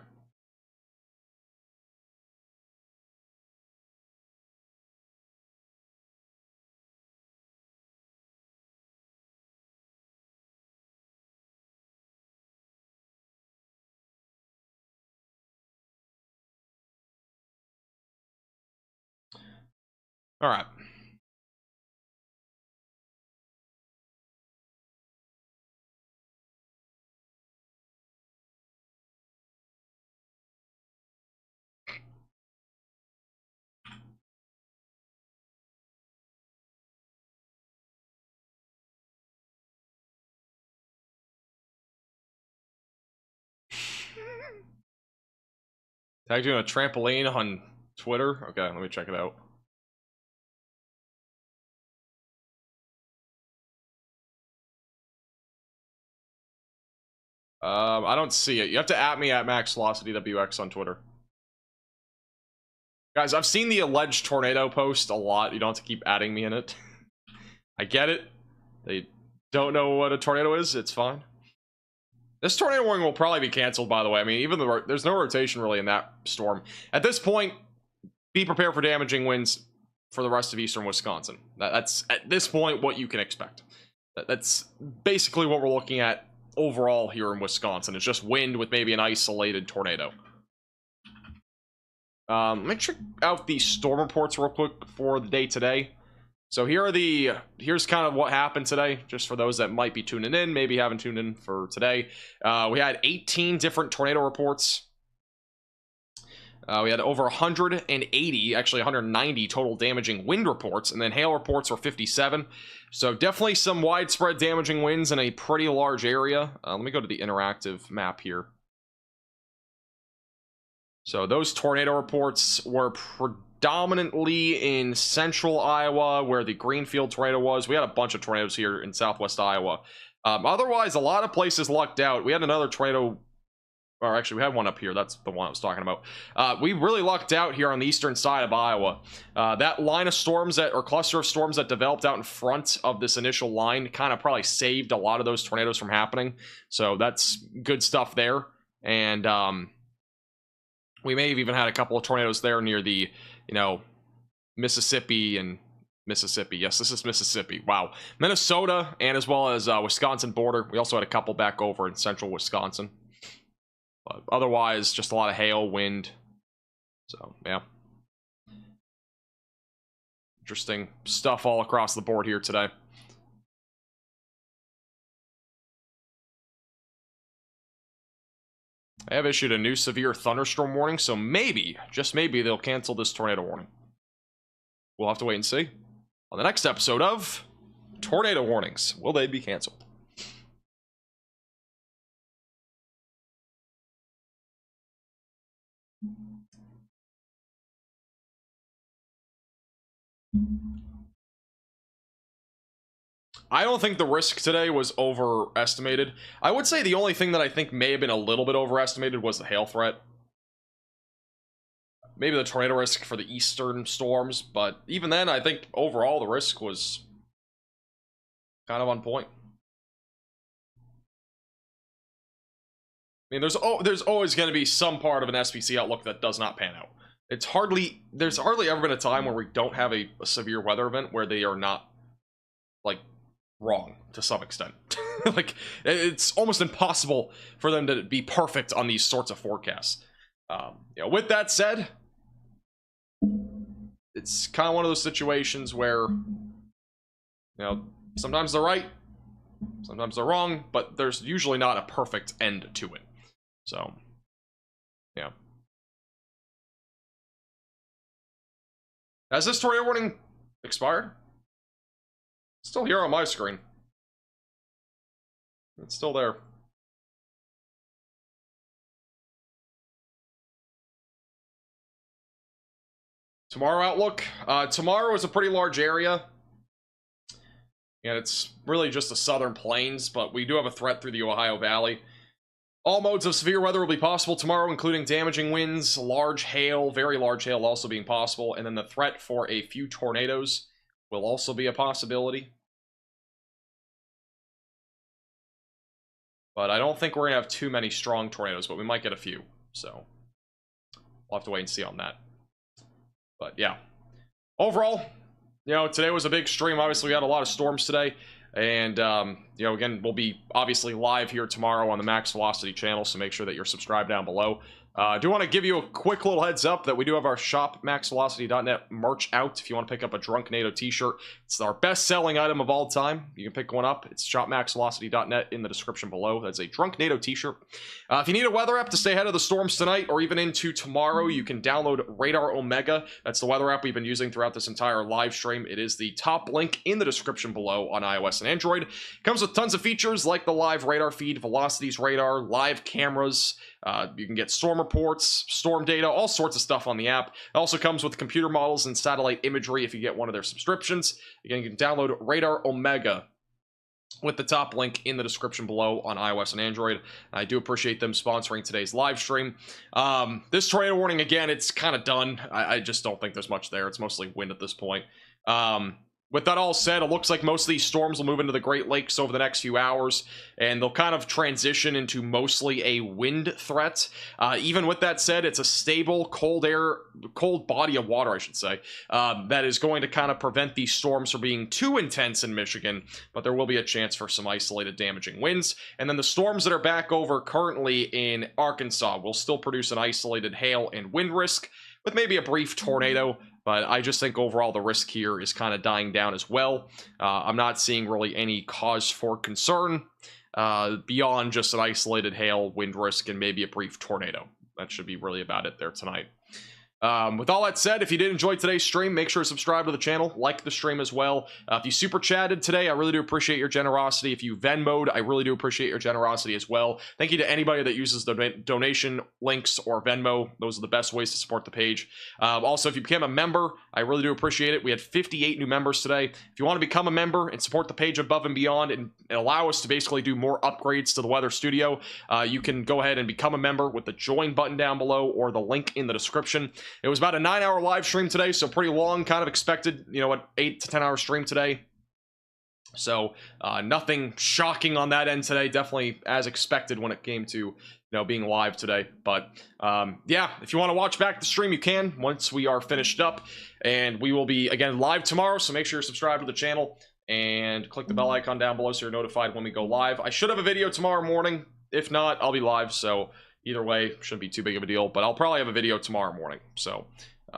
All right. Tagged you on a trampoline on Twitter? Okay, let me check it out. I don't see it. You have to at me at MaxVelocityWX on Twitter. Guys, I've seen the alleged tornado post a lot. You don't have to keep adding me in it. I get it. They don't know what a tornado is. It's fine. This tornado warning will probably be canceled, by the way. I mean, even there's no rotation really in that storm. At this point, be prepared for damaging winds for the rest of eastern Wisconsin. That's, at this point, what you can expect. That's basically what we're looking at overall here in Wisconsin. It's just wind with maybe an isolated tornado. Let me check out the storm reports real quick for the day today. So here's kind of what happened today, just for those that might be tuning in, maybe haven't tuned in for today. We had 18 different tornado reports. We had over 180, actually 190 total damaging wind reports, and then hail reports were 57. So definitely some widespread damaging winds in a pretty large area. Let me go to the interactive map here. So those tornado reports were predominantly in central Iowa, where the Greenfield tornado was. We had a bunch of tornadoes here in southwest Iowa. Otherwise, a lot of places lucked out. We had another tornado, or actually we had one up here. That's the one I was talking about. We really lucked out here on the eastern side of Iowa. That line of storms or cluster of storms that developed out in front of this initial line kind of probably saved a lot of those tornadoes from happening. So that's good stuff there. And we may have even had a couple of tornadoes there near the, Mississippi and Mississippi. Yes, this is Mississippi. Wow. Minnesota and as well as Wisconsin border. We also had a couple back over in central Wisconsin. But otherwise, just a lot of hail, wind. So, yeah. Interesting stuff all across the board here today. I have issued a new severe thunderstorm warning, so maybe, just maybe, they'll cancel this tornado warning. We'll have to wait and see. On the next episode of Tornado Warnings, will they be canceled? I don't think the risk today was overestimated. I would say the only thing that I think may have been a little bit overestimated was the hail threat. Maybe the tornado risk for the eastern storms, but even then, I think overall the risk was kind of on point. I mean, there's always going to be some part of an SPC outlook that does not pan out. There's hardly ever been a time where we don't have a severe weather event where they are not, like, wrong to some extent. Like, it's almost impossible for them to be perfect on these sorts of forecasts. You know, with that said, it's kind of one of those situations where, you know, sometimes they're right, sometimes they're wrong, but there's usually not a perfect end to it. So, yeah. Has this tornado warning expired? It's still here on my screen. It's still there. Tomorrow outlook. Tomorrow is a pretty large area. And it's really just the southern plains, but we do have a threat through the Ohio Valley. All modes of severe weather will be possible tomorrow, including damaging winds, large hail, very large hail also being possible, and then the threat for a few tornadoes will also be a possibility. But I don't think we're going to have too many strong tornadoes, but we might get a few. So we'll have to wait and see on that. But yeah, overall, you know, today was a big stream. Obviously, we had a lot of storms today. And, you know, again, we'll be obviously live here tomorrow on the Max Velocity channel, so make sure that you're subscribed down below. I do want to give you a quick little heads up that we do have our shop, maxvelocity.net merch out. If you want to pick up a Drunk NATO t-shirt, it's our best-selling item of all time. You can pick one up. It's shopmaxvelocity.net in the description below. That's a Drunk NATO t-shirt. If you need a weather app to stay ahead of the storms tonight or even into tomorrow, you can download Radar Omega. That's the weather app we've been using throughout this entire live stream. It is the top link in the description below on iOS and Android. It comes with tons of features like the live radar feed, Velocity's radar, live cameras. You can get storm reports, storm data, all sorts of stuff on the app. It also comes with computer models and satellite imagery if you get one of their subscriptions. Again, you can download Radar Omega with the top link in the description below on iOS and Android. I do appreciate them sponsoring today's live stream. This tornado warning, again, it's kind of done. I just don't think there's much there. It's mostly wind at this point. With that all said, it looks like most of these storms will move into the Great Lakes over the next few hours, and they'll kind of transition into mostly a wind threat. Even with that said, it's a stable, cold body of water, I should say, that is going to kind of prevent these storms from being too intense in Michigan, but there will be a chance for some isolated damaging winds. And then the storms that are back over currently in Arkansas will still produce an isolated hail and wind risk, with maybe a brief tornado. But I just think overall the risk here is kind of dying down as well. I'm not seeing really any cause for concern beyond just an isolated hail, wind risk, and maybe a brief tornado. That should be really about it there tonight. With all that said, if you did enjoy today's stream, make sure to subscribe to the channel, like the stream as well. If you super chatted today, I really do appreciate your generosity. If you Venmo'd, I really do appreciate your generosity as well. Thank you to anybody that uses the donation links or Venmo. Those are the best ways to support the page. Also, if you became a member, I really do appreciate it. We had 58 new members today. If you want to become a member and support the page above and beyond and allow us to basically do more upgrades to the Weather Studio, you can go ahead and become a member with the join button down below or the link in the description. It was about a 9-hour live stream today, so pretty long, kind of expected, you know, an 8 to 10 hour stream today. So nothing shocking on that end today. Definitely as expected when it came to being live today. But yeah, if you want to watch back the stream, you can once we are finished up, and we will be again live tomorrow. So make sure you're subscribed to the channel and click the bell icon down below so you're notified when we go live. I should have a video tomorrow morning. If not, I'll be live. So either way, shouldn't be too big of a deal, but I'll probably have a video tomorrow morning. So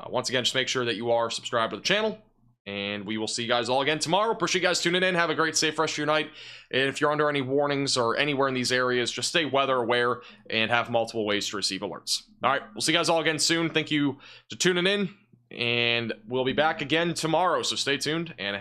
once again, just make sure that you are subscribed to the channel, and we will see you guys all again tomorrow. Appreciate you guys tuning in. Have a great, safe rest of your night. And if you're under any warnings or anywhere in these areas, just stay weather aware and have multiple ways to receive alerts. All right, we'll see you guys all again soon. Thank you for tuning in, and we'll be back again tomorrow. So stay tuned and have